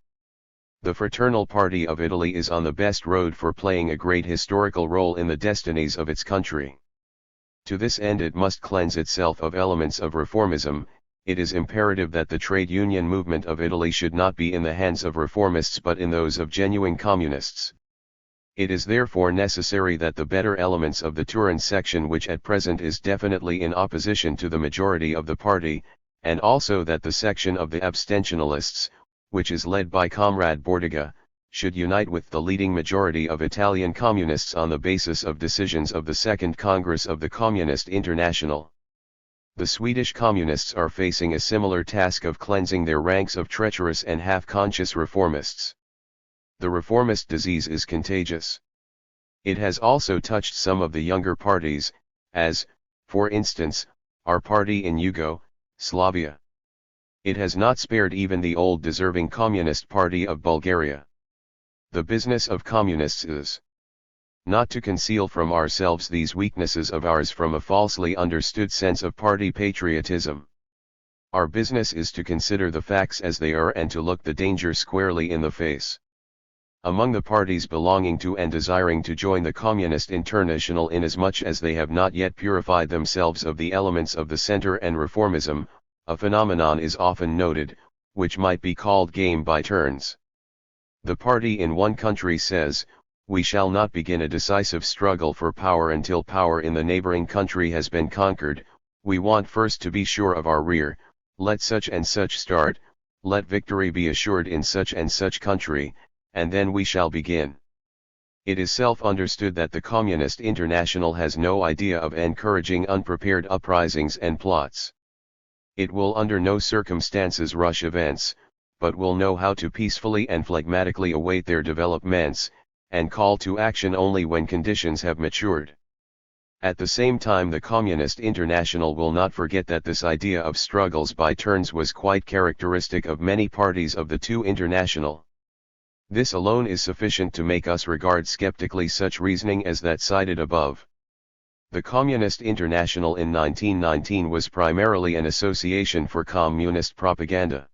The Fraternal Party of Italy is on the best road for playing a great historical role in the destinies of its country. To this end it must cleanse itself of elements of reformism. It is imperative that the trade union movement of Italy should not be in the hands of reformists but in those of genuine communists. It is therefore necessary that the better elements of the Turin section, which at present is definitely in opposition to the majority of the party, and also that the section of the abstentionalists, which is led by Comrade Bordiga, should unite with the leading majority of Italian communists on the basis of decisions of the Second Congress of the Communist International. The Swedish communists are facing a similar task of cleansing their ranks of treacherous and half-conscious reformists. The reformist disease is contagious. It has also touched some of the younger parties, as, for instance, our party in Yugoslavia. It has not spared even the old deserving Communist Party of Bulgaria. The business of communists is not to conceal from ourselves these weaknesses of ours from a falsely understood sense of party patriotism. Our business is to consider the facts as they are and to look the danger squarely in the face. Among the parties belonging to and desiring to join the Communist International, inasmuch as they have not yet purified themselves of the elements of the centre and reformism, a phenomenon is often noted, which might be called game by turns. The party in one country says, "We shall not begin a decisive struggle for power until power in the neighboring country has been conquered. We want first to be sure of our rear. Let such and such start, let victory be assured in such and such country, and then we shall begin." It is self-understood that the Communist International has no idea of encouraging unprepared uprisings and plots. It will under no circumstances rush events, but will know how to peacefully and phlegmatically await their developments, and call to action only when conditions have matured. At the same time, the Communist International will not forget that this idea of struggles by turns was quite characteristic of many parties of the two international. This alone is sufficient to make us regard skeptically such reasoning as that cited above. The Communist International in 1919 was primarily an association for communist propaganda.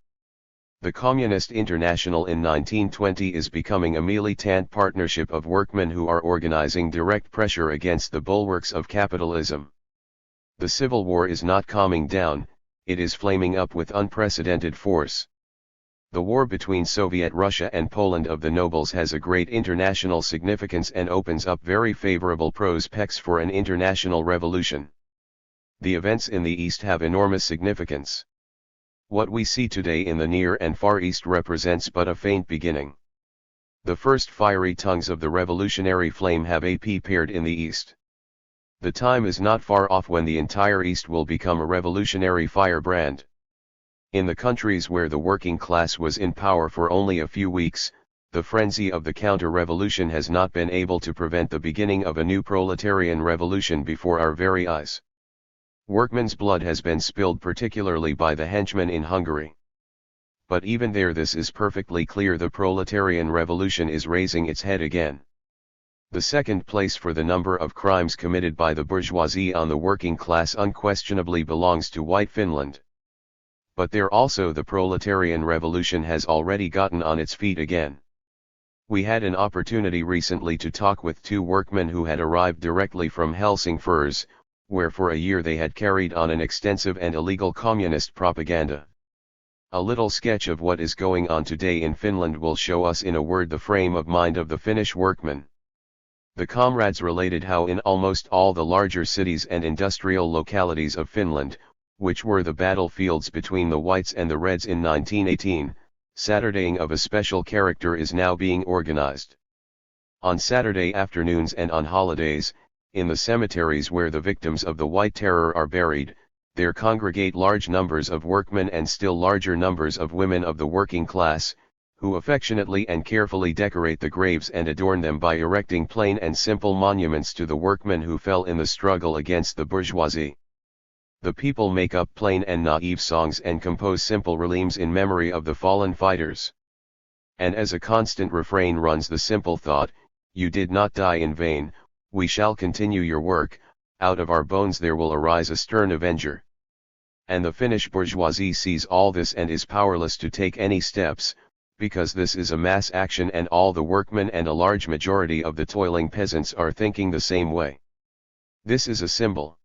The Communist International in 1920 is becoming a militant partnership of workmen who are organizing direct pressure against the bulwarks of capitalism. The civil war is not calming down, it is flaming up with unprecedented force. The war between Soviet Russia and Poland of the nobles has a great international significance and opens up very favorable prospects for an international revolution. The events in the East have enormous significance. What we see today in the Near and Far East represents but a faint beginning. The first fiery tongues of the revolutionary flame have appeared in the East. The time is not far off when the entire East will become a revolutionary firebrand. In the countries where the working class was in power for only a few weeks, the frenzy of the counter-revolution has not been able to prevent the beginning of a new proletarian revolution before our very eyes. Workmen's blood has been spilled particularly by the henchmen in Hungary. But even there this is perfectly clear: the proletarian revolution is raising its head again. The second place for the number of crimes committed by the bourgeoisie on the working class unquestionably belongs to White Finland. But there also the proletarian revolution has already gotten on its feet again. We had an opportunity recently to talk with two workmen who had arrived directly from Helsingfors, where for a year they had carried on an extensive and illegal communist propaganda. A little sketch of what is going on today in Finland will show us in a word the frame of mind of the Finnish workmen. The comrades related how in almost all the larger cities and industrial localities of Finland, which were the battlefields between the Whites and the Reds in 1918, Saturdaying of a special character is now being organized. On Saturday afternoons and on holidays, in the cemeteries where the victims of the White Terror are buried, there congregate large numbers of workmen and still larger numbers of women of the working class, who affectionately and carefully decorate the graves and adorn them by erecting plain and simple monuments to the workmen who fell in the struggle against the bourgeoisie. The people make up plain and naive songs and compose simple requiems in memory of the fallen fighters. And as a constant refrain runs the simple thought, "You did not die in vain, we shall continue your work, out of our bones there will arise a stern avenger." And the Finnish bourgeoisie sees all this and is powerless to take any steps, because this is a mass action and all the workmen and a large majority of the toiling peasants are thinking the same way. This is a symbol.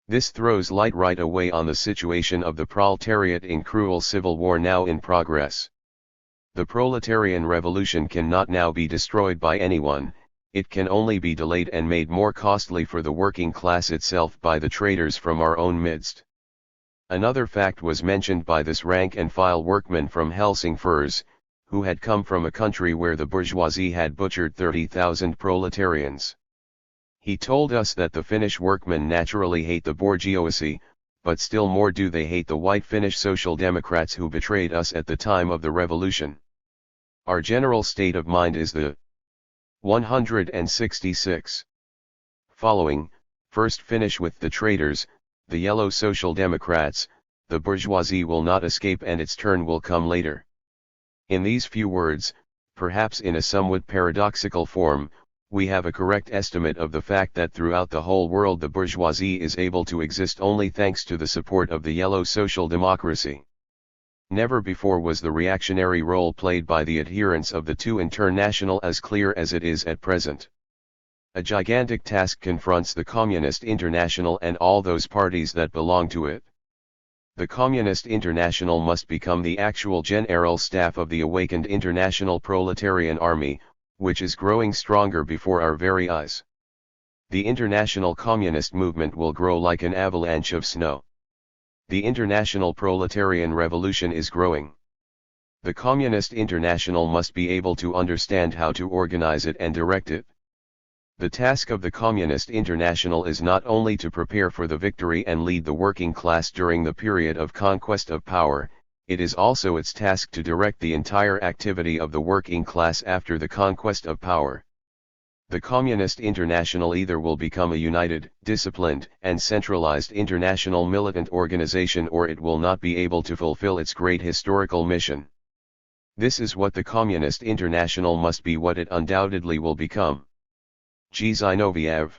This throws light right away on the situation of the proletariat in cruel civil war now in progress. The proletarian revolution cannot now be destroyed by anyone. It can only be delayed and made more costly for the working class itself by the traitors from our own midst. Another fact was mentioned by this rank-and-file workman from Helsingfors, who had come from a country where the bourgeoisie had butchered 30,000 proletarians. He told us that the Finnish workmen naturally hate the bourgeoisie, but still more do they hate the white Finnish Social Democrats who betrayed us at the time of the revolution. Our general state of mind is the 166. Following, first finish with the traitors, the yellow Social Democrats. The bourgeoisie will not escape and its turn will come later. In these few words, perhaps in a somewhat paradoxical form, we have a correct estimate of the fact that throughout the whole world the bourgeoisie is able to exist only thanks to the support of the yellow social democracy. Never before was the reactionary role played by the adherents of the two international as clear as it is at present. A gigantic task confronts the Communist International and all those parties that belong to it. The Communist International must become the actual general staff of the awakened international proletarian army, which is growing stronger before our very eyes. The international communist movement will grow like an avalanche of snow. The international proletarian revolution is growing. The Communist International must be able to understand how to organize it and direct it. The task of the Communist International is not only to prepare for the victory and lead the working class during the period of conquest of power, it is also its task to direct the entire activity of the working class after the conquest of power. The Communist International either will become a united, disciplined, and centralized international militant organization, or it will not be able to fulfill its great historical mission. This is what the Communist International must be, what it undoubtedly will become. G. Zinoviev.